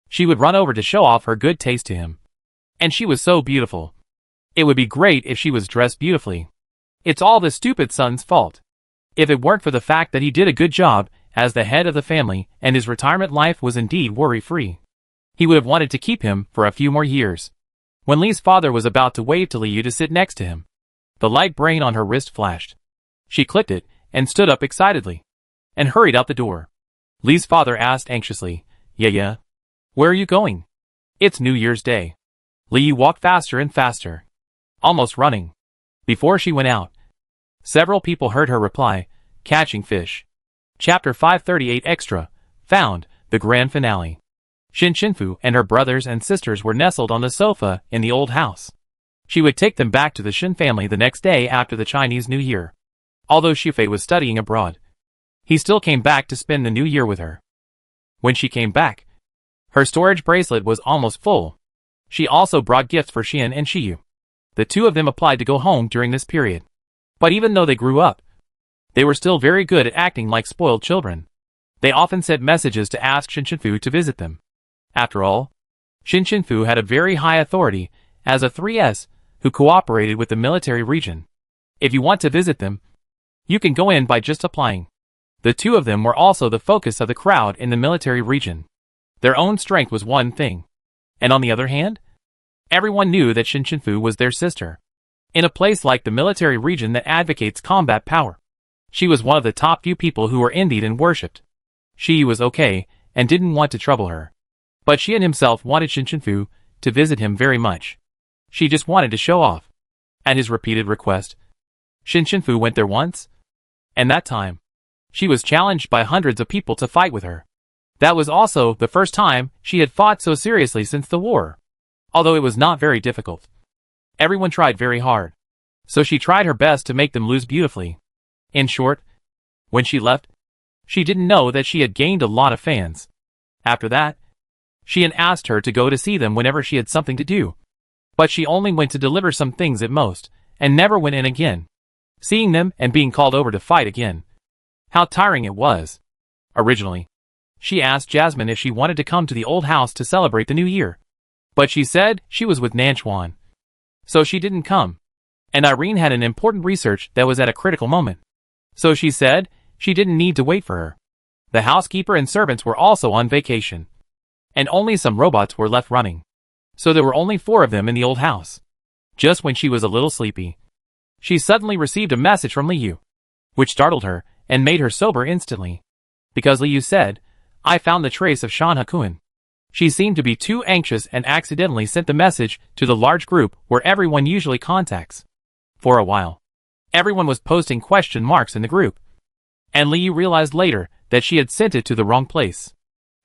she would run over to show off her good taste to him. And she was so beautiful. It would be great if she was dressed beautifully. It's all the stupid son's fault. If it weren't for the fact that he did a good job as the head of the family and his retirement life was indeed worry-free, he would have wanted to keep him for a few more years. When Li's father was about to wave to Liu to sit next to him, the light brain on her wrist flashed. She clicked it and stood up excitedly and hurried out the door. Li's father asked anxiously, Yeah? Where are you going? It's New Year's Day. Liu walked faster and faster, almost running. Before she went out, several people heard her reply, Catching fish. Chapter 538 Extra, Found, the grand finale. Xin Shinfu and her brothers and sisters were nestled on the sofa in the old house. She would take them back to the Xin family the next day after the Chinese New Year. Although Xufei was studying abroad, he still came back to spend the New Year with her. When she came back, her storage bracelet was almost full. She also brought gifts for Xian and Xiyu. The two of them applied to go home during this period. But even though they grew up, they were still very good at acting like spoiled children. They often sent messages to ask Xin Shinfu to visit them. After all, Xin Shinfu had a very high authority as a 3S who cooperated with the military region. If you want to visit them, you can go in by just applying. The two of them were also the focus of the crowd in the military region. Their own strength was one thing. And on the other hand, everyone knew that Xin Shinfu was their sister. In a place like the military region that advocates combat power, she was one of the top few people who were envied and worshipped. She was okay and didn't want to trouble her. But Xian himself wanted Xin Shinfu to visit him very much. She just wanted to show off. At his repeated request, Xin Shinfu went there once. And that time, she was challenged by hundreds of people to fight with her. That was also the first time she had fought so seriously since the war. Although it was not very difficult. Everyone tried very hard. So she tried her best to make them lose beautifully. In short, when she left, she didn't know that she had gained a lot of fans. After that, Xian asked her to go to see them whenever she had something to do. But she only went to deliver some things at most, and never went in again. Seeing them and being called over to fight again. How tiring it was. Originally, she asked Jasmine if she wanted to come to the old house to celebrate the new year. But she said she was with Nanchuan. So she didn't come. And Irene had an important research that was at a critical moment. So she said she didn't need to wait for her. The housekeeper and servants were also on vacation. And only some robots were left running. So there were only 4 of them in the old house. Just when she was a little sleepy, she suddenly received a message from Liu, which startled her and made her sober instantly. Because Liu said, I found the trace of Shan Hakuin. She seemed to be too anxious and accidentally sent the message to the large group where everyone usually contacts. For a while, everyone was posting question marks in the group. And Liu realized later that she had sent it to the wrong place.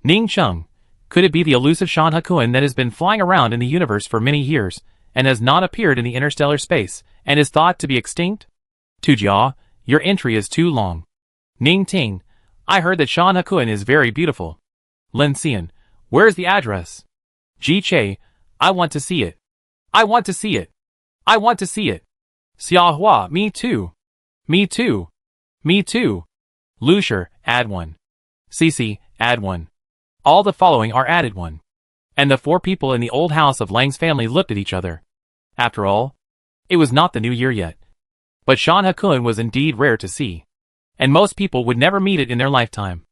Ning Cheng, could it be the elusive Shan Hakuin that has been flying around in the universe for many years, and has not appeared in the interstellar space, and is thought to be extinct? Tu Jia, your entry is too long. Ning Ting, I heard that Shan Hakuin is very beautiful. Lin Xian, where's the address? Ji Che, I want to see it. I want to see it. I want to see it. Xia Hua, me too. Me too. Me too. Lucier, add 1. Cici, add 1. All the following are added 1. And the 4 people in the old house of Lang's family looked at each other. After all, it was not the new year yet. But Shan Hakuin was indeed rare to see. And most people would never meet it in their lifetime.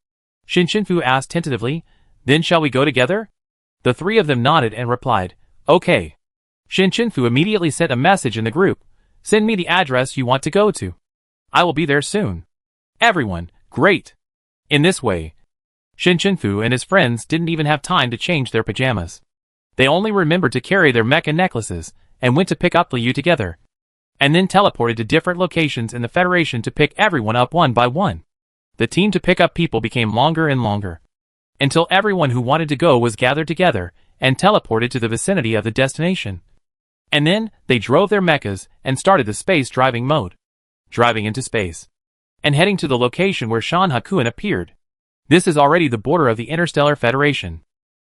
Shinshinku asked tentatively. Then shall we go together? The three of them nodded and replied, okay. Shinshinku immediately sent a message in the group. Send me the address you want to go to. I will be there soon. Everyone, great. In this way, Shinshinku and his friends didn't even have time to change their pajamas. They only remembered to carry their mecha necklaces and went to pick up Liu together, and then teleported to different locations in the Federation to pick everyone up one by one. The team to pick up people became longer and longer, until everyone who wanted to go was gathered together and teleported to the vicinity of the destination. And then, they drove their mechas and started the space driving mode, driving into space, and heading to the location where Shan Hakun appeared. This is already the border of the Interstellar Federation.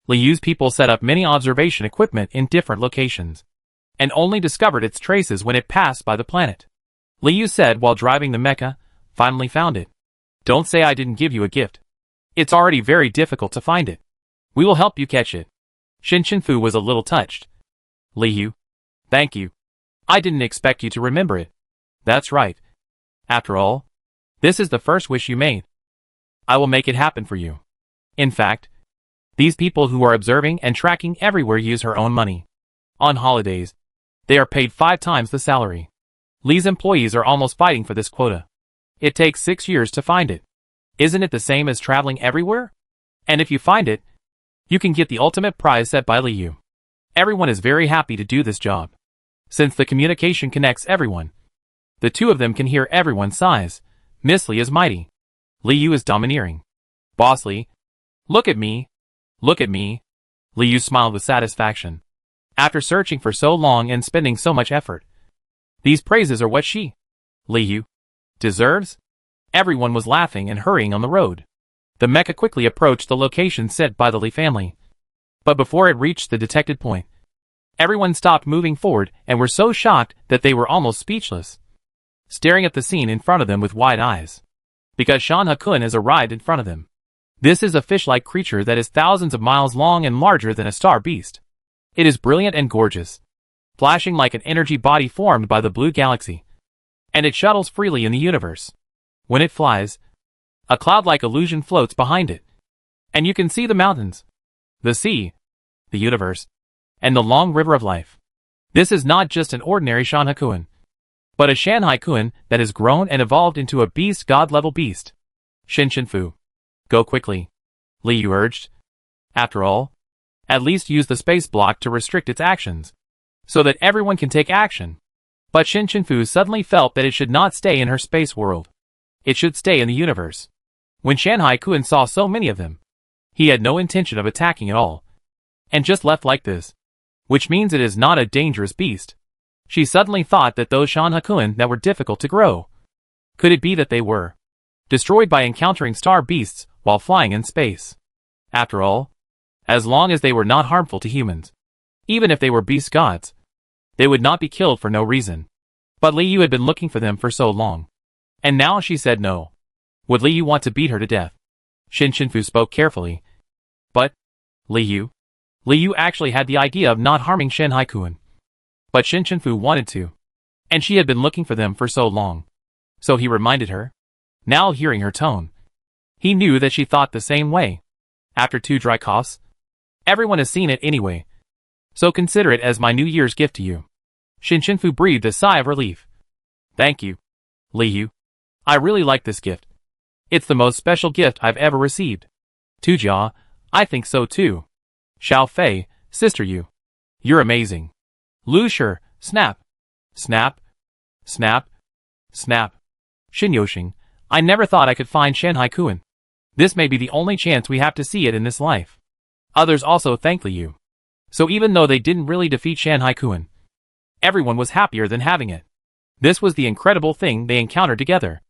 Liu's people set up many observation equipment in different locations, and only discovered its traces when it passed by the planet. Liu said while driving the mecha, finally found it. Don't say I didn't give you a gift. It's already very difficult to find it. We will help you catch it. Shinshinku was a little touched. Liu. Thank you. I didn't expect you to remember it. That's right. After all, this is the first wish you made. I will make it happen for you. In fact, these people who are observing and tracking everywhere use her own money. On holidays, they are paid 5 times the salary. Li's employees are almost fighting for this quota. It takes 6 years to find it. Isn't it the same as traveling everywhere? And if you find it, you can get the ultimate prize set by Liu. Everyone is very happy to do this job. Since the communication connects everyone, the two of them can hear everyone's sighs. Miss Li is mighty. Liu is domineering. Boss Li, look at me. Look at me. Liu smiled with satisfaction. After searching for so long and spending so much effort, these praises are what she, Liu, deserves? Everyone was laughing and hurrying on the road. The mecha quickly approached the location set by the Li family. But before it reached the detected point, everyone stopped moving forward and were so shocked that they were almost speechless, staring at the scene in front of them with wide eyes. Because Shan Hakun has arrived in front of them. This is a fish-like creature that is thousands of miles long and larger than a star beast. It is brilliant and gorgeous, flashing like an energy body formed by the blue galaxy. And it shuttles freely in the universe. When it flies, a cloud-like illusion floats behind it. And you can see the mountains, the sea, the universe, and the long river of life. This is not just an ordinary Shan Hakun, but a Shan Hakun that has grown and evolved into a beast god-level beast. Shinshinku. Go quickly. Liu urged. After all, at least use the space block to restrict its actions, so that everyone can take action. But Shinshinku suddenly felt that it should not stay in her space world. It should stay in the universe. When Shan Hakun saw so many of them, he had no intention of attacking at all, and just left like this, which means it is not a dangerous beast. She suddenly thought that those Shan Hakun that were difficult to grow, could it be that they were destroyed by encountering star beasts while flying in space? After all, as long as they were not harmful to humans, even if they were beast gods, they would not be killed for no reason. But Liu had been looking for them for so long, and now she said no. Would Liu want to beat her to death? Shinshinku spoke carefully. But, Liu actually had the idea of not harming Shan Hakun. But Shinshinku wanted to, and she had been looking for them for so long. So he reminded her. Now hearing her tone, he knew that she thought the same way. After 2 dry coughs, everyone has seen it anyway, so consider it as my New Year's gift to you. Shinshinku breathed a sigh of relief. Thank you, Liu. I really like this gift. It's the most special gift I've ever received. Tujia, I think so too. Xiao Fei, sister you're amazing. Lu Shi, snap. Snap. Snap. Snap. Xin Yoxing, I never thought I could find Shan Hakun. This may be the only chance we have to see it in this life. Others also thanked Liu. So even though they didn't really defeat Shan Hakun, everyone was happier than having it. This was the incredible thing they encountered together.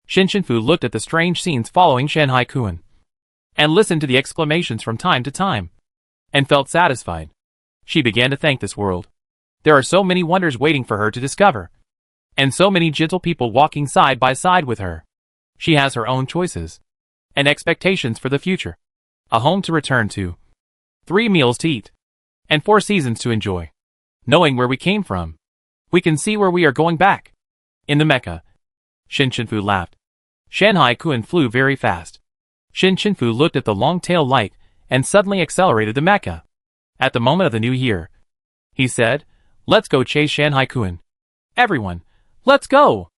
Shinshinku looked at the strange scenes following Shan Hakun, and listened to the exclamations from time to time, and felt satisfied. She began to thank this world. There are so many wonders waiting for her to discover, and so many gentle people walking side by side with her. She has her own choices, and expectations for the future. A home to return to, 3 meals to eat, and 4 seasons to enjoy. Knowing where we came from, we can see where we are going back. In the mecha, Shinshinku laughed. Shan Hakun flew very fast. Shin Chinfu looked at the long-tail light and suddenly accelerated to Mecca. At the moment of the new year, he said, "Let's go chase Shanghai Kun. Everyone, let's go!"